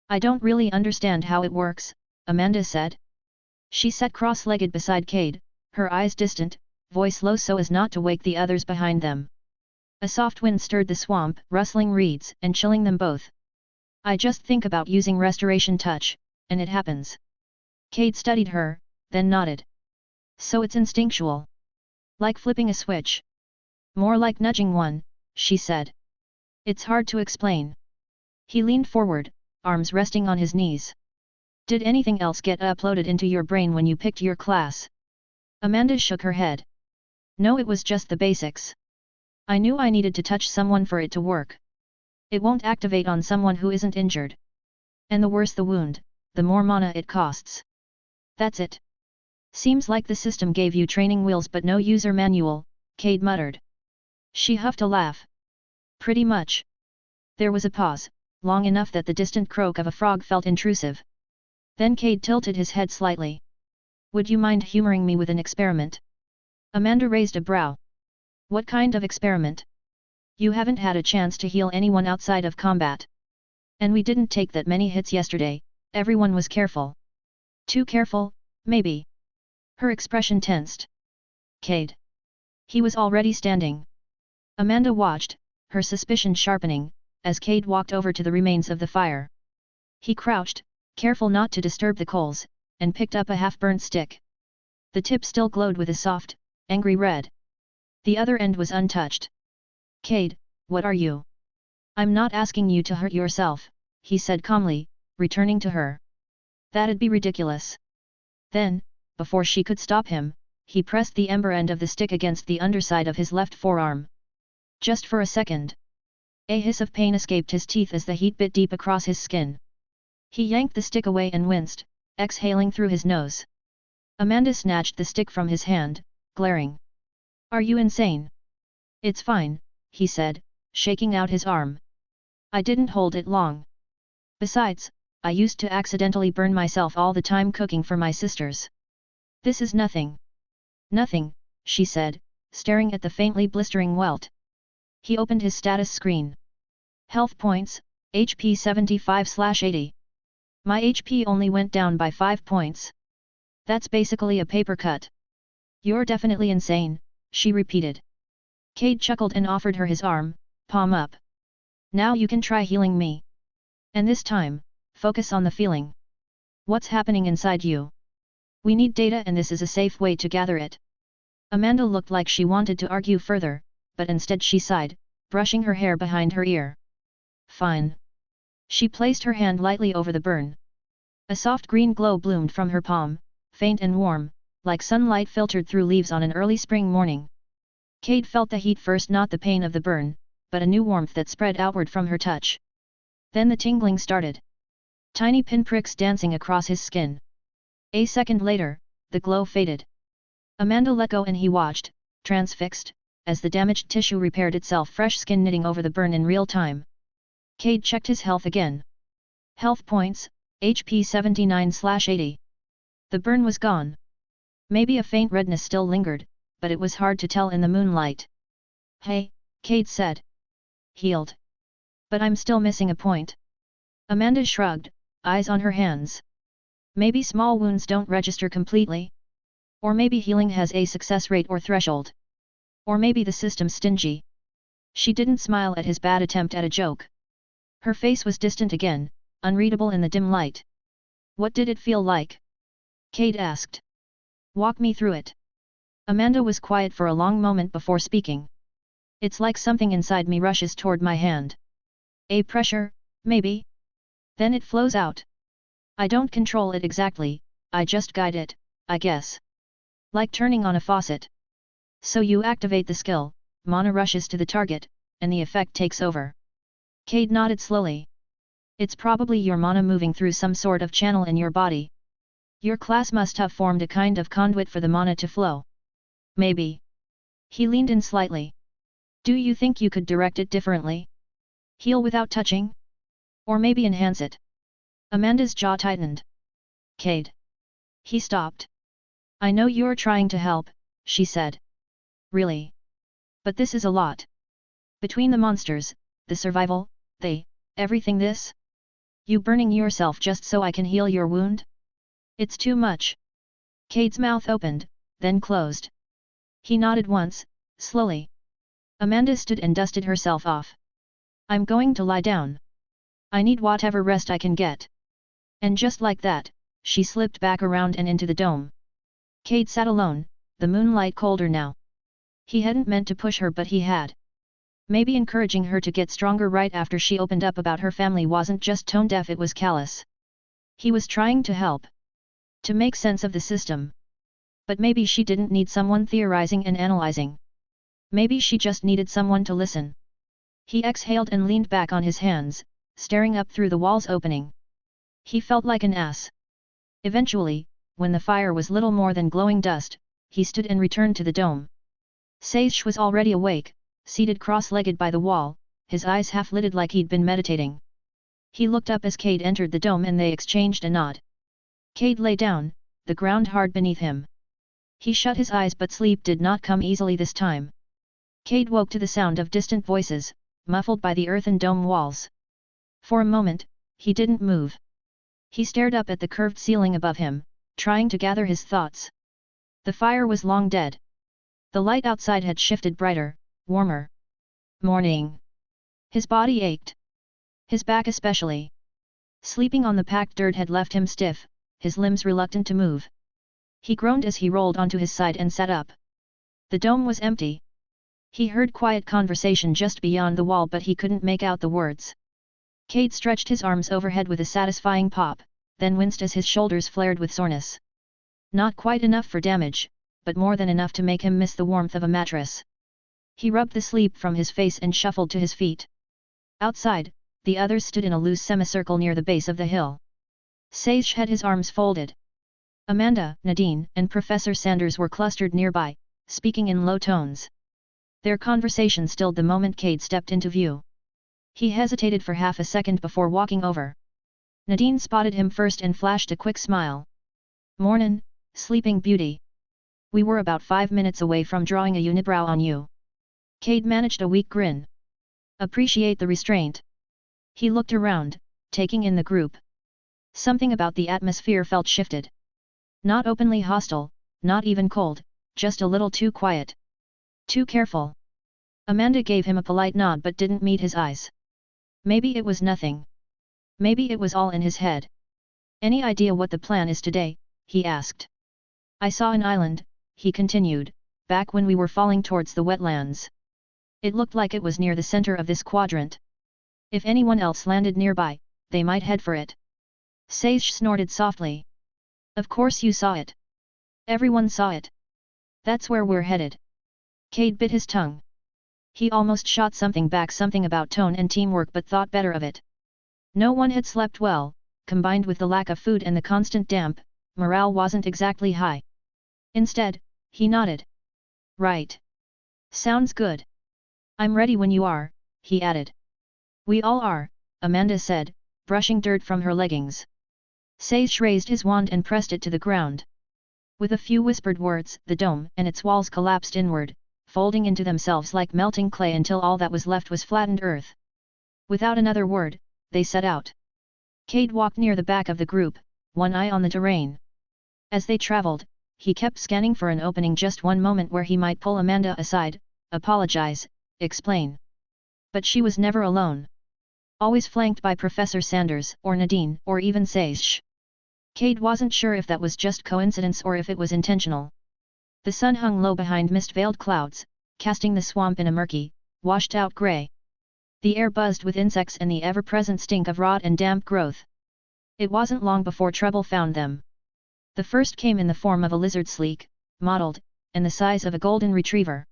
I don't really understand how it works, Amanda said. She sat cross-legged beside Cade, her eyes distant, voice low so as not to wake the others behind them. A soft wind stirred the swamp, rustling reeds and chilling them both. I just think about using restoration touch, and it happens. Cade studied her, then nodded. So it's instinctual. Like flipping a switch. More like nudging one, she said. It's hard to explain. He leaned forward, arms resting on his knees. Did anything else get uploaded into your brain when you picked your class? Amanda shook her head. No, it was just the basics. I knew I needed to touch someone for it to work. It won't activate on someone who isn't injured. And the worse the wound, the more mana it costs. That's it. Seems like the system gave you training wheels but no user manual, Cade muttered. She huffed a laugh. Pretty much. There was a pause, long enough that the distant croak of a frog felt intrusive. Then Cade tilted his head slightly. Would you mind humoring me with an experiment? Amanda raised a brow. What kind of experiment? You haven't had a chance to heal anyone outside of combat. And we didn't take that many hits yesterday, everyone was careful. Too careful, maybe. Her expression tensed. Cade. He was already standing. Amanda watched, her suspicion sharpening, as Cade walked over to the remains of the fire. He crouched, careful not to disturb the coals, and picked up a half-burnt stick. The tip still glowed with a soft, angry red. The other end was untouched. Cade, what are you? I'm not asking you to hurt yourself, he said calmly, returning to her. That'd be ridiculous. Then, before she could stop him, he pressed the ember end of the stick against the underside of his left forearm. Just for a second. A hiss of pain escaped his teeth as the heat bit deep across his skin. He yanked the stick away and winced, exhaling through his nose. Amanda snatched the stick from his hand, glaring. Are you insane? It's fine, he said, shaking out his arm. I didn't hold it long. Besides, I used to accidentally burn myself all the time cooking for my sisters. This is nothing. Nothing, she said, staring at the faintly blistering welt. He opened his status screen. Health points, HP 75/80. My HP only went down by 5 points. That's basically a paper cut. You're definitely insane, she repeated. Cade chuckled and offered her his arm, palm up. Now you can try healing me. And this time, focus on the feeling. What's happening inside you? We need data and this is a safe way to gather it. Amanda looked like she wanted to argue further, but instead she sighed, brushing her hair behind her ear. Fine. She placed her hand lightly over the burn. A soft green glow bloomed from her palm, faint and warm, like sunlight filtered through leaves on an early spring morning. Cade felt the heat first, not the pain of the burn, but a new warmth that spread outward from her touch. Then the tingling started. Tiny pinpricks dancing across his skin. A second later, the glow faded. Amanda let go and he watched, transfixed, as the damaged tissue repaired itself, fresh skin knitting over the burn in real time. Cade checked his health again. Health points, HP 79/80. The burn was gone. Maybe a faint redness still lingered, but it was hard to tell in the moonlight. Hey, Cade said. Healed. But I'm still missing a point. Amanda shrugged, eyes on her hands. Maybe small wounds don't register completely? Or maybe healing has a success rate or threshold? Or maybe the system's stingy? She didn't smile at his bad attempt at a joke. Her face was distant again, unreadable in the dim light. What did it feel like? Cade asked. Walk me through it. Amanda was quiet for a long moment before speaking. It's like something inside me rushes toward my hand. A pressure, maybe? Then it flows out. I don't control it exactly, I just guide it, I guess. Like turning on a faucet. So you activate the skill, mana rushes to the target, and the effect takes over. Cade nodded slowly. It's probably your mana moving through some sort of channel in your body. Your class must have formed a kind of conduit for the mana to flow. Maybe. He leaned in slightly. Do you think you could direct it differently? Heal without touching? Or maybe enhance it? Amanda's jaw tightened. Cade. He stopped. I know you're trying to help, she said. Really? But this is a lot. Between the monsters, the survival, everything this? You burning yourself just so I can heal your wound? It's too much. Cade's mouth opened, then closed. He nodded once, slowly. Amanda stood and dusted herself off. I'm going to lie down. I need whatever rest I can get. And just like that, she slipped back around and into the dome. Cade sat alone, the moonlight colder now. He hadn't meant to push her, but he had. Maybe encouraging her to get stronger right after she opened up about her family wasn't just tone deaf, it was callous. He was trying to help. To make sense of the system. But maybe she didn't need someone theorizing and analyzing. Maybe she just needed someone to listen. He exhaled and leaned back on his hands, staring up through the wall's opening. He felt like an ass. Eventually, when the fire was little more than glowing dust, he stood and returned to the dome. Sage was already awake, seated cross-legged by the wall, his eyes half-lidded like he'd been meditating. He looked up as Cade entered the dome and they exchanged a nod. Cade lay down, the ground hard beneath him. He shut his eyes, but sleep did not come easily this time. Cade woke to the sound of distant voices, muffled by the earthen dome walls. For a moment, he didn't move. He stared up at the curved ceiling above him, trying to gather his thoughts. The fire was long dead. The light outside had shifted brighter, warmer. Morning. His body ached. His back especially. Sleeping on the packed dirt had left him stiff, his limbs reluctant to move. He groaned as he rolled onto his side and sat up. The dome was empty. He heard quiet conversation just beyond the wall, but he couldn't make out the words. Cade stretched his arms overhead with a satisfying pop, then winced as his shoulders flared with soreness. Not quite enough for damage, but more than enough to make him miss the warmth of a mattress. He rubbed the sleep from his face and shuffled to his feet. Outside, the others stood in a loose semicircle near the base of the hill. Sage had his arms folded. Amanda, Nadine, and Professor Sanders were clustered nearby, speaking in low tones. Their conversation stilled the moment Cade stepped into view. He hesitated for half a second before walking over. Nadine spotted him first and flashed a quick smile. "Mornin', Sleeping Beauty. We were about 5 minutes away from drawing a unibrow on you." Cade managed a weak grin. "Appreciate the restraint." He looked around, taking in the group. Something about the atmosphere felt shifted. Not openly hostile, not even cold, just a little too quiet. Too careful. Amanda gave him a polite nod but didn't meet his eyes. Maybe it was nothing. Maybe it was all in his head. "Any idea what the plan is today?" he asked. "I saw an island," he continued, "back when we were falling towards the wetlands. It looked like it was near the center of this quadrant. If anyone else landed nearby, they might head for it." Sage snorted softly. "Of course you saw it. Everyone saw it. That's where we're headed." Cade bit his tongue. He almost shot something back, something about tone and teamwork, but thought better of it. No one had slept well, combined with the lack of food and the constant damp, morale wasn't exactly high. Instead, he nodded. "Right. Sounds good. I'm ready when you are," he added. "We all are," Amanda said, brushing dirt from her leggings. Sage raised his wand and pressed it to the ground. With a few whispered words, the dome and its walls collapsed inward, folding into themselves like melting clay until all that was left was flattened earth. Without another word, they set out. Cade walked near the back of the group, one eye on the terrain. As they traveled, he kept scanning for an opening, just one moment where he might pull Amanda aside, apologize, explain. But she was never alone. Always flanked by Professor Sanders, or Nadine, or even Sage. Cade wasn't sure if that was just coincidence or if it was intentional. The sun hung low behind mist-veiled clouds, casting the swamp in a murky, washed-out grey. The air buzzed with insects and the ever-present stink of rot and damp growth. It wasn't long before trouble found them. The first came in the form of a lizard, sleek, mottled, and the size of a golden retriever.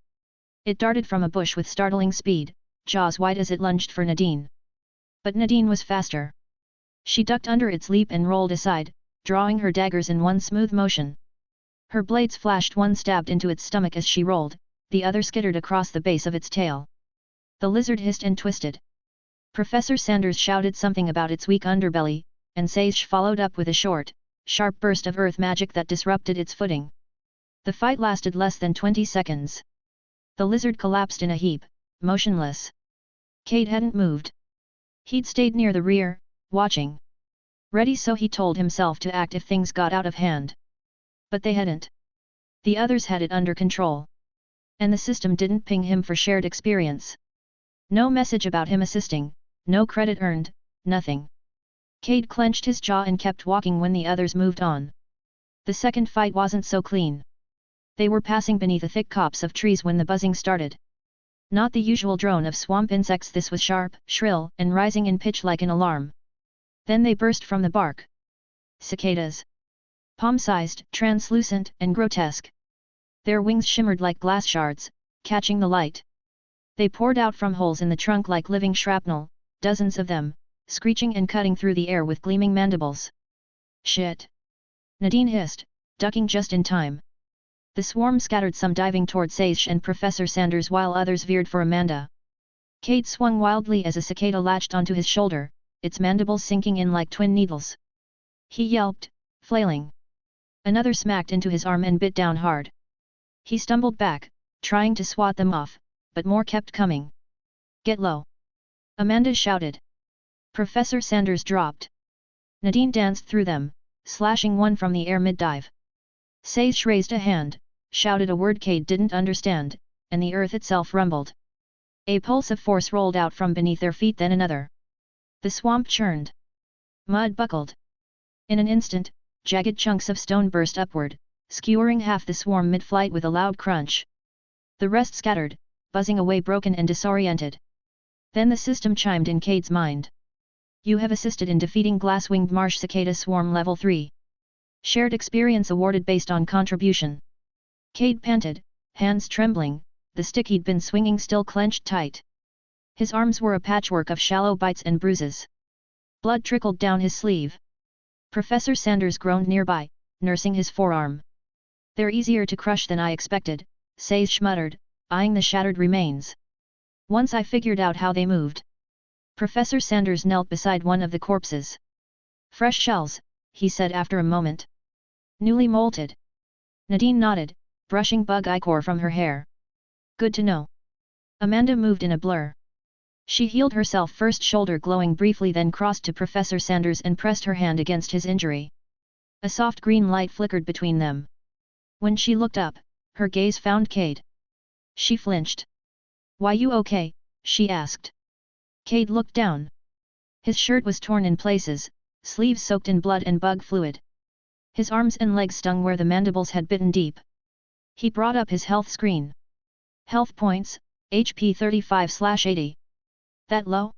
It darted from a bush with startling speed, jaws wide as it lunged for Nadine. But Nadine was faster. She ducked under its leap and rolled aside, drawing her daggers in one smooth motion. Her blades flashed, one stabbed into its stomach as she rolled, the other skittered across the base of its tail. The lizard hissed and twisted. Professor Sanders shouted something about its weak underbelly, and Sage followed up with a short, sharp burst of earth magic that disrupted its footing. The fight lasted less than 20 seconds. The lizard collapsed in a heap, motionless. Cade hadn't moved. He'd stayed near the rear, watching. Ready, so he told himself to act if things got out of hand. But they hadn't. The others had it under control. And the system didn't ping him for shared experience. No message about him assisting, no credit earned, nothing. Cade clenched his jaw and kept walking when the others moved on. The second fight wasn't so clean. They were passing beneath a thick copse of trees when the buzzing started. Not the usual drone of swamp insects, this was sharp, shrill, and rising in pitch like an alarm. Then they burst from the bark. Cicadas. Palm-sized, translucent, and grotesque. Their wings shimmered like glass shards, catching the light. They poured out from holes in the trunk like living shrapnel, dozens of them, screeching and cutting through the air with gleaming mandibles. Shit! Nadine hissed, ducking just in time. The swarm scattered, some diving toward Sage and Professor Sanders while others veered for Amanda. Cade swung wildly as a cicada latched onto his shoulder, its mandibles sinking in like twin needles. He yelped, flailing. Another smacked into his arm and bit down hard. He stumbled back, trying to swat them off, but more kept coming. Get low! Amanda shouted. Professor Sanders dropped. Nadine danced through them, slashing one from the air mid-dive. Sage raised a hand, shouted a word Cade didn't understand, and the earth itself rumbled. A pulse of force rolled out from beneath their feet, then another. The swamp churned. Mud buckled. In an instant, jagged chunks of stone burst upward, skewering half the swarm mid-flight with a loud crunch. The rest scattered, buzzing away broken and disoriented. Then the system chimed in Cade's mind. You have assisted in defeating glass-winged marsh cicada swarm level 3. Shared experience awarded based on contribution. Cade panted, hands trembling, the stick he'd been swinging still clenched tight. His arms were a patchwork of shallow bites and bruises. Blood trickled down his sleeve. Professor Sanders groaned nearby, nursing his forearm. They're easier to crush than I expected, Sage muttered, eyeing the shattered remains. Once I figured out how they moved. Professor Sanders knelt beside one of the corpses. Fresh shells, he said after a moment. Newly molted. Nadine nodded, brushing bug ichor from her hair. Good to know. Amanda moved in a blur. She healed herself first, shoulder glowing briefly, then crossed to Professor Sanders and pressed her hand against his injury. A soft green light flickered between them. When she looked up, her gaze found Cade. She flinched. Why, you okay? She asked. Cade looked down. His shirt was torn in places, sleeves soaked in blood and bug fluid. His arms and legs stung where the mandibles had bitten deep. He brought up his health screen. Health points, HP 35/80. That low?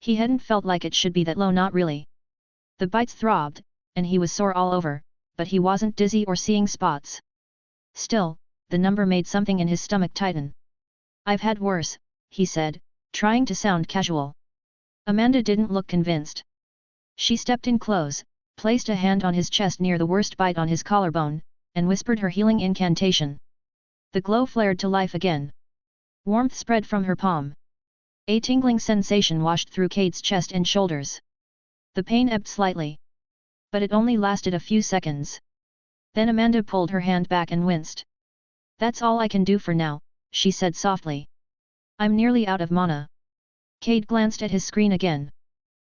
He hadn't felt like it should be that low, not really. The bites throbbed, and he was sore all over, but he wasn't dizzy or seeing spots. Still, the number made something in his stomach tighten. I've had worse, he said, trying to sound casual. Amanda didn't look convinced. She stepped in close, placed a hand on his chest near the worst bite on his collarbone, and whispered her healing incantation. The glow flared to life again. Warmth spread from her palm. A tingling sensation washed through Cade's chest and shoulders. The pain ebbed slightly. But it only lasted a few seconds. Then Amanda pulled her hand back and winced. That's all I can do for now, she said softly. I'm nearly out of mana. Cade glanced at his screen again.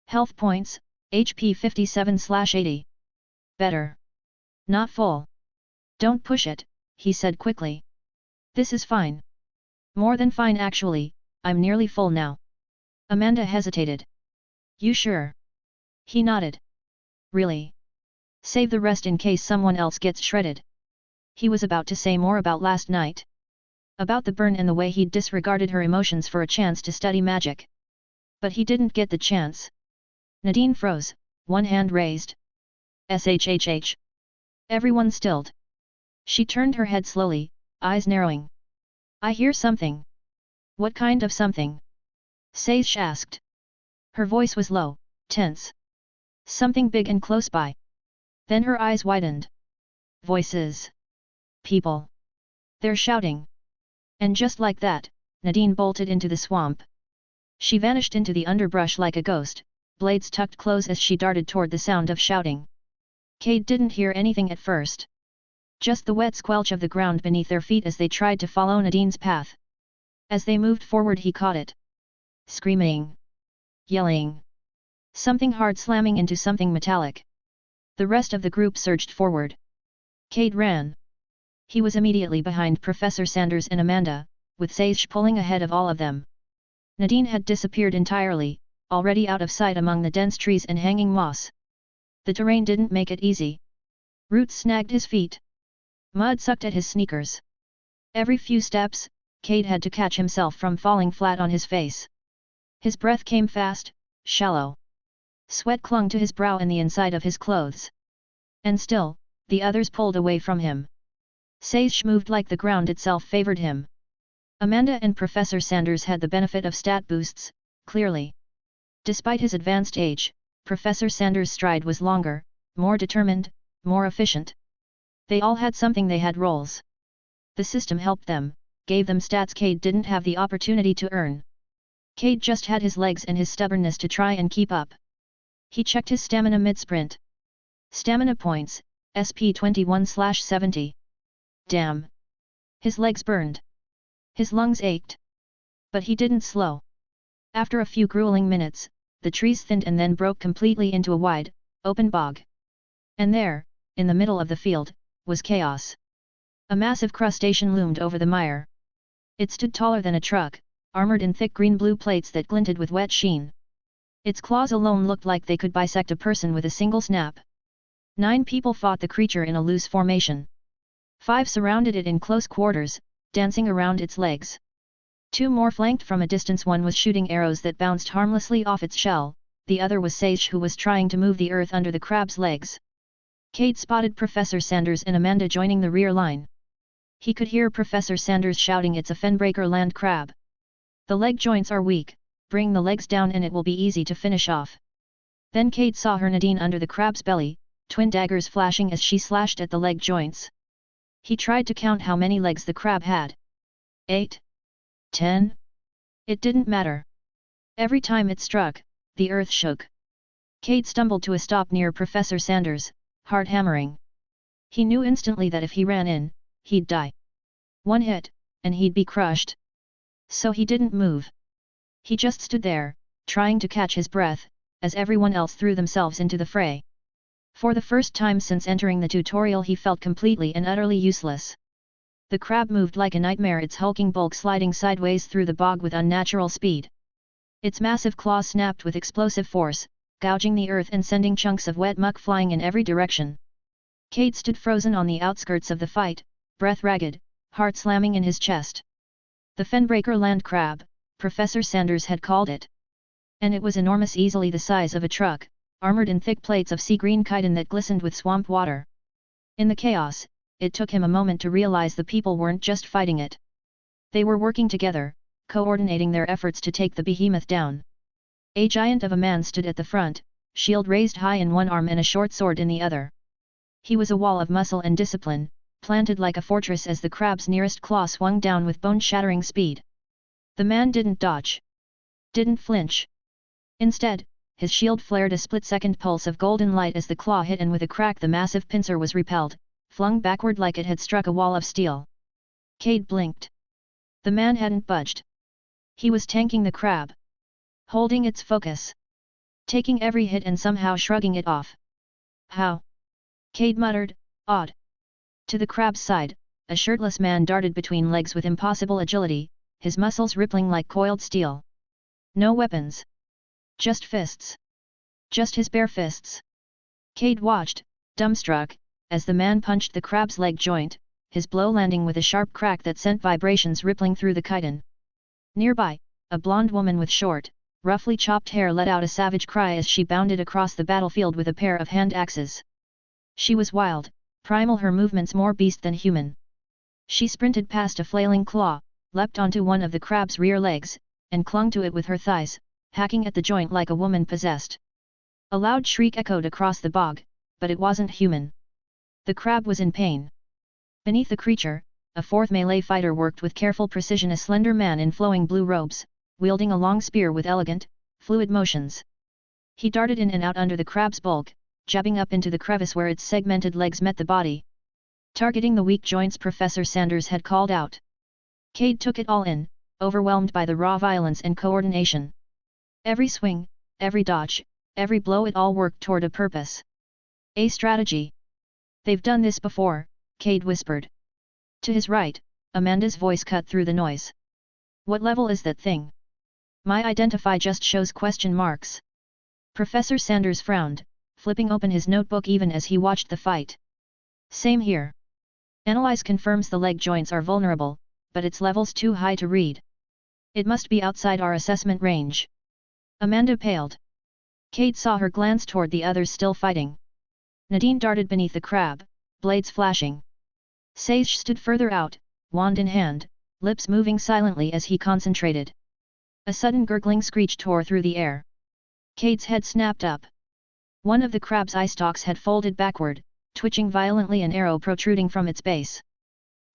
Health points, HP 57/80. Better. Not full. Don't push it, he said quickly. This is fine. More than fine actually, I'm nearly full now. Amanda hesitated. You sure? He nodded. Really? Save the rest in case someone else gets shredded. He was about to say more about last night. About the burn and the way he'd disregarded her emotions for a chance to study magic. But he didn't get the chance. Nadine froze, one hand raised. SHHH. Everyone stilled. She turned her head slowly, eyes narrowing. I hear something. What kind of something? Sage asked. Her voice was low, tense. Something big and close by. Then her eyes widened. Voices. People. They're shouting. And just like that, Nadine bolted into the swamp. She vanished into the underbrush like a ghost, blades tucked close as she darted toward the sound of shouting. Cade didn't hear anything at first. Just the wet squelch of the ground beneath their feet as they tried to follow Nadine's path. As they moved forward he caught it. Screaming. Yelling. Something hard slamming into something metallic. The rest of the group surged forward. Cade ran. He was immediately behind Professor Sanders and Amanda, with Sage pulling ahead of all of them. Nadine had disappeared entirely, already out of sight among the dense trees and hanging moss. The terrain didn't make it easy. Roots snagged his feet. Mud sucked at his sneakers. Every few steps, Cade had to catch himself from falling flat on his face. His breath came fast, shallow. Sweat clung to his brow and the inside of his clothes. And still, the others pulled away from him. Sage moved like the ground itself favored him. Amanda and Professor Sanders had the benefit of stat boosts, clearly. Despite his advanced age, Professor Sanders' stride was longer, more determined, more efficient. They all had something, they had roles. The system helped them, gave them stats Cade didn't have the opportunity to earn. Cade just had his legs and his stubbornness to try and keep up. He checked his stamina mid-sprint. Stamina points, SP 21/70. Damn. His legs burned. His lungs ached. But he didn't slow. After a few grueling minutes, the trees thinned and then broke completely into a wide, open bog. And there, in the middle of the field, was chaos. A massive crustacean loomed over the mire. It stood taller than a truck, armored in thick green-blue plates that glinted with wet sheen. Its claws alone looked like they could bisect a person with a single snap. 9 people fought the creature in a loose formation. 5 surrounded it in close quarters, dancing around its legs. 2 more flanked from a distance. One was shooting arrows that bounced harmlessly off its shell, the other was Sage, who was trying to move the earth under the crab's legs. Cade spotted Professor Sanders and Amanda joining the rear line. He could hear Professor Sanders shouting, "It's a fenbreaker land crab. The leg joints are weak, bring the legs down and it will be easy to finish off." Then Cade saw her Nadine under the crab's belly, twin daggers flashing as she slashed at the leg joints. He tried to count how many legs the crab had. 8? 10? It didn't matter. Every time it struck, the earth shook. Cade stumbled to a stop near Professor Sanders, heart hammering. He knew instantly that if he ran in, he'd die. One hit, and he'd be crushed. So he didn't move. He just stood there, trying to catch his breath, as everyone else threw themselves into the fray. For the first time since entering the tutorial he felt completely and utterly useless. The crab moved like a nightmare, its hulking bulk sliding sideways through the bog with unnatural speed. Its massive claws snapped with explosive force, gouging the earth and sending chunks of wet muck flying in every direction. Cade stood frozen on the outskirts of the fight, breath ragged, heart slamming in his chest. The fenbreaker land crab, Professor Sanders had called it. And it was enormous, easily the size of a truck, armored in thick plates of sea green chitin that glistened with swamp water. In the chaos, it took him a moment to realize the people weren't just fighting it. They were working together, coordinating their efforts to take the behemoth down. A giant of a man stood at the front, shield raised high in one arm and a short sword in the other. He was a wall of muscle and discipline, planted like a fortress as the crab's nearest claw swung down with bone-shattering speed. The man didn't dodge. Didn't flinch. Instead, his shield flared a split-second pulse of golden light as the claw hit, and with a crack the massive pincer was repelled, flung backward like it had struck a wall of steel. Cade blinked. The man hadn't budged. He was tanking the crab. Holding its focus. Taking every hit and somehow shrugging it off. How? Cade muttered, awed. To the crab's side, a shirtless man darted between legs with impossible agility, his muscles rippling like coiled steel. No weapons. Just fists. Just his bare fists. Cade watched, dumbstruck, as the man punched the crab's leg joint, his blow landing with a sharp crack that sent vibrations rippling through the chitin. Nearby, a blonde woman with short, roughly chopped hair let out a savage cry as she bounded across the battlefield with a pair of hand axes. She was wild, primal, her movements more beast than human. She sprinted past a flailing claw, leapt onto one of the crab's rear legs, and clung to it with her thighs, hacking at the joint like a woman possessed. A loud shriek echoed across the bog, but it wasn't human. The crab was in pain. Beneath the creature, a fourth melee fighter worked with careful precision, a slender man in flowing blue robes, wielding a long spear with elegant, fluid motions. He darted in and out under the crab's bulk, jabbing up into the crevice where its segmented legs met the body. Targeting the weak joints Professor Sanders had called out. Cade took it all in, overwhelmed by the raw violence and coordination. Every swing, every dodge, every blow it all worked toward a purpose. A strategy. They've done this before, Cade whispered. To his right, Amanda's voice cut through the noise. What level is that thing? My identify just shows question marks. Professor Sanders frowned, flipping open his notebook even as he watched the fight. Same here. Analyze confirms the leg joints are vulnerable, but its level's too high to read. It must be outside our assessment range. Amanda paled. Cade saw her glance toward the others still fighting. Nadine darted beneath the crab, blades flashing. Sage stood further out, wand in hand, lips moving silently as he concentrated. A sudden gurgling screech tore through the air. Cade's head snapped up. One of the crab's eye stalks had folded backward, twitching violently, an arrow protruding from its base.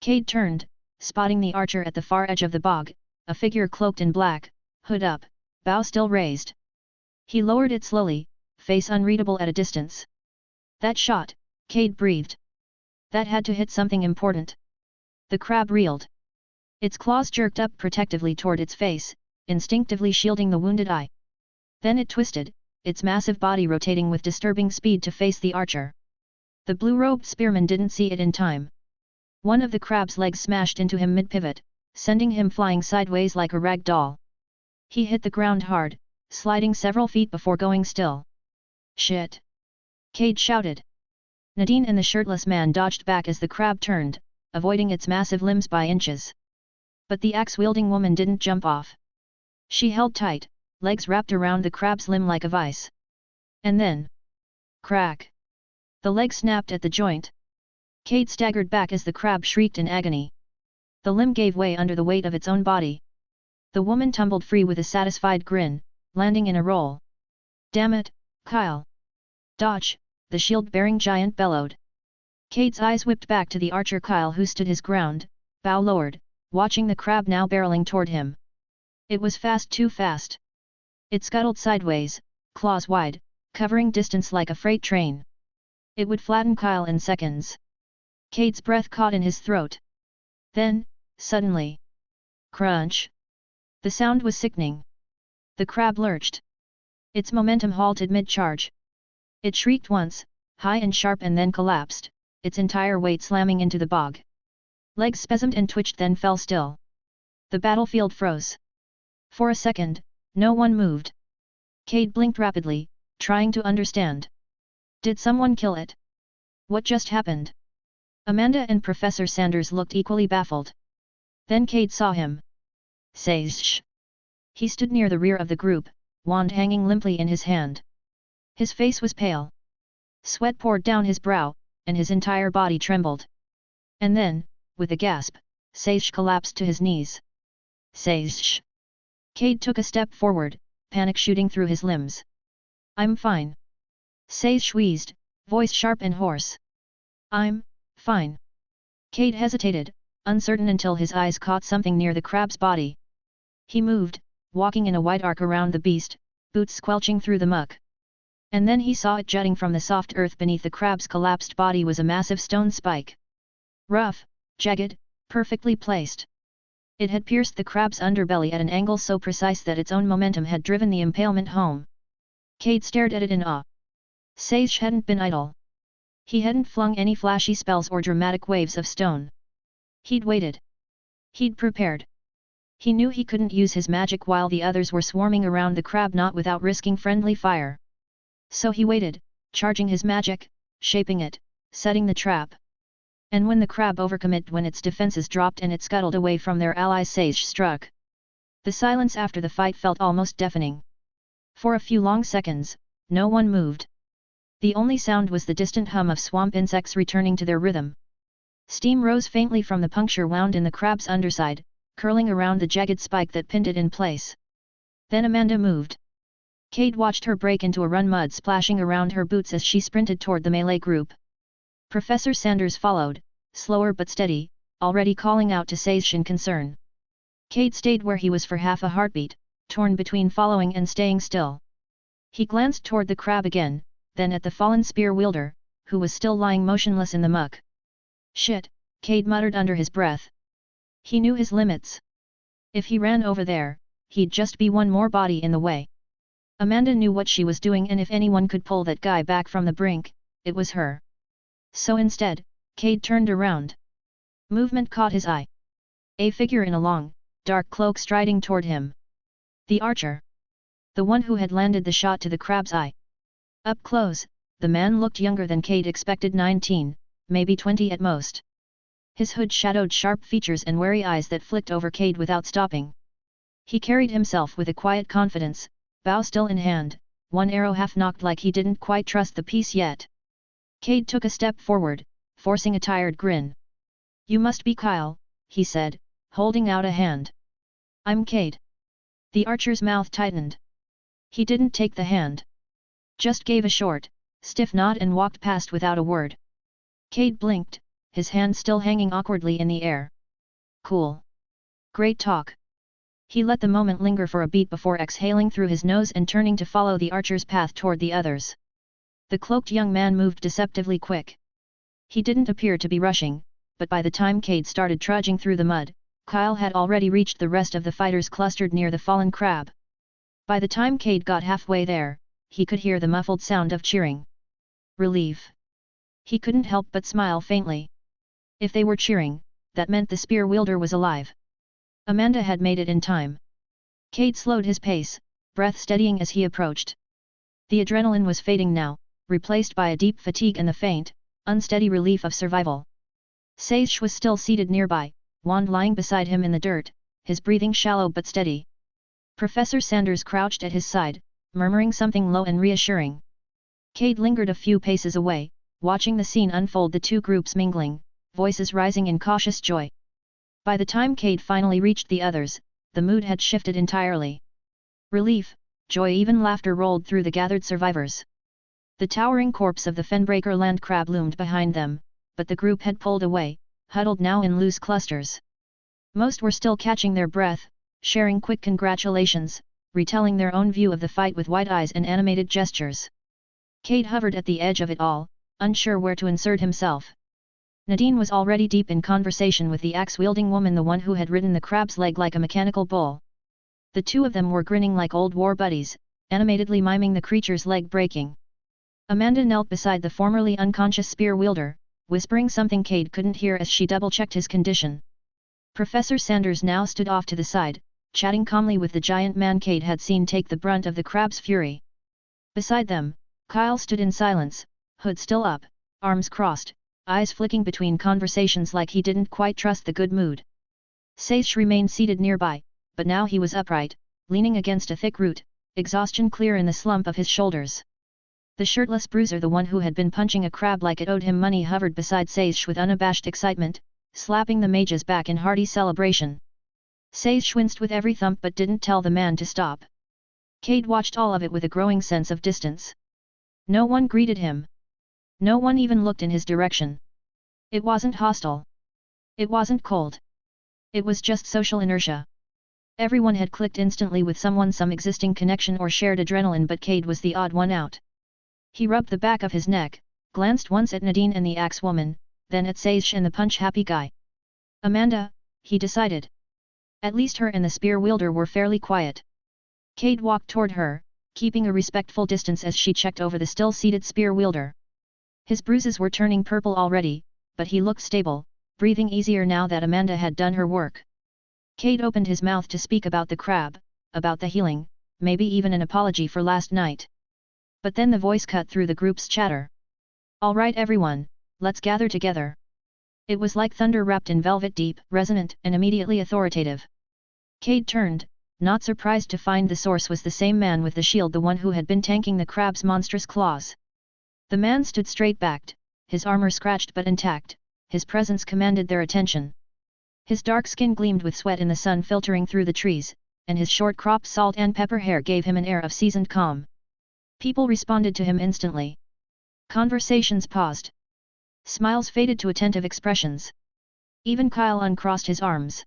Cade turned, spotting the archer at the far edge of the bog, a figure cloaked in black, hood up, bow still raised. He lowered it slowly, face unreadable at a distance. That shot, Cade breathed. That had to hit something important. The crab reeled. Its claws jerked up protectively toward its face, instinctively shielding the wounded eye. Then it twisted, its massive body rotating with disturbing speed to face the archer. The blue-robed spearman didn't see it in time. One of the crab's legs smashed into him mid-pivot, sending him flying sideways like a rag doll. He hit the ground hard, sliding several feet before going still. Shit! Cade shouted. Nadine and the shirtless man dodged back as the crab turned, avoiding its massive limbs by inches. But the axe-wielding woman didn't jump off. She held tight, legs wrapped around the crab's limb like a vice. And then... crack! The leg snapped at the joint. Cade staggered back as the crab shrieked in agony. The limb gave way under the weight of its own body. The woman tumbled free with a satisfied grin, landing in a roll. Damn it, Kyle! Dodge! The shield-bearing giant bellowed. Cade's eyes whipped back to the archer Kyle, who stood his ground, bow lowered, watching the crab now barreling toward him. It was fast, too fast. It scuttled sideways, claws wide, covering distance like a freight train. It would flatten Kyle in seconds. Cade's breath caught in his throat. Then, suddenly... crunch! The sound was sickening. The crab lurched. Its momentum halted mid-charge. It shrieked once, high and sharp, and then collapsed, its entire weight slamming into the bog. Legs spasmed and twitched, then fell still. The battlefield froze. For a second, no one moved. Cade blinked rapidly, trying to understand. Did someone kill it? What just happened? Amanda and Professor Sanders looked equally baffled. Then Cade saw him. Sage. He stood near the rear of the group, wand hanging limply in his hand. His face was pale. Sweat poured down his brow, and his entire body trembled. And then, with a gasp, Sage collapsed to his knees. Sage. Cade took a step forward, panic shooting through his limbs. I'm fine. Sage wheezed, voice sharp and hoarse. I'm fine. Cade hesitated, uncertain, until his eyes caught something near the crab's body. He moved, walking in a wide arc around the beast, boots squelching through the muck. And then he saw it jutting from the soft earth beneath the crab's collapsed body was a massive stone spike. Rough, jagged, perfectly placed. It had pierced the crab's underbelly at an angle so precise that its own momentum had driven the impalement home. Cade stared at it in awe. Sage hadn't been idle. He hadn't flung any flashy spells or dramatic waves of stone. He'd waited. He'd prepared. He knew he couldn't use his magic while the others were swarming around the crab, not without risking friendly fire. So he waited, charging his magic, shaping it, setting the trap. And when the crab overcommitted, when its defenses dropped and it scuttled away from their ally, Sage struck. The silence after the fight felt almost deafening. For a few long seconds, no one moved. The only sound was the distant hum of swamp insects returning to their rhythm. Steam rose faintly from the puncture wound in the crab's underside, curling around the jagged spike that pinned it in place. Then Amanda moved. Cade watched her break into a run, mud splashing around her boots as she sprinted toward the melee group. Professor Sanders followed, slower but steady, already calling out to Sage in concern. Cade stayed where he was for half a heartbeat, torn between following and staying still. He glanced toward the crab again, then at the fallen spear wielder, who was still lying motionless in the muck. Shit, Cade muttered under his breath. He knew his limits. If he ran over there, he'd just be one more body in the way. Amanda knew what she was doing, and if anyone could pull that guy back from the brink, it was her. So instead, Cade turned around. Movement caught his eye. A figure in a long, dark cloak striding toward him. The archer. The one who had landed the shot to the crab's eye. Up close, the man looked younger than Cade expected, 19, maybe 20 at most. His hood shadowed sharp features and wary eyes that flicked over Cade without stopping. He carried himself with a quiet confidence, bow still in hand, one arrow half knocked like he didn't quite trust the piece yet. Cade took a step forward, forcing a tired grin. "You must be Kyle," he said, holding out a hand. "I'm Cade." The archer's mouth tightened. He didn't take the hand. Just gave a short, stiff nod and walked past without a word. Cade blinked, his hand still hanging awkwardly in the air. "Cool. Great talk." He let the moment linger for a beat before exhaling through his nose and turning to follow the archer's path toward the others. The cloaked young man moved deceptively quick. He didn't appear to be rushing, but by the time Cade started trudging through the mud, Kyle had already reached the rest of the fighters clustered near the fallen crab. By the time Cade got halfway there, he could hear the muffled sound of cheering. Relief. He couldn't help but smile faintly. If they were cheering, that meant the spear wielder was alive. Amanda had made it in time. Cade slowed his pace, breath steadying as he approached. The adrenaline was fading now, replaced by a deep fatigue and the faint, unsteady relief of survival. Sage was still seated nearby, wand lying beside him in the dirt, his breathing shallow but steady. Professor Sanders crouched at his side, murmuring something low and reassuring. Cade lingered a few paces away, watching the scene unfold, the two groups mingling, voices rising in cautious joy. By the time Cade finally reached the others, the mood had shifted entirely. Relief, joy, even laughter rolled through the gathered survivors. The towering corpse of the Fenbreaker land crab loomed behind them, but the group had pulled away, huddled now in loose clusters. Most were still catching their breath, sharing quick congratulations, retelling their own view of the fight with wide eyes and animated gestures. Cade hovered at the edge of it all, unsure where to insert himself. Nadine was already deep in conversation with the axe-wielding woman, the one who had ridden the crab's leg like a mechanical bull. The two of them were grinning like old war buddies, animatedly miming the creature's leg breaking. Amanda knelt beside the formerly unconscious spear wielder, whispering something Cade couldn't hear as she double-checked his condition. Professor Sanders now stood off to the side, chatting calmly with the giant man Cade had seen take the brunt of the crab's fury. Beside them, Kyle stood in silence, hood still up, arms crossed, eyes flicking between conversations like he didn't quite trust the good mood. Sage remained seated nearby, but now he was upright, leaning against a thick root, exhaustion clear in the slump of his shoulders. The shirtless bruiser, the one who had been punching a crab like it owed him money, hovered beside Sage with unabashed excitement, slapping the mage's back in hearty celebration. Sage winced with every thump but didn't tell the man to stop. Cade watched all of it with a growing sense of distance. No one greeted him. No one even looked in his direction. It wasn't hostile. It wasn't cold. It was just social inertia. Everyone had clicked instantly with someone, some existing connection or shared adrenaline, but Cade was the odd one out. He rubbed the back of his neck, glanced once at Nadine and the axe woman, then at Sage and the punch-happy guy. Amanda, he decided. At least her and the spear wielder were fairly quiet. Cade walked toward her, keeping a respectful distance as she checked over the still-seated spear wielder. His bruises were turning purple already, but he looked stable, breathing easier now that Amanda had done her work. Cade opened his mouth to speak about the crab, about the healing, maybe even an apology for last night. But then the voice cut through the group's chatter. "All right everyone, let's gather together." It was like thunder wrapped in velvet, deep, resonant, and immediately authoritative. Cade turned, not surprised to find the source was the same man with the shield, the one who had been tanking the crab's monstrous claws. The man stood straight-backed, his armor scratched but intact, his presence commanded their attention. His dark skin gleamed with sweat in the sun filtering through the trees, and his short-cropped salt and pepper hair gave him an air of seasoned calm. People responded to him instantly. Conversations paused. Smiles faded to attentive expressions. Even Kyle uncrossed his arms.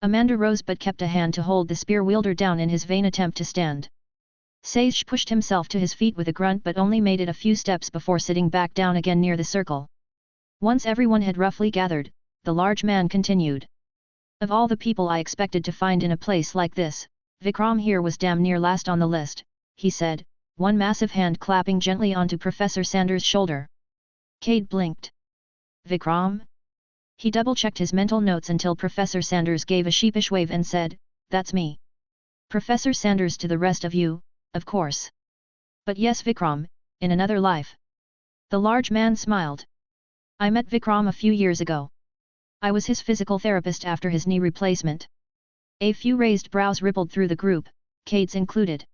Amanda rose but kept a hand to hold the spear wielder down in his vain attempt to stand. Sage pushed himself to his feet with a grunt but only made it a few steps before sitting back down again near the circle. Once everyone had roughly gathered, the large man continued. "Of all the people I expected to find in a place like this, Vikram here was damn near last on the list, he said, one massive hand clapping gently onto Professor Sanders' shoulder. Cade blinked. Vikram? He double-checked his mental notes until Professor Sanders gave a sheepish wave and said, "That's me. Professor Sanders to the rest of you, of course. But yes, Vikram, in another life." The large man smiled. "I met Vikram a few years ago. I was his physical therapist after his knee replacement." A few raised brows rippled through the group, Cade's included.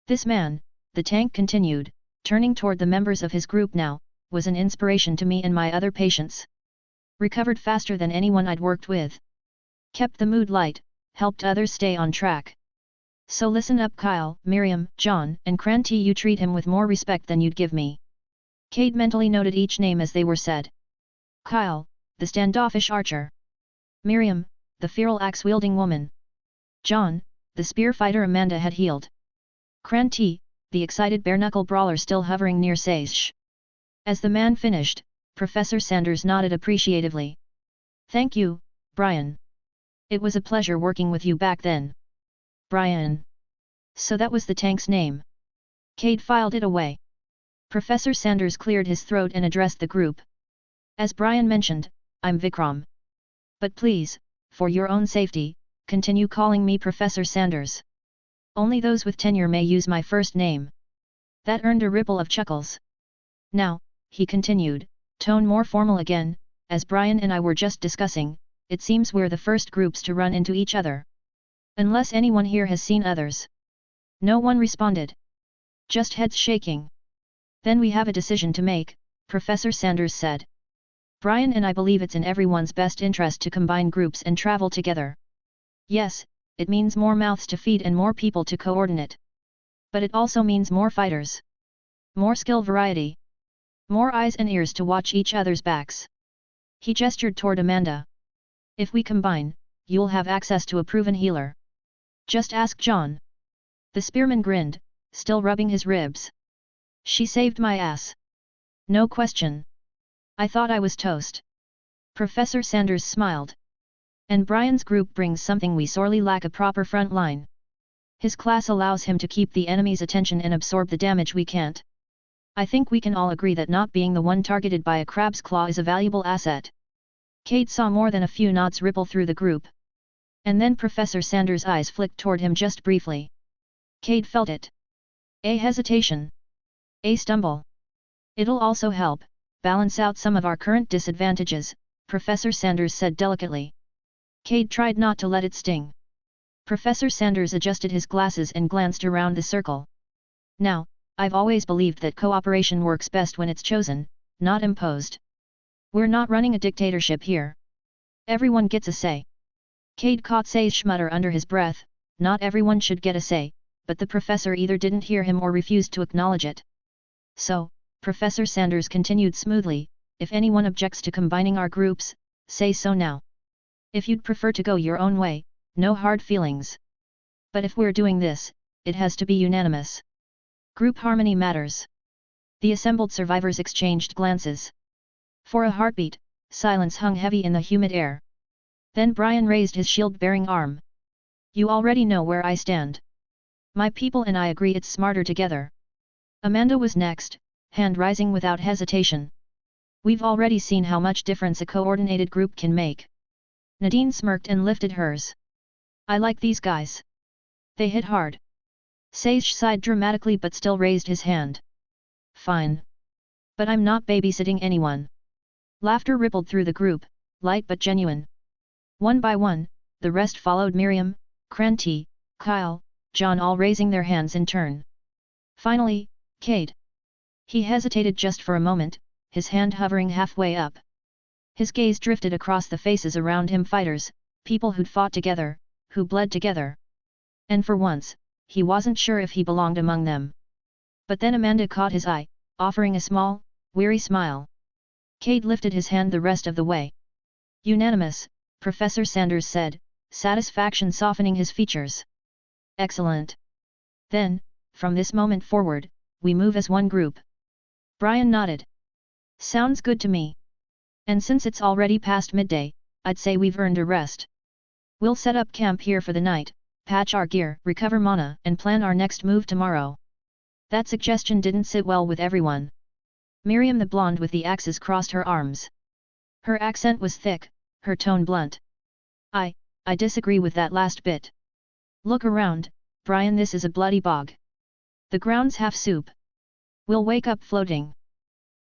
"This man," the tank continued, turning toward the members of his group now, "was an inspiration to me and my other patients. Recovered faster than anyone I'd worked with. Kept the mood light, helped others stay on track. So listen up, Kyle, Miriam, John, and Kranti, you treat him with more respect than you'd give me." Cade mentally noted each name as they were said. Kyle, the standoffish archer. Miriam, the feral axe-wielding woman. John, the spear fighter Amanda had healed. Kranti, the excited bare-knuckle brawler still hovering near Saish. As the man finished, Professor Sanders nodded appreciatively. "Thank you, Brian. It was a pleasure working with you back then." Brian. So that was the tank's name. Cade filed it away. Professor Sanders cleared his throat and addressed the group. "As Brian mentioned, I'm Vikram. But please, for your own safety, continue calling me Professor Sanders. Only those with tenure may use my first name." That earned a ripple of chuckles. "Now," he continued, tone more formal again, "as Brian and I were just discussing, it seems we're the first groups to run into each other. Unless anyone here has seen others." No one responded. Just heads shaking. "Then we have a decision to make," Professor Sanders said. "Brian and I believe it's in everyone's best interest to combine groups and travel together. Yes, it means more mouths to feed and more people to coordinate. But it also means more fighters. More skill variety. More eyes and ears to watch each other's backs." He gestured toward Amanda. "If we combine, you'll have access to a proven healer. Just ask John." The spearman grinned, still rubbing his ribs. "She saved my ass. No question. I thought I was toast." Professor Sanders smiled. "And Brian's group brings something we sorely lack, a proper front line. His class allows him to keep the enemy's attention and absorb the damage we can't. I think we can all agree that not being the one targeted by a crab's claw is a valuable asset." Cade saw more than a few nods ripple through the group. And then Professor Sanders' eyes flicked toward him just briefly. Cade felt it. A hesitation. A stumble. "It'll also help balance out some of our current disadvantages," Professor Sanders said delicately. Cade tried not to let it sting. Professor Sanders adjusted his glasses and glanced around the circle. "Now, I've always believed that cooperation works best when it's chosen, not imposed. We're not running a dictatorship here. Everyone gets a say." Cade caught Saish mutter under his breath, "Not everyone should get a say," but the professor either didn't hear him or refused to acknowledge it. "So," Professor Sanders continued smoothly, "if anyone objects to combining our groups, say so now. If you'd prefer to go your own way, no hard feelings. But if we're doing this, it has to be unanimous. Group harmony matters." The assembled survivors exchanged glances. For a heartbeat, silence hung heavy in the humid air. Then Brian raised his shield-bearing arm. "You already know where I stand. My people and I agree it's smarter together." Amanda was next, hand rising without hesitation. "We've already seen how much difference a coordinated group can make." Nadine smirked and lifted hers. "I like these guys. They hit hard." Saish sighed dramatically but still raised his hand. "Fine. But I'm not babysitting anyone." Laughter rippled through the group, light but genuine. One by one, the rest followed, Miriam, Kranti, Kyle, John, all raising their hands in turn. Finally, Cade. He hesitated just for a moment, his hand hovering halfway up. His gaze drifted across the faces around him, fighters, people who'd fought together, who bled together. And for once, he wasn't sure if he belonged among them. But then Amanda caught his eye, offering a small, weary smile. Cade lifted his hand the rest of the way. "Unanimous," Professor Sanders said, satisfaction softening his features. "Excellent. Then, from this moment forward, we move as one group." Brian nodded. "Sounds good to me. And since it's already past midday, I'd say we've earned a rest. We'll set up camp here for the night, patch our gear, recover mana, and plan our next move tomorrow." That suggestion didn't sit well with everyone. Miriam the blonde with the axes crossed her arms. Her accent was thick, her tone blunt. I disagree with that last bit. Look around, Brian, this is a bloody bog. The ground's half soup. We'll wake up floating.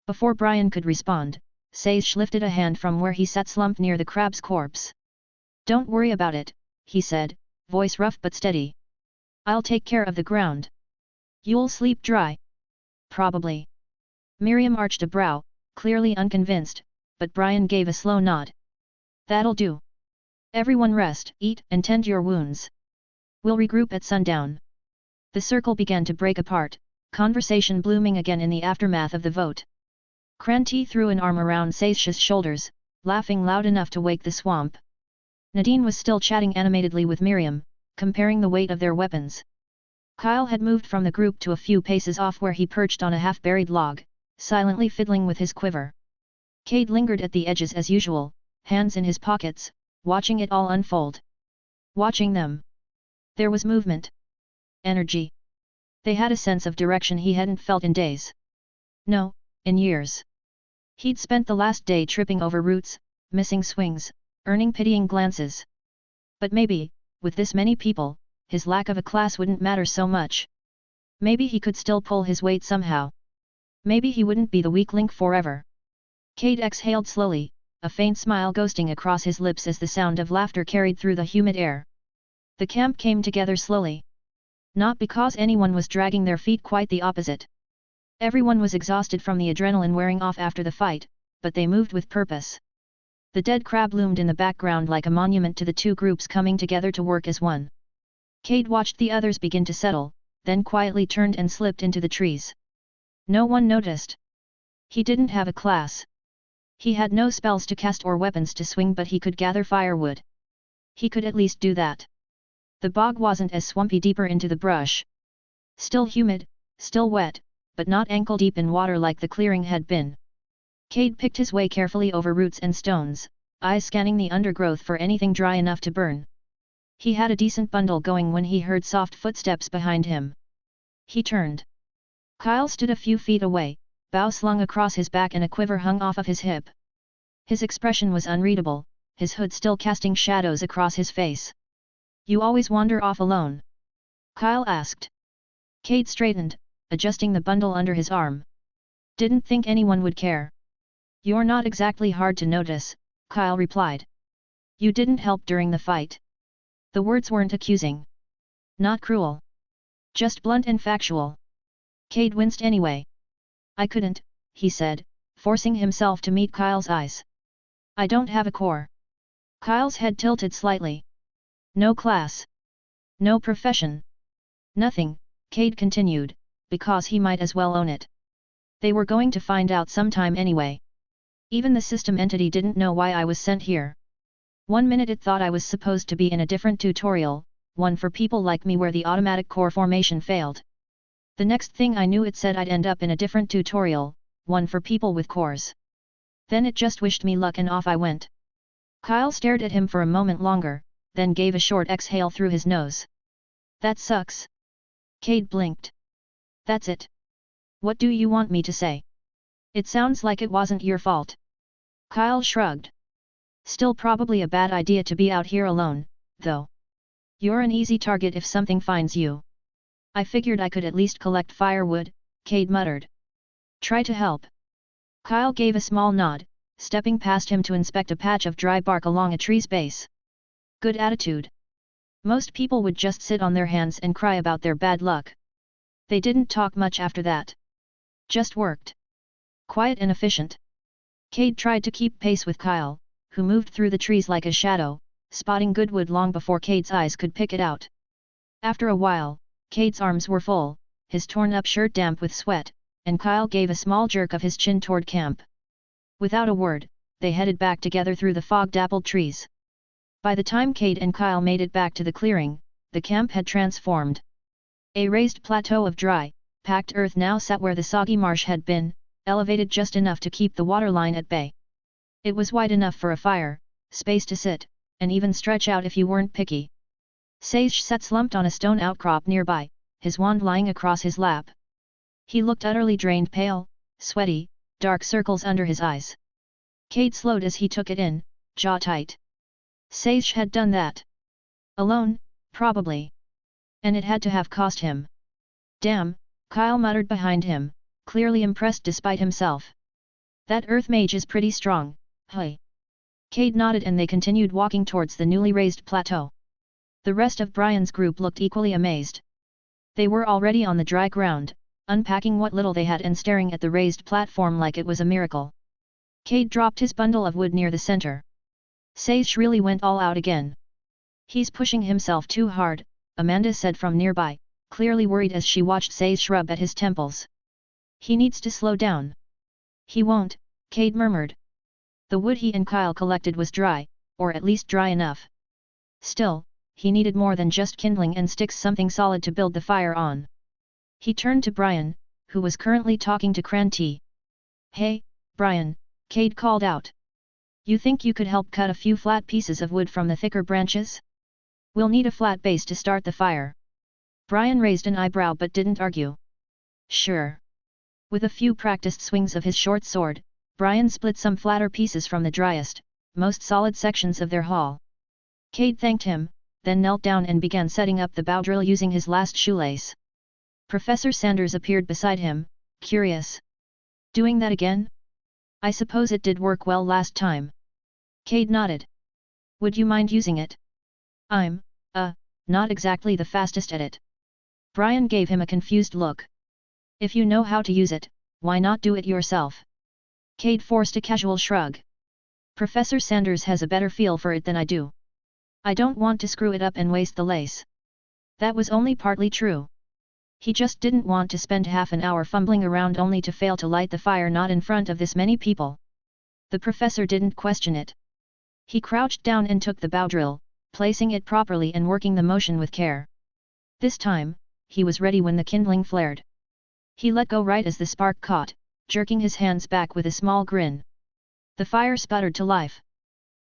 Before Brian could respond, Sage lifted a hand from where he sat slumped near the crab's corpse. Don't worry about it, he said, voice rough but steady. I'll take care of the ground. You'll sleep dry. Probably. Miriam arched a brow, clearly unconvinced, but Brian gave a slow nod. That'll do. Everyone rest, eat, and tend your wounds. We'll regroup at sundown. The circle began to break apart, conversation blooming again in the aftermath of the vote. Kranti threw an arm around Sage's shoulders, laughing loud enough to wake the swamp. Nadine was still chatting animatedly with Miriam, comparing the weight of their weapons. Kyle had moved from the group to a few paces off where he perched on a half-buried log, silently fiddling with his quiver. Cade lingered at the edges as usual, hands in his pockets, watching it all unfold. Watching them. There was movement. Energy. They had a sense of direction he hadn't felt in days. No, in years. He'd spent the last day tripping over roots, missing swings, earning pitying glances. But maybe, with this many people, his lack of a class wouldn't matter so much. Maybe he could still pull his weight somehow. Maybe he wouldn't be the weak link forever. Cade exhaled slowly, a faint smile ghosting across his lips as the sound of laughter carried through the humid air. The camp came together slowly. Not because anyone was dragging their feet, quite the opposite. Everyone was exhausted from the adrenaline wearing off after the fight, but they moved with purpose. The dead crab loomed in the background like a monument to the two groups coming together to work as one. Cade watched the others begin to settle, then quietly turned and slipped into the trees. No one noticed. He didn't have a class. He had no spells to cast or weapons to swing, but he could gather firewood. He could at least do that. The bog wasn't as swampy deeper into the brush. Still humid, still wet, but not ankle-deep in water like the clearing had been. Cade picked his way carefully over roots and stones, eyes scanning the undergrowth for anything dry enough to burn. He had a decent bundle going when he heard soft footsteps behind him. He turned. Kyle stood a few feet away, bow slung across his back and a quiver hung off of his hip. His expression was unreadable, his hood still casting shadows across his face. You always wander off alone? Kyle asked. Cade straightened, adjusting the bundle under his arm. Didn't think anyone would care. You're not exactly hard to notice, Kyle replied. You didn't help during the fight. The words weren't accusing. Not cruel. Just blunt and factual. Cade winced anyway. I couldn't, he said, forcing himself to meet Kyle's eyes. I don't have a core. Kyle's head tilted slightly. No class. No profession. Nothing, Cade continued, because he might as well own it. They were going to find out sometime anyway. Even the system entity didn't know why I was sent here. 1 minute it thought I was supposed to be in a different tutorial, one for people like me where the automatic core formation failed. The next thing I knew it said I'd end up in a different tutorial, one for people with cores. Then it just wished me luck and off I went. Kyle stared at him for a moment longer, then gave a short exhale through his nose. That sucks. Cade blinked. That's it. What do you want me to say? It sounds like it wasn't your fault. Kyle shrugged. Still probably a bad idea to be out here alone, though. You're an easy target if something finds you. I figured I could at least collect firewood, Cade muttered. Try to help. Kyle gave a small nod, stepping past him to inspect a patch of dry bark along a tree's base. Good attitude. Most people would just sit on their hands and cry about their bad luck. They didn't talk much after that. Just worked. Quiet and efficient. Cade tried to keep pace with Kyle, who moved through the trees like a shadow, spotting good wood long before Cade's eyes could pick it out. After a while, Cade's arms were full, his torn-up shirt damp with sweat, and Kyle gave a small jerk of his chin toward camp. Without a word, they headed back together through the fog-dappled trees. By the time Cade and Kyle made it back to the clearing, the camp had transformed. A raised plateau of dry, packed earth now sat where the soggy marsh had been, elevated just enough to keep the waterline at bay. It was wide enough for a fire, space to sit, and even stretch out if you weren't picky. Sage sat slumped on a stone outcrop nearby, his wand lying across his lap. He looked utterly drained, pale, sweaty, dark circles under his eyes. Cade slowed as he took it in, jaw tight. Sage had done that. Alone, probably. And it had to have cost him. Damn, Kyle muttered behind him, clearly impressed despite himself. That earth mage is pretty strong, hey. Cade nodded and they continued walking towards the newly raised plateau. The rest of Brian's group looked equally amazed. They were already on the dry ground, unpacking what little they had and staring at the raised platform like it was a miracle. Cade dropped his bundle of wood near the center. Sage really went all out again. He's pushing himself too hard, Amanda said from nearby, clearly worried as she watched Sage shrub at his temples. He needs to slow down. He won't, Cade murmured. The wood he and Kyle collected was dry, or at least dry enough. Still, he needed more than just kindling and sticks, something solid to build the fire on. He turned to Brian, who was currently talking to Kranti. Hey, Brian, Cade called out. You think you could help cut a few flat pieces of wood from the thicker branches? We'll need a flat base to start the fire. Brian raised an eyebrow but didn't argue. Sure. With a few practiced swings of his short sword, Brian split some flatter pieces from the driest, most solid sections of their haul. Cade thanked him, then knelt down and began setting up the bow drill using his last shoelace. Professor Sanders appeared beside him, curious. Doing that again? I suppose it did work well last time. Cade nodded. Would you mind using it? I'm, not exactly the fastest at it. Brian gave him a confused look. If you know how to use it, why not do it yourself? Cade forced a casual shrug. Professor Sanders has a better feel for it than I do. I don't want to screw it up and waste the lace. That was only partly true. He just didn't want to spend half an hour fumbling around only to fail to light the fire, not in front of this many people. The professor didn't question it. He crouched down and took the bow drill, placing it properly and working the motion with care. This time, he was ready when the kindling flared. He let go right as the spark caught, jerking his hands back with a small grin. The fire sputtered to life.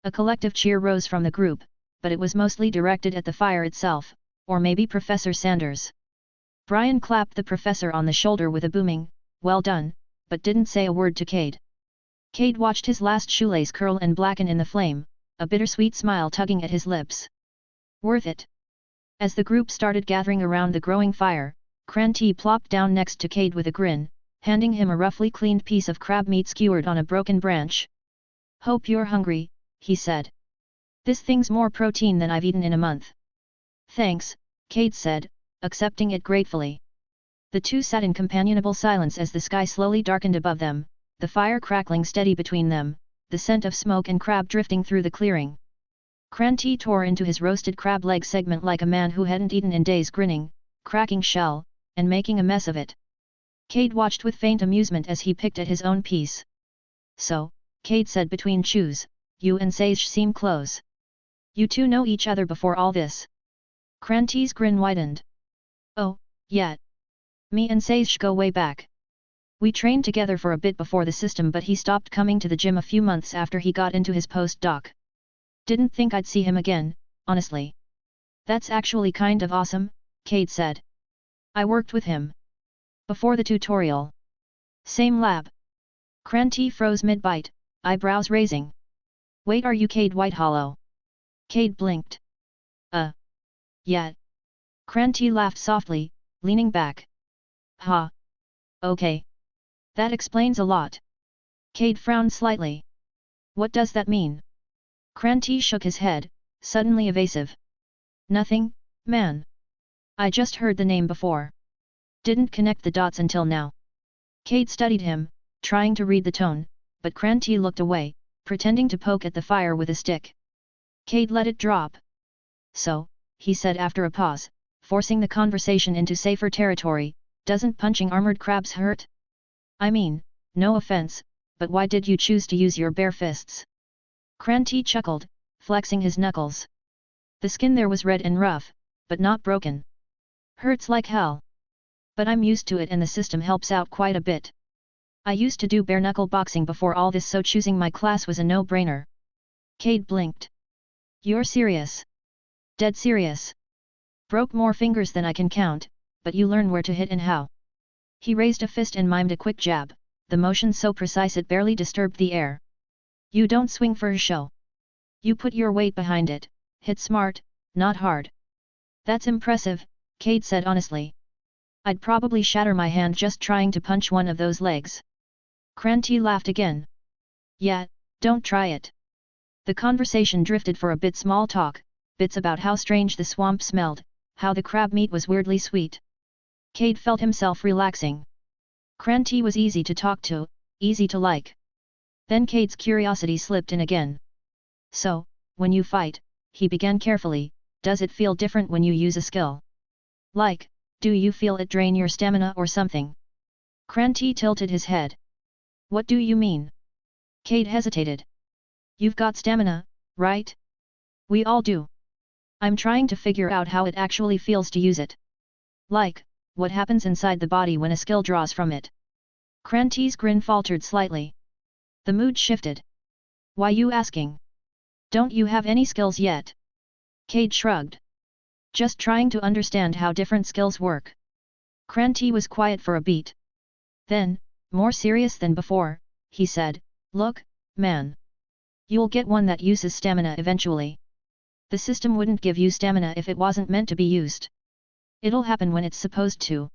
A collective cheer rose from the group, but it was mostly directed at the fire itself, or maybe Professor Sanders. Brian clapped the professor on the shoulder with a booming, well done, but didn't say a word to Cade. Cade watched his last shoelace curl and blacken in the flame, a bittersweet smile tugging at his lips. Worth it. As the group started gathering around the growing fire, Kranti plopped down next to Cade with a grin, handing him a roughly cleaned piece of crab meat skewered on a broken branch. Hope you're hungry, he said. This thing's more protein than I've eaten in a month. Thanks, Cade said, accepting it gratefully. The two sat in companionable silence as the sky slowly darkened above them, the fire crackling steady between them, the scent of smoke and crab drifting through the clearing. Kranti tore into his roasted crab leg segment like a man who hadn't eaten in days, grinning, cracking shell, and making a mess of it. Cade watched with faint amusement as he picked at his own piece. So, Cade said between chews, you and Sage seem close. You two know each other before all this. Kranti's grin widened. Oh, yeah. Me and Sage go way back. We trained together for a bit before the system, but he stopped coming to the gym a few months after he got into his post-doc. Didn't think I'd see him again, honestly. That's actually kind of awesome, Cade said. I worked with him. Before the tutorial. Same lab. Kranti froze mid-bite, eyebrows raising. Wait, are you Cade Whitehollow? Cade blinked. Yeah. Kranti laughed softly, leaning back. Ha. Okay. That explains a lot. Cade frowned slightly. What does that mean? Kranti shook his head, suddenly evasive. Nothing, man. I just heard the name before. Didn't connect the dots until now. Cade studied him, trying to read the tone, but Kranti looked away, pretending to poke at the fire with a stick. Cade let it drop. So, he said after a pause, forcing the conversation into safer territory, doesn't punching armored crabs hurt? I mean, no offense, but why did you choose to use your bare fists? Kranti chuckled, flexing his knuckles. The skin there was red and rough, but not broken. Hurts like hell. But I'm used to it and the system helps out quite a bit. I used to do bare-knuckle boxing before all this, so choosing my class was a no-brainer. Cade blinked. You're serious? Dead serious. Broke more fingers than I can count, but you learn where to hit and how. He raised a fist and mimed a quick jab, the motion so precise it barely disturbed the air. You don't swing for a show. You put your weight behind it, hit smart, not hard. That's impressive, Cade said honestly. I'd probably shatter my hand just trying to punch one of those legs. Kranti laughed again. Yeah, don't try it. The conversation drifted for a bit small talk, bits about how strange the swamp smelled, how the crab meat was weirdly sweet. Cade felt himself relaxing. Kranti was easy to talk to, easy to like. Then Cade's curiosity slipped in again. So, when you fight, he began carefully, does it feel different when you use a skill? Like, do you feel it drain your stamina or something? Kranti tilted his head. What do you mean? Cade hesitated. You've got stamina, right? We all do. I'm trying to figure out how it actually feels to use it. Like, what happens inside the body when a skill draws from it? Kranti's grin faltered slightly. The mood shifted. Why you asking? Don't you have any skills yet? Cade shrugged. Just trying to understand how different skills work. Kranti was quiet for a beat. Then, more serious than before, he said, look, man. You'll get one that uses stamina eventually. The system wouldn't give you stamina if it wasn't meant to be used. It'll happen when it's supposed to.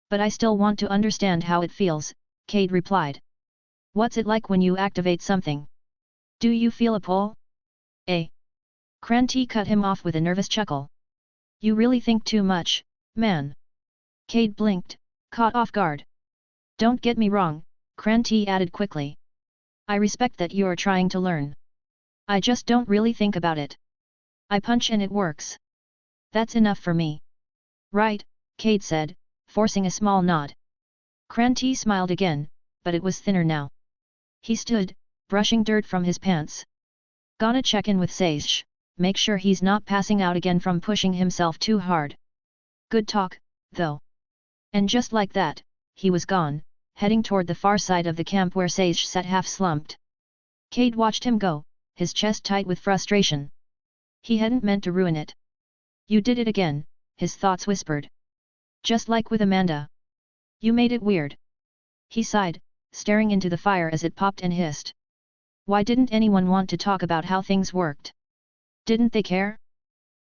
But I still want to understand how it feels, Cade replied. What's it like when you activate something? Do you feel a pull? Kranti cut him off with a nervous chuckle. You really think too much, man. Cade blinked, caught off guard. Don't get me wrong, Kranti added quickly. I respect that you're trying to learn. I just don't really think about it. I punch and it works. That's enough for me. Right, Cade said, forcing a small nod. Kranti smiled again, but it was thinner now. He stood, brushing dirt from his pants. Gonna check in with Sage, make sure he's not passing out again from pushing himself too hard. Good talk, though. And just like that, he was gone, heading toward the far side of the camp where Sage sat half-slumped. Cade watched him go, his chest tight with frustration. He hadn't meant to ruin it. You did it again, his thoughts whispered. Just like with Amanda. You made it weird. He sighed, staring into the fire as it popped and hissed. Why didn't anyone want to talk about how things worked? Didn't they care?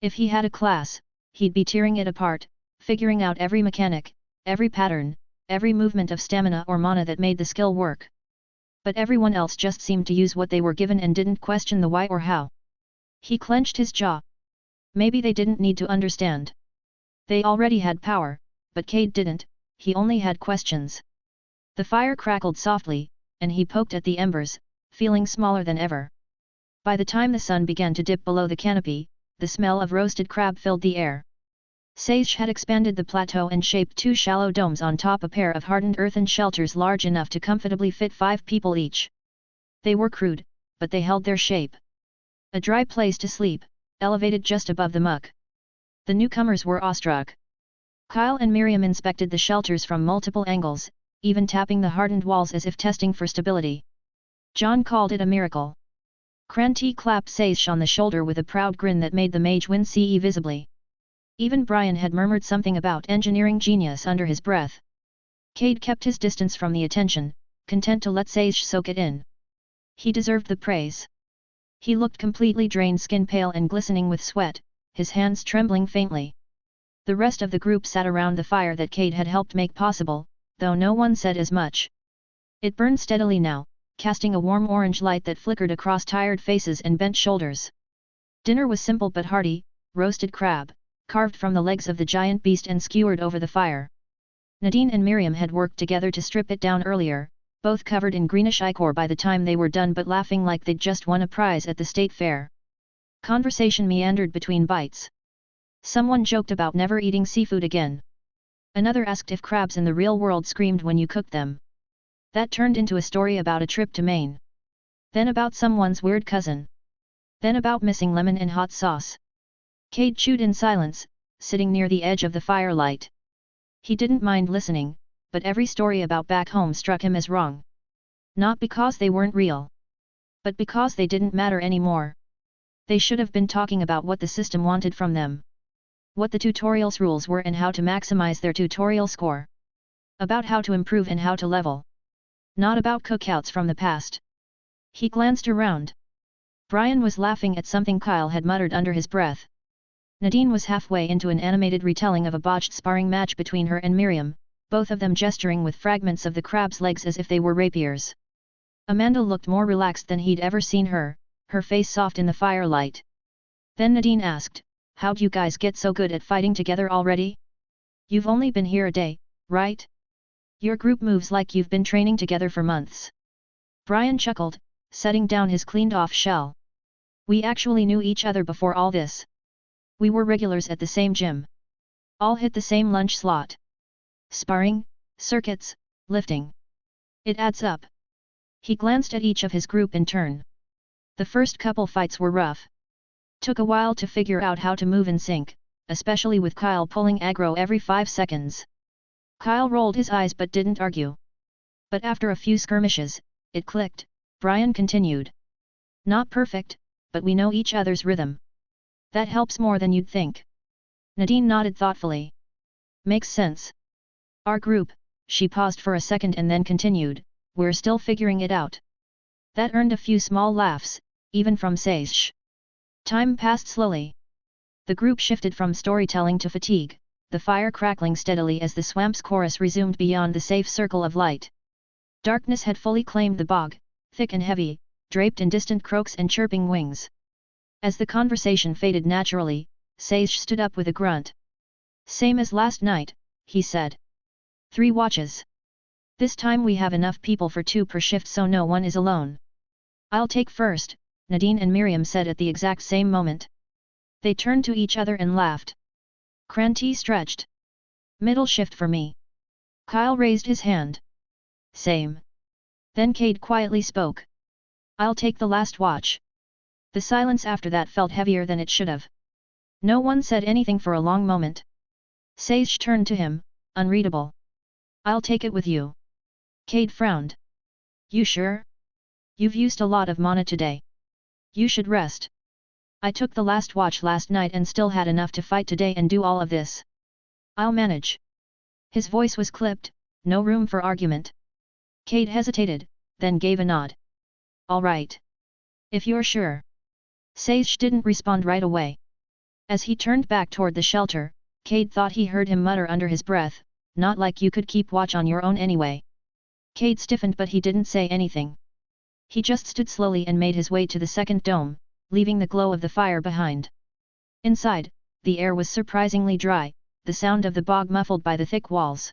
If he had a class, he'd be tearing it apart, figuring out every mechanic, every pattern, every movement of stamina or mana that made the skill work. But everyone else just seemed to use what they were given and didn't question the why or how. He clenched his jaw. Maybe they didn't need to understand. They already had power, but Cade didn't, he only had questions. The fire crackled softly, and he poked at the embers, feeling smaller than ever. By the time the sun began to dip below the canopy, the smell of roasted crab filled the air. Sage had expanded the plateau and shaped 2 shallow domes on top a pair of hardened earthen shelters large enough to comfortably fit 5 people each. They were crude, but they held their shape. A dry place to sleep, elevated just above the muck. The newcomers were awestruck. Kyle and Miriam inspected the shelters from multiple angles, even tapping the hardened walls as if testing for stability. John called it a miracle. Kranti clapped Sage on the shoulder with a proud grin that made the mage wince visibly. Even Brian had murmured something about engineering genius under his breath. Cade kept his distance from the attention, content to let Sage soak it in. He deserved the praise. He looked completely drained, skin pale and glistening with sweat, his hands trembling faintly. The rest of the group sat around the fire that Cade had helped make possible, though no one said as much. It burned steadily now, casting a warm orange light that flickered across tired faces and bent shoulders. Dinner was simple but hearty: roasted crab, carved from the legs of the giant beast and skewered over the fire. Nadine and Miriam had worked together to strip it down earlier, both covered in greenish ichor by the time they were done but laughing like they'd just won a prize at the state fair. Conversation meandered between bites. Someone joked about never eating seafood again. Another asked if crabs in the real world screamed when you cooked them. That turned into a story about a trip to Maine. Then about someone's weird cousin. Then about missing lemon and hot sauce. Cade chewed in silence, sitting near the edge of the firelight. He didn't mind listening, but every story about back home struck him as wrong. Not because they weren't real, but because they didn't matter anymore. They should have been talking about what the system wanted from them. What the tutorial's rules were and how to maximize their tutorial score. About how to improve and how to level. Not about cookouts from the past. He glanced around. Brian was laughing at something Kyle had muttered under his breath. Nadine was halfway into an animated retelling of a botched sparring match between her and Miriam, both of them gesturing with fragments of the crab's legs as if they were rapiers. Amanda looked more relaxed than he'd ever seen her, her face soft in the firelight. Then Nadine asked, "How'd you guys get so good at fighting together already? You've only been here a day, right? Your group moves like you've been training together for months." Brian chuckled, setting down his cleaned-off shell. "We actually knew each other before all this. We were regulars at the same gym. All hit the same lunch slot. Sparring, circuits, lifting. It adds up." He glanced at each of his group in turn. The first couple fights were rough. Took a while to figure out how to move in sync, especially with Kyle pulling aggro every 5 seconds. Kyle rolled his eyes but didn't argue. But after a few skirmishes, it clicked. Brian continued. "Not perfect, but we know each other's rhythm. That helps more than you'd think." Nadine nodded thoughtfully. "Makes sense. Our group," she paused for a second and then continued, "we're still figuring it out." That earned a few small laughs, even from Sage. Time passed slowly. The group shifted from storytelling to fatigue, the fire crackling steadily as the swamp's chorus resumed beyond the safe circle of light. Darkness had fully claimed the bog, thick and heavy, draped in distant croaks and chirping wings. As the conversation faded naturally, Sage stood up with a grunt. "Same as last night," he said. 3 watches. This time we have enough people for 2 per shift so no one is alone." "I'll take first," Nadine and Miriam said at the exact same moment. They turned to each other and laughed. Kranti stretched. "Middle shift for me." Kyle raised his hand. "Same." Then Cade quietly spoke. "I'll take the last watch." The silence after that felt heavier than it should have. No one said anything for a long moment. Sage turned to him, unreadable. "I'll take it with you." Cade frowned. "You sure? You've used a lot of mana today. You should rest." "I took the last watch last night and still had enough to fight today and do all of this. I'll manage." His voice was clipped, no room for argument. Cade hesitated, then gave a nod. "All right. If you're sure." Sage didn't respond right away. As he turned back toward the shelter, Cade thought he heard him mutter under his breath, "Not like you could keep watch on your own anyway." Cade stiffened but he didn't say anything. He just stood slowly and made his way to the second dome, leaving the glow of the fire behind. Inside, the air was surprisingly dry, the sound of the bog muffled by the thick walls.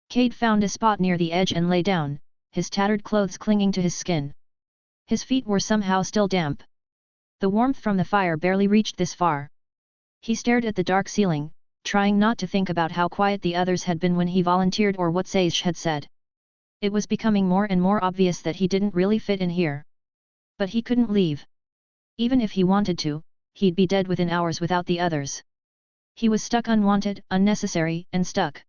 Cade found a spot near the edge and lay down, his tattered clothes clinging to his skin. His feet were somehow still damp. The warmth from the fire barely reached this far. He stared at the dark ceiling, trying not to think about how quiet the others had been when he volunteered or what Sage had said. It was becoming more and more obvious that he didn't really fit in here. But he couldn't leave. Even if he wanted to, he'd be dead within hours without the others. He was stuck, unwanted, unnecessary, and stuck.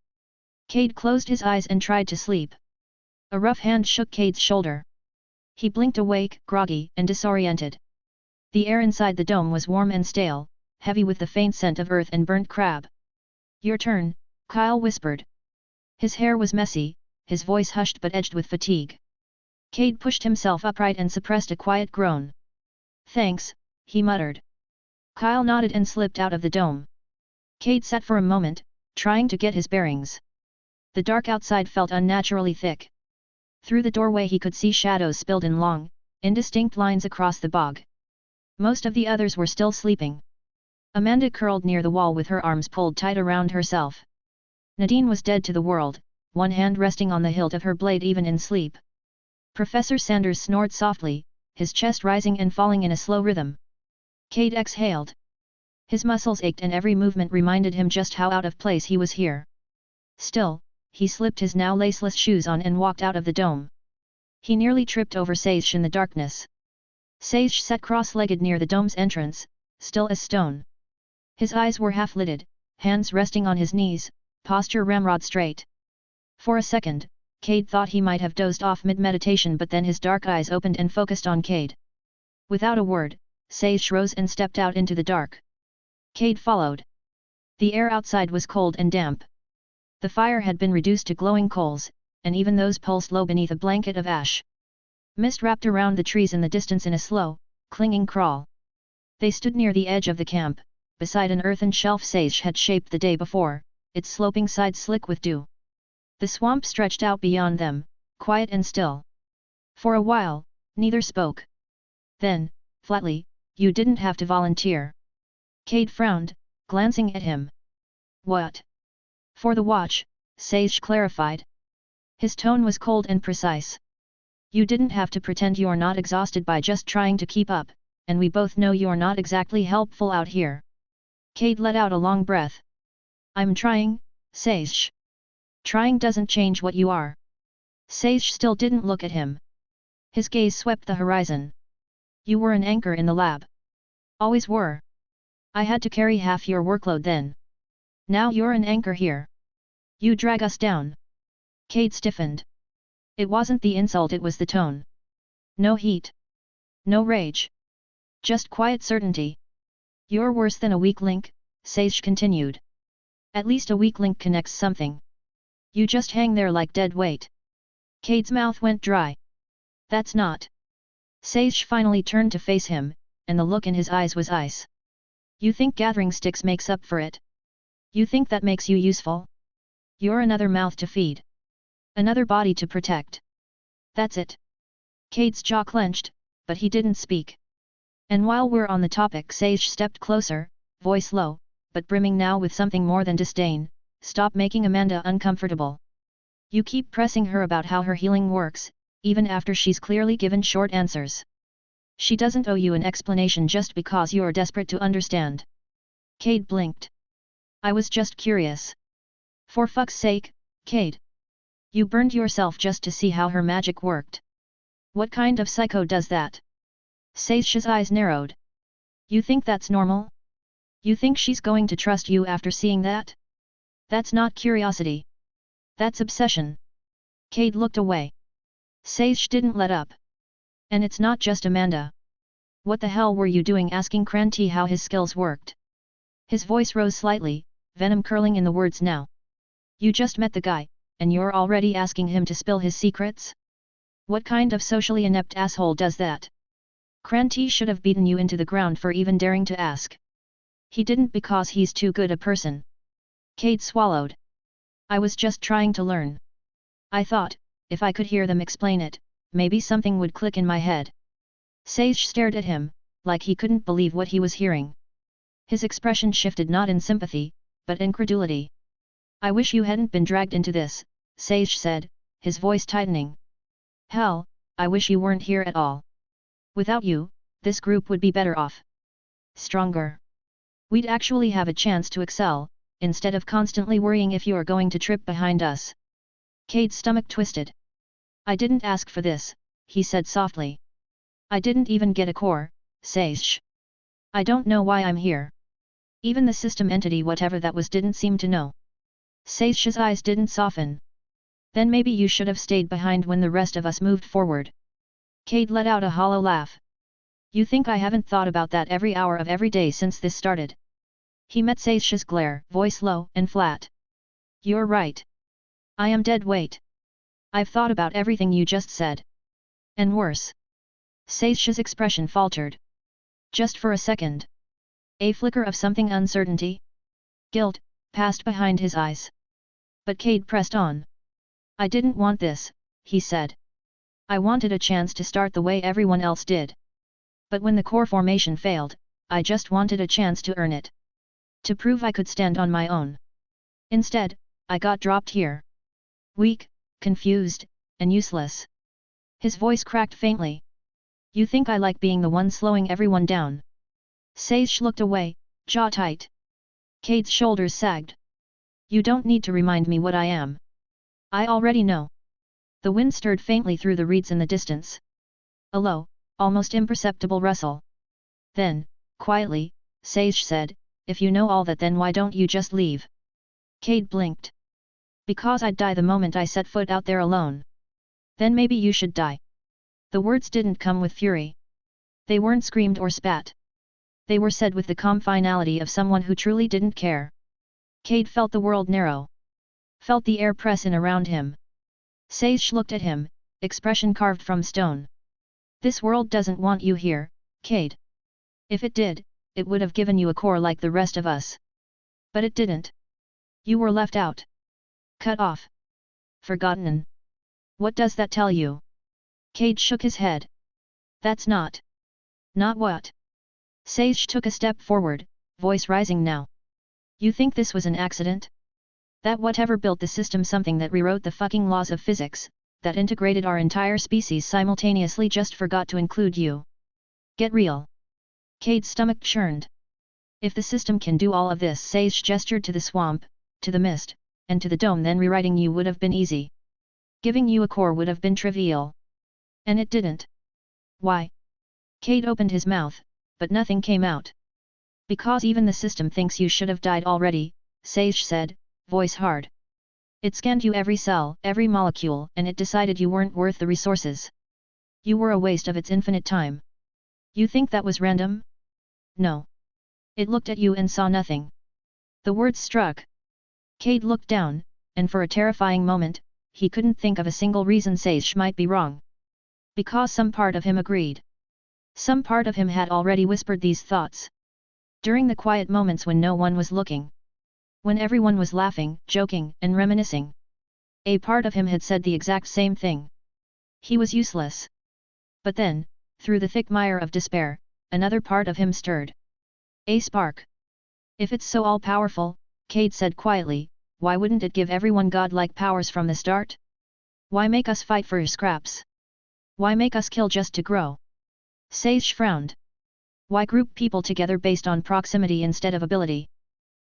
Cade closed his eyes and tried to sleep. A rough hand shook Cade's shoulder. He blinked awake, groggy and disoriented. The air inside the dome was warm and stale, heavy with the faint scent of earth and burnt crab. "Your turn," Kyle whispered. His hair was messy, his voice hushed but edged with fatigue. Cade pushed himself upright and suppressed a quiet groan. "Thanks," he muttered. Kyle nodded and slipped out of the dome. Cade sat for a moment, trying to get his bearings. The dark outside felt unnaturally thick. Through the doorway he could see shadows spilled in long, indistinct lines across the bog. Most of the others were still sleeping. Amanda curled near the wall with her arms pulled tight around herself. Nadine was dead to the world, one hand resting on the hilt of her blade even in sleep. Professor Sanders snored softly, his chest rising and falling in a slow rhythm. Cade exhaled. His muscles ached and every movement reminded him just how out of place he was here. Still, he slipped his now laceless shoes on and walked out of the dome. He nearly tripped over Sage in the darkness. Sage sat cross-legged near the dome's entrance, still as stone. His eyes were half-lidded, hands resting on his knees, posture ramrod straight. For a second, Cade thought he might have dozed off mid-meditation but then his dark eyes opened and focused on Cade. Without a word, Sage rose and stepped out into the dark. Cade followed. The air outside was cold and damp. The fire had been reduced to glowing coals, and even those pulsed low beneath a blanket of ash. Mist wrapped around the trees in the distance in a slow, clinging crawl. They stood near the edge of the camp, beside an earthen shelf Sage had shaped the day before, its sloping sides slick with dew. The swamp stretched out beyond them, quiet and still. For a while, neither spoke. Then, flatly, "You didn't have to volunteer." Cade frowned, glancing at him. "What?" "For the watch," Sage clarified. His tone was cold and precise. "You didn't have to pretend you're not exhausted by just trying to keep up, and we both know you're not exactly helpful out here." Cade let out a long breath. "I'm trying, Sage." "Trying doesn't change what you are." Sage still didn't look at him. His gaze swept the horizon. "You were an anchor in the lab. Always were. I had to carry half your workload then. Now you're an anchor here. You drag us down." Cade stiffened. It wasn't the insult, it was the tone. No heat. No rage. Just quiet certainty. "You're worse than a weak link," Sage continued. "At least a weak link connects something. You just hang there like dead weight." Cade's mouth went dry. "That's not." Sage finally turned to face him, and the look in his eyes was ice. "You think gathering sticks makes up for it? You think that makes you useful? You're another mouth to feed. Another body to protect. That's it." Cade's jaw clenched, but he didn't speak. "And while we're on the topic," Sage stepped closer, voice low, but brimming now with something more than disdain, "stop making Amanda uncomfortable. You keep pressing her about how her healing works, even after she's clearly given short answers. She doesn't owe you an explanation just because you're desperate to understand." Cade blinked. "I was just curious." "For fuck's sake, Cade. You burned yourself just to see how her magic worked. What kind of psycho does that?" Sage's eyes narrowed. "You think that's normal? You think she's going to trust you after seeing that? That's not curiosity. That's obsession." Cade looked away. Sage didn't let up. "And it's not just Amanda. What the hell were you doing asking Kranti how his skills worked?" His voice rose slightly, venom curling in the words now. "You just met the guy, and you're already asking him to spill his secrets? What kind of socially inept asshole does that? Kranti should have beaten you into the ground for even daring to ask." "He didn't because he's too good a person." Cade swallowed. "I was just trying to learn. I thought, if I could hear them explain it, maybe something would click in my head." Sage stared at him, like he couldn't believe what he was hearing. His expression shifted not in sympathy, but incredulity. "I wish you hadn't been dragged into this," Sage said, his voice tightening. "Hell, I wish you weren't here at all. Without you, this group would be better off. Stronger. We'd actually have a chance to excel, instead of constantly worrying if you're going to trip behind us." Cade's stomach twisted. "I didn't ask for this," he said softly. "I didn't even get a core, Sage. I don't know why I'm here. Even the system entity whatever that was didn't seem to know." Sage's eyes didn't soften. "Then maybe you should have stayed behind when the rest of us moved forward." Cade let out a hollow laugh. "You think I haven't thought about that every hour of every day since this started?" He met Sage's glare, voice low and flat. "You're right. I am dead weight. I've thought about everything you just said. And worse." Sage's expression faltered. Just for a second. A flicker of something uncertainty? Guilt, passed behind his eyes. But Cade pressed on. "I didn't want this," he said. "I wanted a chance to start the way everyone else did. But when the core formation failed, I just wanted a chance to earn it. To prove I could stand on my own. Instead, I got dropped here. Weak, confused, and useless." His voice cracked faintly. "You think I like being the one slowing everyone down?" Sage looked away, jaw tight. Cade's shoulders sagged. "You don't need to remind me what I am. I already know." The wind stirred faintly through the reeds in the distance. A low, almost imperceptible rustle. Then, quietly, Sage said, "If you know all that, then why don't you just leave?" Cade blinked. "Because I'd die the moment I set foot out there alone." "Then maybe you should die." The words didn't come with fury. They weren't screamed or spat. They were said with the calm finality of someone who truly didn't care. Cade felt the world narrow. Felt the air press in around him. Sage looked at him, expression carved from stone. This world doesn't want you here, Cade. If it did, it would have given you a core like the rest of us. But it didn't. You were left out. Cut off. Forgotten. What does that tell you? Cade shook his head. That's not. Not what? Sage took a step forward, voice rising now. You think this was an accident? That whatever built the system, something that rewrote the fucking laws of physics, that integrated our entire species simultaneously, just forgot to include you? Get real. Cade's stomach churned. If the system can do all of this, Sage gestured to the swamp, to the mist, and to the dome, then rewriting you would have been easy. Giving you a core would have been trivial. And it didn't. Why? Cade opened his mouth, but nothing came out. Because even the system thinks you should have died already, Sage said, voice hard. It scanned you, every cell, every molecule, and it decided you weren't worth the resources. You were a waste of its infinite time. You think that was random? No. It looked at you and saw nothing. The words struck. Cade looked down, and for a terrifying moment, he couldn't think of a single reason Sage might be wrong. Because some part of him agreed. Some part of him had already whispered these thoughts. During the quiet moments when no one was looking. When everyone was laughing, joking, and reminiscing. A part of him had said the exact same thing. He was useless. But then, through the thick mire of despair, another part of him stirred. A spark. If it's so all-powerful, Cade said quietly, why wouldn't it give everyone godlike powers from the start? Why make us fight for scraps? Why make us kill just to grow? Sage frowned. Why group people together based on proximity instead of ability?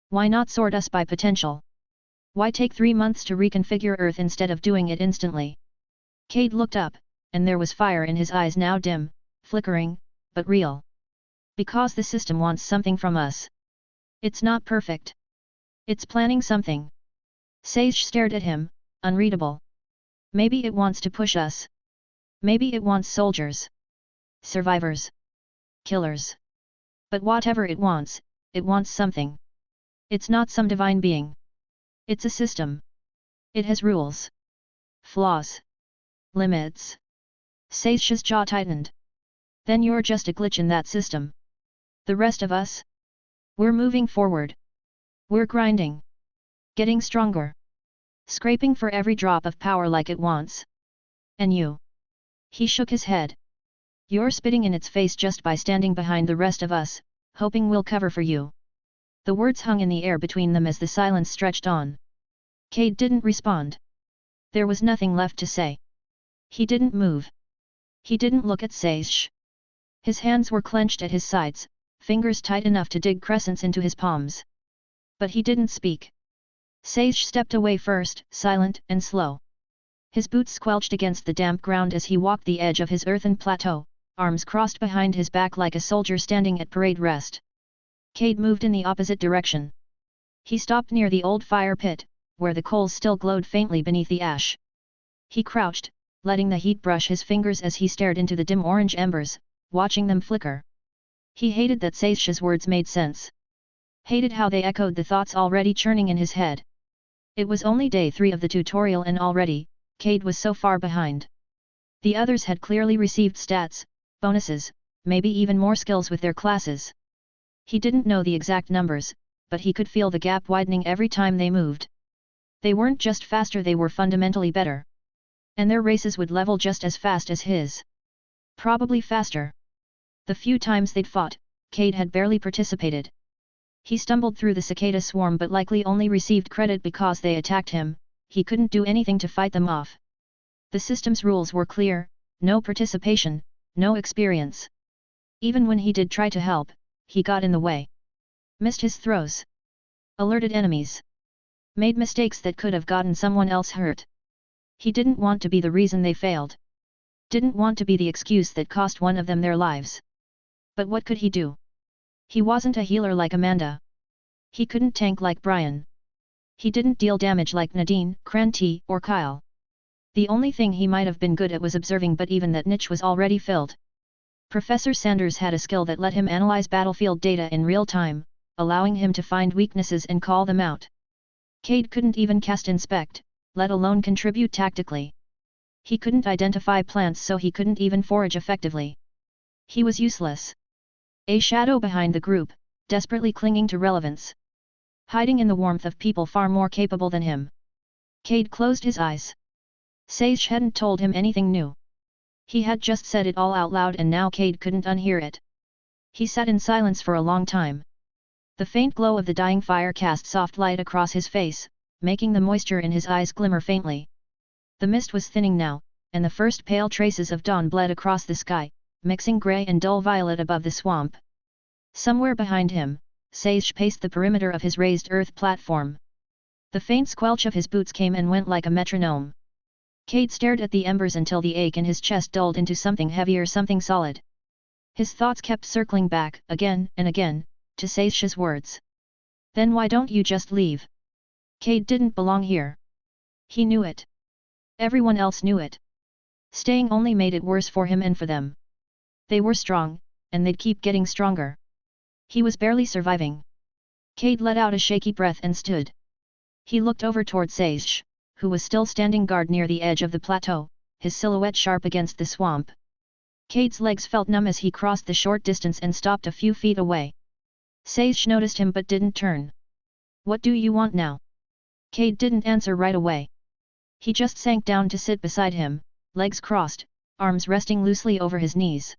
Why not sort us by potential? Why take 3 months to reconfigure Earth instead of doing it instantly? Cade looked up, and there was fire in his eyes, now dim, flickering, but real. Because the system wants something from us. It's not perfect. It's planning something. Sage stared at him, unreadable. Maybe it wants to push us. Maybe it wants soldiers. Survivors. Killers. But whatever it wants something. It's not some divine being. It's a system. It has rules. Flaws. Limits. Sage's jaw tightened. Then you're just a glitch in that system. The rest of us? We're moving forward. We're grinding. Getting stronger. Scraping for every drop of power like it wants. And you? He shook his head. You're spitting in its face just by standing behind the rest of us, hoping we'll cover for you. The words hung in the air between them as the silence stretched on. Cade didn't respond. There was nothing left to say. He didn't move. He didn't look at Sage. His hands were clenched at his sides, fingers tight enough to dig crescents into his palms. But he didn't speak. Sage stepped away first, silent and slow. His boots squelched against the damp ground as he walked the edge of his earthen plateau, arms crossed behind his back like a soldier standing at parade rest. Cade moved in the opposite direction. He stopped near the old fire pit, where the coals still glowed faintly beneath the ash. He crouched, letting the heat brush his fingers as he stared into the dim orange embers, watching them flicker. He hated that Sage's words made sense. Hated how they echoed the thoughts already churning in his head. It was only day 3 of the tutorial and already, Cade was so far behind. The others had clearly received stats, bonuses, maybe even more skills with their classes. He didn't know the exact numbers, but he could feel the gap widening every time they moved. They weren't just faster, they were fundamentally better. And their races would level just as fast as his. Probably faster. The few times they'd fought, Cade had barely participated. He stumbled through the cicada swarm but likely only received credit because they attacked him. He couldn't do anything to fight them off. The system's rules were clear, no participation, no experience. Even when he did try to help, he got in the way. Missed his throws. Alerted enemies. Made mistakes that could have gotten someone else hurt. He didn't want to be the reason they failed. Didn't want to be the excuse that cost one of them their lives. But what could he do? He wasn't a healer like Amanda. He couldn't tank like Brian. He didn't deal damage like Nadine, Kranti, or Kyle. The only thing he might have been good at was observing, but even that niche was already filled. Professor Sanders had a skill that let him analyze battlefield data in real time, allowing him to find weaknesses and call them out. Cade couldn't even cast Inspect, let alone contribute tactically. He couldn't identify plants, so he couldn't even forage effectively. He was useless. A shadow behind the group, desperately clinging to relevance. Hiding in the warmth of people far more capable than him. Cade closed his eyes. Sage hadn't told him anything new. He had just said it all out loud, and now Cade couldn't unhear it. He sat in silence for a long time. The faint glow of the dying fire cast soft light across his face, making the moisture in his eyes glimmer faintly. The mist was thinning now, and the first pale traces of dawn bled across the sky, mixing grey and dull violet above the swamp. Somewhere behind him, Sage paced the perimeter of his raised earth platform. The faint squelch of his boots came and went like a metronome. Cade stared at the embers until the ache in his chest dulled into something heavier, something solid. His thoughts kept circling back, again and again, to Sage's words. Then why don't you just leave? Cade didn't belong here. He knew it. Everyone else knew it. Staying only made it worse for him and for them. They were strong, and they'd keep getting stronger. He was barely surviving. Cade let out a shaky breath and stood. He looked over toward Sage, who was still standing guard near the edge of the plateau, his silhouette sharp against the swamp. Cade's legs felt numb as he crossed the short distance and stopped a few feet away. Sage noticed him but didn't turn. What do you want now? Cade didn't answer right away. He just sank down to sit beside him, legs crossed, arms resting loosely over his knees.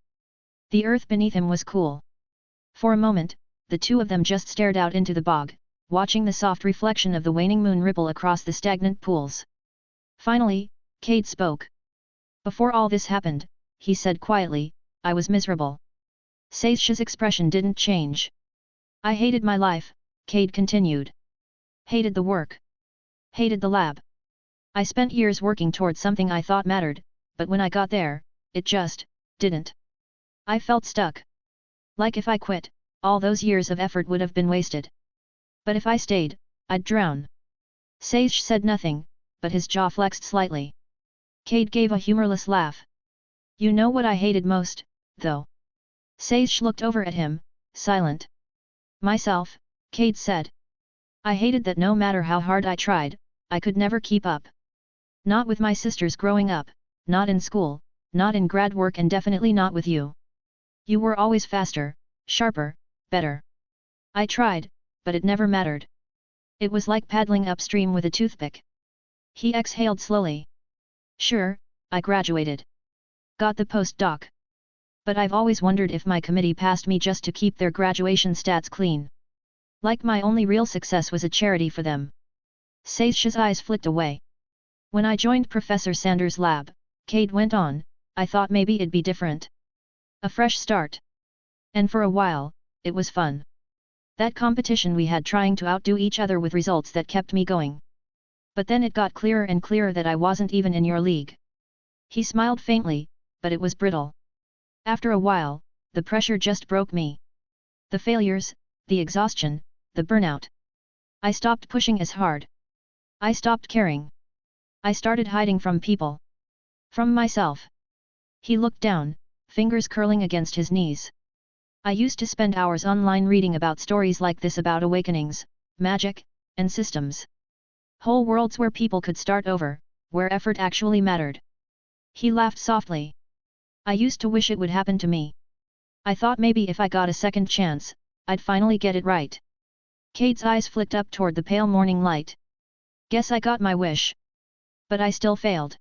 The earth beneath him was cool. For a moment, the two of them just stared out into the bog, watching the soft reflection of the waning moon ripple across the stagnant pools. Finally, Cade spoke. Before all this happened, he said quietly, I was miserable. Sage's expression didn't change. I hated my life, Cade continued. Hated the work. Hated the lab. I spent years working towards something I thought mattered, but when I got there, it just didn't. I felt stuck. Like if I quit, all those years of effort would have been wasted. But if I stayed, I'd drown. Sage said nothing, but his jaw flexed slightly. Cade gave a humorless laugh. You know what I hated most, though? Sage looked over at him, silent. Myself, Cade said. I hated that no matter how hard I tried, I could never keep up. Not with my sisters growing up, not in school, not in grad work, and definitely not with you. You were always faster, sharper, better. I tried, but it never mattered. It was like paddling upstream with a toothpick. He exhaled slowly. Sure, I graduated. Got the postdoc. But I've always wondered if my committee passed me just to keep their graduation stats clean. Like my only real success was a charity for them. Sage's eyes flicked away. When I joined Professor Sanders' lab, Cade went on, I thought maybe it'd be different. A fresh start. And for a while, it was fun. That competition we had trying to outdo each other with results that kept me going. But then it got clearer and clearer that I wasn't even in your league. He smiled faintly, but it was brittle. After a while, the pressure just broke me. The failures, the exhaustion, the burnout. I stopped pushing as hard. I stopped caring. I started hiding from people. From myself. He looked down, fingers curling against his knees. I used to spend hours online reading about stories like this, about awakenings, magic, and systems. Whole worlds where people could start over, where effort actually mattered. He laughed softly. I used to wish it would happen to me. I thought maybe if I got a second chance, I'd finally get it right. Cade's eyes flicked up toward the pale morning light. Guess I got my wish. But I still failed.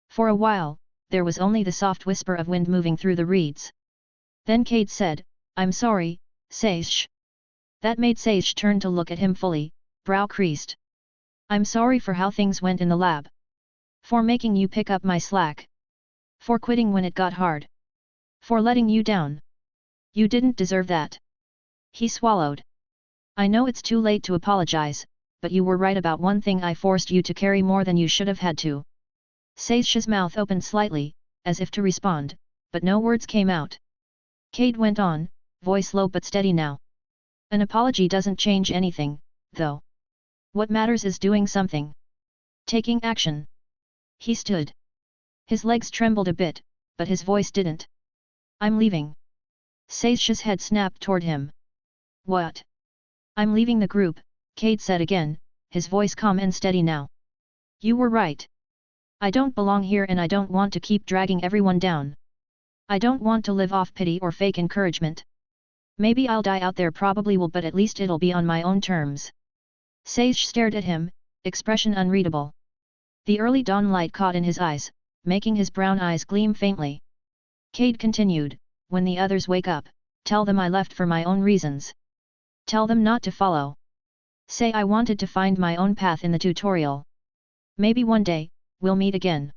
For a while, there was only the soft whisper of wind moving through the reeds. Then Cade said, I'm sorry, Sage. That made Sage turn to look at him fully, brow creased. I'm sorry for how things went in the lab. For making you pick up my slack. For quitting when it got hard. For letting you down. You didn't deserve that. He swallowed. I know it's too late to apologize, but you were right about one thing. I forced you to carry more than you should have had to. Sage's mouth opened slightly, as if to respond, but no words came out. Cade went on, voice low but steady now. An apology doesn't change anything, though. What matters is doing something. Taking action. He stood. His legs trembled a bit, but his voice didn't. I'm leaving. Sage's head snapped toward him. What? I'm leaving the group, Cade said again, his voice calm and steady now. You were right. I don't belong here and I don't want to keep dragging everyone down. I don't want to live off pity or fake encouragement. Maybe I'll die out there, probably will, but at least it'll be on my own terms. Sage stared at him, expression unreadable. The early dawn light caught in his eyes, making his brown eyes gleam faintly. Cade continued, when the others wake up, tell them I left for my own reasons. Tell them not to follow. Say I wanted to find my own path in the tutorial. Maybe one day, we'll meet again.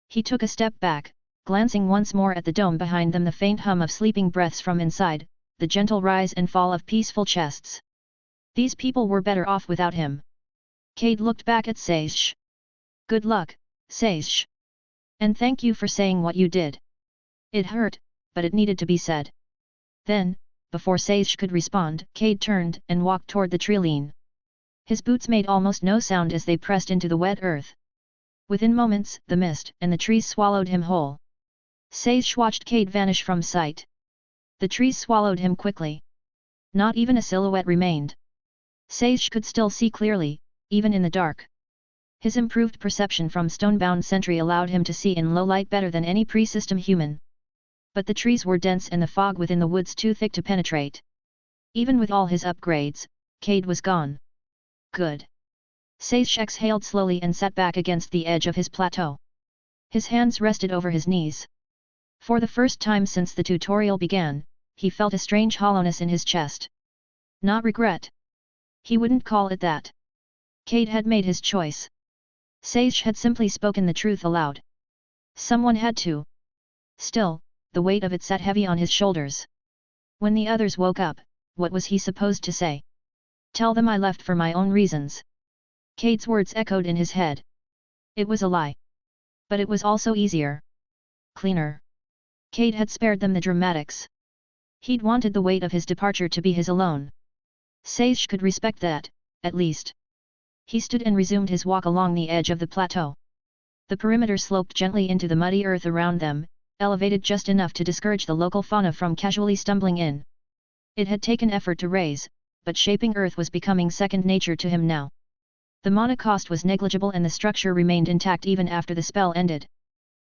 He took a step back, glancing once more at the dome behind them, the faint hum of sleeping breaths from inside, the gentle rise and fall of peaceful chests. These people were better off without him. Cade looked back at Sage. Good luck, Sage. And thank you for saying what you did. It hurt, but it needed to be said. Then, before Sage could respond, Cade turned and walked toward the trilene. His boots made almost no sound as they pressed into the wet earth. Within moments, the mist and the trees swallowed him whole. Sage watched Cade vanish from sight. The trees swallowed him quickly. Not even a silhouette remained. Sage could still see clearly, even in the dark. His improved perception from Stonebound Sentry allowed him to see in low light better than any pre-system human. But the trees were dense and the fog within the woods too thick to penetrate. Even with all his upgrades, Cade was gone. Good. Sage exhaled slowly and sat back against the edge of his plateau. His hands rested over his knees. For the first time since the tutorial began, he felt a strange hollowness in his chest. Not regret. He wouldn't call it that. Cade had made his choice. Sage had simply spoken the truth aloud. Someone had to. Still, the weight of it sat heavy on his shoulders. When the others woke up, what was he supposed to say? Tell them I left for my own reasons. Cade's words echoed in his head. It was a lie. But it was also easier. Cleaner. Cade had spared them the dramatics. He'd wanted the weight of his departure to be his alone. Sage could respect that, at least. He stood and resumed his walk along the edge of the plateau. The perimeter sloped gently into the muddy earth around them, elevated just enough to discourage the local fauna from casually stumbling in. It had taken effort to raise, but shaping earth was becoming second nature to him now. The mana cost was negligible and the structure remained intact even after the spell ended.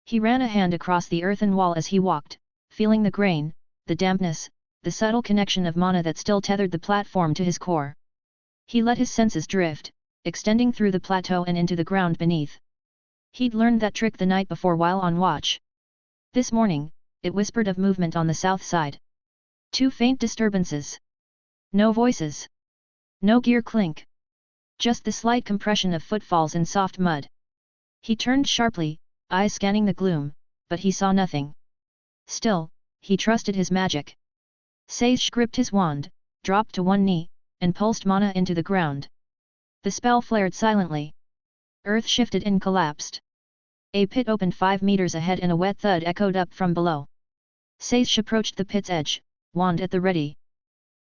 He ran a hand across the earthen wall as he walked, feeling the grain, the dampness, the subtle connection of mana that still tethered the platform to his core. He let his senses drift, extending through the plateau and into the ground beneath. He'd learned that trick the night before while on watch. This morning, it whispered of movement on the south side. 2 faint disturbances. No voices. No gear clink. Just the slight compression of footfalls in soft mud. He turned sharply, eyes scanning the gloom, but he saw nothing. Still, he trusted his magic. Sage gripped his wand, dropped to one knee, and pulsed mana into the ground. The spell flared silently. Earth shifted and collapsed. A pit opened 5 meters ahead and a wet thud echoed up from below. Sage approached the pit's edge, wand at the ready.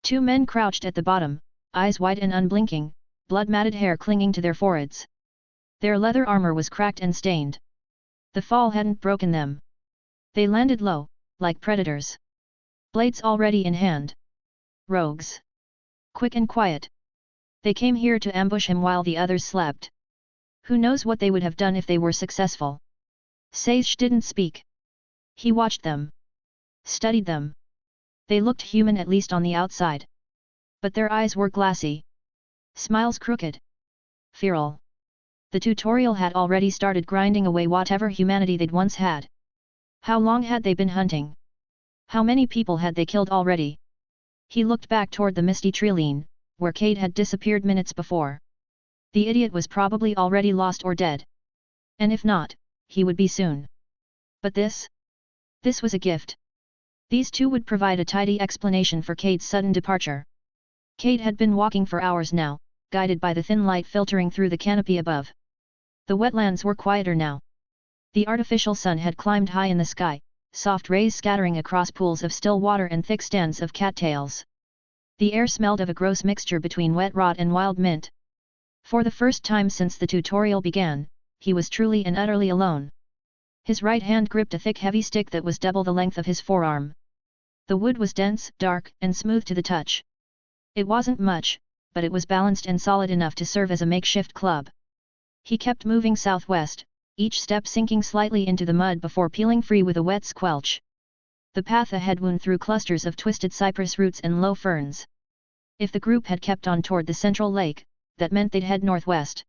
2 men crouched at the bottom, eyes wide and unblinking, blood-matted hair clinging to their foreheads. Their leather armor was cracked and stained. The fall hadn't broken them. They landed low, like predators. Blades already in hand. Rogues. Quick and quiet. They came here to ambush him while the others slept. Who knows what they would have done if they were successful. Sage didn't speak. He watched them. Studied them. They looked human, at least on the outside. But their eyes were glassy. Smiles crooked. Feral. The tutorial had already started grinding away whatever humanity they'd once had. How long had they been hunting? How many people had they killed already? He looked back toward the misty trilene, where Cade had disappeared minutes before. The idiot was probably already lost or dead. And if not, he would be soon. But this? This was a gift. These 2 would provide a tidy explanation for Cade's sudden departure. Cade had been walking for hours now, guided by the thin light filtering through the canopy above. The wetlands were quieter now. The artificial sun had climbed high in the sky, soft rays scattering across pools of still water and thick stands of cattails. The air smelled of a gross mixture between wet rot and wild mint. For the first time since the tutorial began, he was truly and utterly alone. His right hand gripped a thick heavy stick that was double the length of his forearm. The wood was dense, dark, and smooth to the touch. It wasn't much, but it was balanced and solid enough to serve as a makeshift club. He kept moving southwest, each step sinking slightly into the mud before peeling free with a wet squelch. The path ahead wound through clusters of twisted cypress roots and low ferns. If the group had kept on toward the central lake, that meant they'd head northwest.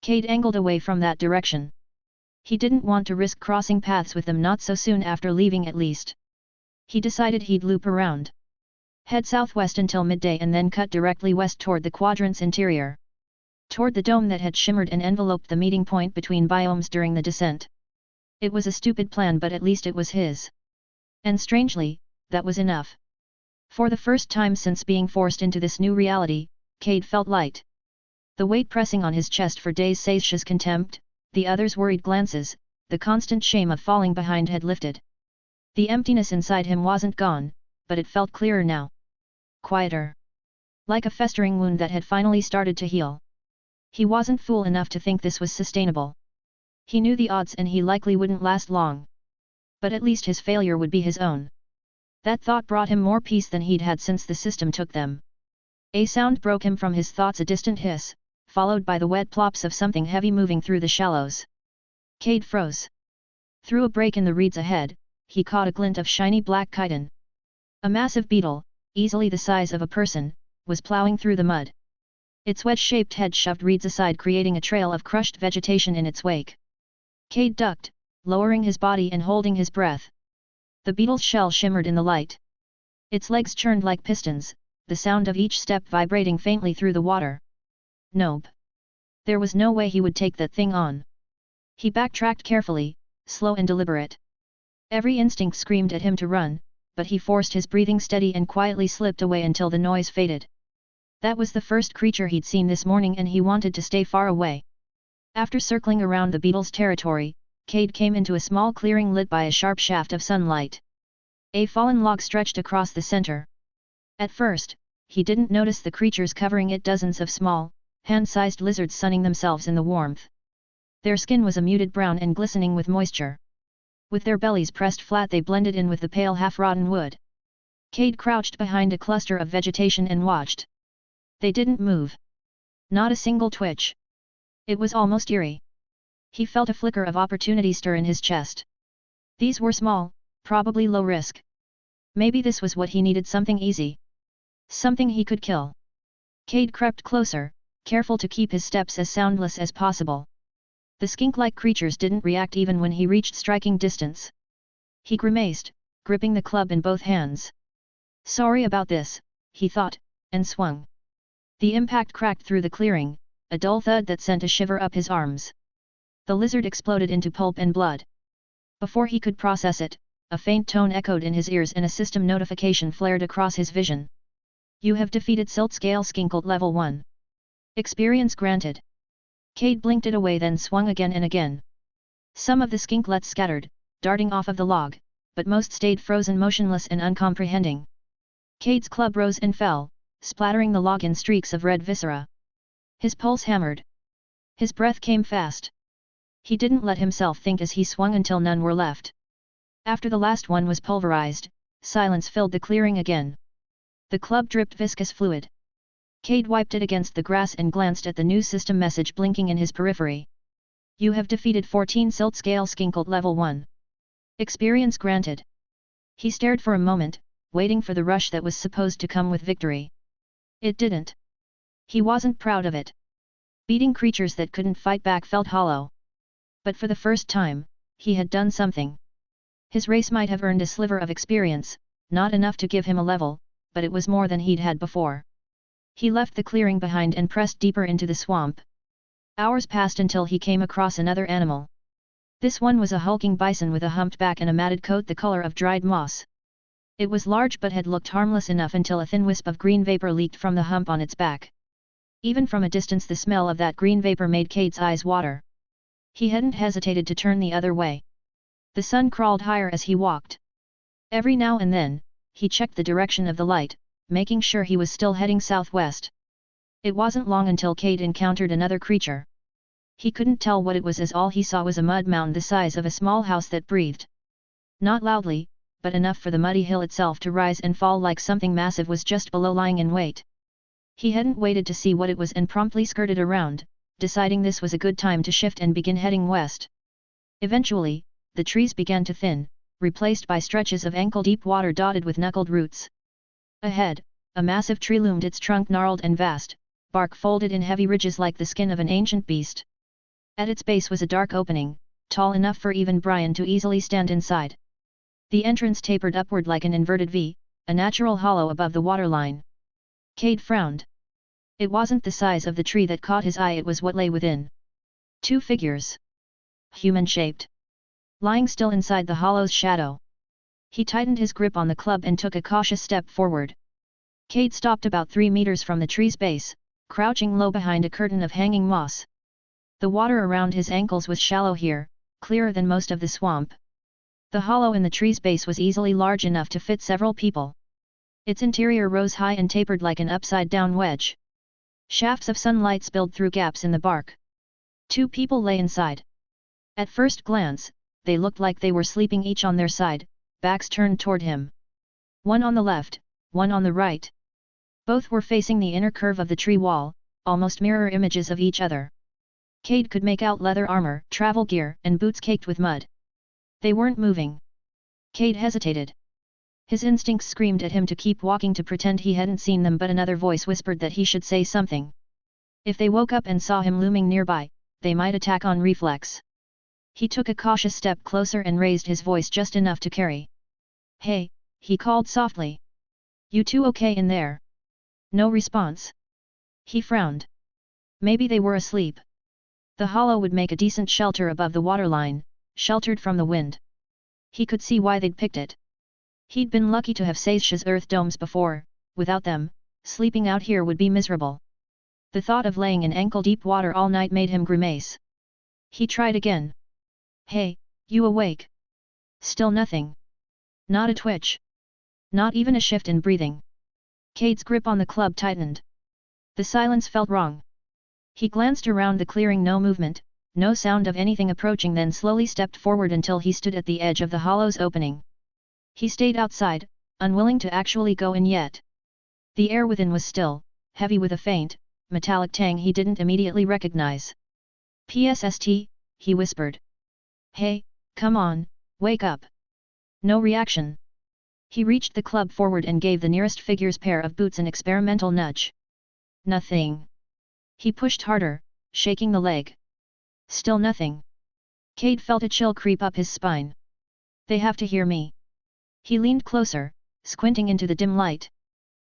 Cade angled away from that direction. He didn't want to risk crossing paths with them, not so soon after leaving at least. He decided he'd loop around. Head southwest until midday and then cut directly west toward the quadrant's interior. Toward the dome that had shimmered and enveloped the meeting point between biomes during the descent. It was a stupid plan, but at least it was his. And strangely, that was enough. For the first time since being forced into this new reality, Cade felt light. The weight pressing on his chest for days, Seisha's contempt, the others' worried glances, the constant shame of falling behind had lifted. The emptiness inside him wasn't gone, but it felt clearer now. Quieter. Like a festering wound that had finally started to heal. He wasn't fool enough to think this was sustainable. He knew the odds and he likely wouldn't last long. But at least his failure would be his own. That thought brought him more peace than he'd had since the system took them. A sound broke him from his thoughts, a distant hiss, followed by the wet plops of something heavy moving through the shallows. Cade froze. Through a break in the reeds ahead, he caught a glint of shiny black chitin. A massive beetle, easily the size of a person, was plowing through the mud. Its wedge-shaped head shoved reeds aside, creating a trail of crushed vegetation in its wake. Cade ducked, lowering his body and holding his breath. The beetle's shell shimmered in the light. Its legs churned like pistons, the sound of each step vibrating faintly through the water. Nope. There was no way he would take that thing on. He backtracked carefully, slow and deliberate. Every instinct screamed at him to run, but he forced his breathing steady and quietly slipped away until the noise faded. That was the first creature he'd seen this morning and he wanted to stay far away. After circling around the beetle's territory, Cade came into a small clearing lit by a sharp shaft of sunlight. A fallen log stretched across the center. At first, he didn't notice the creatures covering it, dozens of small, hand-sized lizards sunning themselves in the warmth. Their skin was a muted brown and glistening with moisture. With their bellies pressed flat they blended in with the pale half-rotten wood. Cade crouched behind a cluster of vegetation and watched. They didn't move. Not a single twitch. It was almost eerie. He felt a flicker of opportunity stir in his chest. These were small, probably low risk. Maybe this was what he needed, something easy. Something he could kill. Cade crept closer, careful to keep his steps as soundless as possible. The skink-like creatures didn't react even when he reached striking distance. He grimaced, gripping the club in both hands. Sorry about this, he thought, and swung. The impact cracked through the clearing, a dull thud that sent a shiver up his arms. The lizard exploded into pulp and blood. Before he could process it, a faint tone echoed in his ears and a system notification flared across his vision. You have defeated Silt Scale Skinklet Level 1. Experience granted. Cade blinked it away, then swung again and again. Some of the skinklets scattered, darting off of the log, but most stayed frozen, motionless and uncomprehending. Cade's club rose and fell, splattering the log in streaks of red viscera. His pulse hammered. His breath came fast. He didn't let himself think as he swung until none were left. After the last one was pulverized, silence filled the clearing again. The club dripped viscous fluid. Cade wiped it against the grass and glanced at the new system message blinking in his periphery. You have defeated 14 Silt Scale Skinklet Level 1. Experience granted. He stared for a moment, waiting for the rush that was supposed to come with victory. It didn't. He wasn't proud of it. Beating creatures that couldn't fight back felt hollow. But for the first time, he had done something. His race might have earned a sliver of experience, not enough to give him a level, but it was more than he'd had before. He left the clearing behind and pressed deeper into the swamp. Hours passed until he came across another animal. This one was a hulking bison with a humped back and a matted coat the color of dried moss. It was large but had looked harmless enough until a thin wisp of green vapor leaked from the hump on its back. Even from a distance the smell of that green vapor made Cade's eyes water. He hadn't hesitated to turn the other way. The sun crawled higher as he walked. Every now and then, he checked the direction of the light, making sure he was still heading southwest. It wasn't long until Cade encountered another creature. He couldn't tell what it was as all he saw was a mud mound the size of a small house that breathed. Not loudly, but enough for the muddy hill itself to rise and fall like something massive was just below, lying in wait. He hadn't waited to see what it was and promptly skirted around, deciding this was a good time to shift and begin heading west. Eventually, the trees began to thin, replaced by stretches of ankle-deep water dotted with knuckled roots. Ahead, a massive tree loomed, its trunk gnarled and vast, bark folded in heavy ridges like the skin of an ancient beast. At its base was a dark opening, tall enough for even Brian to easily stand inside. The entrance tapered upward like an inverted V, a natural hollow above the waterline. Cade frowned. It wasn't the size of the tree that caught his eye, it was what lay within. Two figures. Human-shaped. Lying still inside the hollow's shadow. He tightened his grip on the club and took a cautious step forward. Cade stopped about 3 meters from the tree's base, crouching low behind a curtain of hanging moss. The water around his ankles was shallow here, clearer than most of the swamp. The hollow in the tree's base was easily large enough to fit several people. Its interior rose high and tapered like an upside-down wedge. Shafts of sunlight spilled through gaps in the bark. 2 people lay inside. At first glance, they looked like they were sleeping each on their side, backs turned toward him. One on the left, one on the right. Both were facing the inner curve of the tree wall, almost mirror images of each other. Cade could make out leather armor, travel gear, and boots caked with mud. They weren't moving. Cade hesitated. His instincts screamed at him to keep walking, to pretend he hadn't seen them, but another voice whispered that he should say something. If they woke up and saw him looming nearby, they might attack on reflex. He took a cautious step closer and raised his voice just enough to carry. "Hey," he called softly. "You two okay in there?" No response. He frowned. Maybe they were asleep. The hollow would make a decent shelter above the waterline, sheltered from the wind. He could see why they'd picked it. He'd been lucky to have Sasha's earth domes before. Without them, sleeping out here would be miserable. The thought of laying in ankle-deep water all night made him grimace. He tried again. "Hey, you awake?" Still nothing. Not a twitch. Not even a shift in breathing. Cade's grip on the club tightened. The silence felt wrong. He glanced around the clearing, no movement, no sound of anything approaching, then slowly stepped forward until he stood at the edge of the hollow's opening. He stayed outside, unwilling to actually go in yet. The air within was still, heavy with a faint, metallic tang he didn't immediately recognize. "PSST," he whispered. "Hey, come on, wake up." No reaction. He reached the club forward and gave the nearest figure's pair of boots an experimental nudge. Nothing. He pushed harder, shaking the leg. Still nothing. Cade felt a chill creep up his spine. "They have to hear me." He leaned closer, squinting into the dim light.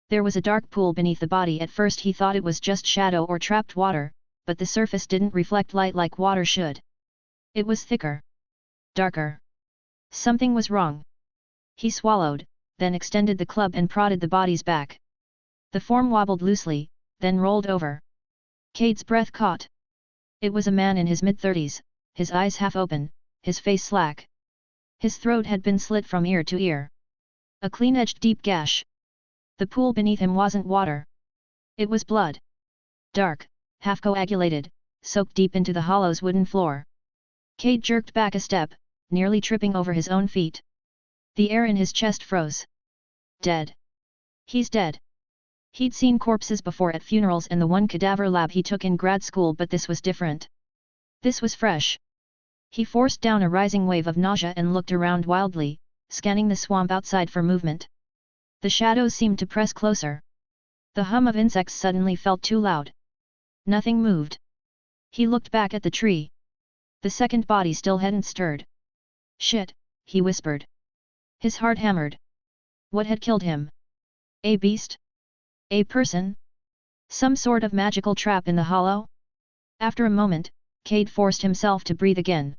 There was a dark pool beneath the body. At first he thought it was just shadow or trapped water, but the surface didn't reflect light like water should. It was thicker. Darker. Something was wrong. He swallowed, then extended the club and prodded the body's back. The form wobbled loosely, then rolled over. Cade's breath caught. It was a man in his mid-30s, his eyes half open, his face slack. His throat had been slit from ear to ear. A clean-edged deep gash. The pool beneath him wasn't water. It was blood. Dark, half-coagulated, soaked deep into the hollow's wooden floor. Cade jerked back a step, nearly tripping over his own feet. The air in his chest froze. Dead. He's dead. He'd seen corpses before at funerals and the one cadaver lab he took in grad school, but this was different. This was fresh. He forced down a rising wave of nausea and looked around wildly, scanning the swamp outside for movement. The shadows seemed to press closer. The hum of insects suddenly felt too loud. Nothing moved. He looked back at the tree. The second body still hadn't stirred. "Shit," he whispered. His heart hammered. What had killed him? A beast? A person? Some sort of magical trap in the hollow? After a moment, Cade forced himself to breathe again.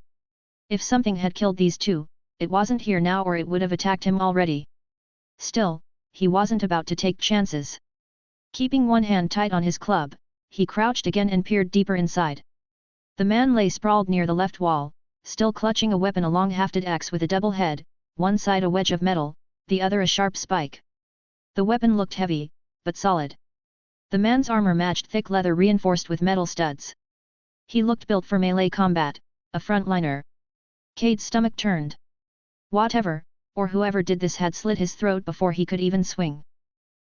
If something had killed these two, it wasn't here now or it would have attacked him already. Still, he wasn't about to take chances. Keeping one hand tight on his club, he crouched again and peered deeper inside. The man lay sprawled near the left wall, still clutching a weapon, a long-hafted axe with a double head, one side a wedge of metal, the other a sharp spike. The weapon looked heavy, but solid. The man's armor matched thick leather reinforced with metal studs. He looked built for melee combat, a frontliner. Cade's stomach turned. Whatever, or whoever did this had slit his throat before he could even swing.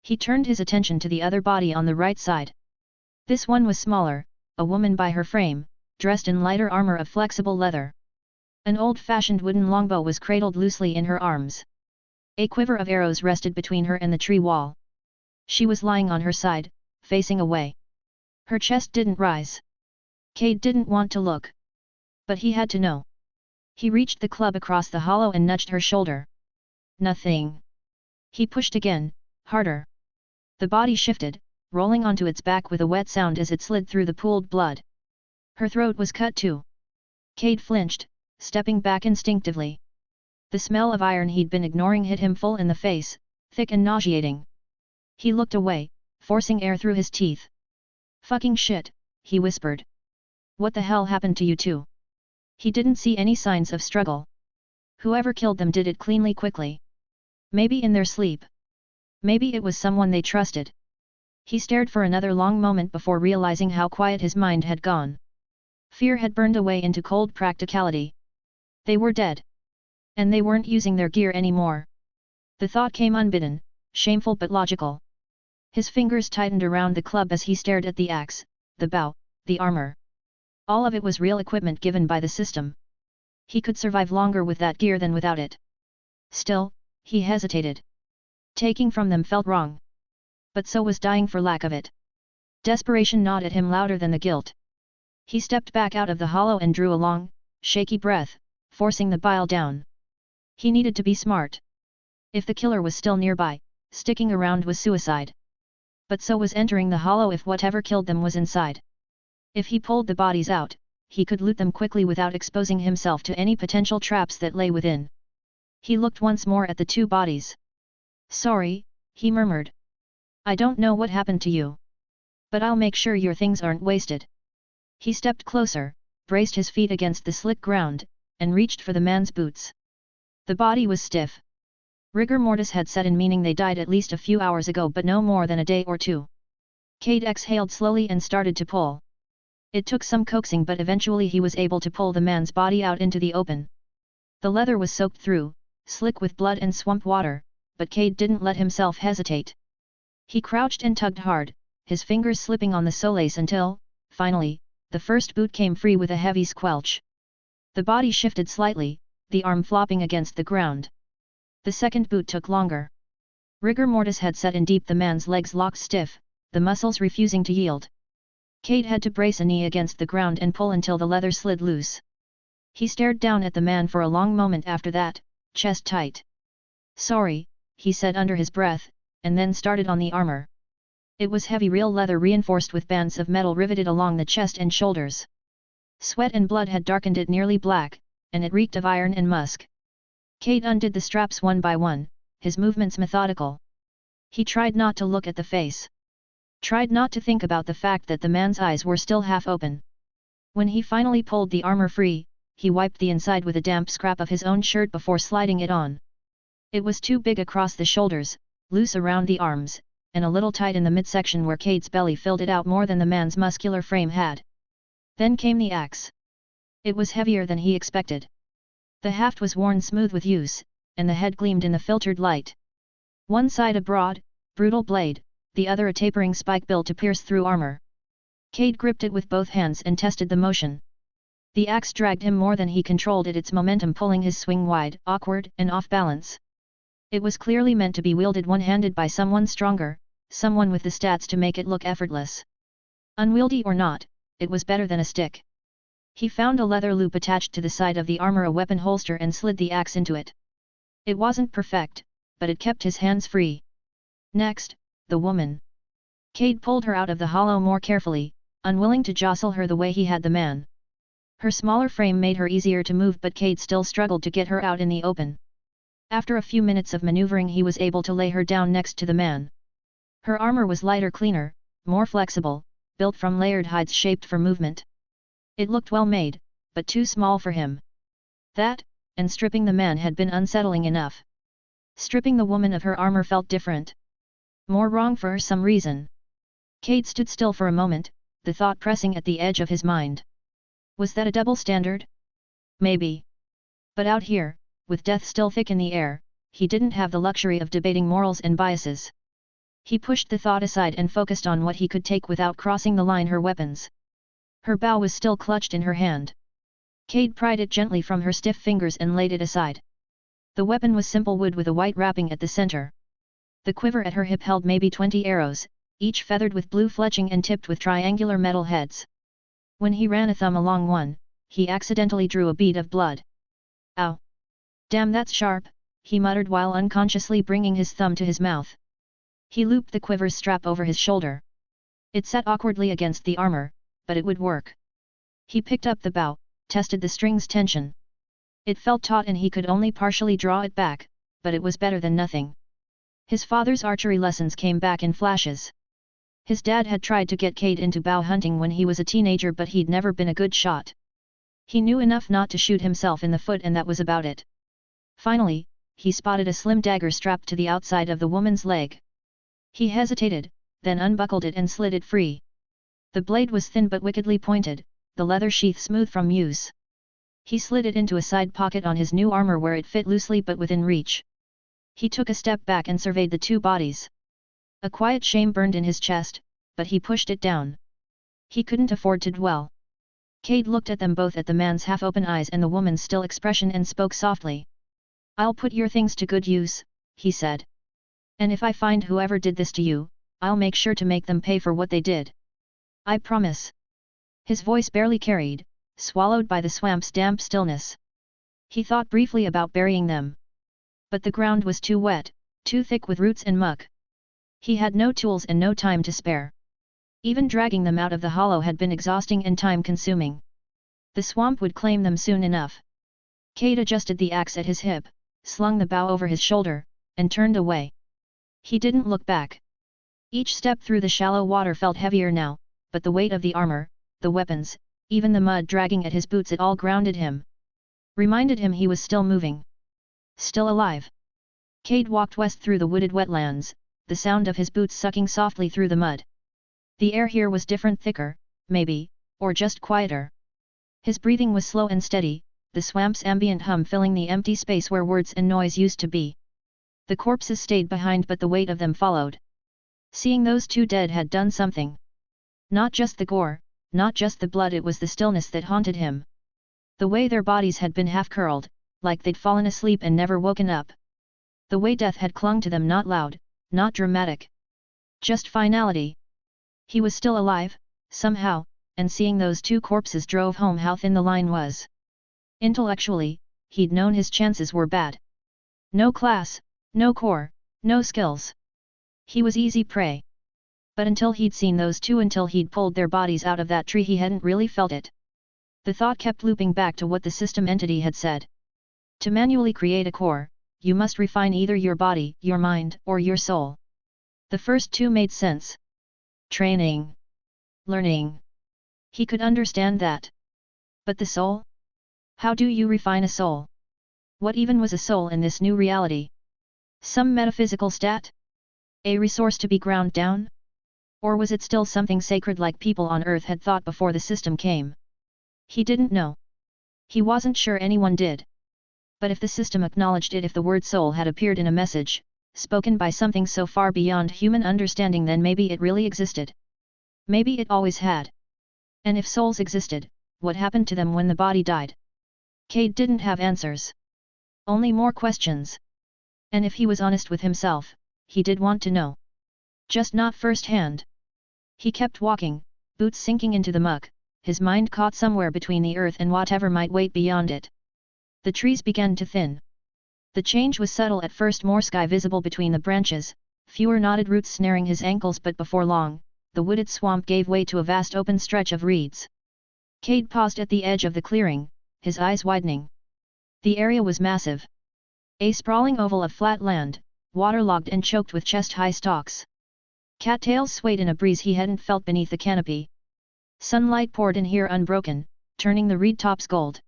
He turned his attention to the other body on the right side. This one was smaller, a woman by her frame, dressed in lighter armor of flexible leather. An old-fashioned wooden longbow was cradled loosely in her arms. A quiver of arrows rested between her and the tree wall. She was lying on her side, facing away. Her chest didn't rise. Cade didn't want to look. But he had to know. He reached the club across the hollow and nudged her shoulder. Nothing. He pushed again, harder. The body shifted, rolling onto its back with a wet sound as it slid through the pooled blood. Her throat was cut too. Cade flinched, stepping back instinctively. The smell of iron he'd been ignoring hit him full in the face, thick and nauseating. He looked away, forcing air through his teeth. "Fucking shit," he whispered. "What the hell happened to you two?" He didn't see any signs of struggle. Whoever killed them did it cleanly quickly. Maybe in their sleep. Maybe it was someone they trusted. He stared for another long moment before realizing how quiet his mind had gone. Fear had burned away into cold practicality. They were dead. And they weren't using their gear anymore. The thought came unbidden, shameful but logical. His fingers tightened around the club as he stared at the axe, the bow, the armor. All of it was real equipment given by the system. He could survive longer with that gear than without it. Still, he hesitated. Taking from them felt wrong. But so was dying for lack of it. Desperation gnawed at him louder than the guilt. He stepped back out of the hollow and drew a long, shaky breath, forcing the bile down. He needed to be smart. If the killer was still nearby, sticking around was suicide. But so was entering the hollow if whatever killed them was inside. If he pulled the bodies out, he could loot them quickly without exposing himself to any potential traps that lay within. He looked once more at the two bodies. "Sorry," he murmured. "I don't know what happened to you. But I'll make sure your things aren't wasted." He stepped closer, braced his feet against the slick ground, and reached for the man's boots. The body was stiff. Rigor mortis had set in, meaning they died at least a few hours ago, but no more than a day or two. Cade exhaled slowly and started to pull. It took some coaxing, but eventually he was able to pull the man's body out into the open. The leather was soaked through, slick with blood and swamp water, but Cade didn't let himself hesitate. He crouched and tugged hard, his fingers slipping on the soles until, finally, the first boot came free with a heavy squelch. The body shifted slightly, the arm flopping against the ground. The second boot took longer. Rigor mortis had set in deep, the man's legs locked stiff, the muscles refusing to yield. Cade had to brace a knee against the ground and pull until the leather slid loose. He stared down at the man for a long moment after that, chest tight. "Sorry," he said under his breath, and then started on the armor. It was heavy real leather reinforced with bands of metal riveted along the chest and shoulders. Sweat and blood had darkened it nearly black, and it reeked of iron and musk. Cade undid the straps one by one, his movements methodical. He tried not to look at the face. Tried not to think about the fact that the man's eyes were still half open. When he finally pulled the armor free, he wiped the inside with a damp scrap of his own shirt before sliding it on. It was too big across the shoulders, loose around the arms, and a little tight in the midsection where Cade's belly filled it out more than the man's muscular frame had. Then came the axe. It was heavier than he expected. The haft was worn smooth with use, and the head gleamed in the filtered light. One side a broad, brutal blade, the other a tapering spike built to pierce through armor. Cade gripped it with both hands and tested the motion. The axe dragged him more than he controlled it, its momentum pulling his swing wide, awkward, and off balance. It was clearly meant to be wielded one-handed by someone stronger, someone with the stats to make it look effortless. Unwieldy or not, it was better than a stick. He found a leather loop attached to the side of the armor, a weapon holster, and slid the axe into it. It wasn't perfect, but it kept his hands free. Next, the woman. Cade pulled her out of the hollow more carefully, unwilling to jostle her the way he had the man. Her smaller frame made her easier to move, but Cade still struggled to get her out in the open. After a few minutes of maneuvering, he was able to lay her down next to the man. Her armor was lighter, cleaner, more flexible, built from layered hides shaped for movement. It looked well made, but too small for him. That, and stripping the man had been unsettling enough. Stripping the woman of her armor felt different. More wrong for some reason. Cade stood still for a moment, the thought pressing at the edge of his mind. Was that a double standard? Maybe. But out here, with death still thick in the air, he didn't have the luxury of debating morals and biases. He pushed the thought aside and focused on what he could take without crossing the line: her weapons. Her bow was still clutched in her hand. Cade pried it gently from her stiff fingers and laid it aside. The weapon was simple wood with a white wrapping at the center. The quiver at her hip held maybe 20 arrows, each feathered with blue fletching and tipped with triangular metal heads. When he ran a thumb along one, he accidentally drew a bead of blood. Ow! Damn, that's sharp, he muttered while unconsciously bringing his thumb to his mouth. He looped the quiver's strap over his shoulder. It sat awkwardly against the armor, but it would work. He picked up the bow, tested the string's tension. It felt taut and he could only partially draw it back, but it was better than nothing. His father's archery lessons came back in flashes. His dad had tried to get Cade into bow hunting when he was a teenager, but he'd never been a good shot. He knew enough not to shoot himself in the foot, and that was about it. Finally, he spotted a slim dagger strapped to the outside of the woman's leg. He hesitated, then unbuckled it and slid it free. The blade was thin but wickedly pointed, the leather sheath smooth from use. He slid it into a side pocket on his new armor where it fit loosely but within reach. He took a step back and surveyed the two bodies. A quiet shame burned in his chest, but he pushed it down. He couldn't afford to dwell. Cade looked at them both, at the man's half-open eyes and the woman's still expression, and spoke softly. "I'll put your things to good use," he said. "And if I find whoever did this to you, I'll make sure to make them pay for what they did. I promise." His voice barely carried, swallowed by the swamp's damp stillness. He thought briefly about burying them. But the ground was too wet, too thick with roots and muck. He had no tools and no time to spare. Even dragging them out of the hollow had been exhausting and time-consuming. The swamp would claim them soon enough. Cade adjusted the axe at his hip, slung the bow over his shoulder, and turned away. He didn't look back. Each step through the shallow water felt heavier now, but the weight of the armor, the weapons, even the mud dragging at his boots, it all grounded him. Reminded him he was still moving. Still alive. Cade walked west through the wooded wetlands, the sound of his boots sucking softly through the mud. The air here was different, thicker, maybe, or just quieter. His breathing was slow and steady, the swamp's ambient hum filling the empty space where words and noise used to be. The corpses stayed behind, but the weight of them followed. Seeing those two dead had done something. Not just the gore, not just the blood, it was the stillness that haunted him. The way their bodies had been half-curled, like they'd fallen asleep and never woken up. The way death had clung to them, not loud, not dramatic. Just finality. He was still alive, somehow, and seeing those two corpses drove home how thin the line was. Intellectually, he'd known his chances were bad. No class, no core, no skills. He was easy prey. But until he'd seen those two, until he'd pulled their bodies out of that tree, he hadn't really felt it. The thought kept looping back to what the system entity had said. To manually create a core, you must refine either your body, your mind, or your soul. The first two made sense. Training. Learning. He could understand that. But the soul? How do you refine a soul? What even was a soul in this new reality? Some metaphysical stat? A resource to be ground down? Or was it still something sacred like people on Earth had thought before the system came? He didn't know. He wasn't sure anyone did. But if the system acknowledged it, if the word soul had appeared in a message, spoken by something so far beyond human understanding, then maybe it really existed. Maybe it always had. And if souls existed, what happened to them when the body died? Cade didn't have answers. Only more questions. And if he was honest with himself, he did want to know. Just not firsthand. He kept walking, boots sinking into the muck, his mind caught somewhere between the earth and whatever might wait beyond it. The trees began to thin. The change was subtle at first, more sky visible between the branches, fewer knotted roots snaring his ankles, but before long, the wooded swamp gave way to a vast open stretch of reeds. Cade paused at the edge of the clearing, his eyes widening. The area was massive. A sprawling oval of flat land, waterlogged and choked with chest-high stalks. Cattails swayed in a breeze he hadn't felt beneath the canopy. Sunlight poured in here unbroken, turning the reed tops gold.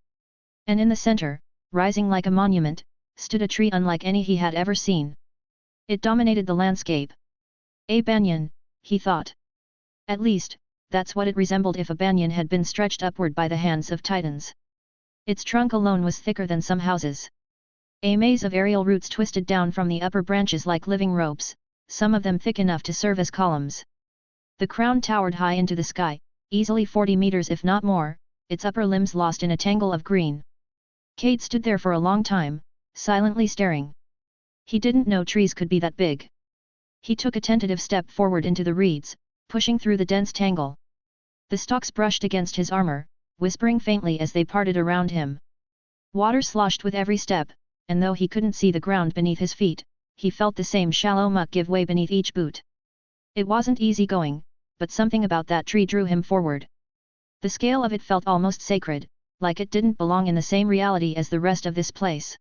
And in the center, rising like a monument, stood a tree unlike any he had ever seen. It dominated the landscape. A banyan, he thought. At least, that's what it resembled if a banyan had been stretched upward by the hands of titans. Its trunk alone was thicker than some houses. A maze of aerial roots twisted down from the upper branches like living ropes, some of them thick enough to serve as columns. The crown towered high into the sky, easily 40 meters if not more, its upper limbs lost in a tangle of green. Cade stood there for a long time, silently staring. He didn't know trees could be that big. He took a tentative step forward into the reeds, pushing through the dense tangle. The stalks brushed against his armor, whispering faintly as they parted around him. Water sloshed with every step, and though he couldn't see the ground beneath his feet, he felt the same shallow muck give way beneath each boot. It wasn't easy going, but something about that tree drew him forward. The scale of it felt almost sacred, like it didn't belong in the same reality as the rest of this place.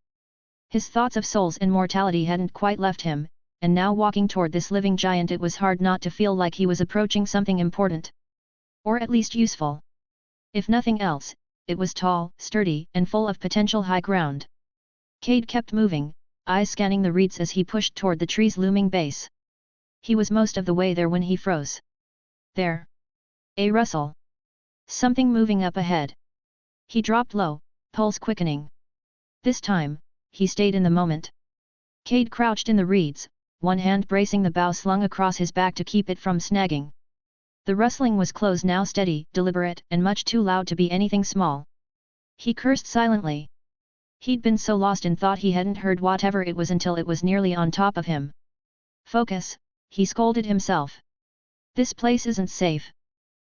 His thoughts of souls and mortality hadn't quite left him, and now walking toward this living giant it was hard not to feel like he was approaching something important. Or at least useful. If nothing else, it was tall, sturdy, and full of potential high ground. Cade kept moving, eyes scanning the reeds as he pushed toward the tree's looming base. He was most of the way there when he froze. There. A rustle. Something moving up ahead. He dropped low, pulse quickening. This time, he stayed in the moment. Cade crouched in the reeds, one hand bracing the bough slung across his back to keep it from snagging. The rustling was close now, steady, deliberate, and much too loud to be anything small. He cursed silently. He'd been so lost in thought he hadn't heard whatever it was until it was nearly on top of him. Focus, he scolded himself. This place isn't safe.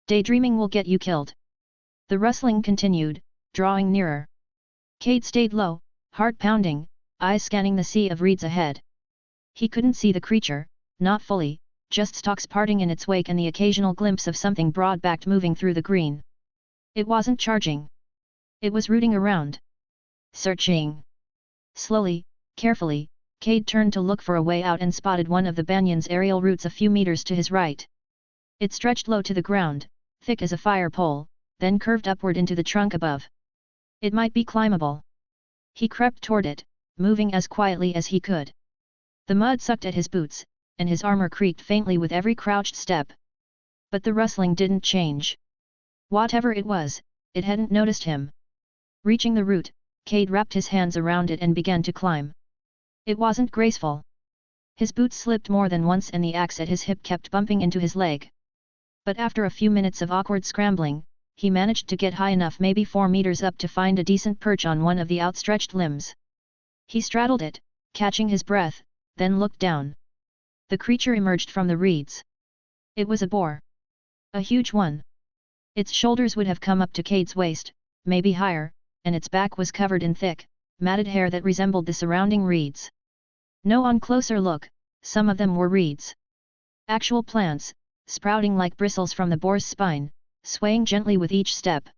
Daydreaming will get you killed. The rustling continued, drawing nearer. Cade stayed low, heart pounding, eyes scanning the sea of reeds ahead. He couldn't see the creature, not fully, just stalks parting in its wake and the occasional glimpse of something broad-backed moving through the green. It wasn't charging. It was rooting around. Searching. Slowly, carefully, Cade turned to look for a way out and spotted one of the banyan's aerial roots a few meters to his right. It stretched low to the ground, thick as a fire pole, then curved upward into the trunk above. It might be climbable. He crept toward it, moving as quietly as he could. The mud sucked at his boots, and his armor creaked faintly with every crouched step. But the rustling didn't change. Whatever it was, it hadn't noticed him. Reaching the root, Cade wrapped his hands around it and began to climb. It wasn't graceful. His boots slipped more than once and the axe at his hip kept bumping into his leg. But after a few minutes of awkward scrambling, he managed to get high enough, maybe 4 meters up, to find a decent perch on one of the outstretched limbs. He straddled it, catching his breath, then looked down. The creature emerged from the reeds. It was a boar. A huge one. Its shoulders would have come up to Cade's waist, maybe higher, and its back was covered in thick, matted hair that resembled the surrounding reeds. No, on closer look, some of them were reeds. Actual plants, sprouting like bristles from the boar's spine, swaying gently with each step.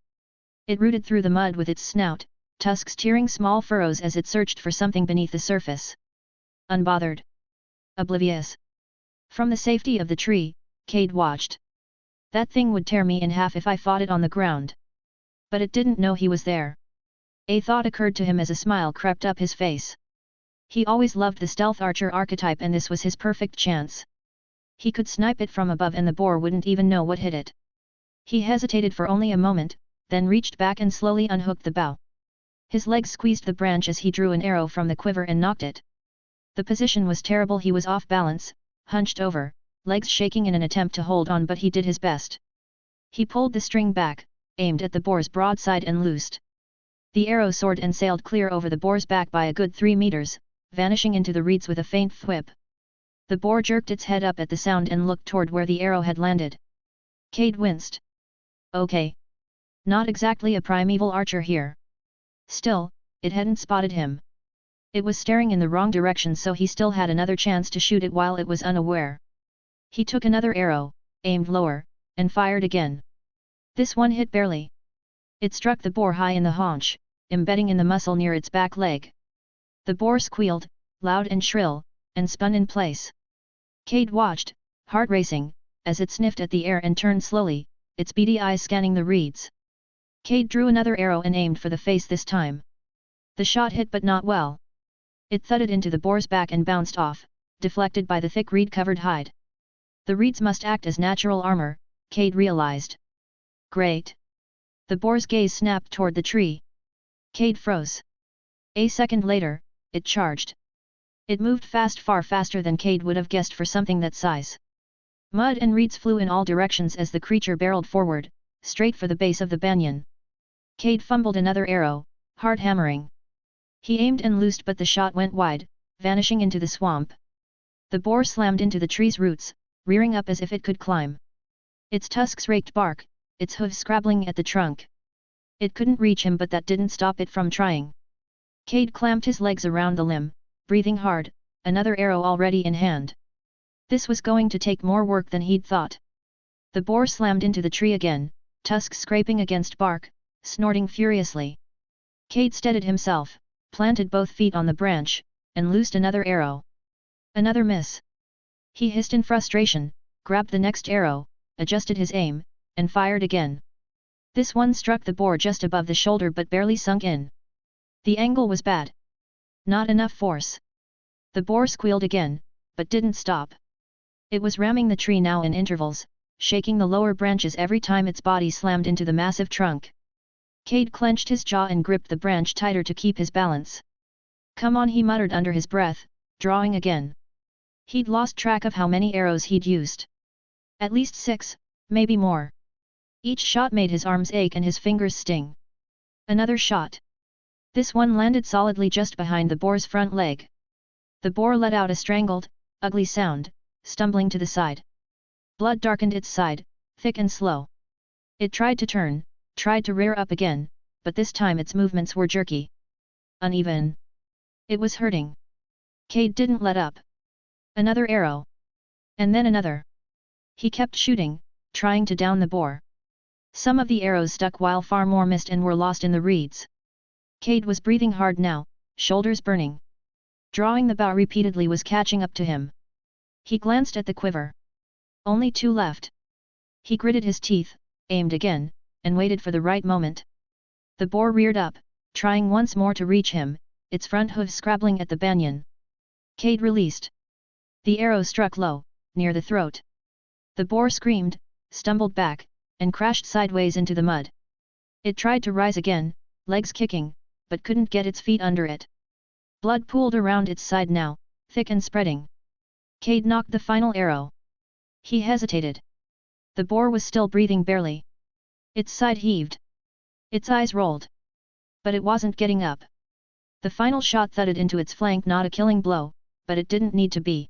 It rooted through the mud with its snout, tusks tearing small furrows as it searched for something beneath the surface. Unbothered. Oblivious. From the safety of the tree, Cade watched. That thing would tear me in half if I fought it on the ground. But it didn't know he was there. A thought occurred to him as a smile crept up his face. He always loved the stealth archer archetype, and this was his perfect chance. He could snipe it from above and the boar wouldn't even know what hit it. He hesitated for only a moment, then reached back and slowly unhooked the bow. His legs squeezed the branch as he drew an arrow from the quiver and nocked it. The position was terrible. He was off balance, hunched over, legs shaking in an attempt to hold on, but he did his best. He pulled the string back, aimed at the boar's broadside and loosed. The arrow soared and sailed clear over the boar's back by a good 3 meters, vanishing into the reeds with a faint thwip. The boar jerked its head up at the sound and looked toward where the arrow had landed. Cade winced. Okay. Not exactly a primeval archer here. Still, it hadn't spotted him. It was staring in the wrong direction, so he still had another chance to shoot it while it was unaware. He took another arrow, aimed lower, and fired again. This one hit barely. It struck the boar high in the haunch, embedding in the muscle near its back leg. The boar squealed, loud and shrill, and spun in place. Cade watched, heart racing, as it sniffed at the air and turned slowly, its beady eyes scanning the reeds. Cade drew another arrow and aimed for the face this time. The shot hit, but not well. It thudded into the boar's back and bounced off, deflected by the thick reed-covered hide. The reeds must act as natural armor, Cade realized. Great! The boar's gaze snapped toward the tree. Cade froze. A second later, it charged. It moved fast, far faster than Cade would have guessed for something that size. Mud and reeds flew in all directions as the creature barreled forward, straight for the base of the banyan. Cade fumbled another arrow, hard hammering. He aimed and loosed, but the shot went wide, vanishing into the swamp. The boar slammed into the tree's roots, rearing up as if it could climb. Its tusks raked bark, its hooves scrabbling at the trunk. It couldn't reach him, but that didn't stop it from trying. Cade clamped his legs around the limb, breathing hard, another arrow already in hand. This was going to take more work than he'd thought. The boar slammed into the tree again, tusks scraping against bark, snorting furiously. Cade steadied himself, planted both feet on the branch, and loosed another arrow. Another miss. He hissed in frustration, grabbed the next arrow, adjusted his aim, and fired again. This one struck the boar just above the shoulder but barely sunk in. The angle was bad. Not enough force. The boar squealed again, but didn't stop. It was ramming the tree now in intervals, shaking the lower branches every time its body slammed into the massive trunk. Cade clenched his jaw and gripped the branch tighter to keep his balance. "Come on," he muttered under his breath, drawing again. He'd lost track of how many arrows he'd used. At least 6, maybe more. Each shot made his arms ache and his fingers sting. Another shot. This one landed solidly just behind the boar's front leg. The boar let out a strangled, ugly sound, stumbling to the side. Blood darkened its side, thick and slow. It tried to turn, tried to rear up again, but this time its movements were jerky. Uneven. It was hurting. Cade didn't let up. Another arrow. And then another. He kept shooting, trying to down the boar. Some of the arrows stuck while far more missed and were lost in the reeds. Cade was breathing hard now, shoulders burning. Drawing the bow repeatedly was catching up to him. He glanced at the quiver. Only 2 left. He gritted his teeth, aimed again, and waited for the right moment. The boar reared up, trying once more to reach him, its front hooves scrabbling at the banyan. Cade released. The arrow struck low, near the throat. The boar screamed, stumbled back, and crashed sideways into the mud. It tried to rise again, legs kicking, but couldn't get its feet under it. Blood pooled around its side now, thick and spreading. Cade knocked the final arrow. He hesitated. The boar was still breathing barely. Its side heaved. Its eyes rolled. But it wasn't getting up. The final shot thudded into its flank, not a killing blow, but it didn't need to be.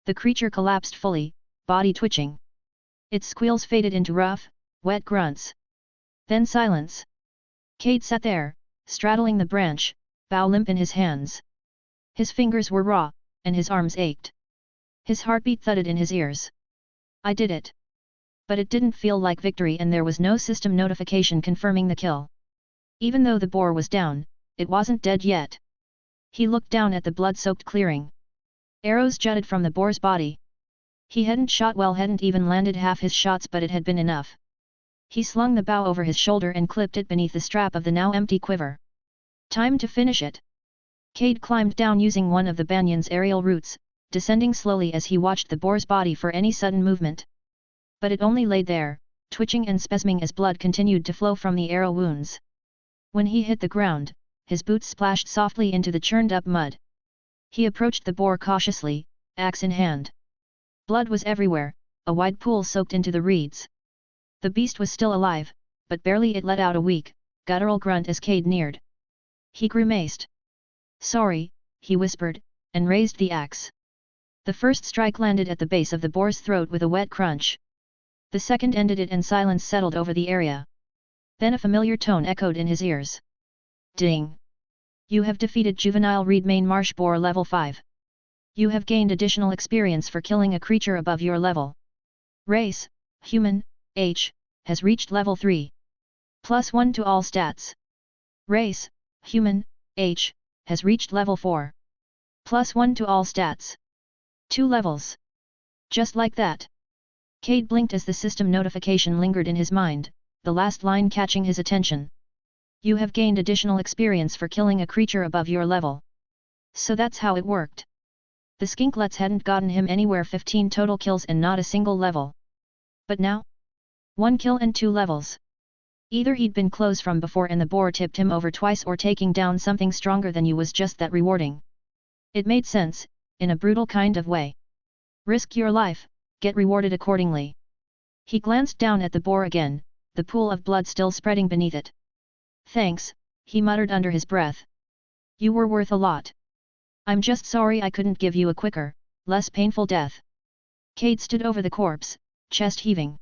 The creature collapsed fully, body twitching. Its squeals faded into rough, wet grunts. Then silence. Cade sat there, straddling the branch, bow limp in his hands. His fingers were raw, and his arms ached. His heartbeat thudded in his ears. I did it. But it didn't feel like victory, and there was no system notification confirming the kill. Even though the boar was down, it wasn't dead yet. He looked down at the blood-soaked clearing. Arrows jutted from the boar's body. He hadn't shot well, hadn't even landed half his shots, but it had been enough. He slung the bow over his shoulder and clipped it beneath the strap of the now empty quiver. Time to finish it. Cade climbed down using one of the banyan's aerial roots, descending slowly as he watched the boar's body for any sudden movement. But it only lay there, twitching and spasming as blood continued to flow from the arrow wounds. When he hit the ground, his boots splashed softly into the churned-up mud. He approached the boar cautiously, axe in hand. Blood was everywhere, a wide pool soaked into the reeds. The beast was still alive, but barely. It let out a weak, guttural grunt as Cade neared. He grimaced. "Sorry," he whispered, and raised the axe. The first strike landed at the base of the boar's throat with a wet crunch. The second ended it, and silence settled over the area. Then a familiar tone echoed in his ears. Ding! You have defeated juvenile reed main marsh boar level 5. You have gained additional experience for killing a creature above your level. Race, human, H, has reached level 3. +1 to all stats. Race, human, H, has reached level 4. +1 to all stats. 2 levels. Just like that. Cade blinked as the system notification lingered in his mind, the last line catching his attention. You have gained additional experience for killing a creature above your level. So that's how it worked. The skinklets hadn't gotten him anywhere. 15 total kills and not a single level. But now? 1 kill and 2 levels. Either he'd been close from before and the boar tipped him over twice, or taking down something stronger than you was just that rewarding. It made sense, in a brutal kind of way. Risk your life, get rewarded accordingly. He glanced down at the boar again, the pool of blood still spreading beneath it. Thanks, he muttered under his breath. You were worth a lot. I'm just sorry I couldn't give you a quicker, less painful death. Cade stood over the corpse, chest heaving.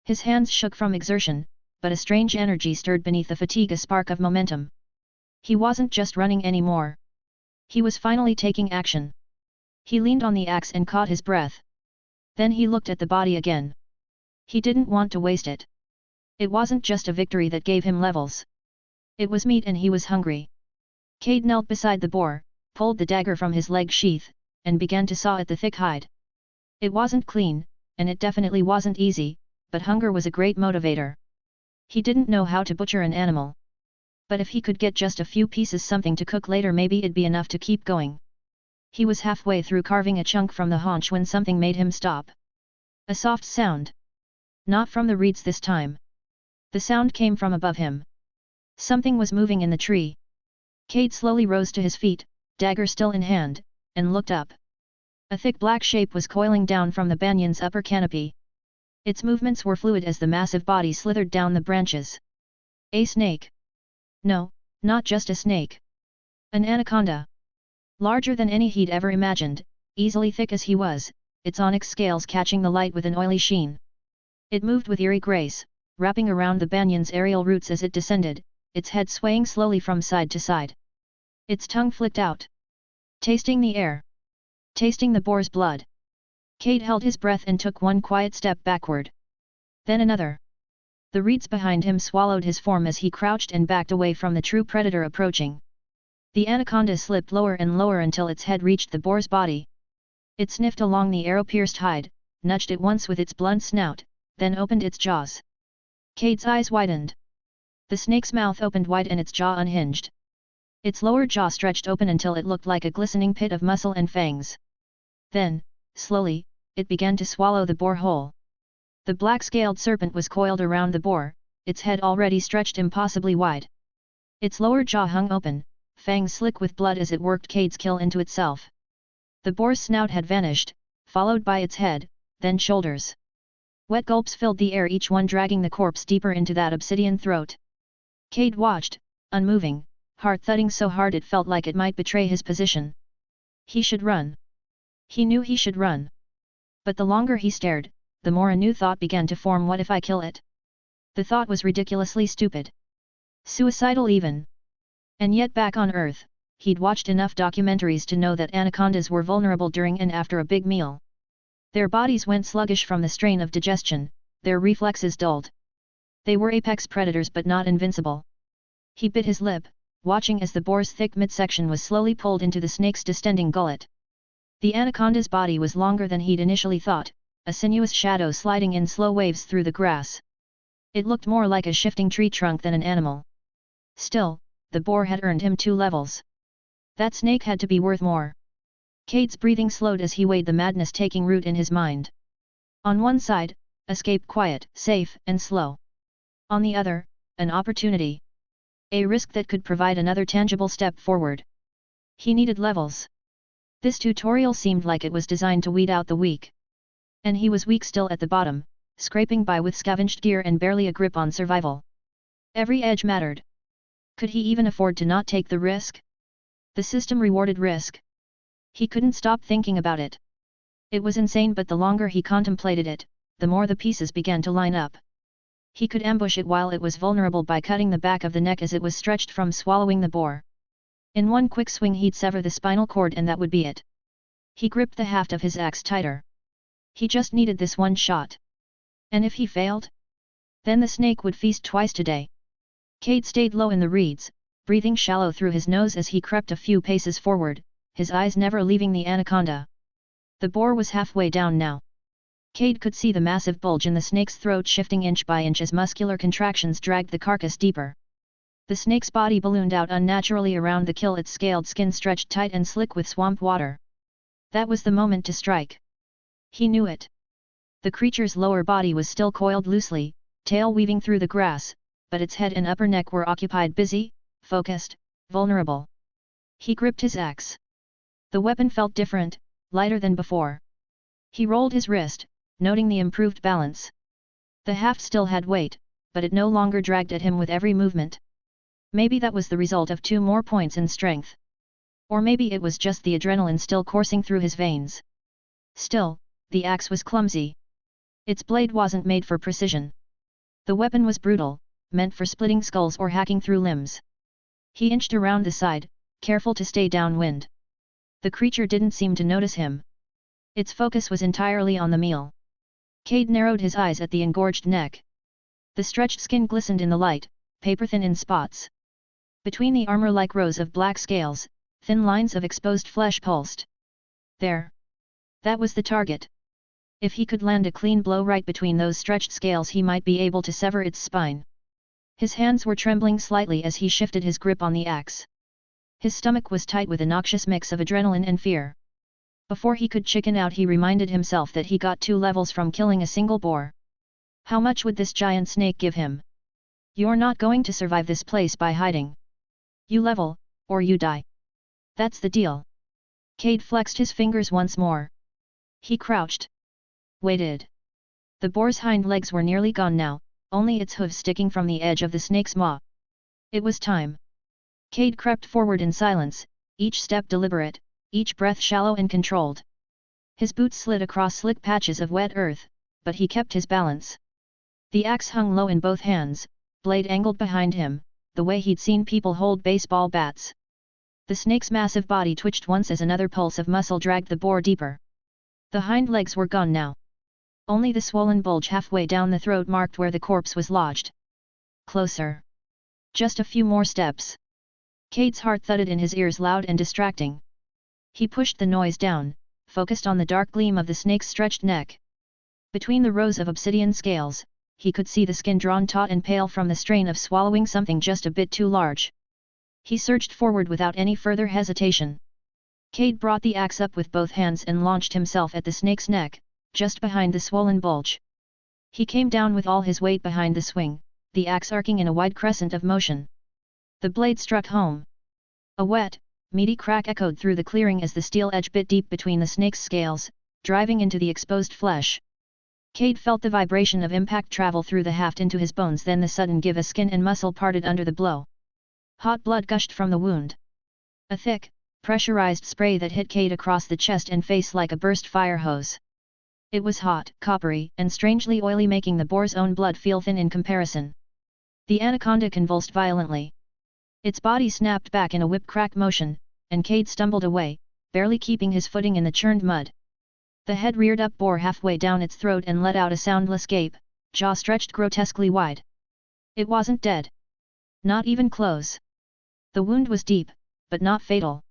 His hands shook from exertion, but a strange energy stirred beneath the fatigue, a spark of momentum. He wasn't just running anymore. He was finally taking action. He leaned on the axe and caught his breath. Then he looked at the body again. He didn't want to waste it. It wasn't just a victory that gave him levels. It was meat and he was hungry. Cade knelt beside the boar, pulled the dagger from his leg sheath, and began to saw at the thick hide. It wasn't clean, and it definitely wasn't easy, but hunger was a great motivator. He didn't know how to butcher an animal. But if he could get just a few pieces, something to cook later, maybe it'd be enough to keep going. He was halfway through carving a chunk from the haunch when something made him stop. A soft sound. Not from the reeds this time. The sound came from above him. Something was moving in the tree. Cade slowly rose to his feet, dagger still in hand, and looked up. A thick black shape was coiling down from the banyan's upper canopy. Its movements were fluid as the massive body slithered down the branches. A snake. No, not just a snake. An anaconda. Larger than any he'd ever imagined, easily thick as he was, its onyx scales catching the light with an oily sheen. It moved with eerie grace, wrapping around the banyan's aerial roots as it descended, its head swaying slowly from side to side. Its tongue flicked out. Tasting the air. Tasting the boar's blood. Cade held his breath and took one quiet step backward. Then another. The reeds behind him swallowed his form as he crouched and backed away from the true predator approaching. The anaconda slipped lower and lower until its head reached the boar's body. It sniffed along the arrow-pierced hide, nudged it once with its blunt snout, then opened its jaws. Cade's eyes widened. The snake's mouth opened wide and its jaw unhinged. Its lower jaw stretched open until it looked like a glistening pit of muscle and fangs. Then, slowly, it began to swallow the boar whole. The black-scaled serpent was coiled around the boar, its head already stretched impossibly wide. Its lower jaw hung open, fangs slick with blood as it worked Cade's kill into itself. The boar's snout had vanished, followed by its head, then shoulders. Wet gulps filled the air, each one dragging the corpse deeper into that obsidian throat. Cade watched, unmoving, heart thudding so hard it felt like it might betray his position. He should run. He knew he should run. But the longer he stared, the more a new thought began to form: what if I kill it? The thought was ridiculously stupid. Suicidal even. And yet back on Earth, he'd watched enough documentaries to know that anacondas were vulnerable during and after a big meal. Their bodies went sluggish from the strain of digestion, their reflexes dulled. They were apex predators but not invincible. He bit his lip, watching as the boar's thick midsection was slowly pulled into the snake's distending gullet. The anaconda's body was longer than he'd initially thought, a sinuous shadow sliding in slow waves through the grass. It looked more like a shifting tree trunk than an animal. Still, the boar had earned him 2 levels. That snake had to be worth more. Cade's breathing slowed as he weighed the madness taking root in his mind. On one side, escape, quiet, safe, and slow. On the other, an opportunity. A risk that could provide another tangible step forward. He needed levels. This tutorial seemed like it was designed to weed out the weak. And he was weak still at the bottom, scraping by with scavenged gear and barely a grip on survival. Every edge mattered. Could he even afford to not take the risk? The system rewarded risk. He couldn't stop thinking about it. It was insane, but the longer he contemplated it, the more the pieces began to line up. He could ambush it while it was vulnerable by cutting the back of the neck as it was stretched from swallowing the boar. In one quick swing he'd sever the spinal cord and that would be it. He gripped the haft of his axe tighter. He just needed this one shot. And if he failed? Then the snake would feast twice today. Cade stayed low in the reeds, breathing shallow through his nose as he crept a few paces forward, his eyes never leaving the anaconda. The boar was halfway down now. Cade could see the massive bulge in the snake's throat shifting inch by inch as muscular contractions dragged the carcass deeper. The snake's body ballooned out unnaturally around the kill, its scaled skin stretched tight and slick with swamp water. That was the moment to strike. He knew it. The creature's lower body was still coiled loosely, tail weaving through the grass, but its head and upper neck were occupied, busy, focused, vulnerable. He gripped his axe. The weapon felt different, lighter than before. He rolled his wrist, noting the improved balance. The haft still had weight, but it no longer dragged at him with every movement. Maybe that was the result of 2 more points in strength. Or maybe it was just the adrenaline still coursing through his veins. Still, the axe was clumsy. Its blade wasn't made for precision. The weapon was brutal, meant for splitting skulls or hacking through limbs. He inched around the side, careful to stay downwind. The creature didn't seem to notice him. Its focus was entirely on the meal. Cade narrowed his eyes at the engorged neck. The stretched skin glistened in the light, paper-thin in spots. Between the armor-like rows of black scales, thin lines of exposed flesh pulsed. There. That was the target. If he could land a clean blow right between those stretched scales, he might be able to sever its spine. His hands were trembling slightly as he shifted his grip on the axe. His stomach was tight with a noxious mix of adrenaline and fear. Before he could chicken out, he reminded himself that he got 2 levels from killing a single boar. How much would this giant snake give him? You're not going to survive this place by hiding. You level, or you die. That's the deal. Cade flexed his fingers once more. He crouched. Waited. The boar's hind legs were nearly gone now, only its hooves sticking from the edge of the snake's maw. It was time. Cade crept forward in silence, each step deliberate, each breath shallow and controlled. His boots slid across slick patches of wet earth, but he kept his balance. The axe hung low in both hands, blade angled behind him, the way he'd seen people hold baseball bats. The snake's massive body twitched once as another pulse of muscle dragged the boar deeper. The hind legs were gone now. Only the swollen bulge halfway down the throat marked where the corpse was lodged. Closer. Just a few more steps. Cade's heart thudded in his ears, loud and distracting. He pushed the noise down, focused on the dark gleam of the snake's stretched neck. Between the rows of obsidian scales, he could see the skin drawn taut and pale from the strain of swallowing something just a bit too large. He surged forward without any further hesitation. Cade brought the axe up with both hands and launched himself at the snake's neck, just behind the swollen bulge. He came down with all his weight behind the swing, the axe arcing in a wide crescent of motion. The blade struck home. A wet, meaty crack echoed through the clearing as the steel edge bit deep between the snake's scales, driving into the exposed flesh. Cade felt the vibration of impact travel through the haft into his bones, then the sudden give as skin and muscle parted under the blow. Hot blood gushed from the wound. A thick, pressurized spray that hit Cade across the chest and face like a burst fire hose. It was hot, coppery, and strangely oily, making the boar's own blood feel thin in comparison. The anaconda convulsed violently. Its body snapped back in a whip-crack motion, and Cade stumbled away, barely keeping his footing in the churned mud. The head reared up, bore halfway down its throat and let out a soundless gape, jaw stretched grotesquely wide. It wasn't dead. Not even close. The wound was deep, but not fatal.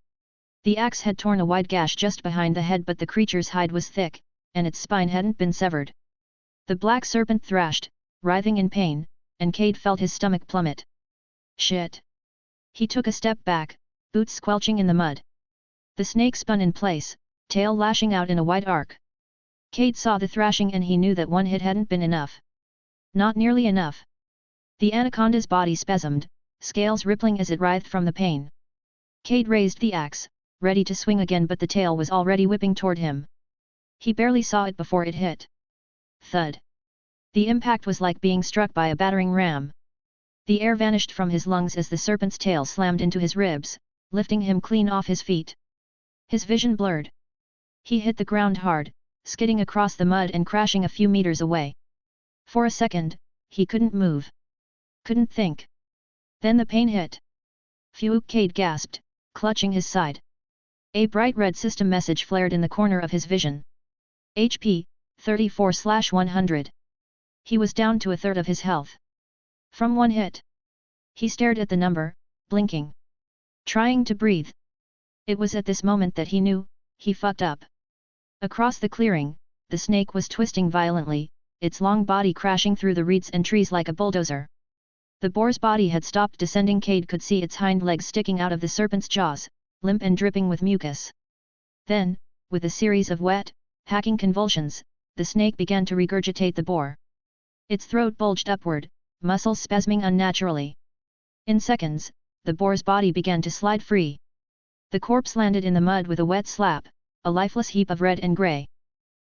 The axe had torn a wide gash just behind the head, but the creature's hide was thick, and its spine hadn't been severed. The black serpent thrashed, writhing in pain, and Cade felt his stomach plummet. Shit! He took a step back, boots squelching in the mud. The snake spun in place, tail lashing out in a wide arc. Cade saw the thrashing and he knew that one hit hadn't been enough. Not nearly enough. The anaconda's body spasmed, scales rippling as it writhed from the pain. Cade raised the axe, ready to swing again, but the tail was already whipping toward him. He barely saw it before it hit. Thud. The impact was like being struck by a battering ram. The air vanished from his lungs as the serpent's tail slammed into his ribs, lifting him clean off his feet. His vision blurred. He hit the ground hard, skidding across the mud and crashing a few meters away. For a second, he couldn't move. Couldn't think. Then the pain hit. Phew! Cade gasped, clutching his side. A bright red system message flared in the corner of his vision. HP, 34/100. He was down to a third of his health. From one hit. He stared at the number, blinking. Trying to breathe. It was at this moment that he knew, he fucked up. Across the clearing, the snake was twisting violently, its long body crashing through the reeds and trees like a bulldozer. The boar's body had stopped descending. Cade could see its hind legs sticking out of the serpent's jaws, limp and dripping with mucus. Then, with a series of wet, hacking convulsions, the snake began to regurgitate the boar. Its throat bulged upward, muscles spasming unnaturally. In seconds, the boar's body began to slide free. The corpse landed in the mud with a wet slap, a lifeless heap of red and grey.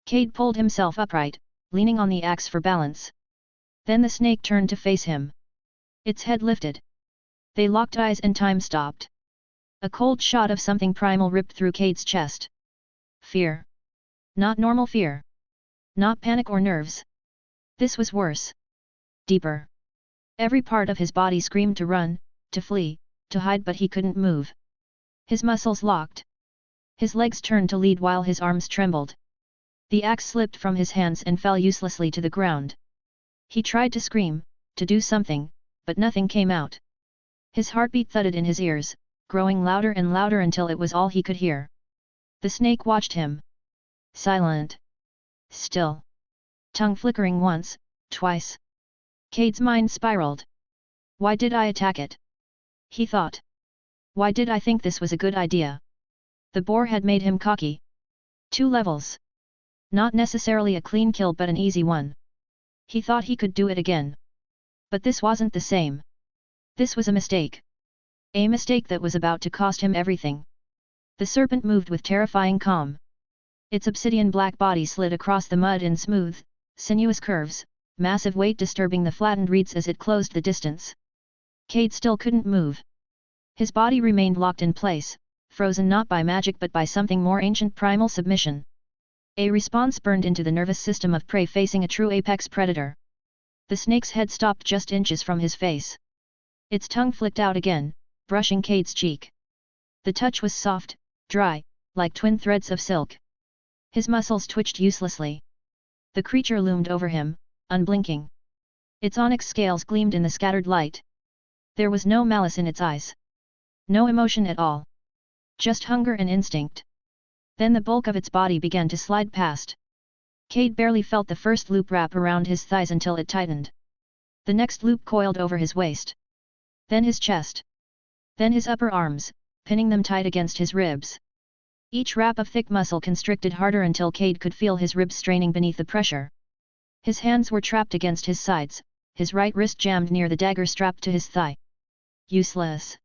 Cade pulled himself upright, leaning on the axe for balance. Then the snake turned to face him. Its head lifted. They locked eyes and time stopped. A cold shot of something primal ripped through Cade's chest. Fear. Not normal fear. Not panic or nerves. This was worse. Deeper. Every part of his body screamed to run, to flee, to hide, but he couldn't move. His muscles locked. His legs turned to lead while his arms trembled. The axe slipped from his hands and fell uselessly to the ground. He tried to scream, to do something, but nothing came out. His heartbeat thudded in his ears, growing louder and louder until it was all he could hear. The snake watched him. Silent. Still. Tongue flickering once, twice. Cade's mind spiraled. Why did I attack it? He thought. Why did I think this was a good idea? The boar had made him cocky. 2 levels. Not necessarily a clean kill but an easy one. He thought he could do it again. But this wasn't the same. This was a mistake. A mistake that was about to cost him everything. The serpent moved with terrifying calm. Its obsidian black body slid across the mud in smooth, sinuous curves, massive weight disturbing the flattened reeds as it closed the distance. Cade still couldn't move. His body remained locked in place, frozen not by magic but by something more ancient, primal submission. A response burned into the nervous system of prey facing a true apex predator. The snake's head stopped just inches from his face. Its tongue flicked out again, brushing Cade's cheek. The touch was soft, dry, like twin threads of silk. His muscles twitched uselessly. The creature loomed over him, unblinking. Its onyx scales gleamed in the scattered light. There was no malice in its eyes. No emotion at all. Just hunger and instinct. Then the bulk of its body began to slide past. Cade barely felt the first loop wrap around his thighs until it tightened. The next loop coiled over his waist. Then his chest. Then his upper arms, pinning them tight against his ribs. Each wrap of thick muscle constricted harder until Cade could feel his ribs straining beneath the pressure. His hands were trapped against his sides, his right wrist jammed near the dagger strapped to his thigh. Useless.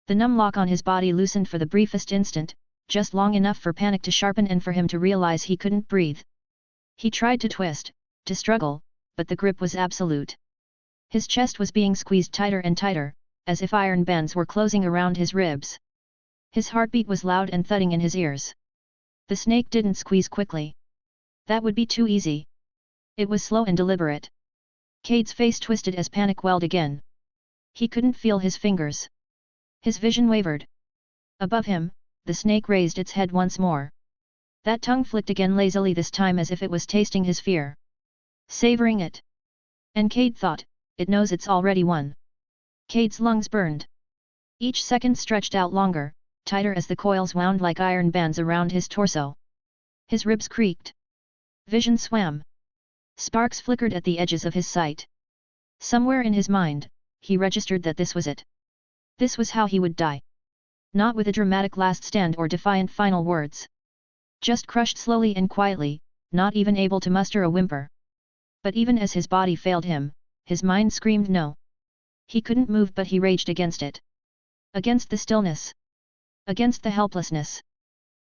The numb lock on his body loosened for the briefest instant, just long enough for panic to sharpen and for him to realize he couldn't breathe. He tried to twist, to struggle, but the grip was absolute. His chest was being squeezed tighter and tighter, as if iron bands were closing around his ribs. His heartbeat was loud and thudding in his ears. The snake didn't squeeze quickly. That would be too easy. It was slow and deliberate. Cade's face twisted as panic welled again. He couldn't feel his fingers. His vision wavered. Above him, the snake raised its head once more. That tongue flicked again lazily, this time as if it was tasting his fear. Savoring it. And Cade thought, it knows it's already won. Cade's lungs burned. Each second stretched out longer, tighter as the coils wound like iron bands around his torso. His ribs creaked. Vision swam. Sparks flickered at the edges of his sight. Somewhere in his mind, he registered that this was it. This was how he would die. Not with a dramatic last stand or defiant final words. Just crushed slowly and quietly, not even able to muster a whimper. But even as his body failed him, his mind screamed no. He couldn't move, but he raged against it. Against the stillness. Against the helplessness.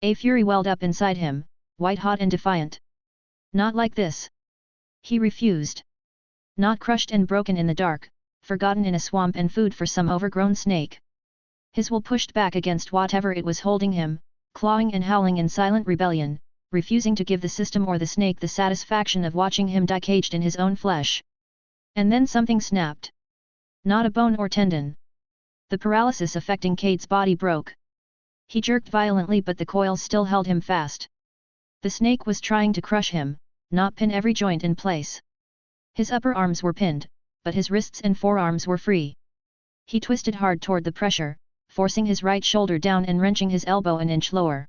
A fury welled up inside him, white-hot and defiant. Not like this. He refused. Not crushed and broken in the dark, forgotten in a swamp and food for some overgrown snake. His will pushed back against whatever it was holding him, clawing and howling in silent rebellion, refusing to give the system or the snake the satisfaction of watching him die caged in his own flesh. And then something snapped. Not a bone or tendon. The paralysis affecting Cade's body broke. He jerked violently, but the coils still held him fast. The snake was trying to crush him, not pin every joint in place. His upper arms were pinned, but his wrists and forearms were free. He twisted hard toward the pressure, forcing his right shoulder down and wrenching his elbow an inch lower.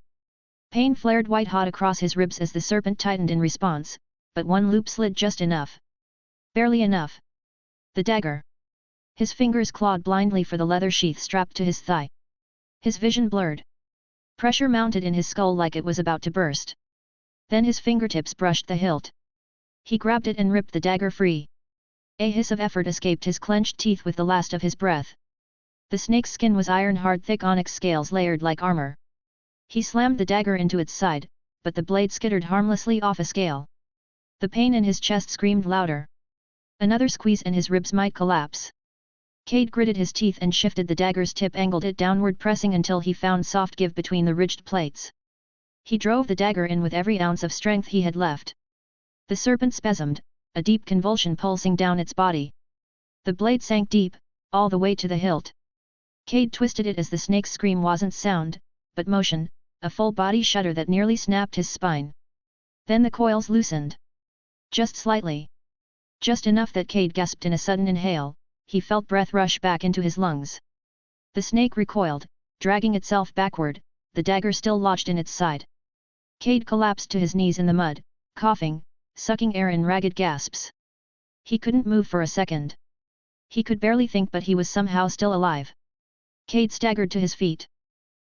Pain flared white-hot across his ribs as the serpent tightened in response, but one loop slid just enough. Barely enough. The dagger. His fingers clawed blindly for the leather sheath strapped to his thigh. His vision blurred. Pressure mounted in his skull like it was about to burst. Then his fingertips brushed the hilt. He grabbed it and ripped the dagger free. A hiss of effort escaped his clenched teeth with the last of his breath. The snake's skin was iron-hard, thick onyx scales layered like armor. He slammed the dagger into its side, but the blade skittered harmlessly off a scale. The pain in his chest screamed louder. Another squeeze and his ribs might collapse. Cade gritted his teeth and shifted the dagger's tip, angled it downward, pressing until he found soft give between the ridged plates. He drove the dagger in with every ounce of strength he had left. The serpent spasmed, a deep convulsion pulsing down its body. The blade sank deep, all the way to the hilt. Cade twisted it as the snake's scream wasn't sound, but motion, a full body shudder that nearly snapped his spine. Then the coils loosened. Just slightly. Just enough that Cade gasped in a sudden inhale. He felt breath rush back into his lungs. The snake recoiled, dragging itself backward, the dagger still lodged in its side. Cade collapsed to his knees in the mud, coughing, sucking air in ragged gasps. He couldn't move for a second. He could barely think, but he was somehow still alive. Cade staggered to his feet.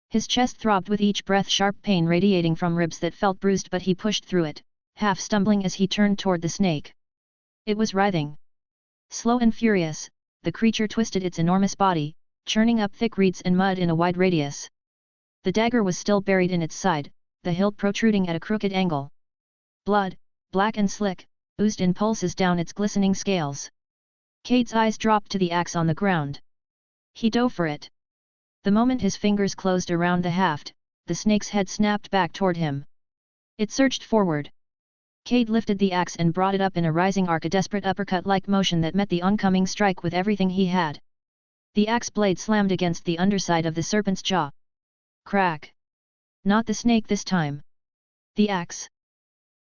His chest throbbed with each breath, sharp pain radiating from ribs that felt bruised, but he pushed through it, half stumbling as he turned toward the snake. It was writhing. Slow and furious, the creature twisted its enormous body, churning up thick reeds and mud in a wide radius. The dagger was still buried in its side, the hilt protruding at a crooked angle. Blood, black and slick, oozed in pulses down its glistening scales. Cade's eyes dropped to the axe on the ground. He dove for it. The moment his fingers closed around the haft, the snake's head snapped back toward him. It surged forward. Cade lifted the axe and brought it up in a rising arc, a desperate uppercut-like motion that met the oncoming strike with everything he had. The axe blade slammed against the underside of the serpent's jaw. Crack! Not the snake this time. The axe.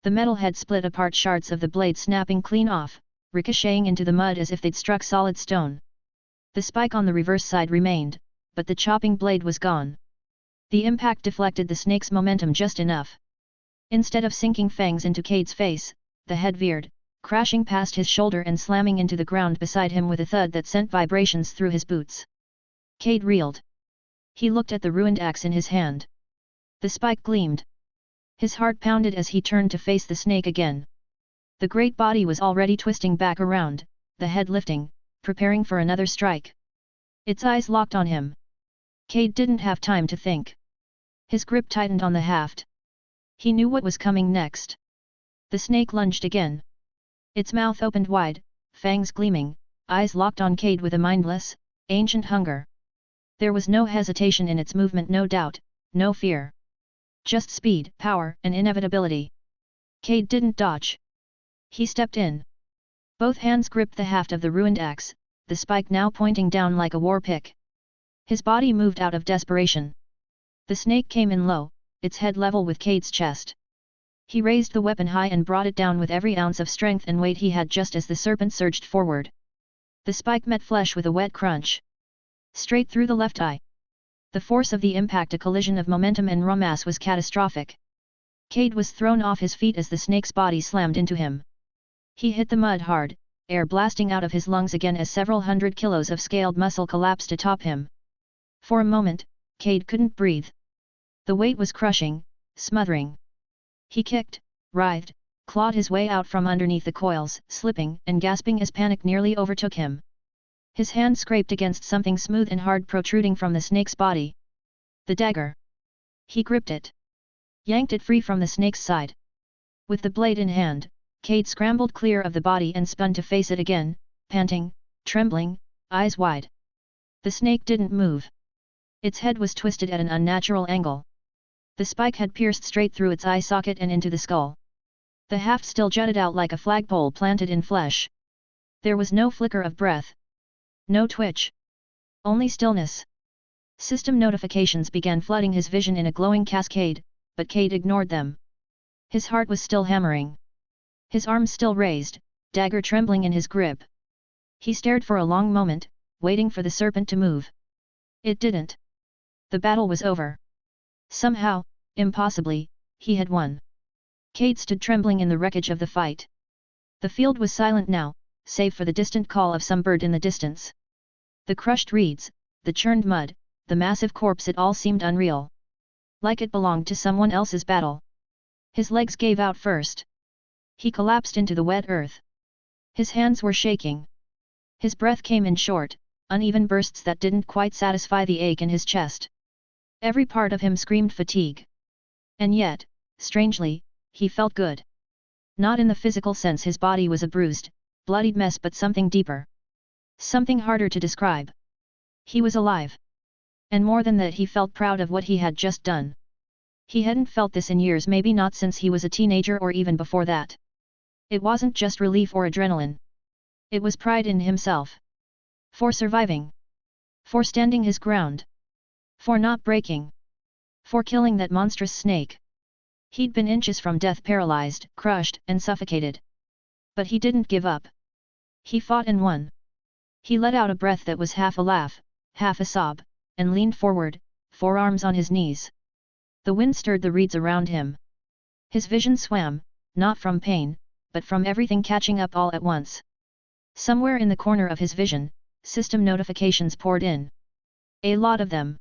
The metal head split apart, shards of the blade snapping clean off, ricocheting into the mud as if they'd struck solid stone. The spike on the reverse side remained, but the chopping blade was gone. The impact deflected the snake's momentum just enough. Instead of sinking fangs into Cade's face, the head veered, crashing past his shoulder and slamming into the ground beside him with a thud that sent vibrations through his boots. Cade reeled. He looked at the ruined axe in his hand. The spike gleamed. His heart pounded as he turned to face the snake again. The great body was already twisting back around, the head lifting, preparing for another strike. Its eyes locked on him. Cade didn't have time to think. His grip tightened on the haft. He knew what was coming next. The snake lunged again. Its mouth opened wide, fangs gleaming, eyes locked on Cade with a mindless, ancient hunger. There was no hesitation in its movement, no doubt, no fear. Just speed, power, and inevitability. Cade didn't dodge. He stepped in. Both hands gripped the haft of the ruined axe, the spike now pointing down like a war pick. His body moved out of desperation. The snake came in low, its head level with Cade's chest. He raised the weapon high and brought it down with every ounce of strength and weight he had just as the serpent surged forward. The spike met flesh with a wet crunch. Straight through the left eye. The force of the impact, a collision of momentum and raw mass, was catastrophic. Cade was thrown off his feet as the snake's body slammed into him. He hit the mud hard, air blasting out of his lungs again as several hundred kilos of scaled muscle collapsed atop him. For a moment, Cade couldn't breathe. The weight was crushing, smothering. He kicked, writhed, clawed his way out from underneath the coils, slipping and gasping as panic nearly overtook him. His hand scraped against something smooth and hard protruding from the snake's body. The dagger. He gripped it. Yanked it free from the snake's side. With the blade in hand, Cade scrambled clear of the body and spun to face it again, panting, trembling, eyes wide. The snake didn't move. Its head was twisted at an unnatural angle. The spike had pierced straight through its eye socket and into the skull. The haft still jutted out like a flagpole planted in flesh. There was no flicker of breath. No twitch. Only stillness. System notifications began flooding his vision in a glowing cascade, but Cade ignored them. His heart was still hammering. His arms still raised, dagger trembling in his grip. He stared for a long moment, waiting for the serpent to move. It didn't. The battle was over. Somehow, impossibly, he had won. Cade stood trembling in the wreckage of the fight. The field was silent now, save for the distant call of some bird in the distance. The crushed reeds, the churned mud, the massive corpse, it all seemed unreal. Like it belonged to someone else's battle. His legs gave out first. He collapsed into the wet earth. His hands were shaking. His breath came in short, uneven bursts that didn't quite satisfy the ache in his chest. Every part of him screamed fatigue. And yet, strangely, he felt good. Not in the physical sense his body was a bruised, bloodied mess, but something deeper. Something harder to describe. He was alive. And more than that, he felt proud of what he had just done. He hadn't felt this in years, maybe not since he was a teenager or even before that. It wasn't just relief or adrenaline. It was pride in himself. For surviving. For standing his ground. For not breaking. For killing that monstrous snake. He'd been inches from death, paralyzed, crushed, and suffocated. But he didn't give up. He fought and won. He let out a breath that was half a laugh, half a sob, and leaned forward, forearms on his knees. The wind stirred the reeds around him. His vision swam, not from pain, but from everything catching up all at once. Somewhere in the corner of his vision, system notifications poured in. A lot of them.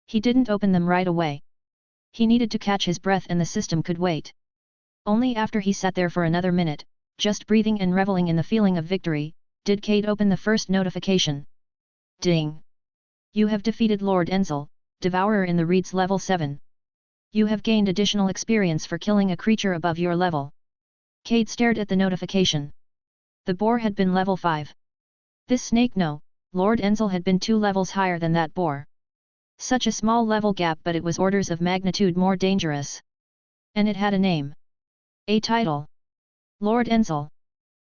He didn't open them right away. He needed to catch his breath, and the system could wait. Only after he sat there for another minute, just breathing and reveling in the feeling of victory, did Cade open the first notification. Ding! You have defeated Lord Enzel, Devourer in the Reeds level 7. You have gained additional experience for killing a creature above your level. Cade stared at the notification. The boar had been level 5. This snake, no, Lord Enzel had been 2 levels higher than that boar. Such a small level gap, but it was orders of magnitude more dangerous. And it had a name. A title. Lord Enzel.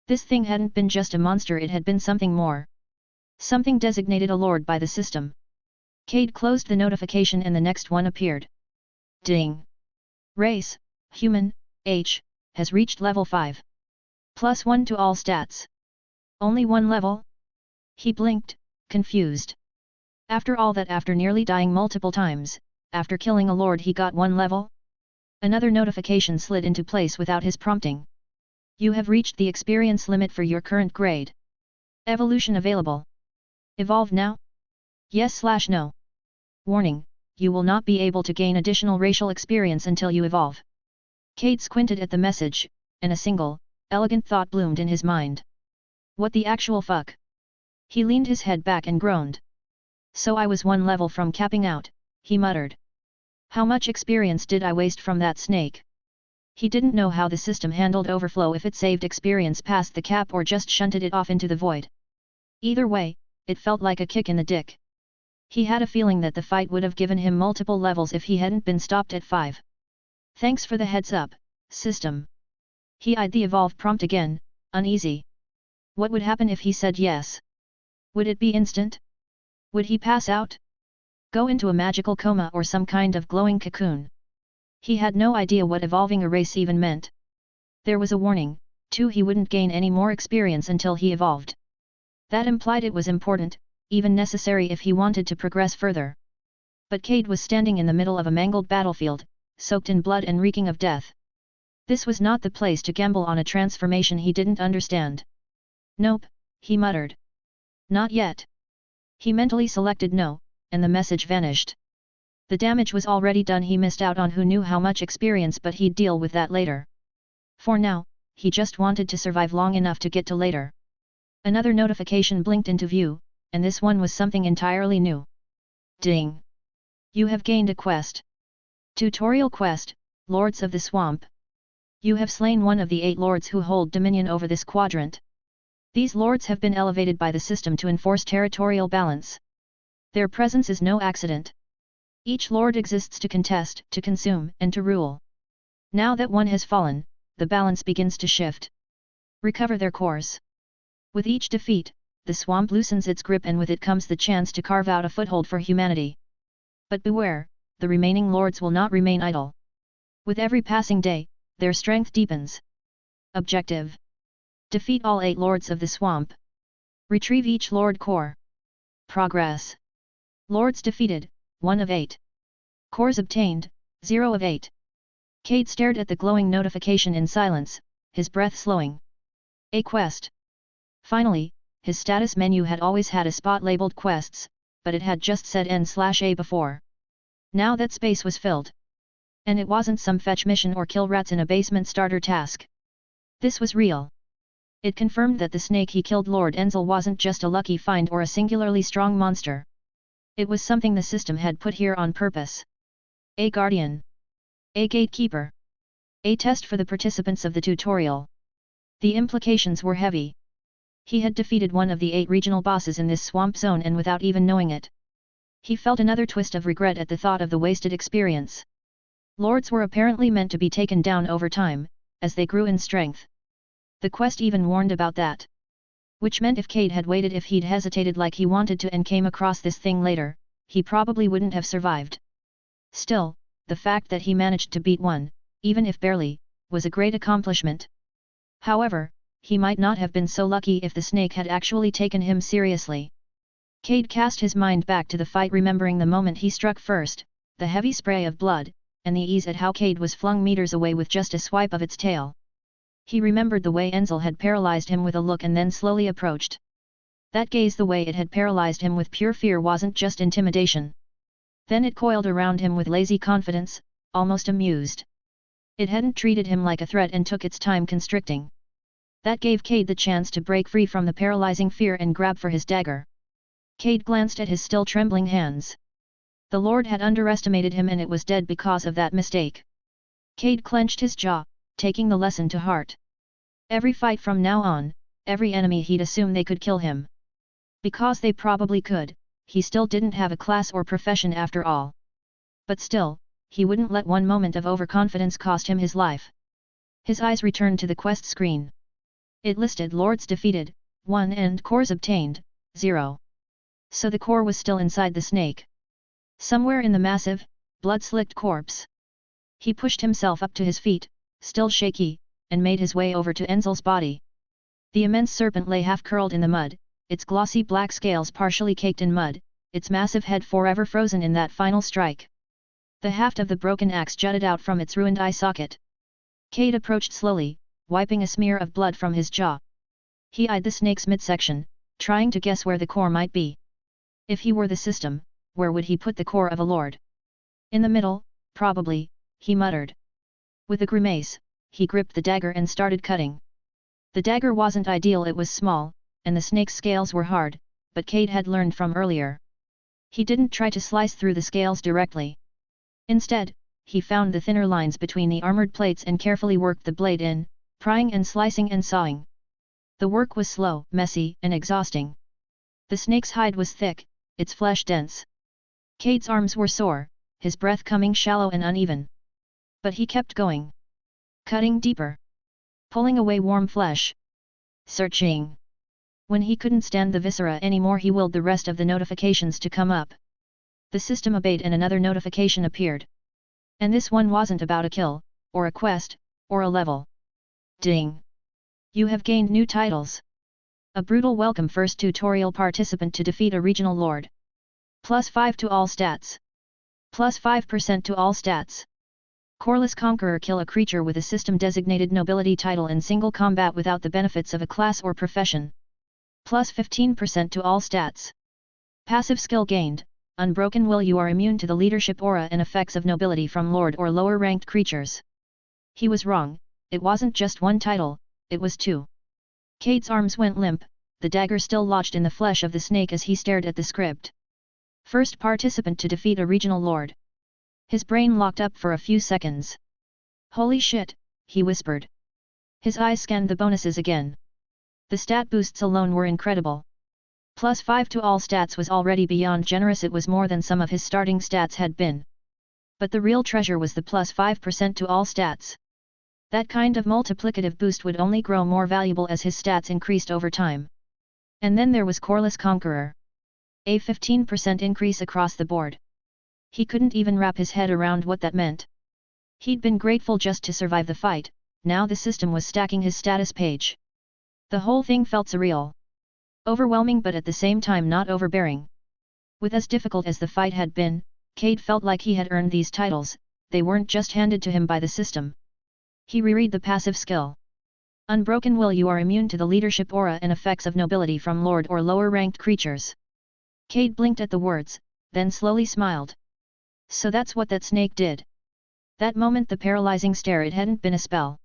This thing hadn't been just a monster, it had been something more. Something designated a lord by the system. Cade closed the notification and the next one appeared. Ding! Race, human, H, has reached level 5. +1 to all stats. Only 1 level? He blinked, confused. After all that, after nearly dying multiple times, after killing a lord, he got 1 level? Another notification slid into place without his prompting. You have reached the experience limit for your current grade. Evolution available. Evolve now? Yes/no. Warning, you will not be able to gain additional racial experience until you evolve. Cade squinted at the message, and a single, elegant thought bloomed in his mind. What the actual fuck? He leaned his head back and groaned. So I was 1 level from capping out, he muttered. How much experience did I waste from that snake? He didn't know how the system handled overflow, if it saved experience past the cap or just shunted it off into the void. Either way, it felt like a kick in the dick. He had a feeling that the fight would have given him multiple levels if he hadn't been stopped at 5. Thanks for the heads up, system. He eyed the evolve prompt again, uneasy. What would happen if he said yes? Would it be instant? Would he pass out? Go into a magical coma or some kind of glowing cocoon? He had no idea what evolving a race even meant. There was a warning, too, he wouldn't gain any more experience until he evolved. That implied it was important, even necessary if he wanted to progress further. But Cade was standing in the middle of a mangled battlefield, soaked in blood and reeking of death. This was not the place to gamble on a transformation he didn't understand. Nope, he muttered. Not yet. He mentally selected no, and the message vanished. The damage was already done, he missed out on who knew how much experience, but he'd deal with that later. For now, he just wanted to survive long enough to get to later. Another notification blinked into view, and this one was something entirely new. Ding! You have gained a quest. Tutorial quest, Lords of the Swamp. You have slain one of the 8 lords who hold dominion over this quadrant. These lords have been elevated by the system to enforce territorial balance. Their presence is no accident. Each lord exists to contest, to consume, and to rule. Now that one has fallen, the balance begins to shift. Recover their course. With each defeat, the swamp loosens its grip, and with it comes the chance to carve out a foothold for humanity. But beware, the remaining lords will not remain idle. With every passing day, their strength deepens. Objective: defeat all 8 lords of the swamp. Retrieve each lord core. Progress: lords defeated, 1 of 8. Cores obtained, 0 of 8. Cade stared at the glowing notification in silence, his breath slowing. A quest. Finally, his status menu had always had a spot labeled quests, but it had just said N/A before. Now that space was filled. And it wasn't some fetch mission or kill rats in a basement starter task. This was real. It confirmed that the snake he killed Lord Enzel wasn't just a lucky find or a singularly strong monster. It was something the system had put here on purpose. A guardian. A gatekeeper. A test for the participants of the tutorial. The implications were heavy. He had defeated one of the 8 regional bosses in this swamp zone and without even knowing it. He felt another twist of regret at the thought of the wasted experience. Lords were apparently meant to be taken down over time, as they grew in strength. The quest even warned about that. Which meant if Cade had waited, if he'd hesitated like he wanted to and came across this thing later, he probably wouldn't have survived. Still, the fact that he managed to beat one, even if barely, was a great accomplishment. However, he might not have been so lucky if the snake had actually taken him seriously. Cade cast his mind back to the fight, remembering the moment he struck first, the heavy spray of blood, and the ease at how Cade was flung meters away with just a swipe of its tail. He remembered the way Enzel had paralyzed him with a look and then slowly approached. That gaze, the way it had paralyzed him with pure fear, wasn't just intimidation. Then it coiled around him with lazy confidence, almost amused. It hadn't treated him like a threat and took its time constricting. That gave Cade the chance to break free from the paralyzing fear and grab for his dagger. Cade glanced at his still trembling hands. The Lord had underestimated him and it was dead because of that mistake. Cade clenched his jaw, taking the lesson to heart. Every fight from now on, every enemy he'd assume they could kill him. Because they probably could, he still didn't have a class or profession after all. But still, he wouldn't let one moment of overconfidence cost him his life. His eyes returned to the quest screen. It listed lords defeated, 1 and cores obtained, 0. So the core was still inside the snake. Somewhere in the massive, blood-slicked corpse. He pushed himself up to his feet, still shaky, and made his way over to Enzel's body. The immense serpent lay half-curled in the mud, its glossy black scales partially caked in mud, its massive head forever frozen in that final strike. The haft of the broken axe jutted out from its ruined eye socket. Cade approached slowly, wiping a smear of blood from his jaw. He eyed the snake's midsection, trying to guess where the core might be. If he were the system, where would he put the core of a lord? In the middle, probably, he muttered. With a grimace, he gripped the dagger and started cutting. The dagger wasn't ideal, it was small, and the snake's scales were hard, but Cade had learned from earlier. He didn't try to slice through the scales directly. Instead, he found the thinner lines between the armored plates and carefully worked the blade in, prying and slicing and sawing. The work was slow, messy, and exhausting. The snake's hide was thick, its flesh dense. Cade's arms were sore, his breath coming shallow and uneven. But he kept going. Cutting deeper. Pulling away warm flesh. Searching. When he couldn't stand the viscera anymore, he willed the rest of the notifications to come up. The system obeyed and another notification appeared. And this one wasn't about a kill, or a quest, or a level. Ding! You have gained new titles. A brutal welcome, first tutorial participant to defeat a regional lord. +5 to all stats. +5% to all stats. Coreless Conqueror, kill a creature with a system-designated nobility title in single combat without the benefits of a class or profession. +15% to all stats. Passive skill gained, Unbroken Will, you are immune to the leadership aura and effects of nobility from lord or lower-ranked creatures. He was wrong, it wasn't just one title, it was 2. Cade's arms went limp, the dagger still lodged in the flesh of the snake as he stared at the script. First participant to defeat a regional lord. His brain locked up for a few seconds. Holy shit, he whispered. His eyes scanned the bonuses again. The stat boosts alone were incredible. +5 to all stats was already beyond generous, it was more than some of his starting stats had been. But the real treasure was the +5% to all stats. That kind of multiplicative boost would only grow more valuable as his stats increased over time. And then there was Coreless Conqueror. A 15% increase across the board. He couldn't even wrap his head around what that meant. He'd been grateful just to survive the fight, now the system was stacking his status page. The whole thing felt surreal. Overwhelming, but at the same time not overbearing. With as difficult as the fight had been, Cade felt like he had earned these titles, they weren't just handed to him by the system. He reread the passive skill. Unbroken Will, you are immune to the leadership aura and effects of nobility from lord or lower-ranked creatures. Cade blinked at the words, then slowly smiled. So that's what that snake did. That moment, the paralyzing stare, it hadn't been a spell.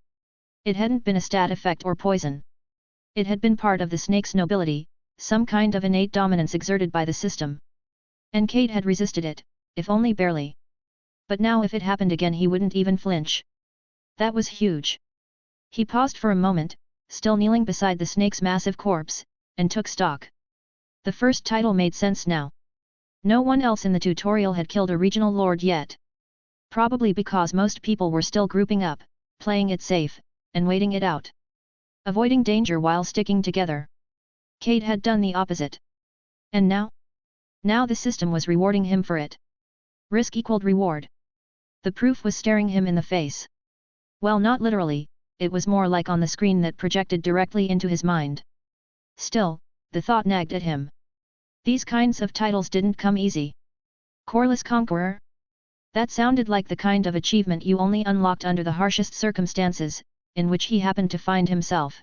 It hadn't been a stat effect or poison. It had been part of the snake's nobility, some kind of innate dominance exerted by the system. And Cade had resisted it, if only barely. But now if it happened again he wouldn't even flinch. That was huge. He paused for a moment, still kneeling beside the snake's massive corpse, and took stock. The first title made sense now. No one else in the tutorial had killed a regional lord yet. Probably because most people were still grouping up, playing it safe, and waiting it out. Avoiding danger while sticking together. Cade had done the opposite. And now? Now the system was rewarding him for it. Risk equaled reward. The proof was staring him in the face. Well, not literally, it was more like on the screen that projected directly into his mind. Still, the thought nagged at him. These kinds of titles didn't come easy. Coreless Conqueror? That sounded like the kind of achievement you only unlocked under the harshest circumstances, in which he happened to find himself.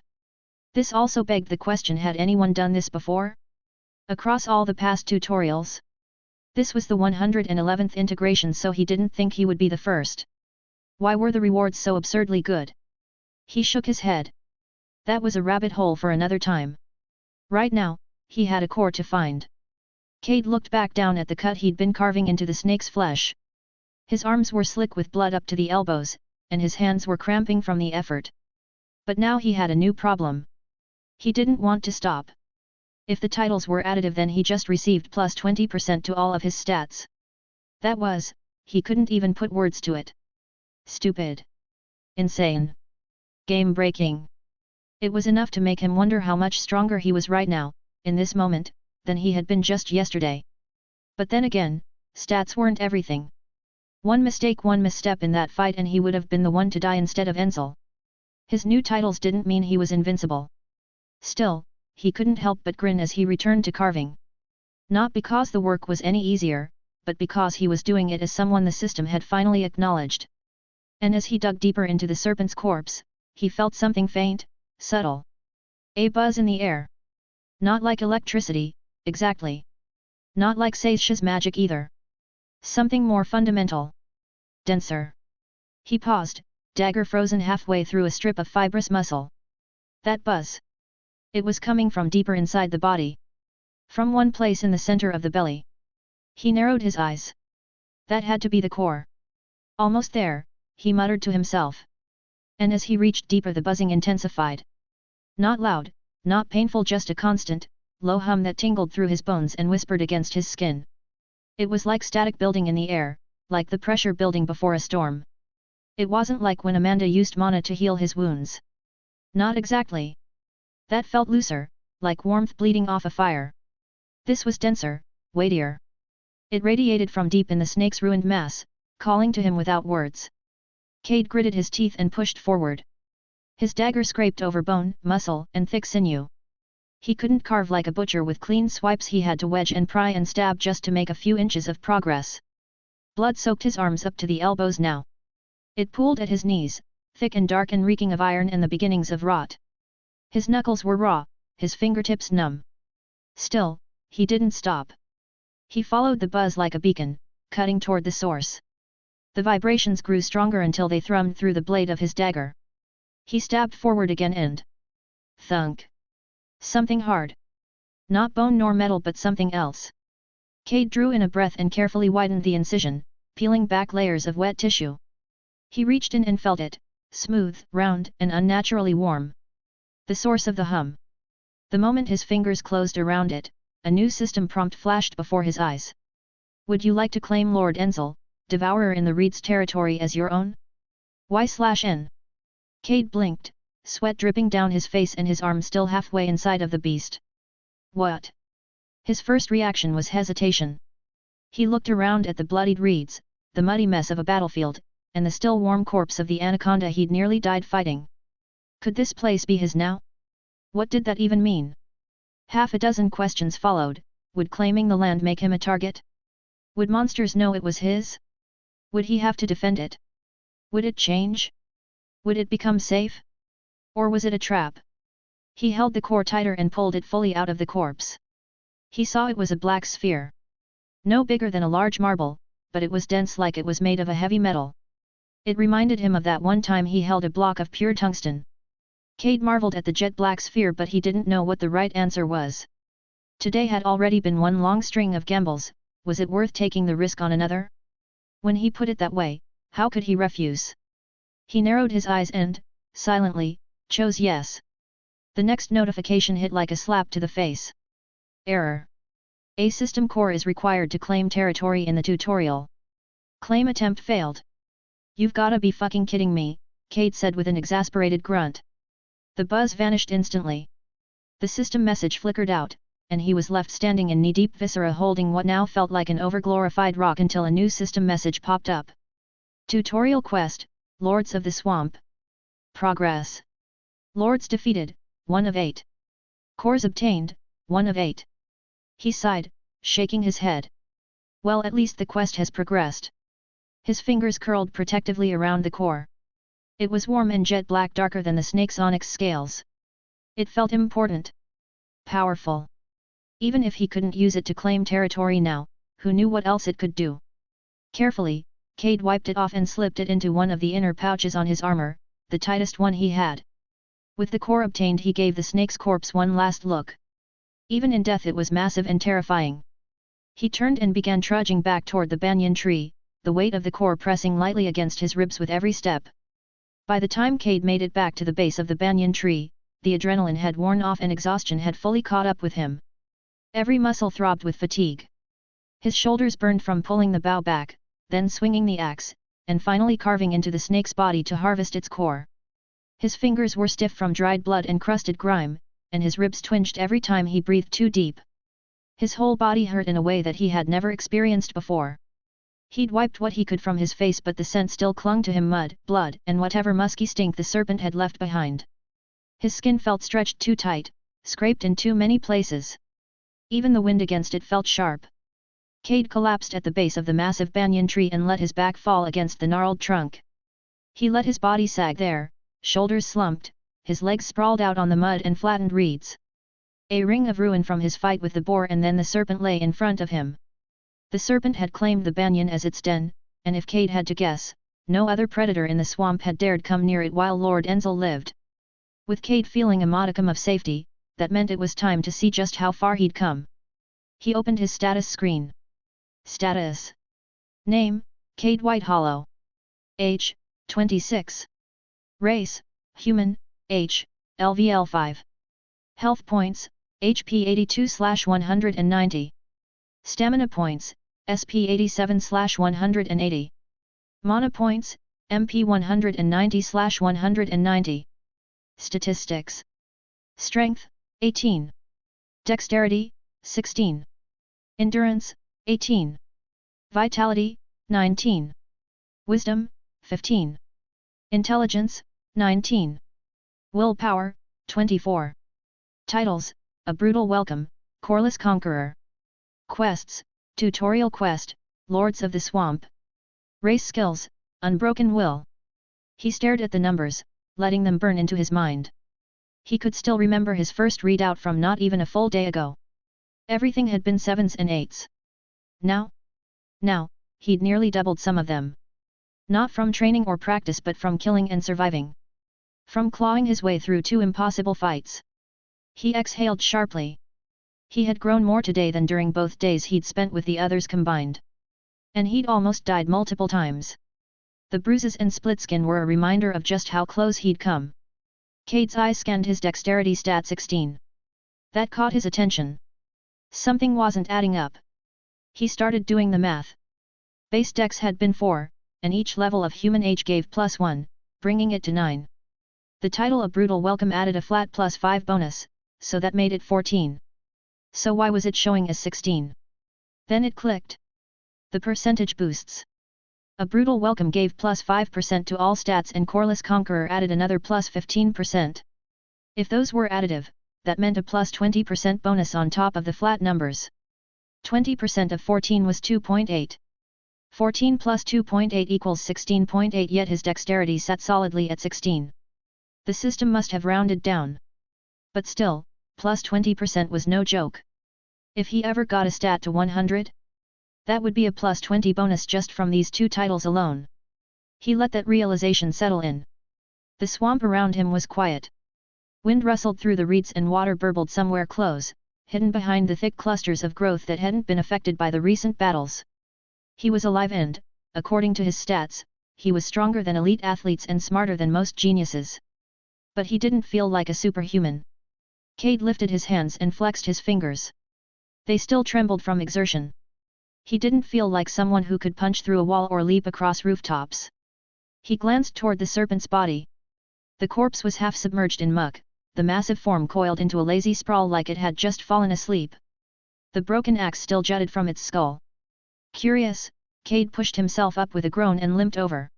This also begged the question, had anyone done this before? Across all the past tutorials? This was the 111th integration, so he didn't think he would be the first. Why were the rewards so absurdly good? He shook his head. That was a rabbit hole for another time. Right now, he had a core to find. Cade looked back down at the cut he'd been carving into the snake's flesh. His arms were slick with blood up to the elbows, and his hands were cramping from the effort. But now he had a new problem. He didn't want to stop. If the titles were additive, then he just received plus 20% to all of his stats. That was, he couldn't even put words to it. Stupid. Insane. Game-breaking. It was enough to make him wonder how much stronger he was right now, in this moment, than he had been just yesterday. But then again, stats weren't everything. One mistake, one misstep in that fight and he would have been the one to die instead of Enzel. His new titles didn't mean he was invincible. Still, he couldn't help but grin as he returned to carving. Not because the work was any easier, but because he was doing it as someone the system had finally acknowledged. And as he dug deeper into the serpent's corpse, he felt something faint, subtle. A buzz in the air. Not like electricity, exactly. Not like Seisha's magic either. Something more fundamental. Denser. He paused, dagger frozen halfway through a strip of fibrous muscle. That buzz. It was coming from deeper inside the body. From one place in the center of the belly. He narrowed his eyes. That had to be the core. Almost there, he muttered to himself. And as he reached deeper, the buzzing intensified. Not loud, not painful, just a constant, low hum that tingled through his bones and whispered against his skin. It was like static building in the air, like the pressure building before a storm. It wasn't like when Amanda used mana to heal his wounds. Not exactly. That felt looser, like warmth bleeding off a fire. This was denser, weightier. It radiated from deep in the snake's ruined mass, calling to him without words. Cade gritted his teeth and pushed forward. His dagger scraped over bone, muscle, and thick sinew. He couldn't carve like a butcher with clean swipes, he had to wedge and pry and stab just to make a few inches of progress. Blood soaked his arms up to the elbows now. It pooled at his knees, thick and dark and reeking of iron and the beginnings of rot. His knuckles were raw, his fingertips numb. Still, he didn't stop. He followed the buzz like a beacon, cutting toward the source. The vibrations grew stronger until they thrummed through the blade of his dagger. He stabbed forward again and... thunk. Something hard. Not bone nor metal, but something else. Cade drew in a breath and carefully widened the incision, peeling back layers of wet tissue. He reached in and felt it, smooth, round, and unnaturally warm. The source of the hum. The moment his fingers closed around it, a new system prompt flashed before his eyes. Would you like to claim Lord Enzel, Devourer in the Reed's territory, as your own? Y/N. Cade blinked, sweat dripping down his face and his arm still halfway inside of the beast. What? His first reaction was hesitation. He looked around at the bloodied reeds, the muddy mess of a battlefield, and the still warm corpse of the anaconda he'd nearly died fighting. Could this place be his now? What did that even mean? Half a dozen questions followed. Would claiming the land make him a target? Would monsters know it was his? Would he have to defend it? Would it change? Would it become safe? Or was it a trap? He held the core tighter and pulled it fully out of the corpse. He saw it was a black sphere. No bigger than a large marble, but it was dense, like it was made of a heavy metal. It reminded him of that one time he held a block of pure tungsten. Cade marveled at the jet black sphere, but he didn't know what the right answer was. Today had already been one long string of gambles. Was it worth taking the risk on another? When he put it that way, how could he refuse? He narrowed his eyes and, silently, chose yes. The next notification hit like a slap to the face. Error. A system core is required to claim territory in the tutorial. Claim attempt failed. You've gotta be fucking kidding me, Cade said with an exasperated grunt. The buzz vanished instantly. The system message flickered out, and he was left standing in knee-deep viscera holding what now felt like an overglorified rock until a new system message popped up. Tutorial quest, Lords of the Swamp. Progress. Lords defeated, 1 of 8. Cores obtained, 1 of 8. He sighed, shaking his head. Well, at least the quest has progressed. His fingers curled protectively around the core. It was warm and jet black, darker than the snake's onyx scales. It felt important. Powerful. Even if he couldn't use it to claim territory now, who knew what else it could do? Carefully, Cade wiped it off and slipped it into one of the inner pouches on his armor, the tightest one he had. With the core obtained, he gave the snake's corpse one last look. Even in death it was massive and terrifying. He turned and began trudging back toward the banyan tree, the weight of the core pressing lightly against his ribs with every step. By the time Cade made it back to the base of the banyan tree, the adrenaline had worn off and exhaustion had fully caught up with him. Every muscle throbbed with fatigue. His shoulders burned from pulling the bough back, then swinging the axe, and finally carving into the snake's body to harvest its core. His fingers were stiff from dried blood and crusted grime, and his ribs twinged every time he breathed too deep. His whole body hurt in a way that he had never experienced before. He'd wiped what he could from his face, but the scent still clung to him: mud, blood, and whatever musky stink the serpent had left behind. His skin felt stretched too tight, scraped in too many places. Even the wind against it felt sharp. Cade collapsed at the base of the massive banyan tree and let his back fall against the gnarled trunk. He let his body sag there, shoulders slumped, his legs sprawled out on the mud and flattened reeds. A ring of ruin from his fight with the boar and then the serpent lay in front of him. The serpent had claimed the banyan as its den, and if Cade had to guess, no other predator in the swamp had dared come near it while Lord Enzel lived. With Cade feeling a modicum of safety, that meant it was time to see just how far he'd come. He opened his status screen. Status. Name, Cade Whitehollow. Age, 26. Race, Human, H, LVL5. Health points, HP 82/190. Stamina points, SP 87/180. Mana points, MP 190/190. Statistics. Strength, 18. Dexterity, 16. Endurance, 18. Vitality, 19. Wisdom, 15. Intelligence, 19. Willpower, 24. Titles, A Brutal Welcome, Coreless Conqueror. Quests, Tutorial Quest, Lords of the Swamp. Race skills, Unbroken Will. He stared at the numbers, letting them burn into his mind. He could still remember his first readout from not even a full day ago. Everything had been 7s and 8s. Now, he'd nearly doubled some of them. Not from training or practice but from killing and surviving. From clawing his way through 2 impossible fights. He exhaled sharply. He had grown more today than during both days he'd spent with the others combined. And he'd almost died multiple times. The bruises and split skin were a reminder of just how close he'd come. Cade's eye scanned his dexterity stat 16. That caught his attention. Something wasn't adding up. He started doing the math. Base dex had been 4, and each level of human age gave +1, bringing it to 9. The title A Brutal Welcome added a flat +5 bonus, so that made it 14. So why was it showing as 16? Then it clicked. The percentage boosts. A Brutal Welcome gave +5% to all stats and Coreless Conqueror added another +15%. If those were additive, that meant a +20% bonus on top of the flat numbers. 20% of 14 was 2.8. 14 plus 2.8 equals 16.8, yet his dexterity sat solidly at 16. The system must have rounded down. But still, plus 20% was no joke. If he ever got a stat to 100? That would be a plus 20 bonus just from these 2 titles alone. He let that realization settle in. The swamp around him was quiet. Wind rustled through the reeds and water burbled somewhere close, hidden behind the thick clusters of growth that hadn't been affected by the recent battles. He was alive and, according to his stats, he was stronger than elite athletes and smarter than most geniuses. But he didn't feel like a superhuman. Cade lifted his hands and flexed his fingers. They still trembled from exertion. He didn't feel like someone who could punch through a wall or leap across rooftops. He glanced toward the serpent's body. The corpse was half submerged in muck, the massive form coiled into a lazy sprawl like it had just fallen asleep. The broken axe still jutted from its skull. Curious, Cade pushed himself up with a groan and limped over.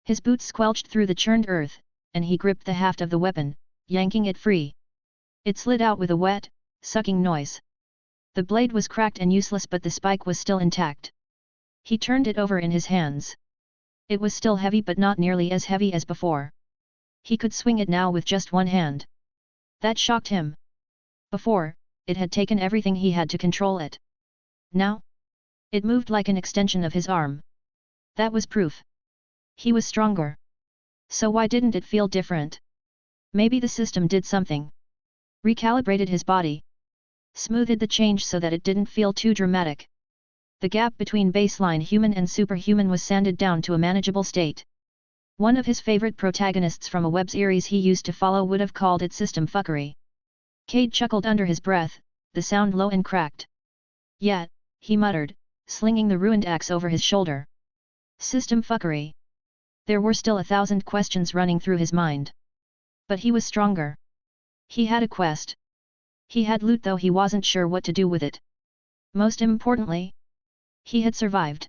His boots squelched through the churned earth, and he gripped the haft of the weapon, yanking it free. It slid out with a wet, sucking noise. The blade was cracked and useless, but the spike was still intact. He turned it over in his hands. It was still heavy, but not nearly as heavy as before. He could swing it now with just one hand. That shocked him. Before, it had taken everything he had to control it. Now? It moved like an extension of his arm. That was proof. He was stronger. So why didn't it feel different? Maybe the system did something. Recalibrated his body. Smoothed the change so that it didn't feel too dramatic. The gap between baseline human and superhuman was sanded down to a manageable state. One of his favorite protagonists from a web series he used to follow would have called it system fuckery. Cade chuckled under his breath, the sound low and cracked. Yet, he muttered, slinging the ruined axe over his shoulder. System fuckery. There were still 1,000 questions running through his mind. But he was stronger. He had a quest. He had loot, though he wasn't sure what to do with it. Most importantly, he had survived.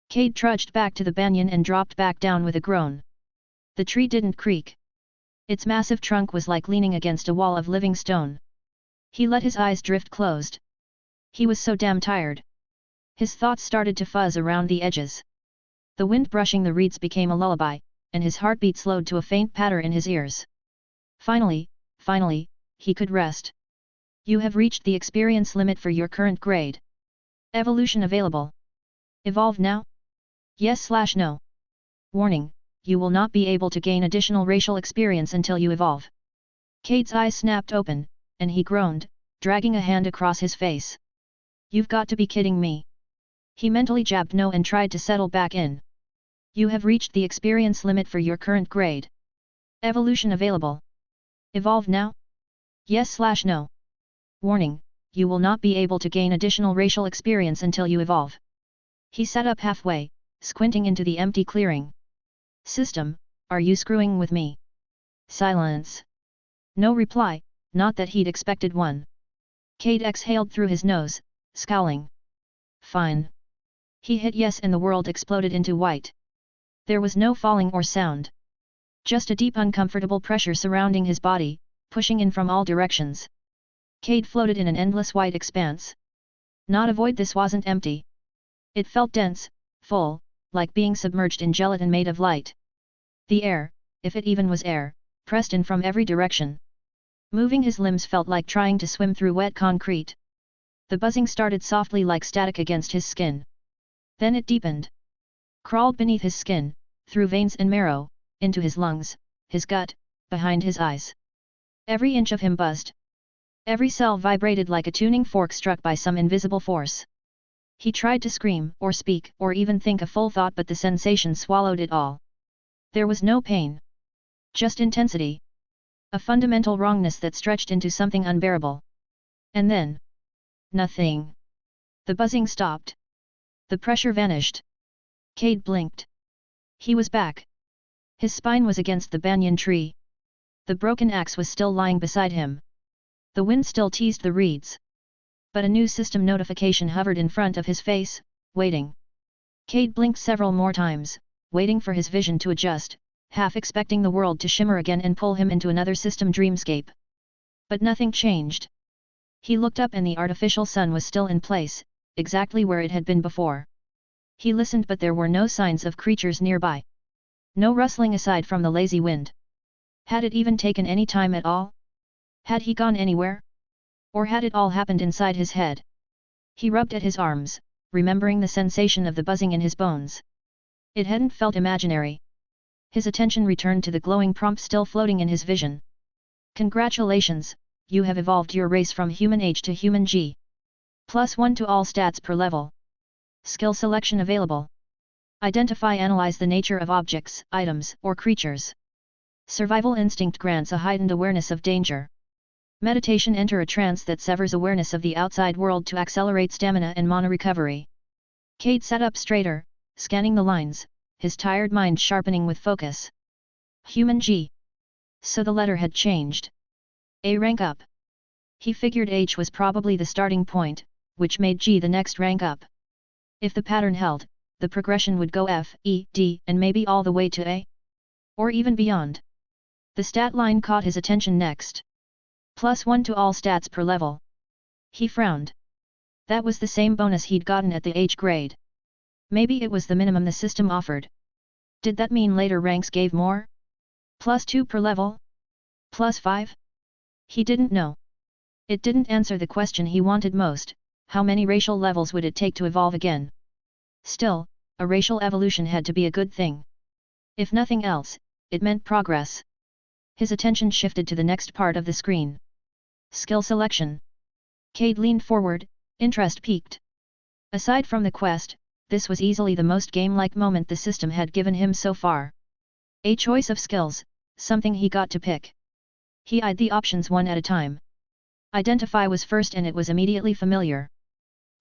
Cade trudged back to the banyan and dropped back down with a groan. The tree didn't creak. Its massive trunk was like leaning against a wall of living stone. He let his eyes drift closed. He was so damn tired. His thoughts started to fuzz around the edges. The wind brushing the reeds became a lullaby, and his heartbeat slowed to a faint patter in his ears. Finally, he could rest. You have reached the experience limit for your current grade. Evolution available. Evolve now? Yes/no. Warning, you will not be able to gain additional racial experience until you evolve. Cade's eyes snapped open, and he groaned, dragging a hand across his face. You've got to be kidding me. He mentally jabbed no and tried to settle back in. You have reached the experience limit for your current grade. Evolution available. Evolve now? Yes/no. Warning, you will not be able to gain additional racial experience until you evolve. He sat up halfway, squinting into the empty clearing. System, are you screwing with me? Silence. No reply, not that he'd expected one. Cade exhaled through his nose, scowling. Fine. He hit yes and the world exploded into white. There was no falling or sound. Just a deep uncomfortable pressure surrounding his body, pushing in from all directions. Cade floated in an endless white expanse. Not a void, this wasn't empty. It felt dense, full, like being submerged in gelatin made of light. The air, if it even was air, pressed in from every direction. Moving his limbs felt like trying to swim through wet concrete. The buzzing started softly like static against his skin. Then it deepened. Crawled beneath his skin, through veins and marrow, into his lungs, his gut, behind his eyes. Every inch of him buzzed. Every cell vibrated like a tuning fork struck by some invisible force. He tried to scream, or speak, or even think a full thought, but the sensation swallowed it all. There was no pain. Just intensity. A fundamental wrongness that stretched into something unbearable. And then... nothing. The buzzing stopped. The pressure vanished. Cade blinked. He was back. His spine was against the banyan tree. The broken axe was still lying beside him. The wind still teased the reeds. But a new system notification hovered in front of his face, waiting. Cade blinked several more times, waiting for his vision to adjust, half expecting the world to shimmer again and pull him into another system dreamscape. But nothing changed. He looked up and the artificial sun was still in place, exactly where it had been before. He listened, but there were no signs of creatures nearby. No rustling aside from the lazy wind. Had it even taken any time at all? Had he gone anywhere? Or had it all happened inside his head? He rubbed at his arms, remembering the sensation of the buzzing in his bones. It hadn't felt imaginary. His attention returned to the glowing prompt still floating in his vision. Congratulations, you have evolved your race from human H to human G. +1 to all stats per level. Skill selection available. Identify, analyze the nature of objects, items, or creatures. Survival instinct grants a heightened awareness of danger. Meditation, enter a trance that severs awareness of the outside world to accelerate stamina and mana recovery. Cade sat up straighter, scanning the lines, his tired mind sharpening with focus. Human G. So the letter had changed. A rank up. He figured H was probably the starting point, which made G the next rank up. If the pattern held, the progression would go F, E, D, and maybe all the way to A? Or even beyond. The stat line caught his attention next. +1 to all stats per level. He frowned. That was the same bonus he'd gotten at the H grade. Maybe it was the minimum the system offered. Did that mean later ranks gave more? +2 per level? +5? He didn't know. It didn't answer the question he wanted most: how many racial levels would it take to evolve again? Still, a racial evolution had to be a good thing. If nothing else, it meant progress. His attention shifted to the next part of the screen. Skill selection. Cade leaned forward, interest piqued. Aside from the quest, this was easily the most game-like moment the system had given him so far. A choice of skills, something he got to pick. He eyed the options one at a time. Identify was first, and it was immediately familiar.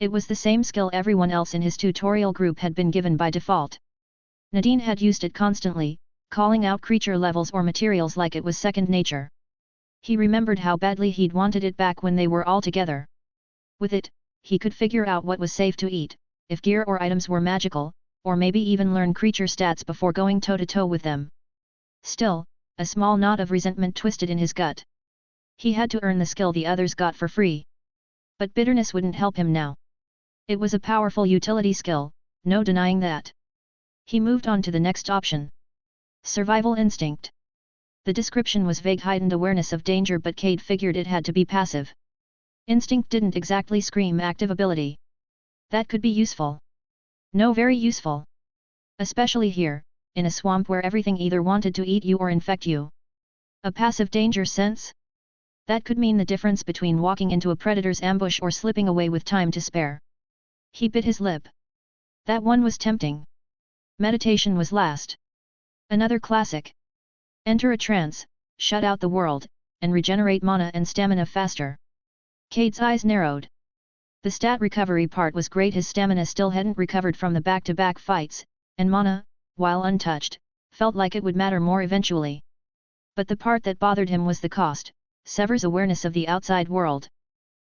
It was the same skill everyone else in his tutorial group had been given by default. Nadine had used it constantly, calling out creature levels or materials like it was second nature. He remembered how badly he'd wanted it back when they were all together. With it, he could figure out what was safe to eat, if gear or items were magical, or maybe even learn creature stats before going toe-to-toe with them. Still, a small knot of resentment twisted in his gut. He had to earn the skill the others got for free. But bitterness wouldn't help him now. It was a powerful utility skill, no denying that. He moved on to the next option. Survival instinct. The description was vague, heightened awareness of danger, but Cade figured it had to be passive. Instinct didn't exactly scream active ability. That could be useful. No, very useful. Especially here, in a swamp where everything either wanted to eat you or infect you. A passive danger sense? That could mean the difference between walking into a predator's ambush or slipping away with time to spare. He bit his lip. That one was tempting. Meditation was last. Another classic. Enter a trance, shut out the world, and regenerate mana and stamina faster. Cade's eyes narrowed. The stat recovery part was great, his stamina still hadn't recovered from the back-to-back fights, and mana, while untouched, felt like it would matter more eventually. But the part that bothered him was the cost, severs awareness of the outside world.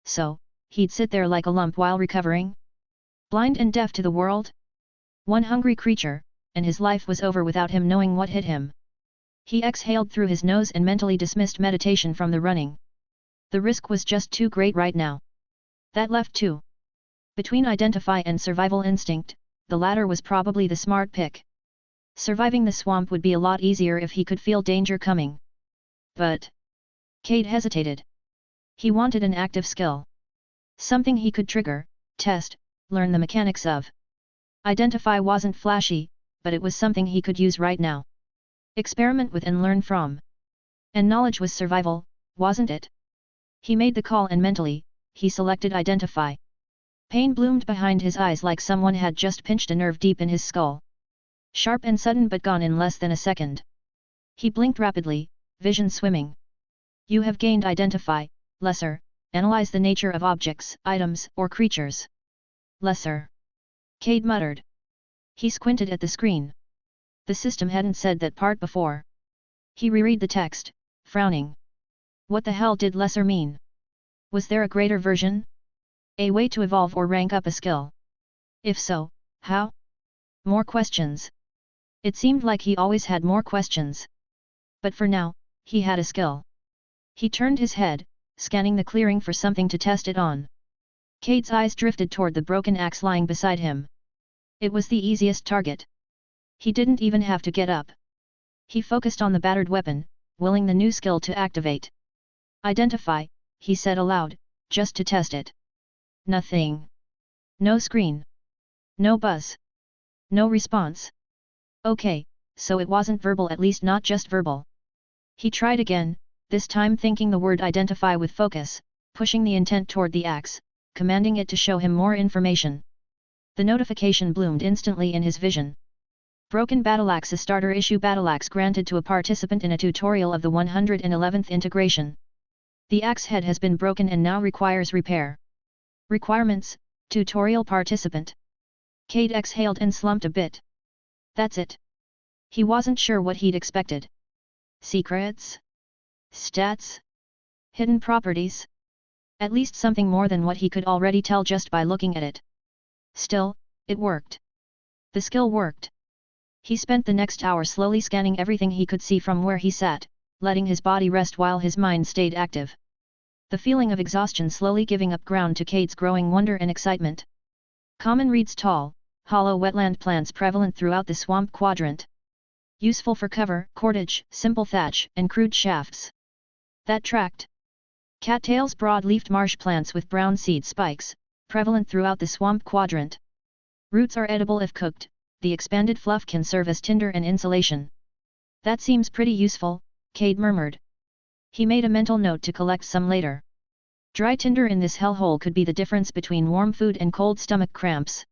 So, he'd sit there like a lump while recovering? Blind and deaf to the world? One hungry creature, and his life was over without him knowing what hit him. He exhaled through his nose and mentally dismissed meditation from the running. The risk was just too great right now. That left two. Between identify and survival instinct, the latter was probably the smart pick. Surviving the swamp would be a lot easier if he could feel danger coming. But Cade hesitated. He wanted an active skill. Something he could trigger, test, learn the mechanics of. Identify wasn't flashy, but it was something he could use right now. Experiment with and learn from. And knowledge was survival, wasn't it? He made the call and mentally, he selected identify. Pain bloomed behind his eyes like someone had just pinched a nerve deep in his skull. Sharp and sudden, but gone in less than a second. He blinked rapidly, vision swimming. You have gained identify, lesser, analyze the nature of objects, items, or creatures. Lesser. Cade muttered. He squinted at the screen. The system hadn't said that part before. He reread the text, frowning. What the hell did lesser mean? Was there a greater version? A way to evolve or rank up a skill? If so, how? More questions. It seemed like he always had more questions. But for now, he had a skill. He turned his head, scanning the clearing for something to test it on. Cade's eyes drifted toward the broken axe lying beside him. It was the easiest target. He didn't even have to get up. He focused on the battered weapon, willing the new skill to activate. Identify, he said aloud, just to test it. Nothing. No screen. No buzz. No response. Okay, so it wasn't verbal, at least not just verbal. He tried again, this time thinking the word identify with focus, pushing the intent toward the axe, commanding it to show him more information. The notification bloomed instantly in his vision. Broken Battleaxe, a starter issue battleaxe granted to a participant in a tutorial of the 111th integration. The axe head has been broken and now requires repair. Requirements: tutorial participant. Cade exhaled and slumped a bit. That's it. He wasn't sure what he'd expected. Secrets? Stats? Hidden properties? At least something more than what he could already tell just by looking at it. Still, it worked. The skill worked. He spent the next hour slowly scanning everything he could see from where he sat, letting his body rest while his mind stayed active. The feeling of exhaustion slowly giving up ground to Cade's growing wonder and excitement. Common reeds, tall, hollow wetland plants prevalent throughout the swamp quadrant. Useful for cover, cordage, simple thatch, and crude shafts. That tracked. Cattails, broad-leafed marsh plants with brown seed spikes, prevalent throughout the swamp quadrant. Roots are edible if cooked, the expanded fluff can serve as tinder and insulation. That seems pretty useful, Cade murmured. He made a mental note to collect some later. Dry tinder in this hellhole could be the difference between warm food and cold stomach cramps.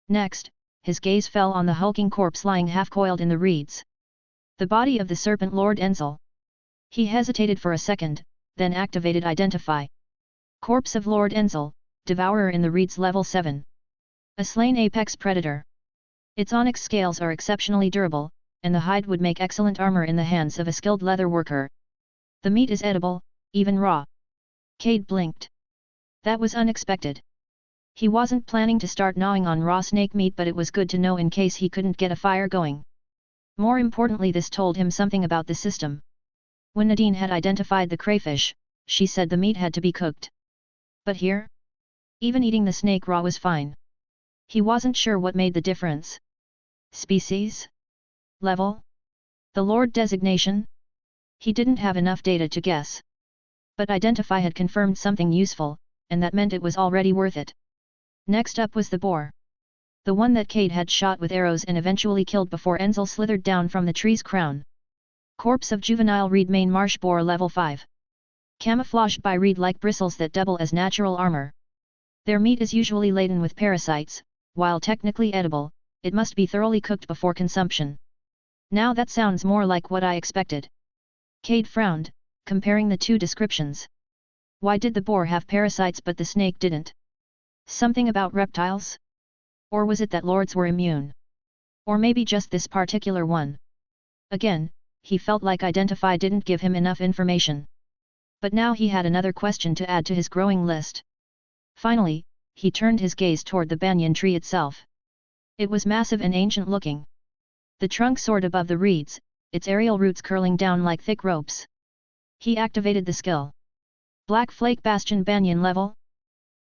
Next, his gaze fell on the hulking corpse lying half-coiled in the reeds. The body of the serpent Lord Enzel. He hesitated for a second, then activated Identify. Corpse of Lord Enzel, Devourer in the reeds level 7. A slain apex predator. Its onyx scales are exceptionally durable, and the hide would make excellent armor in the hands of a skilled leather worker. The meat is edible, even raw. Cade blinked. That was unexpected. He wasn't planning to start gnawing on raw snake meat, but it was good to know in case he couldn't get a fire going. More importantly, this told him something about the system. When Nadine had identified the crayfish, she said the meat had to be cooked. But here? Even eating the snake raw was fine. He wasn't sure what made the difference. Species? Level? The Lord designation? He didn't have enough data to guess. But Identify had confirmed something useful, and that meant it was already worth it. Next up was the boar. The one that Cade had shot with arrows and eventually killed before Enzel slithered down from the tree's crown. Corpse of juvenile reed mane marsh boar level 5. Camouflaged by reed-like bristles that double as natural armor. Their meat is usually laden with parasites, while technically edible, it must be thoroughly cooked before consumption. Now that sounds more like what I expected. Cade frowned, comparing the two descriptions. Why did the boar have parasites but the snake didn't? Something about reptiles? Or was it that lords were immune? Or maybe just this particular one? Again, he felt like Identify didn't give him enough information. But now he had another question to add to his growing list. Finally, he turned his gaze toward the banyan tree itself. It was massive and ancient-looking. The trunk soared above the reeds, its aerial roots curling down like thick ropes. He activated the skill. Black Flake Bastion Banyan level?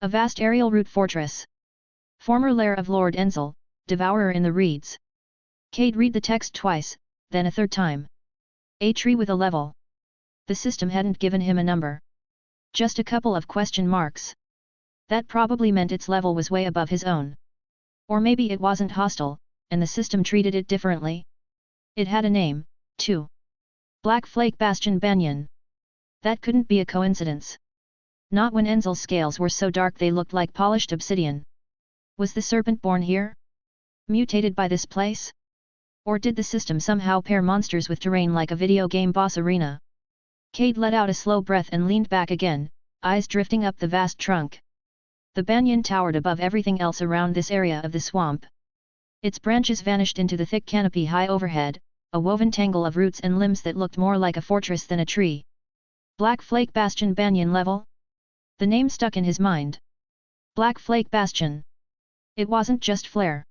A vast aerial root fortress. Former lair of Lord Enzel, Devourer in the reeds. Cade read the text twice, then a third time. A tree with a level. The system hadn't given him a number. Just a couple of question marks. That probably meant its level was way above his own. Or maybe it wasn't hostile, and the system treated it differently. It had a name, too. Black Flake Bastion Banyan. That couldn't be a coincidence. Not when Enzel's scales were so dark they looked like polished obsidian. Was the serpent born here? Mutated by this place? Or did the system somehow pair monsters with terrain like a video game boss arena? Cade let out a slow breath and leaned back again, eyes drifting up the vast trunk. The banyan towered above everything else around this area of the swamp. Its branches vanished into the thick canopy high overhead, a woven tangle of roots and limbs that looked more like a fortress than a tree. Black Flake Bastion Banyan level? The name stuck in his mind. Black Flake Bastion. It wasn't just flair.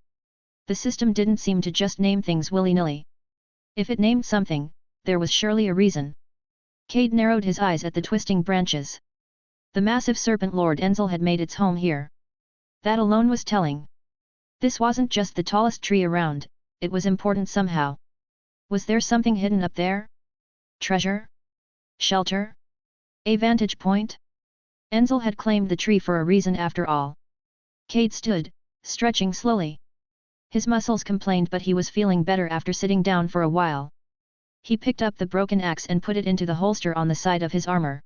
The system didn't seem to just name things willy-nilly. If it named something, there was surely a reason. Cade narrowed his eyes at the twisting branches. The massive serpent Lord Enzel had made its home here. That alone was telling. This wasn't just the tallest tree around, it was important somehow. Was there something hidden up there? Treasure? Shelter? A vantage point? Enzel had claimed the tree for a reason after all. Cade stood, stretching slowly. His muscles complained but he was feeling better after sitting down for a while. He picked up the broken axe and put it into the holster on the side of his armor.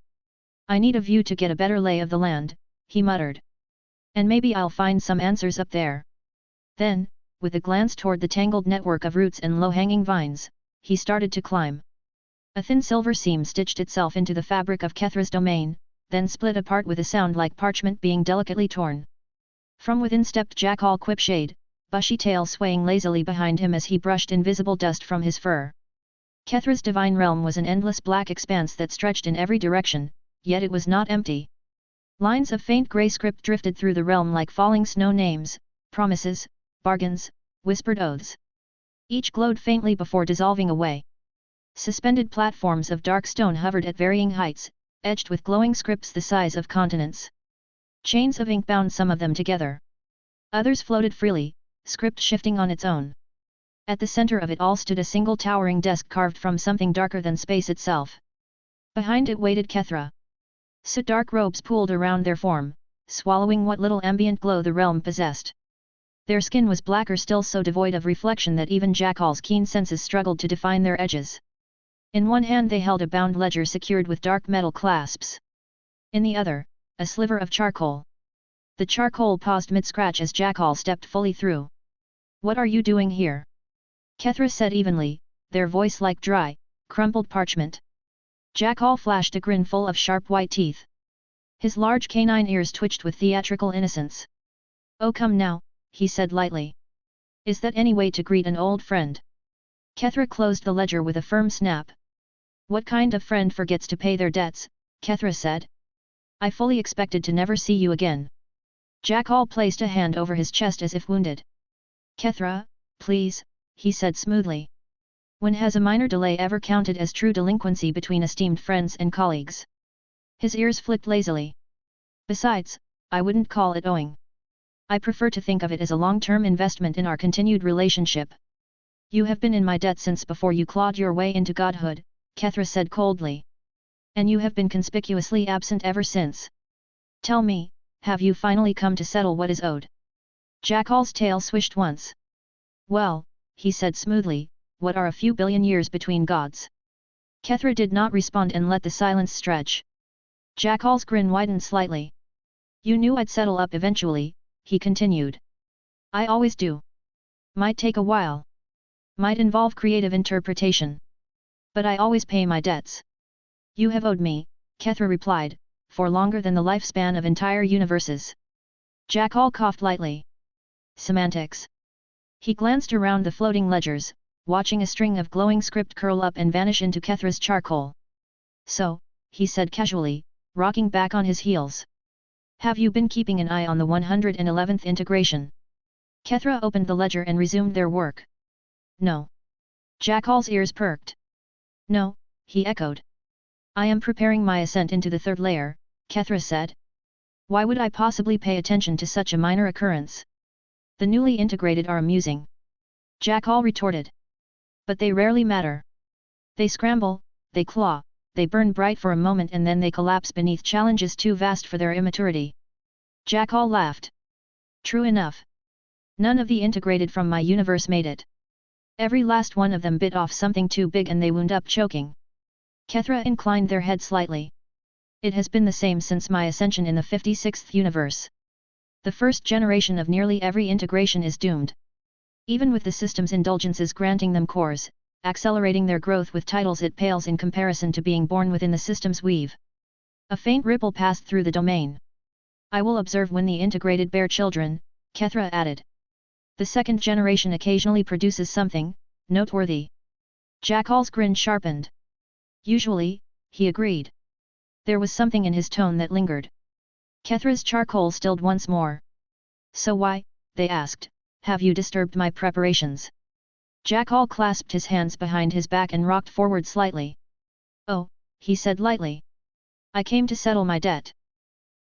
I need a view to get a better lay of the land, he muttered. And maybe I'll find some answers up there. Then, with a glance toward the tangled network of roots and low-hanging vines, he started to climb. A thin silver seam stitched itself into the fabric of Kethra's domain, then split apart with a sound like parchment being delicately torn. From within stepped Jackal Quipshade, bushy tail swaying lazily behind him as he brushed invisible dust from his fur. Kethra's divine realm was an endless black expanse that stretched in every direction, yet it was not empty. Lines of faint grey script drifted through the realm like falling snow, names, promises, bargains, whispered oaths. Each glowed faintly before dissolving away. Suspended platforms of dark stone hovered at varying heights, edged with glowing scripts the size of continents. Chains of ink bound some of them together. Others floated freely, script shifting on its own. At the center of it all stood a single towering desk carved from something darker than space itself. Behind it waited Kethra. Soot dark robes pooled around their form, swallowing what little ambient glow the realm possessed. Their skin was blacker still, so devoid of reflection that even Jackal's keen senses struggled to define their edges. In one hand they held a bound ledger secured with dark metal clasps. In the other, a sliver of charcoal. The charcoal paused mid-scratch as Jackal stepped fully through. "What are you doing here?" Kethra said evenly, their voice like dry, crumpled parchment. Jackal flashed a grin full of sharp white teeth. His large canine ears twitched with theatrical innocence. "Oh, come now," he said lightly. "Is that any way to greet an old friend?" Kethra closed the ledger with a firm snap. "What kind of friend forgets to pay their debts?" Kethra said. "I fully expected to never see you again." Jackal placed a hand over his chest as if wounded. "Kethra, please," he said smoothly. "When has a minor delay ever counted as true delinquency between esteemed friends and colleagues?" His ears flicked lazily. "Besides, I wouldn't call it owing. I prefer to think of it as a long-term investment in our continued relationship." "You have been in my debt since before you clawed your way into godhood," Kethra said coldly. "And you have been conspicuously absent ever since. Tell me, have you finally come to settle what is owed?" Jackal's tail swished once. "Well," he said smoothly, "what are a few billion years between gods?" Kethra did not respond and let the silence stretch. Jackal's grin widened slightly. "You knew I'd settle up eventually," he continued. "I always do. Might take a while. Might involve creative interpretation. But I always pay my debts." "You have owed me," Kethra replied, "for longer than the lifespan of entire universes." Jackal coughed lightly. "Semantics." He glanced around the floating ledgers, watching a string of glowing script curl up and vanish into Kethra's charcoal. "So," he said casually, rocking back on his heels. "Have you been keeping an eye on the 111th integration?" Kethra opened the ledger and resumed their work. "No." Jackal's ears perked. "No," he echoed. "I am preparing my ascent into the third layer," Kethra said. "Why would I possibly pay attention to such a minor occurrence? The newly integrated are amusing," Jackal retorted. "But they rarely matter. They scramble, they claw, they burn bright for a moment and then they collapse beneath challenges too vast for their immaturity." Jackal laughed. "True enough. None of the integrated from my universe made it. Every last one of them bit off something too big and they wound up choking." Kethra inclined their head slightly. "It has been the same since my ascension in the 56th universe. The first generation of nearly every integration is doomed. Even with the system's indulgences granting them cores, accelerating their growth with titles, it pales in comparison to being born within the system's weave." A faint ripple passed through the domain. "I will observe when the integrated bear children," Kethra added. "The second generation occasionally produces something noteworthy." Jackal's grin sharpened. "Usually," he agreed. There was something in his tone that lingered. Kethra's charcoal stilled once more. "So why," they asked, "have you disturbed my preparations?" Jackal clasped his hands behind his back and rocked forward slightly. "Oh," he said lightly. "I came to settle my debt."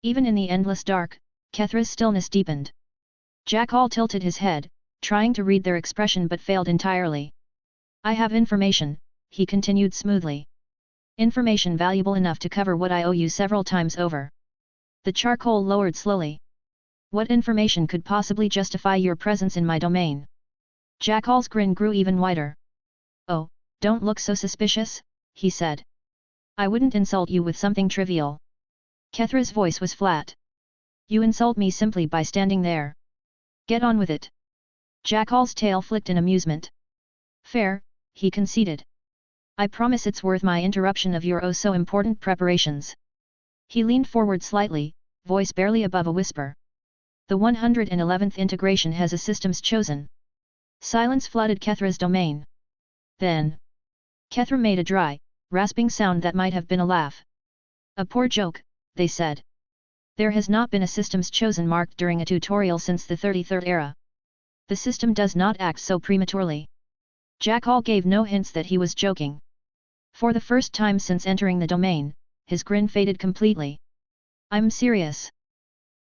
Even in the endless dark, Kethra's stillness deepened. Jackal tilted his head, trying to read their expression but failed entirely. "I have information," he continued smoothly. "Information valuable enough to cover what I owe you several times over." The charcoal lowered slowly. "What information could possibly justify your presence in my domain?" Jackal's grin grew even wider. "Oh," Don't look so suspicious, he said. I wouldn't insult you with something trivial. Kethra's voice was flat. You insult me simply by standing there. Get on with it. Jackal's tail flicked in amusement. Fair, he conceded. I promise it's worth my interruption of your oh-so-important preparations. He leaned forward slightly, voice barely above a whisper. The 111th integration has a systems chosen. Silence flooded Kethra's domain. Then, Kethra made a dry, rasping sound that might have been a laugh. A poor joke, they said. There has not been a systems chosen marked during a tutorial since the 33rd era. The system does not act so prematurely. Jackal gave no hints that he was joking. For the first time since entering the domain, his grin faded completely. I'm serious.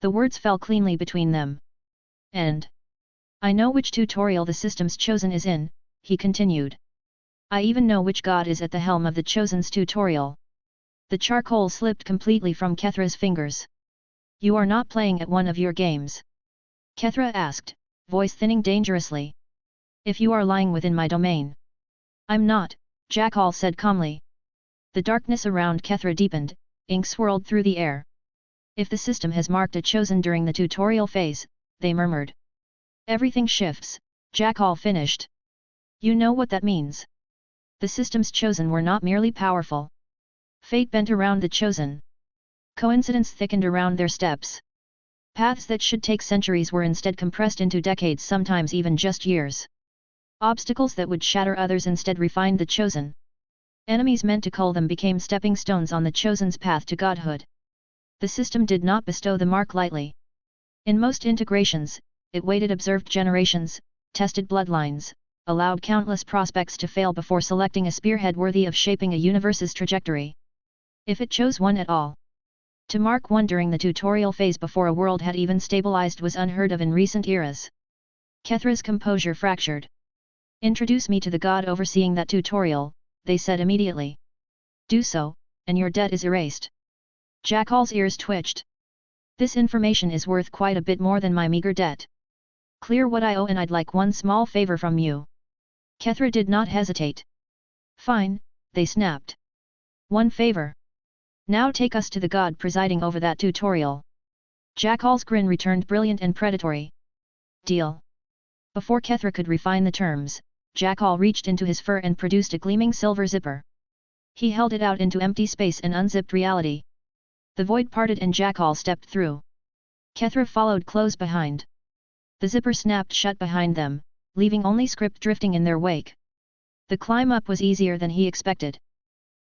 The words fell cleanly between them. And I know which tutorial the system's chosen is in, he continued. I even know which god is at the helm of the chosen's tutorial. The charcoal slipped completely from Kethra's fingers. You are not playing at one of your games? Kethra asked, voice thinning dangerously. If you are lying within my domain. I'm not, Jackal said calmly. The darkness around Kethra deepened, ink swirled through the air. If the system has marked a chosen during the tutorial phase, they murmured. Everything shifts, Jackal finished. You know what that means. The system's chosen were not merely powerful. Fate bent around the chosen. Coincidence thickened around their steps. Paths that should take centuries were instead compressed into decades, sometimes even just years. Obstacles that would shatter others instead refined the chosen. Enemies meant to cull them became stepping stones on the chosen's path to godhood. The system did not bestow the mark lightly. In most integrations, it waited, observed generations, tested bloodlines, allowed countless prospects to fail before selecting a spearhead worthy of shaping a universe's trajectory. If it chose one at all. To mark one during the tutorial phase before a world had even stabilized was unheard of in recent eras. Kethra's composure fractured. Introduce me to the god overseeing that tutorial, they said immediately. Do so, and your debt is erased. Jackal's ears twitched. This information is worth quite a bit more than my meager debt. Clear what I owe and I'd like one small favor from you. Kethra did not hesitate. Fine, they snapped. One favor. Now take us to the god presiding over that tutorial. Jackal's grin returned brilliant and predatory. Deal. Before Kethra could refine the terms, Jackal reached into his fur and produced a gleaming silver zipper. He held it out into empty space and unzipped reality. The void parted and Jackal stepped through. Kethra followed close behind. The zipper snapped shut behind them, leaving only script drifting in their wake. The climb up was easier than he expected.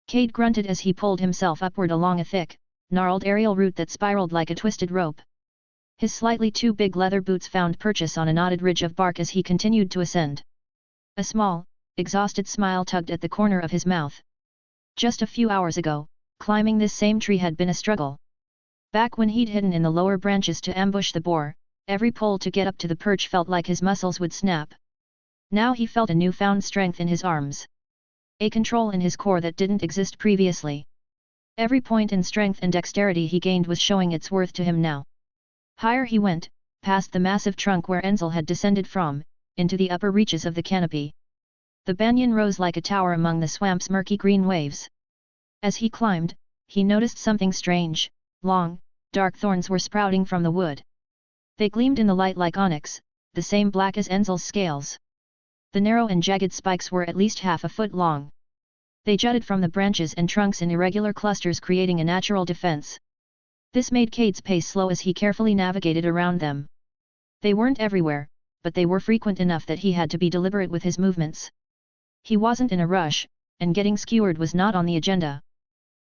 Cade grunted as he pulled himself upward along a thick, gnarled aerial route that spiraled like a twisted rope. His slightly too big leather boots found purchase on a knotted ridge of bark as he continued to ascend. A small, exhausted smile tugged at the corner of his mouth. Just a few hours ago, climbing this same tree had been a struggle. Back when he'd hidden in the lower branches to ambush the boar, every pull to get up to the perch felt like his muscles would snap. Now he felt a newfound strength in his arms. A control in his core that didn't exist previously. Every point in strength and dexterity he gained was showing its worth to him now. Higher he went, past the massive trunk where Enzel had descended from, into the upper reaches of the canopy. The banyan rose like a tower among the swamp's murky green waves. As he climbed, he noticed something strange. Long, dark thorns were sprouting from the wood. They gleamed in the light like onyx, the same black as Enzel's scales. The narrow and jagged spikes were at least half a foot long. They jutted from the branches and trunks in irregular clusters, creating a natural defense. This made Cade's pace slow as he carefully navigated around them. They weren't everywhere, but they were frequent enough that he had to be deliberate with his movements. He wasn't in a rush, and getting skewered was not on the agenda.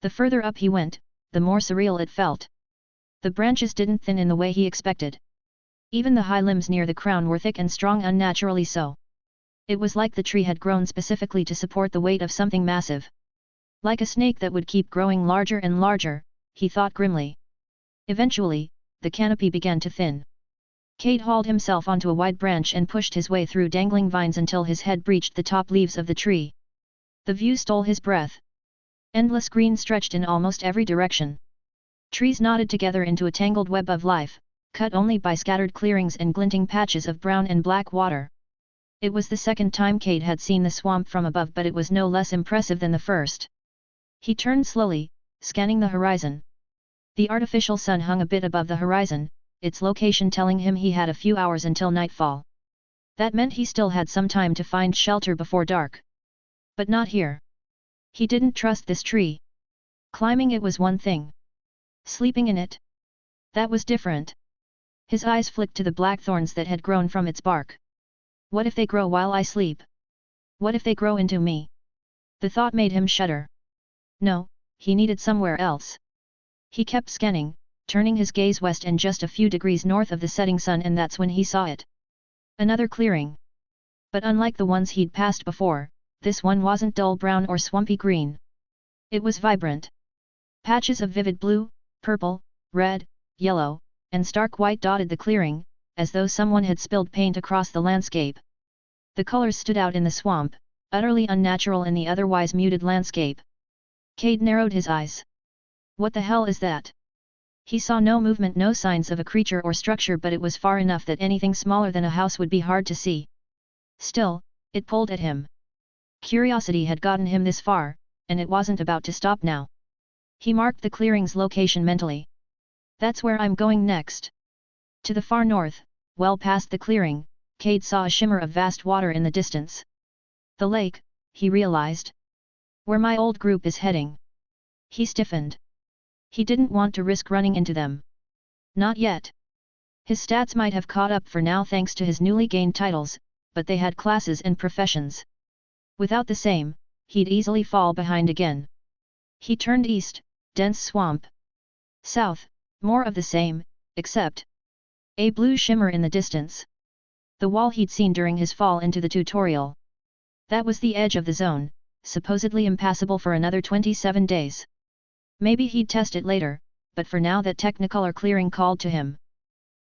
The further up he went, the more surreal it felt. The branches didn't thin in the way he expected. Even the high limbs near the crown were thick and strong, unnaturally so. It was like the tree had grown specifically to support the weight of something massive. Like a snake that would keep growing larger and larger, he thought grimly. Eventually, the canopy began to thin. Cade hauled himself onto a wide branch and pushed his way through dangling vines until his head breached the top leaves of the tree. The view stole his breath. Endless green stretched in almost every direction. Trees knotted together into a tangled web of life, cut only by scattered clearings and glinting patches of brown and black water. It was the second time Cade had seen the swamp from above, but it was no less impressive than the first. He turned slowly, scanning the horizon. The artificial sun hung a bit above the horizon, its location telling him he had a few hours until nightfall. That meant he still had some time to find shelter before dark. But not here. He didn't trust this tree. Climbing it was one thing. Sleeping in it? That was different. His eyes flicked to the black thorns that had grown from its bark. What if they grow while I sleep? What if they grow into me? The thought made him shudder. No, he needed somewhere else. He kept scanning, turning his gaze west and just a few degrees north of the setting sun, and that's when he saw it. Another clearing. But unlike the ones he'd passed before, this one wasn't dull brown or swampy green. It was vibrant. Patches of vivid blue, purple, red, yellow, and stark white dotted the clearing, as though someone had spilled paint across the landscape. The colors stood out in the swamp, utterly unnatural in the otherwise muted landscape. Cade narrowed his eyes. What the hell is that? He saw no movement, no signs of a creature or structure, but it was far enough that anything smaller than a house would be hard to see. Still, it pulled at him. Curiosity had gotten him this far, and it wasn't about to stop now. He marked the clearing's location mentally. That's where I'm going next. To the far north, well past the clearing, Cade saw a shimmer of vast water in the distance. The lake, he realized. Where my old group is heading. He stiffened. He didn't want to risk running into them. Not yet. His stats might have caught up for now thanks to his newly gained titles, but they had classes and professions. Without the same, he'd easily fall behind again. He turned east, dense swamp. South, more of the same, except a blue shimmer in the distance. The wall he'd seen during his fall into the tutorial. That was the edge of the zone, supposedly impassable for another 27 days. Maybe he'd test it later, but for now that Technicolor clearing called to him.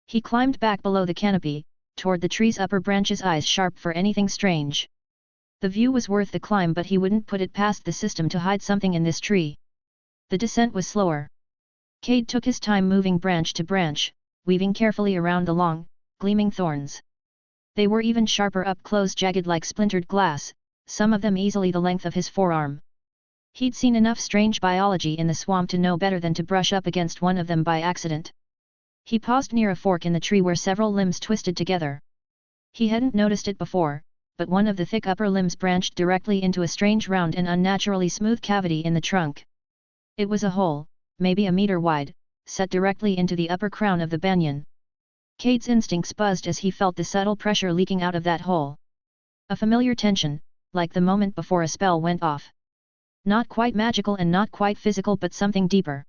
He climbed back below the canopy, toward the tree's upper branches, eyes sharp for anything strange. The view was worth the climb, but he wouldn't put it past the system to hide something in this tree. The descent was slower. Cade took his time moving branch to branch, weaving carefully around the long, gleaming thorns. They were even sharper up close, jagged like splintered glass, some of them easily the length of his forearm. He'd seen enough strange biology in the swamp to know better than to brush up against one of them by accident. He paused near a fork in the tree where several limbs twisted together. He hadn't noticed it before, but one of the thick upper limbs branched directly into a strange round and unnaturally smooth cavity in the trunk. It was a hole, maybe a meter wide, set directly into the upper crown of the banyan. Cade's instincts buzzed as he felt the subtle pressure leaking out of that hole. A familiar tension, like the moment before a spell went off. Not quite magical and not quite physical, but something deeper.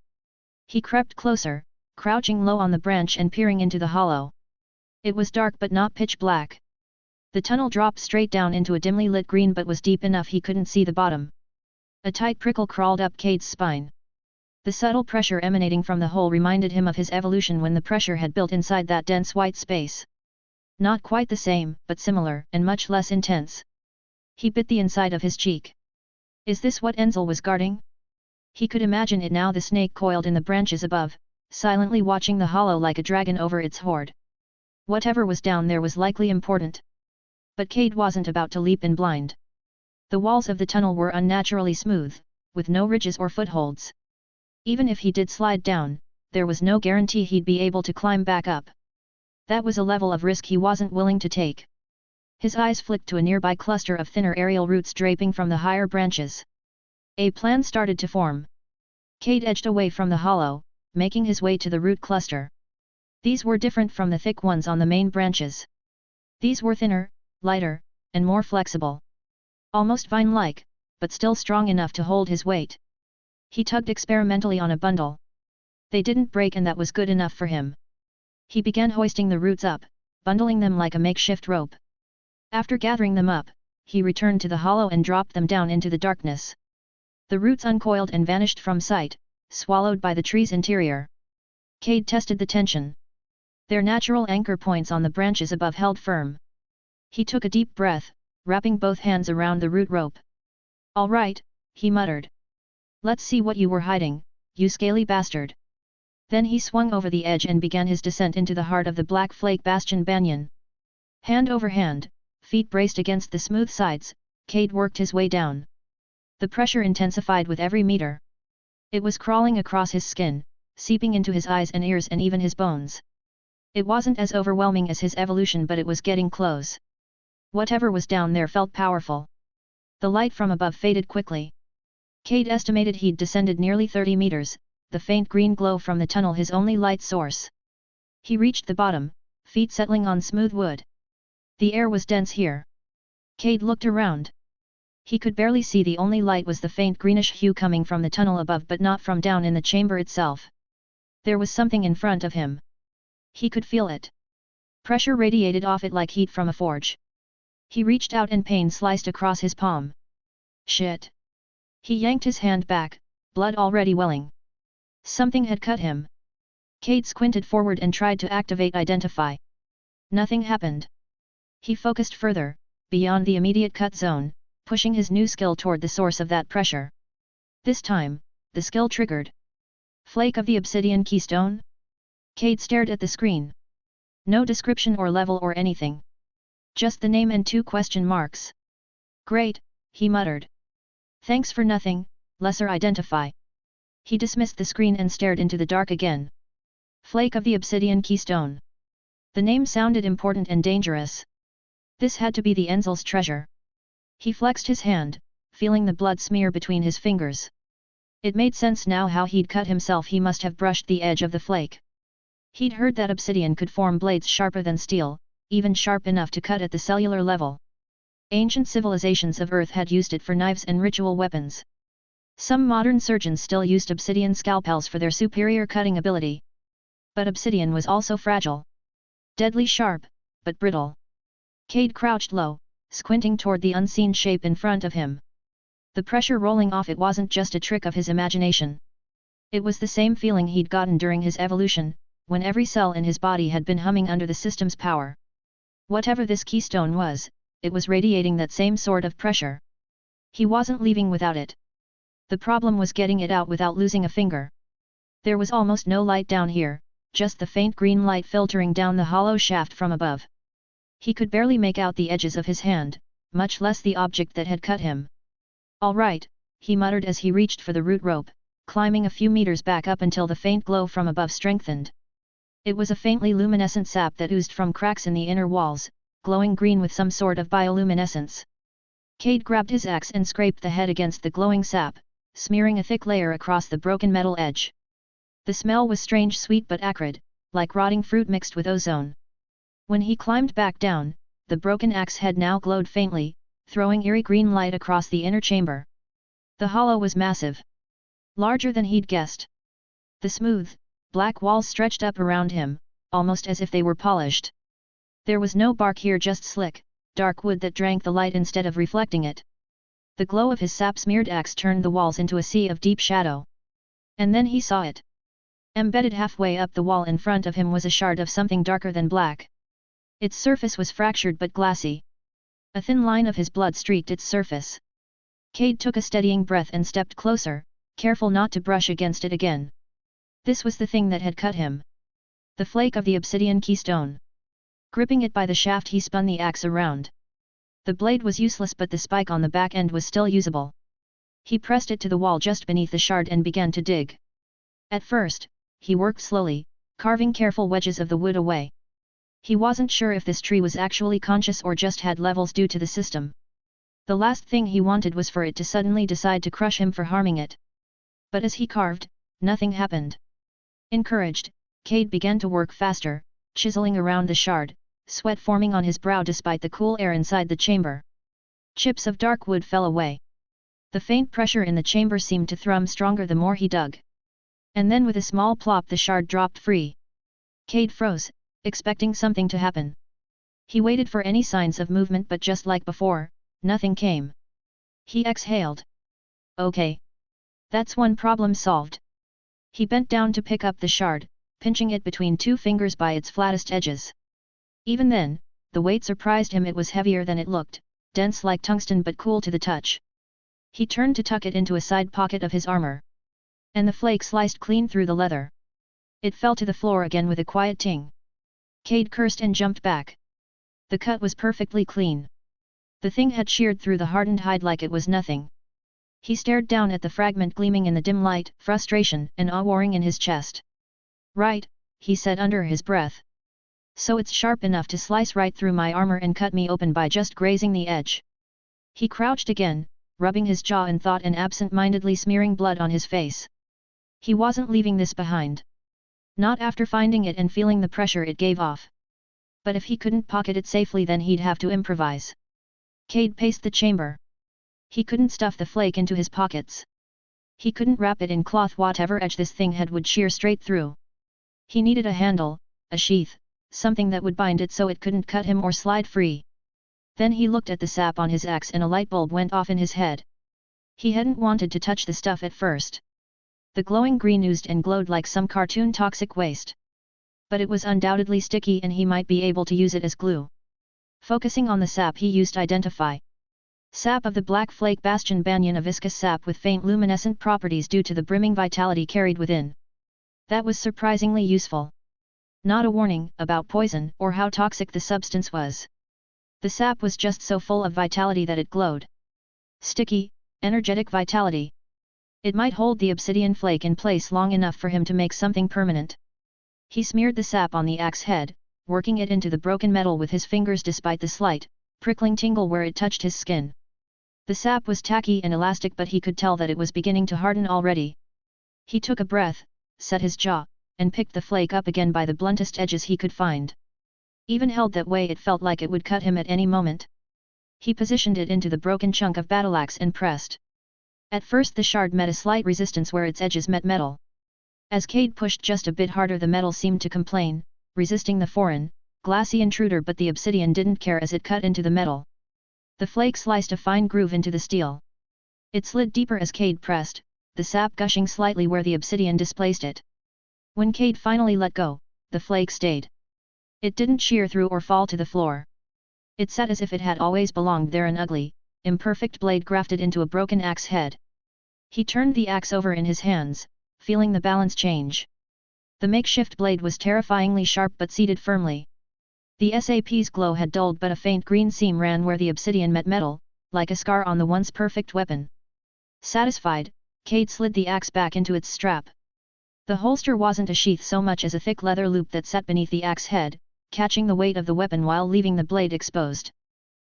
He crept closer, crouching low on the branch and peering into the hollow. It was dark but not pitch black. The tunnel dropped straight down into a dimly lit green but was deep enough he couldn't see the bottom. A tight prickle crawled up Cade's spine. The subtle pressure emanating from the hole reminded him of his evolution when the pressure had built inside that dense white space. Not quite the same, but similar, and much less intense. He bit the inside of his cheek. Is this what Enzel was guarding? He could imagine it now, the snake coiled in the branches above, silently watching the hollow like a dragon over its hoard. Whatever was down there was likely important. But Cade wasn't about to leap in blind. The walls of the tunnel were unnaturally smooth, with no ridges or footholds. Even if he did slide down, there was no guarantee he'd be able to climb back up. That was a level of risk he wasn't willing to take. His eyes flicked to a nearby cluster of thinner aerial roots draping from the higher branches. A plan started to form. Cade edged away from the hollow, making his way to the root cluster. These were different from the thick ones on the main branches. These were thinner, lighter, and more flexible. Almost vine-like, but still strong enough to hold his weight. He tugged experimentally on a bundle. They didn't break, and that was good enough for him. He began hoisting the roots up, bundling them like a makeshift rope. After gathering them up, he returned to the hollow and dropped them down into the darkness. The roots uncoiled and vanished from sight, swallowed by the tree's interior. Cade tested the tension. Their natural anchor points on the branches above held firm. He took a deep breath, wrapping both hands around the root rope. "All right," he muttered. "Let's see what you were hiding, you scaly bastard." Then he swung over the edge and began his descent into the heart of the black flake bastion banyan. Hand over hand, feet braced against the smooth sides, Cade worked his way down. The pressure intensified with every meter. It was crawling across his skin, seeping into his eyes and ears and even his bones. It wasn't as overwhelming as his evolution, but it was getting close. Whatever was down there felt powerful. The light from above faded quickly. Cade estimated he'd descended nearly 30 meters, the faint green glow from the tunnel his only light source. He reached the bottom, feet settling on smooth wood. The air was dense here. Cade looked around. He could barely see, the only light was the faint greenish hue coming from the tunnel above, but not from down in the chamber itself. There was something in front of him. He could feel it. Pressure radiated off it like heat from a forge. He reached out and pain sliced across his palm. Shit! He yanked his hand back, blood already welling. Something had cut him. Cade squinted forward and tried to activate Identify. Nothing happened. He focused further, beyond the immediate cut zone, pushing his new skill toward the source of that pressure. This time, the skill triggered. Flake of the Obsidian Keystone? Cade stared at the screen. No description or level or anything. Just the name and 2 question marks. Great, he muttered. Thanks for nothing, lesser Identify. He dismissed the screen and stared into the dark again. Flake of the Obsidian Keystone. The name sounded important and dangerous. This had to be the Enzel's treasure. He flexed his hand, feeling the blood smear between his fingers. It made sense now how he'd cut himself. He must have brushed the edge of the flake. He'd heard that obsidian could form blades sharper than steel, even sharp enough to cut at the cellular level. Ancient civilizations of Earth had used it for knives and ritual weapons. Some modern surgeons still used obsidian scalpels for their superior cutting ability. But obsidian was also fragile. Deadly sharp, but brittle. Cade crouched low, squinting toward the unseen shape in front of him. The pressure rolling off it wasn't just a trick of his imagination. It was the same feeling he'd gotten during his evolution, when every cell in his body had been humming under the system's power. Whatever this keystone was, it was radiating that same sort of pressure. He wasn't leaving without it. The problem was getting it out without losing a finger. There was almost no light down here, just the faint green light filtering down the hollow shaft from above. He could barely make out the edges of his hand, much less the object that had cut him. All right, he muttered as he reached for the root rope, climbing a few meters back up until the faint glow from above strengthened. It was a faintly luminescent sap that oozed from cracks in the inner walls, glowing green with some sort of bioluminescence. Cade grabbed his axe and scraped the head against the glowing sap, smearing a thick layer across the broken metal edge. The smell was strange, sweet but acrid, like rotting fruit mixed with ozone. When he climbed back down, the broken axe head now glowed faintly, throwing eerie green light across the inner chamber. The hollow was massive. Larger than he'd guessed. The smooth, black walls stretched up around him, almost as if they were polished. There was no bark here, just slick, dark wood that drank the light instead of reflecting it. The glow of his sap-smeared axe turned the walls into a sea of deep shadow. And then he saw it. Embedded halfway up the wall in front of him was a shard of something darker than black. Its surface was fractured but glassy. A thin line of his blood streaked its surface. Cade took a steadying breath and stepped closer, careful not to brush against it again. This was the thing that had cut him. The flake of the obsidian keystone. Gripping it by the shaft, he spun the axe around. The blade was useless, but the spike on the back end was still usable. He pressed it to the wall just beneath the shard and began to dig. At first, he worked slowly, carving careful wedges of the wood away. He wasn't sure if this tree was actually conscious or just had levels due to the system. The last thing he wanted was for it to suddenly decide to crush him for harming it. But as he carved, nothing happened. Encouraged, Cade began to work faster, chiseling around the shard, sweat forming on his brow despite the cool air inside the chamber. Chips of dark wood fell away. The faint pressure in the chamber seemed to thrum stronger the more he dug. And then with a small plop the shard dropped free. Cade froze, expecting something to happen. He waited for any signs of movement, but just like before, nothing came. He exhaled. Okay. That's one problem solved. He bent down to pick up the shard, pinching it between 2 fingers by its flattest edges. Even then, the weight surprised him. It was heavier than it looked, dense like tungsten but cool to the touch. He turned to tuck it into a side pocket of his armor. And the flake sliced clean through the leather. It fell to the floor again with a quiet ting. Cade cursed and jumped back. The cut was perfectly clean. The thing had sheared through the hardened hide like it was nothing. He stared down at the fragment gleaming in the dim light, frustration and awe warring in his chest. Right, he said under his breath. So it's sharp enough to slice right through my armor and cut me open by just grazing the edge. He crouched again, rubbing his jaw in thought and absent-mindedly smearing blood on his face. He wasn't leaving this behind. Not after finding it and feeling the pressure it gave off. But if he couldn't pocket it safely, then he'd have to improvise. Cade paced the chamber. He couldn't stuff the flake into his pockets. He couldn't wrap it in cloth. Whatever edge this thing had would shear straight through. He needed a handle, a sheath, something that would bind it so it couldn't cut him or slide free. Then he looked at the sap on his axe and a light bulb went off in his head. He hadn't wanted to touch the stuff at first. The glowing green oozed and glowed like some cartoon toxic waste. But it was undoubtedly sticky and he might be able to use it as glue. Focusing on the sap, he used Identify. Sap of the black flake bastion banyan, a viscous sap with faint luminescent properties due to the brimming vitality carried within. That was surprisingly useful. Not a warning about poison or how toxic the substance was. The sap was just so full of vitality that it glowed. Sticky, energetic vitality. It might hold the obsidian flake in place long enough for him to make something permanent. He smeared the sap on the axe head, working it into the broken metal with his fingers despite the slight, prickling tingle where it touched his skin. The sap was tacky and elastic, but he could tell that it was beginning to harden already. He took a breath, set his jaw, and picked the flake up again by the bluntest edges he could find. Even held that way, it felt like it would cut him at any moment. He positioned it into the broken chunk of battleaxe and pressed. At first the shard met a slight resistance where its edges met metal. As Cade pushed just a bit harder, the metal seemed to complain, resisting the foreign, glassy intruder, but the obsidian didn't care as it cut into the metal. The flake sliced a fine groove into the steel. It slid deeper as Cade pressed, the sap gushing slightly where the obsidian displaced it. When Cade finally let go, the flake stayed. It didn't shear through or fall to the floor. It sat as if it had always belonged there, an ugly, imperfect blade grafted into a broken axe head. He turned the axe over in his hands, feeling the balance change. The makeshift blade was terrifyingly sharp but seated firmly. The sap's glow had dulled, but a faint green seam ran where the obsidian met metal, like a scar on the once perfect weapon. Satisfied, Cade slid the axe back into its strap. The holster wasn't a sheath so much as a thick leather loop that sat beneath the axe head, catching the weight of the weapon while leaving the blade exposed.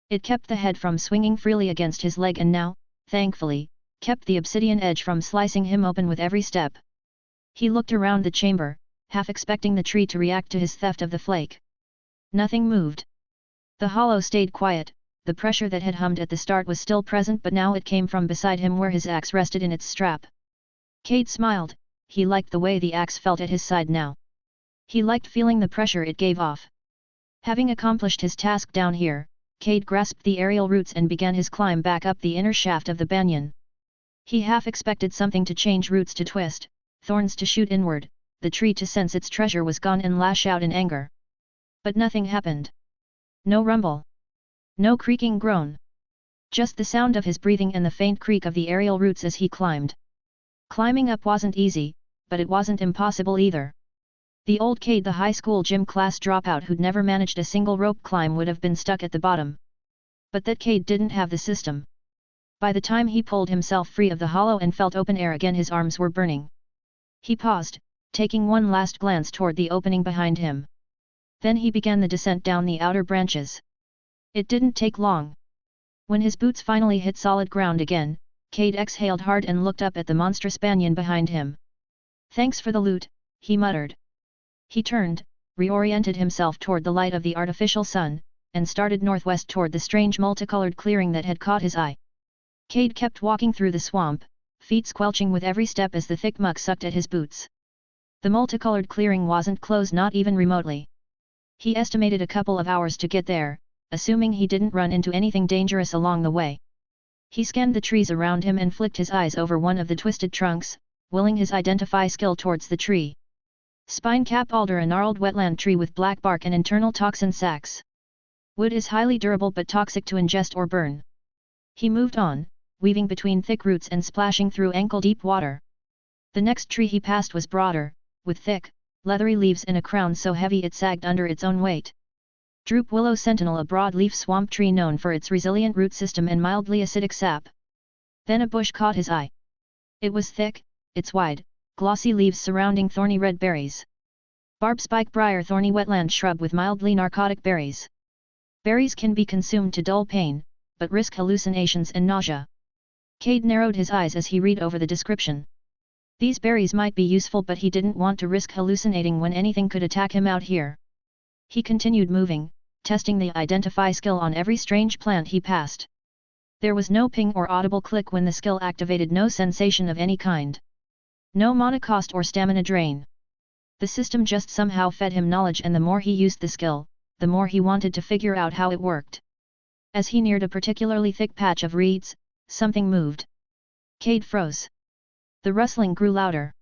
It kept the head from swinging freely against his leg and now, thankfully, kept the obsidian edge from slicing him open with every step. He looked around the chamber, half expecting the tree to react to his theft of the flake. Nothing moved. The hollow stayed quiet. The pressure that had hummed at the start was still present, but now it came from beside him where his axe rested in its strap. Cade smiled. He liked the way the axe felt at his side now. He liked feeling the pressure it gave off. Having accomplished his task down here, Cade grasped the aerial roots and began his climb back up the inner shaft of the banyan. He half expected something to change, roots to twist, thorns to shoot inward, the tree to sense its treasure was gone and lash out in anger. But nothing happened. No rumble. No creaking groan. Just the sound of his breathing and the faint creak of the aerial roots as he climbed. Climbing up wasn't easy, but it wasn't impossible either. The old Cade, the high school gym class dropout who'd never managed a single rope climb, would have been stuck at the bottom. But that Cade didn't have the system. By the time he pulled himself free of the hollow and felt open air again, his arms were burning. He paused, taking one last glance toward the opening behind him. Then he began the descent down the outer branches. It didn't take long. When his boots finally hit solid ground again, Cade exhaled hard and looked up at the monstrous banyan behind him. "Thanks for the loot," he muttered. He turned, reoriented himself toward the light of the artificial sun, and started northwest toward the strange multicolored clearing that had caught his eye. Cade kept walking through the swamp, feet squelching with every step as the thick muck sucked at his boots. The multicolored clearing wasn't close, not even remotely. He estimated a couple of hours to get there, assuming he didn't run into anything dangerous along the way. He scanned the trees around him and flicked his eyes over one of the twisted trunks, willing his Identify skill towards the tree. Spine-cap alder, a gnarled wetland tree with black bark and internal toxin sacs. Wood is highly durable but toxic to ingest or burn. He moved on, weaving between thick roots and splashing through ankle-deep water. The next tree he passed was broader, with thick, leathery leaves and a crown so heavy it sagged under its own weight. Droop Willow Sentinel, a broadleaf swamp tree known for its resilient root system and mildly acidic sap. Then a bush caught his eye. It was thick, its wide, glossy leaves surrounding thorny red berries. Barb Spike Briar, thorny wetland shrub with mildly narcotic berries. Berries can be consumed to dull pain, but risk hallucinations and nausea. Cade narrowed his eyes as he read over the description. These berries might be useful, but he didn't want to risk hallucinating when anything could attack him out here. He continued moving, testing the identify skill on every strange plant he passed. There was no ping or audible click when the skill activated, no sensation of any kind. No mana cost or stamina drain. The system just somehow fed him knowledge, and the more he used the skill, the more he wanted to figure out how it worked. As he neared a particularly thick patch of reeds, something moved. Cade froze. The rustling grew louder.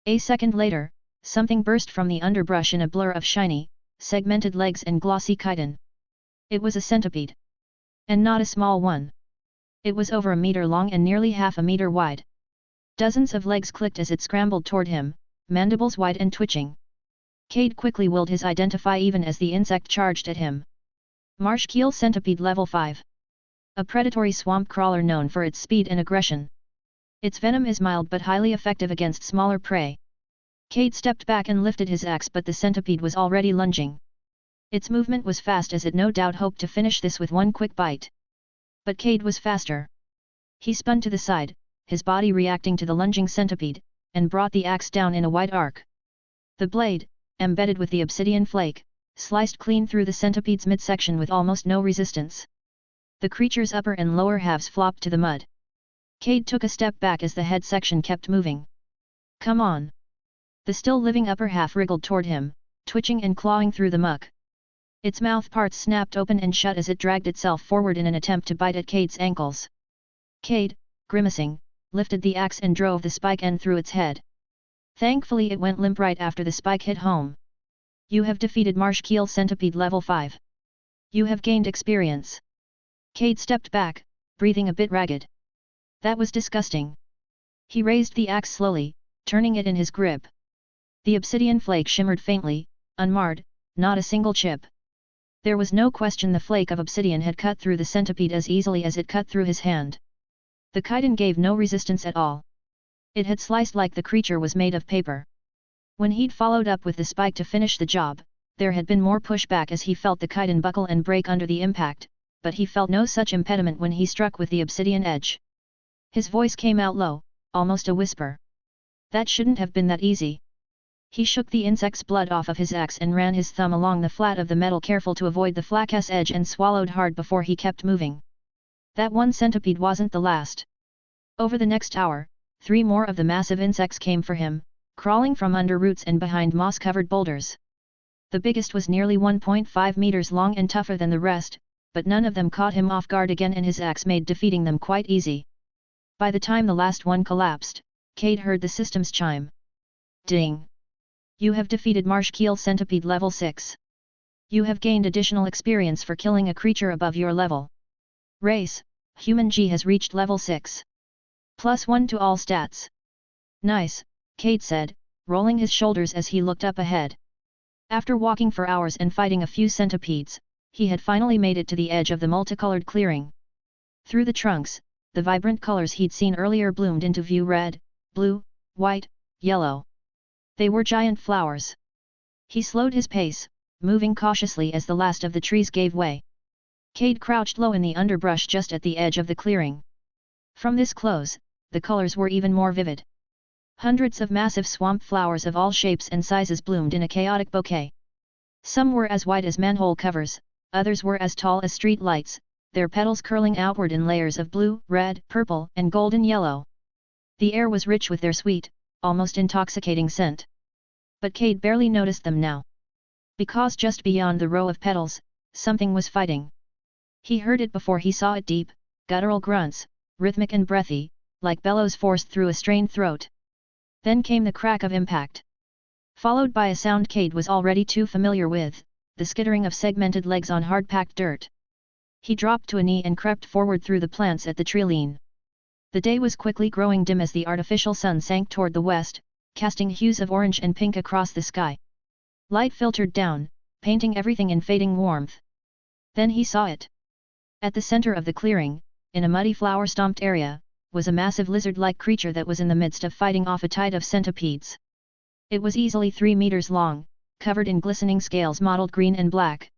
A second later, something burst from the underbrush in a blur of shiny, segmented legs and glossy chitin. It was a centipede. And not a small one. It was over a meter long and nearly half a meter wide. Dozens of legs clicked as it scrambled toward him, mandibles wide and twitching. Cade quickly willed his identify even as the insect charged at him. Marshkeel Centipede Level 5. A predatory swamp crawler known for its speed and aggression. Its venom is mild but highly effective against smaller prey. Cade stepped back and lifted his axe, but the centipede was already lunging. Its movement was fast, as it no doubt hoped to finish this with one quick bite. But Cade was faster. He spun to the side, his body reacting to the lunging centipede, and brought the axe down in a wide arc. The blade, embedded with the obsidian flake, sliced clean through the centipede's midsection with almost no resistance. The creature's upper and lower halves flopped to the mud. Cade took a step back as the head section kept moving. "Come on!" The still living upper half wriggled toward him, twitching and clawing through the muck. Its mouth parts snapped open and shut as it dragged itself forward in an attempt to bite at Cade's ankles. Cade, grimacing, lifted the axe and drove the spike end through its head. Thankfully it went limp right after the spike hit home. "You have defeated Marshkeel Centipede Level 5. You have gained experience." Cade stepped back, breathing a bit ragged. That was disgusting. He raised the axe slowly, turning it in his grip. The obsidian flake shimmered faintly, unmarred, not a single chip. There was no question the flake of obsidian had cut through the centipede as easily as it cut through his hand. The chitin gave no resistance at all. It had sliced like the creature was made of paper. When he'd followed up with the spike to finish the job, there had been more pushback as he felt the chitin buckle and break under the impact, but he felt no such impediment when he struck with the obsidian edge. His voice came out low, almost a whisper. "That shouldn't have been that easy." He shook the insect's blood off of his axe and ran his thumb along the flat of the metal, careful to avoid the flak's edge, and swallowed hard before he kept moving. That one centipede wasn't the last. Over the next hour, 3 more of the massive insects came for him, crawling from under roots and behind moss-covered boulders. The biggest was nearly 1.5 meters long and tougher than the rest, but none of them caught him off guard again, and his axe made defeating them quite easy. By the time the last one collapsed, Cade heard the system's chime. "Ding! You have defeated Marshkeel Centipede Level 6. You have gained additional experience for killing a creature above your level. Race, Human G has reached Level 6. +1 to all stats." "Nice," Cade said, rolling his shoulders as he looked up ahead. After walking for hours and fighting a few centipedes, he had finally made it to the edge of the multicolored clearing. Through the trunks, the vibrant colors he'd seen earlier bloomed into view: red, blue, white, yellow. They were giant flowers. He slowed his pace, moving cautiously as the last of the trees gave way. Cade crouched low in the underbrush just at the edge of the clearing. From this close, the colors were even more vivid. Hundreds of massive swamp flowers of all shapes and sizes bloomed in a chaotic bouquet. Some were as wide as manhole covers, others were as tall as street lights, their petals curling outward in layers of blue, red, purple, and golden yellow. The air was rich with their sweet, almost intoxicating scent. But Cade barely noticed them now. Because just beyond the row of petals, something was fighting. He heard it before he saw it: deep, guttural grunts, rhythmic and breathy, like bellows forced through a strained throat. Then came the crack of impact. Followed by a sound Cade was already too familiar with, the skittering of segmented legs on hard-packed dirt. He dropped to a knee and crept forward through the plants at the treeline. The day was quickly growing dim as the artificial sun sank toward the west, casting hues of orange and pink across the sky. Light filtered down, painting everything in fading warmth. Then he saw it. At the center of the clearing, in a muddy flower-stomped area, was a massive lizard-like creature that was in the midst of fighting off a tide of centipedes. It was easily 3 meters long, covered in glistening scales mottled green and black.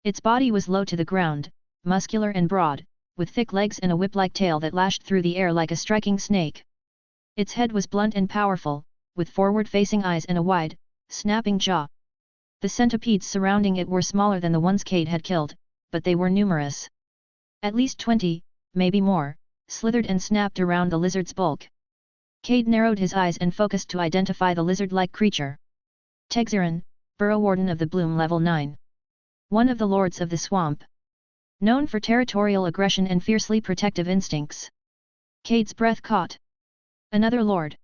Its body was low to the ground, muscular and broad, with thick legs and a whip-like tail that lashed through the air like a striking snake. Its head was blunt and powerful, with forward-facing eyes and a wide, snapping jaw. The centipedes surrounding it were smaller than the ones Cade had killed, but they were numerous. At least 20, maybe more, slithered and snapped around the lizard's bulk. Cade narrowed his eyes and focused to identify the lizard-like creature. Tegzeran, Burrow Warden of the Bloom Level 9. One of the Lords of the Swamp. Known for territorial aggression and fiercely protective instincts. Cade's breath caught. Another lord.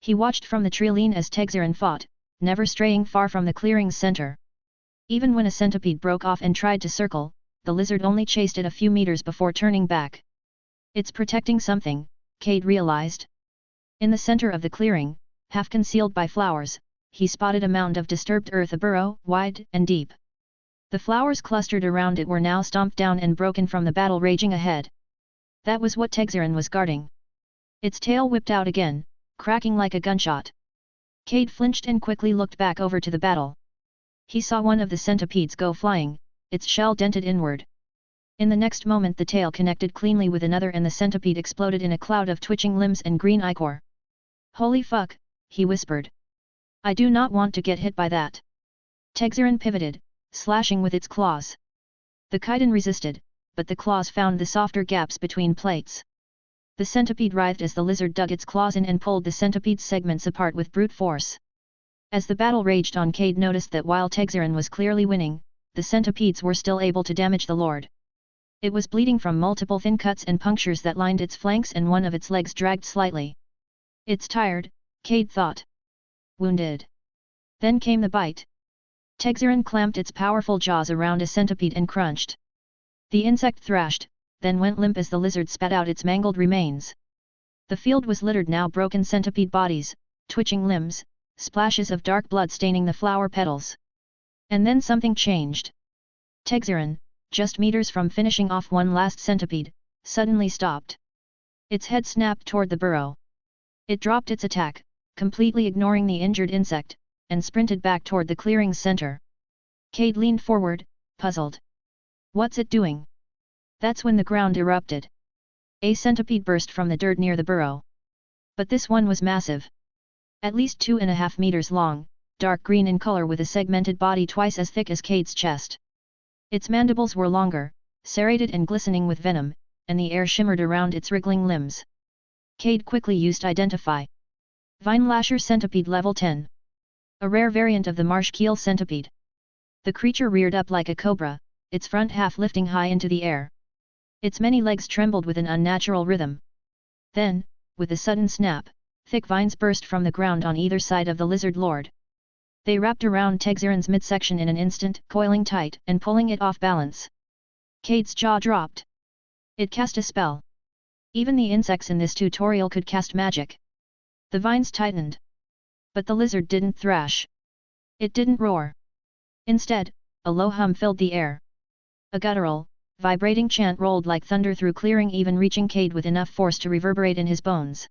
He watched from the treeline as Tegzeran fought, never straying far from the clearing's center. Even when a centipede broke off and tried to circle, the lizard only chased it a few meters before turning back. It's protecting something, Cade realized. In the center of the clearing, half concealed by flowers, he spotted a mound of disturbed earth, a burrow, wide and deep. The flowers clustered around it were now stomped down and broken from the battle raging ahead. That was what Tegzeran was guarding. Its tail whipped out again, cracking like a gunshot. Cade flinched and quickly looked back over to the battle. He saw one of the centipedes go flying, its shell dented inward. In the next moment the tail connected cleanly with another and the centipede exploded in a cloud of twitching limbs and green ichor. "Holy fuck," he whispered. "I do not want to get hit by that." Tegzeran pivoted, slashing with its claws. The chitin resisted, but the claws found the softer gaps between plates. The centipede writhed as the lizard dug its claws in and pulled the centipede's segments apart with brute force. As the battle raged on, Cade noticed that while Tegzeran was clearly winning, the centipedes were still able to damage the lord. It was bleeding from multiple thin cuts and punctures that lined its flanks and one of its legs dragged slightly. "It's tired," Cade thought. "Wounded." Then came the bite. Tegzeran clamped its powerful jaws around a centipede and crunched. The insect thrashed, then went limp as the lizard spat out its mangled remains. The field was littered now broken centipede bodies, twitching limbs, splashes of dark blood staining the flower petals. And then something changed. Tegzeran, just meters from finishing off one last centipede, suddenly stopped. Its head snapped toward the burrow. It dropped its attack, completely ignoring the injured insect, and sprinted back toward the clearing's center. Cade leaned forward, puzzled. "What's it doing?" That's when the ground erupted. A centipede burst from the dirt near the burrow. But this one was massive. At least 2.5 meters long, dark green in color with a segmented body twice as thick as Cade's chest. Its mandibles were longer, serrated and glistening with venom, and the air shimmered around its wriggling limbs. Cade quickly used Identify. Vine Lasher Centipede Level 10. A rare variant of the marsh keel centipede. The creature reared up like a cobra, its front half lifting high into the air. Its many legs trembled with an unnatural rhythm. Then, with a sudden snap, thick vines burst from the ground on either side of the lizard lord. They wrapped around Tegzeran's midsection in an instant, coiling tight and pulling it off balance. Cade's jaw dropped. It cast a spell. Even the insects in this tutorial could cast magic. The vines tightened. But the lizard didn't thrash. It didn't roar. Instead, a low hum filled the air. A guttural, vibrating chant rolled like thunder through clearing, even reaching Cade with enough force to reverberate in his bones.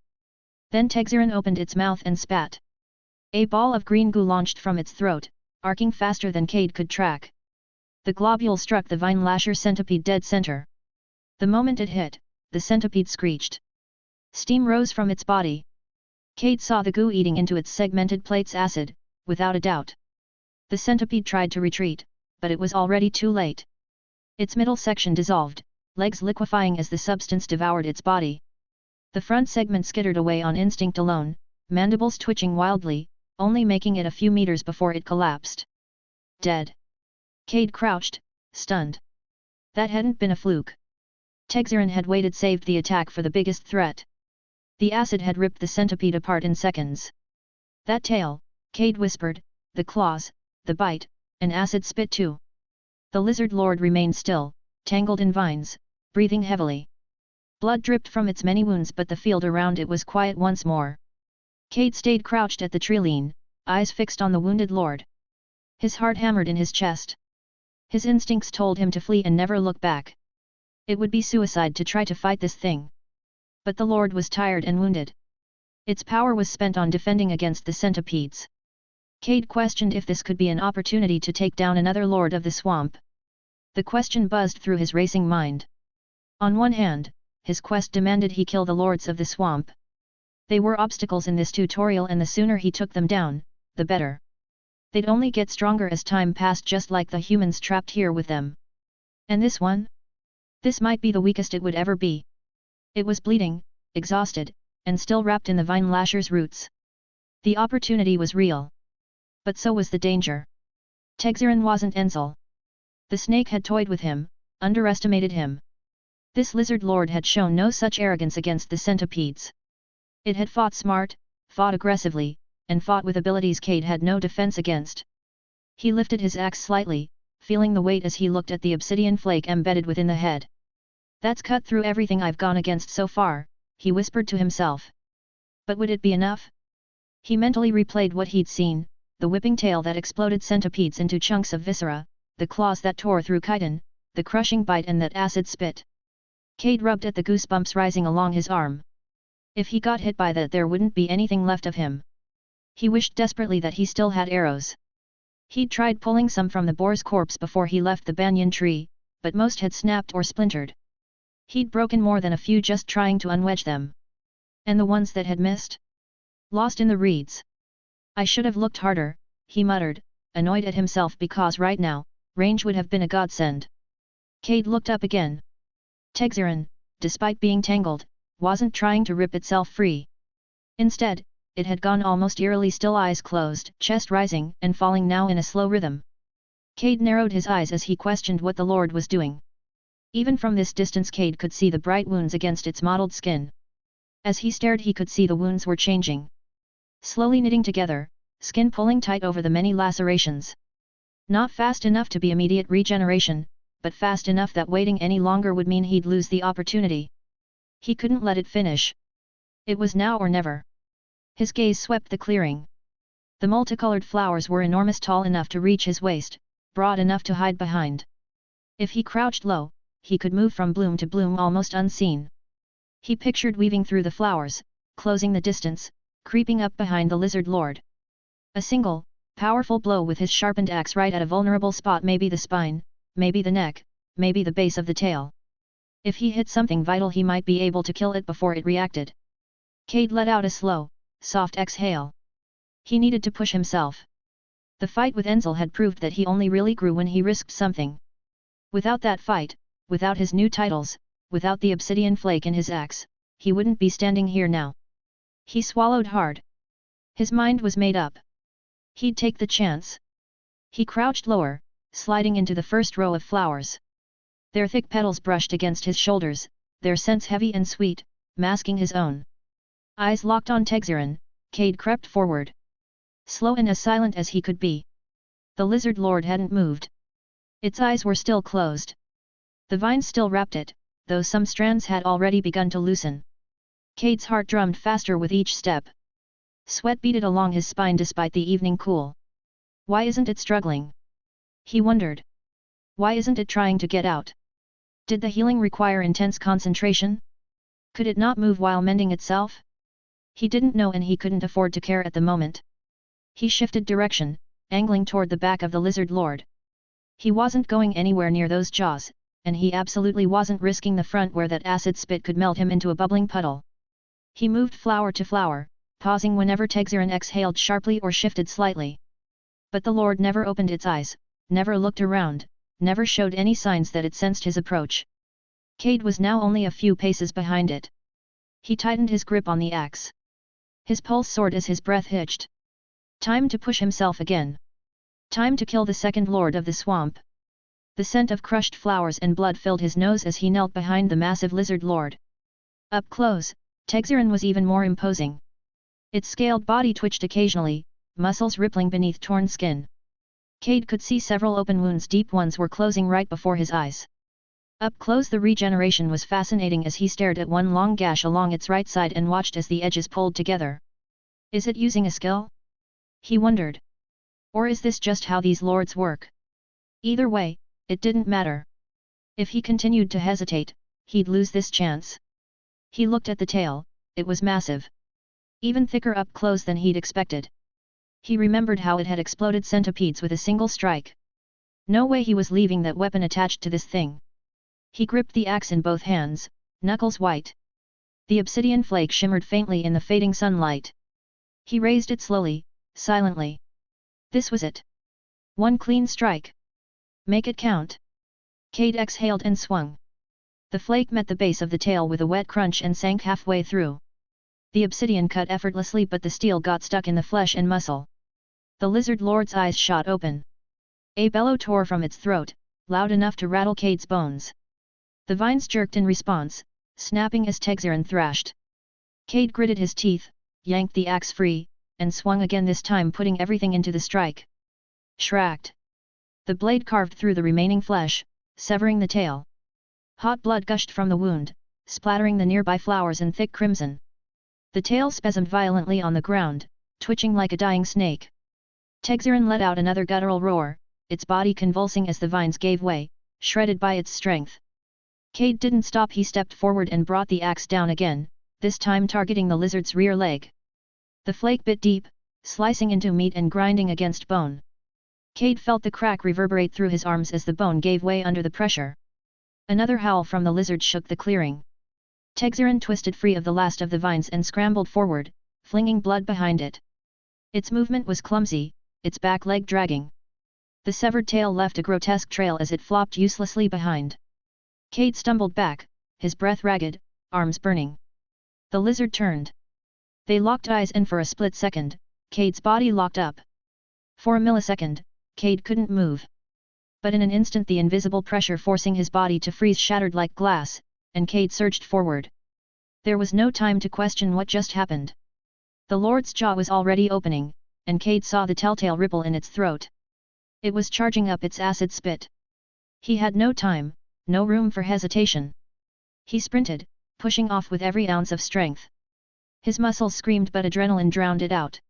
Then Tegzeran opened its mouth and spat. A ball of green goo launched from its throat, arcing faster than Cade could track. The globule struck the Vine Lasher centipede dead center. The moment it hit, the centipede screeched. Steam rose from its body. Cade saw the goo eating into its segmented plates acid, without a doubt. The centipede tried to retreat, but it was already too late. Its middle section dissolved, legs liquefying as the substance devoured its body. The front segment skittered away on instinct alone, mandibles twitching wildly, only making it a few meters before it collapsed. Dead. Cade crouched, stunned. That hadn't been a fluke. Tegzeran had waited, saved the attack for the biggest threat. The acid had ripped the centipede apart in seconds. That tail, Cade whispered, the claws, the bite, and acid spit too. The lizard lord remained still, tangled in vines, breathing heavily. Blood dripped from its many wounds, but the field around it was quiet once more. Cade stayed crouched at the treeline, eyes fixed on the wounded lord. His heart hammered in his chest. His instincts told him to flee and never look back. It would be suicide to try to fight this thing. But the Lord was tired and wounded. Its power was spent on defending against the centipedes. Cade questioned if this could be an opportunity to take down another Lord of the Swamp. The question buzzed through his racing mind. On one hand, his quest demanded he kill the Lords of the Swamp. They were obstacles in this tutorial, and the sooner he took them down, the better. They'd only get stronger as time passed, just like the humans trapped here with them. And this one? This might be the weakest it would ever be. It was bleeding, exhausted, and still wrapped in the vine lasher's roots. The opportunity was real. But so was the danger. Tegzerin wasn't Enzel. The snake had toyed with him, underestimated him. This lizard lord had shown no such arrogance against the centipedes. It had fought smart, fought aggressively, and fought with abilities Cade had no defense against. He lifted his axe slightly, feeling the weight as he looked at the obsidian flake embedded within the head. That's cut through everything I've gone against so far, he whispered to himself. But would it be enough? He mentally replayed what he'd seen, the whipping tail that exploded centipedes into chunks of viscera, the claws that tore through chitin, the crushing bite and that acid spit. Cade rubbed at the goosebumps rising along his arm. If he got hit by that, there wouldn't be anything left of him. He wished desperately that he still had arrows. He'd tried pulling some from the boar's corpse before he left the banyan tree, but most had snapped or splintered. He'd broken more than a few just trying to unwedge them. And the ones that had missed? Lost in the reeds. I should have looked harder, he muttered, annoyed at himself because right now, range would have been a godsend. Cade looked up again. Tegzerin, despite being tangled, wasn't trying to rip itself free. Instead, it had gone almost eerily still, eyes closed, chest rising and falling now in a slow rhythm. Cade narrowed his eyes as he questioned what the Lord was doing. Even from this distance Cade could see the bright wounds against its mottled skin. As he stared he could see the wounds were changing. Slowly knitting together, skin pulling tight over the many lacerations. Not fast enough to be immediate regeneration, but fast enough that waiting any longer would mean he'd lose the opportunity. He couldn't let it finish. It was now or never. His gaze swept the clearing. The multicolored flowers were enormous, tall enough to reach his waist, broad enough to hide behind. If he crouched low, he could move from bloom to bloom almost unseen. He pictured weaving through the flowers, closing the distance, creeping up behind the lizard lord. A single, powerful blow with his sharpened axe right at a vulnerable spot, maybe the spine, maybe the neck, maybe the base of the tail. If he hit something vital he might be able to kill it before it reacted. Cade let out a slow, soft exhale. He needed to push himself. The fight with Enzel had proved that he only really grew when he risked something. Without that fight, without his new titles, without the obsidian flake in his axe, he wouldn't be standing here now. He swallowed hard. His mind was made up. He'd take the chance. He crouched lower, sliding into the first row of flowers. Their thick petals brushed against his shoulders, their scents heavy and sweet, masking his own. Eyes locked on Tegzerin, Cade crept forward. Slow and as silent as he could be. The lizard lord hadn't moved. Its eyes were still closed. The vines still wrapped it, though some strands had already begun to loosen. Cade's heart drummed faster with each step. Sweat beaded along his spine despite the evening cool. Why isn't it struggling? He wondered. Why isn't it trying to get out? Did the healing require intense concentration? Could it not move while mending itself? He didn't know, and he couldn't afford to care at the moment. He shifted direction, angling toward the back of the lizard lord. He wasn't going anywhere near those jaws, and he absolutely wasn't risking the front where that acid spit could melt him into a bubbling puddle. He moved flower to flower, pausing whenever Tegzerin exhaled sharply or shifted slightly. But the lord never opened its eyes, never looked around, never showed any signs that it sensed his approach. Cade was now only a few paces behind it. He tightened his grip on the axe. His pulse soared as his breath hitched. Time to push himself again. Time to kill the second lord of the swamp. The scent of crushed flowers and blood filled his nose as he knelt behind the massive lizard lord. Up close, Tegzerin was even more imposing. Its scaled body twitched occasionally, muscles rippling beneath torn skin. Cade could see several open wounds, deep ones were closing right before his eyes. Up close the regeneration was fascinating as he stared at one long gash along its right side and watched as the edges pulled together. Is it using a skill? He wondered. Or is this just how these lords work? Either way, it didn't matter. If he continued to hesitate, he'd lose this chance. He looked at the tail, it was massive. Even thicker up close than he'd expected. He remembered how it had exploded centipedes with a single strike. No way he was leaving that weapon attached to this thing. He gripped the axe in both hands, knuckles white. The obsidian flake shimmered faintly in the fading sunlight. He raised it slowly, silently. This was it. One clean strike. Make it count. Cade exhaled and swung. The flake met the base of the tail with a wet crunch and sank halfway through. The obsidian cut effortlessly, but the steel got stuck in the flesh and muscle. The lizard lord's eyes shot open. A bellow tore from its throat, loud enough to rattle Cade's bones. The vines jerked in response, snapping as Tegzeran thrashed. Cade gritted his teeth, yanked the axe free, and swung again, this time putting everything into the strike. Shracked. The blade carved through the remaining flesh, severing the tail. Hot blood gushed from the wound, splattering the nearby flowers in thick crimson. The tail spasmed violently on the ground, twitching like a dying snake. Tegzeran let out another guttural roar, its body convulsing as the vines gave way, shredded by its strength. Cade didn't stop. He stepped forward and brought the axe down again, this time targeting the lizard's rear leg. The flake bit deep, slicing into meat and grinding against bone. Cade felt the crack reverberate through his arms as the bone gave way under the pressure. Another howl from the lizard shook the clearing. Tegzeran twisted free of the last of the vines and scrambled forward, flinging blood behind it. Its movement was clumsy, its back leg dragging. The severed tail left a grotesque trail as it flopped uselessly behind. Cade stumbled back, his breath ragged, arms burning. The lizard turned. They locked eyes, and for a split second, Cade's body locked up. For a millisecond, Cade couldn't move. But in an instant the invisible pressure forcing his body to freeze shattered like glass, and Cade surged forward. There was no time to question what just happened. The lord's jaw was already opening, and Cade saw the telltale ripple in its throat. It was charging up its acid spit. He had no time, no room for hesitation. He sprinted, pushing off with every ounce of strength. His muscles screamed, but adrenaline drowned it out.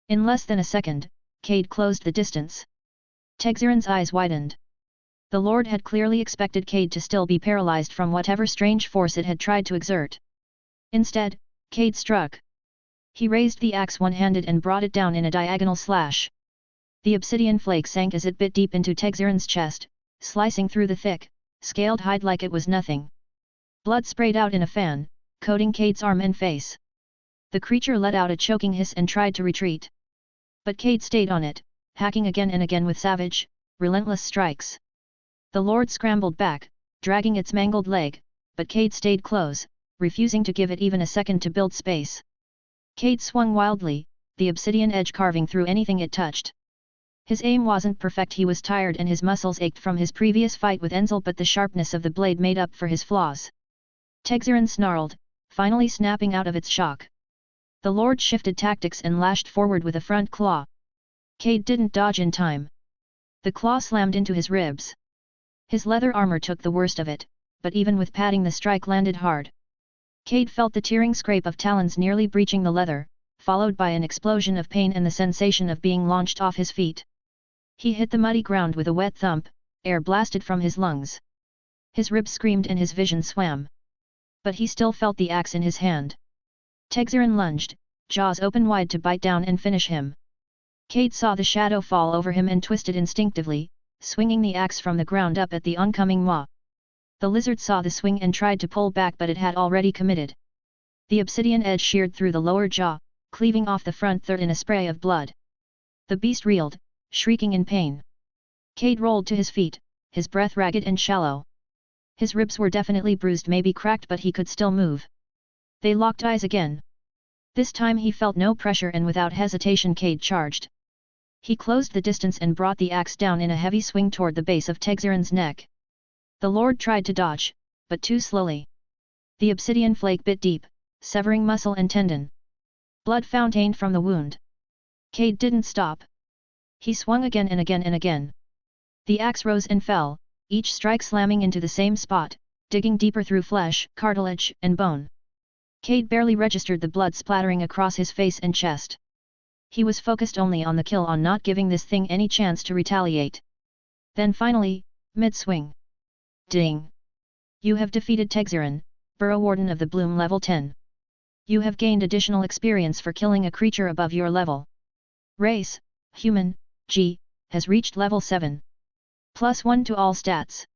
In less than a second, Cade closed the distance. Tegzeran's eyes widened. The Lord had clearly expected Cade to still be paralyzed from whatever strange force it had tried to exert. Instead, Cade struck. He raised the axe one-handed and brought it down in a diagonal slash. The obsidian flake sank as it bit deep into Tegzeran's chest, slicing through the thick, scaled hide like it was nothing. Blood sprayed out in a fan, coating Cade's arm and face. The creature let out a choking hiss and tried to retreat. But Cade stayed on it, hacking again and again with savage, relentless strikes. The Lord scrambled back, dragging its mangled leg, but Cade stayed close, refusing to give it even a second to build space. Cade swung wildly, the obsidian edge carving through anything it touched. His aim wasn't perfect. He was tired and his muscles ached from his previous fight with Enzel, but the sharpness of the blade made up for his flaws. Tegzeran snarled, finally snapping out of its shock. The Lord shifted tactics and lashed forward with a front claw. Cade didn't dodge in time. The claw slammed into his ribs. His leather armor took the worst of it, but even with padding the strike landed hard. Cade felt the tearing scrape of talons nearly breaching the leather, followed by an explosion of pain and the sensation of being launched off his feet. He hit the muddy ground with a wet thump, air blasted from his lungs. His ribs screamed and his vision swam. But he still felt the axe in his hand. Tegzeran lunged, jaws open wide to bite down and finish him. Cade saw the shadow fall over him and twisted instinctively, swinging the axe from the ground up at the oncoming maw. The lizard saw the swing and tried to pull back, but it had already committed. The obsidian edge sheared through the lower jaw, cleaving off the front third in a spray of blood. The beast reeled, shrieking in pain. Cade rolled to his feet, his breath ragged and shallow. His ribs were definitely bruised, maybe cracked, but he could still move. They locked eyes again. This time he felt no pressure, and without hesitation Cade charged. He closed the distance and brought the axe down in a heavy swing toward the base of Tegzeran's neck. The Lord tried to dodge, but too slowly. The obsidian flake bit deep, severing muscle and tendon. Blood fountained from the wound. Cade didn't stop. He swung again and again and again. The axe rose and fell, each strike slamming into the same spot, digging deeper through flesh, cartilage, and bone. Cade barely registered the blood splattering across his face and chest. He was focused only on the kill, on not giving this thing any chance to retaliate. Then finally, mid-swing. Ding! You have defeated Tegzeran, Burrow Warden of the Bloom level 10. You have gained additional experience for killing a creature above your level. Race, Human, G, has reached level 7. +1 to all stats.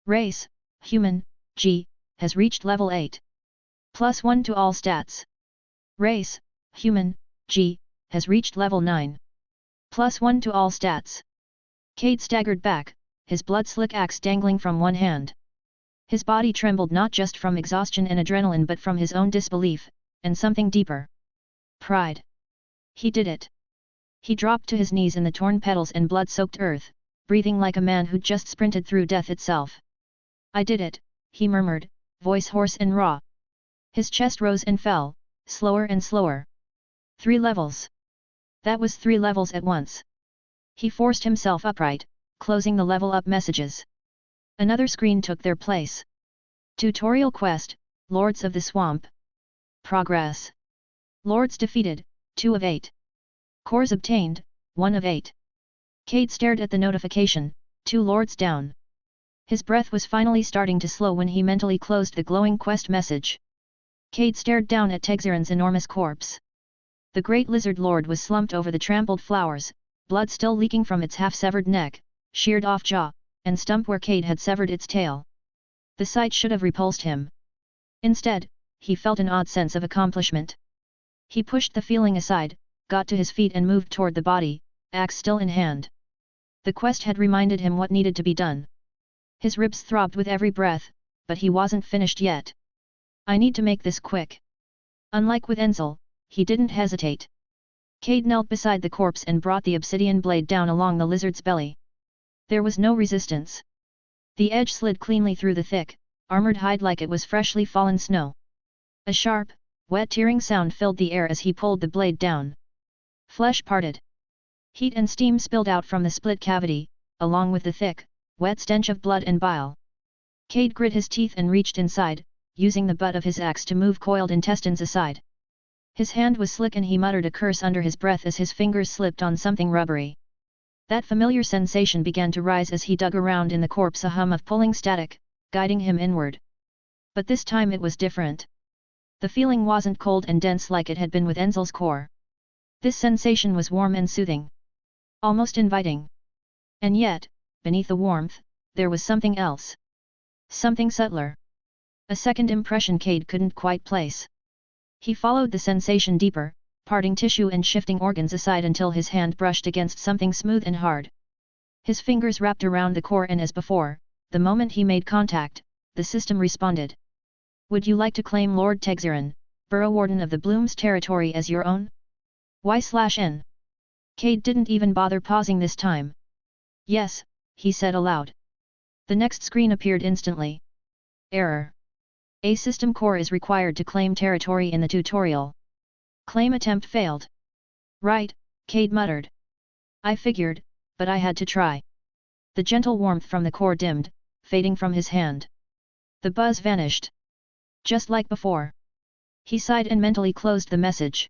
Race, Human, G, has reached level 8. +1 to all stats. Race, Human, G, has reached level 9. +1 to all stats. Cade staggered back, his blood-slick axe dangling from one hand. His body trembled not just from exhaustion and adrenaline but from his own disbelief, and something deeper. Pride. He did it. He dropped to his knees in the torn petals and blood-soaked earth, breathing like a man who'd just sprinted through death itself. I did it, he murmured, voice hoarse and raw. His chest rose and fell, slower and slower. 3 levels. That was 3 levels at once. He forced himself upright, closing the level up messages. Another screen took their place. Tutorial quest, Lords of the Swamp. Progress. Lords defeated, 2 of 8. Cores obtained, 1 of 8. Cade stared at the notification, 2 lords down. His breath was finally starting to slow when he mentally closed the glowing quest message. Cade stared down at Tegzeran's enormous corpse. The great lizard lord was slumped over the trampled flowers, blood still leaking from its half-severed neck, sheared-off jaw, and stump where Cade had severed its tail. The sight should have repulsed him. Instead, he felt an odd sense of accomplishment. He pushed the feeling aside, got to his feet and moved toward the body, axe still in hand. The quest had reminded him what needed to be done. His ribs throbbed with every breath, but he wasn't finished yet. I need to make this quick. Unlike with Enzel, he didn't hesitate. Cade knelt beside the corpse and brought the obsidian blade down along the lizard's belly. There was no resistance. The edge slid cleanly through the thick, armored hide like it was freshly fallen snow. A sharp, wet tearing sound filled the air as he pulled the blade down. Flesh parted. Heat and steam spilled out from the split cavity, along with the thick, wet stench of blood and bile. Cade grit his teeth and reached inside, using the butt of his axe to move coiled intestines aside. His hand was slick and he muttered a curse under his breath as his fingers slipped on something rubbery. That familiar sensation began to rise as he dug around in the corpse, a hum of pulling static, guiding him inward. But this time it was different. The feeling wasn't cold and dense like it had been with Enzel's core. This sensation was warm and soothing. Almost inviting. And yet, beneath the warmth, there was something else. Something subtler. A second impression Cade couldn't quite place. He followed the sensation deeper, parting tissue and shifting organs aside until his hand brushed against something smooth and hard. His fingers wrapped around the core and as before, the moment he made contact, the system responded. Would you like to claim Lord Tegzeran, Burrow Warden of the Bloom's territory as your own? Y/N. Cade didn't even bother pausing this time. Yes, he said aloud. The next screen appeared instantly. Error. A system core is required to claim territory in the tutorial. Claim attempt failed. Right, Cade muttered. I figured, but I had to try. The gentle warmth from the core dimmed, fading from his hand. The buzz vanished. Just like before. He sighed and mentally closed the message.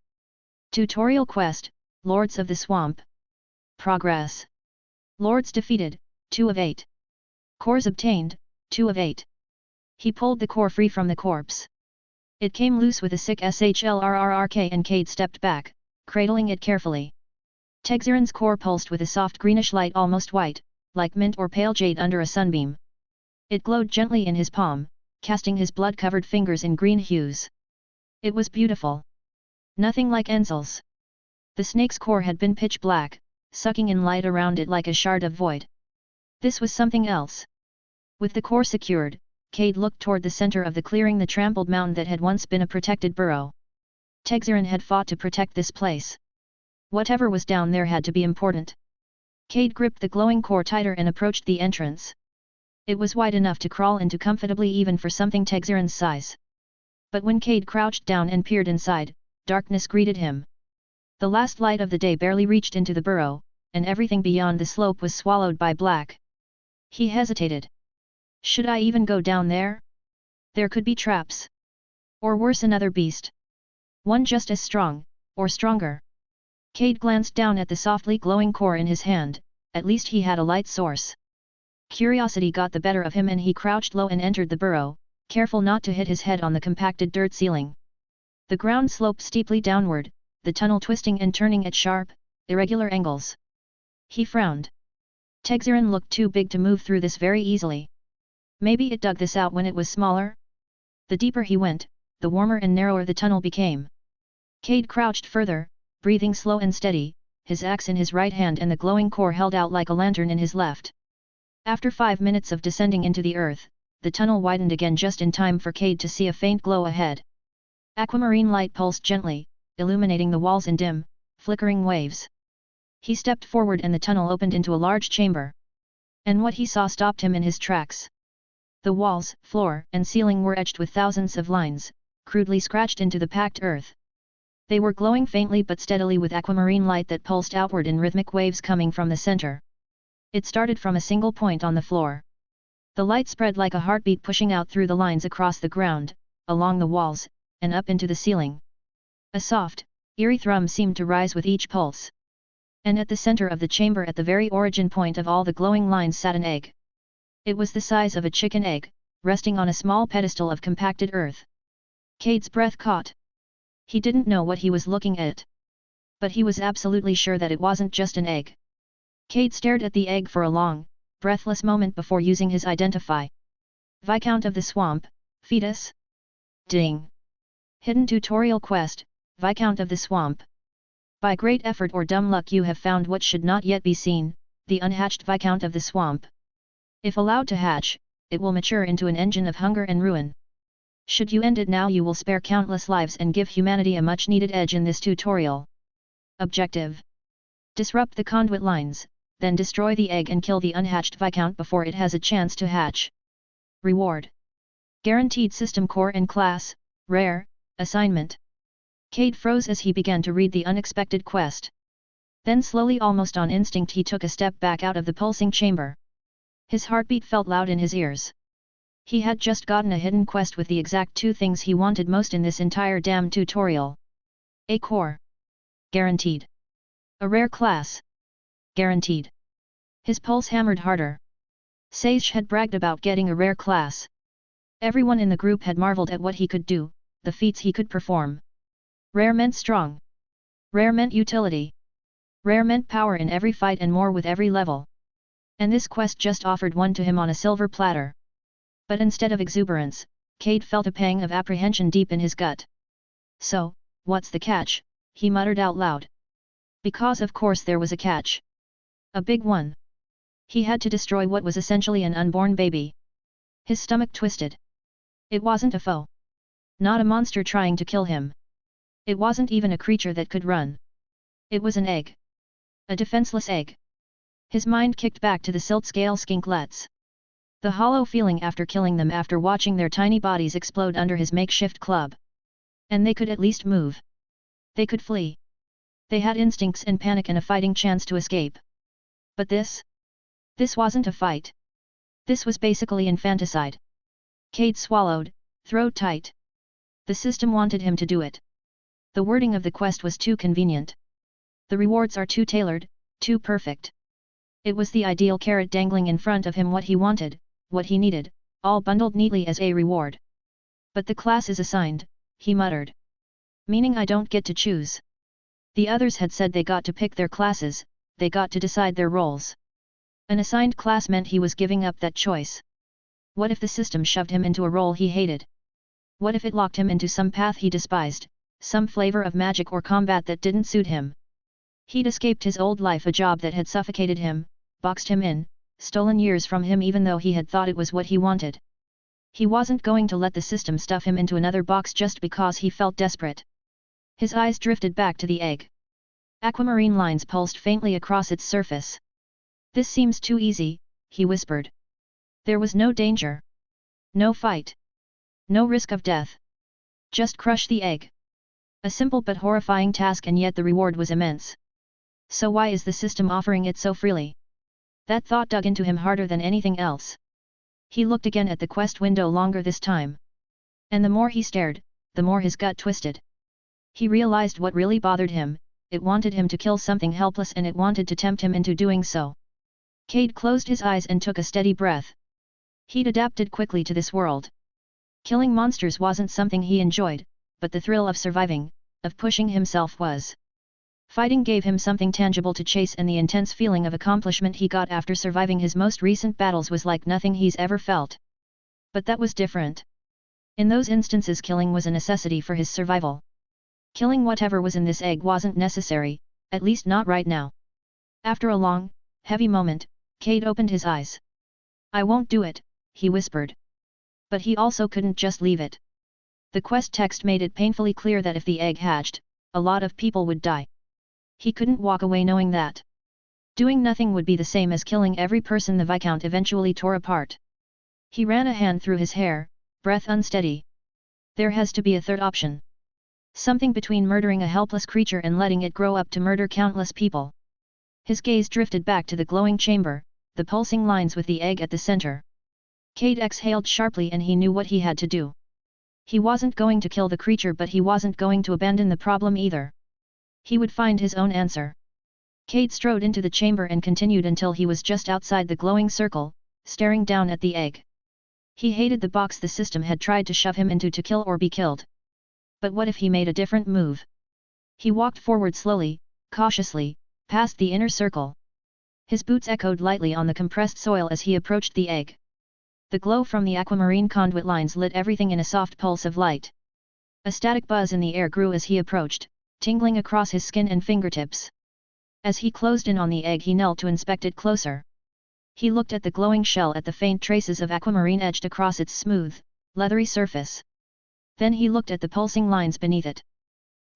Tutorial quest, Lords of the Swamp. Progress. Lords defeated, 2 of 8. Cores obtained, 2 of 8. He pulled the core free from the corpse. It came loose with a sick shlrrrk and Cade stepped back, cradling it carefully. Tegzeran's core pulsed with a soft greenish light almost white, like mint or pale jade under a sunbeam. It glowed gently in his palm, casting his blood-covered fingers in green hues. It was beautiful. Nothing like Enzel's. The snake's core had been pitch black, sucking in light around it like a shard of void. This was something else. With the core secured, Cade looked toward the center of the clearing, the trampled mountain that had once been a protected burrow. Tegzeran had fought to protect this place. Whatever was down there had to be important. Cade gripped the glowing core tighter and approached the entrance. It was wide enough to crawl into comfortably even for something Tegzeran's size. But when Cade crouched down and peered inside, darkness greeted him. The last light of the day barely reached into the burrow, and everything beyond the slope was swallowed by black. He hesitated. Should I even go down there? There could be traps. Or worse, another beast. One just as strong, or stronger. Cade glanced down at the softly glowing core in his hand, at least he had a light source. Curiosity got the better of him and he crouched low and entered the burrow, careful not to hit his head on the compacted dirt ceiling. The ground sloped steeply downward, the tunnel twisting and turning at sharp, irregular angles. He frowned. Tegzerin looked too big to move through this very easily. Maybe it dug this out when it was smaller? The deeper he went, the warmer and narrower the tunnel became. Cade crouched further, breathing slow and steady, his axe in his right hand and the glowing core held out like a lantern in his left. After 5 minutes of descending into the earth, the tunnel widened again just in time for Cade to see a faint glow ahead. Aquamarine light pulsed gently, illuminating the walls in dim, flickering waves. He stepped forward and the tunnel opened into a large chamber. And what he saw stopped him in his tracks. The walls, floor, and ceiling were etched with thousands of lines, crudely scratched into the packed earth. They were glowing faintly but steadily with aquamarine light that pulsed outward in rhythmic waves coming from the center. It started from a single point on the floor. The light spread like a heartbeat pushing out through the lines across the ground, along the walls, and up into the ceiling. A soft, eerie thrum seemed to rise with each pulse. And at the center of the chamber at the very origin point of all the glowing lines sat an egg. It was the size of a chicken egg, resting on a small pedestal of compacted earth. Cade's breath caught. He didn't know what he was looking at. But he was absolutely sure that it wasn't just an egg. Cade stared at the egg for a long, breathless moment before using his identify. Viscount of the Swamp, fetus? Ding! Hidden tutorial quest, Viscount of the Swamp. By great effort or dumb luck you have found what should not yet be seen, the unhatched Viscount of the Swamp. If allowed to hatch, it will mature into an engine of hunger and ruin. Should you end it now you will spare countless lives and give humanity a much-needed edge in this tutorial. Objective: disrupt the conduit lines, then destroy the egg and kill the unhatched Viscount before it has a chance to hatch. Reward: guaranteed system core and class, rare, assignment. Cade froze as he began to read the unexpected quest. Then slowly, almost on instinct, he took a step back out of the pulsing chamber. His heartbeat felt loud in his ears. He had just gotten a hidden quest with the exact two things he wanted most in this entire damn tutorial. A core. Guaranteed. A rare class. Guaranteed. His pulse hammered harder. Sage had bragged about getting a rare class. Everyone in the group had marveled at what he could do, the feats he could perform. Rare meant strong. Rare meant utility. Rare meant power in every fight and more with every level. And this quest just offered one to him on a silver platter. But instead of exuberance, Cade felt a pang of apprehension deep in his gut. So, what's the catch? He muttered out loud. Because of course there was a catch. A big one. He had to destroy what was essentially an unborn baby. His stomach twisted. It wasn't a foe. Not a monster trying to kill him. It wasn't even a creature that could run. It was an egg. A defenseless egg. His mind kicked back to the silt-scale skinklets. The hollow feeling after killing them, after watching their tiny bodies explode under his makeshift club. And they could at least move. They could flee. They had instincts and panic and a fighting chance to escape. But this? This wasn't a fight. This was basically infanticide. Cade swallowed, throat tight. The system wanted him to do it. The wording of the quest was too convenient. The rewards are too tailored, too perfect. It was the ideal carrot dangling in front of him, what he wanted, what he needed, all bundled neatly as a reward. But the class is assigned, he muttered. Meaning I don't get to choose. The others had said they got to pick their classes, they got to decide their roles. An assigned class meant he was giving up that choice. What if the system shoved him into a role he hated? What if it locked him into some path he despised? Some flavor of magic or combat that didn't suit him? He'd escaped his old life, a job that had suffocated him, boxed him in, stolen years from him even though he had thought it was what he wanted. He wasn't going to let the system stuff him into another box just because he felt desperate. His eyes drifted back to the egg. Aquamarine lines pulsed faintly across its surface. This seems too easy, he whispered. There was no danger. No fight. No risk of death. Just crush the egg. A simple but horrifying task, and yet the reward was immense. So why is the system offering it so freely? That thought dug into him harder than anything else. He looked again at the quest window longer this time. And the more he stared, the more his gut twisted. He realized what really bothered him, it wanted him to kill something helpless and it wanted to tempt him into doing so. Cade closed his eyes and took a steady breath. He'd adapted quickly to this world. Killing monsters wasn't something he enjoyed, but the thrill of surviving, of pushing himself was. Fighting gave him something tangible to chase, and the intense feeling of accomplishment he got after surviving his most recent battles was like nothing he's ever felt. But that was different. In those instances killing was a necessity for his survival. Killing whatever was in this egg wasn't necessary, at least not right now. After a long, heavy moment, Cade opened his eyes. "I won't do it," he whispered. But he also couldn't just leave it. The quest text made it painfully clear that if the egg hatched, a lot of people would die. He couldn't walk away knowing that. Doing nothing would be the same as killing every person the Viscount eventually tore apart. He ran a hand through his hair, breath unsteady. There has to be a third option. Something between murdering a helpless creature and letting it grow up to murder countless people. His gaze drifted back to the glowing chamber, the pulsing lines with the egg at the center. Cade exhaled sharply and he knew what he had to do. He wasn't going to kill the creature, but he wasn't going to abandon the problem either. He would find his own answer. Cade strode into the chamber and continued until he was just outside the glowing circle, staring down at the egg. He hated the box the system had tried to shove him into to kill or be killed. But what if he made a different move? He walked forward slowly, cautiously, past the inner circle. His boots echoed lightly on the compressed soil as he approached the egg. The glow from the aquamarine conduit lines lit everything in a soft pulse of light. A static buzz in the air grew as he approached, tingling across his skin and fingertips. As he closed in on the egg, he knelt to inspect it closer. He looked at the glowing shell, at the faint traces of aquamarine etched across its smooth, leathery surface. Then he looked at the pulsing lines beneath it.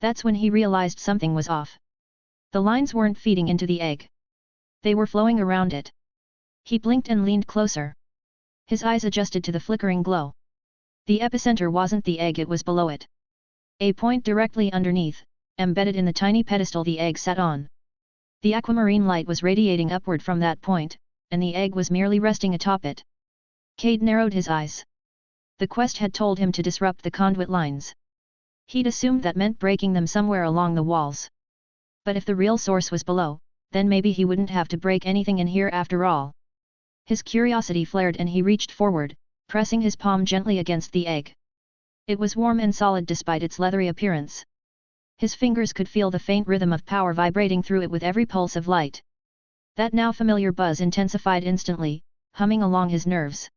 That's when he realized something was off. The lines weren't feeding into the egg. They were flowing around it. He blinked and leaned closer. His eyes adjusted to the flickering glow. The epicenter wasn't the egg, it was below it. A point directly underneath, embedded in the tiny pedestal the egg sat on. The aquamarine light was radiating upward from that point, and the egg was merely resting atop it. Cade narrowed his eyes. The quest had told him to disrupt the conduit lines. He'd assumed that meant breaking them somewhere along the walls. But if the real source was below, then maybe he wouldn't have to break anything in here after all. His curiosity flared and he reached forward, pressing his palm gently against the egg. It was warm and solid despite its leathery appearance. His fingers could feel the faint rhythm of power vibrating through it with every pulse of light. That now familiar buzz intensified instantly, humming along his nerves.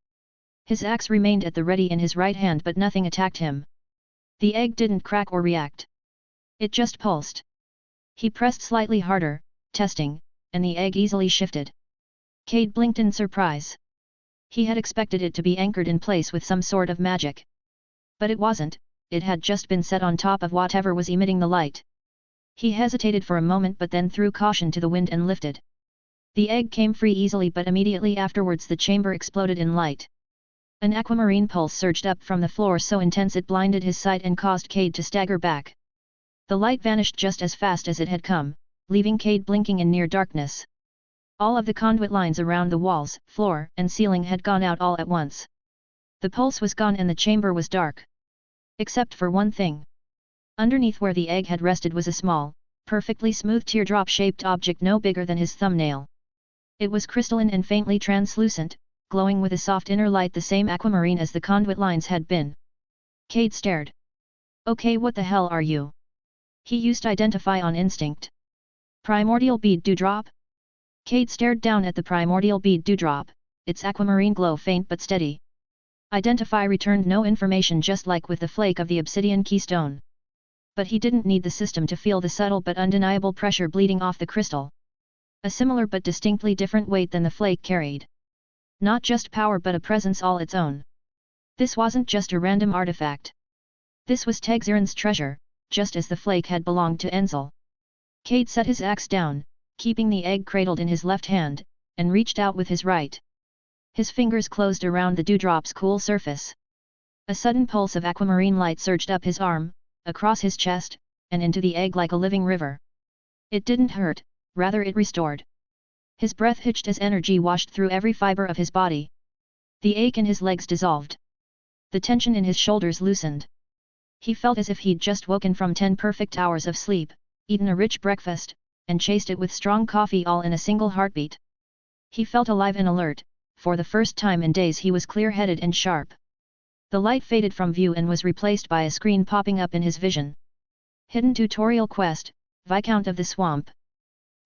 His axe remained at the ready in his right hand, but nothing attacked him. The egg didn't crack or react. It just pulsed. He pressed slightly harder, testing, and the egg easily shifted. Cade blinked in surprise. He had expected it to be anchored in place with some sort of magic. But it wasn't, it had just been set on top of whatever was emitting the light. He hesitated for a moment but then threw caution to the wind and lifted. The egg came free easily, but immediately afterwards the chamber exploded in light. An aquamarine pulse surged up from the floor so intense it blinded his sight and caused Cade to stagger back. The light vanished just as fast as it had come, leaving Cade blinking in near darkness. All of the conduit lines around the walls, floor, and ceiling had gone out all at once. The pulse was gone and the chamber was dark. Except for one thing. Underneath where the egg had rested was a small, perfectly smooth teardrop-shaped object no bigger than his thumbnail. It was crystalline and faintly translucent, glowing with a soft inner light, the same aquamarine as the conduit lines had been. Cade stared. "Okay, what the hell are you?" He used identify on instinct. "Primordial bead dewdrop?" Cade stared down at the primordial bead dewdrop, its aquamarine glow faint but steady. Identify returned no information, just like with the flake of the obsidian keystone. But he didn't need the system to feel the subtle but undeniable pressure bleeding off the crystal. A similar but distinctly different weight than the flake carried. Not just power but a presence all its own. This wasn't just a random artifact. This was Tegziran's treasure, just as the flake had belonged to Enzel. Cade set his axe down, keeping the egg cradled in his left hand, and reached out with his right. His fingers closed around the dewdrop's cool surface. A sudden pulse of aquamarine light surged up his arm, across his chest, and into the egg like a living river. It didn't hurt, rather it restored. His breath hitched as energy washed through every fiber of his body. The ache in his legs dissolved. The tension in his shoulders loosened. He felt as if he'd just woken from 10 perfect hours of sleep, eaten a rich breakfast, and chased it with strong coffee all in a single heartbeat. He felt alive and alert, for the first time in days he was clear-headed and sharp. The light faded from view and was replaced by a screen popping up in his vision. Hidden tutorial quest, Viscount of the Swamp.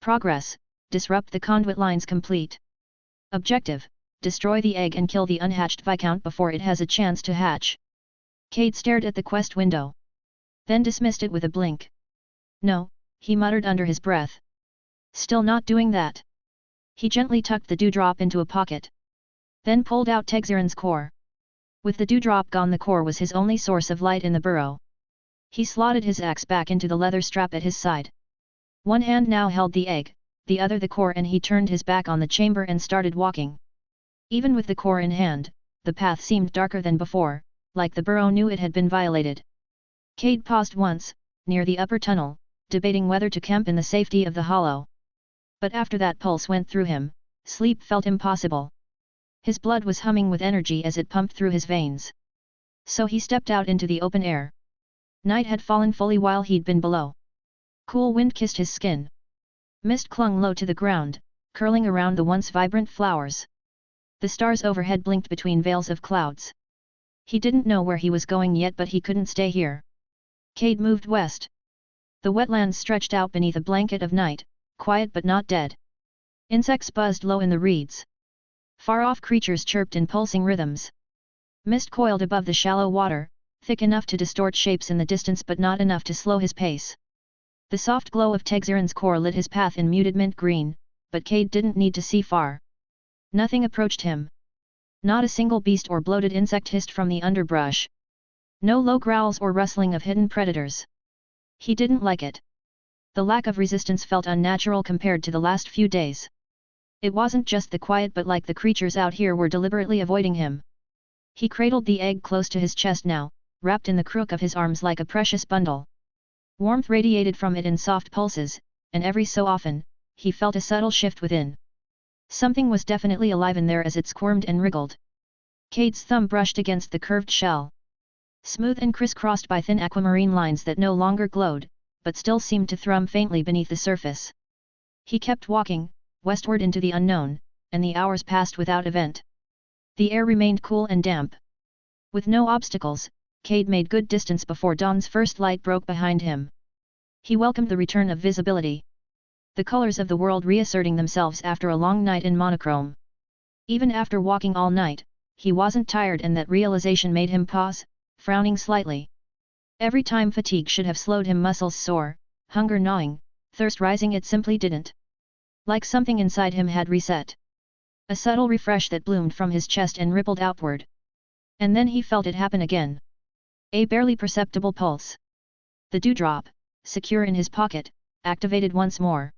Progress, disrupt the conduit lines complete. Objective, destroy the egg and kill the unhatched Viscount before it has a chance to hatch. Cade stared at the quest window. Then dismissed it with a blink. No, he muttered under his breath. Still not doing that. He gently tucked the dewdrop into a pocket. Then pulled out Tegziran's core. With the dewdrop gone, the core was his only source of light in the burrow. He slotted his axe back into the leather strap at his side. One hand now held the egg, the other the core, and he turned his back on the chamber and started walking. Even with the core in hand, the path seemed darker than before, like the burrow knew it had been violated. Cade paused once, near the upper tunnel, debating whether to camp in the safety of the hollow. But after that pulse went through him, sleep felt impossible. His blood was humming with energy as it pumped through his veins. So he stepped out into the open air. Night had fallen fully while he'd been below. Cool wind kissed his skin. Mist clung low to the ground, curling around the once vibrant flowers. The stars overhead blinked between veils of clouds. He didn't know where he was going yet, but he couldn't stay here. Cade moved west. The wetlands stretched out beneath a blanket of night, quiet but not dead. Insects buzzed low in the reeds. Far-off creatures chirped in pulsing rhythms. Mist coiled above the shallow water, thick enough to distort shapes in the distance but not enough to slow his pace. The soft glow of Tegziran's core lit his path in muted mint green, but Cade didn't need to see far. Nothing approached him. Not a single beast or bloated insect hissed from the underbrush. No low growls or rustling of hidden predators. He didn't like it. The lack of resistance felt unnatural compared to the last few days. It wasn't just the quiet, but like the creatures out here were deliberately avoiding him. He cradled the egg close to his chest now, wrapped in the crook of his arms like a precious bundle. Warmth radiated from it in soft pulses, and every so often, he felt a subtle shift within. Something was definitely alive in there as it squirmed and wriggled. Cade's thumb brushed against the curved shell. Smooth and crisscrossed by thin aquamarine lines that no longer glowed, but still seemed to thrum faintly beneath the surface. He kept walking, westward into the unknown, and the hours passed without event. The air remained cool and damp. With no obstacles, Cade made good distance before dawn's first light broke behind him. He welcomed the return of visibility. The colors of the world reasserting themselves after a long night in monochrome. Even after walking all night, he wasn't tired, and that realization made him pause, frowning slightly. Every time fatigue should have slowed him, muscles sore, hunger gnawing, thirst rising, it simply didn't. Like something inside him had reset. A subtle refresh that bloomed from his chest and rippled outward. And then he felt it happen again. A barely perceptible pulse. The dewdrop, secure in his pocket, activated once more.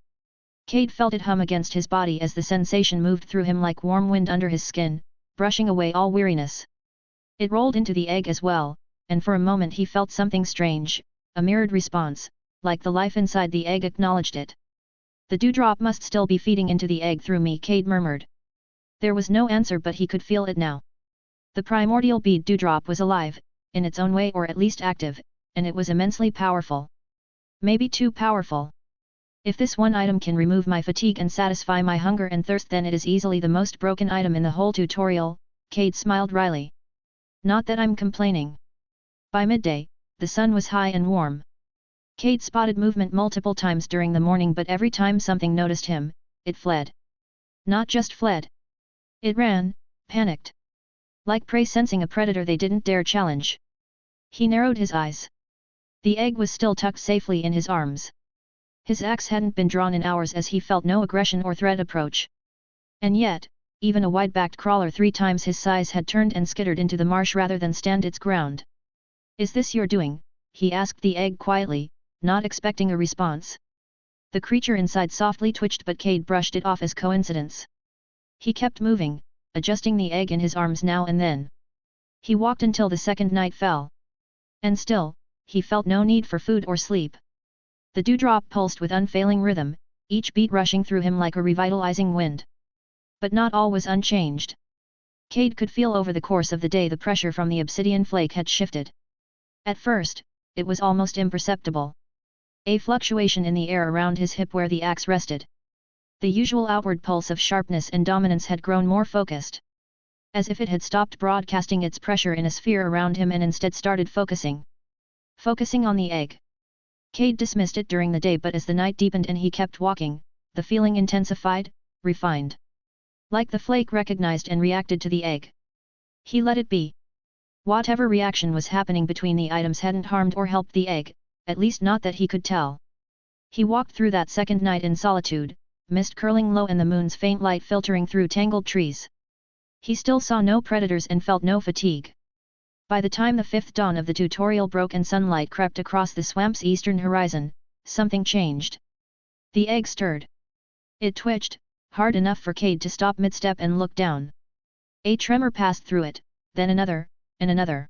Cade felt it hum against his body as the sensation moved through him like warm wind under his skin, brushing away all weariness. It rolled into the egg as well, and for a moment he felt something strange, a mirrored response, like the life inside the egg acknowledged it. The dewdrop must still be feeding into the egg through me, Cade murmured. There was no answer, but he could feel it now. The primordial bead dewdrop was alive, in its own way, or at least active, and it was immensely powerful. Maybe too powerful. If this one item can remove my fatigue and satisfy my hunger and thirst, then it is easily the most broken item in the whole tutorial, Cade smiled wryly. Not that I'm complaining. By midday, the sun was high and warm. Cade spotted movement multiple times during the morning, but every time something noticed him, it fled. Not just fled. It ran, panicked. Like prey sensing a predator they didn't dare challenge. He narrowed his eyes. The egg was still tucked safely in his arms. His axe hadn't been drawn in hours as he felt no aggression or threat approach. And yet, even a wide-backed crawler 3 times his size had turned and skittered into the marsh rather than stand its ground. Is this your doing? He asked the egg quietly, not expecting a response. The creature inside softly twitched, but Cade brushed it off as coincidence. He kept moving, adjusting the egg in his arms now and then. He walked until the second night fell. And still, he felt no need for food or sleep. The dewdrop pulsed with unfailing rhythm, each beat rushing through him like a revitalizing wind. But not all was unchanged. Cade could feel over the course of the day the pressure from the obsidian flake had shifted. At first, it was almost imperceptible. A fluctuation in the air around his hip where the axe rested. The usual outward pulse of sharpness and dominance had grown more focused. As if it had stopped broadcasting its pressure in a sphere around him and instead started focusing on the egg. Cade dismissed it during the day, but as the night deepened and he kept walking, the feeling intensified, refined. Like the flake recognized and reacted to the egg. He let it be. Whatever reaction was happening between the items hadn't harmed or helped the egg, at least not that he could tell. He walked through that second night in solitude, mist curling low and the moon's faint light filtering through tangled trees. He still saw no predators and felt no fatigue. By the time the fifth dawn of the tutorial broke and sunlight crept across the swamp's eastern horizon, something changed. The egg stirred. It twitched, hard enough for Cade to stop mid-step and look down. A tremor passed through it, then another, and another.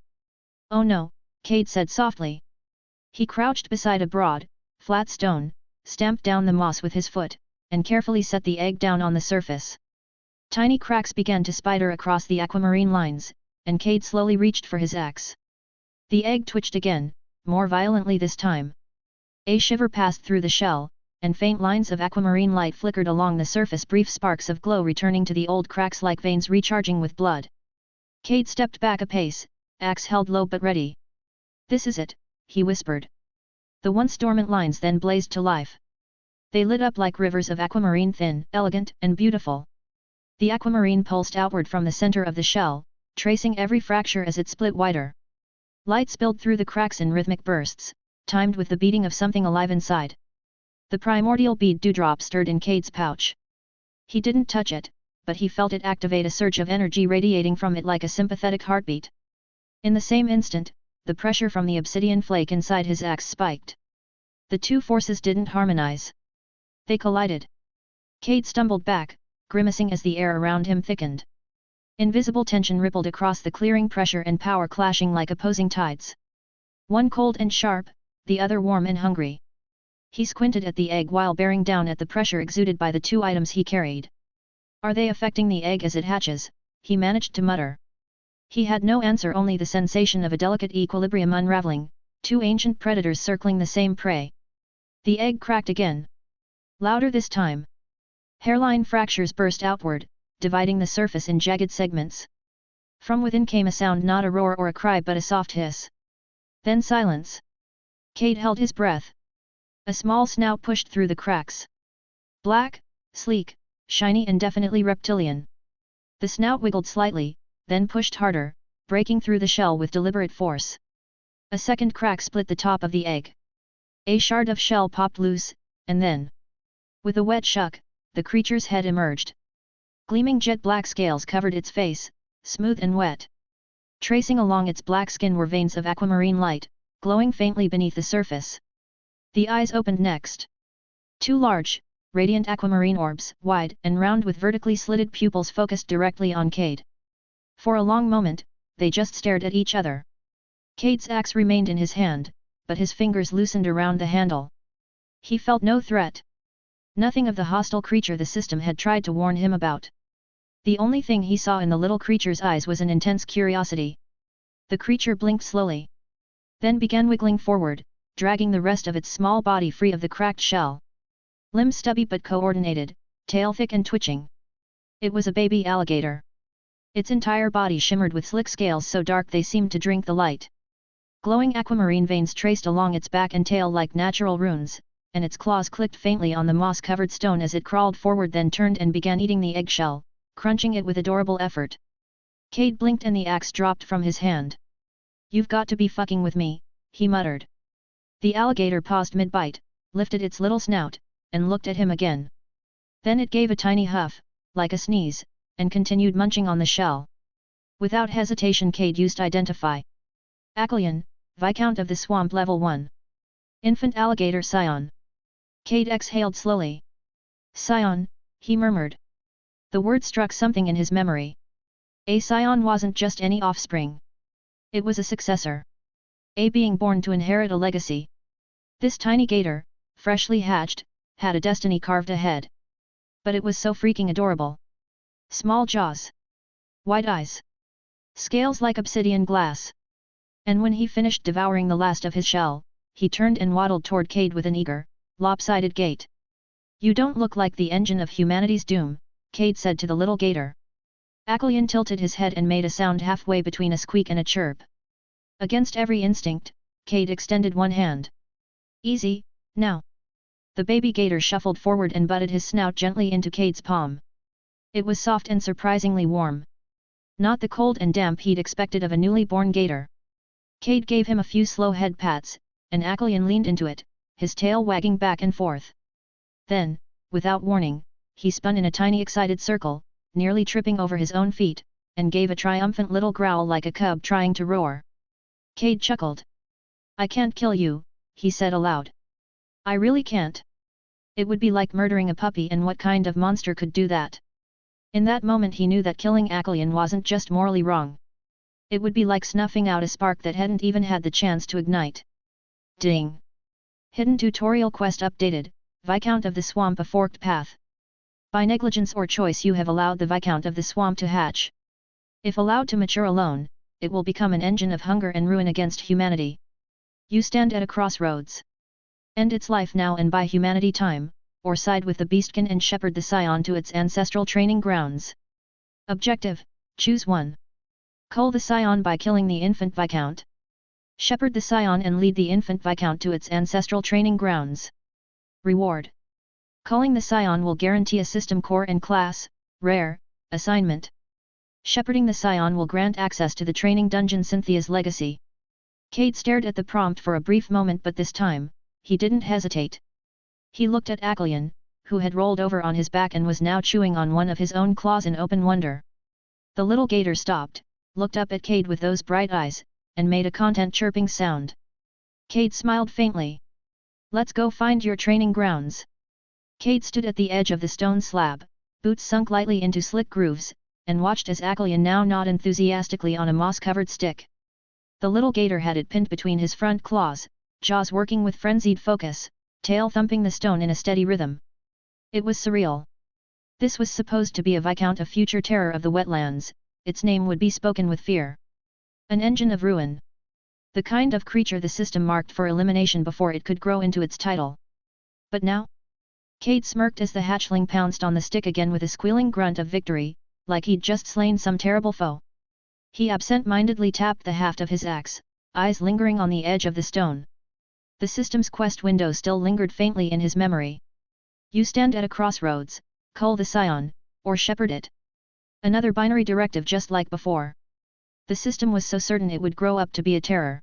"Oh no," Cade said softly. He crouched beside a broad, flat stone, stamped down the moss with his foot, and carefully set the egg down on the surface. Tiny cracks began to spider across the aquamarine lines, and Cade slowly reached for his axe. The egg twitched again, more violently this time. A shiver passed through the shell, and faint lines of aquamarine light flickered along the surface, brief sparks of glow returning to the old cracks like veins recharging with blood. Cade stepped back a pace, axe held low but ready. "This is it," he whispered. The once dormant lines then blazed to life. They lit up like rivers of aquamarine, thin, elegant, and beautiful. The aquamarine pulsed outward from the center of the shell, tracing every fracture as it split wider. Light spilled through the cracks in rhythmic bursts, timed with the beating of something alive inside. The primordial bead dewdrop stirred in Cade's pouch. He didn't touch it, but he felt it activate, a surge of energy radiating from it like a sympathetic heartbeat. In the same instant, the pressure from the obsidian flake inside his axe spiked. The two forces didn't harmonize. They collided. Cade stumbled back, grimacing as the air around him thickened. Invisible tension rippled across the clearing, pressure and power clashing like opposing tides. One cold and sharp, the other warm and hungry. He squinted at the egg while bearing down at the pressure exuded by the two items he carried. "Are they affecting the egg as it hatches?" he managed to mutter. He had no answer, only the sensation of a delicate equilibrium unraveling, two ancient predators circling the same prey. The egg cracked again. Louder this time. Hairline fractures burst outward, dividing the surface in jagged segments. From within came a sound, not a roar or a cry but a soft hiss. Then silence. Cade held his breath. A small snout pushed through the cracks. Black, sleek, shiny and definitely reptilian. The snout wiggled slightly, then pushed harder, breaking through the shell with deliberate force. A second crack split the top of the egg. A shard of shell popped loose, and then, with a wet shuck, the creature's head emerged. Gleaming jet-black scales covered its face, smooth and wet. Tracing along its black skin were veins of aquamarine light, glowing faintly beneath the surface. The eyes opened next. Two large, radiant aquamarine orbs, wide and round with vertically slitted pupils, focused directly on Cade. For a long moment, they just stared at each other. Cade's axe remained in his hand, but his fingers loosened around the handle. He felt no threat. Nothing of the hostile creature the system had tried to warn him about. The only thing he saw in the little creature's eyes was an intense curiosity. The creature blinked slowly. Then began wiggling forward, dragging the rest of its small body free of the cracked shell. Limbs stubby but coordinated, tail thick and twitching. It was a baby alligator. Its entire body shimmered with slick scales so dark they seemed to drink the light. Glowing aquamarine veins traced along its back and tail like natural runes, and its claws clicked faintly on the moss-covered stone as it crawled forward, then turned and began eating the eggshell, crunching it with adorable effort. Cade blinked and the axe dropped from his hand. "You've got to be fucking with me," he muttered. The alligator paused mid-bite, lifted its little snout, and looked at him again. Then it gave a tiny huff, like a sneeze, and continued munching on the shell. Without hesitation Cade used Identify. "Acalion, Viscount of the Swamp, Level 1. Infant Alligator Scion." Cade exhaled slowly. "Scion," he murmured. The word struck something in his memory. A scion wasn't just any offspring. It was a successor. A being born to inherit a legacy. This tiny gator, freshly hatched, had a destiny carved ahead. But it was so freaking adorable. Small jaws. Wide eyes. Scales like obsidian glass. And when he finished devouring the last of his shell, he turned and waddled toward Cade with an eager, lopsided gait. "You don't look like the engine of humanity's doom," Cade said to the little gator. Acklyon tilted his head and made a sound halfway between a squeak and a chirp. Against every instinct, Cade extended one hand. "Easy, now." The baby gator shuffled forward and butted his snout gently into Cade's palm. It was soft and surprisingly warm. Not the cold and damp he'd expected of a newly born gator. Cade gave him a few slow head pats, and Acklyon leaned into it, his tail wagging back and forth. Then, without warning, he spun in a tiny excited circle, nearly tripping over his own feet, and gave a triumphant little growl like a cub trying to roar. Cade chuckled. "I can't kill you," he said aloud. "I really can't. It would be like murdering a puppy, and what kind of monster could do that?" In that moment he knew that killing Acklyon wasn't just morally wrong. It would be like snuffing out a spark that hadn't even had the chance to ignite. Ding! Hidden tutorial quest updated, Viscount of the Swamp, a forked path. By negligence or choice you have allowed the Viscount of the Swamp to hatch. If allowed to mature alone, it will become an engine of hunger and ruin against humanity. You stand at a crossroads. End its life now and buy humanity time, or side with the beastkin and shepherd the scion to its ancestral training grounds. Objective: choose one. Cull the scion by killing the infant Viscount. Shepherd the scion and lead the infant Viscount to its ancestral training grounds. Reward: culling the scion will guarantee a system core and class, rare, assignment. Shepherding the scion will grant access to the training dungeon Cynthia's Legacy. Cade stared at the prompt for a brief moment, but this time, he didn't hesitate. He looked at Acklyon, who had rolled over on his back and was now chewing on one of his own claws in open wonder. The little gator stopped, looked up at Cade with those bright eyes, and made a content chirping sound. Cade smiled faintly. "Let's go find your training grounds." Cade stood at the edge of the stone slab, boots sunk lightly into slick grooves, and watched as Acklyon now gnawed enthusiastically on a moss-covered stick. The little gator had it pinned between his front claws, jaws working with frenzied focus, tail thumping the stone in a steady rhythm. It was surreal. This was supposed to be a Viscount, a future terror of the wetlands. Its name would be spoken with fear. An engine of ruin. The kind of creature the system marked for elimination before it could grow into its title. But now? Cade smirked as the hatchling pounced on the stick again with a squealing grunt of victory, like he'd just slain some terrible foe. He absent-mindedly tapped the haft of his axe, eyes lingering on the edge of the stone. The system's quest window still lingered faintly in his memory. You stand at a crossroads, cull the scion, or shepherd it. Another binary directive just like before. The system was so certain it would grow up to be a terror.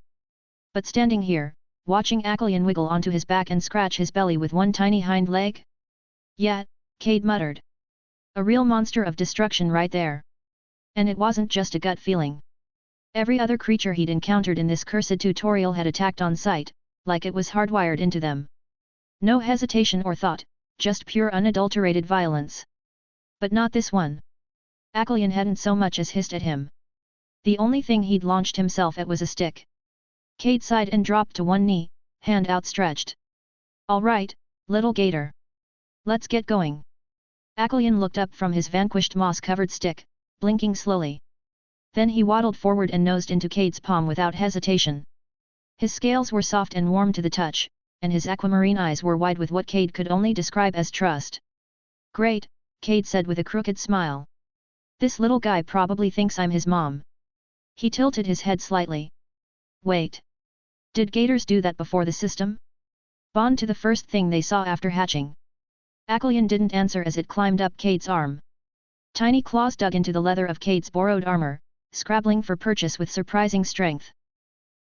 But standing here, watching Acklyon wiggle onto his back and scratch his belly with one tiny hind leg? "Yeah," Cade muttered. "A real monster of destruction right there." And it wasn't just a gut feeling. Every other creature he'd encountered in this cursed tutorial had attacked on sight, like it was hardwired into them. No hesitation or thought, just pure unadulterated violence. But not this one. Acklyon hadn't so much as hissed at him. The only thing he'd launched himself at was a stick. Cade sighed and dropped to one knee, hand outstretched. "All right, little gator. Let's get going." Acklyon looked up from his vanquished moss-covered stick, blinking slowly. Then he waddled forward and nosed into Cade's palm without hesitation. His scales were soft and warm to the touch, and his aquamarine eyes were wide with what Cade could only describe as trust. "Great," Cade said with a crooked smile. "This little guy probably thinks I'm his mom." He tilted his head slightly. "Wait. Did gators do that before the system? Bond to the first thing they saw after hatching?" Acklyon didn't answer as it climbed up Cade's arm. Tiny claws dug into the leather of Cade's borrowed armor, scrabbling for purchase with surprising strength.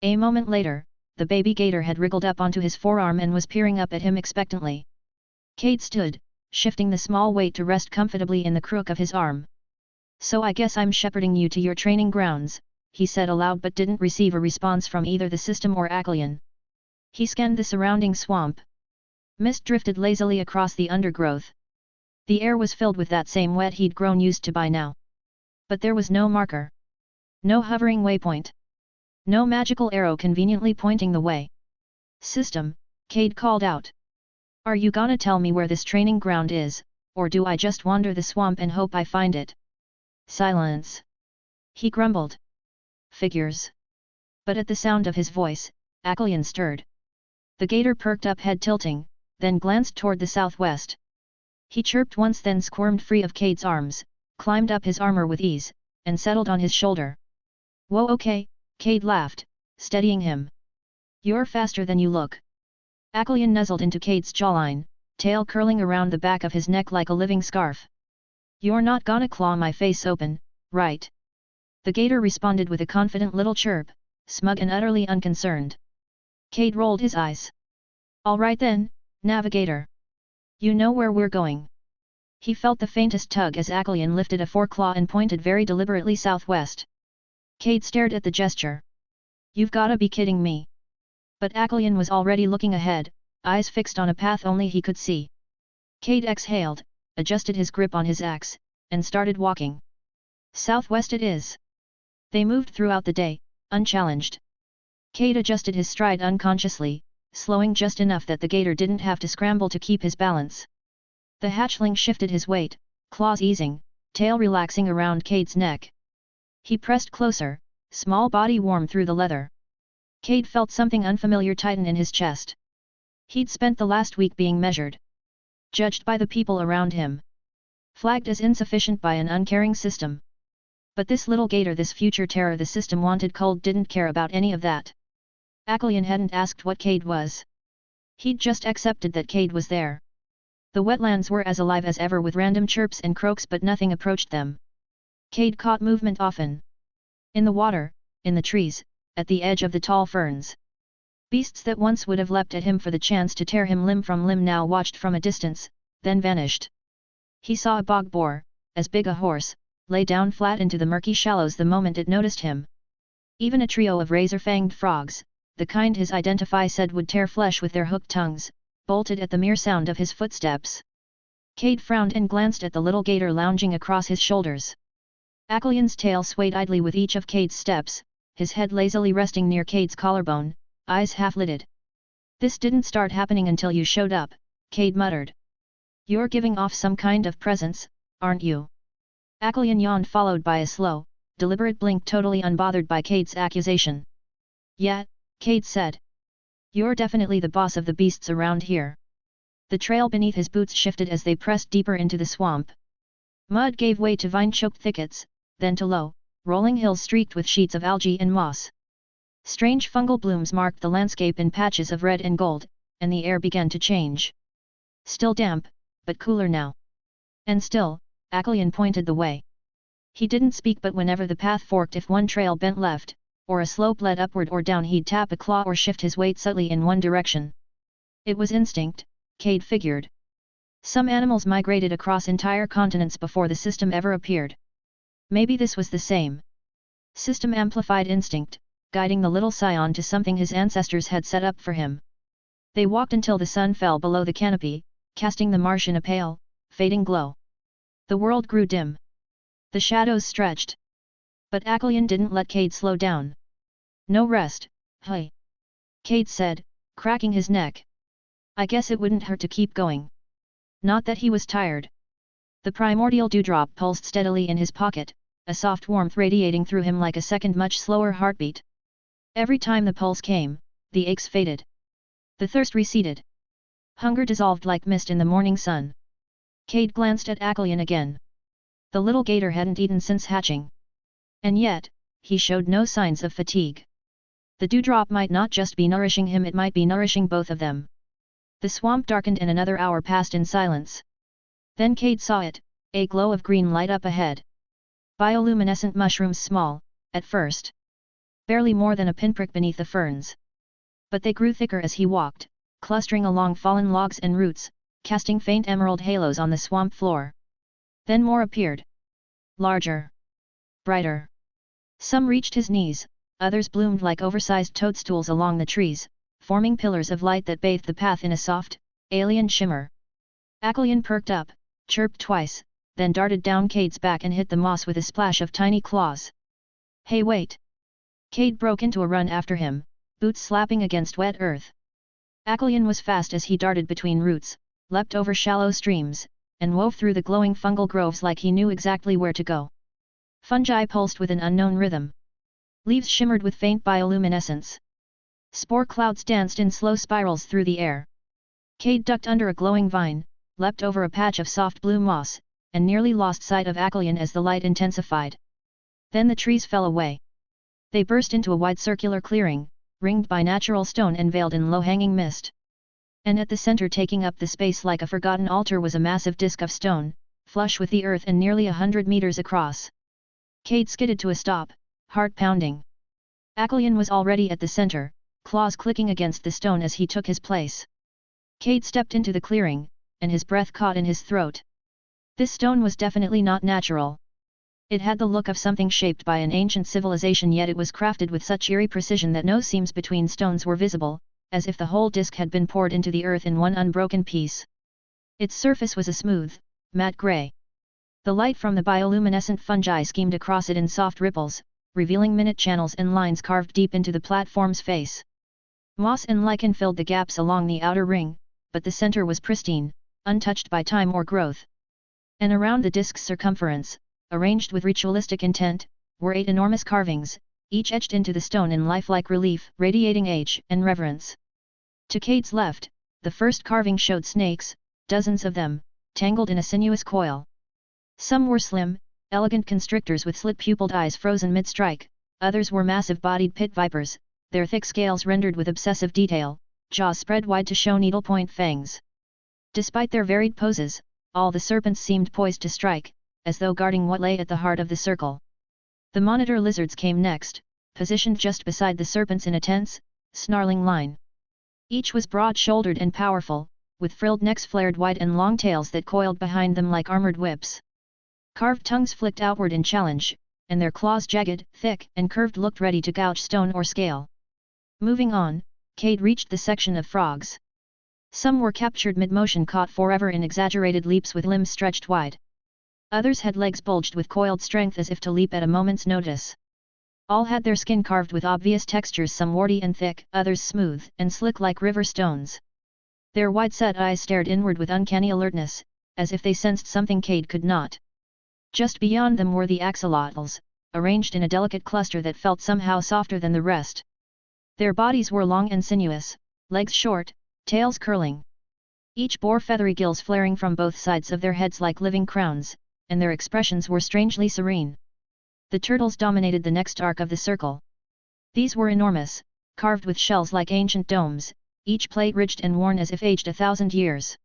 A moment later, the baby gator had wriggled up onto his forearm and was peering up at him expectantly. Cade stood, shifting the small weight to rest comfortably in the crook of his arm. "So I guess I'm shepherding you to your training grounds," he said aloud, but didn't receive a response from either the system or Acklyon. He scanned the surrounding swamp. Mist drifted lazily across the undergrowth. The air was filled with that same wet he'd grown used to by now. But there was no marker. No hovering waypoint. No magical arrow conveniently pointing the way. "System," Cade called out. "Are you gonna tell me where this training ground is, or do I just wander the swamp and hope I find it?" "Silence," he grumbled. "Figures." But at the sound of his voice, Acklyon stirred. The gator perked up, head tilting, then glanced toward the southwest. He chirped once, then squirmed free of Cade's arms, climbed up his armor with ease, and settled on his shoulder. Whoa, okay, Cade laughed, steadying him. You're faster than you look. Acklyon nuzzled into Cade's jawline, tail curling around the back of his neck like a living scarf. You're not gonna claw my face open, right? The gator responded with a confident little chirp, smug and utterly unconcerned. Cade rolled his eyes. All right then, navigator. You know where we're going. He felt the faintest tug as Acklyon lifted a foreclaw and pointed very deliberately southwest. Cade stared at the gesture. You've gotta be kidding me. But Acklyon was already looking ahead, eyes fixed on a path only he could see. Cade exhaled, adjusted his grip on his axe, and started walking. Southwest it is. They moved throughout the day, unchallenged. Cade adjusted his stride unconsciously, slowing just enough that the gator didn't have to scramble to keep his balance. The hatchling shifted his weight, claws easing, tail relaxing around Cade's neck. He pressed closer, small body warm through the leather. Cade felt something unfamiliar tighten in his chest. He'd spent the last week being measured. Judged by the people around him. Flagged as insufficient by an uncaring system. But this little gator, this future terror the system wanted culled, didn't care about any of that. Acklyon hadn't asked what Cade was. He'd just accepted that Cade was there. The wetlands were as alive as ever with random chirps and croaks, but nothing approached them. Cade caught movement often. In the water, in the trees, at the edge of the tall ferns. Beasts that once would have leapt at him for the chance to tear him limb from limb now watched from a distance, then vanished. He saw a bog boar, as big a horse, lay down flat into the murky shallows the moment it noticed him. Even a trio of razor-fanged frogs, the kind his identify said would tear flesh with their hooked tongues, bolted at the mere sound of his footsteps. Cade frowned and glanced at the little gator lounging across his shoulders. Acklyon's tail swayed idly with each of Cade's steps, his head lazily resting near Cade's collarbone, eyes half-lidded. This didn't start happening until you showed up, Cade muttered. You're giving off some kind of presence, aren't you? Acklyon yawned, followed by a slow, deliberate blink, totally unbothered by Cade's accusation. Yeah, Cade said. You're definitely the boss of the beasts around here. The trail beneath his boots shifted as they pressed deeper into the swamp. Mud gave way to vine-choked thickets, then to low, rolling hills streaked with sheets of algae and moss. Strange fungal blooms marked the landscape in patches of red and gold, and the air began to change. Still damp, but cooler now. And still, Acklyon pointed the way. He didn't speak, but whenever the path forked, if one trail bent left, or a slope led upward or down, he'd tap a claw or shift his weight subtly in one direction. It was instinct, Cade figured. Some animals migrated across entire continents before the system ever appeared. Maybe this was the same. System amplified instinct, guiding the little scion to something his ancestors had set up for him. They walked until the sun fell below the canopy, casting the marsh in a pale, fading glow. The world grew dim. The shadows stretched. But Acklyon didn't let Cade slow down. No rest, hey. Cade said, cracking his neck. I guess it wouldn't hurt to keep going. Not that he was tired. The primordial dewdrop pulsed steadily in his pocket, a soft warmth radiating through him like a second much slower heartbeat. Every time the pulse came, the aches faded. The thirst receded. Hunger dissolved like mist in the morning sun. Cade glanced at Acklyon again. The little gator hadn't eaten since hatching. And yet, he showed no signs of fatigue. The dewdrop might not just be nourishing him, it might be nourishing both of them. The swamp darkened and another hour passed in silence. Then Cade saw it, a glow of green light up ahead. Bioluminescent mushrooms, small, at first. Barely more than a pinprick beneath the ferns. But they grew thicker as he walked, clustering along fallen logs and roots, casting faint emerald halos on the swamp floor. Then more appeared. Larger. Brighter. Some reached his knees, others bloomed like oversized toadstools along the trees, forming pillars of light that bathed the path in a soft, alien shimmer. Acklyon perked up, chirped twice, then darted down Cade's back and hit the moss with a splash of tiny claws. Hey, wait! Cade broke into a run after him, boots slapping against wet earth. Acklyon was fast as he darted between roots, leapt over shallow streams, and wove through the glowing fungal groves like he knew exactly where to go. Fungi pulsed with an unknown rhythm. Leaves shimmered with faint bioluminescence. Spore clouds danced in slow spirals through the air. Cade ducked under a glowing vine, leapt over a patch of soft blue moss, and nearly lost sight of Acolian as the light intensified. Then the trees fell away. They burst into a wide circular clearing, ringed by natural stone and veiled in low-hanging mist. And at the center, taking up the space like a forgotten altar, was a massive disk of stone, flush with the earth and nearly 100 meters across. Cade skidded to a stop, heart pounding. Acolian was already at the center, claws clicking against the stone as he took his place. Cade stepped into the clearing, and his breath caught in his throat. This stone was definitely not natural. It had the look of something shaped by an ancient civilization, yet it was crafted with such eerie precision that no seams between stones were visible, as if the whole disk had been poured into the earth in one unbroken piece. Its surface was a smooth, matte gray. The light from the bioluminescent fungi schemed across it in soft ripples, revealing minute channels and lines carved deep into the platform's face. Moss and lichen filled the gaps along the outer ring, but the center was pristine, untouched by time or growth. And around the disk's circumference, arranged with ritualistic intent, were 8 enormous carvings, each etched into the stone in lifelike relief, radiating age and reverence. To Cade's left, the first carving showed snakes, dozens of them, tangled in a sinuous coil. Some were slim, elegant constrictors with slit-pupilled eyes frozen mid-strike, others were massive-bodied pit vipers, their thick scales rendered with obsessive detail, jaws spread wide to show needlepoint fangs. Despite their varied poses, all the serpents seemed poised to strike, as though guarding what lay at the heart of the circle. The monitor lizards came next, positioned just beside the serpents in a tense, snarling line. Each was broad-shouldered and powerful, with frilled necks flared wide and long tails that coiled behind them like armored whips. Carved tongues flicked outward in challenge, and their claws, jagged, thick, and curved, looked ready to gouge stone or scale. Moving on, Cade reached the section of frogs. Some were captured mid-motion, caught forever in exaggerated leaps with limbs stretched wide. Others had legs bulged with coiled strength as if to leap at a moment's notice. All had their skin carved with obvious textures, some warty and thick, others smooth and slick like river stones. Their wide-set eyes stared inward with uncanny alertness, as if they sensed something Cade could not. Just beyond them were the axolotls, arranged in a delicate cluster that felt somehow softer than the rest. Their bodies were long and sinuous, legs short, tails curling. Each bore feathery gills flaring from both sides of their heads like living crowns, and their expressions were strangely serene. The turtles dominated the next arc of the circle. These were enormous, carved with shells like ancient domes, each plate ridged and worn as if aged 1,000 years.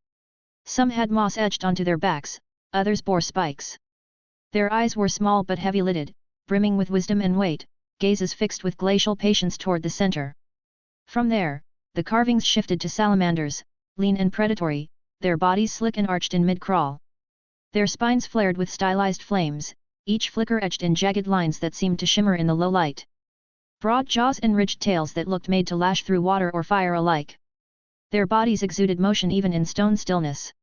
Some had moss etched onto their backs, others bore spikes. Their eyes were small but heavy-lidded, brimming with wisdom and weight, gazes fixed with glacial patience toward the center. From there, the carvings shifted to salamanders, lean and predatory, their bodies slick and arched in mid-crawl. Their spines flared with stylized flames, each flicker etched in jagged lines that seemed to shimmer in the low light. Broad jaws and ridged tails that looked made to lash through water or fire alike. Their bodies exuded motion even in stone stillness.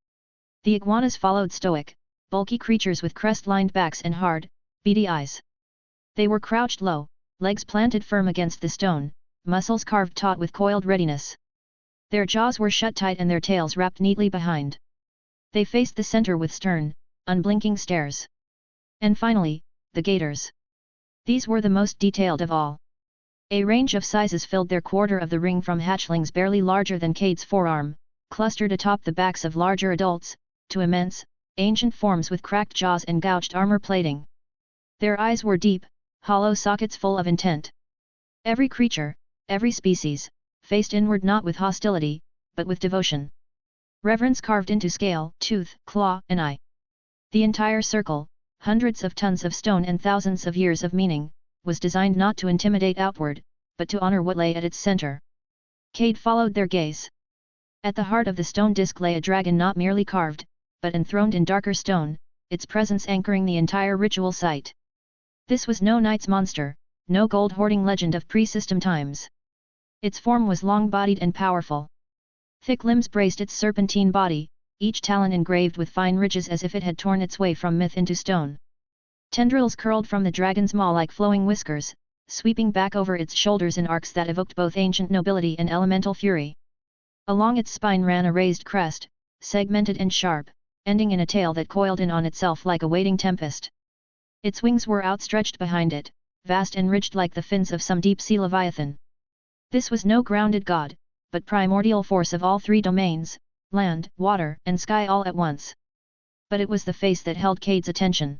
The iguanas followed, stoic, bulky creatures with crest-lined backs and hard, beady eyes. They were crouched low, legs planted firm against the stone, muscles carved taut with coiled readiness. Their jaws were shut tight and their tails wrapped neatly behind. They faced the center with stern, unblinking stares. And finally, the gators. These were the most detailed of all. A range of sizes filled their quarter of the ring, from hatchlings barely larger than Cade's forearm, clustered atop the backs of larger adults, to immense, ancient forms with cracked jaws and gouged armor plating. Their eyes were deep, hollow sockets full of intent. Every creature, every species, faced inward not with hostility, but with devotion. Reverence carved into scale, tooth, claw, and eye. The entire circle, hundreds of tons of stone and thousands of years of meaning, was designed not to intimidate outward, but to honor what lay at its center. Cade followed their gaze. At the heart of the stone disk lay a dragon, not merely carved, but enthroned in darker stone, its presence anchoring the entire ritual site. This was no knight's monster, no gold-hoarding legend of pre-system times. Its form was long-bodied and powerful. Thick limbs braced its serpentine body, each talon engraved with fine ridges as if it had torn its way from myth into stone. Tendrils curled from the dragon's maw like flowing whiskers, sweeping back over its shoulders in arcs that evoked both ancient nobility and elemental fury. Along its spine ran a raised crest, segmented and sharp, ending in a tail that coiled in on itself like a waiting tempest. Its wings were outstretched behind it, vast and ridged like the fins of some deep-sea leviathan. This was no grounded god, but primordial force of all three domains, land, water, and sky all at once. But it was the face that held Cade's attention.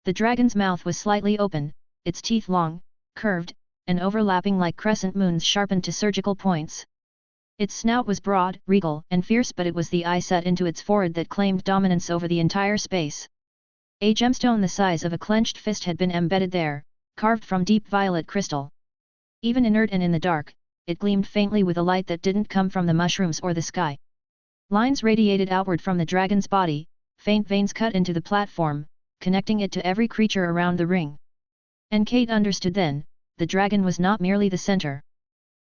The dragon's mouth was slightly open, its teeth long, curved, and overlapping like crescent moons sharpened to surgical points. Its snout was broad, regal, and fierce, but it was the eye set into its forehead that claimed dominance over the entire space. A gemstone the size of a clenched fist had been embedded there, carved from deep violet crystal. Even inert and in the dark, it gleamed faintly with a light that didn't come from the mushrooms or the sky. Lines radiated outward from the dragon's body, faint veins cut into the platform, connecting it to every creature around the ring. And Cade understood then, the dragon was not merely the center.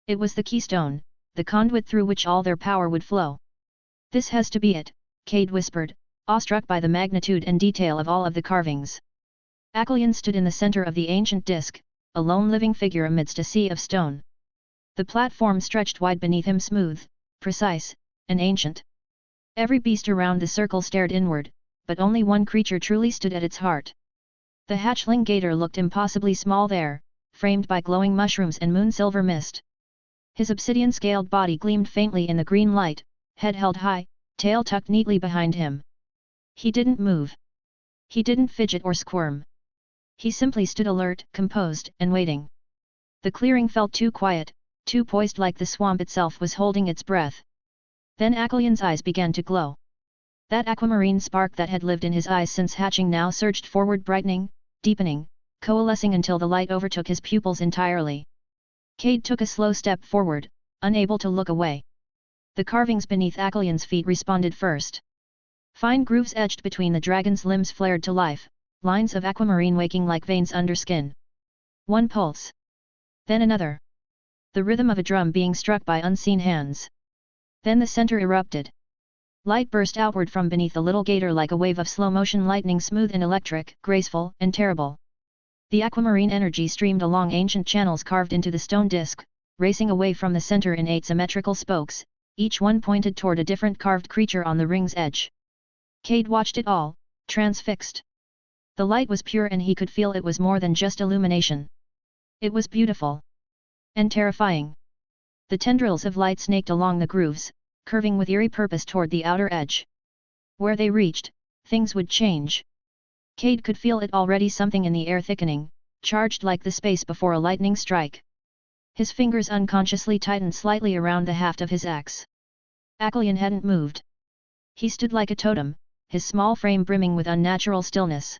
It was the keystone, the conduit through which all their power would flow. This has to be it, Cade whispered, awestruck by the magnitude and detail of all of the carvings. Acalion stood in the center of the ancient disk, a lone living figure amidst a sea of stone. The platform stretched wide beneath him, smooth, precise, and ancient. Every beast around the circle stared inward, but only one creature truly stood at its heart. The hatchling gator looked impossibly small there, framed by glowing mushrooms and moon-silver mist. His obsidian-scaled body gleamed faintly in the green light, head held high, tail tucked neatly behind him. He didn't move. He didn't fidget or squirm. He simply stood alert, composed, and waiting. The clearing felt too quiet, too poised, like the swamp itself was holding its breath. Then Acalion's eyes began to glow. That aquamarine spark that had lived in his eyes since hatching now surged forward, brightening, deepening, coalescing until the light overtook his pupils entirely. Cade took a slow step forward, unable to look away. The carvings beneath Acalion's feet responded first. Fine grooves etched between the dragon's limbs flared to life, lines of aquamarine waking like veins under skin. One pulse. Then another. The rhythm of a drum being struck by unseen hands. Then the center erupted. Light burst outward from beneath the little gator like a wave of slow-motion lightning, smooth and electric, graceful and terrible. The aquamarine energy streamed along ancient channels carved into the stone disk, racing away from the center in 8 symmetrical spokes, each one pointed toward a different carved creature on the ring's edge. Cade watched it all, transfixed. The light was pure and he could feel it was more than just illumination. It was beautiful. And terrifying. The tendrils of light snaked along the grooves, curving with eerie purpose toward the outer edge. Where they reached, things would change. Cade could feel it already, something in the air thickening, charged like the space before a lightning strike. His fingers unconsciously tightened slightly around the haft of his axe. Acalion hadn't moved. He stood like a totem, his small frame brimming with unnatural stillness.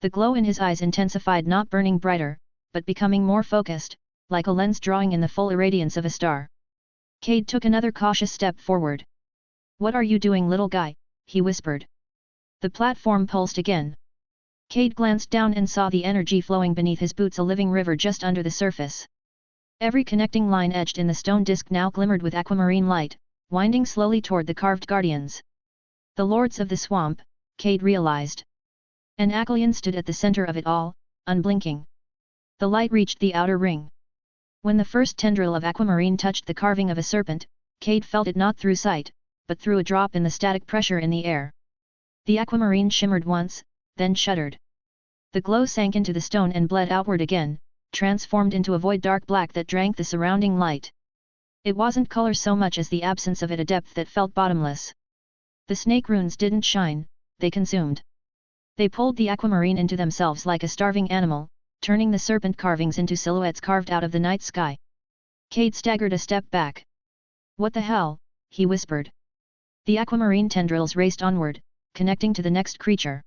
The glow in his eyes intensified, not burning brighter, but becoming more focused, like a lens drawing in the full irradiance of a star. Cade took another cautious step forward. "What are you doing, little guy?" he whispered. The platform pulsed again. Cade glanced down and saw the energy flowing beneath his boots, a living river just under the surface. Every connecting line etched in the stone disk now glimmered with aquamarine light, winding slowly toward the carved guardians. The lords of the swamp, Cade realized. And Acalion stood at the center of it all, unblinking. The light reached the outer ring. When the first tendril of aquamarine touched the carving of a serpent, Cade felt it not through sight, but through a drop in the static pressure in the air. The aquamarine shimmered once, then shuddered. The glow sank into the stone and bled outward again, transformed into a void dark black that drank the surrounding light. It wasn't color so much as the absence of it, a depth that felt bottomless. The snake runes didn't shine, they consumed. They pulled the aquamarine into themselves like a starving animal, turning the serpent carvings into silhouettes carved out of the night sky. Cade staggered a step back. "What the hell?" he whispered. The aquamarine tendrils raced onward, connecting to the next creature.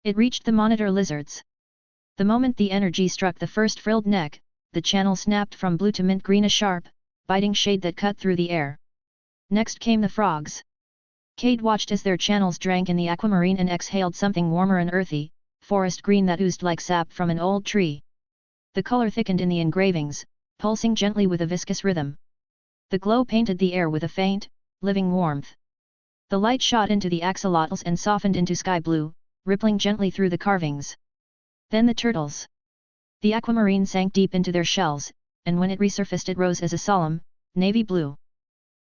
It reached the monitor lizards. The moment the energy struck the first frilled neck, the channel snapped from blue to mint green, a sharp, biting shade that cut through the air. Next came the frogs. Cade watched as their channels drank in the aquamarine and exhaled something warmer and earthy, forest green that oozed like sap from an old tree. The color thickened in the engravings, pulsing gently with a viscous rhythm. The glow painted the air with a faint, living warmth. The light shot into the axolotls and softened into sky blue, rippling gently through the carvings. Then the turtles. The aquamarine sank deep into their shells, and when it resurfaced it rose as a solemn, navy blue.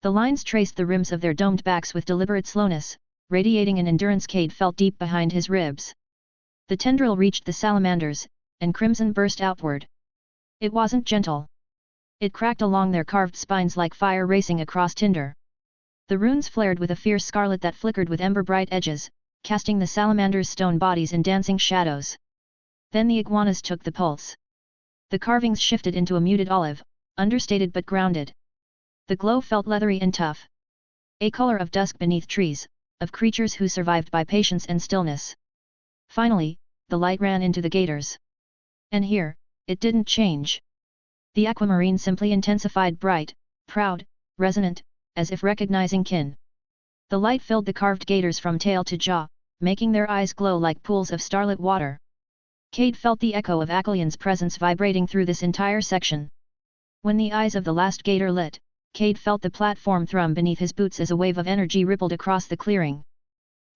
The lines traced the rims of their domed backs with deliberate slowness, radiating an endurance Cade felt deep behind his ribs. The tendril reached the salamanders, and crimson burst outward. It wasn't gentle. It cracked along their carved spines like fire racing across tinder. The runes flared with a fierce scarlet that flickered with ember-bright edges, casting the salamander's stone bodies in dancing shadows. Then the iguanas took the pulse. The carvings shifted into a muted olive, understated but grounded. The glow felt leathery and tough. A color of dusk beneath trees, of creatures who survived by patience and stillness. Finally, the light ran into the gators. And here, it didn't change. The aquamarine simply intensified, bright, proud, resonant, as if recognizing kin. The light filled the carved gators from tail to jaw, making their eyes glow like pools of starlit water. Cade felt the echo of Acalian's presence vibrating through this entire section. When the eyes of the last gator lit, Cade felt the platform thrum beneath his boots as a wave of energy rippled across the clearing.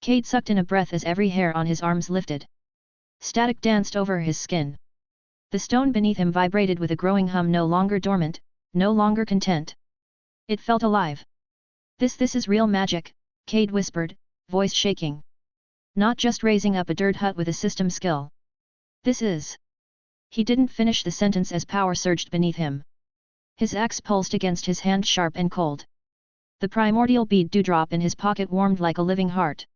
Cade sucked in a breath as every hair on his arms lifted. Static danced over his skin. The stone beneath him vibrated with a growing hum, no longer dormant, no longer content. It felt alive. This is real magic, Cade whispered, voice shaking. Not just raising up a dirt hut with a system skill. This is... He didn't finish the sentence as power surged beneath him. His axe pulsed against his hand, sharp and cold. The primordial bead dewdrop in his pocket warmed like a living heart.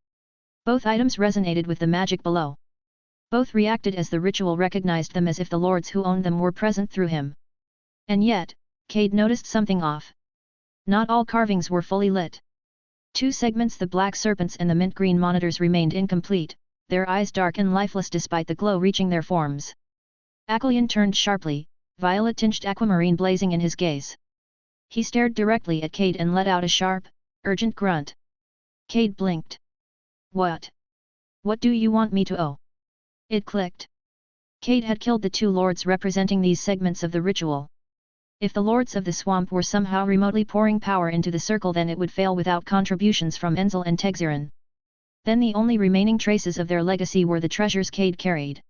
Both items resonated with the magic below. Both reacted as the ritual recognized them, as if the lords who owned them were present through him. And yet, Cade noticed something off. Not all carvings were fully lit. Two segments, the black serpents and the mint-green monitors, remained incomplete, their eyes dark and lifeless despite the glow reaching their forms. Acalian turned sharply, violet-tinged aquamarine blazing in his gaze. He stared directly at Cade and let out a sharp, urgent grunt. Cade blinked. What? What do you want me to owe? It clicked. Cade had killed the two lords representing these segments of the ritual. If the lords of the swamp were somehow remotely pouring power into the circle, then it would fail without contributions from Enzel and Tegziran. Then the only remaining traces of their legacy were the treasures Cade carried.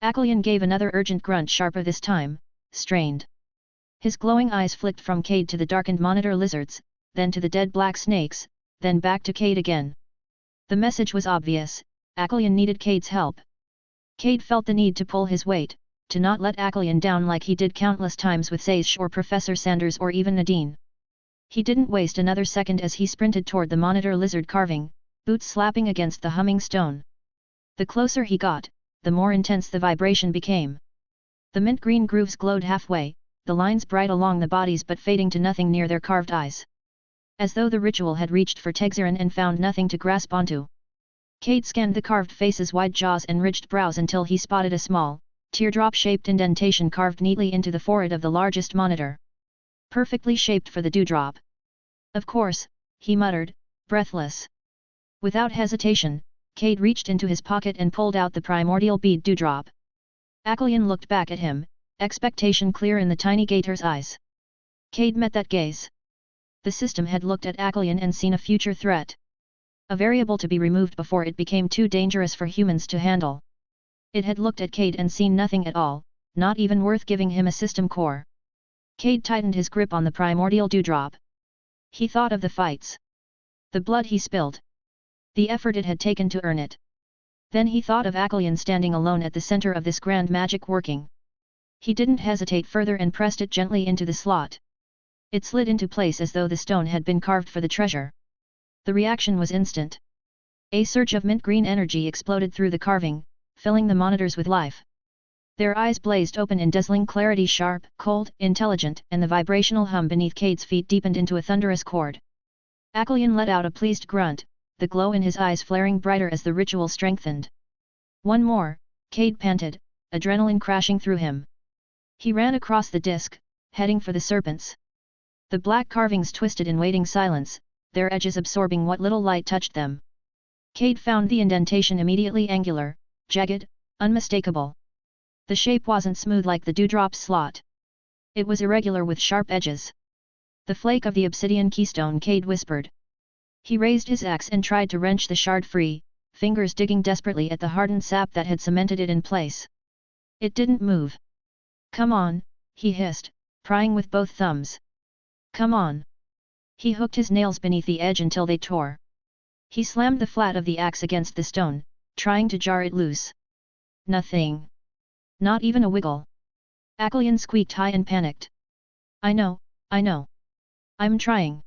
Acalian gave another urgent grunt, sharper this time, strained. His glowing eyes flicked from Cade to the darkened monitor lizards, then to the dead black snakes, then back to Cade again. The message was obvious: Acalian needed Cade's help. Cade felt the need to pull his weight, to not let Acalian down like he did countless times with Saish or Professor Sanders or even Nadine. He didn't waste another second as he sprinted toward the monitor lizard carving, boots slapping against the humming stone. The closer he got, the more intense the vibration became. The mint-green grooves glowed halfway, the lines bright along the bodies but fading to nothing near their carved eyes. As though the ritual had reached for Tegziran and found nothing to grasp onto. Cade scanned the carved faces, wide jaws and ridged brows until he spotted a small, teardrop-shaped indentation carved neatly into the forehead of the largest monitor. Perfectly shaped for the dewdrop. Of course, he muttered, breathless. Without hesitation, Cade reached into his pocket and pulled out the primordial bead dewdrop. Acalian looked back at him, expectation clear in the tiny gator's eyes. Cade met that gaze. The system had looked at Acalian and seen a future threat. A variable to be removed before it became too dangerous for humans to handle. It had looked at Cade and seen nothing at all, not even worth giving him a system core. Cade tightened his grip on the primordial dewdrop. He thought of the fights. The blood he spilled. The effort it had taken to earn it. Then he thought of Acalian standing alone at the center of this grand magic working. He didn't hesitate further and pressed it gently into the slot. It slid into place as though the stone had been carved for the treasure. The reaction was instant. A surge of mint-green energy exploded through the carving, filling the monitors with life. Their eyes blazed open in dazzling clarity, sharp, cold, intelligent, and the vibrational hum beneath Cade's feet deepened into a thunderous chord. Acalian let out a pleased grunt, the glow in his eyes flaring brighter as the ritual strengthened. One more, Cade panted, adrenaline crashing through him. He ran across the disc, heading for the serpents. The black carvings twisted in waiting silence, their edges absorbing what little light touched them. Cade found the indentation immediately angular, jagged, unmistakable. The shape wasn't smooth like the dewdrop slot. It was irregular with sharp edges. The flake of the obsidian keystone, Cade whispered. He raised his axe and tried to wrench the shard free, fingers digging desperately at the hardened sap that had cemented it in place. It didn't move. Come on, he hissed, prying with both thumbs. Come on. He hooked his nails beneath the edge until they tore. He slammed the flat of the axe against the stone, trying to jar it loose. Nothing. Not even a wiggle. Acalian squeaked high and panicked. I know, I know. I'm trying.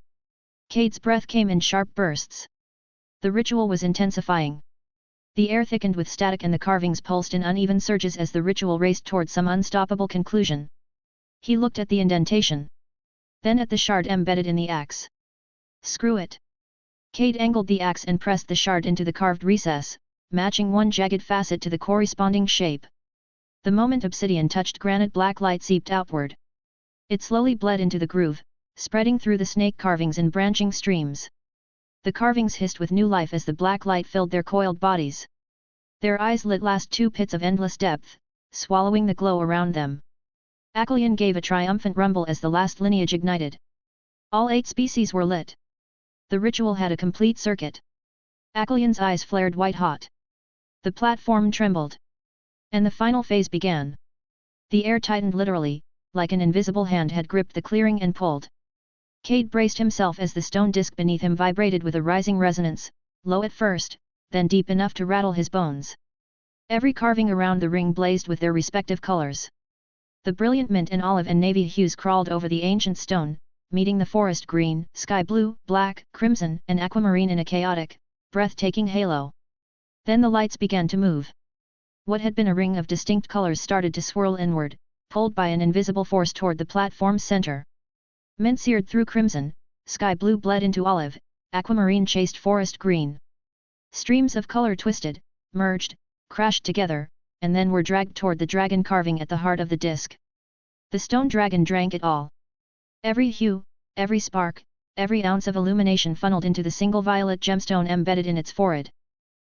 Cade's breath came in sharp bursts. The ritual was intensifying. The air thickened with static and the carvings pulsed in uneven surges as the ritual raced toward some unstoppable conclusion. He looked at the indentation. Then at the shard embedded in the axe. Screw it. Cade angled the axe and pressed the shard into the carved recess, matching one jagged facet to the corresponding shape. The moment obsidian touched granite, black light seeped outward. It slowly bled into the groove, spreading through the snake carvings in branching streams. The carvings hissed with new life as the black light filled their coiled bodies. Their eyes lit last two pits of endless depth, swallowing the glow around them. Acalion gave a triumphant rumble as the last lineage ignited. All 8 species were lit. The ritual had a complete circuit. Acalion's eyes flared white-hot. The platform trembled. And the final phase began. The air tightened literally, like an invisible hand had gripped the clearing and pulled. Cade braced himself as the stone disc beneath him vibrated with a rising resonance, low at first, then deep enough to rattle his bones. Every carving around the ring blazed with their respective colors. The brilliant mint and olive and navy hues crawled over the ancient stone, meeting the forest green, sky blue, black, crimson, and aquamarine in a chaotic, breathtaking halo. Then the lights began to move. What had been a ring of distinct colors started to swirl inward, pulled by an invisible force toward the platform's center. Mint seared through crimson, sky blue bled into olive, aquamarine chased forest green. Streams of color twisted, merged, crashed together, and then were dragged toward the dragon carving at the heart of the disc. The stone dragon drank it all. Every hue, every spark, every ounce of illumination funneled into the single violet gemstone embedded in its forehead.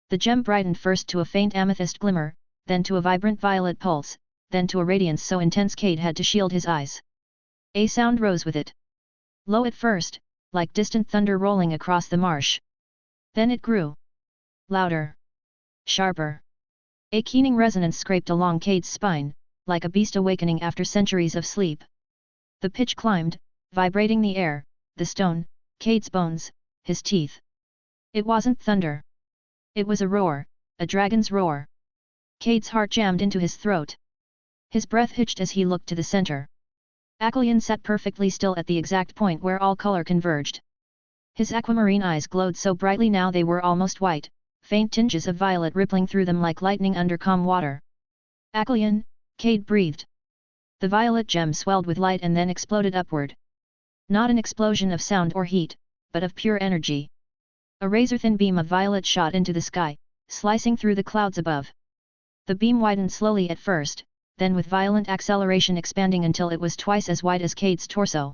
The gem brightened first to a faint amethyst glimmer, then to a vibrant violet pulse, then to a radiance so intense Cade had to shield his eyes. A sound rose with it. Low at first, like distant thunder rolling across the marsh. Then it grew. Louder. Sharper. A keening resonance scraped along Cade's spine, like a beast awakening after centuries of sleep. The pitch climbed, vibrating the air, the stone, Cade's bones, his teeth. It wasn't thunder. It was a roar, a dragon's roar. Cade's heart jammed into his throat. His breath hitched as he looked to the center. Acalion sat perfectly still at the exact point where all color converged. His aquamarine eyes glowed so brightly now they were almost white, faint tinges of violet rippling through them like lightning under calm water. Acalion, Cade breathed. The violet gem swelled with light and then exploded upward. Not an explosion of sound or heat, but of pure energy. A razor-thin beam of violet shot into the sky, slicing through the clouds above. The beam widened slowly at first, then with violent acceleration expanding until it was twice as wide as Cade's torso.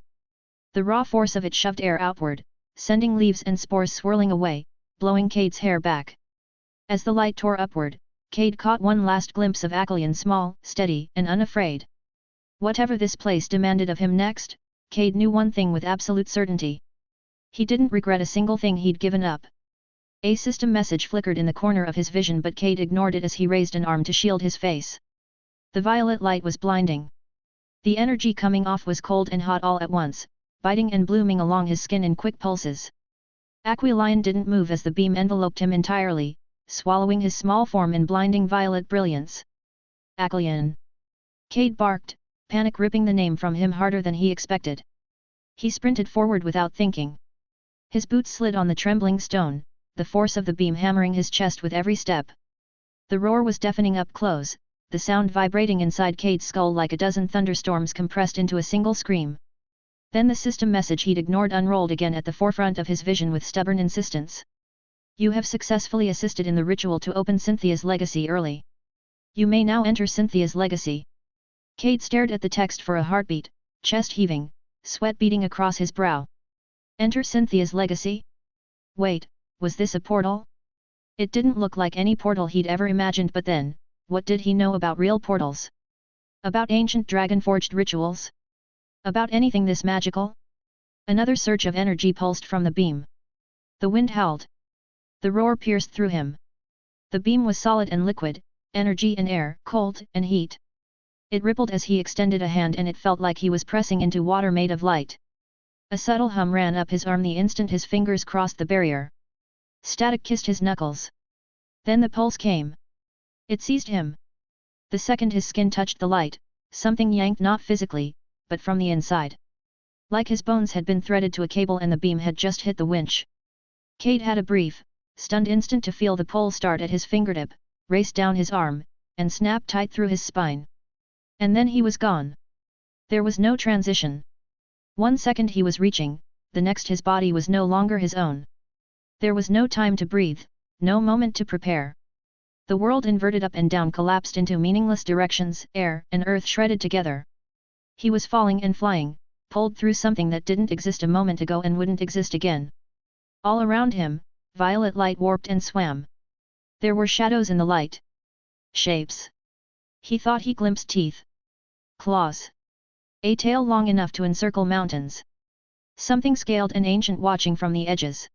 The raw force of it shoved air outward, sending leaves and spores swirling away, blowing Cade's hair back. As the light tore upward, Cade caught one last glimpse of Acalion, small, steady, and unafraid. Whatever this place demanded of him next, Cade knew one thing with absolute certainty. He didn't regret a single thing he'd given up. A system message flickered in the corner of his vision, but Cade ignored it as he raised an arm to shield his face. The violet light was blinding. The energy coming off was cold and hot all at once, biting and blooming along his skin in quick pulses. Acalion didn't move as the beam enveloped him entirely, swallowing his small form in blinding violet brilliance. Acalion! Cade barked, panic ripping the name from him harder than he expected. He sprinted forward without thinking. His boots slid on the trembling stone, the force of the beam hammering his chest with every step. The roar was deafening up close, the sound vibrating inside Cade's skull like a dozen thunderstorms compressed into a single scream. Then the system message he'd ignored unrolled again at the forefront of his vision with stubborn insistence. You have successfully assisted in the ritual to open Cynthia's legacy early. You may now enter Cynthia's legacy. Cade stared at the text for a heartbeat, chest heaving, sweat beading across his brow. Enter Cynthia's legacy? Wait, was this a portal? It didn't look like any portal he'd ever imagined, but then, what did he know about real portals? About ancient dragon-forged rituals? About anything this magical? Another surge of energy pulsed from the beam. The wind howled. The roar pierced through him. The beam was solid and liquid, energy and air, cold and heat. It rippled as he extended a hand and it felt like he was pressing into water made of light. A subtle hum ran up his arm the instant his fingers crossed the barrier. Static kissed his knuckles. Then the pulse came. It seized him. The second his skin touched the light, something yanked not physically, but from the inside. Like his bones had been threaded to a cable and the beam had just hit the winch. Cade had a brief, stunned instant to feel the pole start at his fingertip, race down his arm, and snap tight through his spine. And then he was gone. There was no transition. 1 second he was reaching, the next his body was no longer his own. There was no time to breathe, no moment to prepare. The world inverted up and down, collapsed into meaningless directions, air and earth shredded together. He was falling and flying, pulled through something that didn't exist a moment ago and wouldn't exist again. All around him, violet light warped and swam. There were shadows in the light. Shapes. He thought he glimpsed teeth. Claws. A tail long enough to encircle mountains. Something scaled and ancient watching from the edges.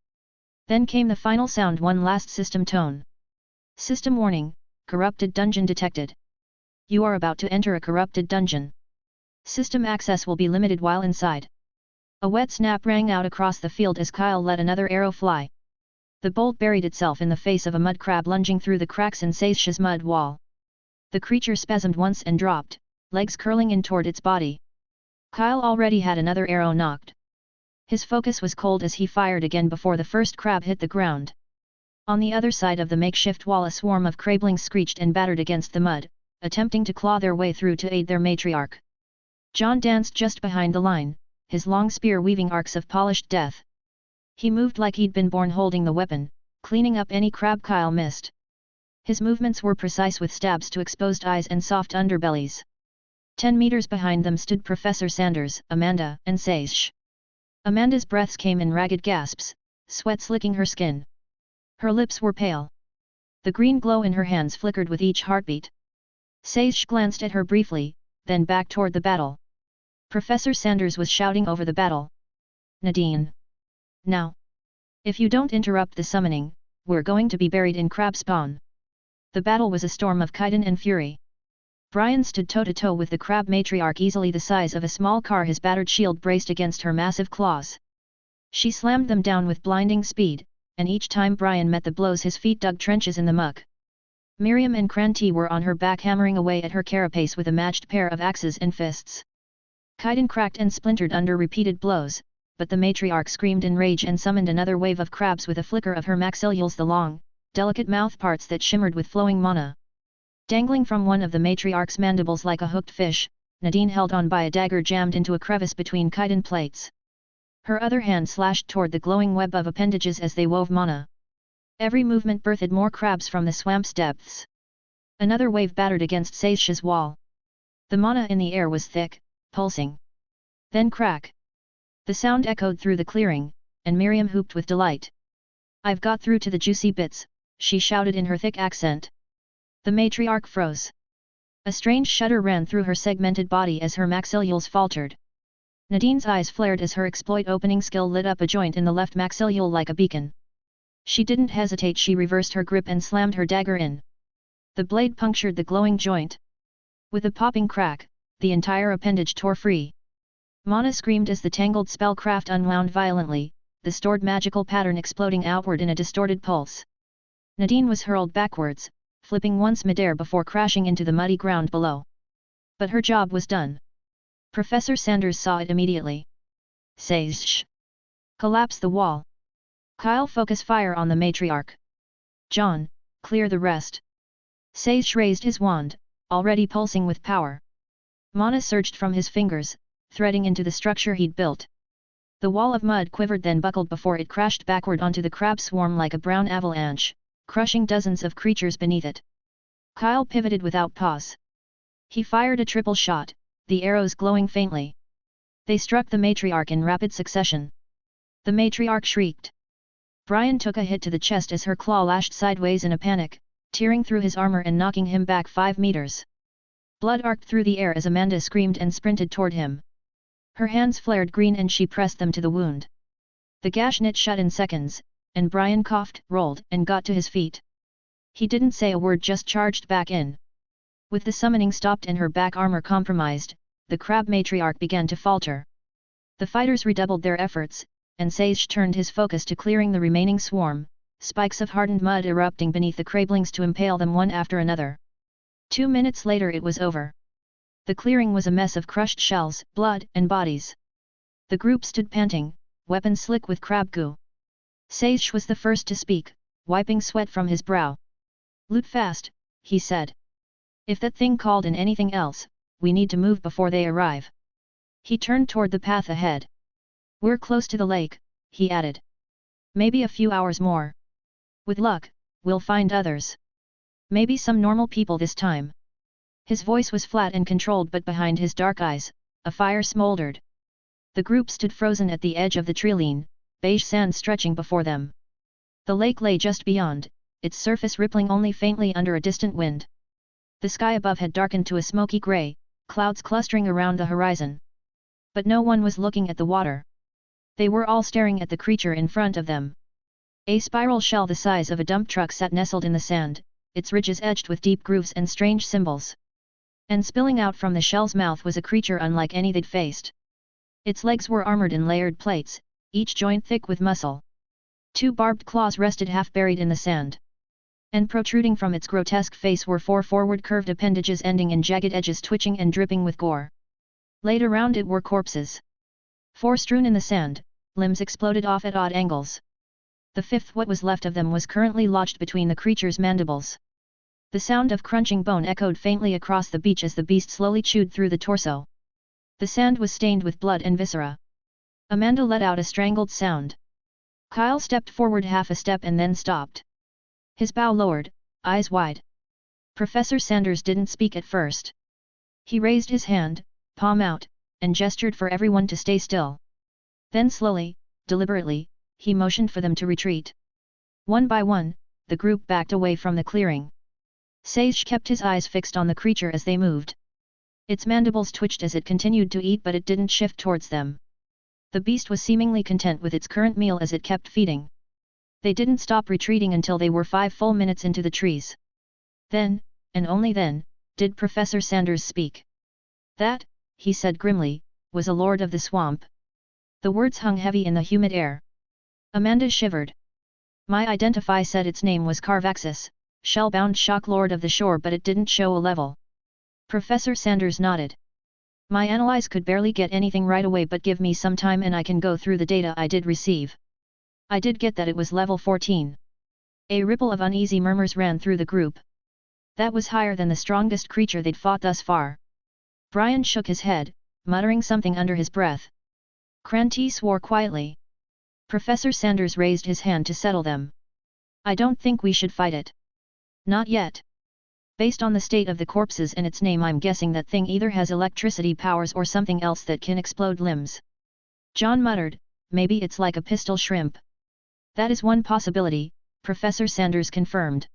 Then came the final sound, one last system tone. System warning, corrupted dungeon detected. You are about to enter a corrupted dungeon. System access will be limited while inside. A wet snap rang out across the field as Kyle let another arrow fly. The bolt buried itself in the face of a mud crab lunging through the cracks in Seish's mud wall. The creature spasmed once and dropped, legs curling in toward its body. Kyle already had another arrow knocked. His focus was cold as he fired again before the first crab hit the ground. On the other side of the makeshift wall a swarm of crablings screeched and battered against the mud, attempting to claw their way through to aid their matriarch. John danced just behind the line, his long spear weaving arcs of polished death. He moved like he'd been born holding the weapon, cleaning up any crab Kyle missed. His movements were precise with stabs to exposed eyes and soft underbellies. 10 meters behind them stood Professor Sanders, Amanda, and Seish. Amanda's breaths came in ragged gasps, sweat slicking her skin. Her lips were pale. The green glow in her hands flickered with each heartbeat. Seish glanced at her briefly, then back toward the battle. Professor Sanders was shouting over the battle. Nadine. Now. If you don't interrupt the summoning, we're going to be buried in crab spawn. The battle was a storm of chitin and fury. Brian stood toe-to-toe with the crab matriarch, easily the size of a small car, his battered shield braced against her massive claws. She slammed them down with blinding speed, and each time Brian met the blows his feet dug trenches in the muck. Miriam and Kranti were on her back hammering away at her carapace with a matched pair of axes and fists. Chitin cracked and splintered under repeated blows, but the matriarch screamed in rage and summoned another wave of crabs with a flicker of her maxillules, the long, delicate mouthparts that shimmered with flowing mana. Dangling from one of the matriarch's mandibles like a hooked fish, Nadine held on by a dagger jammed into a crevice between chitin plates. Her other hand slashed toward the glowing web of appendages as they wove mana. Every movement birthed more crabs from the swamp's depths. Another wave battered against Seish's wall. The mana in the air was thick, pulsing. Then crack. The sound echoed through the clearing, and Miriam whooped with delight. I've got through to the juicy bits, she shouted in her thick accent. The matriarch froze. A strange shudder ran through her segmented body as her maxillules faltered. Nadine's eyes flared as her exploit opening skill lit up a joint in the left maxillule like a beacon. She didn't hesitate, she reversed her grip and slammed her dagger in. The blade punctured the glowing joint. With a popping crack, the entire appendage tore free. Mana screamed as the tangled spellcraft unwound violently, the stored magical pattern exploding outward in a distorted pulse. Nadine was hurled backwards, flipping once midair before crashing into the muddy ground below. But her job was done. Professor Sanders saw it immediately. Seish. Collapse the wall. Kyle, focus fire on the matriarch. John, clear the rest. Seish raised his wand, already pulsing with power. Mana surged from his fingers, threading into the structure he'd built. The wall of mud quivered, then buckled before it crashed backward onto the crab swarm like a brown avalanche, crushing dozens of creatures beneath it. Kyle pivoted without pause. He fired a triple shot, the arrows glowing faintly. They struck the matriarch in rapid succession. The matriarch shrieked. Brian took a hit to the chest as her claw lashed sideways in a panic, tearing through his armor and knocking him back 5 meters. Blood arced through the air as Amanda screamed and sprinted toward him. Her hands flared green and she pressed them to the wound. The gash knit shut in seconds, and Brian coughed, rolled, and got to his feet. He didn't say a word, just charged back in. With the summoning stopped and her back armor compromised, the crab matriarch began to falter. The fighters redoubled their efforts, and Seish turned his focus to clearing the remaining swarm, spikes of hardened mud erupting beneath the crablings to impale them one after another. 2 minutes later it was over. The clearing was a mess of crushed shells, blood, and bodies. The group stood panting, weapons slick with crab goo. Sage was the first to speak, wiping sweat from his brow. "Loot fast," he said. "If that thing called in anything else, we need to move before they arrive." He turned toward the path ahead. "We're close to the lake," he added. "Maybe a few hours more. With luck, we'll find others. Maybe some normal people this time." His voice was flat and controlled, but behind his dark eyes, a fire smoldered. The group stood frozen at the edge of the trilene, beige sand stretching before them. The lake lay just beyond, its surface rippling only faintly under a distant wind. The sky above had darkened to a smoky grey, clouds clustering around the horizon. But no one was looking at the water. They were all staring at the creature in front of them. A spiral shell the size of a dump truck sat nestled in the sand, its ridges edged with deep grooves and strange symbols. And spilling out from the shell's mouth was a creature unlike any they'd faced. Its legs were armored in layered plates, each joint thick with muscle. 2 barbed claws rested half-buried in the sand. And protruding from its grotesque face were 4 forward curved appendages ending in jagged edges twitching and dripping with gore. Laid around it were corpses. 4 strewn in the sand, limbs exploded off at odd angles. The 5th, what was left of them, was currently lodged between the creature's mandibles. The sound of crunching bone echoed faintly across the beach as the beast slowly chewed through the torso. The sand was stained with blood and viscera. Amanda let out a strangled sound. Kyle stepped forward half a step and then stopped. His brow lowered, eyes wide. Professor Sanders didn't speak at first. He raised his hand, palm out, and gestured for everyone to stay still. Then slowly, deliberately, he motioned for them to retreat. One by one, the group backed away from the clearing. Sage kept his eyes fixed on the creature as they moved. Its mandibles twitched as it continued to eat, but it didn't shift towards them. The beast was seemingly content with its current meal as it kept feeding. They didn't stop retreating until they were 5 full minutes into the trees. Then, and only then, did Professor Sanders speak. "That," he said grimly, "was a lord of the swamp." The words hung heavy in the humid air. Amanda shivered. "My identify said its name was Carvaxus, shell-bound shock lord of the shore, but it didn't show a level." Professor Sanders nodded. "My analyze could barely get anything right away, but give me some time and I can go through the data I did receive. I did get that it was level 14. A ripple of uneasy murmurs ran through the group. That was higher than the strongest creature they'd fought thus far. Brian shook his head, muttering something under his breath. Cranty swore quietly. Professor Sanders raised his hand to settle them. "I don't think we should fight it. Not yet. Based on the state of the corpses and its name, I'm guessing that thing either has electricity powers or something else that can explode limbs." John muttered, "Maybe it's like a pistol shrimp." "That is one possibility," Professor Sanders confirmed.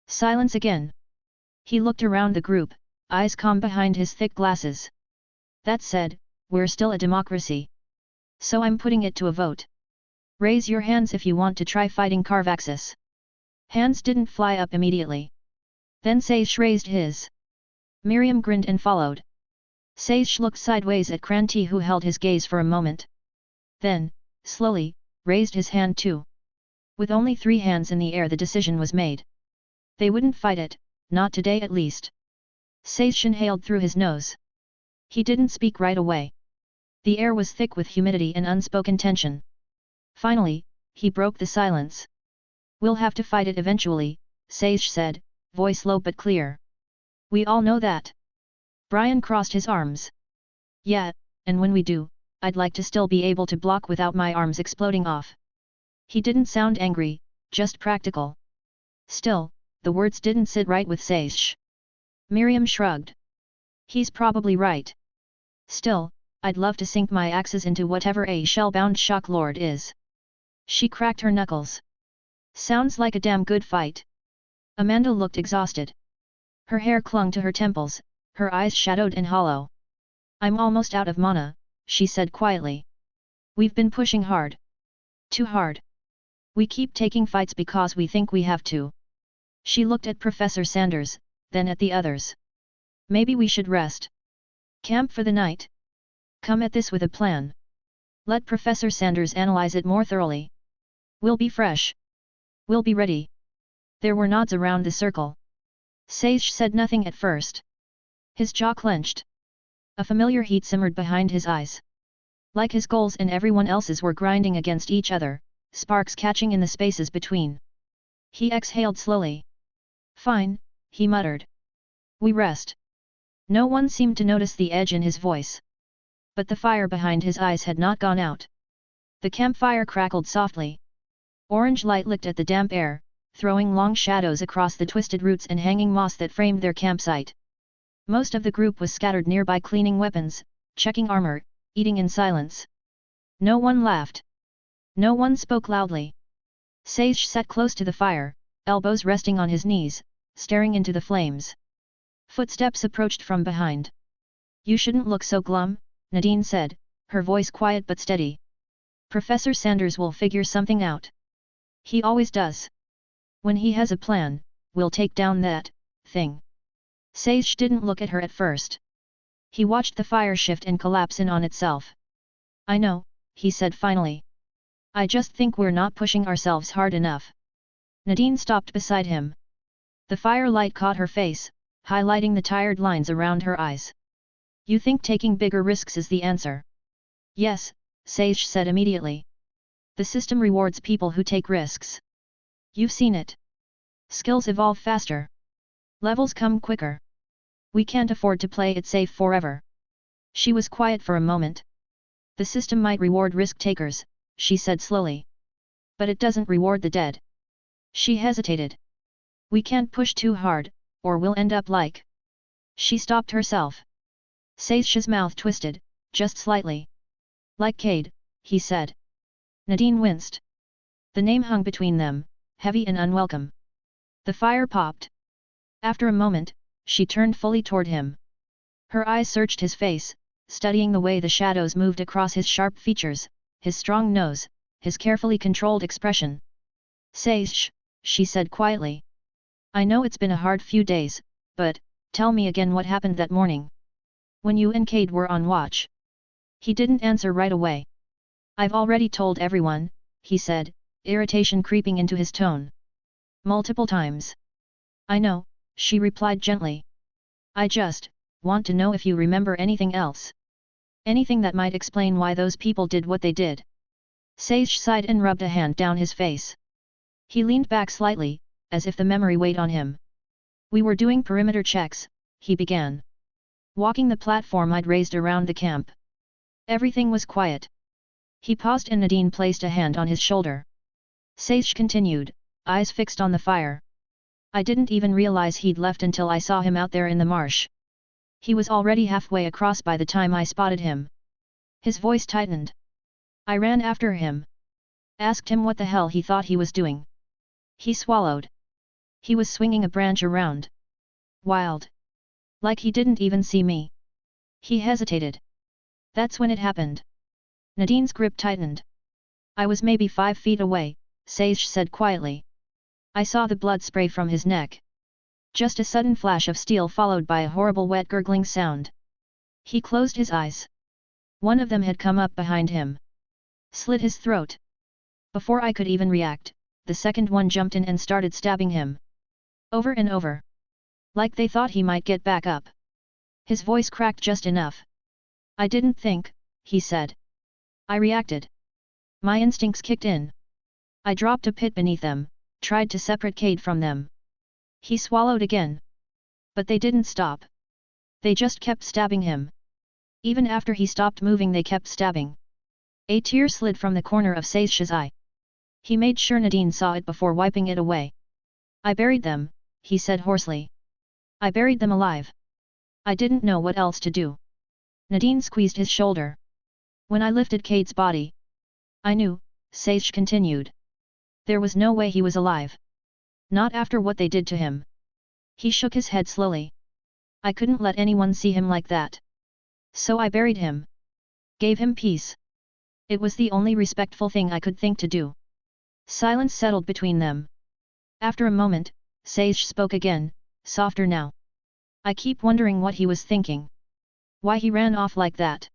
Silence again. He looked around the group, eyes calm behind his thick glasses. "That said, we're still a democracy. So I'm putting it to a vote. Raise your hands if you want to try fighting Carvaxus." Hands didn't fly up immediately. Then Sage raised his. Miriam grinned and followed. Sage looked sideways at Cranty, who held his gaze for a moment. Then, slowly, raised his hand too. With only 3 hands in the air, the decision was made. They wouldn't fight it, not today at least. Sage inhaled through his nose. He didn't speak right away. The air was thick with humidity and unspoken tension. Finally, he broke the silence. "We'll have to fight it eventually," Sage said, voice low but clear. "We all know that." Brian crossed his arms. "Yeah, and when we do, I'd like to still be able to block without my arms exploding off." He didn't sound angry, just practical. Still, the words didn't sit right with Sage. Miriam shrugged. "He's probably right. Still, I'd love to sink my axes into whatever a shell-bound shock lord is." She cracked her knuckles. "Sounds like a damn good fight." Amanda looked exhausted. Her hair clung to her temples, her eyes shadowed and hollow. "I'm almost out of mana," she said quietly. "We've been pushing hard. Too hard. We keep taking fights because we think we have to." She looked at Professor Sanders, then at the others. "Maybe we should rest. Camp for the night? Come at this with a plan. Let Professor Sanders analyze it more thoroughly. We'll be fresh. We'll be ready." There were nods around the circle. Sage said nothing at first. His jaw clenched. A familiar heat simmered behind his eyes. Like his goals and everyone else's were grinding against each other, sparks catching in the spaces between. He exhaled slowly. Fine, he muttered. We rest. No one seemed to notice the edge in his voice. But the fire behind his eyes had not gone out. The campfire crackled softly. Orange light licked at the damp air, throwing long shadows across the twisted roots and hanging moss that framed their campsite. Most of the group was scattered nearby cleaning weapons, checking armor, eating in silence. No one laughed. No one spoke loudly. Sage sat close to the fire, elbows resting on his knees, staring into the flames. Footsteps approached from behind. You shouldn't look so glum, Nadine said, her voice quiet but steady. Professor Sanders will figure something out. He always does. When he has a plan, we'll take down that thing. Sage didn't look at her at first. He watched the fire shift and collapse in on itself. I know, he said finally. I just think we're not pushing ourselves hard enough. Nadine stopped beside him. The firelight caught her face, highlighting the tired lines around her eyes. You think taking bigger risks is the answer? Yes, Sage said immediately. The system rewards people who take risks. You've seen it. Skills evolve faster. Levels come quicker. We can't afford to play it safe forever. She was quiet for a moment. The system might reward risk-takers, she said slowly. But it doesn't reward the dead. She hesitated. We can't push too hard, or we'll end up like... She stopped herself. Sage's mouth twisted, just slightly. Like Cade, he said. Nadine winced. The name hung between them, heavy and unwelcome. The fire popped. After a moment, she turned fully toward him. Her eyes searched his face, studying the way the shadows moved across his sharp features, his strong nose, his carefully controlled expression. Sage, she said quietly. I know it's been a hard few days, but, tell me again what happened that morning. When you and Cade were on watch. He didn't answer right away. I've already told everyone, he said, irritation creeping into his tone. Multiple times. I know, she replied gently. I just want to know if you remember anything else. Anything that might explain why those people did what they did. Sage sighed and rubbed a hand down his face. He leaned back slightly, as if the memory weighed on him. We were doing perimeter checks, he began. Walking the platform I'd raised around the camp. Everything was quiet. He paused and Nadine placed a hand on his shoulder. Sage continued, eyes fixed on the fire. I didn't even realize he'd left until I saw him out there in the marsh. He was already halfway across by the time I spotted him. His voice tightened. I ran after him. Asked him what the hell he thought he was doing. He swallowed. He was swinging a branch around. Wild. Like he didn't even see me. He hesitated. That's when it happened. Nadine's grip tightened. I was maybe 5 feet away, Sage said quietly. I saw the blood spray from his neck. Just a sudden flash of steel followed by a horrible wet gurgling sound. He closed his eyes. One of them had come up behind him. Slit his throat. Before I could even react, the second one jumped in and started stabbing him. Over and over. Like they thought he might get back up. His voice cracked just enough. I didn't think, he said. I reacted. My instincts kicked in. I dropped a pit beneath them, tried to separate Cade from them. He swallowed again. But they didn't stop. They just kept stabbing him. Even after he stopped moving they kept stabbing. A tear slid from the corner of Sage's eye. He made sure Nadine saw it before wiping it away. I buried them, he said hoarsely. I buried them alive. I didn't know what else to do. Nadine squeezed his shoulder. When I lifted Cade's body. I knew, Sage continued. There was no way he was alive. Not after what they did to him. He shook his head slowly. I couldn't let anyone see him like that. So I buried him. Gave him peace. It was the only respectful thing I could think to do. Silence settled between them. After a moment, Sage spoke again, softer now. I keep wondering what he was thinking. Why he ran off like that.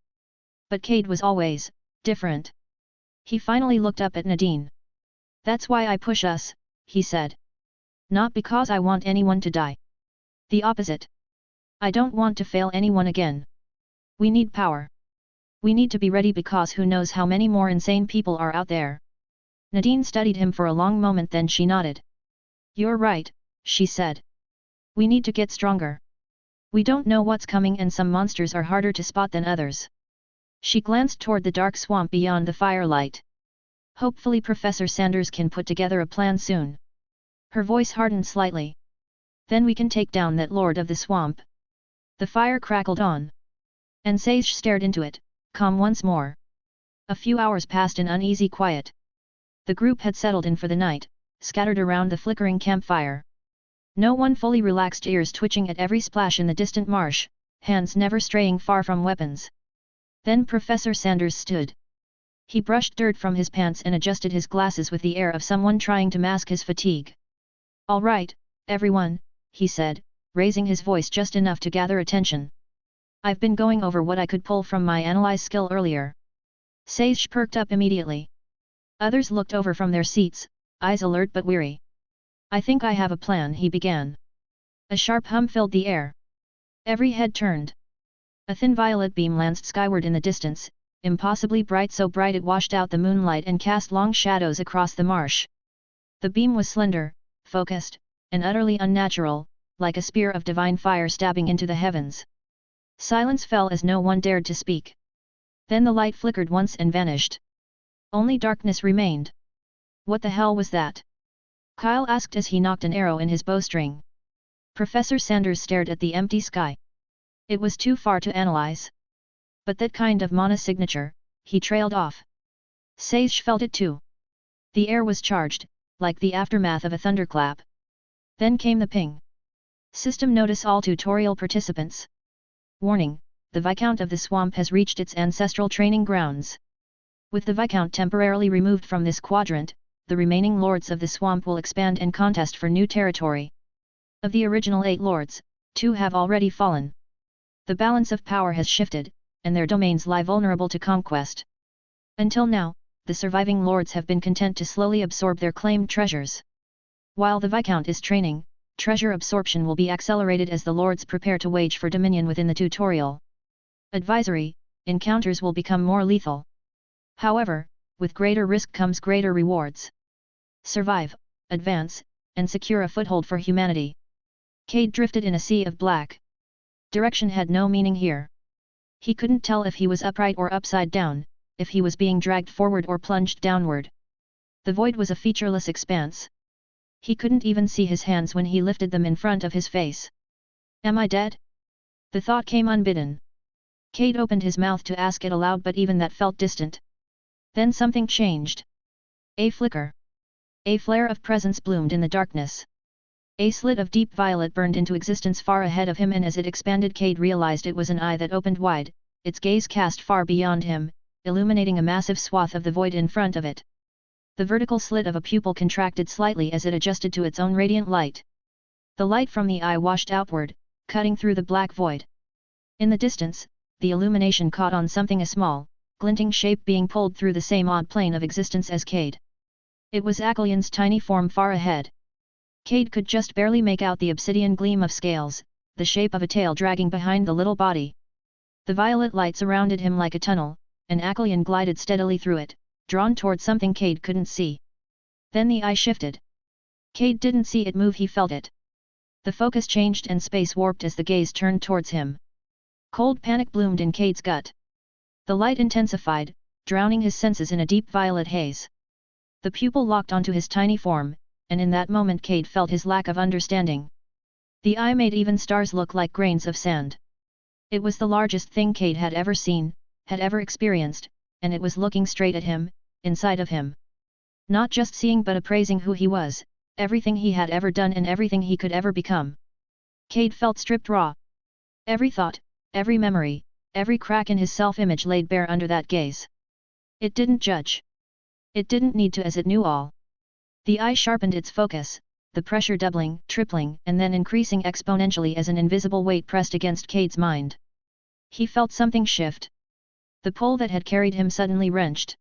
But Cade was always different. He finally looked up at Nadine. That's why I push us, he said. Not because I want anyone to die. The opposite. I don't want to fail anyone again. We need power. We need to be ready because who knows how many more insane people are out there. Nadine studied him for a long moment, then she nodded. You're right, she said. We need to get stronger. We don't know what's coming and some monsters are harder to spot than others. She glanced toward the dark swamp beyond the firelight. Hopefully Professor Sanders can put together a plan soon. Her voice hardened slightly. Then we can take down that lord of the swamp. The fire crackled on. And Sage stared into it, calm once more. A few hours passed in uneasy quiet. The group had settled in for the night, scattered around the flickering campfire. No one fully relaxed, ears twitching at every splash in the distant marsh, hands never straying far from weapons. Then Professor Sanders stood. He brushed dirt from his pants and adjusted his glasses with the air of someone trying to mask his fatigue. All right, everyone, he said, raising his voice just enough to gather attention. I've been going over what I could pull from my analyze skill earlier. Sage perked up immediately. Others looked over from their seats, eyes alert but weary. I think I have a plan, he began. A sharp hum filled the air. Every head turned. A thin violet beam lanced skyward in the distance, impossibly bright, so bright it washed out the moonlight and cast long shadows across the marsh. The beam was slender, focused, and utterly unnatural, like a spear of divine fire stabbing into the heavens. Silence fell as no one dared to speak. Then the light flickered once and vanished. Only darkness remained. What the hell was that? Kyle asked as he knocked an arrow in his bowstring. Professor Sanders stared at the empty sky. It was too far to analyze. But that kind of mana signature, he trailed off. Sage felt it too. The air was charged, like the aftermath of a thunderclap. Then came the ping. System notice all tutorial participants. Warning, the Viscount of the Swamp has reached its ancestral training grounds. With the Viscount temporarily removed from this quadrant, the remaining lords of the swamp will expand and contest for new territory. Of the original 8 lords, 2 have already fallen. The balance of power has shifted, and their domains lie vulnerable to conquest. Until now, the surviving lords have been content to slowly absorb their claimed treasures. While the Viscount is training, treasure absorption will be accelerated as the lords prepare to wage for dominion within the tutorial. Advisory: encounters will become more lethal. However, with greater risk comes greater rewards. Survive, advance, and secure a foothold for humanity. Cade drifted in a sea of black. Direction had no meaning here. He couldn't tell if he was upright or upside down, if he was being dragged forward or plunged downward. The void was a featureless expanse. He couldn't even see his hands when he lifted them in front of his face. Am I dead? The thought came unbidden. Cade opened his mouth to ask it aloud, but even that felt distant. Then something changed. A flicker. A flare of presence bloomed in the darkness. A slit of deep violet burned into existence far ahead of him, and as it expanded, Cade realized it was an eye that opened wide, its gaze cast far beyond him, illuminating a massive swath of the void in front of it. The vertical slit of a pupil contracted slightly as it adjusted to its own radiant light. The light from the eye washed outward, cutting through the black void. In the distance, the illumination caught on something, a small, glinting shape being pulled through the same odd plane of existence as Cade. It was Acklion's tiny form far ahead. Cade could just barely make out the obsidian gleam of scales, the shape of a tail dragging behind the little body. The violet light surrounded him like a tunnel, and Acklion glided steadily through it, drawn toward something Cade couldn't see. Then the eye shifted. Cade didn't see it move, he felt it. The focus changed and space warped as the gaze turned towards him. Cold panic bloomed in Cade's gut. The light intensified, drowning his senses in a deep violet haze. The pupil locked onto his tiny form, and in that moment Cade felt his lack of understanding. The eye made even stars look like grains of sand. It was the largest thing Cade had ever seen, had ever experienced, and it was looking straight at him, inside of him. Not just seeing but appraising who he was, everything he had ever done and everything he could ever become. Cade felt stripped raw. Every thought, every memory, every crack in his self-image laid bare under that gaze. It didn't judge. It didn't need to, as it knew all. The eye sharpened its focus, the pressure doubling, tripling, and then increasing exponentially as an invisible weight pressed against Cade's mind. He felt something shift. The pole that had carried him suddenly wrenched.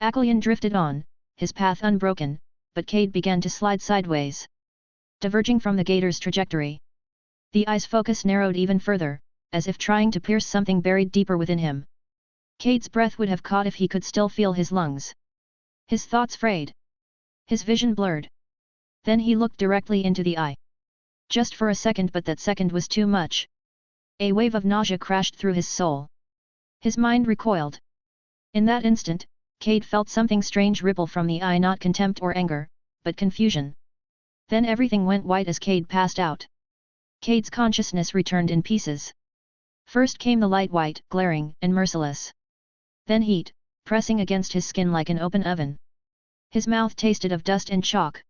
Acklion drifted on, his path unbroken, but Cade began to slide sideways, diverging from the gator's trajectory. The eye's focus narrowed even further, as if trying to pierce something buried deeper within him. Cade's breath would have caught if he could still feel his lungs. His thoughts frayed. His vision blurred. Then he looked directly into the eye. Just for a second, but that second was too much. A wave of nausea crashed through his soul. His mind recoiled. In that instant, Cade felt something strange ripple from the eye, not contempt or anger, but confusion. Then everything went white as Cade passed out. Cade's consciousness returned in pieces. First came the light white, glaring and merciless. Then heat, pressing against his skin like an open oven. His mouth tasted of dust and chalk.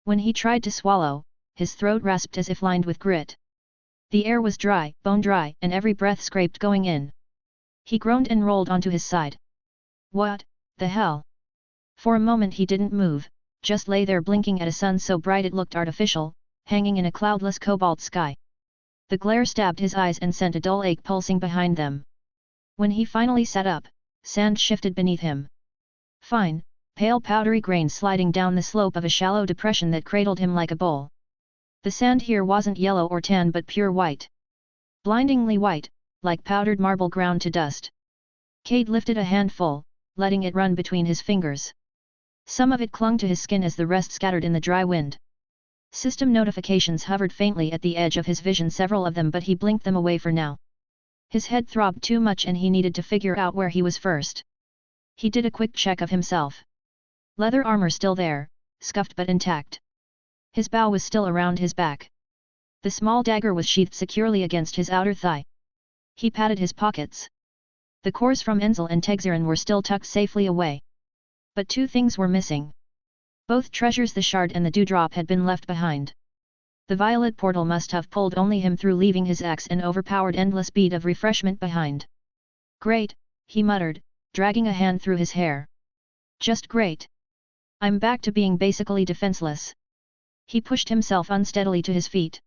When he tried to swallow, his throat rasped as if lined with grit. The air was dry, bone dry, and every breath scraped going in. He groaned and rolled onto his side. What the hell? For a moment he didn't move, just lay there blinking at a sun so bright it looked artificial, hanging in a cloudless cobalt sky. The glare stabbed his eyes and sent a dull ache pulsing behind them. When he finally sat up, sand shifted beneath him. Fine, pale powdery grains sliding down the slope of a shallow depression that cradled him like a bowl. The sand here wasn't yellow or tan but pure white. Blindingly white, like powdered marble ground to dust. Cade lifted a handful, letting it run between his fingers. Some of it clung to his skin as the rest scattered in the dry wind. System notifications hovered faintly at the edge of his vision, several of them, but he blinked them away for now. His head throbbed too much and he needed to figure out where he was first. He did a quick check of himself. Leather armor still there, scuffed but intact. His bow was still around his back. The small dagger was sheathed securely against his outer thigh. He patted his pockets. The cores from Enzel and Tegzerin were still tucked safely away. But two things were missing. Both treasures, the shard and the dewdrop, had been left behind. The violet portal must have pulled only him through, leaving his axe an overpowered endless bead of refreshment behind. Great, he muttered, dragging a hand through his hair. Just great. I'm back to being basically defenseless. He pushed himself unsteadily to his feet.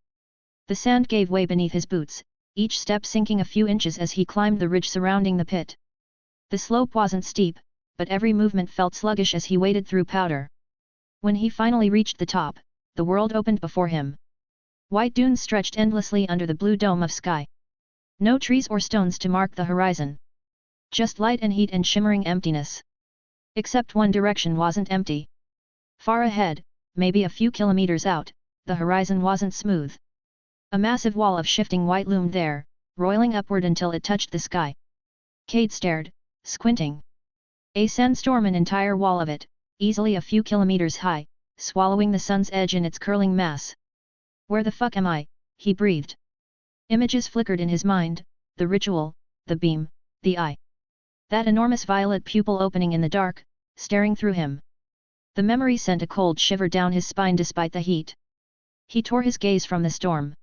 The sand gave way beneath his boots, each step sinking a few inches as he climbed the ridge surrounding the pit. The slope wasn't steep, but every movement felt sluggish as he waded through powder. When he finally reached the top, the world opened before him. White dunes stretched endlessly under the blue dome of sky. No trees or stones to mark the horizon. Just light and heat and shimmering emptiness. Except one direction wasn't empty. Far ahead, maybe a few kilometers out, the horizon wasn't smooth. A massive wall of shifting white loomed there, roiling upward until it touched the sky. Cade stared, squinting. A sandstorm, an entire wall of it, easily a few kilometers high, swallowing the sun's edge in its curling mass. Where the fuck am I? He breathed. Images flickered in his mind, the ritual, the beam, the eye. That enormous violet pupil opening in the dark, staring through him. The memory sent a cold shiver down his spine despite the heat. He tore his gaze from the storm.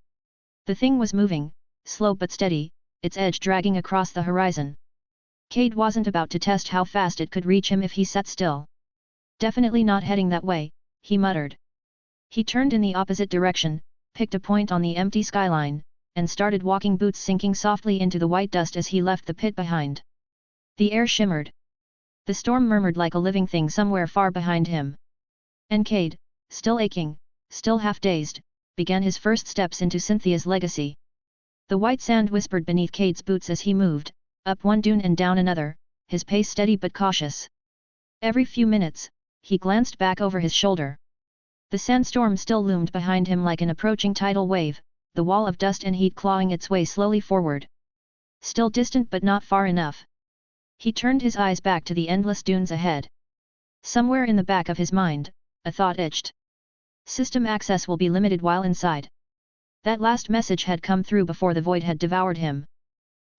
The thing was moving, slow but steady, its edge dragging across the horizon. Cade wasn't about to test how fast it could reach him if he sat still. Definitely not heading that way, he muttered. He turned in the opposite direction, picked a point on the empty skyline, and started walking, boots sinking softly into the white dust as he left the pit behind. The air shimmered. The storm murmured like a living thing somewhere far behind him. And Cade, still aching, still half-dazed, began his first steps into Cynthia's legacy. The white sand whispered beneath Cade's boots as he moved, up one dune and down another, his pace steady but cautious. Every few minutes, he glanced back over his shoulder. The sandstorm still loomed behind him like an approaching tidal wave, the wall of dust and heat clawing its way slowly forward. Still distant but not far enough. He turned his eyes back to the endless dunes ahead. Somewhere in the back of his mind, a thought itched. System access will be limited while inside. That last message had come through before the void had devoured him.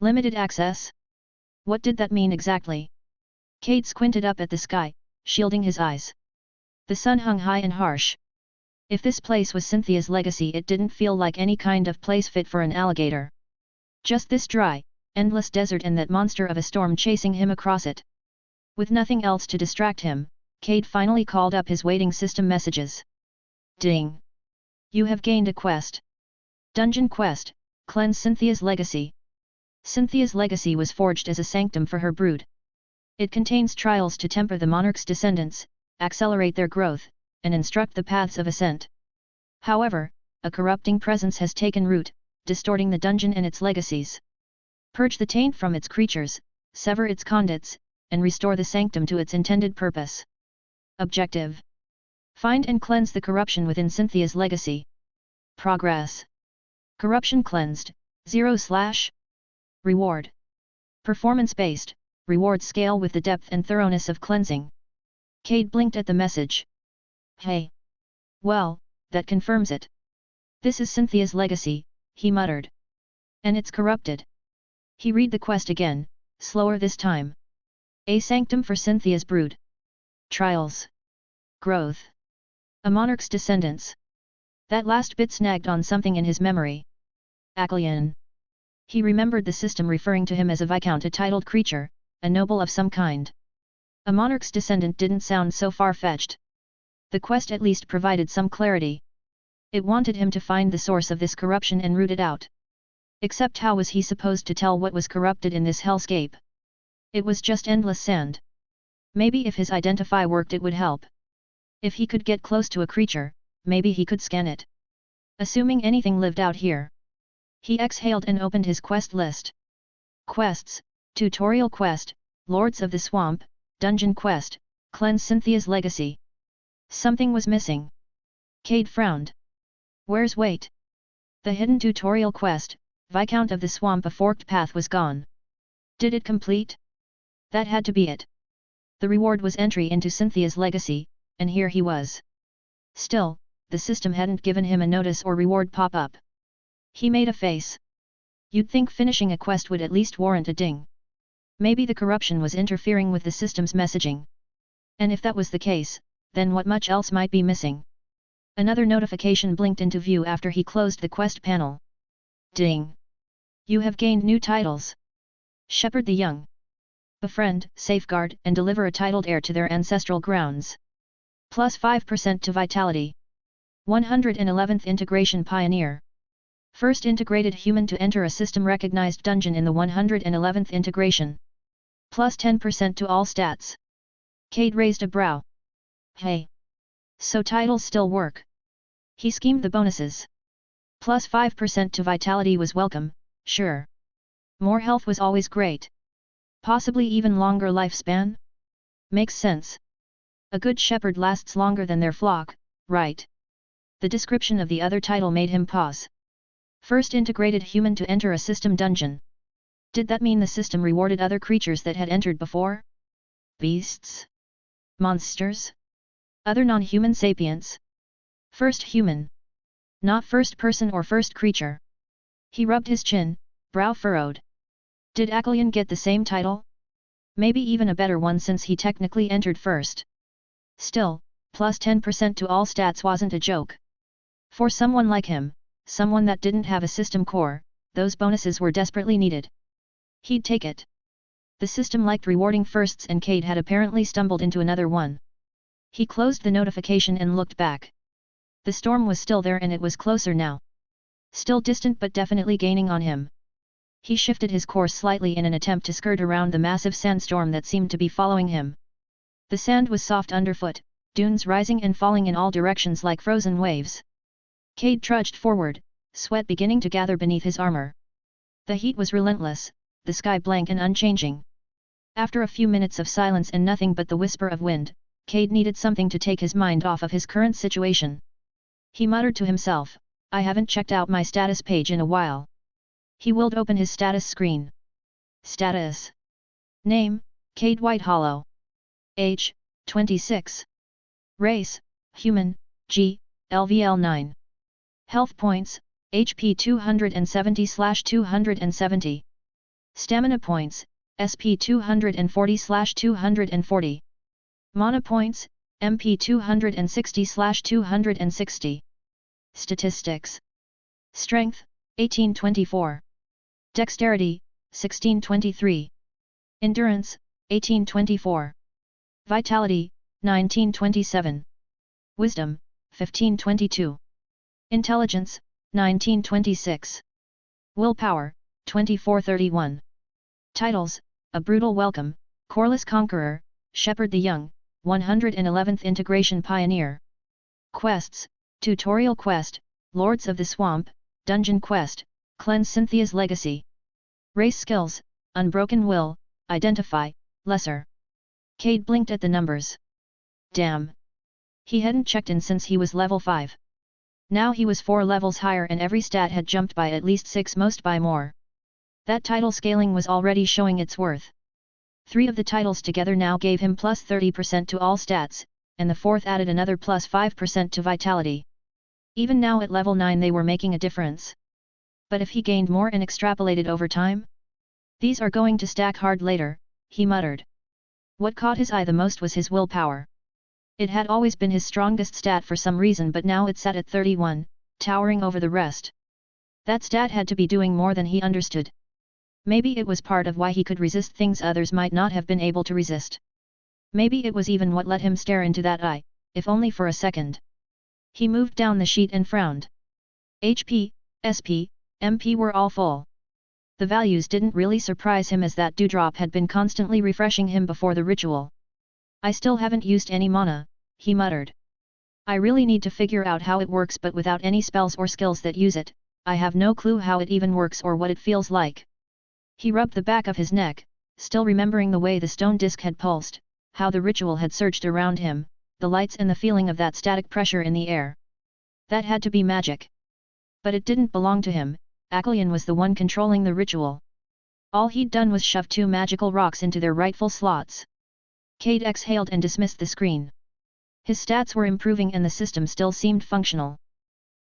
Limited access? What did that mean exactly? Cade squinted up at the sky, shielding his eyes. The sun hung high and harsh. If this place was Cynthia's legacy, it didn't feel like any kind of place fit for an alligator. Just this dry, endless desert and that monster of a storm chasing him across it. With nothing else to distract him, Cade finally called up his waiting system messages. Ding! You have gained a quest. Dungeon quest, cleanse Cynthia's legacy. Cynthia's legacy was forged as a sanctum for her brood. It contains trials to temper the monarch's descendants, accelerate their growth, and instruct the paths of ascent. However, a corrupting presence has taken root, distorting the dungeon and its legacies. Purge the taint from its creatures, sever its conduits, and restore the sanctum to its intended purpose. Objective: find and cleanse the corruption within Cynthia's legacy. Progress: corruption cleansed, 0/. Reward: performance-based, reward scale with the depth and thoroughness of cleansing. Cade blinked at the message. Hey! Well, that confirms it. This is Cynthia's legacy, he muttered. And it's corrupted. He read the quest again, slower this time. A sanctum for Cynthia's brood. Trials. Growth. A monarch's descendants. That last bit snagged on something in his memory. Acalian. He remembered the system referring to him as a viscount, a titled creature, a noble of some kind. A monarch's descendant didn't sound so far-fetched. The quest at least provided some clarity. It wanted him to find the source of this corruption and root it out. Except how was he supposed to tell what was corrupted in this hellscape? It was just endless sand. Maybe if his identify worked it would help. If he could get close to a creature, maybe he could scan it. Assuming anything lived out here. He exhaled and opened his quest list. Quests: Tutorial Quest, Lords of the Swamp, Dungeon Quest, Cleanse Cynthia's Legacy. Something was missing. Cade frowned. Where's wait? The hidden tutorial quest, Viscount of the Swamp, a forked path, was gone. Did it complete? That had to be it. The reward was entry into Cynthia's legacy, and here he was. Still, the system hadn't given him a notice or reward pop-up. He made a face. You'd think finishing a quest would at least warrant a ding. Maybe the corruption was interfering with the system's messaging. And if that was the case, then what much else might be missing? Another notification blinked into view after he closed the quest panel. Ding! You have gained new titles. Shepherd the Young. Befriend, safeguard, and deliver a titled heir to their ancestral grounds. Plus 5% to vitality. 111th Integration Pioneer. First integrated human to enter a system-recognized dungeon in the 111th integration. Plus 10% to all stats. Cade raised a brow. Hey! So titles still work. He schemed the bonuses. Plus 5% to vitality was welcome, sure. More health was always great. Possibly even longer lifespan? Makes sense. A good shepherd lasts longer than their flock, right? The description of the other title made him pause. First integrated human to enter a system dungeon. Did that mean the system rewarded other creatures that had entered before? Beasts? Monsters? Other non-human sapients? First human. Not first person or first creature. He rubbed his chin, brow furrowed. Did Acalian get the same title? Maybe even a better one since he technically entered first. Still, plus 10% to all stats wasn't a joke. For someone like him, someone that didn't have a system core, those bonuses were desperately needed. He'd take it. The system liked rewarding firsts and Cade had apparently stumbled into another one. He closed the notification and looked back. The storm was still there and it was closer now. Still distant but definitely gaining on him. He shifted his course slightly in an attempt to skirt around the massive sandstorm that seemed to be following him. The sand was soft underfoot, dunes rising and falling in all directions like frozen waves. Cade trudged forward, sweat beginning to gather beneath his armor. The heat was relentless, the sky blank and unchanging. After a few minutes of silence and nothing but the whisper of wind, Cade needed something to take his mind off of his current situation. He muttered to himself, I haven't checked out my status page in a while. He willed open his status screen. Status. Name, Cade Whitehollow. Age, 26. Race, Human, G, LVL 9. Health points, HP 270/270. Stamina points, SP 240/240. Mana points, MP 260/260. Statistics. Strength, 1824. Dexterity, 1623. Endurance, 1824. Vitality, 1927. Wisdom, 1522. Intelligence, 1926. Willpower, 2431. Titles, A Brutal Welcome, Coreless Conqueror, Shepherd the Young, 111th Integration Pioneer. Quests, Tutorial Quest, Lords of the Swamp, Dungeon Quest, Cleanse Cynthia's Legacy. Race skills, Unbroken Will, identify, lesser. Cade blinked at the numbers. Damn. He hadn't checked in since he was level 5. Now he was 4 levels higher and every stat had jumped by at least 6, most by more. That title scaling was already showing its worth. 3 of the titles together now gave him plus 30% to all stats, and the 4th added another plus 5% to vitality. Even now at level 9 they were making a difference. But if he gained more and extrapolated over time? These are going to stack hard later, he muttered. What caught his eye the most was his willpower. It had always been his strongest stat for some reason, but now it sat at 31, towering over the rest. That stat had to be doing more than he understood. Maybe it was part of why he could resist things others might not have been able to resist. Maybe it was even what let him stare into that eye, if only for a second. He moved down the sheet and frowned. HP, SP, MP were all full. The values didn't really surprise him as that dewdrop had been constantly refreshing him before the ritual. I still haven't used any mana, he muttered. I really need to figure out how it works, but without any spells or skills that use it, I have no clue how it even works or what it feels like. He rubbed the back of his neck, still remembering the way the stone disc had pulsed, how the ritual had surged around him, the lights and the feeling of that static pressure in the air. That had to be magic. But it didn't belong to him. Akalian was the one controlling the ritual. All he'd done was shove 2 magical rocks into their rightful slots. Cade exhaled and dismissed the screen. His stats were improving and the system still seemed functional.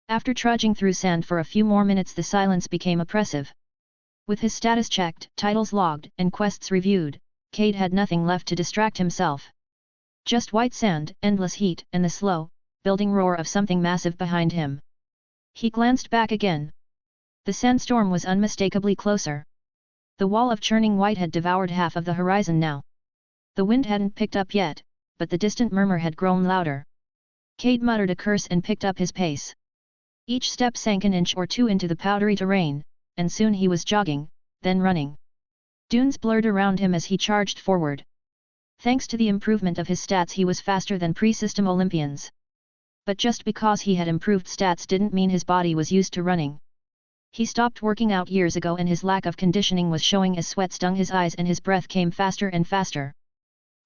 After trudging through sand for a few more minutes, the silence became oppressive. With his status checked, titles logged, and quests reviewed, Cade had nothing left to distract himself. Just white sand, endless heat, and the slow, building roar of something massive behind him. He glanced back again. The sandstorm was unmistakably closer. The wall of churning white had devoured half of the horizon now. The wind hadn't picked up yet, but the distant murmur had grown louder. Cade muttered a curse and picked up his pace. Each step sank an inch or 2 into the powdery terrain, and soon he was jogging, then running. Dunes blurred around him as he charged forward. Thanks to the improvement of his stats, he was faster than pre-system Olympians. But just because he had improved stats didn't mean his body was used to running. He stopped working out years ago and his lack of conditioning was showing as sweat stung his eyes and his breath came faster and faster.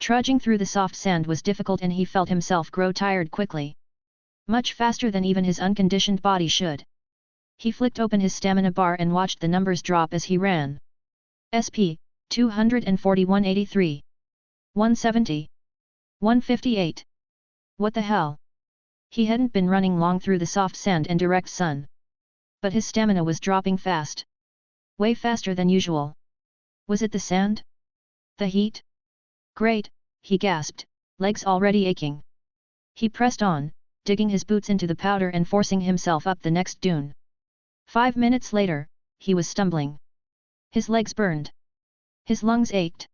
Trudging through the soft sand was difficult and he felt himself grow tired quickly. Much faster than even his unconditioned body should. He flicked open his stamina bar and watched the numbers drop as he ran. SP, 241-83. 170. 158. What the hell? He hadn't been running long through the soft sand and direct sun. But his stamina was dropping fast. Way faster than usual. Was it the sand? The heat? Great, he gasped, legs already aching. He pressed on, digging his boots into the powder and forcing himself up the next dune. 5 minutes later, he was stumbling. His legs burned. His lungs ached.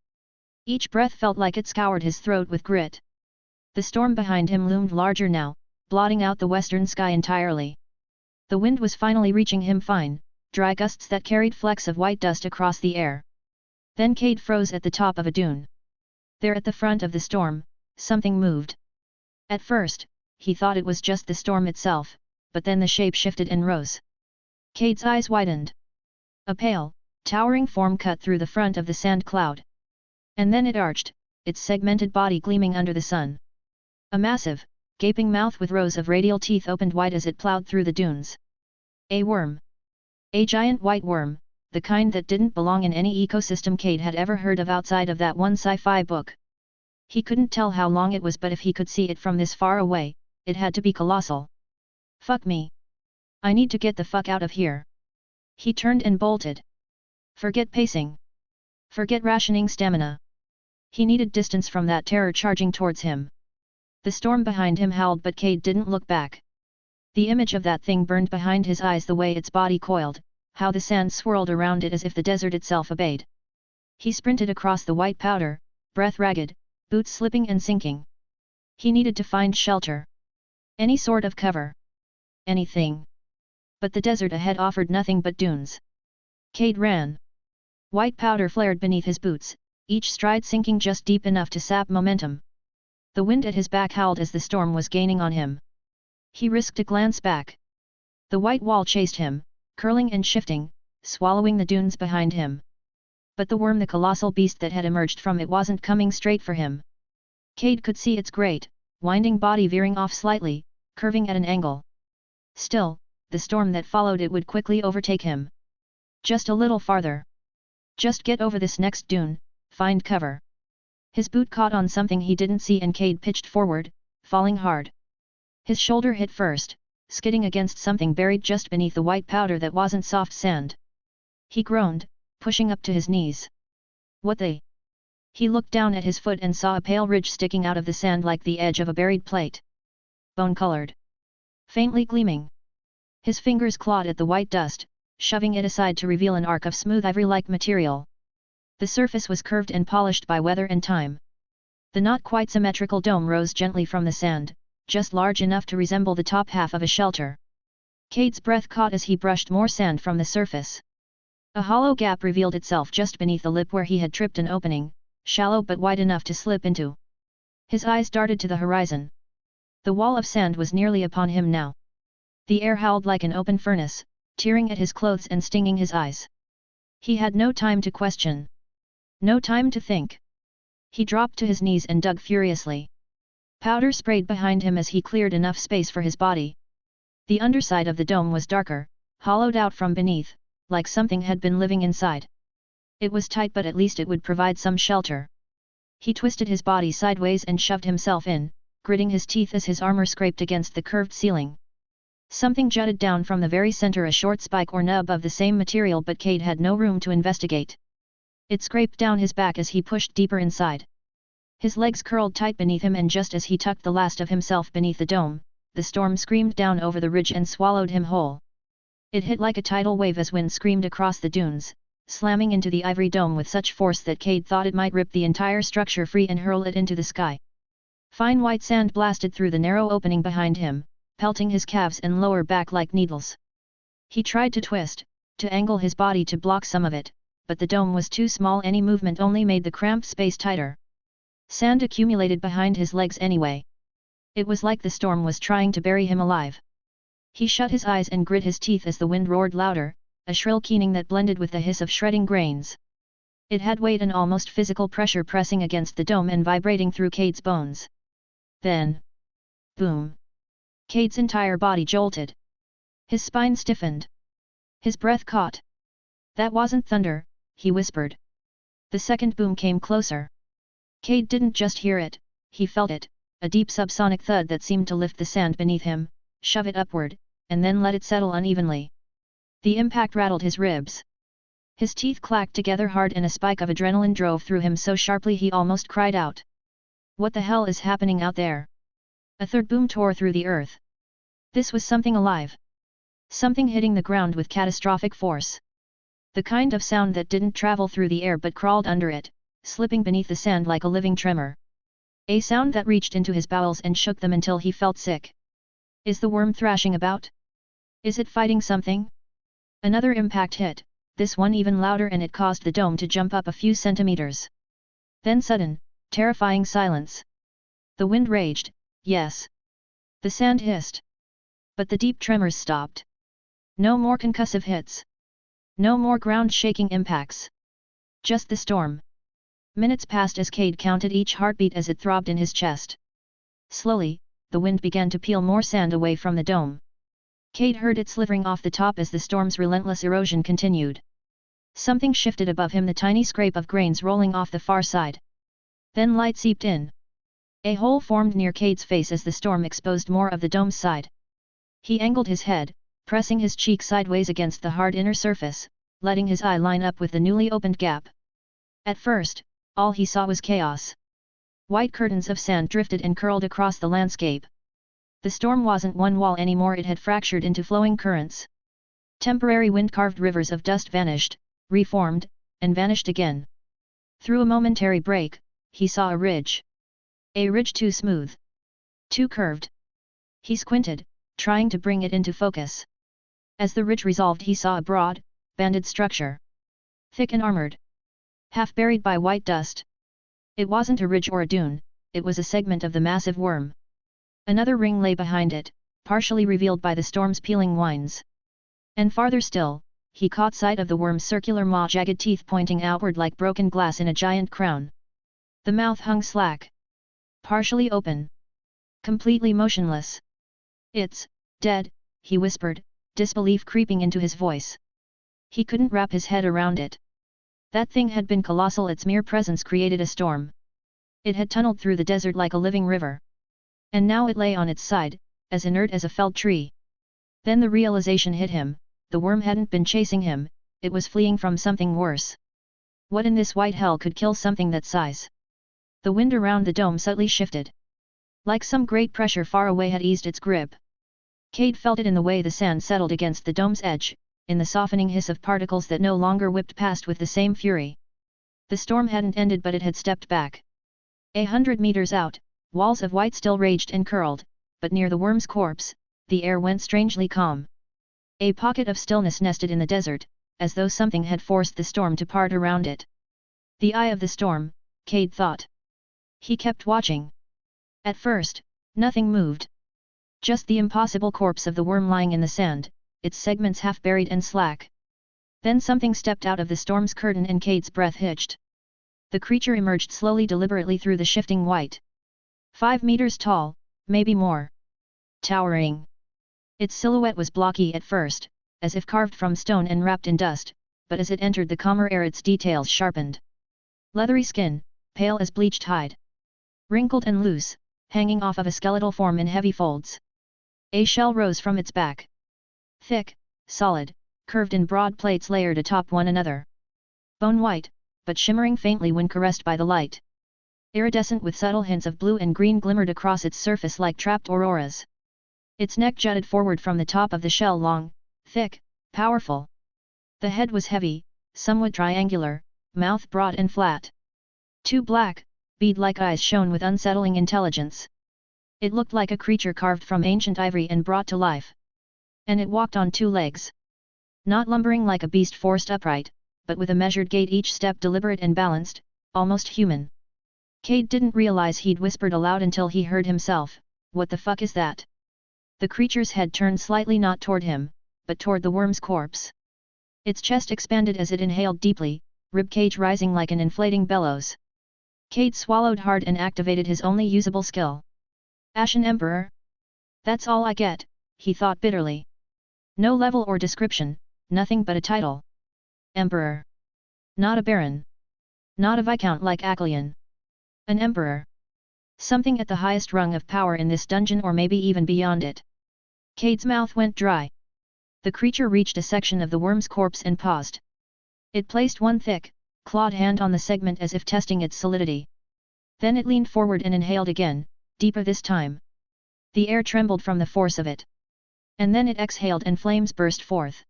Each breath felt like it scoured his throat with grit. The storm behind him loomed larger now, blotting out the western sky entirely. The wind was finally reaching him, fine, dry gusts that carried flecks of white dust across the air. Then Cade froze at the top of a dune. There at the front of the storm, something moved. At first, he thought it was just the storm itself, but then the shape shifted and rose. Cade's eyes widened. A pale, towering form cut through the front of the sand cloud. And then it arched, its segmented body gleaming under the sun. A massive, gaping mouth with rows of radial teeth opened wide as it plowed through the dunes. A worm. A giant white worm, the kind that didn't belong in any ecosystem Cade had ever heard of outside of that one sci-fi book. He couldn't tell how long it was, but if he could see it from this far away, it had to be colossal. Fuck me. I need to get the fuck out of here. He turned and bolted. Forget pacing. Forget rationing stamina. He needed distance from that terror charging towards him. The storm behind him howled, but Cade didn't look back. The image of that thing burned behind his eyes, the way its body coiled, how the sand swirled around it as if the desert itself obeyed. He sprinted across the white powder, breath ragged, boots slipping and sinking. He needed to find shelter. Any sort of cover. Anything. But the desert ahead offered nothing but dunes. Cade ran. White powder flared beneath his boots, each stride sinking just deep enough to sap momentum. The wind at his back howled as the storm was gaining on him. He risked a glance back. The white wall chased him, curling and shifting, swallowing the dunes behind him. But the worm, the colossal beast that had emerged from it, wasn't coming straight for him. Cade could see its great, winding body veering off slightly, curving at an angle. Still, the storm that followed it would quickly overtake him. Just a little farther. Just get over this next dune, find cover. His boot caught on something he didn't see and Cade pitched forward, falling hard. His shoulder hit first, skidding against something buried just beneath the white powder that wasn't soft sand. He groaned, pushing up to his knees. What the? He looked down at his foot and saw a pale ridge sticking out of the sand like the edge of a buried plate. Bone-colored. Faintly gleaming. His fingers clawed at the white dust, shoving it aside to reveal an arc of smooth ivory-like material. The surface was curved and polished by weather and time. The not quite symmetrical dome rose gently from the sand, just large enough to resemble the top half of a shelter. Cade's breath caught as he brushed more sand from the surface. A hollow gap revealed itself just beneath the lip where he had tripped, an opening, shallow but wide enough to slip into. His eyes darted to the horizon. The wall of sand was nearly upon him now. The air howled like an open furnace, tearing at his clothes and stinging his eyes. He had no time to question. No time to think. He dropped to his knees and dug furiously. Powder sprayed behind him as he cleared enough space for his body. The underside of the dome was darker, hollowed out from beneath, like something had been living inside. It was tight, but at least it would provide some shelter. He twisted his body sideways and shoved himself in, gritting his teeth as his armor scraped against the curved ceiling. Something jutted down from the very center, a short spike or nub of the same material, but Cade had no room to investigate. It scraped down his back as he pushed deeper inside. His legs curled tight beneath him, and just as he tucked the last of himself beneath the dome, the storm screamed down over the ridge and swallowed him whole. It hit like a tidal wave as wind screamed across the dunes, slamming into the ivory dome with such force that Cade thought it might rip the entire structure free and hurl it into the sky. Fine white sand blasted through the narrow opening behind him, pelting his calves and lower back like needles. He tried to twist, to angle his body to block some of it, but the dome was too small. Any movement only made the cramped space tighter. Sand accumulated behind his legs anyway. It was like the storm was trying to bury him alive. He shut his eyes and grit his teeth as the wind roared louder, a shrill keening that blended with the hiss of shredding grains. It had weight and almost physical pressure pressing against the dome and vibrating through Cade's bones. Then, boom! Cade's entire body jolted. His spine stiffened. His breath caught. That wasn't thunder, he whispered. The second boom came closer. Cade didn't just hear it, he felt it, a deep subsonic thud that seemed to lift the sand beneath him, shove it upward, and then let it settle unevenly. The impact rattled his ribs. His teeth clacked together hard and a spike of adrenaline drove through him so sharply he almost cried out. What the hell is happening out there? A third boom tore through the earth. This was something alive. Something hitting the ground with catastrophic force. The kind of sound that didn't travel through the air but crawled under it, slipping beneath the sand like a living tremor. A sound that reached into his bowels and shook them until he felt sick. Is the worm thrashing about? Is it fighting something? Another impact hit, this one even louder, and it caused the dome to jump up a few centimeters. Then sudden, terrifying silence. The wind raged, yes. The sand hissed. But the deep tremors stopped. No more concussive hits. No more ground-shaking impacts. Just the storm. Minutes passed as Cade counted each heartbeat as it throbbed in his chest. Slowly, the wind began to peel more sand away from the dome. Cade heard it slithering off the top as the storm's relentless erosion continued. Something shifted above him, the tiny scrape of grains rolling off the far side. Then light seeped in. A hole formed near Cade's face as the storm exposed more of the dome's side. He angled his head, pressing his cheek sideways against the hard inner surface, letting his eye line up with the newly opened gap. At first, all he saw was chaos. White curtains of sand drifted and curled across the landscape. The storm wasn't one wall anymore, it had fractured into flowing currents. Temporary wind-carved rivers of dust vanished, reformed, and vanished again. Through a momentary break, he saw a ridge. A ridge too smooth. Too curved. He squinted, trying to bring it into focus. As the ridge resolved, he saw a broad, banded structure. Thick and armored. Half buried by white dust. It wasn't a ridge or a dune, it was a segment of the massive worm. Another ring lay behind it, partially revealed by the storm's peeling winds. And farther still, he caught sight of the worm's circular maw, jagged teeth pointing outward like broken glass in a giant crown. The mouth hung slack, partially open, completely motionless. "It's dead," he whispered, disbelief creeping into his voice. He couldn't wrap his head around it. That thing had been colossal, its mere presence created a storm. It had tunneled through the desert like a living river. And now it lay on its side, as inert as a felled tree. Then the realization hit him, the worm hadn't been chasing him, it was fleeing from something worse. What in this white hell could kill something that size? The wind around the dome subtly shifted. Like some great pressure far away had eased its grip. Cade felt it in the way the sand settled against the dome's edge, in the softening hiss of particles that no longer whipped past with the same fury. The storm hadn't ended, but it had stepped back. 100 meters out, walls of white still raged and curled, but near the worm's corpse, the air went strangely calm. A pocket of stillness nested in the desert, as though something had forced the storm to part around it. The eye of the storm, Cade thought. He kept watching. At first, nothing moved. Just the impossible corpse of the worm lying in the sand, its segments half buried and slack. Then something stepped out of the storm's curtain and Cade's breath hitched. The creature emerged slowly, deliberately through the shifting white. 5 meters tall, maybe more. Towering. Its silhouette was blocky at first, as if carved from stone and wrapped in dust, but as it entered the calmer air its details sharpened. Leathery skin, pale as bleached hide. Wrinkled and loose, hanging off of a skeletal form in heavy folds. A shell rose from its back. Thick, solid, curved in broad plates layered atop one another. Bone white, but shimmering faintly when caressed by the light. Iridescent with subtle hints of blue and green glimmered across its surface like trapped auroras. Its neck jutted forward from the top of the shell, long, thick, powerful. The head was heavy, somewhat triangular, mouth broad and flat. Two black, bead-like eyes shone with unsettling intelligence. It looked like a creature carved from ancient ivory and brought to life. And it walked on 2 legs. Not lumbering like a beast forced upright, but with a measured gait, each step deliberate and balanced, almost human. Cade didn't realize he'd whispered aloud until he heard himself, "What the fuck is that?" The creature's head turned slightly, not toward him, but toward the worm's corpse. Its chest expanded as it inhaled deeply, ribcage rising like an inflating bellows. Cade swallowed hard and activated his only usable skill. Ashen Emperor? That's all I get, he thought bitterly. No level or description, nothing but a title. Emperor. Not a baron. Not a viscount like Acleon. An emperor. Something at the highest rung of power in this dungeon, or maybe even beyond it. Cade's mouth went dry. The creature reached a section of the worm's corpse and paused. It placed one thick, clawed hand on the segment as if testing its solidity. Then it leaned forward and inhaled again, deeper this time. The air trembled from the force of it. And then it exhaled and flames burst forth.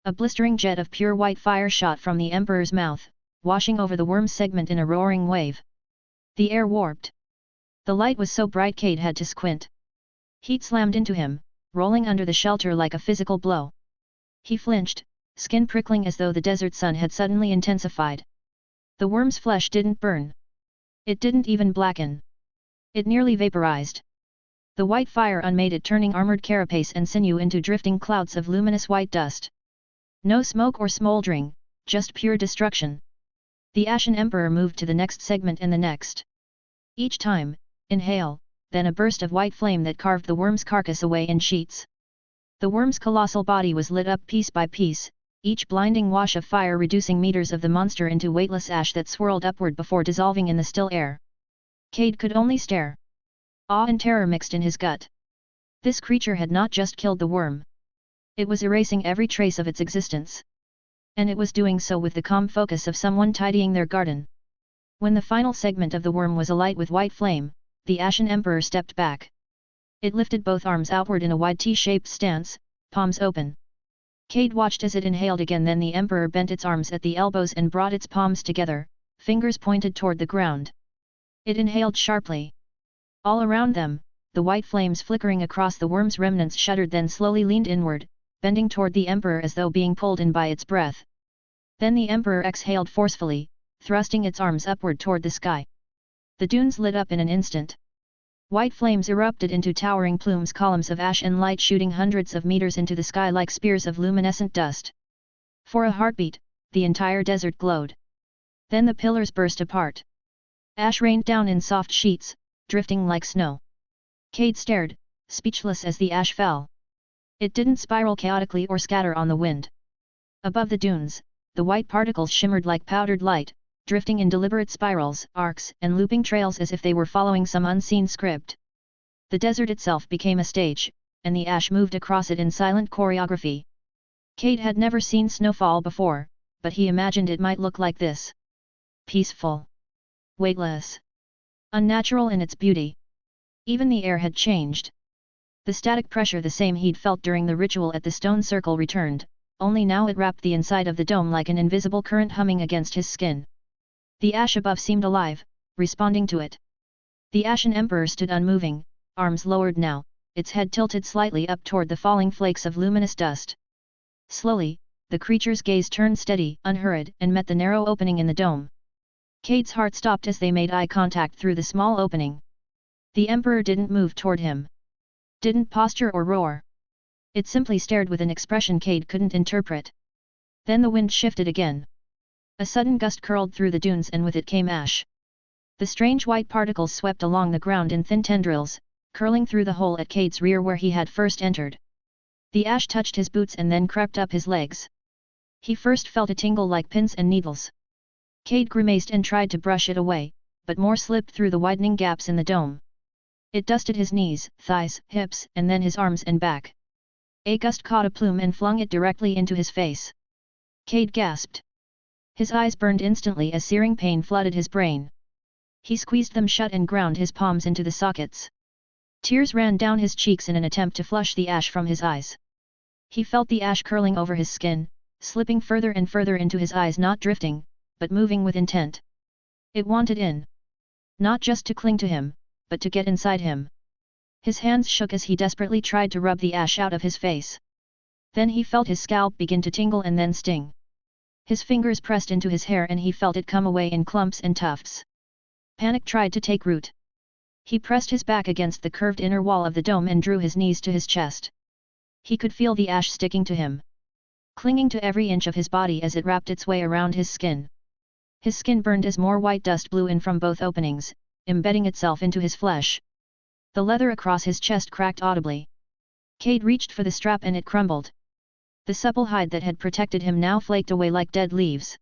A blistering jet of pure white fire shot from the Emperor's mouth, washing over the worm's segment in a roaring wave. The air warped. The light was so bright Cade had to squint. Heat slammed into him, rolling under the shelter like a physical blow. He flinched, skin prickling as though the desert sun had suddenly intensified. The worm's flesh didn't burn. It didn't even blacken. It nearly vaporized. The white fire unmade it, turning armored carapace and sinew into drifting clouds of luminous white dust. No smoke or smoldering, just pure destruction. The Ashen Emperor moved to the next segment and the next. Each time, inhale, then a burst of white flame that carved the worm's carcass away in sheets. The worm's colossal body was lit up piece by piece, each blinding wash of fire reducing meters of the monster into weightless ash that swirled upward before dissolving in the still air. Cade could only stare. Awe and terror mixed in his gut. This creature had not just killed the worm. It was erasing every trace of its existence. And it was doing so with the calm focus of someone tidying their garden. When the final segment of the worm was alight with white flame, the Ashen Emperor stepped back. It lifted both arms outward in a wide T-shaped stance, palms open. Cade watched as it inhaled again, then the Emperor bent its arms at the elbows and brought its palms together, fingers pointed toward the ground. It inhaled sharply. All around them, the white flames flickering across the worm's remnants shuddered, then slowly leaned inward, bending toward the Emperor as though being pulled in by its breath. Then the Emperor exhaled forcefully, thrusting its arms upward toward the sky. The dunes lit up in an instant. White flames erupted into towering plumes, columns of ash and light shooting hundreds of meters into the sky like spears of luminescent dust. For a heartbeat, the entire desert glowed. Then the pillars burst apart. Ash rained down in soft sheets, drifting like snow. Cade stared, speechless as the ash fell. It didn't spiral chaotically or scatter on the wind. Above the dunes, the white particles shimmered like powdered light, drifting in deliberate spirals, arcs, and looping trails as if they were following some unseen script. The desert itself became a stage, and the ash moved across it in silent choreography. Cade had never seen snowfall before, but he imagined it might look like this. Peaceful. Weightless. Unnatural in its beauty. Even the air had changed. The static pressure, the same he'd felt during the ritual at the stone circle, returned, only now it wrapped the inside of the dome like an invisible current humming against his skin. The ash above seemed alive, responding to it. The Ashen Emperor stood unmoving, arms lowered now, its head tilted slightly up toward the falling flakes of luminous dust. Slowly, the creature's gaze turned steady, unhurried, and met the narrow opening in the dome. Cade's heart stopped as they made eye contact through the small opening. The Emperor didn't move toward him. Didn't posture or roar. It simply stared with an expression Cade couldn't interpret. Then the wind shifted again. A sudden gust curled through the dunes, and with it came ash. The strange white particles swept along the ground in thin tendrils, curling through the hole at Cade's rear where he had first entered. The ash touched his boots and then crept up his legs. He first felt a tingle like pins and needles. Cade grimaced and tried to brush it away, but more slipped through the widening gaps in the dome. It dusted his knees, thighs, hips, and then his arms and back. A gust caught a plume and flung it directly into his face. Cade gasped. His eyes burned instantly as searing pain flooded his brain. He squeezed them shut and ground his palms into the sockets. Tears ran down his cheeks in an attempt to flush the ash from his eyes. He felt the ash curling over his skin, slipping further and further into his eyes, not drifting, but moving with intent. It wanted in. Not just to cling to him, but to get inside him. His hands shook as he desperately tried to rub the ash out of his face. Then he felt his scalp begin to tingle and then sting. His fingers pressed into his hair and he felt it come away in clumps and tufts. Panic tried to take root. He pressed his back against the curved inner wall of the dome and drew his knees to his chest. He could feel the ash sticking to him, clinging to every inch of his body as it wrapped its way around his skin. His skin burned as more white dust blew in from both openings, embedding itself into his flesh. The leather across his chest cracked audibly. Cade reached for the strap and it crumbled. The supple hide that had protected him now flaked away like dead leaves.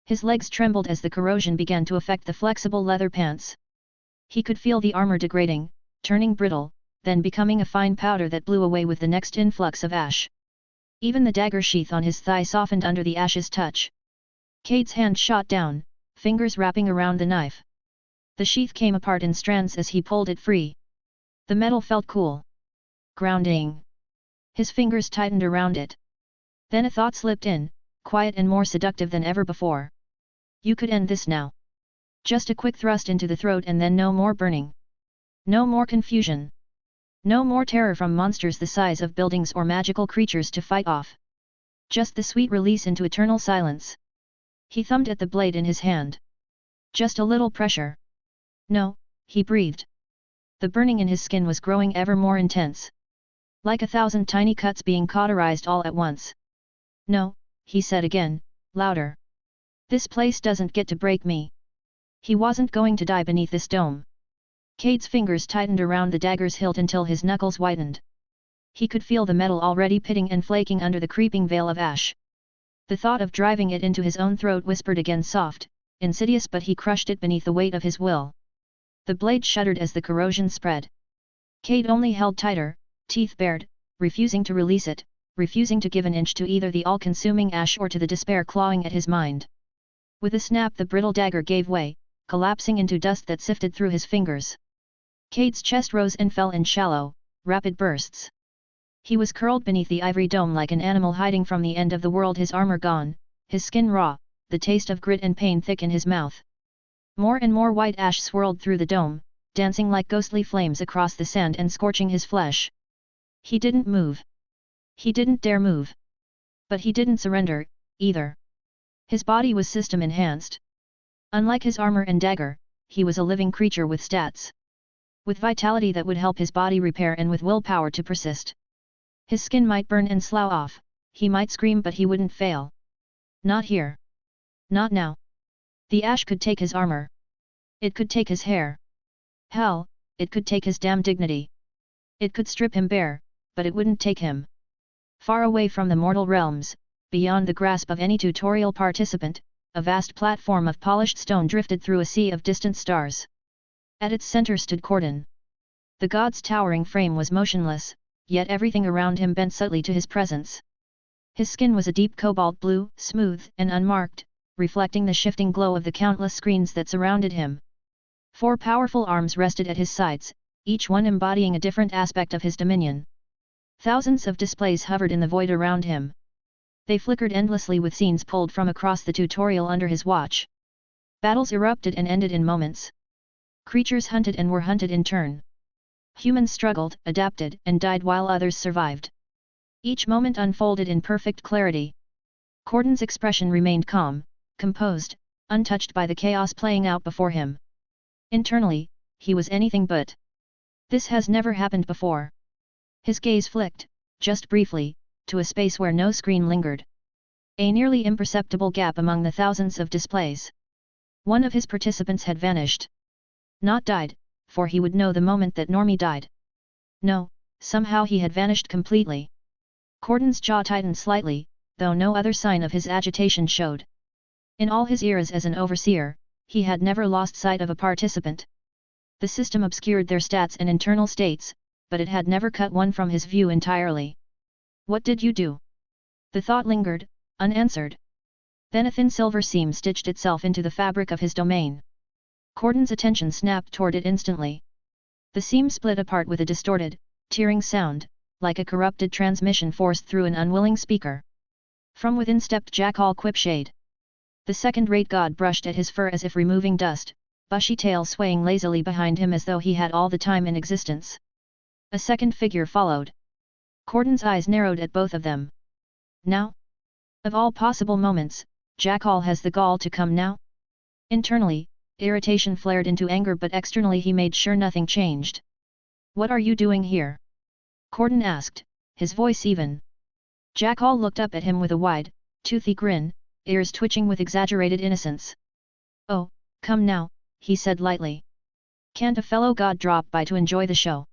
His legs trembled as the corrosion began to affect the flexible leather pants. He could feel the armor degrading, turning brittle, then becoming a fine powder that blew away with the next influx of ash. Even the dagger sheath on his thigh softened under the ash's touch. Cade's hand shot down, fingers wrapping around the knife. The sheath came apart in strands as he pulled it free. The metal felt cool. Grounding. His fingers tightened around it. Then a thought slipped in, quiet and more seductive than ever before. You could end this now. Just a quick thrust into the throat and then no more burning. No more confusion. No more terror from monsters the size of buildings or magical creatures to fight off. Just the sweet release into eternal silence. He thumbed at the blade in his hand. Just a little pressure. No, he breathed. The burning in his skin was growing ever more intense. Like 1,000 tiny cuts being cauterized all at once. No, he said again, louder. This place doesn't get to break me. He wasn't going to die beneath this dome. Cade's fingers tightened around the dagger's hilt until his knuckles whitened. He could feel the metal already pitting and flaking under the creeping veil of ash. The thought of driving it into his own throat whispered again, soft, insidious, but he crushed it beneath the weight of his will. The blade shuddered as the corrosion spread. Cade only held tighter, teeth bared, refusing to release it, refusing to give an inch to either the all-consuming ash or to the despair clawing at his mind. With a snap the brittle dagger gave way, collapsing into dust that sifted through his fingers. Cade's chest rose and fell in shallow, rapid bursts. He was curled beneath the ivory dome like an animal hiding from the end of the world, his armor gone, his skin raw, the taste of grit and pain thick in his mouth. More and more white ash swirled through the dome, dancing like ghostly flames across the sand and scorching his flesh. He didn't move. He didn't dare move. But he didn't surrender, either. His body was system-enhanced. Unlike his armor and dagger, he was a living creature with stats. With vitality that would help his body repair and with willpower to persist. His skin might burn and slough off, he might scream but he wouldn't fail. Not here. Not now. The ash could take his armor. It could take his hair. Hell, it could take his damn dignity. It could strip him bare, but it wouldn't take him. Far away from the mortal realms, beyond the grasp of any tutorial participant, a vast platform of polished stone drifted through a sea of distant stars. At its center stood Corden. The god's towering frame was motionless, yet everything around him bent subtly to his presence. His skin was a deep cobalt blue, smooth and unmarked, reflecting the shifting glow of the countless screens that surrounded him. 4 powerful arms rested at his sides, each one embodying a different aspect of his dominion. Thousands of displays hovered in the void around him. They flickered endlessly with scenes pulled from across the tutorial under his watch. Battles erupted and ended in moments. Creatures hunted and were hunted in turn. Humans struggled, adapted, and died while others survived. Each moment unfolded in perfect clarity. Corden's expression remained calm, composed, untouched by the chaos playing out before him. Internally, he was anything but. This has never happened before. His gaze flicked, just briefly, to a space where no screen lingered. A nearly imperceptible gap among the thousands of displays. One of his participants had vanished. Not died, for he would know the moment that Normie died. No, somehow he had vanished completely. Corden's jaw tightened slightly, though no other sign of his agitation showed. In all his eras as an overseer, he had never lost sight of a participant. The system obscured their stats and internal states, but it had never cut one from his view entirely. What did you do? The thought lingered, unanswered. Then a thin silver seam stitched itself into the fabric of his domain. Corden's attention snapped toward it instantly. The seam split apart with a distorted, tearing sound, like a corrupted transmission forced through an unwilling speaker. From within stepped Jackal Quipshade. The second-rate god brushed at his fur as if removing dust, bushy tail swaying lazily behind him as though he had all the time in existence. A second figure followed. Corden's eyes narrowed at both of them. Now? Of all possible moments, Jackal has the gall to come now? Internally, irritation flared into anger, but externally he made sure nothing changed. What are you doing here? Corden asked, his voice even. Jackal looked up at him with a wide, toothy grin, ears twitching with exaggerated innocence. Oh, come now, he said lightly. Can't a fellow god drop by to enjoy the show?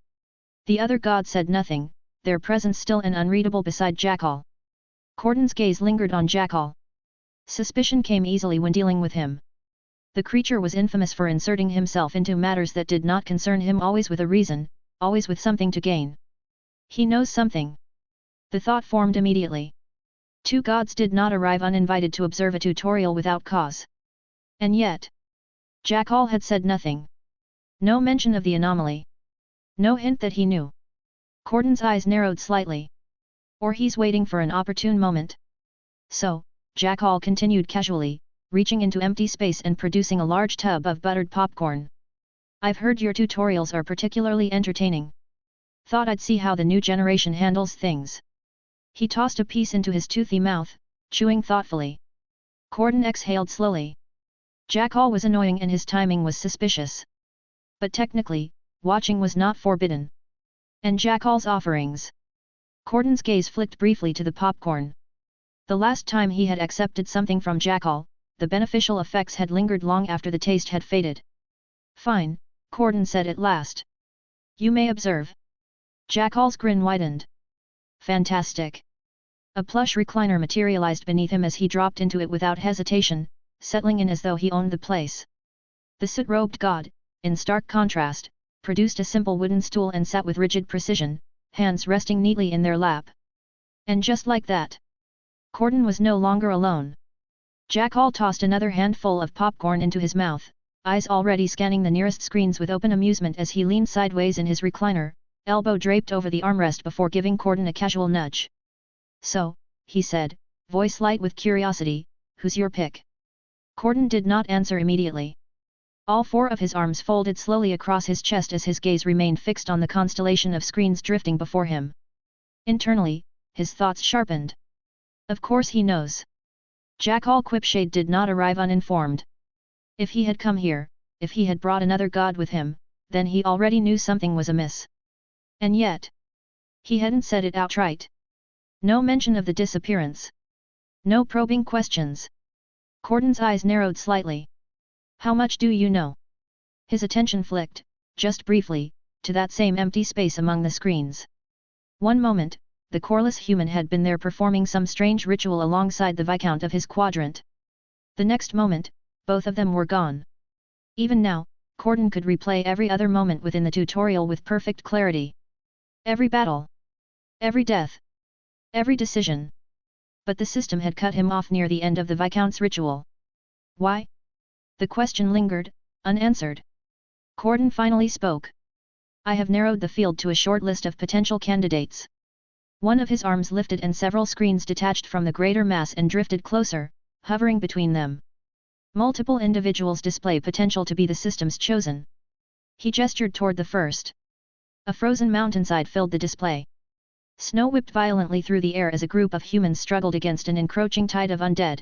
The other gods said nothing, their presence still and unreadable beside Jackal. Corden's gaze lingered on Jackal. Suspicion came easily when dealing with him. The creature was infamous for inserting himself into matters that did not concern him, always with a reason, always with something to gain. He knows something. The thought formed immediately. 2 gods did not arrive uninvited to observe a tutorial without cause. And yet, Jackal had said nothing. No mention of the anomaly. No hint that he knew. Corden's eyes narrowed slightly. Or he's waiting for an opportune moment. So, Jackal continued casually, reaching into empty space and producing a large tub of buttered popcorn. I've heard your tutorials are particularly entertaining. Thought I'd see how the new generation handles things. He tossed a piece into his toothy mouth, chewing thoughtfully. Corden exhaled slowly. Jackal was annoying and his timing was suspicious. But technically, watching was not forbidden. And Jackal's offerings. Corden's gaze flicked briefly to the popcorn. The last time he had accepted something from Jackal, the beneficial effects had lingered long after the taste had faded. Fine, Corden said at last. You may observe. Jackal's grin widened. Fantastic. A plush recliner materialized beneath him as he dropped into it without hesitation, settling in as though he owned the place. The soot-robed god, in stark contrast, produced a simple wooden stool and sat with rigid precision, hands resting neatly in their lap. And just like that, Corden was no longer alone. Jackal tossed another handful of popcorn into his mouth, eyes already scanning the nearest screens with open amusement as he leaned sideways in his recliner, elbow draped over the armrest before giving Corden a casual nudge. So, he said, voice light with curiosity, who's your pick? Corden did not answer immediately. All 4 of his arms folded slowly across his chest as his gaze remained fixed on the constellation of screens drifting before him. Internally, his thoughts sharpened. Of course he knows. Jackal Quipshade did not arrive uninformed. If he had come here, if he had brought another god with him, then he already knew something was amiss. And yet, he hadn't said it outright. No mention of the disappearance. No probing questions. Cordon's eyes narrowed slightly. How much do you know? His attention flicked, just briefly, to that same empty space among the screens. One moment, the coreless human had been there performing some strange ritual alongside the Viscount of his quadrant. The next moment, both of them were gone. Even now, Cordon could replay every other moment within the tutorial with perfect clarity. Every battle. Every death. Every decision. But the system had cut him off near the end of the Viscount's ritual. Why? The question lingered, unanswered. Cordon finally spoke. I have narrowed the field to a short list of potential candidates. One of his arms lifted and several screens detached from the greater mass and drifted closer, hovering between them. Multiple individuals display potential to be the system's chosen. He gestured toward the first. A frozen mountainside filled the display. Snow whipped violently through the air as a group of humans struggled against an encroaching tide of undead.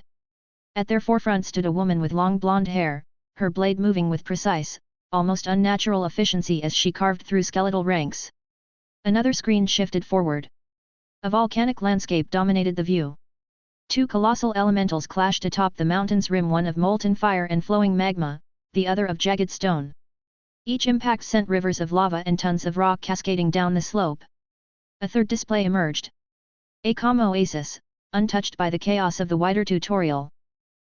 At their forefront stood a woman with long blonde hair, her blade moving with precise, almost unnatural efficiency as she carved through skeletal ranks. Another screen shifted forward. A volcanic landscape dominated the view. Two colossal elementals clashed atop the mountain's rim, one of molten fire and flowing magma, the other of jagged stone. Each impact sent rivers of lava and tons of rock cascading down the slope. A third display emerged. A calm oasis, untouched by the chaos of the wider tutorial.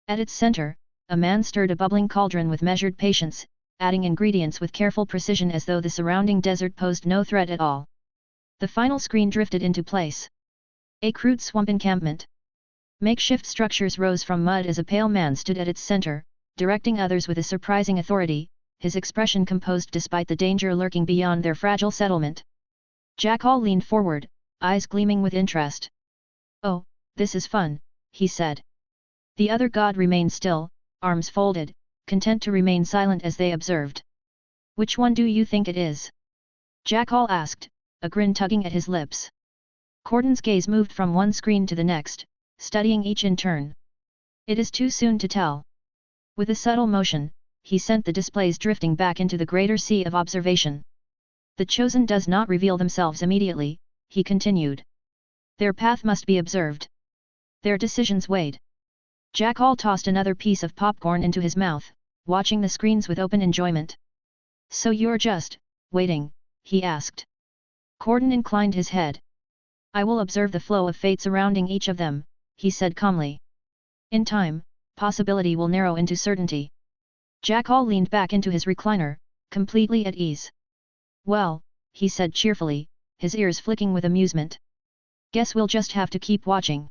At its center, a man stirred a bubbling cauldron with measured patience, adding ingredients with careful precision as though the surrounding desert posed no threat at all. The final screen drifted into place. A crude swamp encampment. Makeshift structures rose from mud as a pale man stood at its center, directing others with a surprising authority, his expression composed despite the danger lurking beyond their fragile settlement. Jackal leaned forward, eyes gleaming with interest. Oh, this is fun, he said. The other god remained still, arms folded, content to remain silent as they observed. Which one do you think it is? Jackal asked, a grin tugging at his lips. Cordon's gaze moved from one screen to the next, studying each in turn. It is too soon to tell. With a subtle motion, he sent the displays drifting back into the greater sea of observation. The chosen does not reveal themselves immediately, he continued. Their path must be observed. Their decisions weighed. Jackal tossed another piece of popcorn into his mouth, watching the screens with open enjoyment. So you're just waiting, he asked. Cordon inclined his head. I will observe the flow of fate surrounding each of them, he said calmly. In time, possibility will narrow into certainty. Jackal leaned back into his recliner, completely at ease. Well, he said cheerfully, his ears flicking with amusement. Guess we'll just have to keep watching.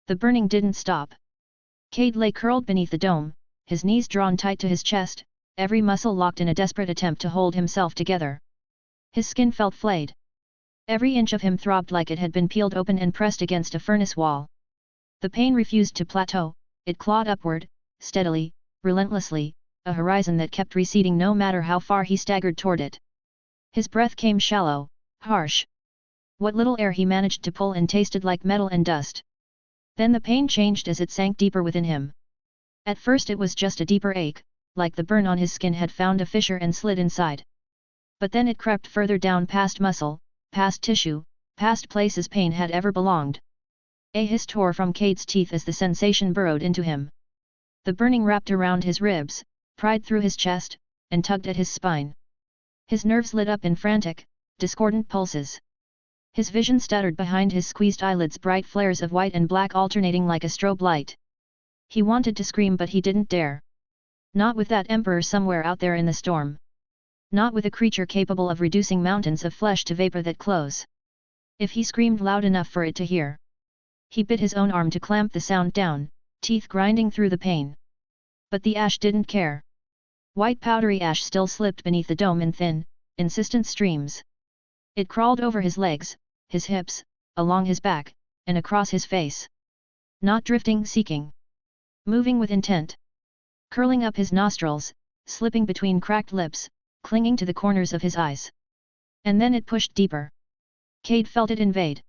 The burning didn't stop. Cade lay curled beneath the dome, his knees drawn tight to his chest, every muscle locked in a desperate attempt to hold himself together. His skin felt flayed. Every inch of him throbbed like it had been peeled open and pressed against a furnace wall. The pain refused to plateau, it clawed upward, steadily, relentlessly, a horizon that kept receding no matter how far he staggered toward it. His breath came shallow, harsh. What little air he managed to pull in tasted like metal and dust. Then the pain changed as it sank deeper within him. At first it was just a deeper ache, like the burn on his skin had found a fissure and slid inside. But then it crept further down past muscle, past tissue, past places pain had ever belonged. A hiss tore from Cade's teeth as the sensation burrowed into him. The burning wrapped around his ribs, pried through his chest, and tugged at his spine. His nerves lit up in frantic, discordant pulses. His vision stuttered behind his squeezed eyelids, bright flares of white and black alternating like a strobe light. He wanted to scream but he didn't dare. Not with that emperor somewhere out there in the storm. Not with a creature capable of reducing mountains of flesh to vapor that close. If he screamed loud enough for it to hear. He bit his own arm to clamp the sound down, teeth grinding through the pain. But the ash didn't care. White powdery ash still slipped beneath the dome in thin, insistent streams. It crawled over his legs, his hips, along his back, and across his face. Not drifting, seeking. Moving with intent. Curling up his nostrils, slipping between cracked lips, clinging to the corners of his eyes. And then it pushed deeper. Cade felt it invade.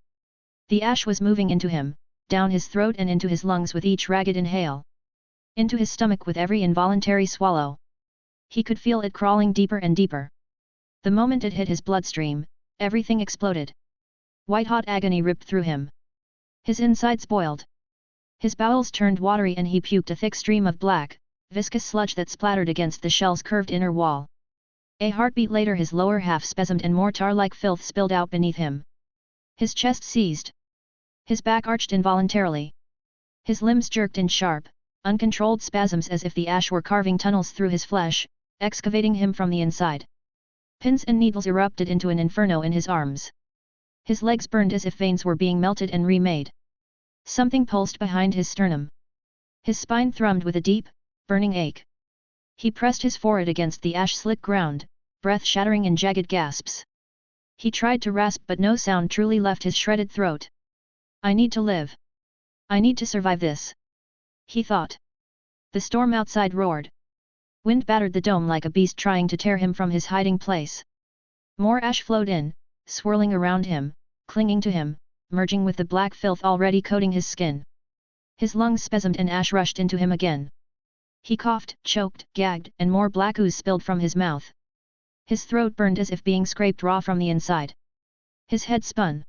The ash was moving into him, down his throat and into his lungs with each ragged inhale. Into his stomach with every involuntary swallow. He could feel it crawling deeper and deeper. The moment it hit his bloodstream, everything exploded. White-hot agony ripped through him. His insides boiled. His bowels turned watery and he puked a thick stream of black, viscous sludge that splattered against the shell's curved inner wall. A heartbeat later his lower half spasmed and more tar-like filth spilled out beneath him. His chest seized. His back arched involuntarily. His limbs jerked in sharp, uncontrolled spasms as if the ash were carving tunnels through his flesh, excavating him from the inside. Pins and needles erupted into an inferno in his arms. His legs burned as if veins were being melted and remade. Something pulsed behind his sternum. His spine thrummed with a deep, burning ache. He pressed his forehead against the ash-slick ground, breath shattering in jagged gasps. He tried to rasp but no sound truly left his shredded throat. I need to live. I need to survive this. He thought. The storm outside roared. Wind battered the dome like a beast trying to tear him from his hiding place. More ash flowed in, swirling around him, clinging to him, merging with the black filth already coating his skin. His lungs spasmed and ash rushed into him again. He coughed, choked, gagged, and more black ooze spilled from his mouth. His throat burned as if being scraped raw from the inside. His head spun.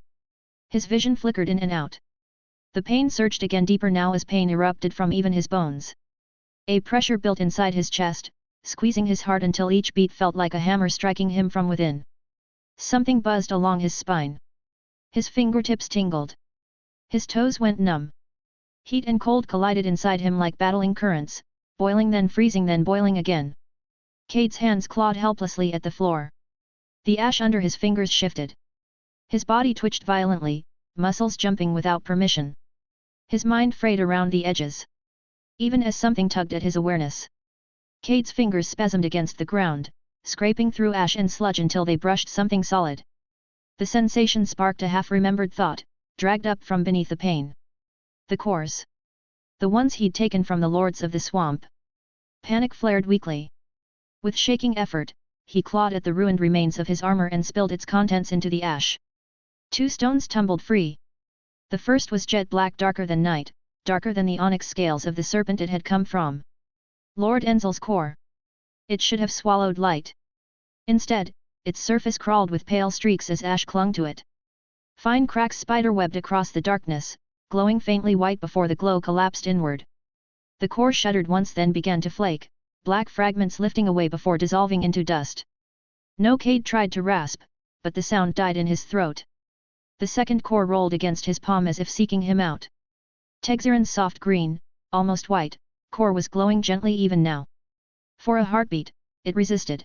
His vision flickered in and out. The pain surged again deeper now as pain erupted from even his bones. A pressure built inside his chest, squeezing his heart until each beat felt like a hammer striking him from within. Something buzzed along his spine. His fingertips tingled. His toes went numb. Heat and cold collided inside him like battling currents, boiling then freezing then boiling again. Cade's hands clawed helplessly at the floor. The ash under his fingers shifted. His body twitched violently, muscles jumping without permission. His mind frayed around the edges. Even as something tugged at his awareness. Cade's fingers spasmed against the ground, scraping through ash and sludge until they brushed something solid. The sensation sparked a half-remembered thought, dragged up from beneath the pain. The cores. The ones he'd taken from the lords of the swamp. Panic flared weakly. With shaking effort, he clawed at the ruined remains of his armor and spilled its contents into the ash. 2 stones tumbled free. The first was jet black, darker than night, darker than the onyx scales of the serpent it had come from. Lord Enzel's core. It should have swallowed light. Instead, its surface crawled with pale streaks as ash clung to it. Fine cracks spider-webbed across the darkness, glowing faintly white before the glow collapsed inward. The core shuddered once then began to flake, black fragments lifting away before dissolving into dust. No, Cade tried to rasp, but the sound died in his throat. The second core rolled against his palm as if seeking him out. Tegzeran's soft green, almost white, core was glowing gently even now. For a heartbeat, it resisted.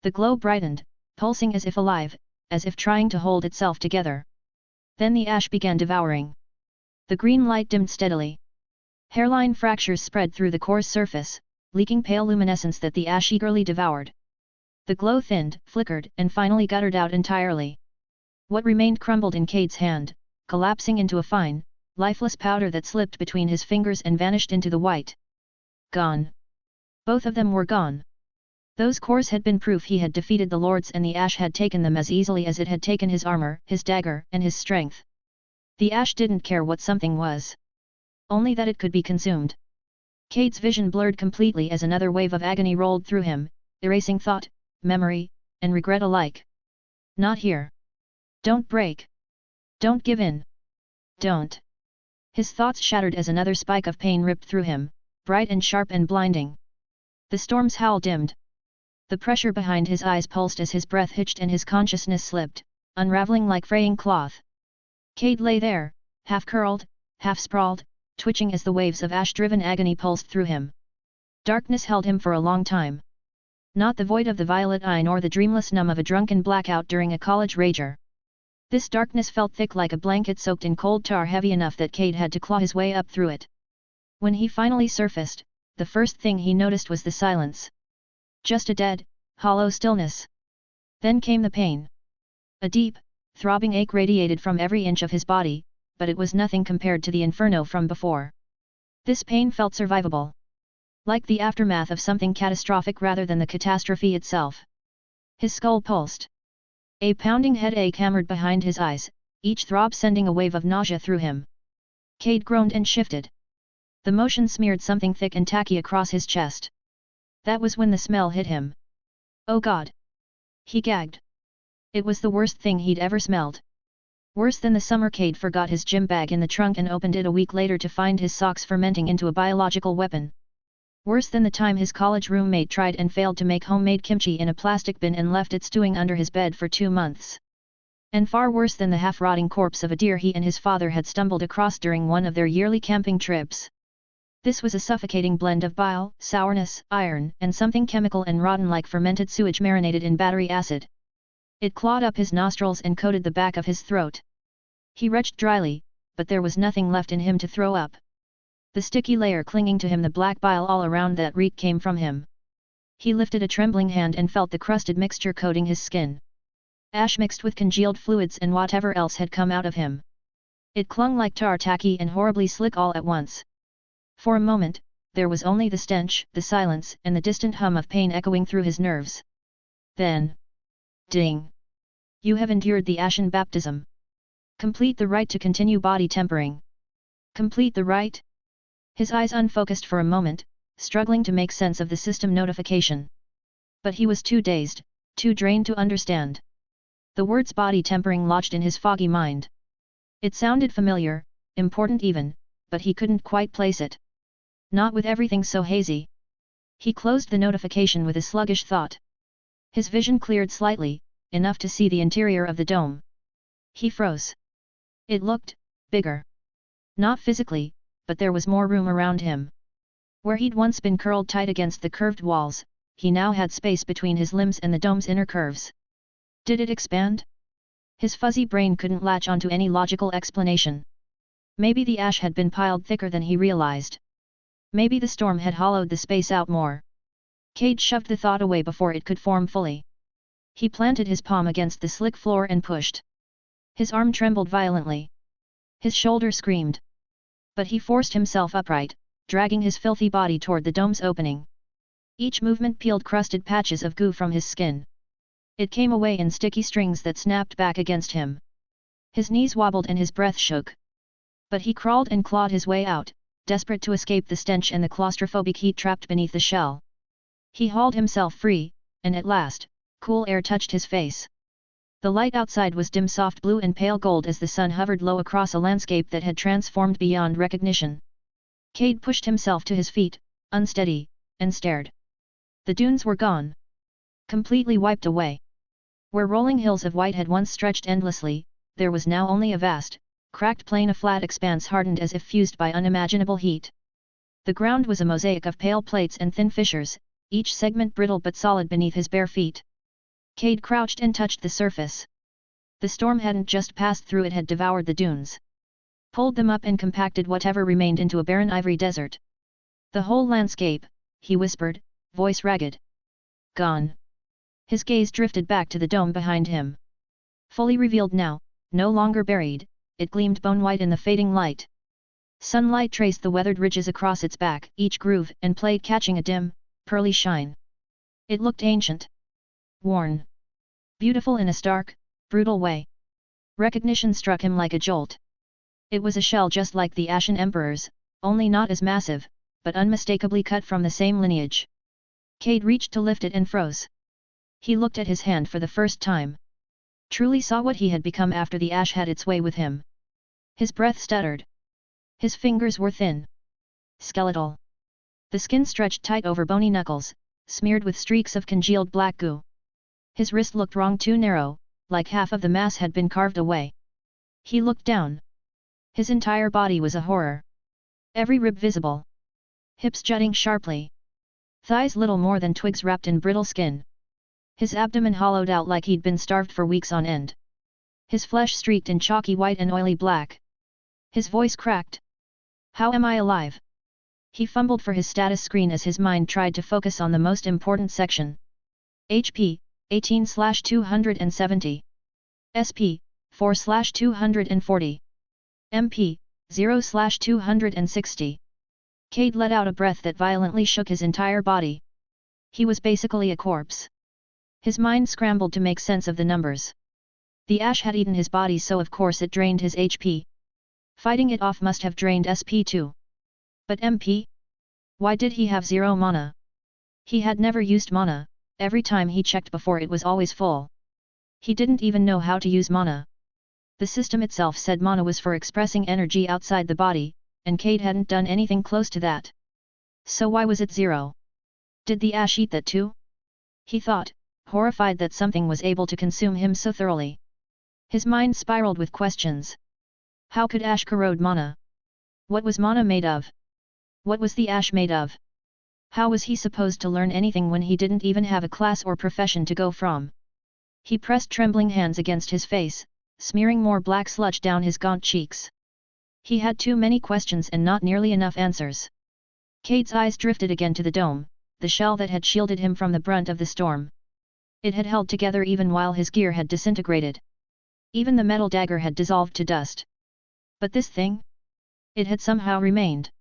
The glow brightened, pulsing as if alive, as if trying to hold itself together. Then the ash began devouring. The green light dimmed steadily. Hairline fractures spread through the core's surface, leaking pale luminescence that the ash eagerly devoured. The glow thinned, flickered, and finally guttered out entirely. What remained crumbled in Cade's hand, collapsing into a fine, lifeless powder that slipped between his fingers and vanished into the white. Gone. Both of them were gone. Those cores had been proof he had defeated the lords, and the ash had taken them as easily as it had taken his armor, his dagger, and his strength. The ash didn't care what something was. Only that it could be consumed. Cade's vision blurred completely as another wave of agony rolled through him, erasing thought, memory, and regret alike. Not here. Don't break. Don't give in. Don't. His thoughts shattered as another spike of pain ripped through him, bright and sharp and blinding. The storm's howl dimmed. The pressure behind his eyes pulsed as his breath hitched and his consciousness slipped, unraveling like fraying cloth. Cade lay there, half-curled, half-sprawled, twitching as the waves of ash-driven agony pulsed through him. Darkness held him for a long time. Not the void of the violet eye nor the dreamless numb of a drunken blackout during a college rager. This darkness felt thick like a blanket soaked in cold tar, heavy enough that Cade had to claw his way up through it. When he finally surfaced, the first thing he noticed was the silence. Just a dead, hollow stillness. Then came the pain. A deep, throbbing ache radiated from every inch of his body, but it was nothing compared to the inferno from before. This pain felt survivable. Like the aftermath of something catastrophic rather than the catastrophe itself. His skull pulsed. A pounding headache hammered behind his eyes, each throb sending a wave of nausea through him. Cade groaned and shifted. The motion smeared something thick and tacky across his chest. That was when the smell hit him. Oh God! He gagged. It was the worst thing he'd ever smelled. Worse than the summer, Cade forgot his gym bag in the trunk and opened it a week later to find his socks fermenting into a biological weapon. Worse than the time his college roommate tried and failed to make homemade kimchi in a plastic bin and left it stewing under his bed for 2 months. And far worse than the half-rotting corpse of a deer he and his father had stumbled across during one of their yearly camping trips. This was a suffocating blend of bile, sourness, iron, and something chemical and rotten like fermented sewage marinated in battery acid. It clawed up his nostrils and coated the back of his throat. He retched dryly, but there was nothing left in him to throw up. The sticky layer clinging to him, the black bile all around that reek came from him. He lifted a trembling hand and felt the crusted mixture coating his skin. Ash mixed with congealed fluids and whatever else had come out of him. It clung like tar, tacky and horribly slick all at once. For a moment, there was only the stench, the silence, and the distant hum of pain echoing through his nerves. Then, ding! You have endured the ashen baptism. Complete the rite to continue body tempering. Complete the rite? His eyes unfocused for a moment, struggling to make sense of the system notification. But he was too dazed, too drained to understand. The words body tempering lodged in his foggy mind. It sounded familiar, important even, but he couldn't quite place it. Not with everything so hazy. He closed the notification with a sluggish thought. His vision cleared slightly, enough to see the interior of the dome. He froze. It looked bigger. Not physically, but there was more room around him. Where he'd once been curled tight against the curved walls, he now had space between his limbs and the dome's inner curves. Did it expand? His fuzzy brain couldn't latch onto any logical explanation. Maybe the ash had been piled thicker than he realized. Maybe the storm had hollowed the space out more. Cade shoved the thought away before it could form fully. He planted his palm against the slick floor and pushed. His arm trembled violently. His shoulder screamed. But he forced himself upright, dragging his filthy body toward the dome's opening. Each movement peeled crusted patches of goo from his skin. It came away in sticky strings that snapped back against him. His knees wobbled and his breath shook. But he crawled and clawed his way out, desperate to escape the stench and the claustrophobic heat trapped beneath the shell. He hauled himself free, and at last, cool air touched his face. The light outside was dim soft blue and pale gold as the sun hovered low across a landscape that had transformed beyond recognition. Cade pushed himself to his feet, unsteady, and stared. The dunes were gone. Completely wiped away. Where rolling hills of white had once stretched endlessly, there was now only a vast, cracked plain, a flat expanse hardened as if fused by unimaginable heat. The ground was a mosaic of pale plates and thin fissures, each segment brittle but solid beneath his bare feet. Cade crouched and touched the surface. The storm hadn't just passed through, it had devoured the dunes. Pulled them up and compacted whatever remained into a barren ivory desert. The whole landscape, he whispered, voice ragged. Gone. His gaze drifted back to the dome behind him. Fully revealed now, no longer buried, it gleamed bone-white in the fading light. Sunlight traced the weathered ridges across its back, each groove and plate catching a dim, pearly shine. It looked ancient. Worn. Beautiful in a stark, brutal way. Recognition struck him like a jolt. It was a shell just like the Ashen Emperor's, only not as massive, but unmistakably cut from the same lineage. Cade reached to lift it and froze. He looked at his hand for the first time. Truly saw what he had become after the ash had its way with him. His breath stuttered. His fingers were thin. Skeletal. The skin stretched tight over bony knuckles, smeared with streaks of congealed black goo. His wrist looked wrong, too narrow, like half of the mass had been carved away. He looked down. His entire body was a horror. Every rib visible. Hips jutting sharply. Thighs little more than twigs wrapped in brittle skin. His abdomen hollowed out like he'd been starved for weeks on end. His flesh streaked in chalky white and oily black. His voice cracked. How am I alive? He fumbled for his status screen as his mind tried to focus on the most important section. HP, 18/270. SP, 4/240. MP, 0/260. Cade let out a breath that violently shook his entire body. He was basically a corpse. His mind scrambled to make sense of the numbers. The ash had eaten his body, so of course it drained his HP. Fighting it off must have drained SP too. But MP? Why did he have 0 mana? He had never used mana, every time he checked before it was always full. He didn't even know how to use mana. The system itself said mana was for expressing energy outside the body, and Cade hadn't done anything close to that. So why was it 0? Did the ash eat that too? He thought, horrified that something was able to consume him so thoroughly. His mind spiraled with questions. How could ash corrode mana? What was mana made of? What was the ash made of? How was he supposed to learn anything when he didn't even have a class or profession to go from? He pressed trembling hands against his face, smearing more black sludge down his gaunt cheeks. He had too many questions and not nearly enough answers. Cade's eyes drifted again to the dome, the shell that had shielded him from the brunt of the storm. It had held together even while his gear had disintegrated. Even the metal dagger had dissolved to dust. But this thing? It had somehow remained.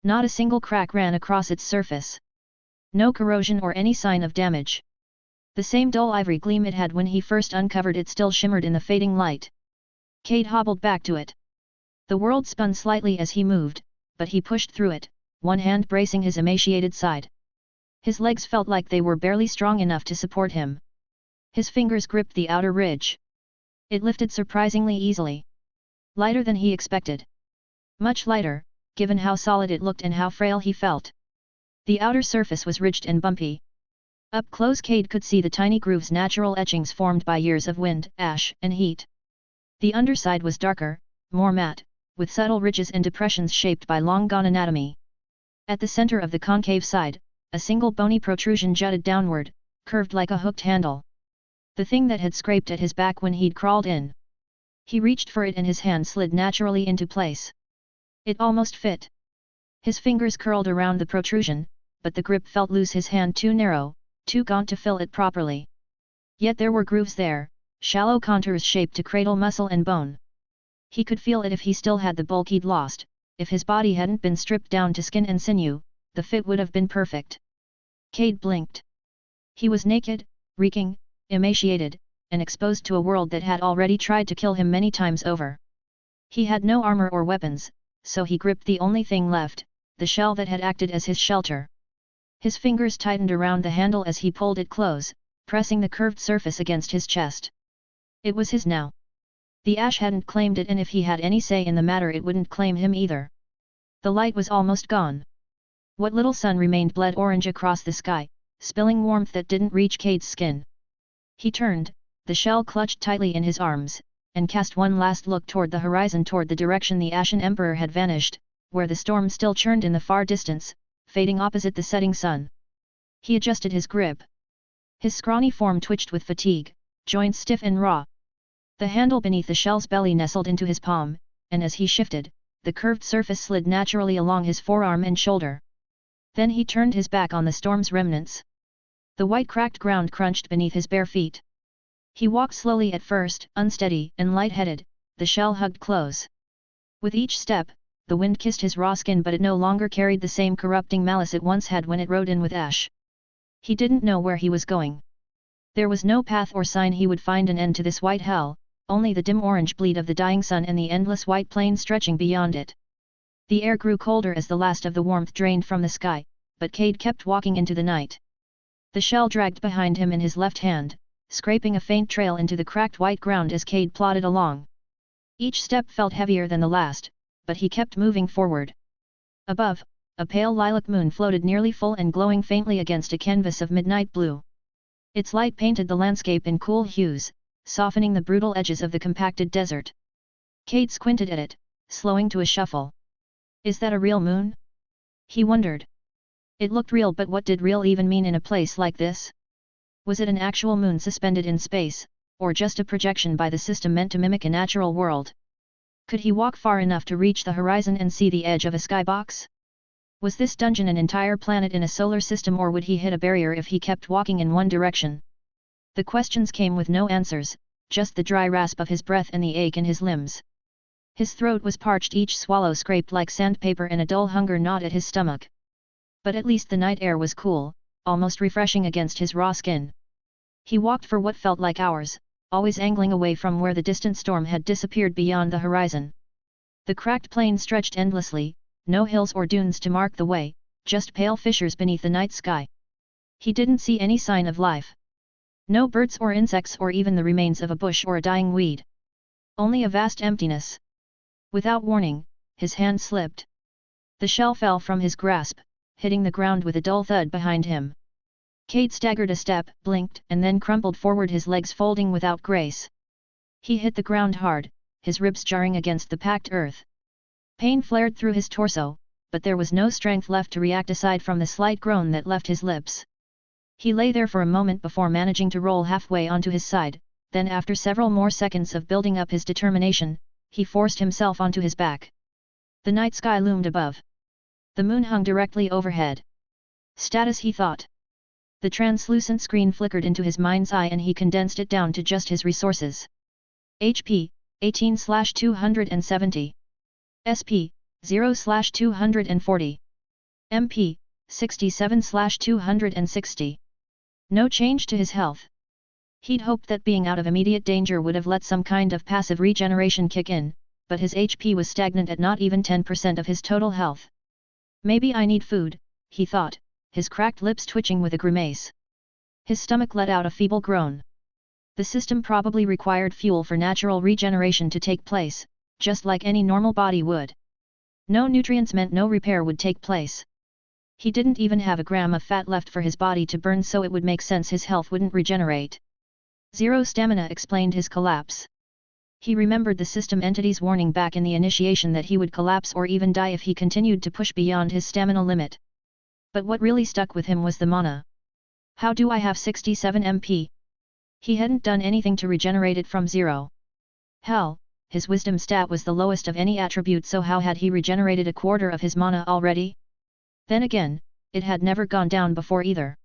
Not a single crack ran across its surface. No corrosion or any sign of damage. The same dull ivory gleam it had when he first uncovered it still shimmered in the fading light. Cade hobbled back to it. The world spun slightly as he moved, but he pushed through it, one hand bracing his emaciated side. His legs felt like they were barely strong enough to support him. His fingers gripped the outer ridge. It lifted surprisingly easily. Lighter than he expected. Much lighter, given how solid it looked and how frail he felt. The outer surface was ridged and bumpy. Up close Cade could see the tiny grooves, natural etchings formed by years of wind, ash, and heat. The underside was darker, more matte, with subtle ridges and depressions shaped by long-gone anatomy. At the center of the concave side, a single bony protrusion jutted downward, curved like a hooked handle. The thing that had scraped at his back when he'd crawled in. He reached for it and his hand slid naturally into place. It almost fit. His fingers curled around the protrusion, but the grip felt loose, his hand too narrow, too gaunt to fill it properly. Yet there were grooves there, shallow contours shaped to cradle muscle and bone. He could feel it if he still had the bulk he'd lost. If his body hadn't been stripped down to skin and sinew, the fit would have been perfect. Cade blinked. He was naked, reeking, emaciated, and exposed to a world that had already tried to kill him many times over. He had no armor or weapons, so he gripped the only thing left, the shell that had acted as his shelter. His fingers tightened around the handle as he pulled it close, pressing the curved surface against his chest. It was his now. The ash hadn't claimed it, and if he had any say in the matter it wouldn't claim him either. The light was almost gone. What little sun remained bled orange across the sky, spilling warmth that didn't reach Cade's skin. He turned, the shell clutched tightly in his arms, and cast one last look toward the horizon, toward the direction the Ashen Emperor had vanished, where the storm still churned in the far distance, fading opposite the setting sun. He adjusted his grip. His scrawny form twitched with fatigue, joints stiff and raw. The handle beneath the shell's belly nestled into his palm, and as he shifted, the curved surface slid naturally along his forearm and shoulder. Then he turned his back on the storm's remnants. The white cracked ground crunched beneath his bare feet. He walked slowly at first, unsteady and light-headed, the shell hugged close. With each step, the wind kissed his raw skin, but it no longer carried the same corrupting malice it once had when it rode in with ash. He didn't know where he was going. There was no path or sign he would find an end to this white hell, only the dim orange bleed of the dying sun and the endless white plain stretching beyond it. The air grew colder as the last of the warmth drained from the sky, but Cade kept walking into the night. The shell dragged behind him in his left hand, scraping a faint trail into the cracked white ground as Cade plodded along. Each step felt heavier than the last, but he kept moving forward. Above, a pale lilac moon floated nearly full and glowing faintly against a canvas of midnight blue. Its light painted the landscape in cool hues, softening the brutal edges of the compacted desert. Cade squinted at it, slowing to a shuffle. Is that a real moon? He wondered. It looked real, but what did real even mean in a place like this? Was it an actual moon suspended in space, or just a projection by the system meant to mimic a natural world? Could he walk far enough to reach the horizon and see the edge of a skybox? Was this dungeon an entire planet in a solar system, or would he hit a barrier if he kept walking in one direction? The questions came with no answers, just the dry rasp of his breath and the ache in his limbs. His throat was parched, each swallow scraped like sandpaper, and a dull hunger gnawed at his stomach. But at least the night air was cool, almost refreshing against his raw skin. He walked for what felt like hours, always angling away from where the distant storm had disappeared beyond the horizon. The cracked plain stretched endlessly, no hills or dunes to mark the way, just pale fissures beneath the night sky. He didn't see any sign of life. No birds or insects or even the remains of a bush or a dying weed. Only a vast emptiness. Without warning, his hand slipped. The shell fell from his grasp, hitting the ground with a dull thud behind him. Cade staggered a step, blinked, and then crumpled forward, his legs folding without grace. He hit the ground hard, his ribs jarring against the packed earth. Pain flared through his torso, but there was no strength left to react aside from the slight groan that left his lips. He lay there for a moment before managing to roll halfway onto his side, then after several more seconds of building up his determination, he forced himself onto his back. The night sky loomed above. The moon hung directly overhead. Status, he thought. The translucent screen flickered into his mind's eye and he condensed it down to just his resources. HP, 18/270. SP, 0/240. MP, 67/260. No change to his health. He'd hoped that being out of immediate danger would have let some kind of passive regeneration kick in, but his HP was stagnant at not even 10% of his total health. Maybe I need food, he thought, his cracked lips twitching with a grimace. His stomach let out a feeble groan. The system probably required fuel for natural regeneration to take place, just like any normal body would. No nutrients meant no repair would take place. He didn't even have a gram of fat left for his body to burn, so it would make sense his health wouldn't regenerate. Zero stamina explained his collapse. He remembered the system entity's warning back in the initiation that he would collapse or even die if he continued to push beyond his stamina limit. But what really stuck with him was the mana. How do I have 67 MP? He hadn't done anything to regenerate it from zero. Hell, his wisdom stat was the lowest of any attribute, so how had he regenerated a quarter of his mana already? Then again, it had never gone down before either.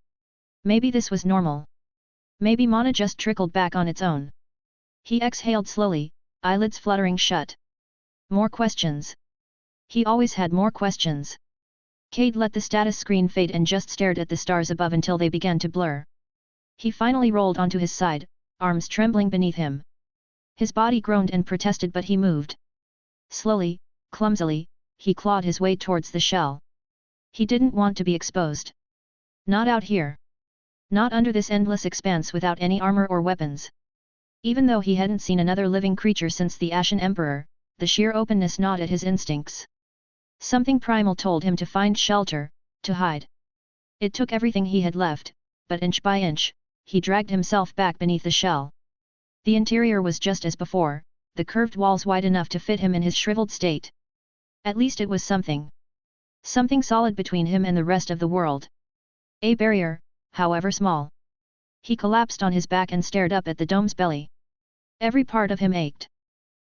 Maybe this was normal. Maybe mana just trickled back on its own. He exhaled slowly, eyelids fluttering shut. More questions. He always had more questions. Cade let the status screen fade and just stared at the stars above until they began to blur. He finally rolled onto his side, arms trembling beneath him. His body groaned and protested, but he moved. Slowly, clumsily, he clawed his way towards the shell. He didn't want to be exposed. Not out here. Not under this endless expanse without any armor or weapons. Even though he hadn't seen another living creature since the Ashen Emperor, the sheer openness gnawed at his instincts. Something primal told him to find shelter, to hide. It took everything he had left, but inch by inch, he dragged himself back beneath the shell. The interior was just as before, the curved walls wide enough to fit him in his shriveled state. At least it was something. Something solid between him and the rest of the world. A barrier, however small. He collapsed on his back and stared up at the dome's belly. Every part of him ached.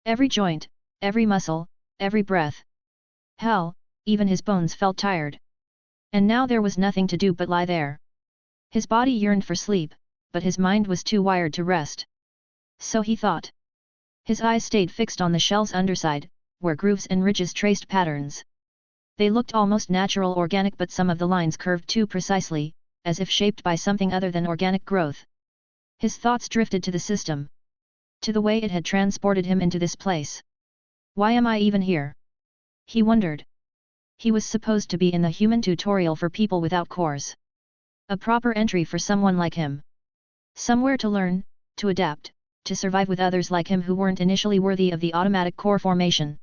Every joint, every muscle, every breath. Hell, even his bones felt tired. And now there was nothing to do but lie there. His body yearned for sleep, but his mind was too wired to rest. So he thought. His eyes stayed fixed on the shell's underside, where grooves and ridges traced patterns. They looked almost natural, organic, but some of the lines curved too precisely, as if shaped by something other than organic growth. His thoughts drifted to the system. To the way it had transported him into this place. Why am I even here? He wondered. He was supposed to be in the human tutorial for people without cores. A proper entry for someone like him. Somewhere to learn, to adapt, to survive with others like him who weren't initially worthy of the automatic core formation.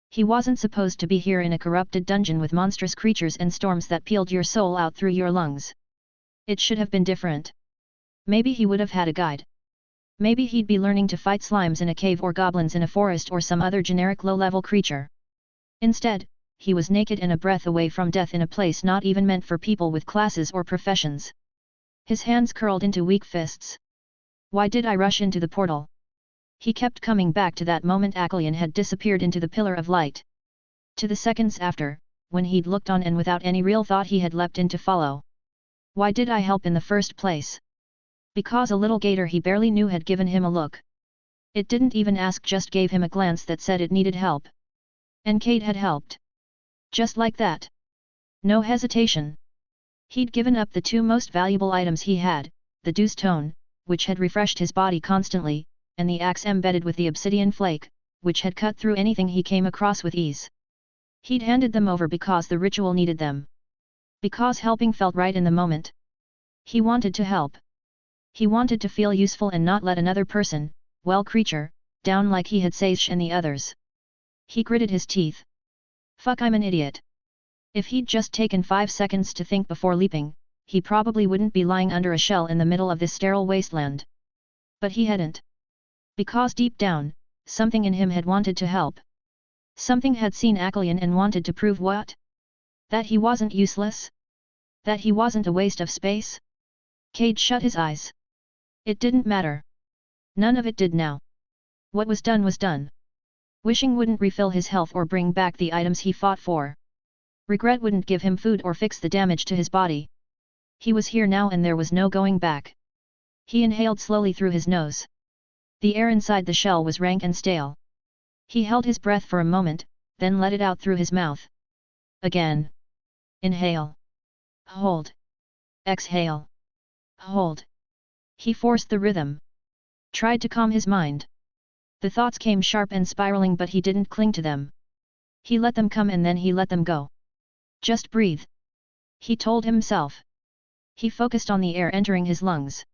He wasn't supposed to be here in a corrupted dungeon with monstrous creatures and storms that peeled your soul out through your lungs. It should have been different. Maybe he would have had a guide. Maybe he'd be learning to fight slimes in a cave or goblins in a forest or some other generic low-level creature. Instead, he was naked and a breath away from death in a place not even meant for people with classes or professions. His hands curled into weak fists. Why did I rush into the portal? He kept coming back to that moment Akalian had disappeared into the pillar of light. To the seconds after, when he'd looked on and without any real thought he had leapt in to follow. Why did I help in the first place? Because a little gator he barely knew had given him a look. It didn't even ask, just gave him a glance that said it needed help. And Cade had helped. Just like that. No hesitation. He'd given up the two most valuable items he had, the dew stone, which had refreshed his body constantly, and the axe embedded with the obsidian flake, which had cut through anything he came across with ease. He'd handed them over because the ritual needed them. Because helping felt right in the moment. He wanted to help. He wanted to feel useful and not let another person, well creature, down like he had Sage and the others. He gritted his teeth. Fuck, I'm an idiot. If he'd just taken 5 seconds to think before leaping, he probably wouldn't be lying under a shell in the middle of this sterile wasteland. But he hadn't. Because deep down, something in him had wanted to help. Something had seen Akalian and wanted to prove what? That he wasn't useless? That he wasn't a waste of space? Cade shut his eyes. It didn't matter. None of it did now. What was done was done. Wishing wouldn't refill his health or bring back the items he fought for. Regret wouldn't give him food or fix the damage to his body. He was here now and there was no going back. He inhaled slowly through his nose. The air inside the shell was rank and stale. He held his breath for a moment, then let it out through his mouth. Again. Inhale. Hold. Exhale. Hold. He forced the rhythm. Tried to calm his mind. The thoughts came sharp and spiraling but he didn't cling to them. He let them come and then he let them go. Just breathe. He told himself. He focused on the air entering his lungs.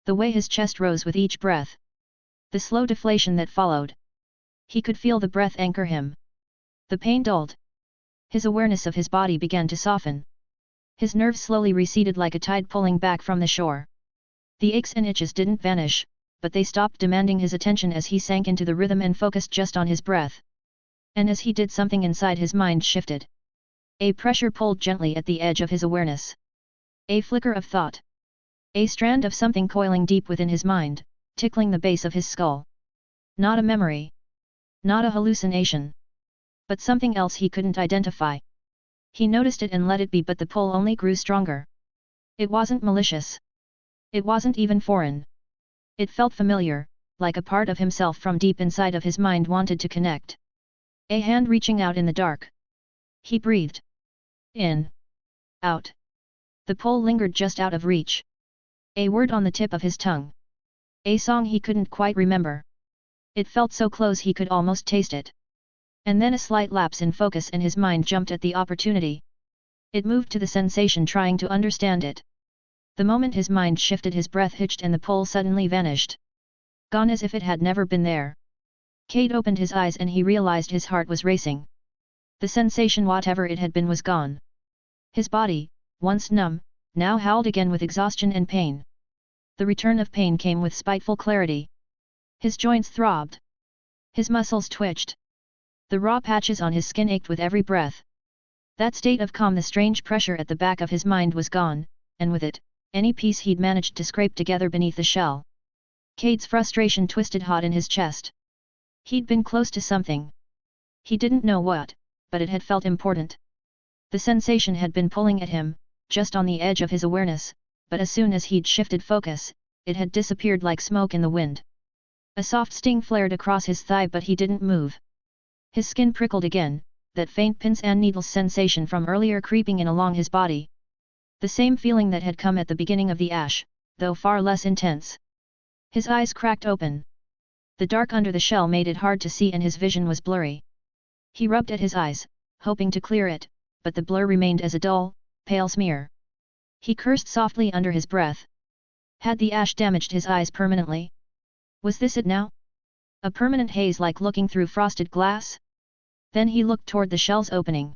The way his chest rose with each breath. The slow deflation that followed. He could feel the breath anchor him. The pain dulled. His awareness of his body began to soften. His nerves slowly receded like a tide pulling back from the shore. The aches and itches didn't vanish, but they stopped demanding his attention as he sank into the rhythm and focused just on his breath. And as he did, something inside his mind shifted. A pressure pulled gently at the edge of his awareness. A flicker of thought. A strand of something coiling deep within his mind, tickling the base of his skull. Not a memory. Not a hallucination. But something else he couldn't identify. He noticed it and let it be, but the pull only grew stronger. It wasn't malicious. It wasn't even foreign. It felt familiar, like a part of himself from deep inside of his mind wanted to connect. A hand reaching out in the dark. He breathed. In. Out. The pull lingered just out of reach. A word on the tip of his tongue. A song he couldn't quite remember. It felt so close he could almost taste it. And then a slight lapse in focus and his mind jumped at the opportunity. It moved to the sensation, trying to understand it. The moment his mind shifted, his breath hitched and the pull suddenly vanished. Gone as if it had never been there. Cade opened his eyes and he realized his heart was racing. The sensation, whatever it had been, was gone. His body, once numb, now howled again with exhaustion and pain. The return of pain came with spiteful clarity. His joints throbbed. His muscles twitched. The raw patches on his skin ached with every breath. That state of calm, the strange pressure at the back of his mind was gone, and with it, any piece he'd managed to scrape together beneath the shell. Cade's frustration twisted hot in his chest. He'd been close to something. He didn't know what, but it had felt important. The sensation had been pulling at him, just on the edge of his awareness, but as soon as he'd shifted focus, it had disappeared like smoke in the wind. A soft sting flared across his thigh but he didn't move. His skin prickled again, that faint pins and needles sensation from earlier creeping in along his body. The same feeling that had come at the beginning of the ash, though far less intense. His eyes cracked open. The dark under the shell made it hard to see and his vision was blurry. He rubbed at his eyes, hoping to clear it, but the blur remained as a dull, pale smear. He cursed softly under his breath. Had the ash damaged his eyes permanently? Was this it now? A permanent haze, like looking through frosted glass? Then he looked toward the shell's opening.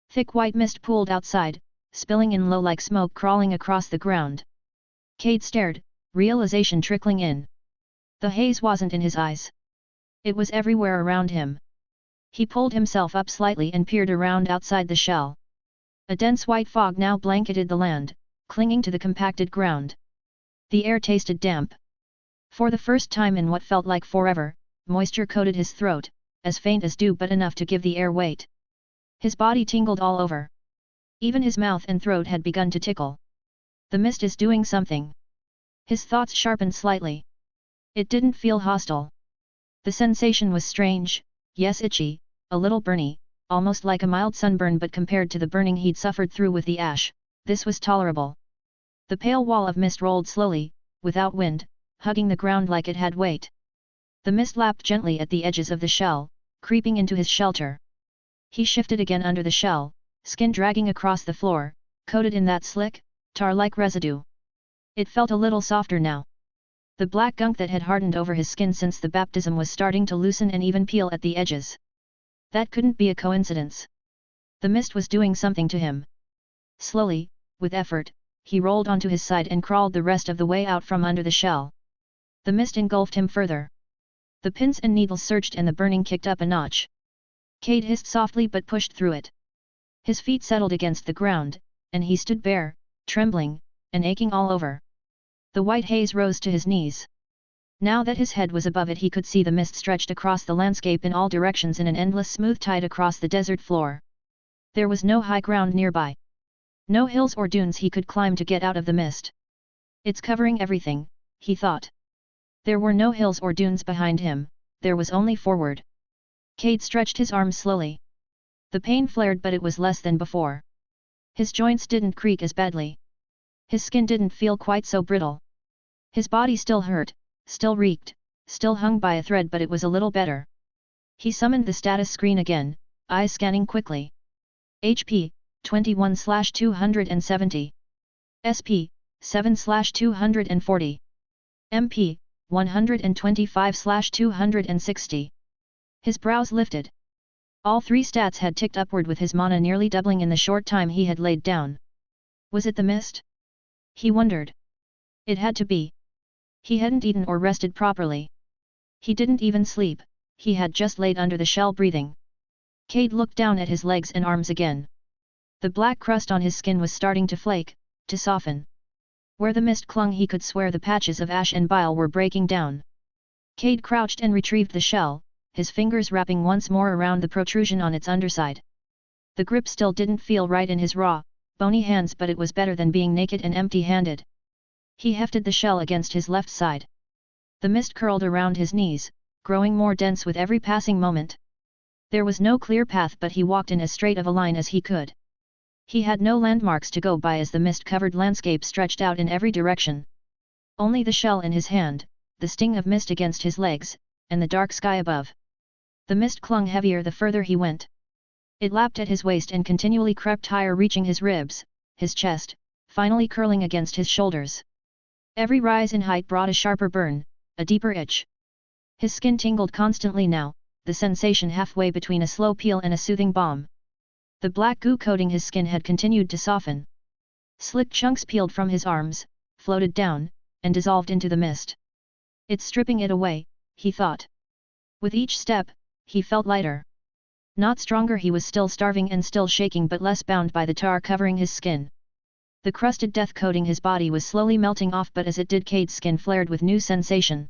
Thick white mist pooled outside, spilling in low like smoke crawling across the ground. Cade stared, realization trickling in. The haze wasn't in his eyes. It was everywhere around him. He pulled himself up slightly and peered around outside the shell. A dense white fog now blanketed the land, clinging to the compacted ground. The air tasted damp. For the first time in what felt like forever, moisture coated his throat, as faint as dew but enough to give the air weight. His body tingled all over. Even his mouth and throat had begun to tickle. The mist is doing something. His thoughts sharpened slightly. It didn't feel hostile. The sensation was strange, yes, itchy, a little burny, almost like a mild sunburn, but compared to the burning he'd suffered through with the ash, this was tolerable. The pale wall of mist rolled slowly, without wind, hugging the ground like it had weight. The mist lapped gently at the edges of the shell, creeping into his shelter. He shifted again under the shell, skin dragging across the floor, coated in that slick, tar-like residue. It felt a little softer now. The black gunk that had hardened over his skin since the baptism was starting to loosen and even peel at the edges. That couldn't be a coincidence. The mist was doing something to him. Slowly, with effort, he rolled onto his side and crawled the rest of the way out from under the shell. The mist engulfed him further. The pins and needles surged and the burning kicked up a notch. Cade hissed softly but pushed through it. His feet settled against the ground, and he stood bare, trembling, and aching all over. The white haze rose to his knees. Now that his head was above it he could see the mist stretched across the landscape in all directions in an endless smooth tide across the desert floor. There was no high ground nearby. No hills or dunes he could climb to get out of the mist. It's covering everything, he thought. There were no hills or dunes behind him, there was only forward. Cade stretched his arms slowly. The pain flared but it was less than before. His joints didn't creak as badly. His skin didn't feel quite so brittle. His body still hurt, still reeked, still hung by a thread but it was a little better. He summoned the status screen again, eyes scanning quickly. HP, 21/270. SP, 7/240. MP, 125/260. His brows lifted. All three stats had ticked upward with his mana nearly doubling in the short time he had laid down. Was it the mist? He wondered. It had to be. He hadn't eaten or rested properly. He didn't even sleep, he had just laid under the shell breathing. Cade looked down at his legs and arms again. The black crust on his skin was starting to flake, to soften. Where the mist clung he could swear the patches of ash and bile were breaking down. Cade crouched and retrieved the shell, his fingers wrapping once more around the protrusion on its underside. The grip still didn't feel right in his raw, bony hands but it was better than being naked and empty-handed. He hefted the shell against his left side. The mist curled around his knees, growing more dense with every passing moment. There was no clear path but he walked in as straight of a line as he could. He had no landmarks to go by as the mist-covered landscape stretched out in every direction. Only the shell in his hand, the sting of mist against his legs, and the dark sky above. The mist clung heavier the further he went. It lapped at his waist and continually crept higher reaching his ribs, his chest, finally curling against his shoulders. Every rise in height brought a sharper burn, a deeper itch. His skin tingled constantly now, the sensation halfway between a slow peel and a soothing balm. The black goo coating his skin had continued to soften. Slick chunks peeled from his arms, floated down, and dissolved into the mist. It's stripping it away, he thought. With each step, he felt lighter. Not stronger, he was still starving and still shaking but less bound by the tar covering his skin. The crusted death coating his body was slowly melting off but as it did Cade's skin flared with new sensation.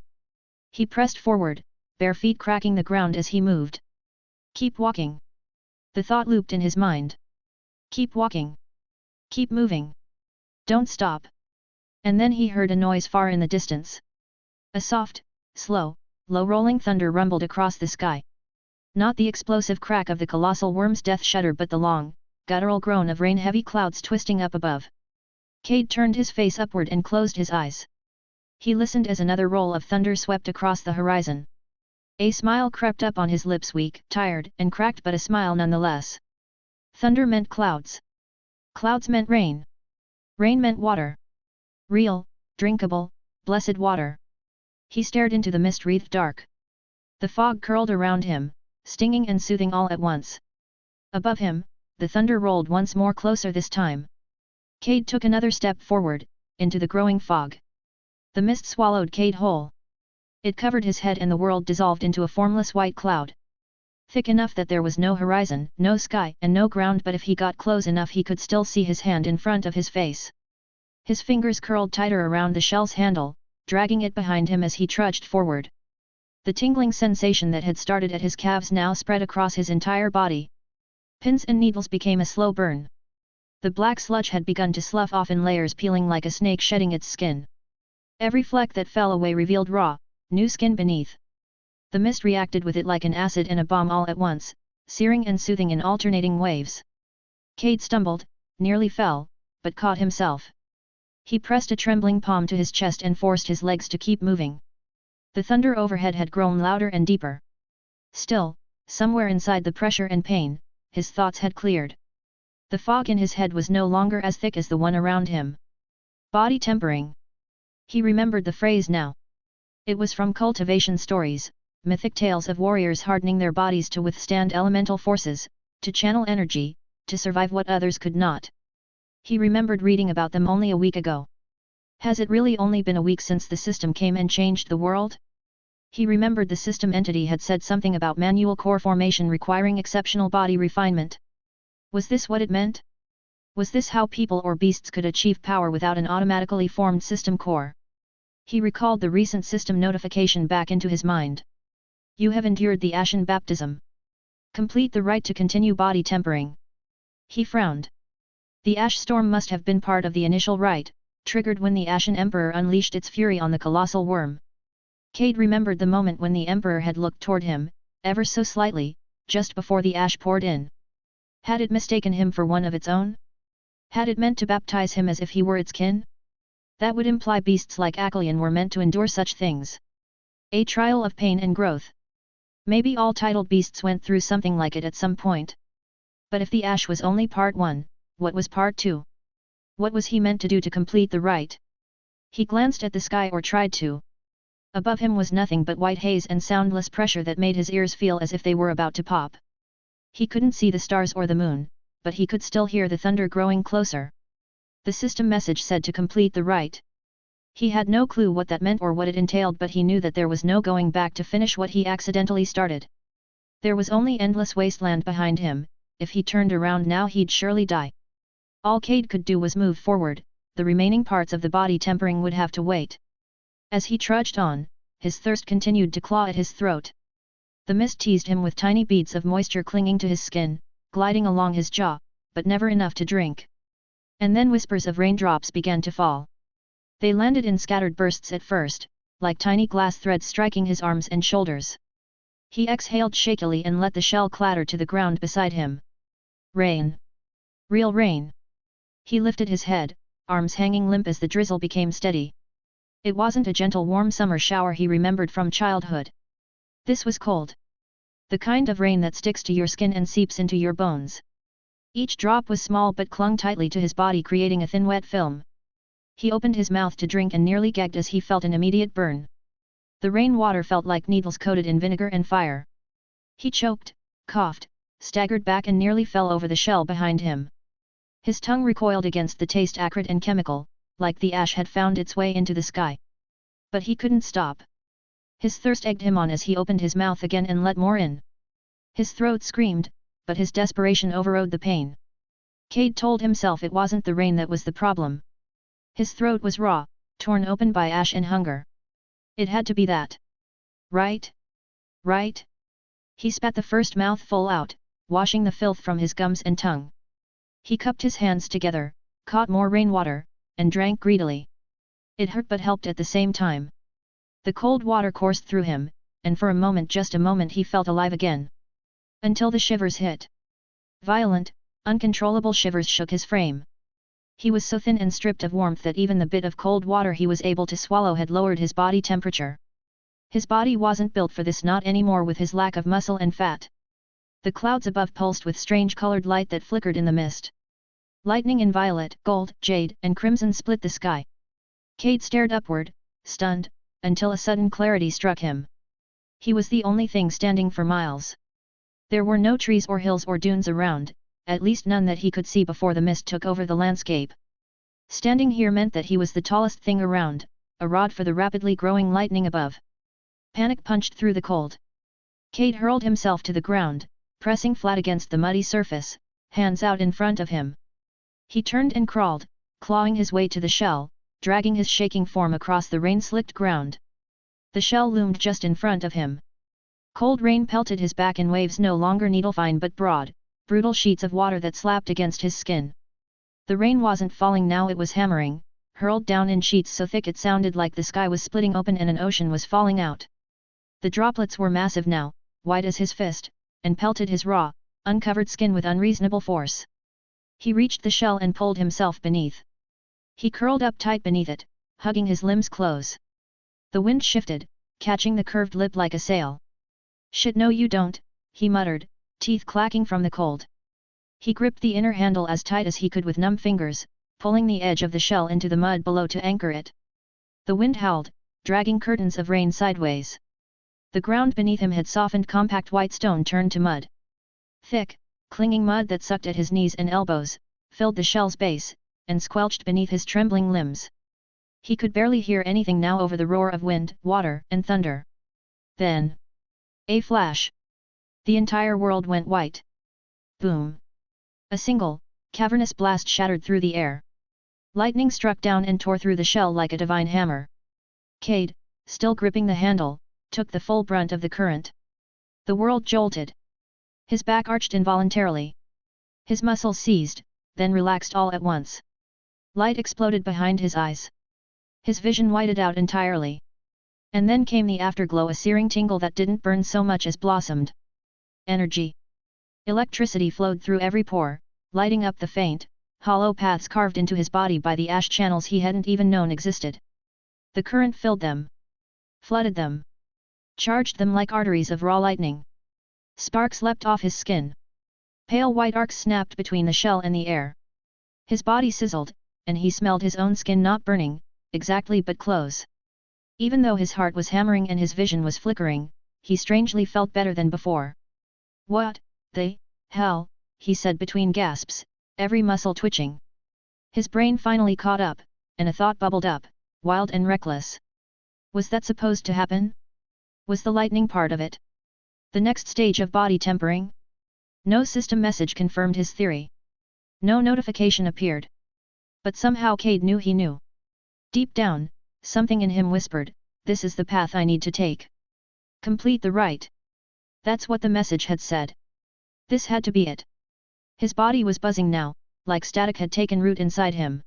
He pressed forward, bare feet cracking the ground as he moved. Keep walking. The thought looped in his mind. Keep walking. Keep moving. Don't stop. And then he heard a noise far in the distance. A soft, slow, low-rolling thunder rumbled across the sky. Not the explosive crack of the colossal worm's death shudder but the long, guttural groan of rain-heavy clouds twisting up above. Cade turned his face upward and closed his eyes. He listened as another roll of thunder swept across the horizon. A smile crept up on his lips, weak, tired, and cracked but a smile nonetheless. Thunder meant clouds. Clouds meant rain. Rain meant water. Real, drinkable, blessed water. He stared into the mist-wreathed dark. The fog curled around him, stinging and soothing all at once. Above him, the thunder rolled once more closer this time. Cade took another step forward, into the growing fog. The mist swallowed Cade whole. It covered his head and the world dissolved into a formless white cloud. Thick enough that there was no horizon, no sky, and no ground, but if he got close enough he could still see his hand in front of his face. His fingers curled tighter around the shell's handle, dragging it behind him as he trudged forward. The tingling sensation that had started at his calves now spread across his entire body. Pins and needles became a slow burn. The black sludge had begun to slough off in layers, peeling like a snake shedding its skin. Every fleck that fell away revealed raw, new skin beneath. The mist reacted with it like an acid and a bomb all at once, searing and soothing in alternating waves. Cade stumbled, nearly fell, but caught himself. He pressed a trembling palm to his chest and forced his legs to keep moving. The thunder overhead had grown louder and deeper. Still, somewhere inside the pressure and pain, his thoughts had cleared. The fog in his head was no longer as thick as the one around him. Body tempering. He remembered the phrase now. It was from cultivation stories, mythic tales of warriors hardening their bodies to withstand elemental forces, to channel energy, to survive what others could not. He remembered reading about them only a week ago. Has it really only been a week since the system came and changed the world? He remembered the system entity had said something about manual core formation requiring exceptional body refinement. Was this what it meant? Was this how people or beasts could achieve power without an automatically formed system core? He recalled the recent system notification back into his mind. You have endured the Ashen baptism. Complete the rite to continue body tempering. He frowned. The ash storm must have been part of the initial rite, triggered when the Ashen Emperor unleashed its fury on the colossal worm. Cade remembered the moment when the Emperor had looked toward him, ever so slightly, just before the ash poured in. Had it mistaken him for one of its own? Had it meant to baptize him as if he were its kin? That would imply beasts like Akalian were meant to endure such things. A trial of pain and growth. Maybe all titled beasts went through something like it at some point. But if the ash was only part 1, what was part 2? What was he meant to do to complete the rite? He glanced at the sky or tried to. Above him was nothing but white haze and soundless pressure that made his ears feel as if they were about to pop. He couldn't see the stars or the moon, but he could still hear the thunder growing closer. The system message said to complete the rite. He had no clue what that meant or what it entailed, but he knew that there was no going back to finish what he accidentally started. There was only endless wasteland behind him. If he turned around now he'd surely die. All Cade could do was move forward, the remaining parts of the body tempering would have to wait. As he trudged on, his thirst continued to claw at his throat. The mist teased him with tiny beads of moisture clinging to his skin, gliding along his jaw, but never enough to drink. And then whispers of raindrops began to fall. They landed in scattered bursts at first, like tiny glass threads striking his arms and shoulders. He exhaled shakily and let the shell clatter to the ground beside him. Rain. Real rain. He lifted his head, arms hanging limp as the drizzle became steady. It wasn't a gentle warm summer shower he remembered from childhood. This was cold. The kind of rain that sticks to your skin and seeps into your bones. Each drop was small but clung tightly to his body, creating a thin wet film. He opened his mouth to drink and nearly gagged as he felt an immediate burn. The rain water felt like needles coated in vinegar and fire. He choked, coughed, staggered back and nearly fell over the shell behind him. His tongue recoiled against the taste, acrid and chemical, like the ash had found its way into the sky. But he couldn't stop. His thirst egged him on as he opened his mouth again and let more in. His throat screamed, but his desperation overrode the pain. Cade told himself it wasn't the rain that was the problem. His throat was raw, torn open by ash and hunger. It had to be that. Right? Right? He spat the first mouthful out, washing the filth from his gums and tongue. He cupped his hands together, caught more rainwater, and drank greedily. It hurt but helped at the same time. The cold water coursed through him, and for a moment, just a moment, he felt alive again. Until the shivers hit. Violent, uncontrollable shivers shook his frame. He was so thin and stripped of warmth that even the bit of cold water he was able to swallow had lowered his body temperature. His body wasn't built for this, not anymore with his lack of muscle and fat. The clouds above pulsed with strange colored light that flickered in the mist. Lightning in violet, gold, jade, and crimson split the sky. Cade stared upward, stunned, until a sudden clarity struck him. He was the only thing standing for miles. There were no trees or hills or dunes around, at least none that he could see before the mist took over the landscape. Standing here meant that he was the tallest thing around, a rod for the rapidly growing lightning above. Panic punched through the cold. Cade hurled himself to the ground, pressing flat against the muddy surface, hands out in front of him. He turned and crawled, clawing his way to the shell, dragging his shaking form across the rain-slicked ground. The shell loomed just in front of him. Cold rain pelted his back in waves no longer needle-fine but broad, brutal sheets of water that slapped against his skin. The rain wasn't falling now, it was hammering, hurled down in sheets so thick it sounded like the sky was splitting open and an ocean was falling out. The droplets were massive now, white as his fist, and pelted his raw, uncovered skin with unreasonable force. He reached the shell and pulled himself beneath. He curled up tight beneath it, hugging his limbs close. The wind shifted, catching the curved lip like a sail. "Shit, no you don't," he muttered, teeth clacking from the cold. He gripped the inner handle as tight as he could with numb fingers, pulling the edge of the shell into the mud below to anchor it. The wind howled, dragging curtains of rain sideways. The ground beneath him had softened. Compact white stone turned to mud. Thick, clinging mud that sucked at his knees and elbows, filled the shell's base, and squelched beneath his trembling limbs. He could barely hear anything now over the roar of wind, water, and thunder. Then, a flash. The entire world went white. Boom. A single, cavernous blast shattered through the air. Lightning struck down and tore through the shell like a divine hammer. Cade, still gripping the handle, took the full brunt of the current. The world jolted. His back arched involuntarily. His muscles seized, then relaxed all at once. Light exploded behind his eyes. His vision whited out entirely. And then came the afterglow, a searing tingle that didn't burn so much as blossomed. Energy. Electricity flowed through every pore, lighting up the faint, hollow paths carved into his body by the ash channels he hadn't even known existed. The current filled them. Flooded them. Charged them like arteries of raw lightning. Sparks leapt off his skin. Pale white arcs snapped between the shell and the air. His body sizzled, and he smelled his own skin not burning, exactly but close. Even though his heart was hammering and his vision was flickering, he strangely felt better than before. What the hell, he said between gasps, every muscle twitching. His brain finally caught up, and a thought bubbled up, wild and reckless. Was that supposed to happen? Was the lightning part of it? The next stage of body tempering? No system message confirmed his theory. No notification appeared. But somehow Cade knew he knew. Deep down, something in him whispered, this is the path I need to take. Complete the rite. That's what the message had said. This had to be it. His body was buzzing now, like static had taken root inside him.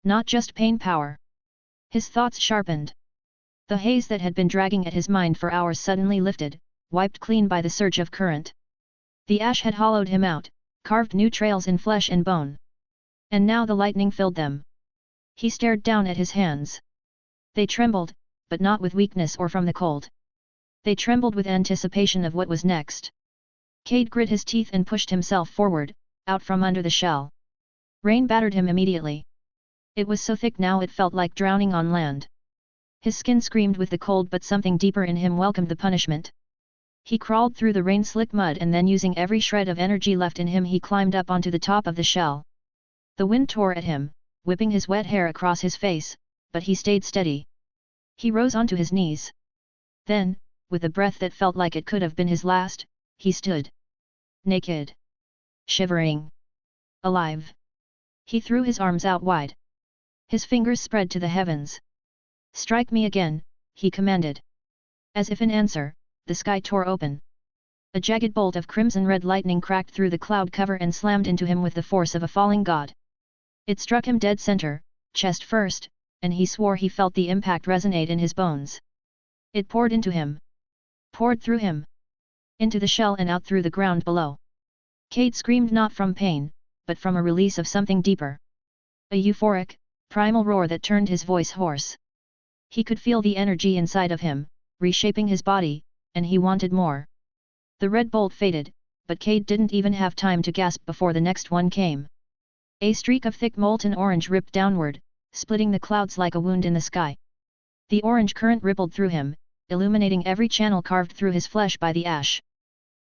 Not just pain power. His thoughts sharpened. The haze that had been dragging at his mind for hours suddenly lifted, wiped clean by the surge of current. The ash had hollowed him out, carved new trails in flesh and bone. And now the lightning filled them. He stared down at his hands. They trembled, but not with weakness or from the cold. They trembled with anticipation of what was next. Cade grit his teeth and pushed himself forward, out from under the shell. Rain battered him immediately. It was so thick now it felt like drowning on land. His skin screamed with the cold, but something deeper in him welcomed the punishment. He crawled through the rain-slick mud, and then using every shred of energy left in him he climbed up onto the top of the shell. The wind tore at him, whipping his wet hair across his face, but he stayed steady. He rose onto his knees. Then, with a breath that felt like it could have been his last, he stood. Naked. Shivering. Alive. He threw his arms out wide. His fingers spread to the heavens. Strike me again, he commanded. As if in answer, the sky tore open. A jagged bolt of crimson-red lightning cracked through the cloud cover and slammed into him with the force of a falling god. It struck him dead center, chest first, and he swore he felt the impact resonate in his bones. It poured into him. Poured through him. Into the shell and out through the ground below. Cade screamed not from pain, but from a release of something deeper. A euphoric, primal roar that turned his voice hoarse. He could feel the energy inside of him, reshaping his body, and he wanted more. The red bolt faded, but Cade didn't even have time to gasp before the next one came. A streak of thick molten orange ripped downward, splitting the clouds like a wound in the sky. The orange current rippled through him, illuminating every channel carved through his flesh by the ash.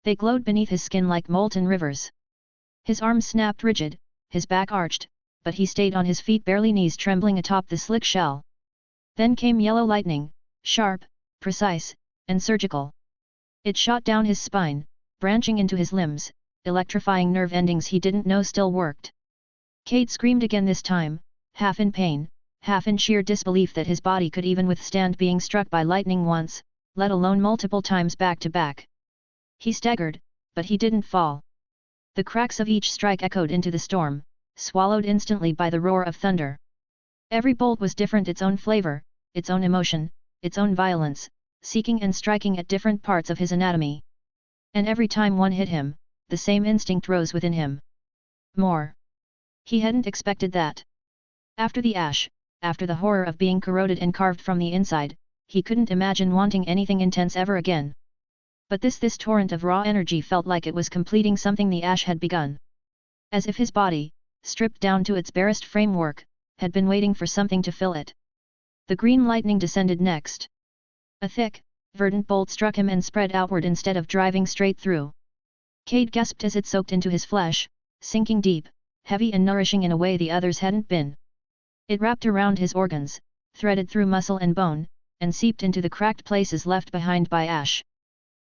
They glowed beneath his skin like molten rivers. His arms snapped rigid, his back arched, but he stayed on his feet, barely knees trembling atop the slick shell. Then came yellow lightning, sharp, precise, and surgical. It shot down his spine, branching into his limbs, electrifying nerve endings he didn't know still worked. Cade screamed again, this time, half in pain, half in sheer disbelief that his body could even withstand being struck by lightning once, let alone multiple times back to back. He staggered, but he didn't fall. The cracks of each strike echoed into the storm, swallowed instantly by the roar of thunder. Every bolt was different, its own flavor, its own emotion, its own violence, seeking and striking at different parts of his anatomy. And every time one hit him, the same instinct rose within him. More. He hadn't expected that. After the ash, after the horror of being corroded and carved from the inside, he couldn't imagine wanting anything intense ever again. But this torrent of raw energy felt like it was completing something the ash had begun. As if his body, stripped down to its barest framework, had been waiting for something to fill it. The green lightning descended next. A thick, verdant bolt struck him and spread outward instead of driving straight through. Cade gasped as it soaked into his flesh, sinking deep, heavy and nourishing in a way the others hadn't been. It wrapped around his organs, threaded through muscle and bone, and seeped into the cracked places left behind by ash.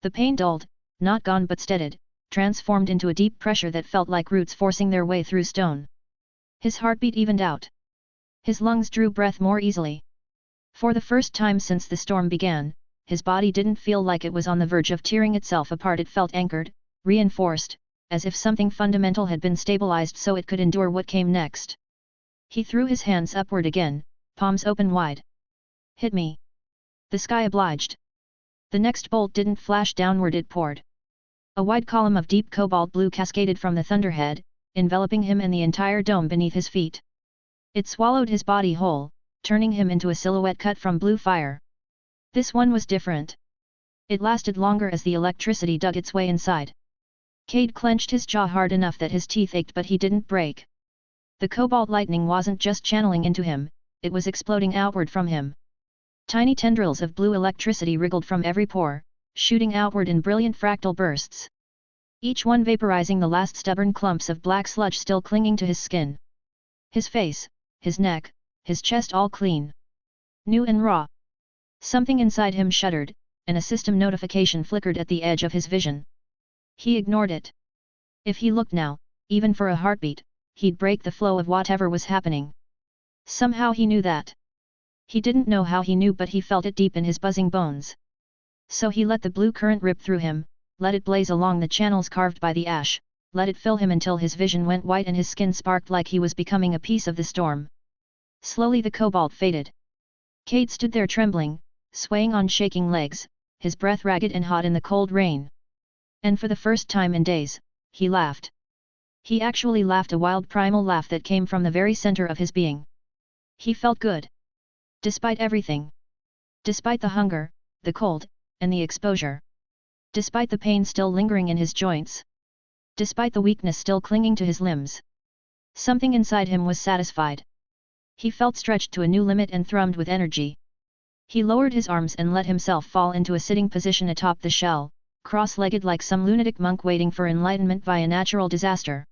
The pain dulled, not gone but steadied, transformed into a deep pressure that felt like roots forcing their way through stone. His heartbeat evened out. His lungs drew breath more easily. For the first time since the storm began, his body didn't feel like it was on the verge of tearing itself apart. It felt anchored, reinforced, as if something fundamental had been stabilized so it could endure what came next. He threw his hands upward again, palms open wide. "Hit me." The sky obliged. The next bolt didn't flash downward, it poured. A wide column of deep cobalt blue cascaded from the thunderhead, enveloping him and the entire dome beneath his feet. It swallowed his body whole, turning him into a silhouette cut from blue fire. This one was different. It lasted longer as the electricity dug its way inside. Cade clenched his jaw hard enough that his teeth ached, but he didn't break. The cobalt lightning wasn't just channeling into him, it was exploding outward from him. Tiny tendrils of blue electricity wriggled from every pore, shooting outward in brilliant fractal bursts. Each one vaporizing the last stubborn clumps of black sludge still clinging to his skin. His face, his neck, his chest all clean. New and raw. Something inside him shuddered, and a system notification flickered at the edge of his vision. He ignored it. If he looked now, even for a heartbeat, he'd break the flow of whatever was happening. Somehow he knew that. He didn't know how he knew, but he felt it deep in his buzzing bones. So he let the blue current rip through him, let it blaze along the channels carved by the ash, let it fill him until his vision went white and his skin sparked like he was becoming a piece of the storm. Slowly the cobalt faded. Cade stood there trembling, swaying on shaking legs, his breath ragged and hot in the cold rain. And for the first time in days, he laughed. He actually laughed, a wild primal laugh that came from the very center of his being. He felt good. Despite everything. Despite the hunger, the cold, and the exposure. Despite the pain still lingering in his joints. Despite the weakness still clinging to his limbs. Something inside him was satisfied. He felt stretched to a new limit and thrummed with energy. He lowered his arms and let himself fall into a sitting position atop the shell, cross-legged like some lunatic monk waiting for enlightenment via natural disaster.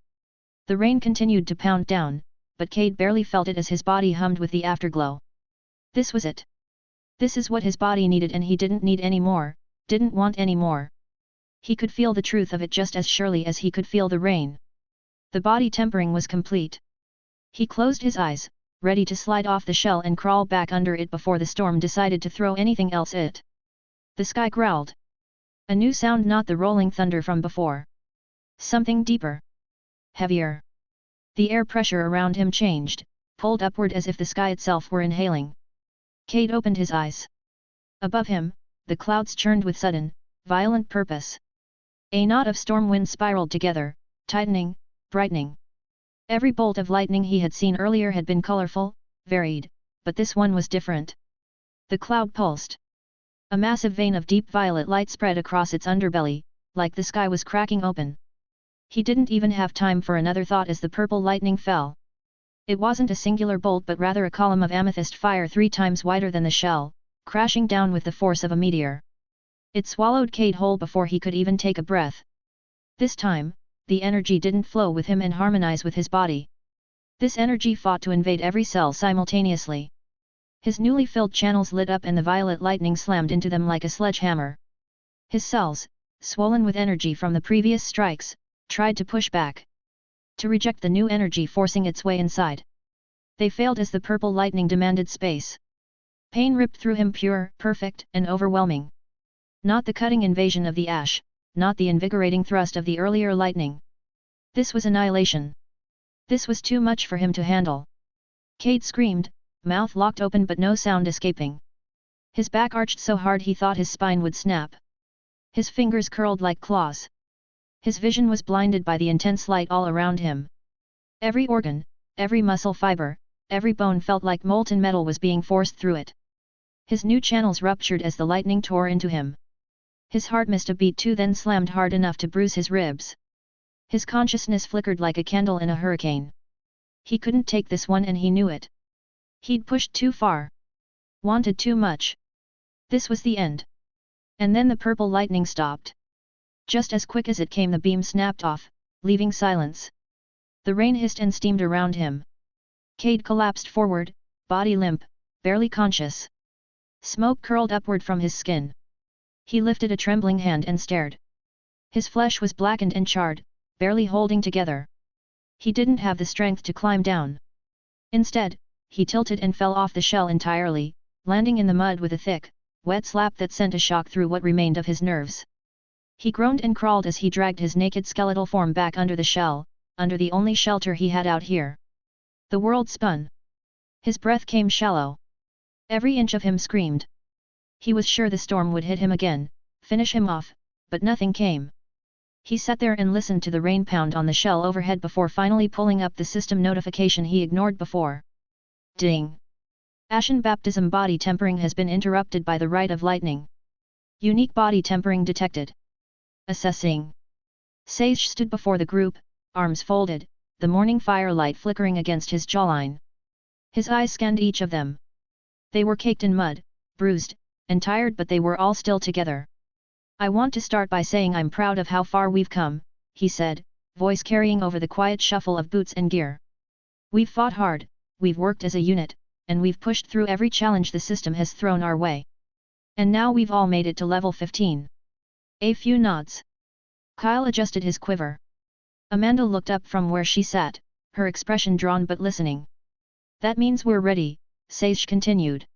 The rain continued to pound down, but Cade barely felt it as his body hummed with the afterglow. This was it. This is what his body needed, and he didn't need any more, didn't want any more. He could feel the truth of it just as surely as he could feel the rain. The body tempering was complete. He closed his eyes, ready to slide off the shell and crawl back under it before the storm decided to throw anything else at it. The sky growled. A new sound, not the rolling thunder from before. Something deeper. Heavier. The air pressure around him changed, pulled upward as if the sky itself were inhaling. Cade opened his eyes. Above him, the clouds churned with sudden, violent purpose. A knot of storm wind spiraled together, tightening, brightening. Every bolt of lightning he had seen earlier had been colorful, varied, but this one was different. The cloud pulsed. A massive vein of deep violet light spread across its underbelly, like the sky was cracking open. He didn't even have time for another thought as the purple lightning fell. It wasn't a singular bolt but rather a column of amethyst fire 3 times wider than the shell, crashing down with the force of a meteor. It swallowed Cade whole before he could even take a breath. This time, the energy didn't flow with him and harmonize with his body. This energy fought to invade every cell simultaneously. His newly filled channels lit up and the violet lightning slammed into them like a sledgehammer. His cells, swollen with energy from the previous strikes, tried to push back. To reject the new energy forcing its way inside. They failed as the purple lightning demanded space. Pain ripped through him, pure, perfect, and overwhelming. Not the cutting invasion of the ash, not the invigorating thrust of the earlier lightning. This was annihilation. This was too much for him to handle. Cade screamed, mouth locked open but no sound escaping. His back arched so hard he thought his spine would snap. His fingers curled like claws. His vision was blinded by the intense light all around him. Every organ, every muscle fiber, every bone felt like molten metal was being forced through it. His new channels ruptured as the lightning tore into him. His heart missed a beat too, then slammed hard enough to bruise his ribs. His consciousness flickered like a candle in a hurricane. He couldn't take this one and he knew it. He'd pushed too far. Wanted too much. This was the end. And then the purple lightning stopped. Just as quick as it came, the beam snapped off, leaving silence. The rain hissed and steamed around him. Cade collapsed forward, body limp, barely conscious. Smoke curled upward from his skin. He lifted a trembling hand and stared. His flesh was blackened and charred, barely holding together. He didn't have the strength to climb down. Instead, he tilted and fell off the shell entirely, landing in the mud with a thick, wet slap that sent a shock through what remained of his nerves. He groaned and crawled as he dragged his naked skeletal form back under the shell, under the only shelter he had out here. The world spun. His breath came shallow. Every inch of him screamed. He was sure the storm would hit him again, finish him off, but nothing came. He sat there and listened to the rain pound on the shell overhead before finally pulling up the system notification he ignored before. Ding! Ashen baptism body tempering has been interrupted by the rite of lightning. Unique body tempering detected. Assessing. Sage stood before the group, arms folded, the morning firelight flickering against his jawline. His eyes scanned each of them. They were caked in mud, bruised, and tired, but they were all still together. I want to start by saying I'm proud of how far we've come, he said, voice carrying over the quiet shuffle of boots and gear. We've fought hard, we've worked as a unit, and we've pushed through every challenge the system has thrown our way. And now we've all made it to level 15. A few nods. Kyle adjusted his quiver. Amanda looked up from where she sat, her expression drawn but listening. That means we're ready, Sage continued.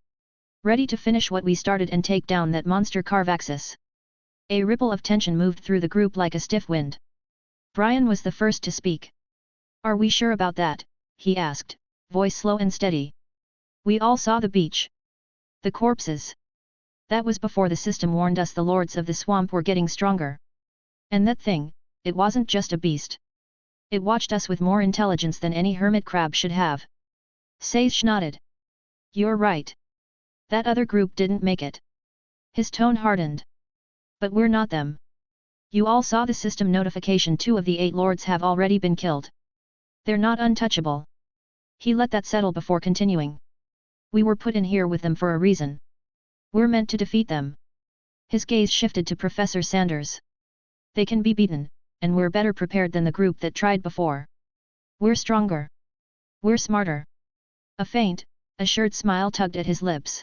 Ready to finish what we started and take down that monster Carvaxis. A ripple of tension moved through the group like a stiff wind. Brian was the first to speak. Are we sure about that? He asked, voice slow and steady. We all saw the beach. The corpses. That was before the system warned us the lords of the swamp were getting stronger. And that thing, it wasn't just a beast. It watched us with more intelligence than any hermit crab should have. Sage nodded. You're right. That other group didn't make it. His tone hardened. But we're not them. You all saw the system notification. 2 of the 8 lords have already been killed. They're not untouchable. He let that settle before continuing. We were put in here with them for a reason. We're meant to defeat them. His gaze shifted to Professor Sanders. They can be beaten, and we're better prepared than the group that tried before. We're stronger. We're smarter. A faint, assured smile tugged at his lips.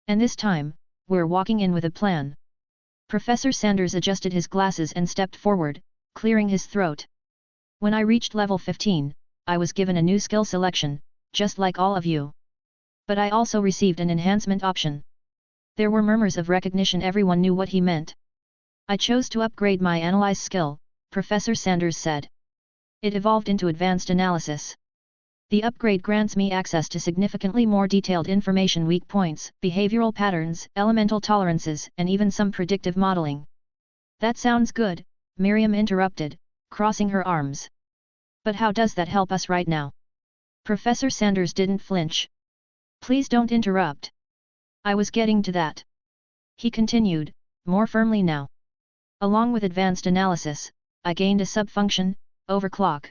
And this time, we're walking in with a plan. Professor Sanders adjusted his glasses and stepped forward, clearing his throat. When I reached level 15, I was given a new skill selection, just like all of you. But I also received an enhancement option. There were murmurs of recognition. Everyone knew what he meant. I chose to upgrade my Analyze skill, Professor Sanders said. It evolved into Advanced Analysis. The upgrade grants me access to significantly more detailed information, weak points, behavioral patterns, elemental tolerances, and even some predictive modeling. That sounds good, Miriam interrupted, crossing her arms. But how does that help us right now? Professor Sanders didn't flinch. Please don't interrupt. I was getting to that. He continued, more firmly now. Along with Advanced Analysis, I gained a sub-function, Overclock.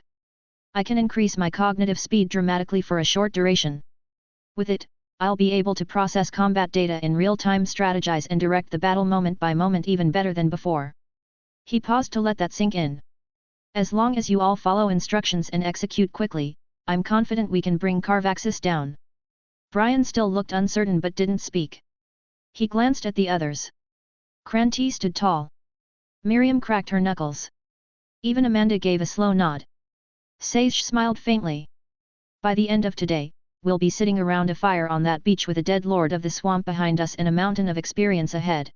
I can increase my cognitive speed dramatically for a short duration. With it, I'll be able to process combat data in real time, strategize and direct the battle moment by moment even better than before. He paused to let that sink in. As long as you all follow instructions and execute quickly, I'm confident we can bring Carvaxis down. Brian still looked uncertain but didn't speak. He glanced at the others. Cranty stood tall. Miriam cracked her knuckles. Even Amanda gave a slow nod. Sage smiled faintly. By the end of today, we'll be sitting around a fire on that beach with a dead lord of the swamp behind us and a mountain of experience ahead.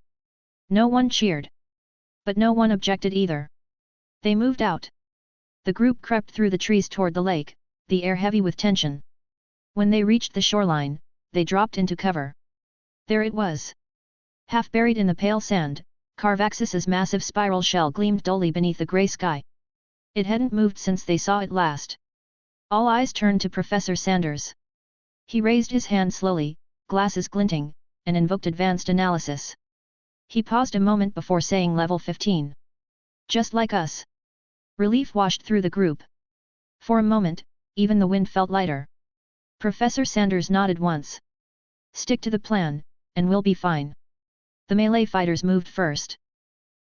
No one cheered. But no one objected either. They moved out. The group crept through the trees toward the lake, the air heavy with tension. When they reached the shoreline, they dropped into cover. There it was. Half buried in the pale sand, Carvaxis's massive spiral shell gleamed dully beneath the grey sky. It hadn't moved since they saw it last. All eyes turned to Professor Sanders. He raised his hand slowly, glasses glinting, and invoked Advanced Analysis. He paused a moment before saying level 15. Just like us. Relief washed through the group. For a moment, even the wind felt lighter. Professor Sanders nodded once. Stick to the plan, and we'll be fine. The melee fighters moved first.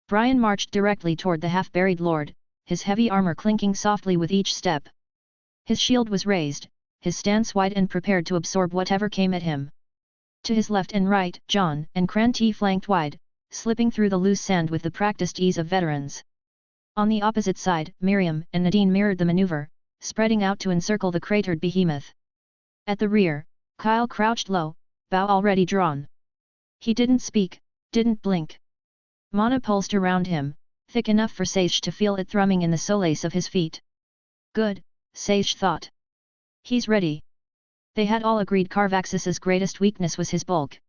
Brian marched directly toward the half-buried lord, his heavy armor clinking softly with each step. His shield was raised, his stance wide and prepared to absorb whatever came at him. To his left and right, John and Kranti flanked wide, slipping through the loose sand with the practiced ease of veterans. On the opposite side, Miriam and Nadine mirrored the maneuver, spreading out to encircle the cratered behemoth. At the rear, Kyle crouched low, bow already drawn. He didn't speak, didn't blink. Mana pulsed around him, thick enough for Sage to feel it thrumming in the solace of his feet. Good, Sage thought. He's ready. They had all agreed Carvaxis's greatest weakness was his bulk.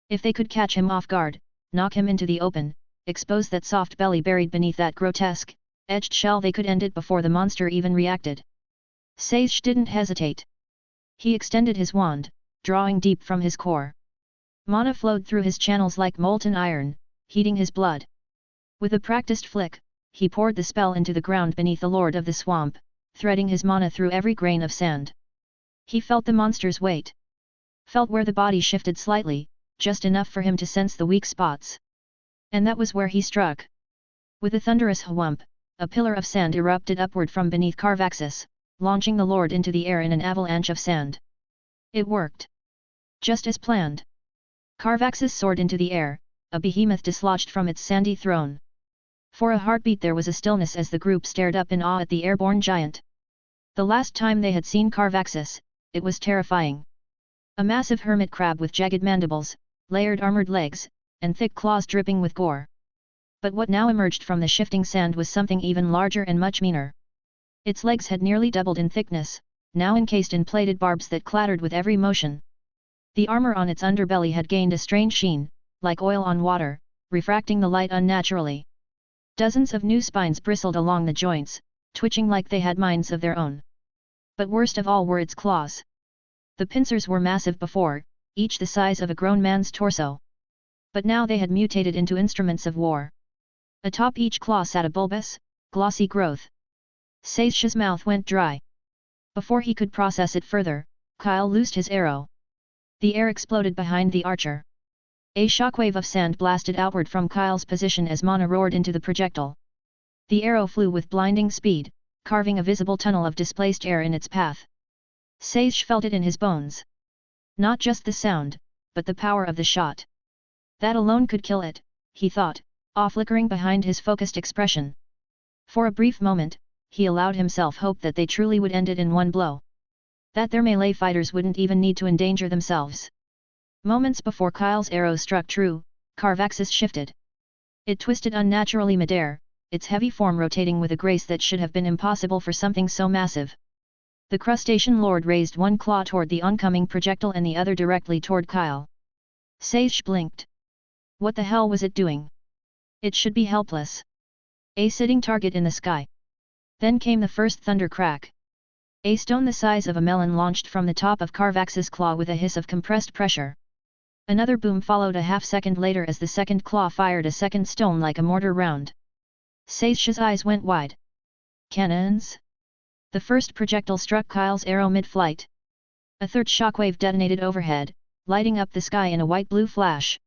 If they could catch him off guard, knock him into the open, expose that soft belly buried beneath that grotesque, edged shell, they could end it before the monster even reacted. Sage didn't hesitate. He extended his wand, drawing deep from his core. Mana flowed through his channels like molten iron, heating his blood. With a practiced flick, he poured the spell into the ground beneath the Lord of the Swamp, threading his mana through every grain of sand. He felt the monster's weight. Felt where the body shifted slightly, just enough for him to sense the weak spots. And that was where he struck. With a thunderous whump, a pillar of sand erupted upward from beneath Carvaxis, launching the Lord into the air in an avalanche of sand. It worked. Just as planned. Carvaxis soared into the air, a behemoth dislodged from its sandy throne. For a heartbeat there was a stillness as the group stared up in awe at the airborne giant. The last time they had seen Carvaxis, it was terrifying. A massive hermit crab with jagged mandibles, layered armored legs, and thick claws dripping with gore. But what now emerged from the shifting sand was something even larger and much meaner. Its legs had nearly doubled in thickness, now encased in plated barbs that clattered with every motion. The armor on its underbelly had gained a strange sheen, like oil on water, refracting the light unnaturally. Dozens of new spines bristled along the joints, twitching like they had minds of their own. But worst of all were its claws. The pincers were massive before, each the size of a grown man's torso. But now they had mutated into instruments of war. Atop each claw sat a bulbous, glossy growth. Sage's mouth went dry. Before he could process it further, Kyle loosed his arrow. The air exploded behind the archer. A shockwave of sand blasted outward from Kyle's position as Mana roared into the projectile. The arrow flew with blinding speed, carving a visible tunnel of displaced air in its path. Sage felt it in his bones. Not just the sound, but the power of the shot. That alone could kill it, he thought, awe flickering behind his focused expression. For a brief moment, he allowed himself hope that they truly would end it in one blow. That their melee fighters wouldn't even need to endanger themselves. Moments before Kyle's arrow struck true, Carvaxis shifted. It twisted unnaturally midair, its heavy form rotating with a grace that should have been impossible for something so massive. The crustacean lord raised one claw toward the oncoming projectile and the other directly toward Kyle. Sage blinked. What the hell was it doing? It should be helpless. A sitting target in the sky. Then came the first thunder crack. A stone the size of a melon launched from the top of Carvax's claw with a hiss of compressed pressure. Another boom followed a half-second later as the second claw fired a second stone like a mortar round. Sage's eyes went wide. Cannons? The first projectile struck Kyle's arrow mid-flight. A third shockwave detonated overhead, lighting up the sky in a white-blue flash.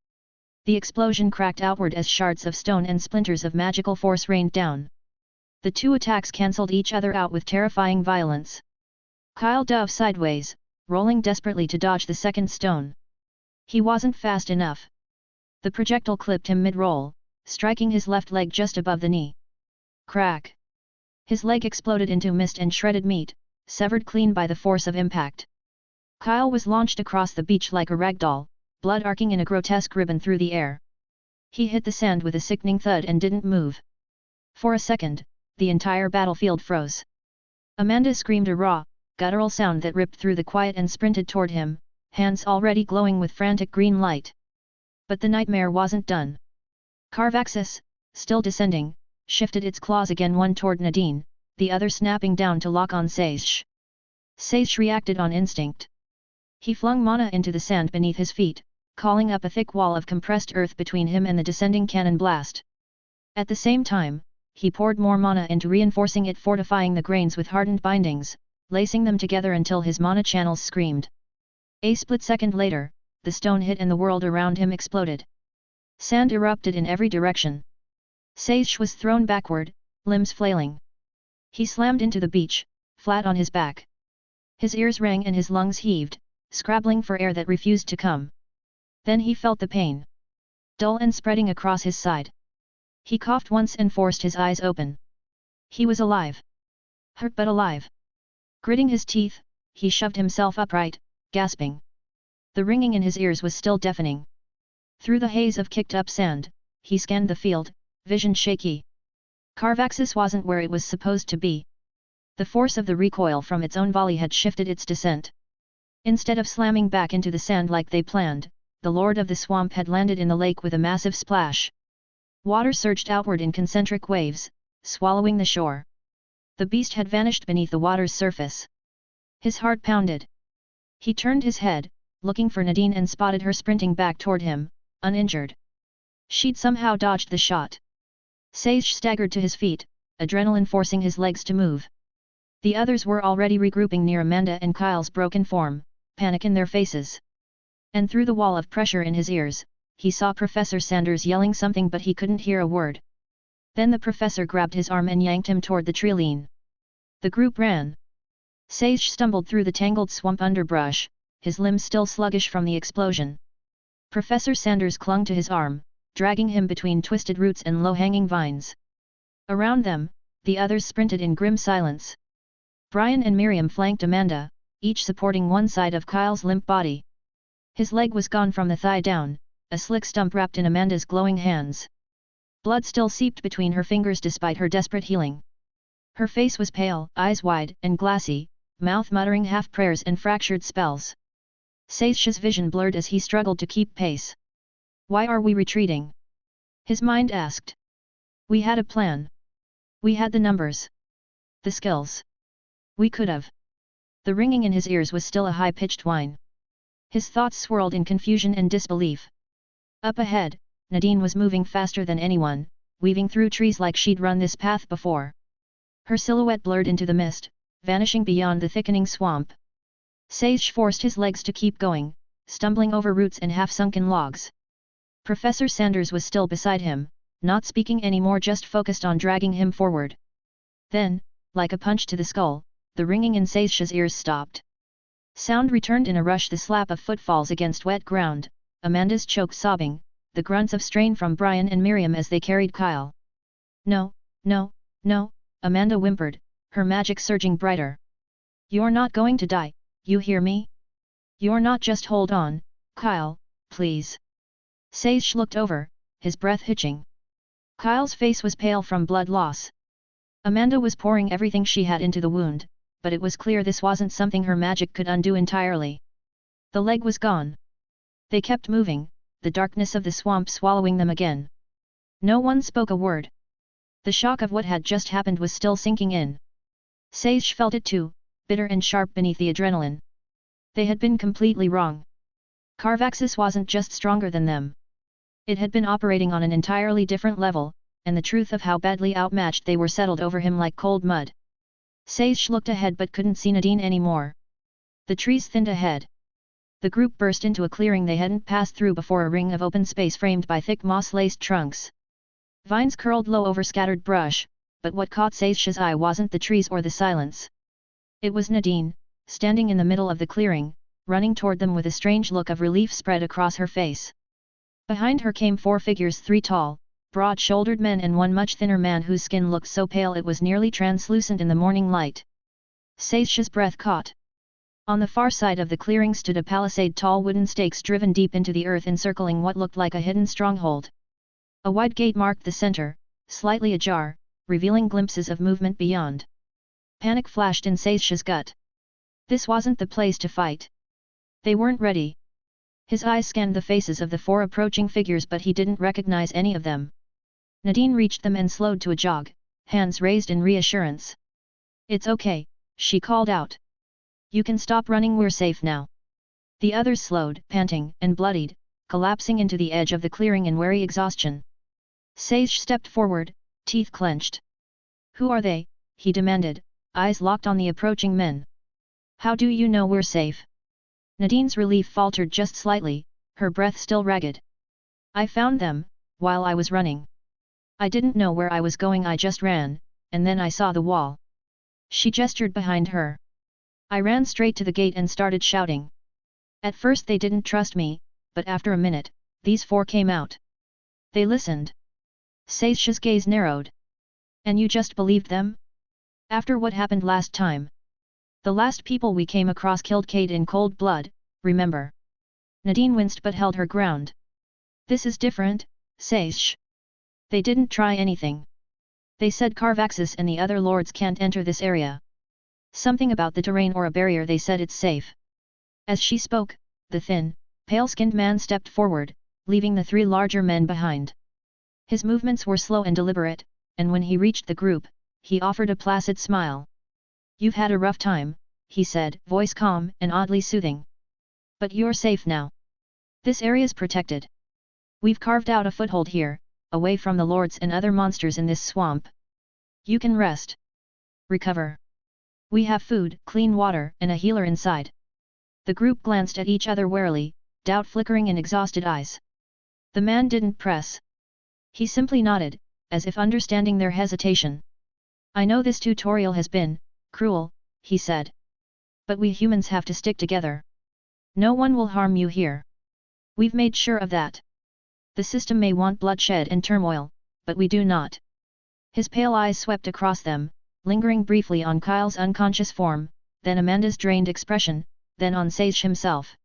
The explosion cracked outward as shards of stone and splinters of magical force rained down. The two attacks cancelled each other out with terrifying violence. Kyle dove sideways, rolling desperately to dodge the second stone. He wasn't fast enough. The projectile clipped him mid-roll, striking his left leg just above the knee. Crack! His leg exploded into mist and shredded meat, severed clean by the force of impact. Kyle was launched across the beach like a rag doll, blood arcing in a grotesque ribbon through the air. He hit the sand with a sickening thud and didn't move. For a second, the entire battlefield froze. Amanda screamed a raw, guttural sound that ripped through the quiet and sprinted toward him, hands already glowing with frantic green light. But the nightmare wasn't done. Carvaxis, still descending, shifted its claws again, one toward Nadine, the other snapping down to lock on Sage. Sage reacted on instinct. He flung Mana into the sand beneath his feet, calling up a thick wall of compressed earth between him and the descending cannon blast. At the same time, he poured more Mana into reinforcing it, fortifying the grains with hardened bindings, lacing them together until his Mana channels screamed. A split second later, the stone hit and the world around him exploded. Sand erupted in every direction. Sage was thrown backward, limbs flailing. He slammed into the beach, flat on his back. His ears rang and his lungs heaved, scrabbling for air that refused to come. Then he felt the pain, dull and spreading across his side. He coughed once and forced his eyes open. He was alive. Hurt but alive. Gritting his teeth, he shoved himself upright, gasping. The ringing in his ears was still deafening. Through the haze of kicked-up sand, he scanned the field, vision shaky. Carvaxis wasn't where it was supposed to be. The force of the recoil from its own volley had shifted its descent. Instead of slamming back into the sand like they planned, the Lord of the Swamp had landed in the lake with a massive splash. Water surged outward in concentric waves, swallowing the shore. The beast had vanished beneath the water's surface. His heart pounded. He turned his head, looking for Nadine, and spotted her sprinting back toward him, uninjured. She'd somehow dodged the shot. Sage staggered to his feet, adrenaline forcing his legs to move. The others were already regrouping near Amanda and Kyle's broken form, panic in their faces. And through the wall of pressure in his ears, he saw Professor Sanders yelling something, but he couldn't hear a word. Then the professor grabbed his arm and yanked him toward the treeline. The group ran. Sage stumbled through the tangled swamp underbrush, his limbs still sluggish from the explosion. Professor Sanders clung to his arm, dragging him between twisted roots and low-hanging vines. Around them, the others sprinted in grim silence. Brian and Miriam flanked Amanda, each supporting one side of Kyle's limp body. His leg was gone from the thigh down, a slick stump wrapped in Amanda's glowing hands. Blood still seeped between her fingers despite her desperate healing. Her face was pale, eyes wide and glassy, mouth muttering half-prayers and fractured spells. Sage's vision blurred as he struggled to keep pace. "Why are we retreating?" his mind asked. "We had a plan. We had the numbers. The skills. We could have." The ringing in his ears was still a high-pitched whine. His thoughts swirled in confusion and disbelief. Up ahead, Nadine was moving faster than anyone, weaving through trees like she'd run this path before. Her silhouette blurred into the mist, vanishing beyond the thickening swamp. Sage forced his legs to keep going, stumbling over roots and half-sunken logs. Professor Sanders was still beside him, not speaking anymore, just focused on dragging him forward. Then, like a punch to the skull, the ringing in Sage's ears stopped. Sound returned in a rush, the slap of footfalls against wet ground, Amanda's choked sobbing, the grunts of strain from Brian and Miriam as they carried Kyle. "No, no, no," Amanda whimpered, her magic surging brighter. "You're not going to die, you hear me? You're not, just hold on, Kyle, please." Sage looked over, his breath hitching. Kyle's face was pale from blood loss. Amanda was pouring everything she had into the wound, but it was clear this wasn't something her magic could undo entirely. The leg was gone. They kept moving, the darkness of the swamp swallowing them again. No one spoke a word. The shock of what had just happened was still sinking in. Sage felt it too, bitter and sharp beneath the adrenaline. They had been completely wrong. Carvaxis wasn't just stronger than them. It had been operating on an entirely different level, and the truth of how badly outmatched they were settled over him like cold mud. Sage looked ahead but couldn't see Nadine anymore. The trees thinned ahead. The group burst into a clearing they hadn't passed through before, a ring of open space framed by thick moss-laced trunks. Vines curled low over scattered brush, but what caught Sage's eye wasn't the trees or the silence. It was Nadine, standing in the middle of the clearing, running toward them with a strange look of relief spread across her face. Behind her came 4 figures, 3 tall, broad-shouldered men and 1 much thinner man whose skin looked so pale it was nearly translucent in the morning light. Sage's breath caught. On the far side of the clearing stood a palisade, tall wooden stakes driven deep into the earth encircling what looked like a hidden stronghold. A wide gate marked the center, slightly ajar, revealing glimpses of movement beyond. Panic flashed in Sage's gut. This wasn't the place to fight. They weren't ready. His eyes scanned the faces of the 4 approaching figures, but he didn't recognize any of them. Nadine reached them and slowed to a jog, hands raised in reassurance. "It's okay," she called out. "You can stop running, we're safe now." The others slowed, panting and bloodied, collapsing into the edge of the clearing in wary exhaustion. Sage stepped forward, teeth clenched. "Who are they?" he demanded, eyes locked on the approaching men. "How do you know we're safe?" Nadine's relief faltered just slightly, her breath still ragged. I found them, while I was running. I didn't know where I was going, I just ran, and then I saw the wall. She gestured behind her. I ran straight to the gate and started shouting. At first they didn't trust me, but after a minute, these four came out. They listened. Seisha's gaze narrowed. And you just believed them? After what happened last time? The last people we came across killed Cade in cold blood, remember? Nadine winced but held her ground. This is different, Seish. They didn't try anything. They said Carvaxis and the other lords can't enter this area. Something about the terrain or a barrier, they said it's safe. As she spoke, the thin, pale-skinned man stepped forward, leaving the three larger men behind. His movements were slow and deliberate, and when he reached the group, he offered a placid smile. You've had a rough time, he said, voice calm and oddly soothing. But you're safe now. This area's protected. We've carved out a foothold here, away from the lords and other monsters in this swamp. You can rest. Recover. We have food, clean water, and a healer inside. The group glanced at each other warily, doubt flickering in exhausted eyes. The man didn't press. He simply nodded, as if understanding their hesitation. I know this tutorial has been cruel, he said. But we humans have to stick together. No one will harm you here. We've made sure of that. The system may want bloodshed and turmoil, but we do not. His pale eyes swept across them, lingering briefly on Kyle's unconscious form, then Amanda's drained expression, then on Sage himself.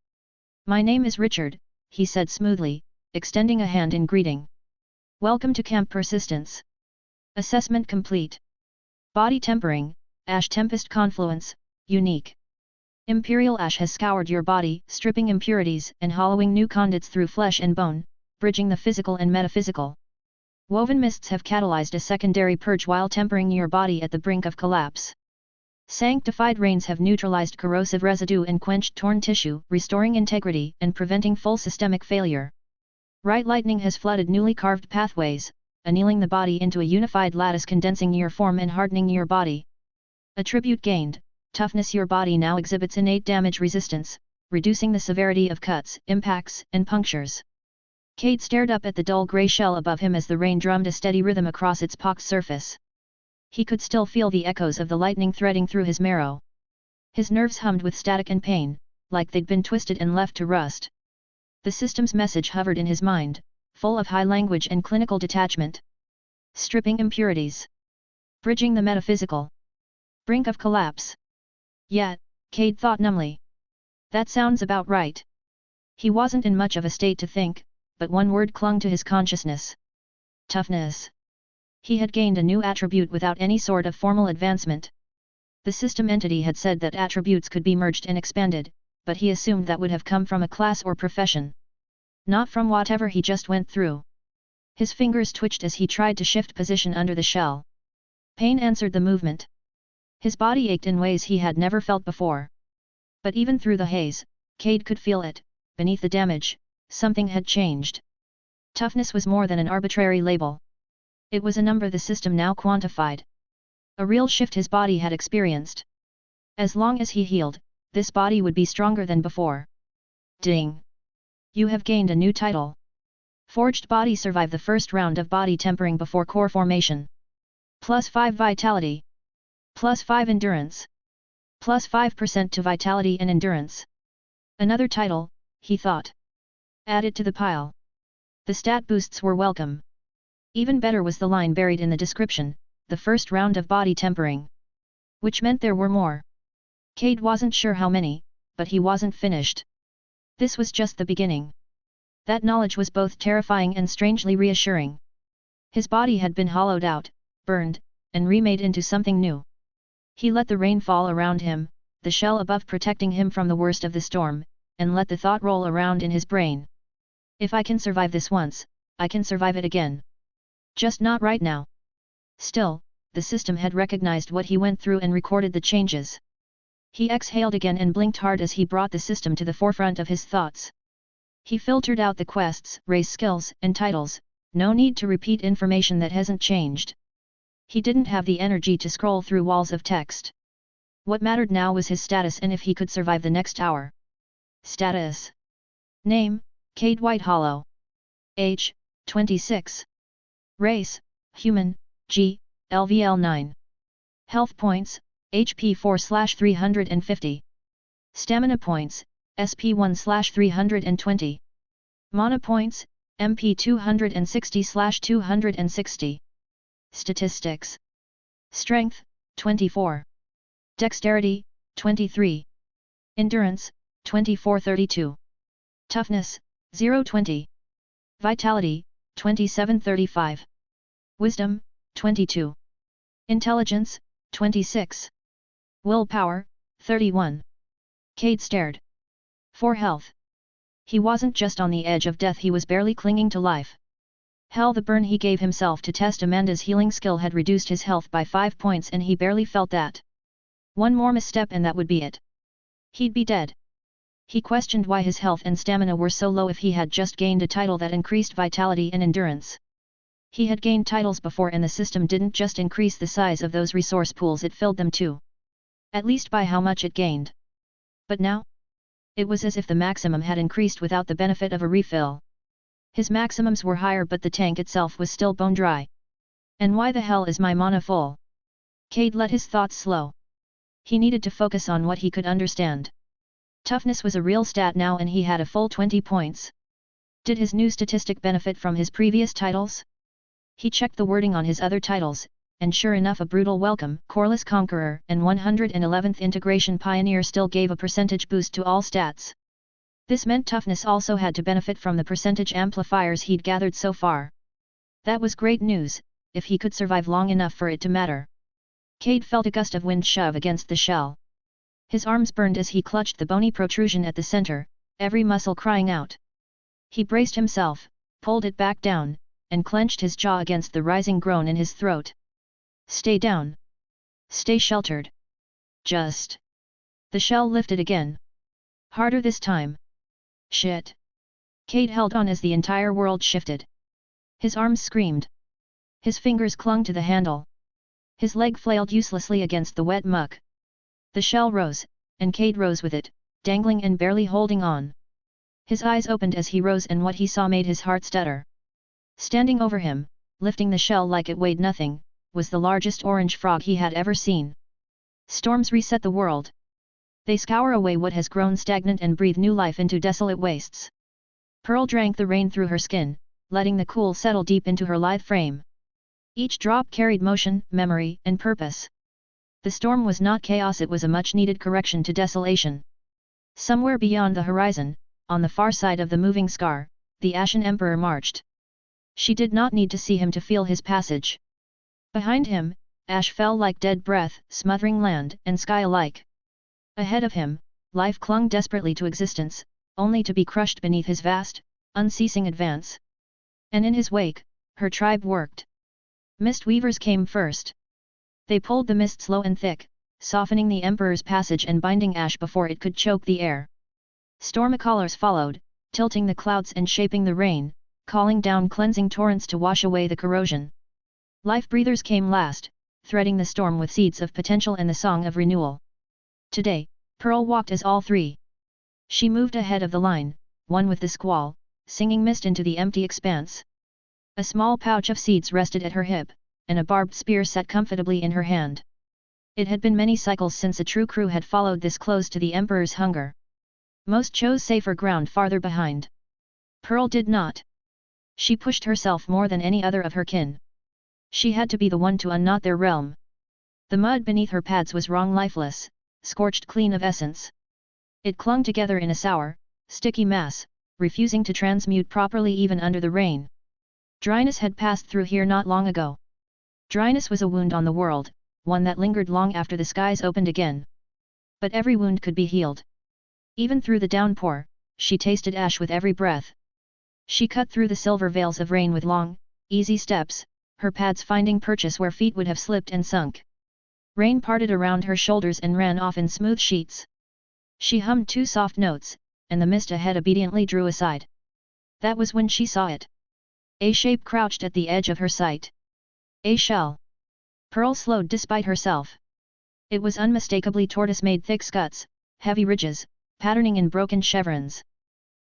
My name is Richard, he said smoothly, extending a hand in greeting. Welcome to Camp Persistence. Assessment complete. Body tempering, Ash Tempest Confluence, unique. Imperial Ash has scoured your body, stripping impurities and hollowing new conduits through flesh and bone, bridging the physical and metaphysical. Woven mists have catalyzed a secondary purge while tempering your body at the brink of collapse. Sanctified rains have neutralized corrosive residue and quenched torn tissue, restoring integrity and preventing full systemic failure. Right lightning has flooded newly carved pathways, annealing the body into a unified lattice, condensing your form and hardening your body. Attribute gained, toughness. Your body now exhibits innate damage resistance, reducing the severity of cuts, impacts, and punctures. Cade stared up at the dull grey shell above him as the rain drummed a steady rhythm across its pocked surface. He could still feel the echoes of the lightning threading through his marrow. His nerves hummed with static and pain, like they'd been twisted and left to rust. The system's message hovered in his mind, full of high language and clinical detachment. Stripping impurities. Bridging the metaphysical. Brink of collapse. Yet, Cade thought numbly. That sounds about right. He wasn't in much of a state to think, but one word clung to his consciousness. Toughness. He had gained a new attribute without any sort of formal advancement. The system entity had said that attributes could be merged and expanded, but he assumed that would have come from a class or profession. Not from whatever he just went through. His fingers twitched as he tried to shift position under the shell. Pain answered the movement. His body ached in ways he had never felt before. But even through the haze, Cade could feel it. Beneath the damage, something had changed. Toughness was more than an arbitrary label. It was a number the system now quantified. A real shift his body had experienced. As long as he healed, this body would be stronger than before. Ding! You have gained a new title. Forged body. Survive the first round of body tempering before core formation. +5 vitality. +5 endurance. +5% to vitality and endurance. Another title, he thought. Add it to the pile. The stat boosts were welcome. Even better was the line buried in the description, the first round of body tempering. Which meant there were more. Cade wasn't sure how many, but he wasn't finished. This was just the beginning. That knowledge was both terrifying and strangely reassuring. His body had been hollowed out, burned, and remade into something new. He let the rain fall around him, the shell above protecting him from the worst of the storm, and let the thought roll around in his brain. If I can survive this once, I can survive it again. Just not right now. Still, the system had recognized what he went through and recorded the changes. He exhaled again and blinked hard as he brought the system to the forefront of his thoughts. He filtered out the quests, race skills, and titles. No need to repeat information that hasn't changed. He didn't have the energy to scroll through walls of text. What mattered now was his status and if he could survive the next hour. Status. Name, Cade White Hollow. Age, 26. Race, Human, G, LVL 9. Health points, HP 4/350. Stamina points, SP 1/320. Mana points, MP 260/260. Statistics. Strength, 24. Dexterity, 23. Endurance, 2432. Toughness, 020. Vitality, 2735. Wisdom, 22. Intelligence, 26. Willpower, 31. Cade stared. For health. He wasn't just on the edge of death, he was barely clinging to life. Hell, the burn he gave himself to test Amanda's healing skill had reduced his health by 5 points and he barely felt that. One more misstep and that would be it. He'd be dead. He questioned why his health and stamina were so low if he had just gained a title that increased vitality and endurance. He had gained titles before and the system didn't just increase the size of those resource pools, it filled them too. At least by how much it gained. But now? It was as if the maximum had increased without the benefit of a refill. His maximums were higher but the tank itself was still bone dry. And why the hell is my mana full? Cade let his thoughts slow. He needed to focus on what he could understand. Toughness was a real stat now and he had a full 20 points. Did his new statistic benefit from his previous titles? He checked the wording on his other titles, and sure enough, a Brutal Welcome, Coreless Conqueror and 111th Integration Pioneer still gave a percentage boost to all stats. This meant toughness also had to benefit from the percentage amplifiers he'd gathered so far. That was great news, if he could survive long enough for it to matter. Cade felt a gust of wind shove against the shell. His arms burned as he clutched the bony protrusion at the center, every muscle crying out. He braced himself, pulled it back down, and clenched his jaw against the rising groan in his throat. Stay down. Stay sheltered. Just. The shell lifted again. Harder this time. Shit. Cade held on as the entire world shifted. His arms screamed. His fingers clung to the handle. His leg flailed uselessly against the wet muck. The shell rose, and Cade rose with it, dangling and barely holding on. His eyes opened as he rose and what he saw made his heart stutter. Standing over him, lifting the shell like it weighed nothing, was the largest orange frog he had ever seen. Storms reset the world. They scour away what has grown stagnant and breathe new life into desolate wastes. Pearl drank the rain through her skin, letting the cool settle deep into her lithe frame. Each drop carried motion, memory, and purpose. The storm was not chaos, it was a much-needed correction to desolation. Somewhere beyond the horizon, on the far side of the moving scar, the Ashen Emperor marched. She did not need to see him to feel his passage. Behind him, ash fell like dead breath, smothering land and sky alike. Ahead of him, life clung desperately to existence, only to be crushed beneath his vast, unceasing advance. And in his wake, her tribe worked. Mist weavers came first. They pulled the mist slow and thick, softening the Emperor's passage and binding ash before it could choke the air. Stormicallers followed, tilting the clouds and shaping the rain, calling down cleansing torrents to wash away the corrosion. Life breathers came last, threading the storm with seeds of potential and the song of renewal. Today, Pearl walked as all three. She moved ahead of the line, one with the squall, singing mist into the empty expanse. A small pouch of seeds rested at her hip, and a barbed spear sat comfortably in her hand. It had been many cycles since a true crew had followed this close to the Emperor's hunger. Most chose safer ground farther behind. Pearl did not. She pushed herself more than any other of her kin. She had to be the one to unknot their realm. The mud beneath her pads was wrong, lifeless, scorched clean of essence. It clung together in a sour, sticky mass, refusing to transmute properly even under the rain. Dryness had passed through here not long ago. Dryness was a wound on the world, one that lingered long after the skies opened again. But every wound could be healed. Even through the downpour, she tasted ash with every breath. She cut through the silver veils of rain with long, easy steps, her pads finding purchase where feet would have slipped and sunk. Rain parted around her shoulders and ran off in smooth sheets. She hummed 2 soft notes, and the mist ahead obediently drew aside. That was when she saw it. A shape crouched at the edge of her sight. A shell. Pearl slowed despite herself. It was unmistakably tortoise-made, thick scuts, heavy ridges, patterning in broken chevrons.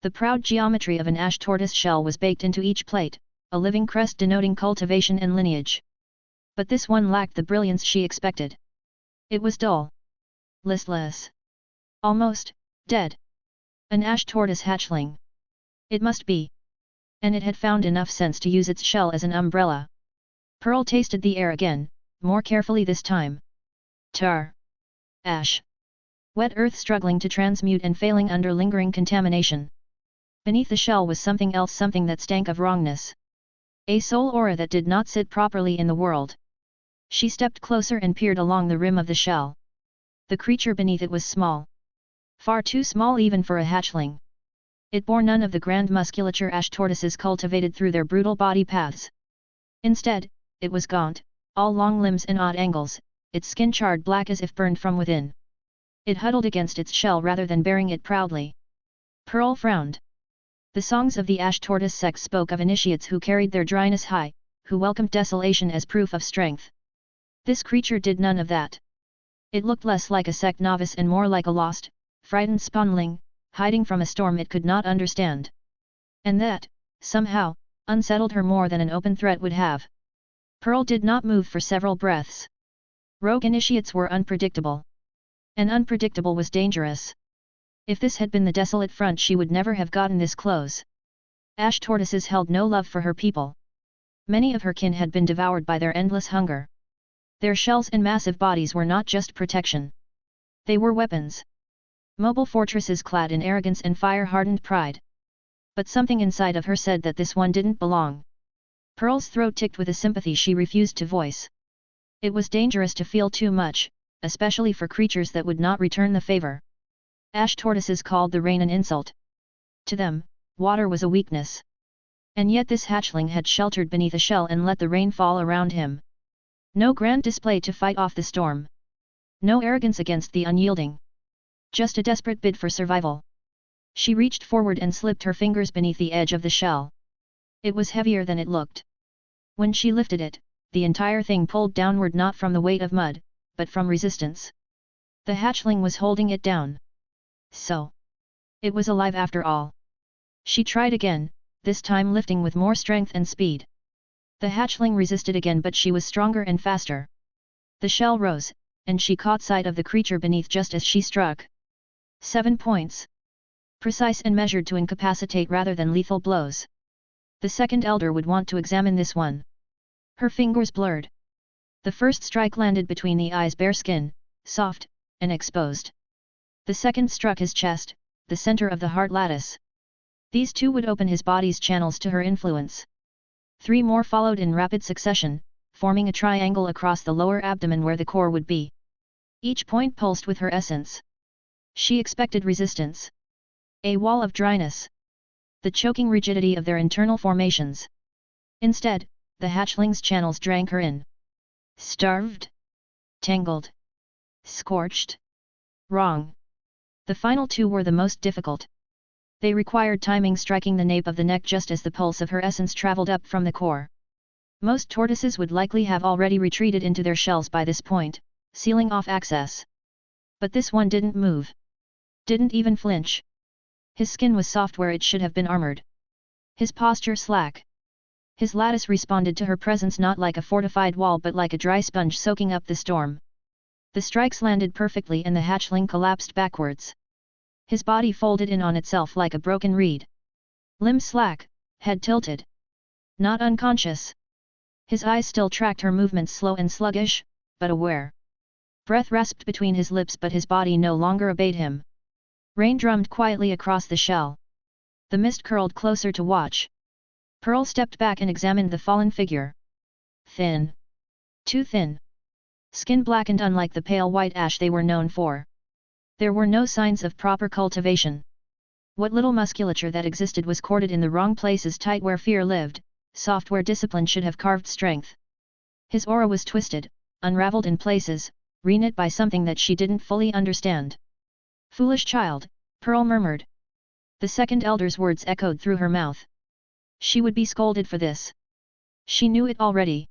The proud geometry of an ash tortoise shell was baked into each plate, a living crest denoting cultivation and lineage. But this one lacked the brilliance she expected. It was dull. Listless. Almost dead. An ash tortoise hatchling. It must be. And it had found enough sense to use its shell as an umbrella. Pearl tasted the air again, more carefully this time. Tar. Ash. Wet earth struggling to transmute and failing under lingering contamination. Beneath the shell was something else, something that stank of wrongness. A soul aura that did not sit properly in the world. She stepped closer and peered along the rim of the shell. The creature beneath it was small. Far too small even for a hatchling. It bore none of the grand musculature ash tortoises cultivated through their brutal body paths. Instead, it was gaunt, all long limbs and odd angles, its skin charred black as if burned from within. It huddled against its shell rather than bearing it proudly. Pearl frowned. The songs of the ash tortoise sex spoke of initiates who carried their dryness high, who welcomed desolation as proof of strength. This creature did none of that. It looked less like a sect novice and more like a lost, frightened spawnling, hiding from a storm it could not understand. And that, somehow, unsettled her more than an open threat would have. Pearl did not move for several breaths. Rogue initiates were unpredictable. And unpredictable was dangerous. If this had been the desolate front she would never have gotten this close. Ash tortoises held no love for her people. Many of her kin had been devoured by their endless hunger. Their shells and massive bodies were not just protection. They were weapons. Mobile fortresses clad in arrogance and fire-hardened pride. But something inside of her said that this one didn't belong. Pearl's throat ticked with a sympathy she refused to voice. It was dangerous to feel too much, especially for creatures that would not return the favor. Ash tortoises called the rain an insult. To them, water was a weakness. And yet this hatchling had sheltered beneath a shell and let the rain fall around him. No grand display to fight off the storm. No arrogance against the unyielding. Just a desperate bid for survival. She reached forward and slipped her fingers beneath the edge of the shell. It was heavier than it looked. When she lifted it, the entire thing pulled downward not from the weight of mud, but from resistance. The hatchling was holding it down. So. It was alive after all. She tried again, this time lifting with more strength and speed. The hatchling resisted again but she was stronger and faster. The shell rose, and she caught sight of the creature beneath just as she struck. 7 points. Precise and measured to incapacitate rather than lethal blows. The second elder would want to examine this one. Her fingers blurred. The first strike landed between the eye's bare skin, soft, and exposed. The second struck his chest, the center of the heart lattice. These two would open his body's channels to her influence. 3 more followed in rapid succession, forming a triangle across the lower abdomen where the core would be. Each point pulsed with her essence. She expected resistance. A wall of dryness. The choking rigidity of their internal formations. Instead, the hatchling's channels drank her in. Starved? Tangled? Scorched? Wrong. The final 2 were the most difficult. They required timing, striking the nape of the neck just as the pulse of her essence traveled up from the core. Most tortoises would likely have already retreated into their shells by this point, sealing off access. But this one didn't move. Didn't even flinch. His skin was soft where it should have been armored. His posture slack. His lattice responded to her presence not like a fortified wall but like a dry sponge soaking up the storm. The strikes landed perfectly and the hatchling collapsed backwards. His body folded in on itself like a broken reed. Limbs slack, head tilted. Not unconscious. His eyes still tracked her movements, slow and sluggish, but aware. Breath rasped between his lips but his body no longer obeyed him. Rain drummed quietly across the shell. The mist curled closer to watch. Pearl stepped back and examined the fallen figure. Thin. Too thin. Skin blackened unlike the pale white ash they were known for. There were no signs of proper cultivation. What little musculature that existed was corded in the wrong places, tight where fear lived, soft where discipline should have carved strength. His aura was twisted, unraveled in places, reknit by something that she didn't fully understand. Foolish child, Pearl murmured. The second elder's words echoed through her mouth. She would be scolded for this. She knew it already.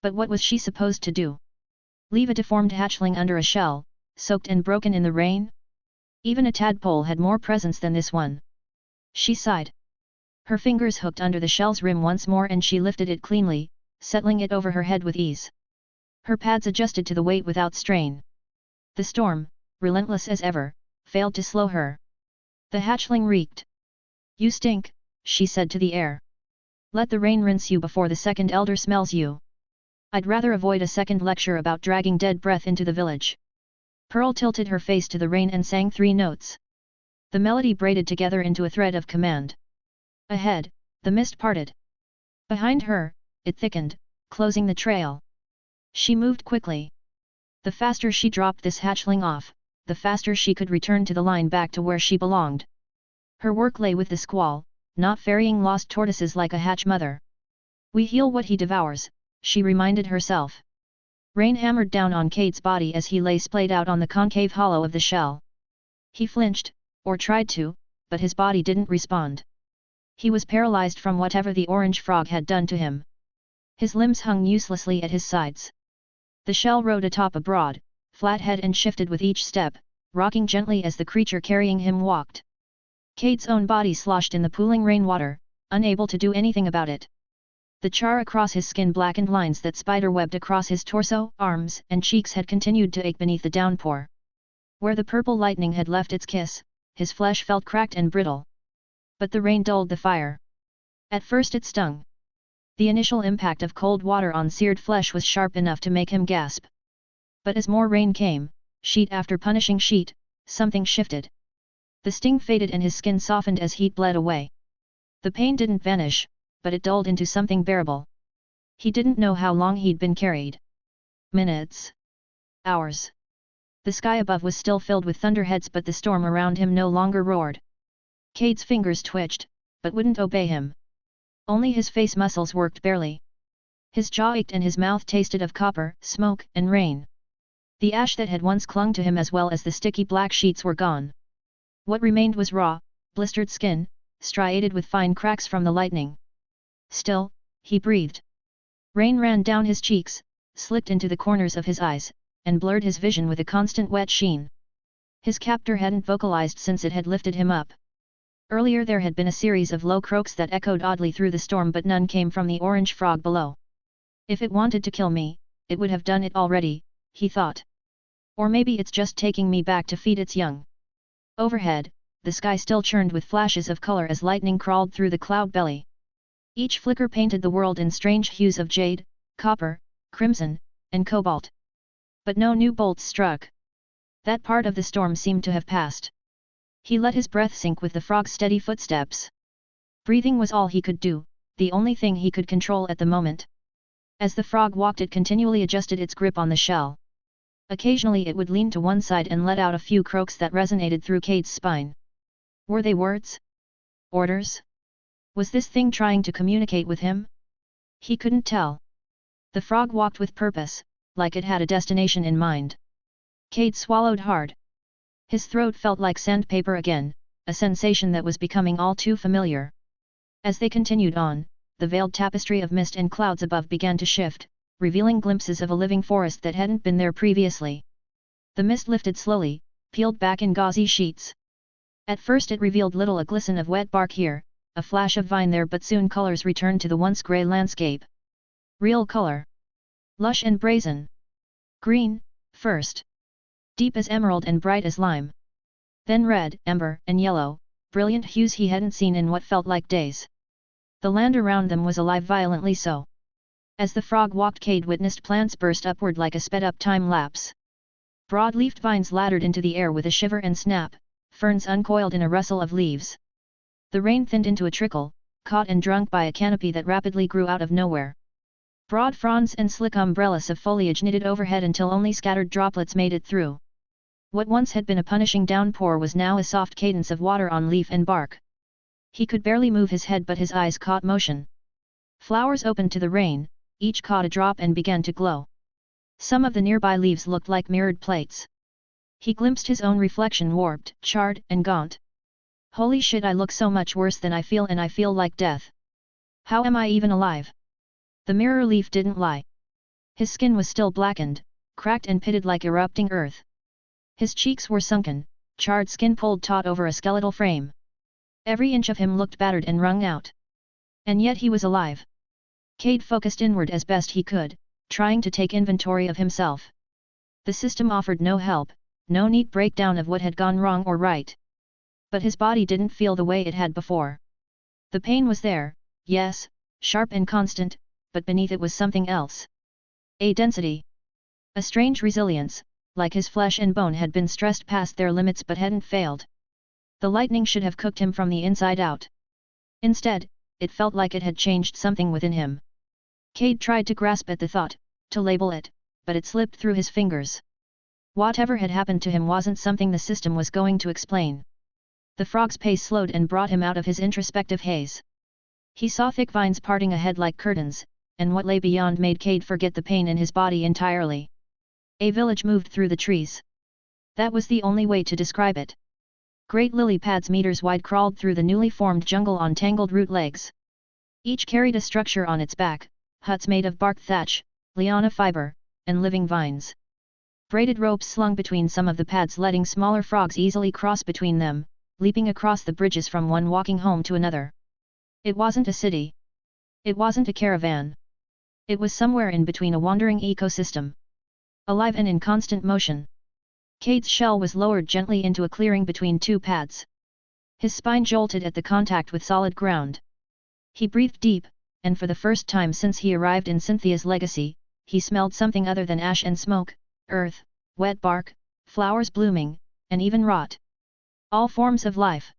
But what was she supposed to do? Leave a deformed hatchling under a shell, soaked and broken in the rain? Even a tadpole had more presence than this one. She sighed. Her fingers hooked under the shell's rim once more and she lifted it cleanly, settling it over her head with ease. Her pads adjusted to the weight without strain. The storm, relentless as ever, failed to slow her. The hatchling reeked. You stink, she said to the air. Let the rain rinse you before the second elder smells you. I'd rather avoid a second lecture about dragging dead breath into the village. Pearl tilted her face to the rain and sang 3 notes. The melody braided together into a thread of command. Ahead, the mist parted. Behind her, it thickened, closing the trail. She moved quickly. The faster she dropped this hatchling off, the faster she could return to the line back to where she belonged. Her work lay with the squall, not ferrying lost tortoises like a hatch mother. We heal what he devours, she reminded herself. Rain hammered down on Cade's body as he lay splayed out on the concave hollow of the shell. He flinched, or tried to, but his body didn't respond. He was paralyzed from whatever the orange frog had done to him. His limbs hung uselessly at his sides. The shell rode atop a broad, flat head and shifted with each step, rocking gently as the creature carrying him walked. Cade's own body sloshed in the pooling rainwater, unable to do anything about it. The char across his skin blackened lines that spiderwebbed across his torso, arms, and cheeks had continued to ache beneath the downpour. Where the purple lightning had left its kiss, his flesh felt cracked and brittle. But the rain dulled the fire. At first it stung. The initial impact of cold water on seared flesh was sharp enough to make him gasp. But as more rain came, sheet after punishing sheet, something shifted. The sting faded and his skin softened as heat bled away. The pain didn't vanish, but it dulled into something bearable. He didn't know how long he'd been carried. Minutes. Hours. The sky above was still filled with thunderheads but the storm around him no longer roared. Cade's fingers twitched, but wouldn't obey him. Only his face muscles worked barely. His jaw ached and his mouth tasted of copper, smoke, and rain. The ash that had once clung to him as well as the sticky black sheets were gone. What remained was raw, blistered skin, striated with fine cracks from the lightning. Still, he breathed. Rain ran down his cheeks, slicked into the corners of his eyes, and blurred his vision with a constant wet sheen. His captor hadn't vocalized since it had lifted him up. Earlier there had been a series of low croaks that echoed oddly through the storm but none came from the orange frog below. If it wanted to kill me, it would have done it already, he thought. Or maybe it's just taking me back to feed its young. Overhead, the sky still churned with flashes of color as lightning crawled through the cloud belly. Each flicker painted the world in strange hues of jade, copper, crimson, and cobalt. But no new bolts struck. That part of the storm seemed to have passed. He let his breath sink with the frog's steady footsteps. Breathing was all he could do, the only thing he could control at the moment. As the frog walked it continually adjusted its grip on the shell. Occasionally it would lean to one side and let out a few croaks that resonated through Cade's spine. Were they words? Orders? Was this thing trying to communicate with him? He couldn't tell. The frog walked with purpose, like it had a destination in mind. Cade swallowed hard. His throat felt like sandpaper again, a sensation that was becoming all too familiar. As they continued on, the veiled tapestry of mist and clouds above began to shift, revealing glimpses of a living forest that hadn't been there previously. The mist lifted slowly, peeled back in gauzy sheets. At first it revealed little a glisten of wet bark here, a flash of vine there but soon colors returned to the once grey landscape. Real color. Lush and brazen. Green, first. Deep as emerald and bright as lime. Then red, ember, and yellow, brilliant hues he hadn't seen in what felt like days. The land around them was alive violently so. As the frog walked Cade witnessed plants burst upward like a sped-up time lapse. Broad-leafed vines laddered into the air with a shiver and snap, ferns uncoiled in a rustle of leaves. The rain thinned into a trickle, caught and drunk by a canopy that rapidly grew out of nowhere. Broad fronds and slick umbrellas of foliage knitted overhead until only scattered droplets made it through. What once had been a punishing downpour was now a soft cadence of water on leaf and bark. He could barely move his head but his eyes caught motion. Flowers opened to the rain, each caught a drop and began to glow. Some of the nearby leaves looked like mirrored plates. He glimpsed his own reflection warped, charred, and gaunt. Holy shit, I look so much worse than I feel and I feel like death. How am I even alive? The mirror leaf didn't lie. His skin was still blackened, cracked and pitted like erupting earth. His cheeks were sunken, charred skin pulled taut over a skeletal frame. Every inch of him looked battered and wrung out. And yet he was alive. Cade focused inward as best he could, trying to take inventory of himself. The system offered no help, no neat breakdown of what had gone wrong or right. But his body didn't feel the way it had before. The pain was there, yes, sharp and constant, but beneath it was something else. A density. A strange resilience, like his flesh and bone had been stressed past their limits but hadn't failed. The lightning should have cooked him from the inside out. Instead, it felt like it had changed something within him. Cade tried to grasp at the thought, to label it, but it slipped through his fingers. Whatever had happened to him wasn't something the system was going to explain. The frog's pace slowed and brought him out of his introspective haze. He saw thick vines parting ahead like curtains, and what lay beyond made Cade forget the pain in his body entirely. A village moved through the trees. That was the only way to describe it. Great lily pads meters wide crawled through the newly formed jungle on tangled root legs. Each carried a structure on its back, huts made of bark thatch, liana fiber, and living vines. Braided ropes slung between some of the pads letting smaller frogs easily cross between them, leaping across the bridges from one walking home to another. It wasn't a city. It wasn't a caravan. It was somewhere in between a wandering ecosystem. Alive and in constant motion. Cade's shell was lowered gently into a clearing between two pads. His spine jolted at the contact with solid ground. He breathed deep, and for the first time since he arrived in Cynthia's legacy, he smelled something other than ash and smoke, earth, wet bark, flowers blooming, and even rot. All forms of life.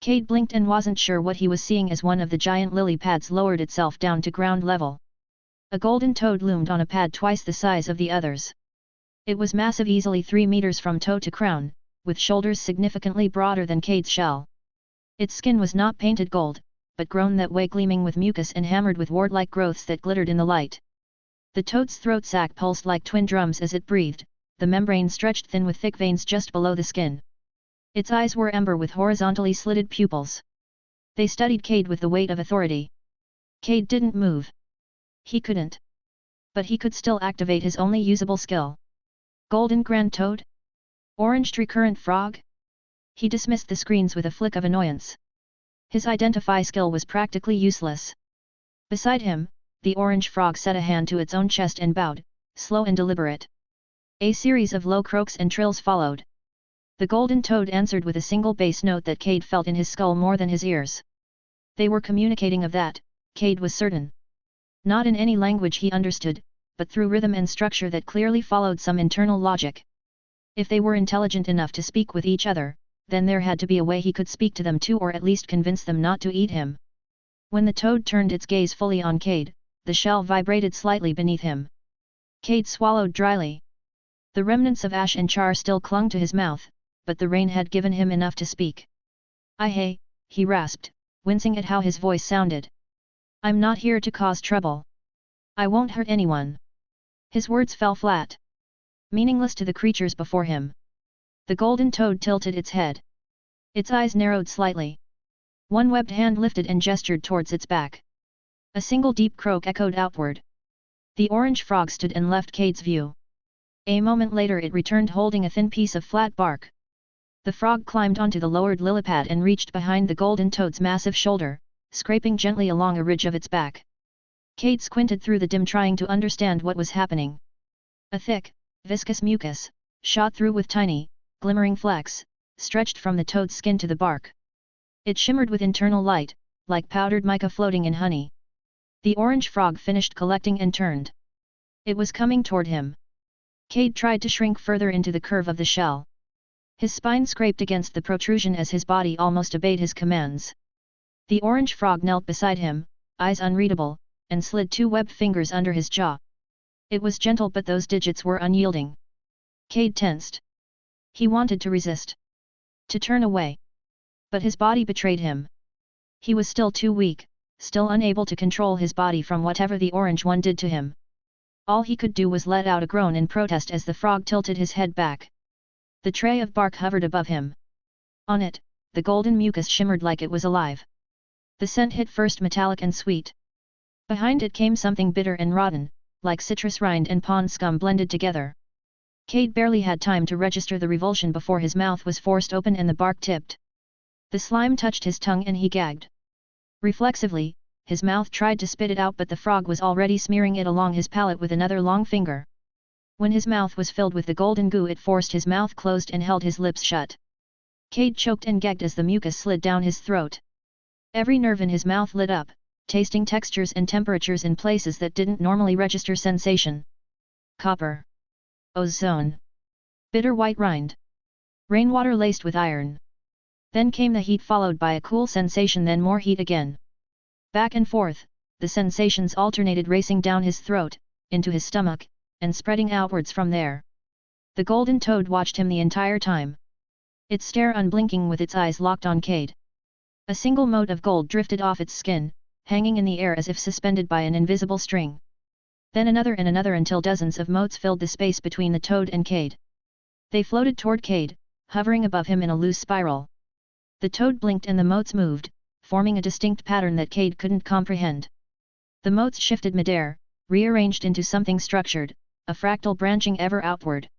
Cade blinked and wasn't sure what he was seeing as one of the giant lily pads lowered itself down to ground level. A golden toad loomed on a pad twice the size of the others. It was massive, easily 3 meters from toe to crown, with shoulders significantly broader than Cade's shell. Its skin was not painted gold, but grown that way, gleaming with mucus and hammered with wart-like growths that glittered in the light. The toad's throat sac pulsed like twin drums as it breathed, the membrane stretched thin with thick veins just below the skin. Its eyes were ember with horizontally slitted pupils. They studied Cade with the weight of authority. Cade didn't move. He couldn't. But he could still activate his only usable skill. Golden Grand Toad? Oranged Recurrent Frog? He dismissed the screens with a flick of annoyance. His identify skill was practically useless. Beside him, the orange frog set a hand to its own chest and bowed, slow and deliberate. A series of low croaks and trills followed. The golden toad answered with a single bass note that Cade felt in his skull more than his ears. They were communicating, of that, Cade was certain. Not in any language he understood, but through rhythm and structure that clearly followed some internal logic. If they were intelligent enough to speak with each other, then there had to be a way he could speak to them too, or at least convince them not to eat him. When the toad turned its gaze fully on Cade, the shell vibrated slightly beneath him. Cade swallowed dryly. The remnants of ash and char still clung to his mouth, but the rain had given him enough to speak. Hey, he rasped, wincing at how his voice sounded. I'm not here to cause trouble. I won't hurt anyone. His words fell flat. Meaningless to the creatures before him. The golden toad tilted its head. Its eyes narrowed slightly. One webbed hand lifted and gestured towards its back. A single deep croak echoed outward. The orange frog stood and left Cade's view. A moment later it returned holding a thin piece of flat bark. The frog climbed onto the lowered lilipad and reached behind the golden toad's massive shoulder, scraping gently along a ridge of its back. Cade squinted through the dim, trying to understand what was happening. A thick, viscous mucus, shot through with tiny, glimmering flecks, stretched from the toad's skin to the bark. It shimmered with internal light, like powdered mica floating in honey. The orange frog finished collecting and turned. It was coming toward him. Cade tried to shrink further into the curve of the shell. His spine scraped against the protrusion as his body almost obeyed his commands. The orange frog knelt beside him, eyes unreadable, and slid 2 webbed fingers under his jaw. It was gentle, but those digits were unyielding. Cade tensed. He wanted to resist. To turn away. But his body betrayed him. He was still too weak, still unable to control his body from whatever the orange one did to him. All he could do was let out a groan in protest as the frog tilted his head back. The tray of bark hovered above him. On it, the golden mucus shimmered like it was alive. The scent hit first metallic and sweet. Behind it came something bitter and rotten, like citrus rind and pond scum blended together. Cade barely had time to register the revulsion before his mouth was forced open and the bark tipped. The slime touched his tongue and he gagged. Reflexively, his mouth tried to spit it out but the frog was already smearing it along his palate with another long finger. When his mouth was filled with the golden goo it forced his mouth closed and held his lips shut. Cade choked and gagged as the mucus slid down his throat. Every nerve in his mouth lit up, tasting textures and temperatures in places that didn't normally register sensation. Copper. Ozone. Bitter white rind. Rainwater laced with iron. Then came the heat followed by a cool sensation, then more heat again. Back and forth, the sensations alternated, racing down his throat, into his stomach, and spreading outwards from there. The golden toad watched him the entire time. Its stare unblinking with its eyes locked on Cade. A single mote of gold drifted off its skin, hanging in the air as if suspended by an invisible string. Then another and another until dozens of motes filled the space between the toad and Cade. They floated toward Cade, hovering above him in a loose spiral. The toad blinked and the motes moved, forming a distinct pattern that Cade couldn't comprehend. The motes shifted midair, rearranged into something structured, a fractal branching ever outward.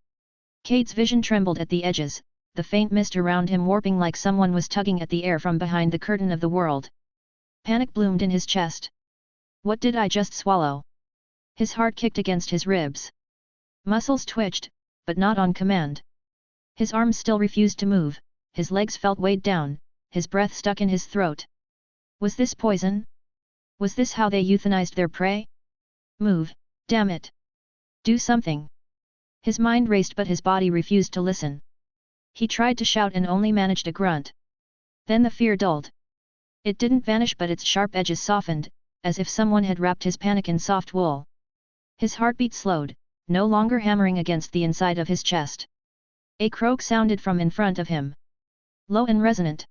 Cade's vision trembled at the edges, the faint mist around him warping like someone was tugging at the air from behind the curtain of the world. Panic bloomed in his chest. What did I just swallow? His heart kicked against his ribs. Muscles twitched, but not on command. His arms still refused to move, his legs felt weighed down, his breath stuck in his throat. Was this poison? Was this how they euthanized their prey? Move, damn it! Do something! His mind raced but his body refused to listen. He tried to shout and only managed a grunt. Then the fear dulled. It didn't vanish but its sharp edges softened, as if someone had wrapped his panic in soft wool. His heartbeat slowed, no longer hammering against the inside of his chest. A croak sounded from in front of him. Low and resonant.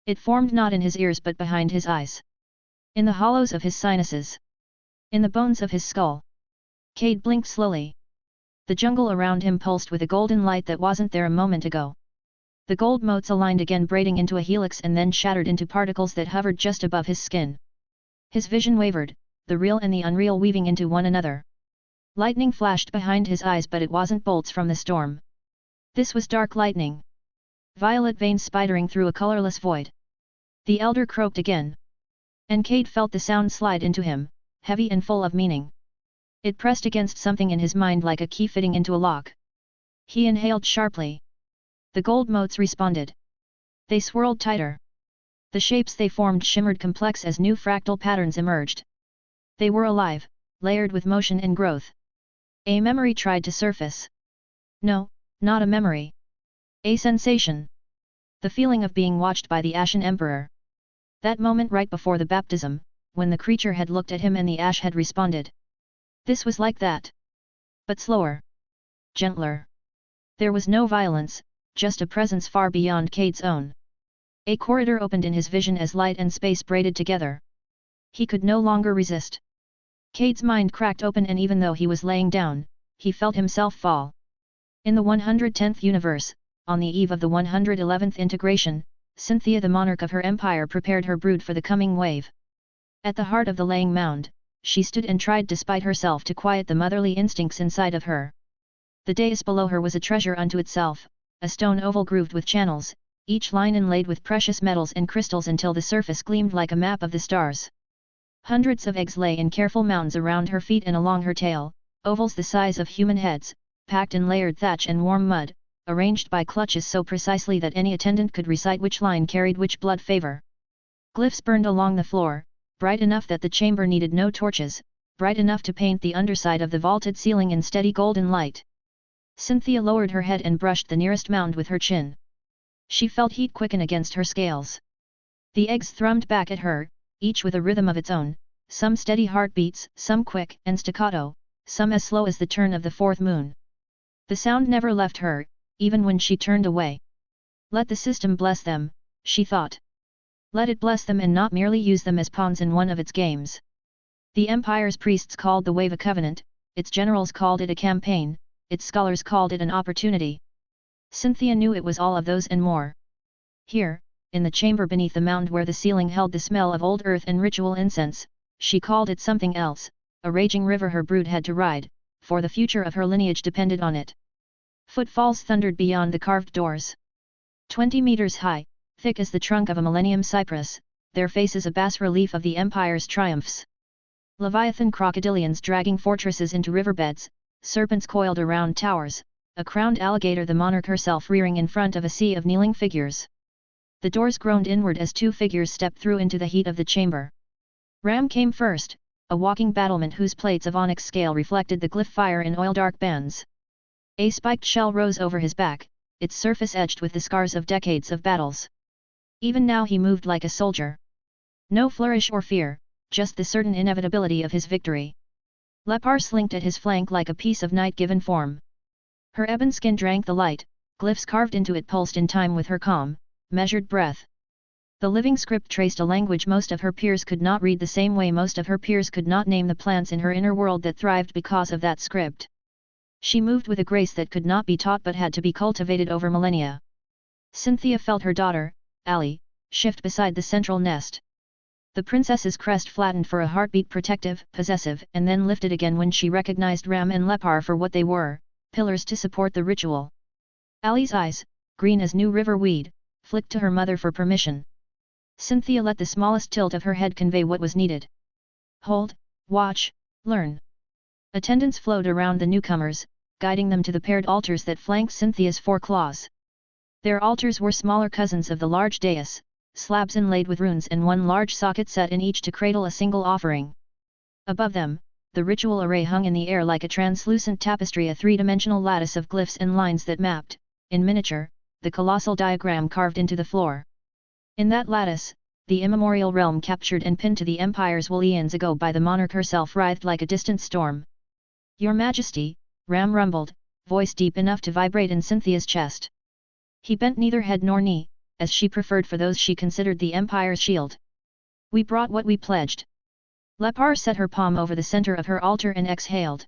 It formed not in his ears but behind his eyes. In the hollows of his sinuses. In the bones of his skull. Cade blinked slowly. The jungle around him pulsed with a golden light that wasn't there a moment ago. The gold motes aligned again, braiding into a helix and then shattered into particles that hovered just above his skin. His vision wavered, the real and the unreal weaving into one another. Lightning flashed behind his eyes but it wasn't bolts from the storm. This was dark lightning. Violet veins spidering through a colorless void. The elder croaked again. And Cade felt the sound slide into him, heavy and full of meaning. It pressed against something in his mind like a key fitting into a lock. He inhaled sharply. The gold motes responded. They swirled tighter. The shapes they formed shimmered complex as new fractal patterns emerged. They were alive, layered with motion and growth. A memory tried to surface. No, not a memory. A sensation. The feeling of being watched by the Ashen Emperor. That moment right before the baptism, when the creature had looked at him and the ash had responded. This was like that. But slower. Gentler. There was no violence, just a presence far beyond Cade's own. A corridor opened in his vision as light and space braided together. He could no longer resist. Cade's mind cracked open and even though he was laying down, he felt himself fall. In the 110th universe, on the eve of the 111th integration, Cynthia the monarch of her empire prepared her brood for the coming wave. At the heart of the laying mound, she stood and tried despite herself to quiet the motherly instincts inside of her. The dais below her was a treasure unto itself, a stone oval grooved with channels, each line inlaid with precious metals and crystals until the surface gleamed like a map of the stars. Hundreds of eggs lay in careful mounds around her feet and along her tail, ovals the size of human heads, packed in layered thatch and warm mud, arranged by clutches so precisely that any attendant could recite which line carried which blood favor. Glyphs burned along the floor, bright enough that the chamber needed no torches, bright enough to paint the underside of the vaulted ceiling in steady golden light. Cynthia lowered her head and brushed the nearest mound with her chin. She felt heat quicken against her scales. The eggs thrummed back at her, each with a rhythm of its own, some steady heartbeats, some quick and staccato, some as slow as the turn of the fourth moon. The sound never left her, even when she turned away. Let the system bless them, she thought. Let it bless them and not merely use them as pawns in one of its games. The Empire's priests called the wave a covenant, its generals called it a campaign, its scholars called it an opportunity. Cynthia knew it was all of those and more. Here, in the chamber beneath the mound where the ceiling held the smell of old earth and ritual incense, she called it something else, a raging river her brood had to ride, for the future of her lineage depended on it. Footfalls thundered beyond the carved doors. 20 meters high, Thick as the trunk of a millennium cypress, their faces a bas-relief of the Empire's triumphs. Leviathan crocodilians dragging fortresses into riverbeds, serpents coiled around towers, a crowned alligator, the monarch herself rearing in front of a sea of kneeling figures. The doors groaned inward as two figures stepped through into the heat of the chamber. Ram came first, a walking battlement whose plates of onyx scale reflected the glyph fire in oil-dark bands. A spiked shell rose over his back, its surface edged with the scars of decades of battles. Even now he moved like a soldier. No flourish or fear, just the certain inevitability of his victory. Lepar slinked at his flank like a piece of night-given form. Her ebon skin drank the light, glyphs carved into it pulsed in time with her calm, measured breath. The living script traced a language most of her peers could not read, the same way most of her peers could not name the plants in her inner world that thrived because of that script. She moved with a grace that could not be taught but had to be cultivated over millennia. Cynthia felt her daughter, Ali, shift beside the central nest. The princess's crest flattened for a heartbeat, protective, possessive, and then lifted again when she recognized Ram and Lepar for what they were, pillars to support the ritual. Ali's eyes, green as new river weed, flicked to her mother for permission. Cynthia let the smallest tilt of her head convey what was needed. Hold, watch, learn. Attendants flowed around the newcomers, guiding them to the paired altars that flanked Cynthia's four claws. Their altars were smaller cousins of the large dais, slabs inlaid with runes and one large socket set in each to cradle a single offering. Above them, the ritual array hung in the air like a translucent tapestry, a three-dimensional lattice of glyphs and lines that mapped, in miniature, the colossal diagram carved into the floor. In that lattice, the immemorial realm captured and pinned to the Empire's wool eons ago by the monarch herself writhed like a distant storm. Your Majesty, Ram rumbled, voice deep enough to vibrate in Cynthia's chest. He bent neither head nor knee, as she preferred for those she considered the Empire's shield. We brought what we pledged. Lepar set her palm over the center of her altar and exhaled.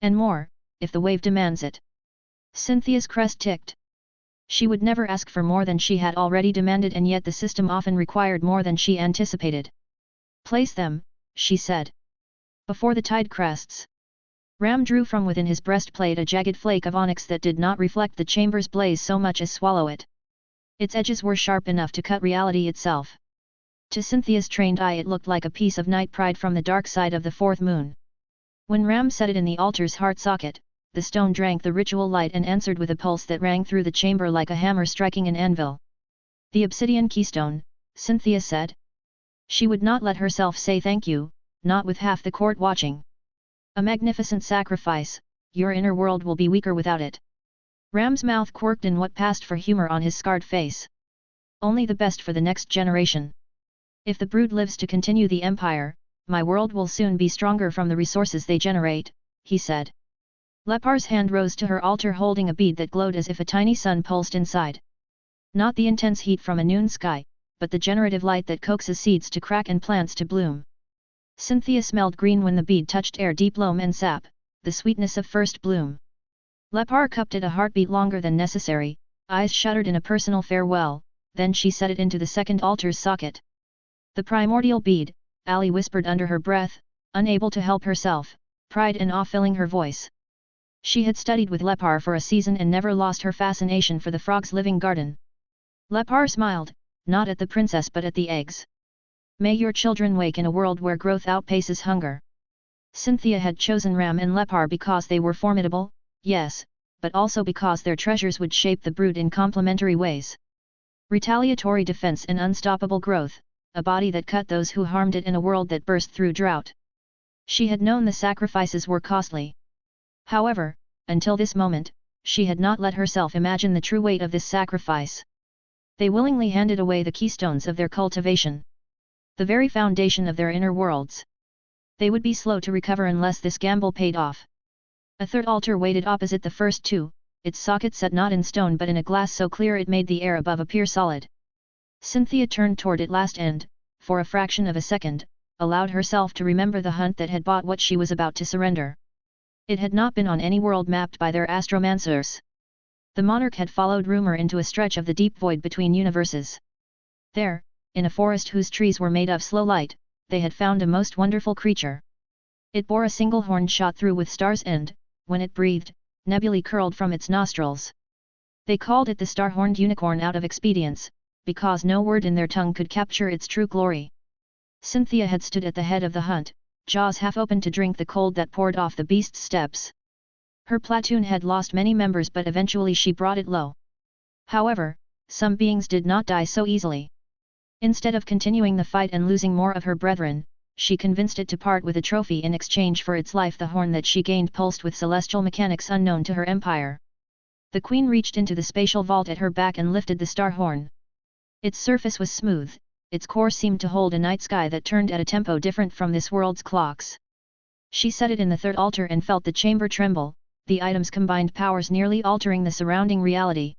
And more, if the wave demands it. Cynthia's crest ticked. She would never ask for more than she had already demanded, and yet the system often required more than she anticipated. Place them, she said. Before the tide crests. Ram drew from within his breastplate a jagged flake of onyx that did not reflect the chamber's blaze so much as swallow it. Its edges were sharp enough to cut reality itself. To Cynthia's trained eye it looked like a piece of night pride from the dark side of the fourth moon. When Ram set it in the altar's heart socket, the stone drank the ritual light and answered with a pulse that rang through the chamber like a hammer striking an anvil. The obsidian keystone, Cynthia said. She would not let herself say thank you, not with half the court watching. A magnificent sacrifice, your inner world will be weaker without it. Ram's mouth quirked in what passed for humor on his scarred face. Only the best for the next generation. If the brood lives to continue the Empire, my world will soon be stronger from the resources they generate, he said. Lepar's hand rose to her altar holding a bead that glowed as if a tiny sun pulsed inside. Not the intense heat from a noon sky, but the generative light that coaxes seeds to crack and plants to bloom. Cynthia smelled green when the bead touched air, deep loam and sap, the sweetness of first bloom. Lepar cupped it a heartbeat longer than necessary, eyes shuttered in a personal farewell, then she set it into the second altar's socket. The primordial bead, Ali whispered under her breath, unable to help herself, pride and awe filling her voice. She had studied with Lepar for a season and never lost her fascination for the frog's living garden. Lepar smiled, not at the princess but at the eggs. May your children wake in a world where growth outpaces hunger. Cynthia had chosen Ram and Lepar because they were formidable, yes, but also because their treasures would shape the brood in complementary ways. Retaliatory defense and unstoppable growth, a body that cut those who harmed it in a world that burst through drought. She had known the sacrifices were costly. However, until this moment, she had not let herself imagine the true weight of this sacrifice. They willingly handed away the keystones of their cultivation. The very foundation of their inner worlds. They would be slow to recover unless this gamble paid off. A third altar waited opposite the first two, its socket set not in stone but in a glass so clear it made the air above appear solid. Cynthia turned toward it last and, for a fraction of a second, allowed herself to remember the hunt that had bought what she was about to surrender. It had not been on any world mapped by their astromancers. The monarch had followed rumor into a stretch of the deep void between universes. There, in a forest whose trees were made of slow light, they had found a most wonderful creature. It bore a single horn shot through with stars and, when it breathed, nebulae curled from its nostrils. They called it the star-horned unicorn out of expedience, because no word in their tongue could capture its true glory. Cynthia had stood at the head of the hunt, jaws half open to drink the cold that poured off the beast's steps. Her platoon had lost many members, but eventually she brought it low. However, some beings did not die so easily. Instead of continuing the fight and losing more of her brethren, she convinced it to part with a trophy in exchange for its life, the horn that she gained pulsed with celestial mechanics unknown to her empire. The queen reached into the spatial vault at her back and lifted the star horn. Its surface was smooth, its core seemed to hold a night sky that turned at a tempo different from this world's clocks. She set it in the third altar and felt the chamber tremble, the item's combined powers nearly altering the surrounding reality.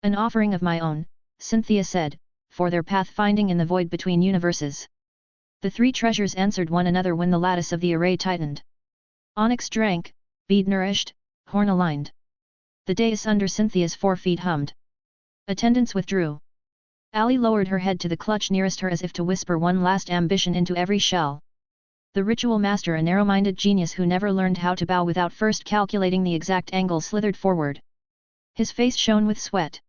An offering of my own, Cynthia said, for their pathfinding in the void between universes. The three treasures answered one another when the lattice of the array tightened. Onyx drank, bead nourished, horn aligned. The dais under Cynthia's 4 feet hummed. Attendants withdrew. Allie lowered her head to the clutch nearest her as if to whisper one last ambition into every shell. The ritual master, a narrow-minded genius who never learned how to bow without first calculating the exact angle, slithered forward. His face shone with sweat.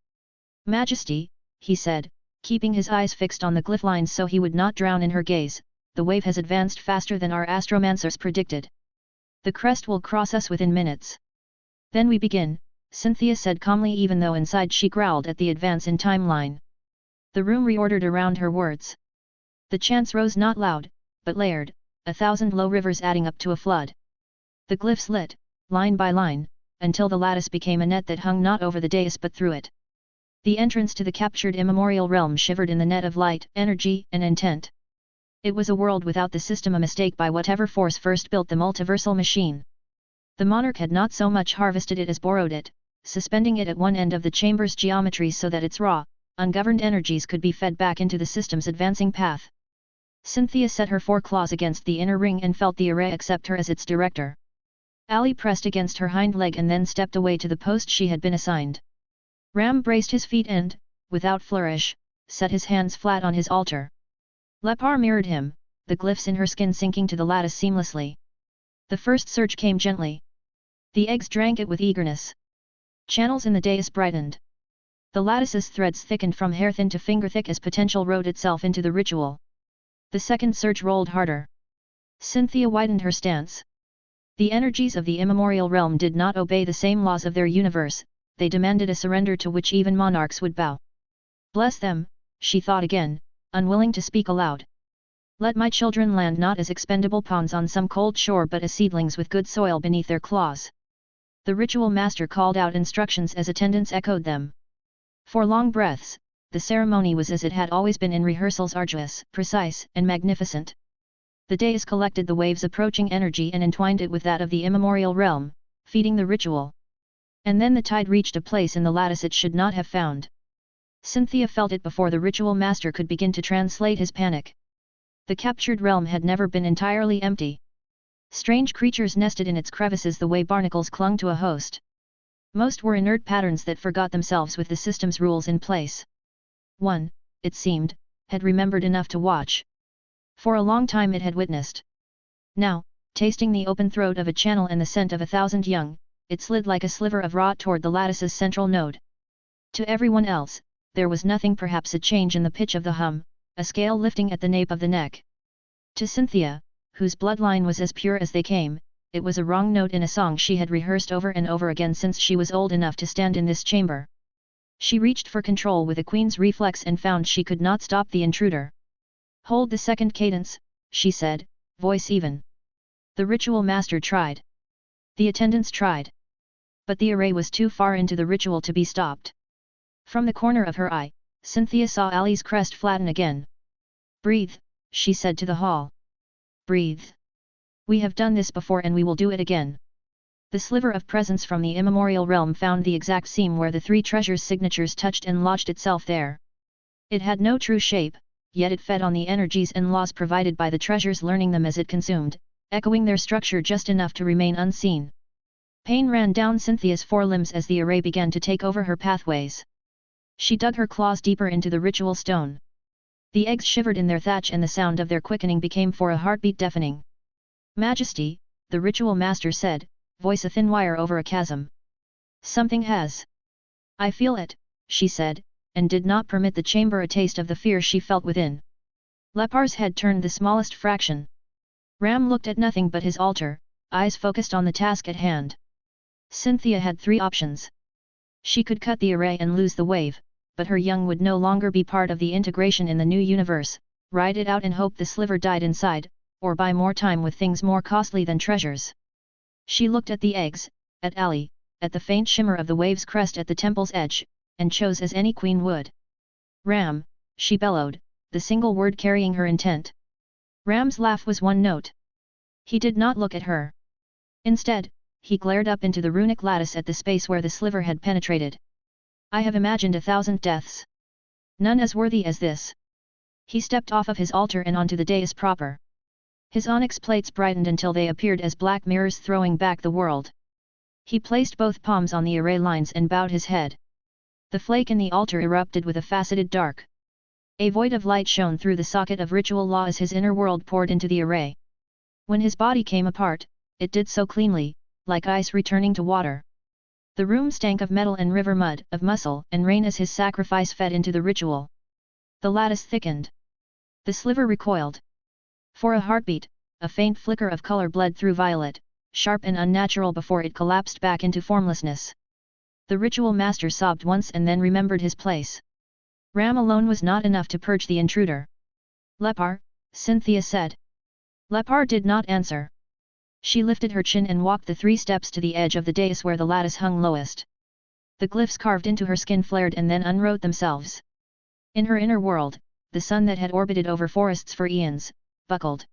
Majesty, he said, keeping his eyes fixed on the glyph lines so he would not drown in her gaze, the wave has advanced faster than our astromancers predicted. The crest will cross us within minutes. Then we begin, Cynthia said calmly, even though inside she growled at the advance in timeline. The room reordered around her words. The chants rose not loud, but layered, 1,000 low rivers adding up to a flood. The glyphs lit, line by line, until the lattice became a net that hung not over the dais but through it. The entrance to the captured immemorial realm shivered in the net of light, energy, and intent. It was a world without the system, a mistake by whatever force first built the multiversal machine. The monarch had not so much harvested it as borrowed it, suspending it at one end of the chamber's geometry so that its raw, ungoverned energies could be fed back into the system's advancing path. Cynthia set her 4 claws against the inner ring and felt the array accept her as its director. Allie pressed against her hind leg and then stepped away to the post she had been assigned. Ram braced his feet and, without flourish, set his hands flat on his altar. Lepar mirrored him, the glyphs in her skin sinking to the lattice seamlessly. The first surge came gently. The eggs drank it with eagerness. Channels in the dais brightened. The lattice's threads thickened from hair-thin to finger-thick as potential wrote itself into the ritual. The second surge rolled harder. Cynthia widened her stance. The energies of the immemorial realm did not obey the same laws of their universe, they demanded a surrender to which even monarchs would bow. Bless them, she thought again, unwilling to speak aloud. Let my children land not as expendable pawns on some cold shore but as seedlings with good soil beneath their claws. The ritual master called out instructions as attendants echoed them. For long breaths, the ceremony was as it had always been in rehearsals, arduous, precise, and magnificent. The dais collected the wave's approaching energy and entwined it with that of the immemorial realm, feeding the ritual. And then the tide reached a place in the lattice it should not have found. Cynthia felt it before the ritual master could begin to translate his panic. The captured realm had never been entirely empty. Strange creatures nested in its crevices the way barnacles clung to a host. Most were inert patterns that forgot themselves with the system's rules in place. One, it seemed, had remembered enough to watch. For a long time it had witnessed. Now, tasting the open throat of a channel and the scent of 1,000 young, it slid like a sliver of rot toward the lattice's central node. To everyone else, there was nothing, perhaps a change in the pitch of the hum, a scale lifting at the nape of the neck. To Cynthia, whose bloodline was as pure as they came, it was a wrong note in a song she had rehearsed over and over again since she was old enough to stand in this chamber. She reached for control with a queen's reflex and found she could not stop the intruder. Hold the second cadence, she said, voice even. The ritual master tried. The attendants tried. But the array was too far into the ritual to be stopped. From the corner of her eye, Cynthia saw Allie's crest flatten again. Breathe, she said to the hall. Breathe. We have done this before and we will do it again. The sliver of presence from the immemorial realm found the exact seam where the 3 treasures' signatures touched and lodged itself there. It had no true shape, yet it fed on the energies and laws provided by the treasures, learning them as it consumed, echoing their structure just enough to remain unseen. Pain ran down Cynthia's forelimbs as the array began to take over her pathways. She dug her claws deeper into the ritual stone. The eggs shivered in their thatch and the sound of their quickening became for a heartbeat deafening. Majesty, the ritual master said, voice a thin wire over a chasm. Something has. I feel it, she said, and did not permit the chamber a taste of the fear she felt within. Lepar's head turned the smallest fraction. Ram looked at nothing but his altar, eyes focused on the task at hand. Cynthia had 3 options. She could cut the array and lose the wave, but her young would no longer be part of the integration in the new universe, ride it out and hope the sliver died inside, or buy more time with things more costly than treasures. She looked at the eggs, at Ali, at the faint shimmer of the wave's crest at the temple's edge, and chose as any queen would. Ram, she bellowed, the single word carrying her intent. Ram's laugh was one note. He did not look at her. Instead, he glared up into the runic lattice at the space where the sliver had penetrated. I have imagined 1,000 deaths. None as worthy as this. He stepped off of his altar and onto the dais proper. His onyx plates brightened until they appeared as black mirrors throwing back the world. He placed both palms on the array lines and bowed his head. The flake in the altar erupted with a faceted dark. A void of light shone through the socket of ritual law as his inner world poured into the array. When his body came apart, it did so cleanly, like ice returning to water. The room stank of metal and river mud, of muscle and rain as his sacrifice fed into the ritual. The lattice thickened. The sliver recoiled. For a heartbeat, a faint flicker of color bled through violet, sharp and unnatural before it collapsed back into formlessness. The ritual master sobbed once and then remembered his place. Ram alone was not enough to purge the intruder. Lepar, Cynthia said. Lepar did not answer. She lifted her chin and walked the 3 steps to the edge of the dais where the lattice hung lowest. The glyphs carved into her skin flared and then unwrote themselves. In her inner world, the sun that had orbited over forests for eons, buckled.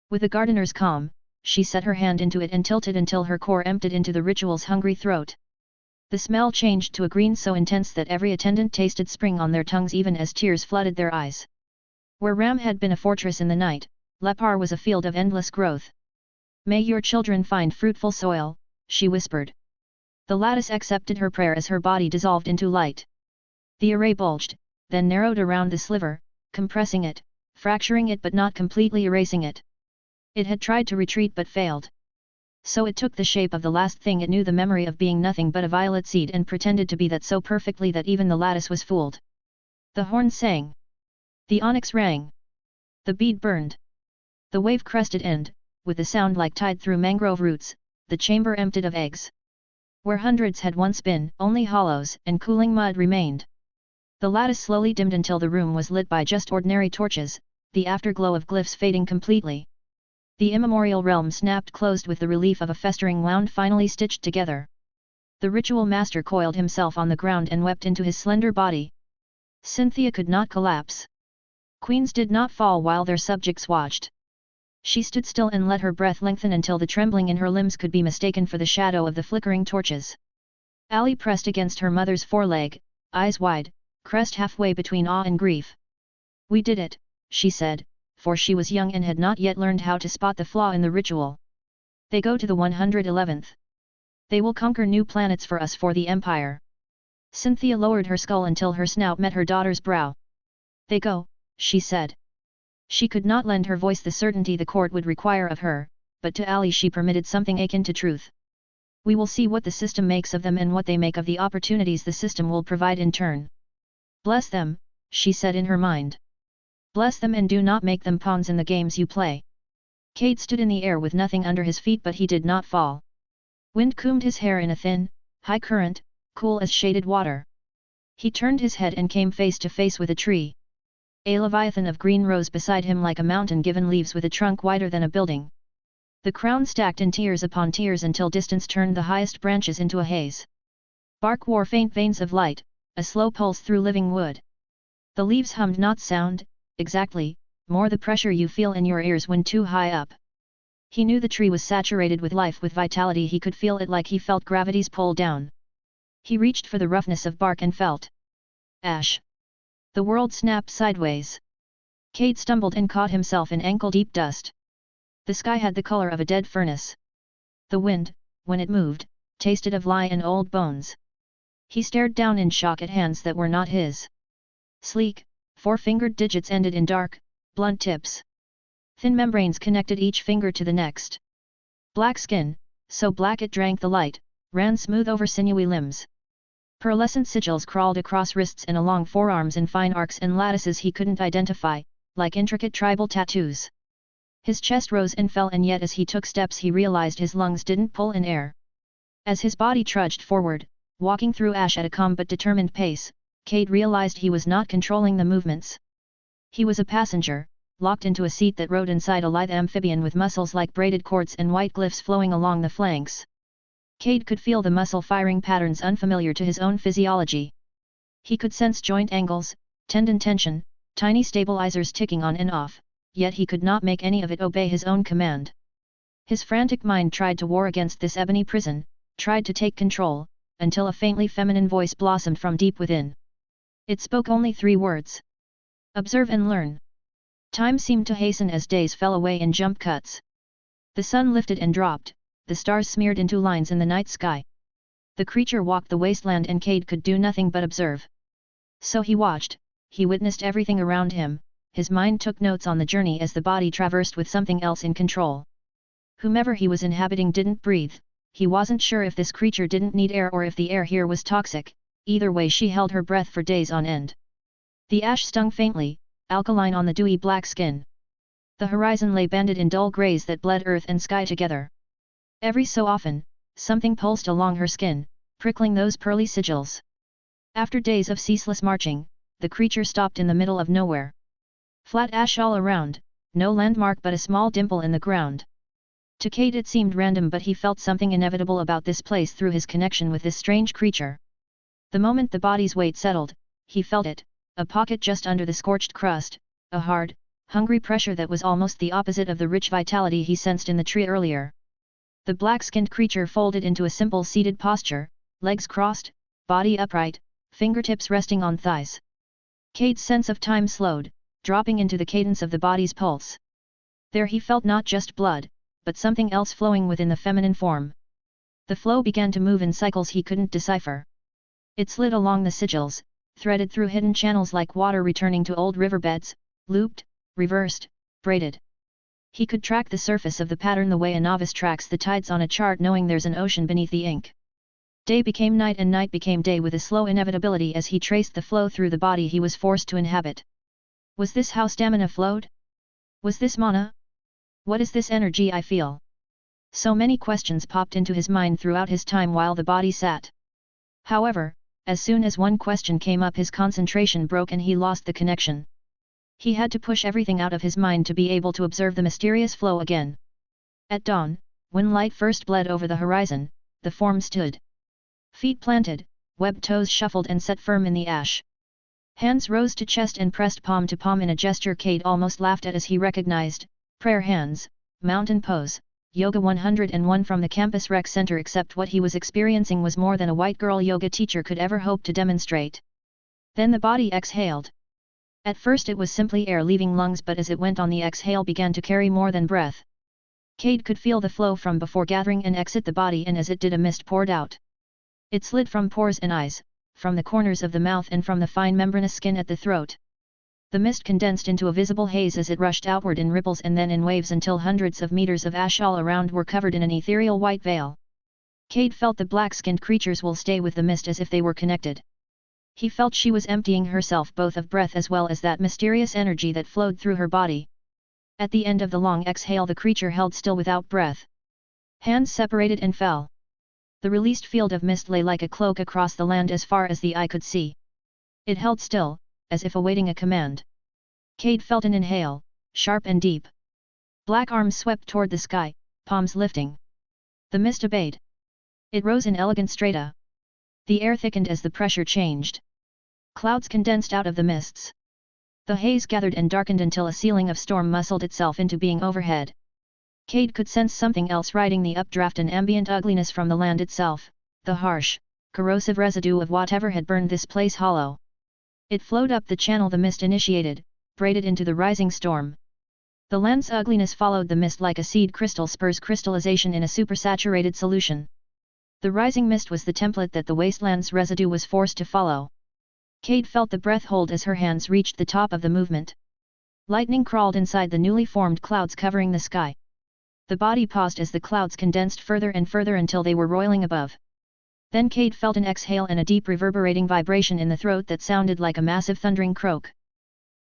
With a gardener's calm, she set her hand into it and tilted until her core emptied into the ritual's hungry throat. The smell changed to a green so intense that every attendant tasted spring on their tongues even as tears flooded their eyes. Where Ram had been a fortress in the night, Lepar was a field of endless growth. May your children find fruitful soil, she whispered. The lattice accepted her prayer as her body dissolved into light. The array bulged, then narrowed around the sliver, compressing it, fracturing it but not completely erasing it. It had tried to retreat but failed. So it took the shape of the last thing it knew, the memory of being nothing but a violet seed, and pretended to be that so perfectly that even the lattice was fooled. The horn sang. The onyx rang. The bead burned. The wave crested and, with a sound like tide through mangrove roots, the chamber emptied of eggs. Where hundreds had once been, only hollows and cooling mud remained. The lattice slowly dimmed until the room was lit by just ordinary torches, the afterglow of glyphs fading completely. The immemorial realm snapped closed with the relief of a festering wound finally stitched together. The ritual master coiled himself on the ground and wept into his slender body. Cynthia could not collapse. Queens did not fall while their subjects watched. She stood still and let her breath lengthen until the trembling in her limbs could be mistaken for the shadow of the flickering torches. Ali pressed against her mother's foreleg, eyes wide, crest halfway between awe and grief. We did it, she said, for she was young and had not yet learned how to spot the flaw in the ritual. They go to the 111th. They will conquer new planets for us, for the Empire. Cynthia lowered her skull until her snout met her daughter's brow. They go, she said. She could not lend her voice the certainty the court would require of her, but to Ali she permitted something akin to truth. We will see what the system makes of them and what they make of the opportunities the system will provide in turn. Bless them, she said in her mind. Bless them and do not make them pawns in the games you play. Cade stood in the air with nothing under his feet, but he did not fall. Wind combed his hair in a thin, high current, cool as shaded water. He turned his head and came face to face with a tree. A leviathan of green rose beside him like a mountain given leaves with a trunk wider than a building. The crown stacked in tiers upon tiers until distance turned the highest branches into a haze. Bark wore faint veins of light, a slow pulse through living wood. The leaves hummed not sound, exactly, more the pressure you feel in your ears when too high up. He knew the tree was saturated with life, with vitality. He could feel it like he felt gravity's pull down. He reached for the roughness of bark and felt ash. The world snapped sideways. Cade stumbled and caught himself in ankle-deep dust. The sky had the color of a dead furnace. The wind, when it moved, tasted of lye and old bones. He stared down in shock at hands that were not his. Sleek, four-fingered digits ended in dark, blunt tips. Thin membranes connected each finger to the next. Black skin, so black it drank the light, ran smooth over sinewy limbs. Pearlescent sigils crawled across wrists and along forearms in fine arcs and lattices he couldn't identify, like intricate tribal tattoos. His chest rose and fell, and yet as he took steps he realized his lungs didn't pull in air. As his body trudged forward, walking through ash at a calm but determined pace, Cade realized he was not controlling the movements. He was a passenger, locked into a seat that rode inside a lithe amphibian with muscles like braided cords and white glyphs flowing along the flanks. Cade could feel the muscle firing patterns unfamiliar to his own physiology. He could sense joint angles, tendon tension, tiny stabilizers ticking on and off, yet he could not make any of it obey his own command. His frantic mind tried to war against this ebony prison, tried to take control, until a faintly feminine voice blossomed from deep within. It spoke only 3 words. Observe and learn. Time seemed to hasten as days fell away in jump cuts. The sun lifted and dropped, the stars smeared into lines in the night sky. The creature walked the wasteland and Cade could do nothing but observe. So he watched, he witnessed everything around him, his mind took notes on the journey as the body traversed with something else in control. Whomever he was inhabiting didn't breathe, he wasn't sure if this creature didn't need air or if the air here was toxic, either way she held her breath for days on end. The ash stung faintly, alkaline on the dewy black skin. The horizon lay banded in dull grays that bled earth and sky together. Every so often, something pulsed along her skin, prickling those pearly sigils. After days of ceaseless marching, the creature stopped in the middle of nowhere. Flat ash all around, no landmark but a small dimple in the ground. To Cade it seemed random, but he felt something inevitable about this place through his connection with this strange creature. The moment the body's weight settled, he felt it, a pocket just under the scorched crust, a hard, hungry pressure that was almost the opposite of the rich vitality he sensed in the tree earlier. The black-skinned creature folded into a simple seated posture, legs crossed, body upright, fingertips resting on thighs. Cade's sense of time slowed, dropping into the cadence of the body's pulse. There he felt not just blood, but something else flowing within the feminine form. The flow began to move in cycles he couldn't decipher. It slid along the sigils, threaded through hidden channels like water returning to old riverbeds, looped, reversed, braided. He could track the surface of the pattern the way a novice tracks the tides on a chart, knowing there's an ocean beneath the ink. Day became night and night became day with a slow inevitability as he traced the flow through the body he was forced to inhabit. Was this how stamina flowed? Was this mana? What is this energy I feel? So many questions popped into his mind throughout his time while the body sat. However, as soon as one question came up, his concentration broke and he lost the connection. He had to push everything out of his mind to be able to observe the mysterious flow again. At dawn, when light first bled over the horizon, the form stood. Feet planted, webbed toes shuffled and set firm in the ash. Hands rose to chest and pressed palm to palm in a gesture Cade almost laughed at as he recognized, prayer hands, mountain pose, Yoga 101 from the campus rec center, except what he was experiencing was more than a white girl yoga teacher could ever hope to demonstrate. Then the body exhaled. At first it was simply air leaving lungs, but as it went on the exhale began to carry more than breath. Cade could feel the flow from before gathering and exit the body, and as it did a mist poured out. It slid from pores and eyes, from the corners of the mouth and from the fine membranous skin at the throat. The mist condensed into a visible haze as it rushed outward in ripples and then in waves until hundreds of meters of ash all around were covered in an ethereal white veil. Cade felt the black-skinned creatures will stay with the mist as if they were connected. He felt she was emptying herself both of breath as well as that mysterious energy that flowed through her body. At the end of the long exhale the creature held still without breath. Hands separated and fell. The released field of mist lay like a cloak across the land as far as the eye could see. It held still, as if awaiting a command. Cade felt an inhale, sharp and deep. Black arms swept toward the sky, palms lifting. The mist obeyed. It rose in elegant strata. The air thickened as the pressure changed. Clouds condensed out of the mists. The haze gathered and darkened until a ceiling of storm muscled itself into being overhead. Cade could sense something else riding the updraft, and ambient ugliness from the land itself, the harsh, corrosive residue of whatever had burned this place hollow. It flowed up the channel the mist initiated, braided into the rising storm. The land's ugliness followed the mist like a seed crystal spurs crystallization in a supersaturated solution. The rising mist was the template that the wasteland's residue was forced to follow. Cade felt the breath hold as her hands reached the top of the movement. Lightning crawled inside the newly formed clouds covering the sky. The body paused as the clouds condensed further and further until they were roiling above. Then Cade felt an exhale and a deep reverberating vibration in the throat that sounded like a massive thundering croak.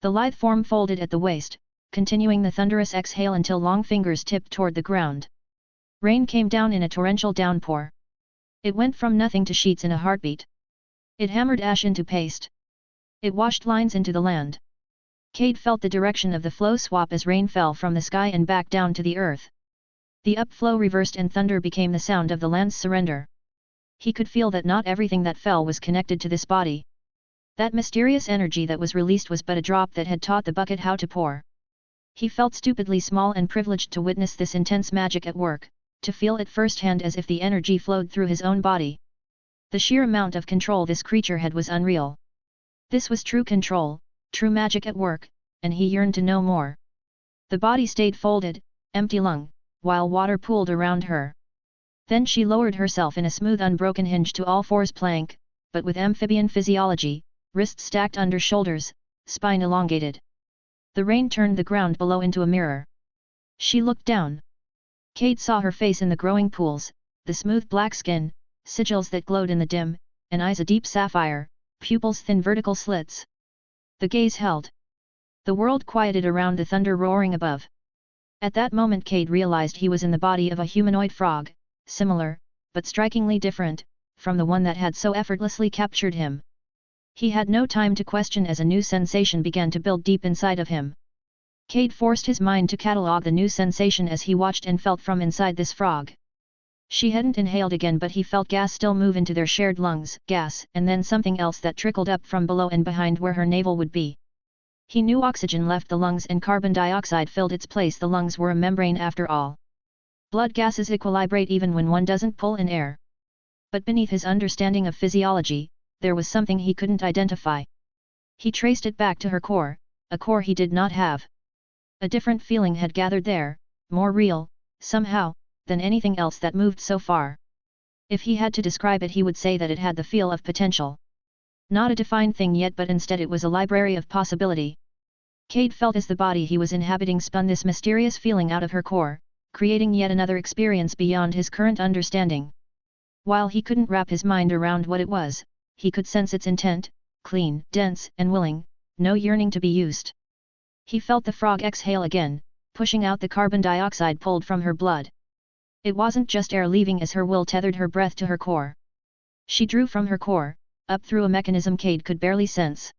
The lithe form folded at the waist, continuing the thunderous exhale until long fingers tipped toward the ground. Rain came down in a torrential downpour. It went from nothing to sheets in a heartbeat. It hammered ash into paste. It washed lines into the land. Cade felt the direction of the flow swap as rain fell from the sky and back down to the earth. The upflow reversed and thunder became the sound of the land's surrender. He could feel that not everything that fell was connected to this body. That mysterious energy that was released was but a drop that had taught the bucket how to pour. He felt stupidly small and privileged to witness this intense magic at work, to feel it firsthand as if the energy flowed through his own body. The sheer amount of control this creature had was unreal. This was true control, true magic at work, and he yearned to know more. The body stayed folded, empty lung, while water pooled around her. Then she lowered herself in a smooth unbroken hinge to all fours plank, but with amphibian physiology, wrists stacked under shoulders, spine elongated. The rain turned the ground below into a mirror. She looked down. Cade saw her face in the growing pools, the smooth black skin, sigils that glowed in the dim, and eyes a deep sapphire, pupils thin vertical slits. The gaze held. The world quieted around the thunder roaring above. At that moment Cade realized he was in the body of a humanoid frog, similar, but strikingly different, from the one that had so effortlessly captured him. He had no time to question as a new sensation began to build deep inside of him. Cade forced his mind to catalogue the new sensation as he watched and felt from inside this frog. She hadn't inhaled again, but he felt gas still move into their shared lungs, gas, and then something else that trickled up from below and behind where her navel would be. He knew oxygen left the lungs and carbon dioxide filled its place. The lungs were a membrane after all. Blood gases equilibrate even when one doesn't pull in air. But beneath his understanding of physiology, there was something he couldn't identify. He traced it back to her core, a core he did not have. A different feeling had gathered there, more real, somehow, than anything else that moved so far. If he had to describe it, he would say that it had the feel of potential. Not a defined thing yet, but instead it was a library of possibility. Cade felt as the body he was inhabiting spun this mysterious feeling out of her core, creating yet another experience beyond his current understanding. While he couldn't wrap his mind around what it was, he could sense its intent, clean, dense, and willing, no yearning to be used. He felt the frog exhale again, pushing out the carbon dioxide pulled from her blood. It wasn't just air leaving as her will tethered her breath to her core. She drew from her core, up through a mechanism Cade could barely sense.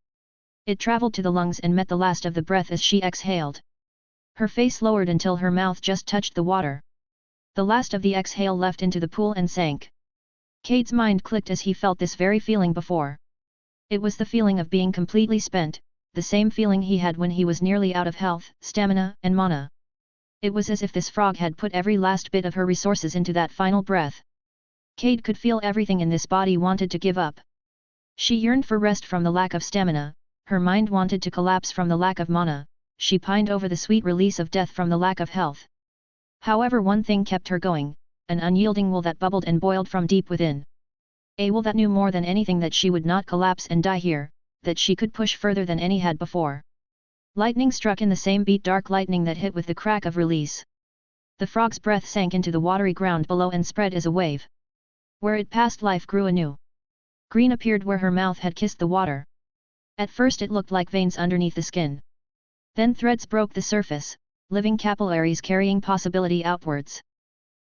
It traveled to the lungs and met the last of the breath as she exhaled. Her face lowered until her mouth just touched the water. The last of the exhale left into the pool and sank. Cade's mind clicked as he felt this very feeling before. It was the feeling of being completely spent, the same feeling he had when he was nearly out of health, stamina, and mana. It was as if this frog had put every last bit of her resources into that final breath. Cade could feel everything in this body wanted to give up. She yearned for rest from the lack of stamina, her mind wanted to collapse from the lack of mana, she pined over the sweet release of death from the lack of health. However, one thing kept her going, an unyielding will that bubbled and boiled from deep within. A will that knew more than anything that she would not collapse and die here, that she could push further than any had before. Lightning struck in the same beat, dark lightning that hit with the crack of release. The frog's breath sank into the watery ground below and spread as a wave. Where it passed, life grew anew. Green appeared where her mouth had kissed the water. At first it looked like veins underneath the skin. Then threads broke the surface, living capillaries carrying possibility outwards.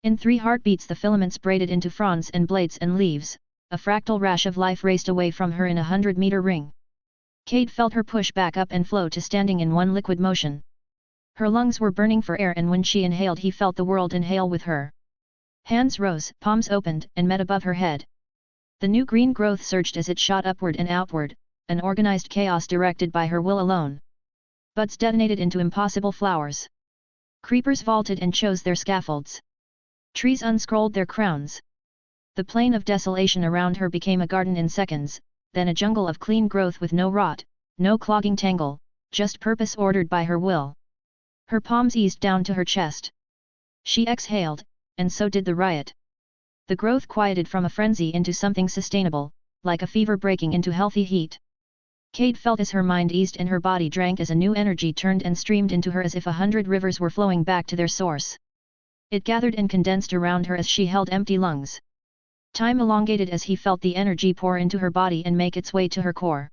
In 3 heartbeats the filaments braided into fronds and blades and leaves, a fractal rash of life raced away from her in a 100-meter ring. Cade felt her push back up and flow to standing in one liquid motion. Her lungs were burning for air, and when she inhaled he felt the world inhale with her. Hands rose, palms opened, and met above her head. The new green growth surged as it shot upward and outward, an organized chaos directed by her will alone. Buds detonated into impossible flowers. Creepers vaulted and chose their scaffolds. Trees unscrolled their crowns. The plain of desolation around her became a garden in seconds, then a jungle of clean growth with no rot, no clogging tangle, just purpose ordered by her will. Her palms eased down to her chest. She exhaled, and so did the riot. The growth quieted from a frenzy into something sustainable, like a fever breaking into healthy heat. Cade felt as her mind eased and her body drank as a new energy turned and streamed into her as if 100 rivers were flowing back to their source. It gathered and condensed around her as she held empty lungs. Time elongated as he felt the energy pour into her body and make its way to her core.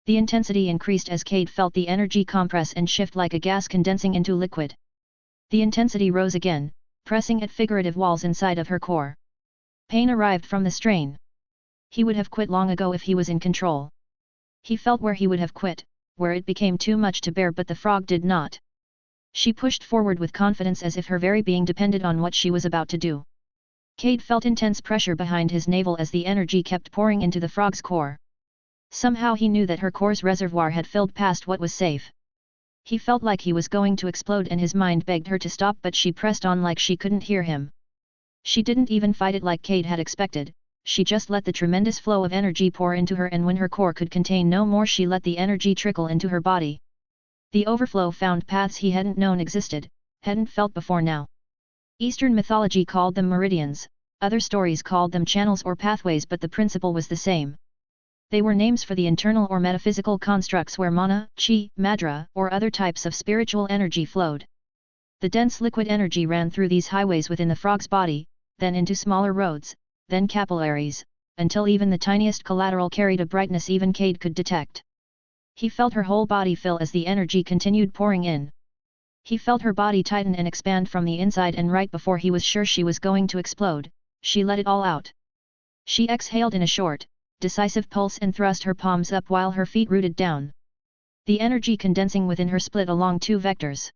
The intensity increased as Cade felt the energy compress and shift like a gas condensing into liquid. The intensity rose again, pressing at figurative walls inside of her core. Pain arrived from the strain. He would have quit long ago if he was in control. He felt where he would have quit, where it became too much to bear, but the frog did not. She pushed forward with confidence as if her very being depended on what she was about to do. Cade felt intense pressure behind his navel as the energy kept pouring into the frog's core. Somehow he knew that her core's reservoir had filled past what was safe. He felt like he was going to explode and his mind begged her to stop, but she pressed on like she couldn't hear him. She didn't even fight it like Cade had expected, she just let the tremendous flow of energy pour into her, and when her core could contain no more she let the energy trickle into her body. The overflow found paths he hadn't known existed, hadn't felt before now. Eastern mythology called them meridians, other stories called them channels or pathways, but the principle was the same. They were names for the internal or metaphysical constructs where mana, chi, madra, or other types of spiritual energy flowed. The dense liquid energy ran through these highways within the frog's body, then into smaller roads, then capillaries, until even the tiniest collateral carried a brightness even Cade could detect. He felt her whole body fill as the energy continued pouring in. He felt her body tighten and expand from the inside, and right before he was sure she was going to explode, she let it all out. She exhaled in a short, decisive pulse and thrust her palms up while her feet rooted down. The energy condensing within her split along two vectors.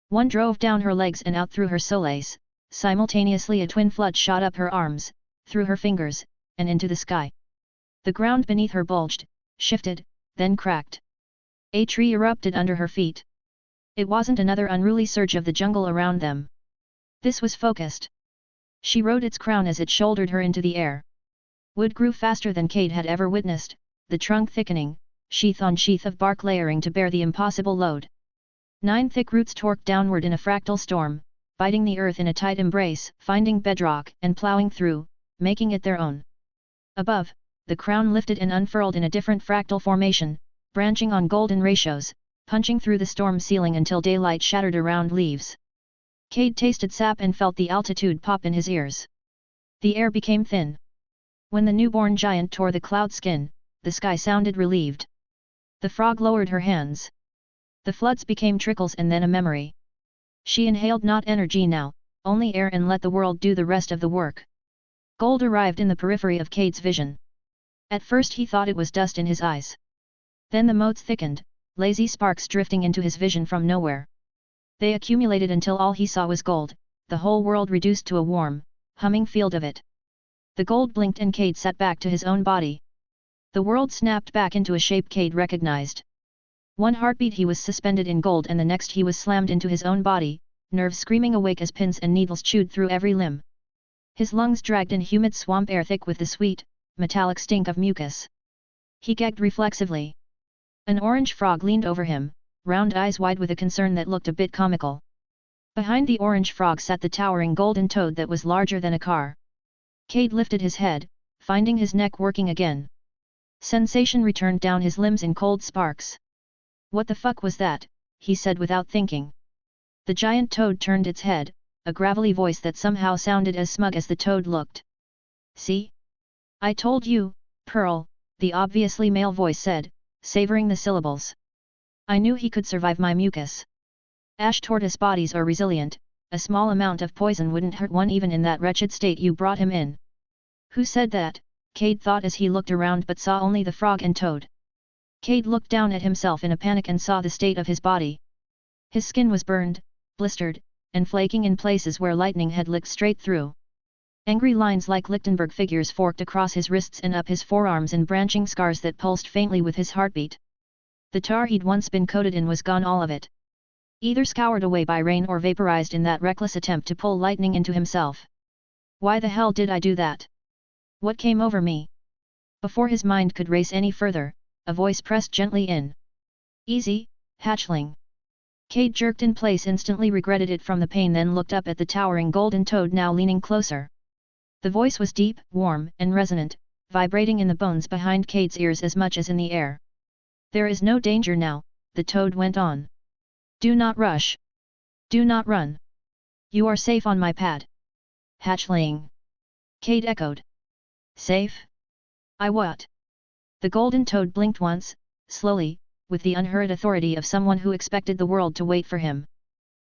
One drove down her legs and out through her soles. Simultaneously a twin flood shot up her arms, through her fingers, and into the sky. The ground beneath her bulged, shifted, then cracked. A tree erupted under her feet. It wasn't another unruly surge of the jungle around them. This was focused. She rode its crown as it shouldered her into the air. Wood grew faster than Cade had ever witnessed, the trunk thickening, sheath on sheath of bark layering to bear the impossible load. 9 thick roots torqued downward in a fractal storm, biting the earth in a tight embrace, finding bedrock and plowing through, making it their own. Above, the crown lifted and unfurled in a different fractal formation, branching on golden ratios, punching through the storm ceiling until daylight shattered around leaves. Cade tasted sap and felt the altitude pop in his ears. The air became thin. When the newborn giant tore the cloud skin, the sky sounded relieved. The frog lowered her hands. The floods became trickles and then a memory. She inhaled not energy now, only air, and let the world do the rest of the work. Gold arrived in the periphery of Cade's vision. At first he thought it was dust in his eyes. Then the motes thickened, lazy sparks drifting into his vision from nowhere. They accumulated until all he saw was gold, the whole world reduced to a warm, humming field of it. The gold blinked and Cade sat back to his own body. The world snapped back into a shape Cade recognized. One heartbeat he was suspended in gold, and the next he was slammed into his own body, nerves screaming awake as pins and needles chewed through every limb. His lungs dragged in humid swamp air thick with the sweet, metallic stink of mucus. He gagged reflexively. An orange frog leaned over him, round eyes wide with a concern that looked a bit comical. Behind the orange frog sat the towering golden toad that was larger than a car. Cade lifted his head, finding his neck working again. Sensation returned down his limbs in cold sparks. "What the fuck was that?" he said without thinking. The giant toad turned its head, a gravelly voice that somehow sounded as smug as the toad looked. "See? I told you, Pearl," the obviously male voice said, savoring the syllables. "I knew he could survive my mucus. Ash tortoise bodies are resilient, a small amount of poison wouldn't hurt one even in that wretched state you brought him in." "Who said that?" Cade thought as he looked around but saw only the frog and toad. Cade looked down at himself in a panic and saw the state of his body. His skin was burned, blistered, and flaking in places where lightning had licked straight through. Angry lines like Lichtenberg figures forked across his wrists and up his forearms in branching scars that pulsed faintly with his heartbeat. The tar he'd once been coated in was gone, all of it. Either scoured away by rain or vaporized in that reckless attempt to pull lightning into himself. Why the hell did I do that? What came over me? Before his mind could race any further, a voice pressed gently in. "Easy, hatchling." Cade jerked in place, instantly regretted it from the pain, then looked up at the towering golden toad now leaning closer. The voice was deep, warm, and resonant, vibrating in the bones behind Cade's ears as much as in the air. "There is no danger now," the toad went on. "Do not rush. Do not run. You are safe on my pad." "Hatchling," Cade echoed. Safe? I what? The golden toad blinked once, slowly, with the unhurried authority of someone who expected the world to wait for him.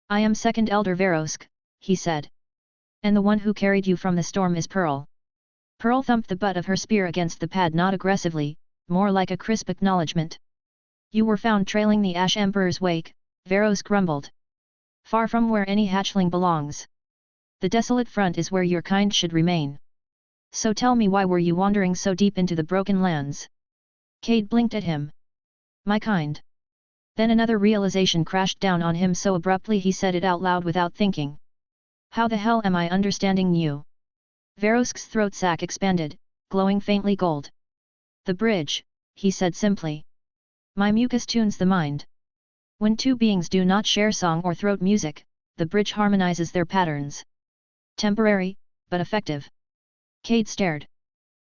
I am second elder Verosk, he said. And the one who carried you from the storm is Pearl. Pearl thumped the butt of her spear against the pad, not aggressively, more like a crisp acknowledgement. You were found trailing the Ash Emperor's wake, Verosk grumbled. Far from where any hatchling belongs. The desolate front is where your kind should remain. So tell me, why were you wandering so deep into the Broken Lands? Cade blinked at him. My kind. Then another realization crashed down on him so abruptly he said it out loud without thinking. How the hell am I understanding you? Verosk's throat sac expanded, glowing faintly gold. The bridge, he said simply. My mucus tunes the mind. When two beings do not share song or throat music, the bridge harmonizes their patterns. Temporary, but effective. Cade stared.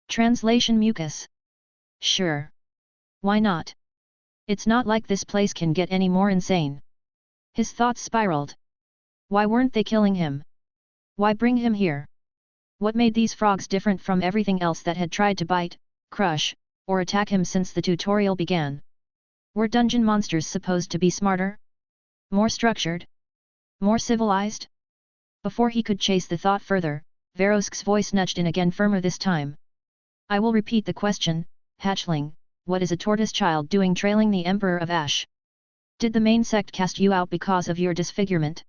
Translation: mucus. Sure. Why not? It's not like this place can get any more insane. His thoughts spiraled. Why weren't they killing him? Why bring him here? What made these frogs different from everything else that had tried to bite, crush, or attack him since the tutorial began? Were dungeon monsters supposed to be smarter? More structured? More civilized? Before he could chase the thought further, Verosk's voice nudged in again, firmer this time. I will repeat the question, hatchling, what is a tortoise child doing trailing the Emperor of Ash? Did the main sect cast you out because of your disfigurement?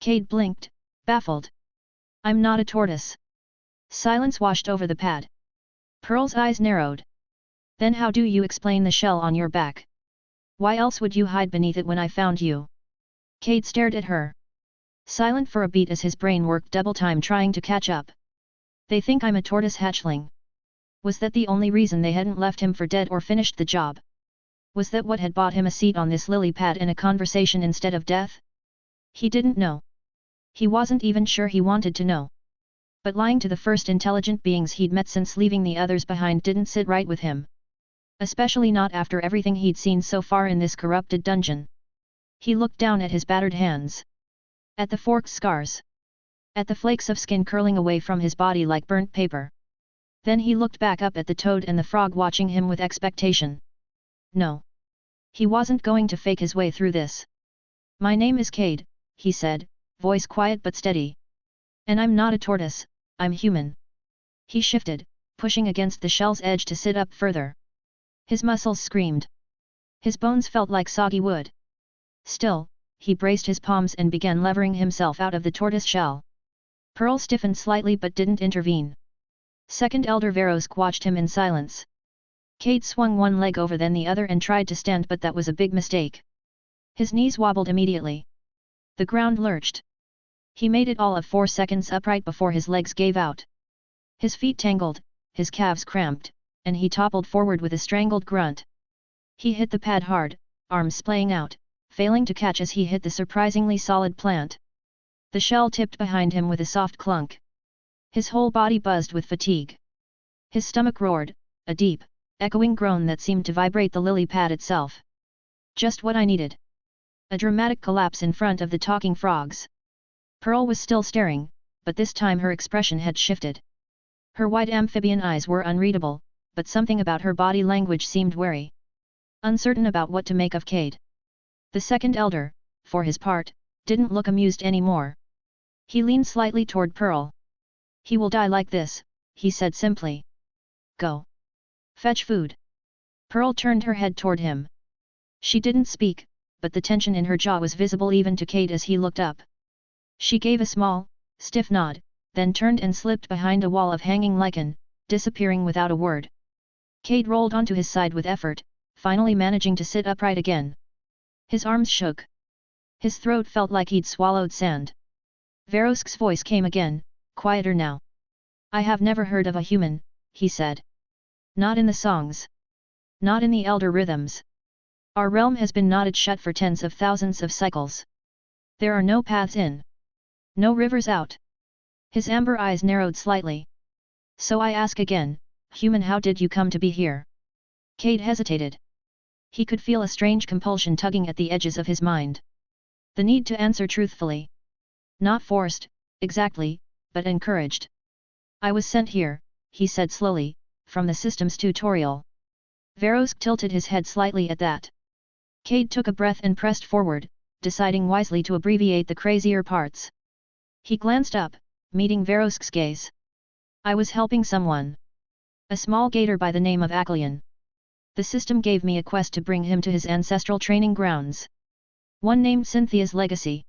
Cade blinked, baffled. I'm not a tortoise. Silence washed over the pad. Pearl's eyes narrowed. Then how do you explain the shell on your back? Why else would you hide beneath it when I found you? Cade stared at her. Silent for a beat as his brain worked double time trying to catch up. They think I'm a tortoise hatchling. Was that the only reason they hadn't left him for dead or finished the job? Was that what had bought him a seat on this lily pad and a conversation instead of death? He didn't know. He wasn't even sure he wanted to know. But lying to the first intelligent beings he'd met since leaving the others behind didn't sit right with him. Especially not after everything he'd seen so far in this corrupted dungeon. He looked down at his battered hands. At the forked scars. At the flakes of skin curling away from his body like burnt paper. Then he looked back up at the toad and the frog watching him with expectation. No. He wasn't going to fake his way through this. My name is Cade, he said, voice quiet but steady. And I'm not a tortoise, I'm human. He shifted, pushing against the shell's edge to sit up further. His muscles screamed. His bones felt like soggy wood. Still, he braced his palms and began levering himself out of the tortoise shell. Pearl stiffened slightly but didn't intervene. Second Elder Verosk watched him in silence. Cade swung one leg over then the other and tried to stand, but that was a big mistake. His knees wobbled immediately. The ground lurched. He made it all of 4 seconds upright before his legs gave out. His feet tangled, his calves cramped, and he toppled forward with a strangled grunt. He hit the pad hard, arms splaying out, failing to catch as he hit the surprisingly solid plant. The shell tipped behind him with a soft clunk. His whole body buzzed with fatigue. His stomach roared, a deep, echoing groan that seemed to vibrate the lily pad itself. Just what I needed. A dramatic collapse in front of the talking frogs. Pearl was still staring, but this time her expression had shifted. Her white amphibian eyes were unreadable, but something about her body language seemed wary. Uncertain about what to make of Cade. The second elder, for his part, didn't look amused anymore. He leaned slightly toward Pearl. He will die like this, he said simply. Go. Fetch food. Pearl turned her head toward him. She didn't speak, but the tension in her jaw was visible even to Cade as he looked up. She gave a small, stiff nod, then turned and slipped behind a wall of hanging lichen, disappearing without a word. Cade rolled onto his side with effort, finally managing to sit upright again. His arms shook. His throat felt like he'd swallowed sand. Verosk's voice came again, quieter now. I have never heard of a human, he said. Not in the songs. Not in the elder rhythms. Our realm has been knotted shut for tens of thousands of cycles. There are no paths in. No rivers out. His amber eyes narrowed slightly. So I ask again, human, how did you come to be here? Cade hesitated. He could feel a strange compulsion tugging at the edges of his mind. The need to answer truthfully. Not forced, exactly, but encouraged. I was sent here, he said slowly, from the system's tutorial. Verosk tilted his head slightly at that. Cade took a breath and pressed forward, deciding wisely to abbreviate the crazier parts. He glanced up, meeting Verosk's gaze. I was helping someone. A small gator by the name of Akalian. The system gave me a quest to bring him to his ancestral training grounds. One named Cynthia's Legacy.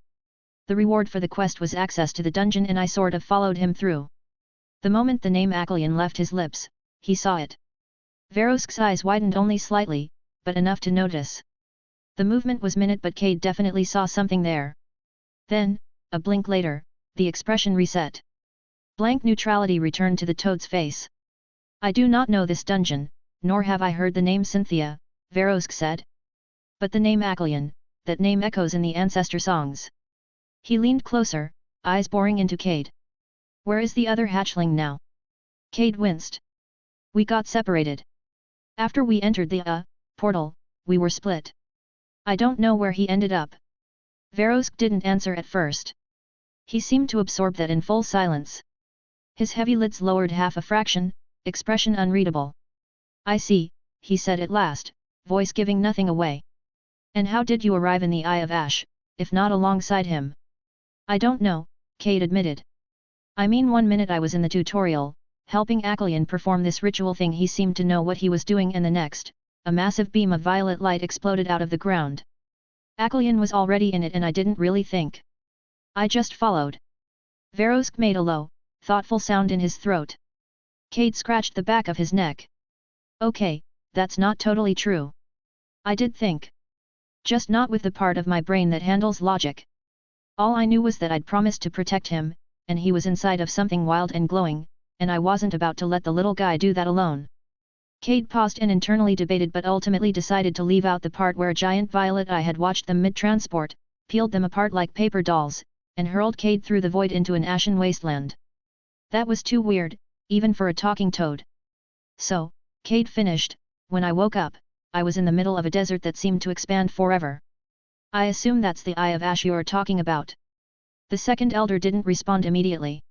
The reward for the quest was access to the dungeon and I sort of followed him through. The moment the name Akalian left his lips, he saw it. Verosk's eyes widened only slightly, but enough to notice. The movement was minute but Cade definitely saw something there. Then, a blink later, the expression reset. Blank neutrality returned to the toad's face. I do not know this dungeon, nor have I heard the name Cynthia, Verosk said. But the name Akalian, that name echoes in the ancestor songs. He leaned closer, eyes boring into Cade. Where is the other hatchling now? Cade winced. We got separated. After we entered the portal, we were split. I don't know where he ended up. Verosk didn't answer at first. He seemed to absorb that in full silence. His heavy lids lowered half a fraction, expression unreadable. I see, he said at last, voice giving nothing away. And how did you arrive in the Eye of Ash, if not alongside him? I don't know, Cade admitted. I mean 1 minute I was in the tutorial, helping Akalian perform this ritual thing he seemed to know what he was doing and the next, a massive beam of violet light exploded out of the ground. Akalian was already in it and I didn't really think. I just followed. Verosk made a low, thoughtful sound in his throat. Cade scratched the back of his neck. Okay, that's not totally true. I did think. Just not with the part of my brain that handles logic. All I knew was that I'd promised to protect him, and he was inside of something wild and glowing, and I wasn't about to let the little guy do that alone. Cade paused and internally debated but ultimately decided to leave out the part where giant violet eye had watched them mid-transport, peeled them apart like paper dolls, and hurled Cade through the void into an ashen wasteland. That was too weird, even for a talking toad. So, Cade finished, when I woke up, I was in the middle of a desert that seemed to expand forever. I assume that's the Eye of Ash you're talking about. The second elder didn't respond immediately.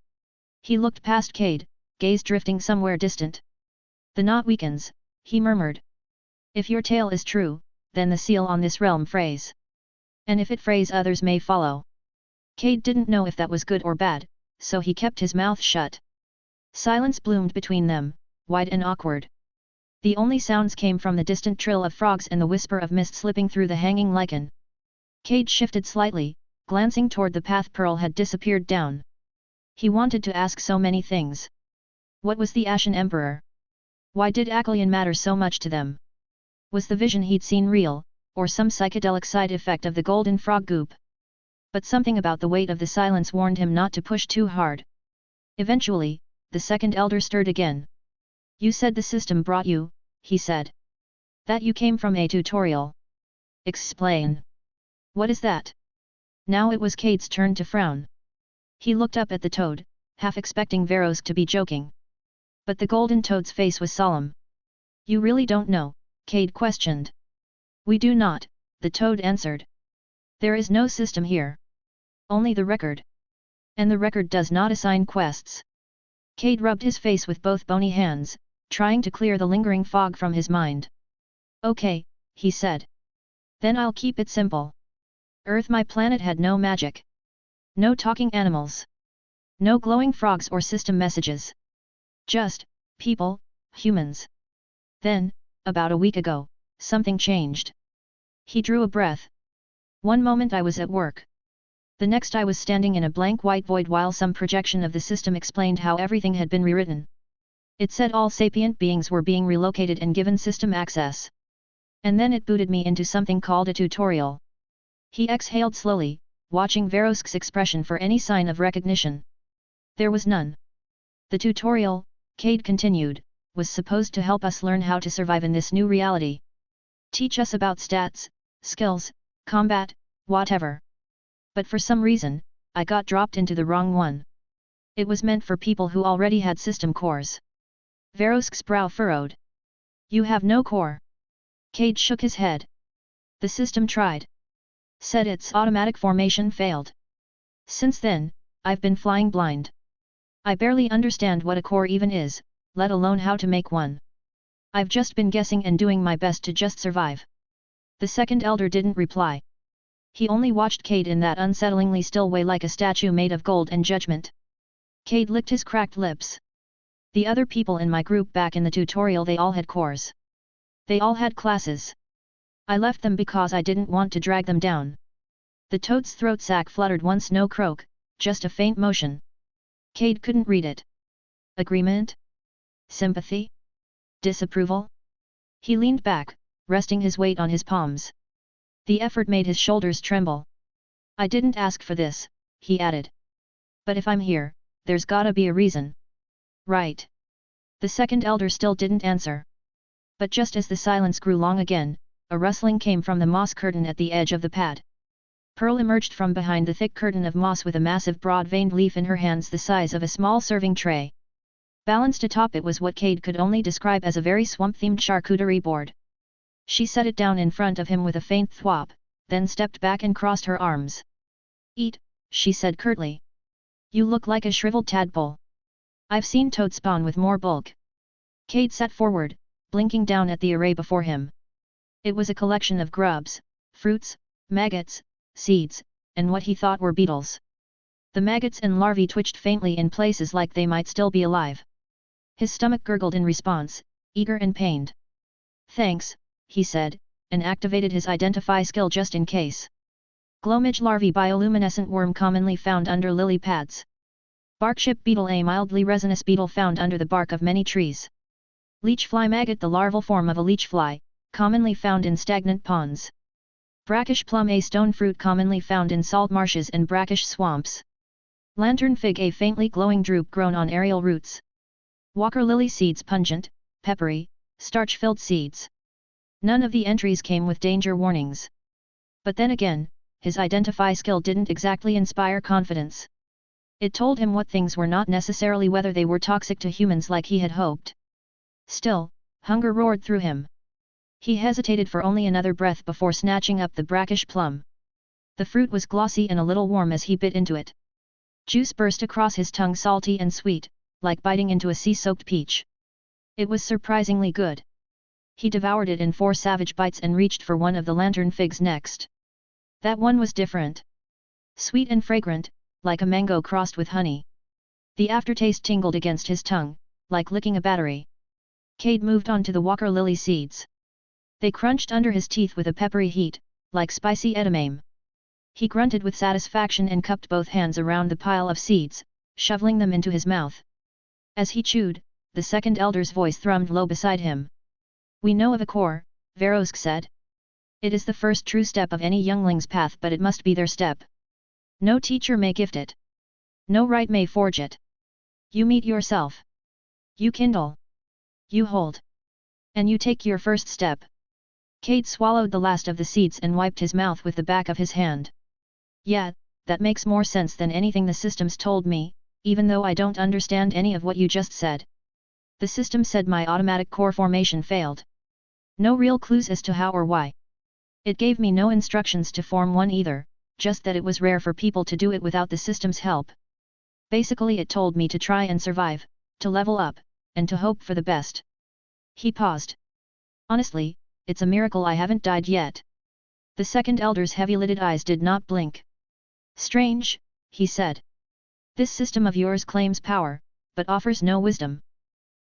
He looked past Cade, gaze drifting somewhere distant. The knot weakens, he murmured. If your tale is true, then the seal on this realm frays. And if it frays others may follow. Cade didn't know if that was good or bad, so he kept his mouth shut. Silence bloomed between them, wide and awkward. The only sounds came from the distant trill of frogs and the whisper of mist slipping through the hanging lichen. Cade shifted slightly, glancing toward the path Pearl had disappeared down. He wanted to ask so many things. What was the Ashen Emperor? Why did Akalian matter so much to them? Was the vision he'd seen real, or some psychedelic side effect of the golden frog goop? But something about the weight of the silence warned him not to push too hard. Eventually, the second elder stirred again. You said the system brought you, he said. That you came from a tutorial. Explain. What is that? Now it was Cade's turn to frown. He looked up at the toad, half expecting Verosk to be joking. But the golden toad's face was solemn. You really don't know, Cade questioned. We do not, the toad answered. There is no system here. Only the record. And the record does not assign quests. Cade rubbed his face with both bony hands, trying to clear the lingering fog from his mind. Okay, he said. Then I'll keep it simple. Earth, my planet, had no magic. No talking animals. No glowing frogs or system messages. Just, people, humans. Then, about a week ago, something changed. He drew a breath. One moment I was at work. The next I was standing in a blank white void while some projection of the system explained how everything had been rewritten. It said all sapient beings were being relocated and given system access. And then it booted me into something called a tutorial. He exhaled slowly, watching Verosk's expression for any sign of recognition. There was none. The tutorial, Cade continued, was supposed to help us learn how to survive in this new reality. Teach us about stats, skills, combat, whatever. But for some reason, I got dropped into the wrong one. It was meant for people who already had system cores. Verosk's brow furrowed. You have no core. Cade shook his head. The system tried. Said its automatic formation failed. Since then, I've been flying blind. I barely understand what a core even is, let alone how to make one. I've just been guessing and doing my best to just survive. The second elder didn't reply. He only watched Cade in that unsettlingly still way like a statue made of gold and judgment. Cade licked his cracked lips. The other people in my group back in the tutorial, they all had cores. They all had classes. I left them because I didn't want to drag them down. The toad's throat sac fluttered once, no croak, just a faint motion. Cade couldn't read it. Agreement? Sympathy? Disapproval? He leaned back, resting his weight on his palms. The effort made his shoulders tremble. I didn't ask for this, he added. But if I'm here, there's gotta be a reason. Right. The second elder still didn't answer. But just as the silence grew long again, a rustling came from the moss curtain at the edge of the pad. Pearl emerged from behind the thick curtain of moss with a massive broad-veined leaf in her hands the size of a small serving tray. Balanced atop it was what Cade could only describe as a very swamp-themed charcuterie board. She set it down in front of him with a faint thwop, then stepped back and crossed her arms. Eat, she said curtly. You look like a shriveled tadpole. I've seen toad spawn with more bulk. Cade sat forward, blinking down at the array before him. It was a collection of grubs, fruits, maggots, seeds, and what he thought were beetles. The maggots and larvae twitched faintly in places like they might still be alive. His stomach gurgled in response, eager and pained. Thanks, he said, and activated his identify skill just in case. Glowmidge larvae, bioluminescent worm commonly found under lily pads. Barkship beetle, a mildly resinous beetle found under the bark of many trees. Leechfly maggot, the larval form of a leechfly, commonly found in stagnant ponds. Brackish plum, a stone fruit commonly found in salt marshes and brackish swamps. Lantern fig, a faintly glowing drupe grown on aerial roots. Walker lily seeds, pungent, peppery, starch-filled seeds. None of the entries came with danger warnings. But then again, his identify skill didn't exactly inspire confidence. It told him what things were not necessarily whether they were toxic to humans like he had hoped. Still, hunger roared through him. He hesitated for only another breath before snatching up the brackish plum. The fruit was glossy and a little warm as he bit into it. Juice burst across his tongue, salty and sweet, like biting into a sea-soaked peach. It was surprisingly good. He devoured it in 4 savage bites and reached for one of the lantern figs next. That one was different. Sweet and fragrant, like a mango crossed with honey. The aftertaste tingled against his tongue, like licking a battery. Cade moved on to the Walker lily seeds. They crunched under his teeth with a peppery heat, like spicy edamame. He grunted with satisfaction and cupped both hands around the pile of seeds, shoveling them into his mouth. As he chewed, the second elder's voice thrummed low beside him. We know of a core, Verosk said. It is the first true step of any youngling's path, but it must be their step. No teacher may gift it. No rite may forge it. You meet yourself. You kindle. You hold. And you take your first step. Cade swallowed the last of the seeds and wiped his mouth with the back of his hand. Yeah, that makes more sense than anything the systems told me, even though I don't understand any of what you just said. The system said my automatic core formation failed. No real clues as to how or why. It gave me no instructions to form one either, just that it was rare for people to do it without the system's help. Basically it told me to try and survive, to level up, and to hope for the best. He paused. Honestly, it's a miracle I haven't died yet. The second elder's heavy-lidded eyes did not blink. Strange, he said. This system of yours claims power, but offers no wisdom.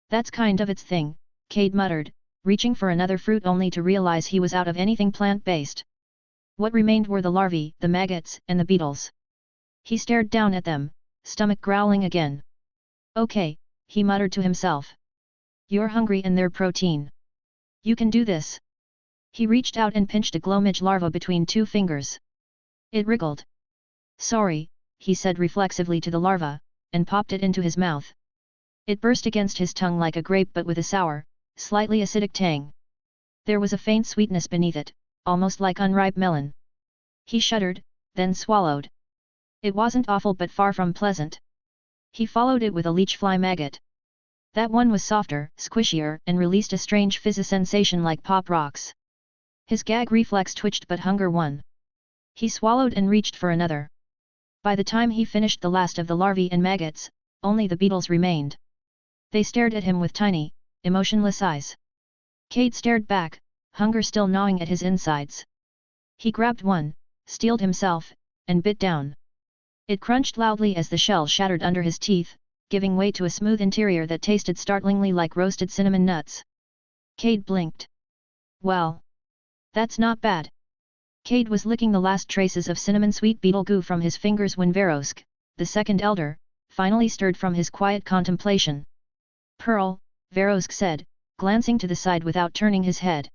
That's kind of its thing, Cade muttered, reaching for another fruit only to realize he was out of anything plant-based. What remained were the larvae, the maggots, and the beetles. He stared down at them, stomach growling again. Okay, he muttered to himself. You're hungry and they're protein. You can do this. He reached out and pinched a glowmidge larva between 2 fingers. It wriggled. Sorry, he said reflexively to the larva, and popped it into his mouth. It burst against his tongue like a grape but with a sour, slightly acidic tang. There was a faint sweetness beneath it, almost like unripe melon. He shuddered, then swallowed. It wasn't awful but far from pleasant. He followed it with a leechfly maggot. That one was softer, squishier, and released a strange fizz sensation like pop rocks. His gag reflex twitched but hunger won. He swallowed and reached for another. By the time he finished the last of the larvae and maggots, only the beetles remained. They stared at him with tiny, emotionless eyes. Cade stared back, hunger still gnawing at his insides. He grabbed one, steeled himself, and bit down. It crunched loudly as the shell shattered under his teeth, giving way to a smooth interior that tasted startlingly like roasted cinnamon nuts. Cade blinked. Well, that's not bad. Cade was licking the last traces of cinnamon-sweet beetle goo from his fingers when Verosk, the second elder, finally stirred from his quiet contemplation. Pearl, Verosk said, glancing to the side without turning his head.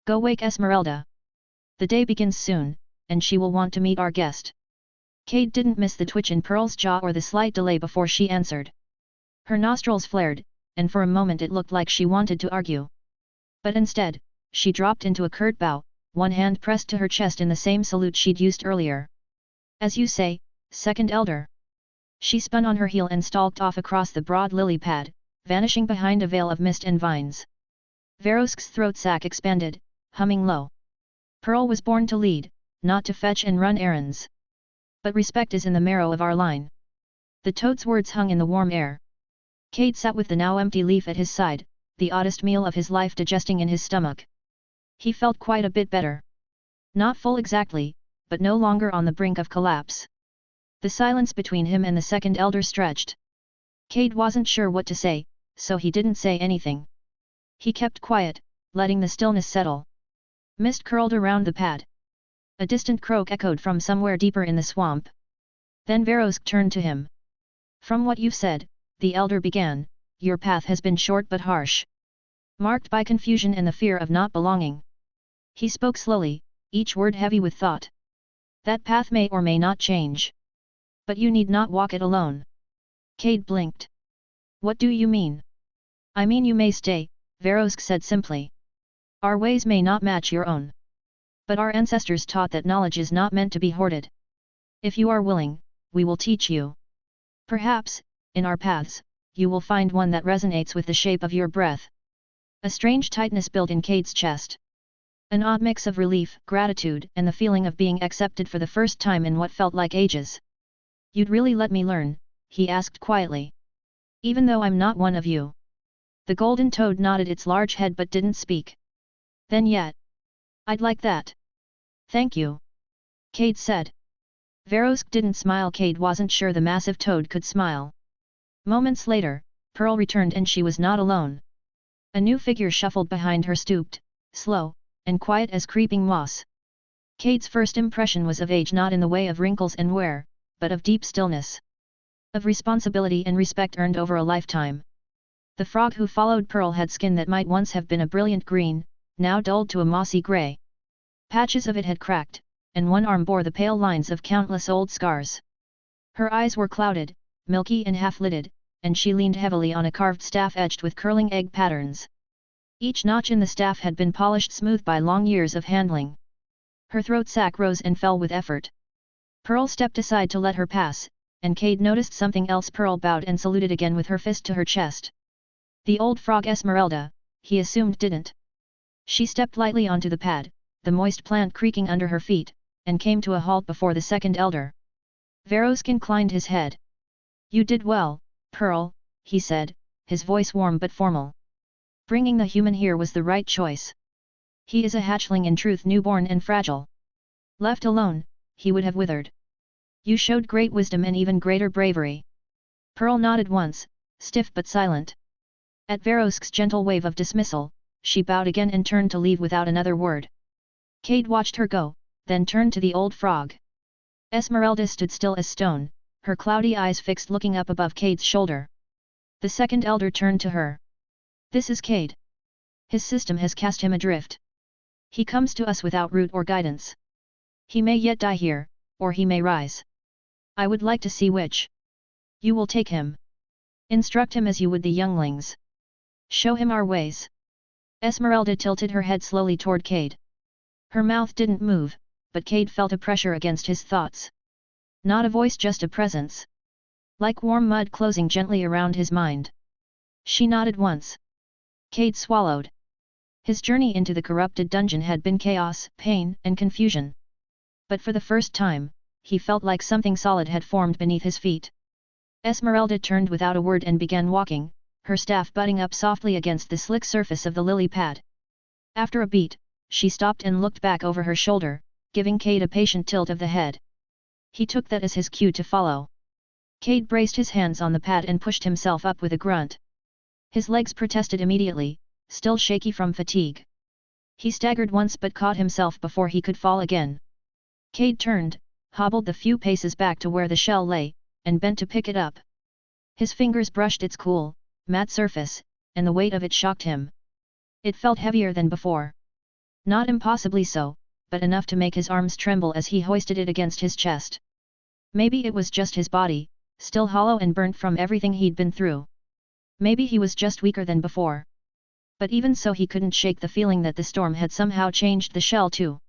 Go wake Esmeralda. The day begins soon, and she will want to meet our guest. Cade didn't miss the twitch in Pearl's jaw or the slight delay before she answered. Her nostrils flared, and for a moment it looked like she wanted to argue. But instead, she dropped into a curt bow, one hand pressed to her chest in the same salute she'd used earlier. As you say, second elder. She spun on her heel and stalked off across the broad lily pad, vanishing behind a veil of mist and vines. Verosk's throat sac expanded, humming low. Pearl was born to lead, not to fetch and run errands. But respect is in the marrow of our line. The toad's words hung in the warm air. Cade sat with the now empty leaf at his side, the oddest meal of his life digesting in his stomach. He felt quite a bit better. Not full exactly, but no longer on the brink of collapse. The silence between him and the second elder stretched. Cade wasn't sure what to say, so he didn't say anything. He kept quiet, letting the stillness settle. Mist curled around the pad. A distant croak echoed from somewhere deeper in the swamp. Then Verosk turned to him. From what you've said, the elder began, your path has been short but harsh. Marked by confusion and the fear of not belonging. He spoke slowly, each word heavy with thought. That path may or may not change. But you need not walk it alone. Cade blinked. What do you mean? I mean you may stay, Verosk said simply. Our ways may not match your own. But our ancestors taught that knowledge is not meant to be hoarded. If you are willing, we will teach you. Perhaps, in our paths, you will find one that resonates with the shape of your breath. A strange tightness built in Cade's chest. An odd mix of relief, gratitude, and the feeling of being accepted for the first time in what felt like ages. You'd really let me learn, he asked quietly. Even though I'm not one of you. The golden toad nodded its large head but didn't speak. Then yet. I'd like that. Thank you. Cade said. Verosk didn't smile. Cade wasn't sure the massive toad could smile. Moments later, Pearl returned and she was not alone. A new figure shuffled behind her, stooped, slow, and quiet as creeping moss. Cade's first impression was of age, not in the way of wrinkles and wear, but of deep stillness. Of responsibility and respect earned over a lifetime. The frog who followed Pearl had skin that might once have been a brilliant green, now dulled to a mossy grey. Patches of it had cracked, and one arm bore the pale lines of countless old scars. Her eyes were clouded, milky and half-lidded, and she leaned heavily on a carved staff edged with curling egg patterns. Each notch in the staff had been polished smooth by long years of handling. Her throat sac rose and fell with effort. Pearl stepped aside to let her pass, and Cade noticed something else. Pearl bowed and saluted again with her fist to her chest. The old frog Esmeralda, he assumed, didn't. She stepped lightly onto the pad, the moist plant creaking under her feet, and came to a halt before the second elder. Verosk inclined his head. You did well, Pearl, he said, his voice warm but formal. Bringing the human here was the right choice. He is a hatchling, in truth newborn and fragile. Left alone, he would have withered. You showed great wisdom and even greater bravery. Pearl nodded once, stiff but silent. At Verosk's gentle wave of dismissal, she bowed again and turned to leave without another word. Cade watched her go, then turned to the old frog. Esmeralda stood still as stone, her cloudy eyes fixed looking up above Cade's shoulder. The second elder turned to her. This is Cade. His system has cast him adrift. He comes to us without route or guidance. He may yet die here, or he may rise. I would like to see which. You will take him. Instruct him as you would the younglings. Show him our ways. Esmeralda tilted her head slowly toward Cade. Her mouth didn't move, but Cade felt a pressure against his thoughts. Not a voice, just a presence. Like warm mud closing gently around his mind. She nodded once. Cade swallowed. His journey into the corrupted dungeon had been chaos, pain, and confusion. But for the first time, he felt like something solid had formed beneath his feet. Esmeralda turned without a word and began walking, her staff butting up softly against the slick surface of the lily pad. After a beat, she stopped and looked back over her shoulder, giving Cade a patient tilt of the head. He took that as his cue to follow. Cade braced his hands on the pad and pushed himself up with a grunt. His legs protested immediately, still shaky from fatigue. He staggered once but caught himself before he could fall again. Cade turned, hobbled the few paces back to where the shell lay, and bent to pick it up. His fingers brushed its cool, matte surface, and the weight of it shocked him. It felt heavier than before. Not impossibly so, but enough to make his arms tremble as he hoisted it against his chest. Maybe it was just his body, still hollow and burnt from everything he'd been through. Maybe he was just weaker than before. But even so he couldn't shake the feeling that the storm had somehow changed the shell too.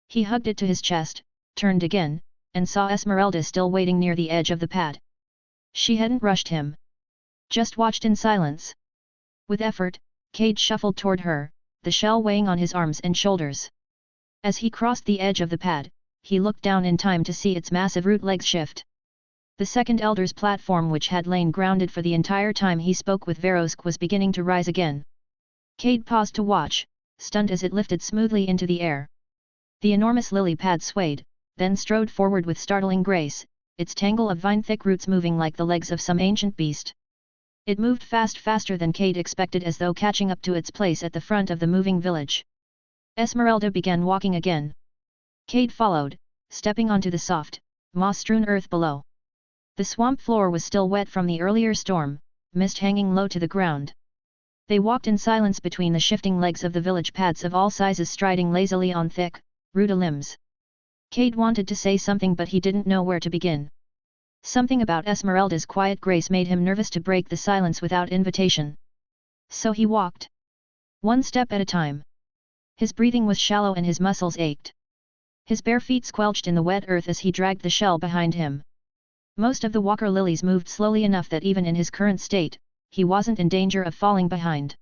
He hugged it to his chest, turned again, and saw Esmeralda still waiting near the edge of the pad. She hadn't rushed him. Just watched in silence. With effort, Cade shuffled toward her, the shell weighing on his arms and shoulders. As he crossed the edge of the pad, he looked down in time to see its massive root legs shift. The second elder's platform, which had lain grounded for the entire time he spoke with Verosk, was beginning to rise again. Cade paused to watch, stunned as it lifted smoothly into the air. The enormous lily pad swayed, then strode forward with startling grace, its tangle of vine-thick roots moving like the legs of some ancient beast. It moved faster than Cade expected, as though catching up to its place at the front of the moving village. Esmeralda began walking again. Cade followed, stepping onto the soft, moss-strewn earth below. The swamp floor was still wet from the earlier storm, mist hanging low to the ground. They walked in silence between the shifting legs of the village pads of all sizes, striding lazily on thick, rooty limbs. Cade wanted to say something, but he didn't know where to begin. Something about Esmeralda's quiet grace made him nervous to break the silence without invitation. So he walked. One step at a time. His breathing was shallow and his muscles ached. His bare feet squelched in the wet earth as he dragged the shell behind him. Most of the walker lilies moved slowly enough that even in his current state, he wasn't in danger of falling behind.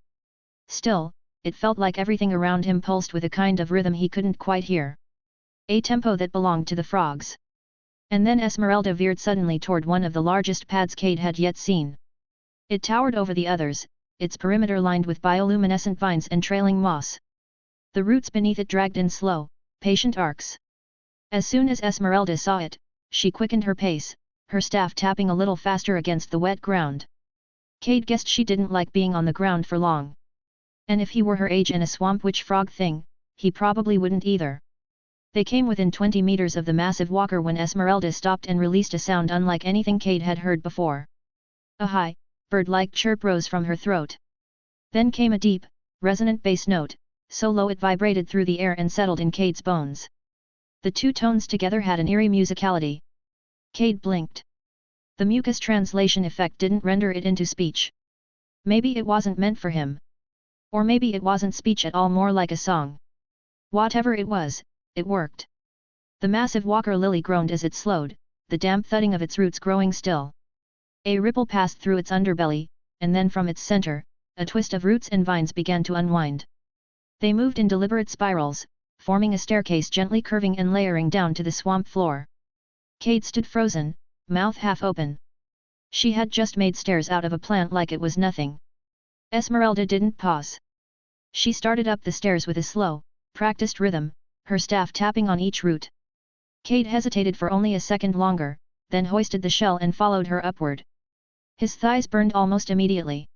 Still, it felt like everything around him pulsed with a kind of rhythm he couldn't quite hear. A tempo that belonged to the frogs. And then Esmeralda veered suddenly toward one of the largest pads Cade had yet seen. It towered over the others, its perimeter lined with bioluminescent vines and trailing moss. The roots beneath it dragged in slow, patient arcs. As soon as Esmeralda saw it, she quickened her pace, her staff tapping a little faster against the wet ground. Cade guessed she didn't like being on the ground for long. And if he were her age and a swamp witch frog thing, he probably wouldn't either. They came within 20 meters of the massive walker when Esmeralda stopped and released a sound unlike anything Cade had heard before. A high, bird-like chirp rose from her throat. Then came a deep, resonant bass note, so low it vibrated through the air and settled in Cade's bones. The two tones together had an eerie musicality. Cade blinked. The mucus translation effect didn't render it into speech. Maybe it wasn't meant for him. Or maybe it wasn't speech at all, more like a song. Whatever it was, it worked. The massive walker lily groaned as it slowed, the damp thudding of its roots growing still. A ripple passed through its underbelly, and then from its center, a twist of roots and vines began to unwind. They moved in deliberate spirals, forming a staircase gently curving and layering down to the swamp floor. Cade stood frozen, mouth half open. She had just made stairs out of a plant like it was nothing. Esmeralda didn't pause. She started up the stairs with a slow, practiced rhythm, her staff tapping on each root. Cade hesitated for only a second longer, then hoisted the shell and followed her upward. His thighs burned almost immediately.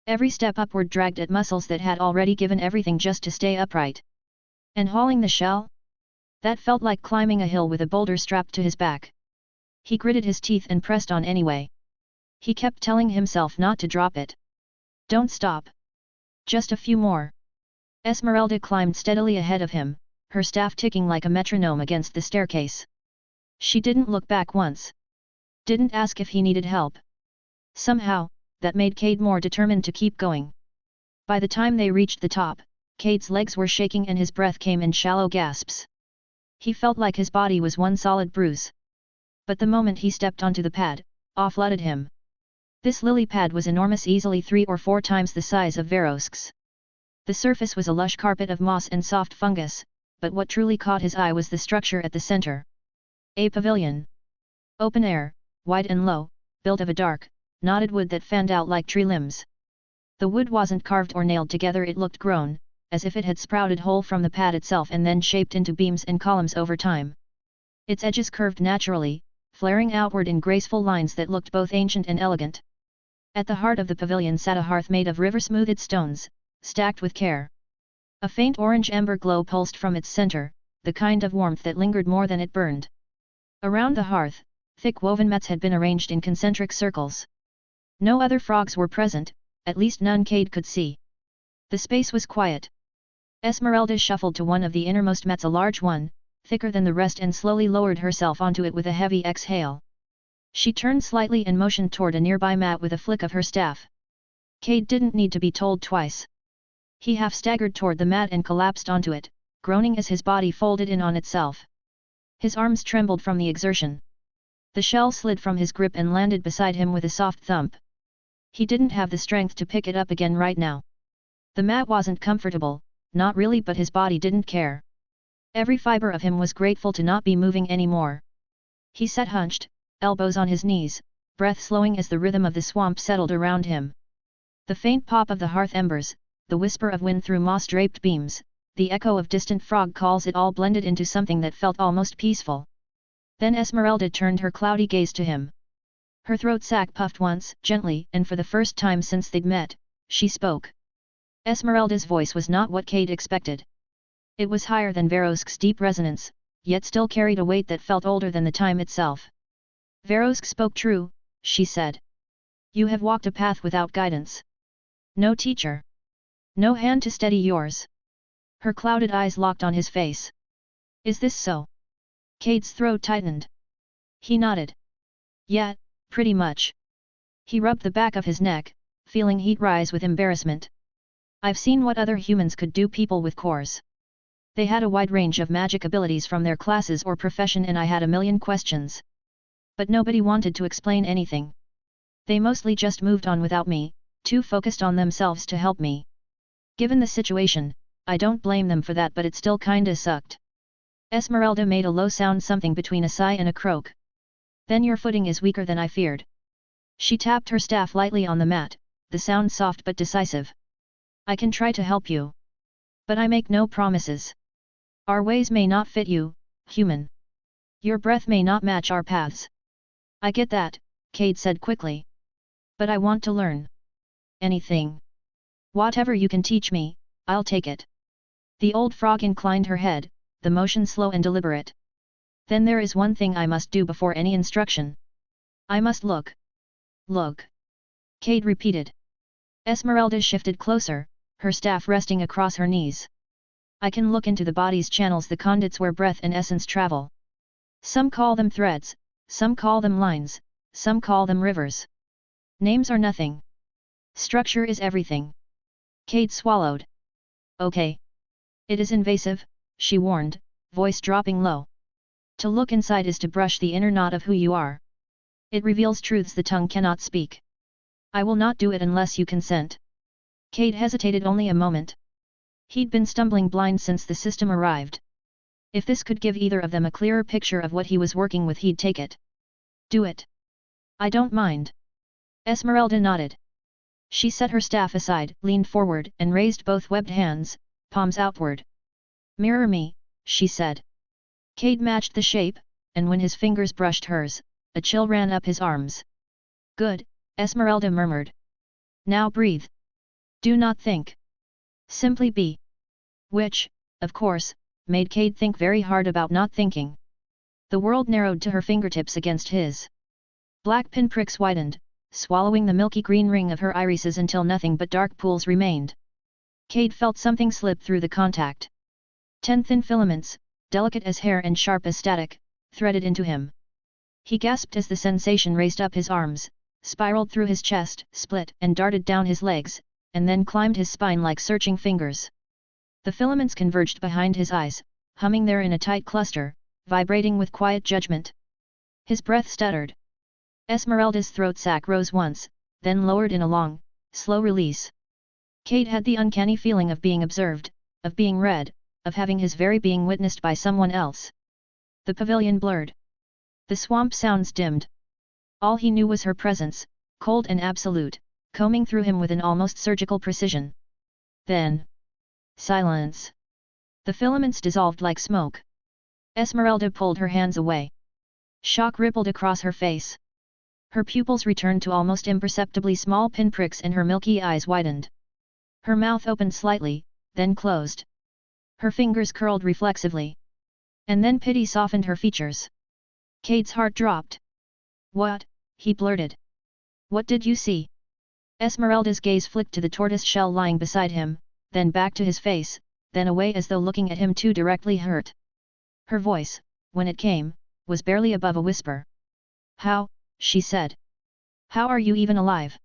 Every step upward dragged at muscles that had already given everything just to stay upright. And hauling the shell? That felt like climbing a hill with a boulder strapped to his back. He gritted his teeth and pressed on anyway. He kept telling himself not to drop it. Don't stop. Just a few more. Esmeralda climbed steadily ahead of him, her staff ticking like a metronome against the staircase. She didn't look back once. Didn't ask if he needed help. Somehow, that made Cade more determined to keep going. By the time they reached the top, Cade's legs were shaking and his breath came in shallow gasps. He felt like his body was one solid bruise. But the moment he stepped onto the pad, awe flooded him. This lily pad was enormous, easily 3 or 4 times the size of Verosk's. The surface was a lush carpet of moss and soft fungus, but what truly caught his eye was the structure at the center. A pavilion. Open air, wide and low, built of a dark, knotted wood that fanned out like tree limbs. The wood wasn't carved or nailed together, it looked grown, as if it had sprouted whole from the pad itself and then shaped into beams and columns over time. Its edges curved naturally, flaring outward in graceful lines that looked both ancient and elegant. At the heart of the pavilion sat a hearth made of river-smoothed stones, stacked with care. A faint orange ember glow pulsed from its center, the kind of warmth that lingered more than it burned. Around the hearth, thick woven mats had been arranged in concentric circles. No other frogs were present, at least none Cade could see. The space was quiet. Esmeralda shuffled to one of the innermost mats, a large one, thicker than the rest, and slowly lowered herself onto it with a heavy exhale. She turned slightly and motioned toward a nearby mat with a flick of her staff. Cade didn't need to be told twice. He half staggered toward the mat and collapsed onto it, groaning as his body folded in on itself. His arms trembled from the exertion. The shell slid from his grip and landed beside him with a soft thump. He didn't have the strength to pick it up again right now. The mat wasn't comfortable, not really, but his body didn't care. Every fiber of him was grateful to not be moving anymore. He sat hunched, elbows on his knees, breath slowing as the rhythm of the swamp settled around him. The faint pop of the hearth embers, the whisper of wind through moss-draped beams, the echo of distant frog calls, it all blended into something that felt almost peaceful. Then Esmeralda turned her cloudy gaze to him. Her throat sac puffed once, gently, and for the first time since they'd met, she spoke. Esmeralda's voice was not what Cade expected. It was higher than Verosk's deep resonance, yet still carried a weight that felt older than the time itself. Verosk spoke true, she said. You have walked a path without guidance. No teacher. No hand to steady yours. Her clouded eyes locked on his face. Is this so? Cade's throat tightened. He nodded. Yeah, pretty much. He rubbed the back of his neck, feeling heat rise with embarrassment. I've seen what other humans could do, people with cores. They had a wide range of magic abilities from their classes or profession, and I had a million questions. But nobody wanted to explain anything. They mostly just moved on without me, too focused on themselves to help me. Given the situation, I don't blame them for that, but it still kinda sucked. Esmeralda made a low sound, something between a sigh and a croak. Then your footing is weaker than I feared. She tapped her staff lightly on the mat, the sound soft but decisive. I can try to help you. But I make no promises. Our ways may not fit you, human. Your breath may not match our paths. I get that, Cade said quickly. But I want to learn. Anything. Whatever you can teach me, I'll take it. The old frog inclined her head, the motion slow and deliberate. Then there is one thing I must do before any instruction. I must look. Look. Cade repeated. Esmeralda shifted closer, her staff resting across her knees. I can look into the body's channels, the conduits where breath and essence travel. Some call them threads, some call them lines, some call them rivers. Names are nothing. Structure is everything. Cade swallowed. Okay. It is invasive, she warned, voice dropping low. To look inside is to brush the inner knot of who you are. It reveals truths the tongue cannot speak. I will not do it unless you consent. Cade hesitated only a moment. He'd been stumbling blind since the system arrived. If this could give either of them a clearer picture of what he was working with, he'd take it. Do it. I don't mind. Esmeralda nodded. She set her staff aside, leaned forward, and raised both webbed hands, palms outward. Mirror me, she said. Cade matched the shape, and when his fingers brushed hers, a chill ran up his arms. Good, Esmeralda murmured. Now breathe. Do not think. Simply be. Which, of course, made Cade think very hard about not thinking. The world narrowed to her fingertips against his. Black pinpricks widened, swallowing the milky green ring of her irises until nothing but dark pools remained. Cade felt something slip through the contact. 10 thin filaments, delicate as hair and sharp as static, threaded into him. He gasped as the sensation raced up his arms, spiraled through his chest, split and darted down his legs, and then climbed his spine like searching fingers. The filaments converged behind his eyes, humming there in a tight cluster, vibrating with quiet judgment. His breath stuttered. Esmeralda's throat sac rose once, then lowered in a long, slow release. Cade had the uncanny feeling of being observed, of being read, of having his very being witnessed by someone else. The pavilion blurred. The swamp sounds dimmed. All he knew was her presence, cold and absolute, combing through him with an almost surgical precision. Then, silence. The filaments dissolved like smoke. Esmeralda pulled her hands away. Shock rippled across her face. Her pupils returned to almost imperceptibly small pinpricks and her milky eyes widened. Her mouth opened slightly, then closed. Her fingers curled reflexively. And then pity softened her features. Cade's heart dropped. "What?" he blurted. "What did you see?" Esmeralda's gaze flicked to the tortoise shell lying beside him, then back to his face, then away as though looking at him too directly hurt. Her voice, when it came, was barely above a whisper. "How?" she said. "How are you even alive?"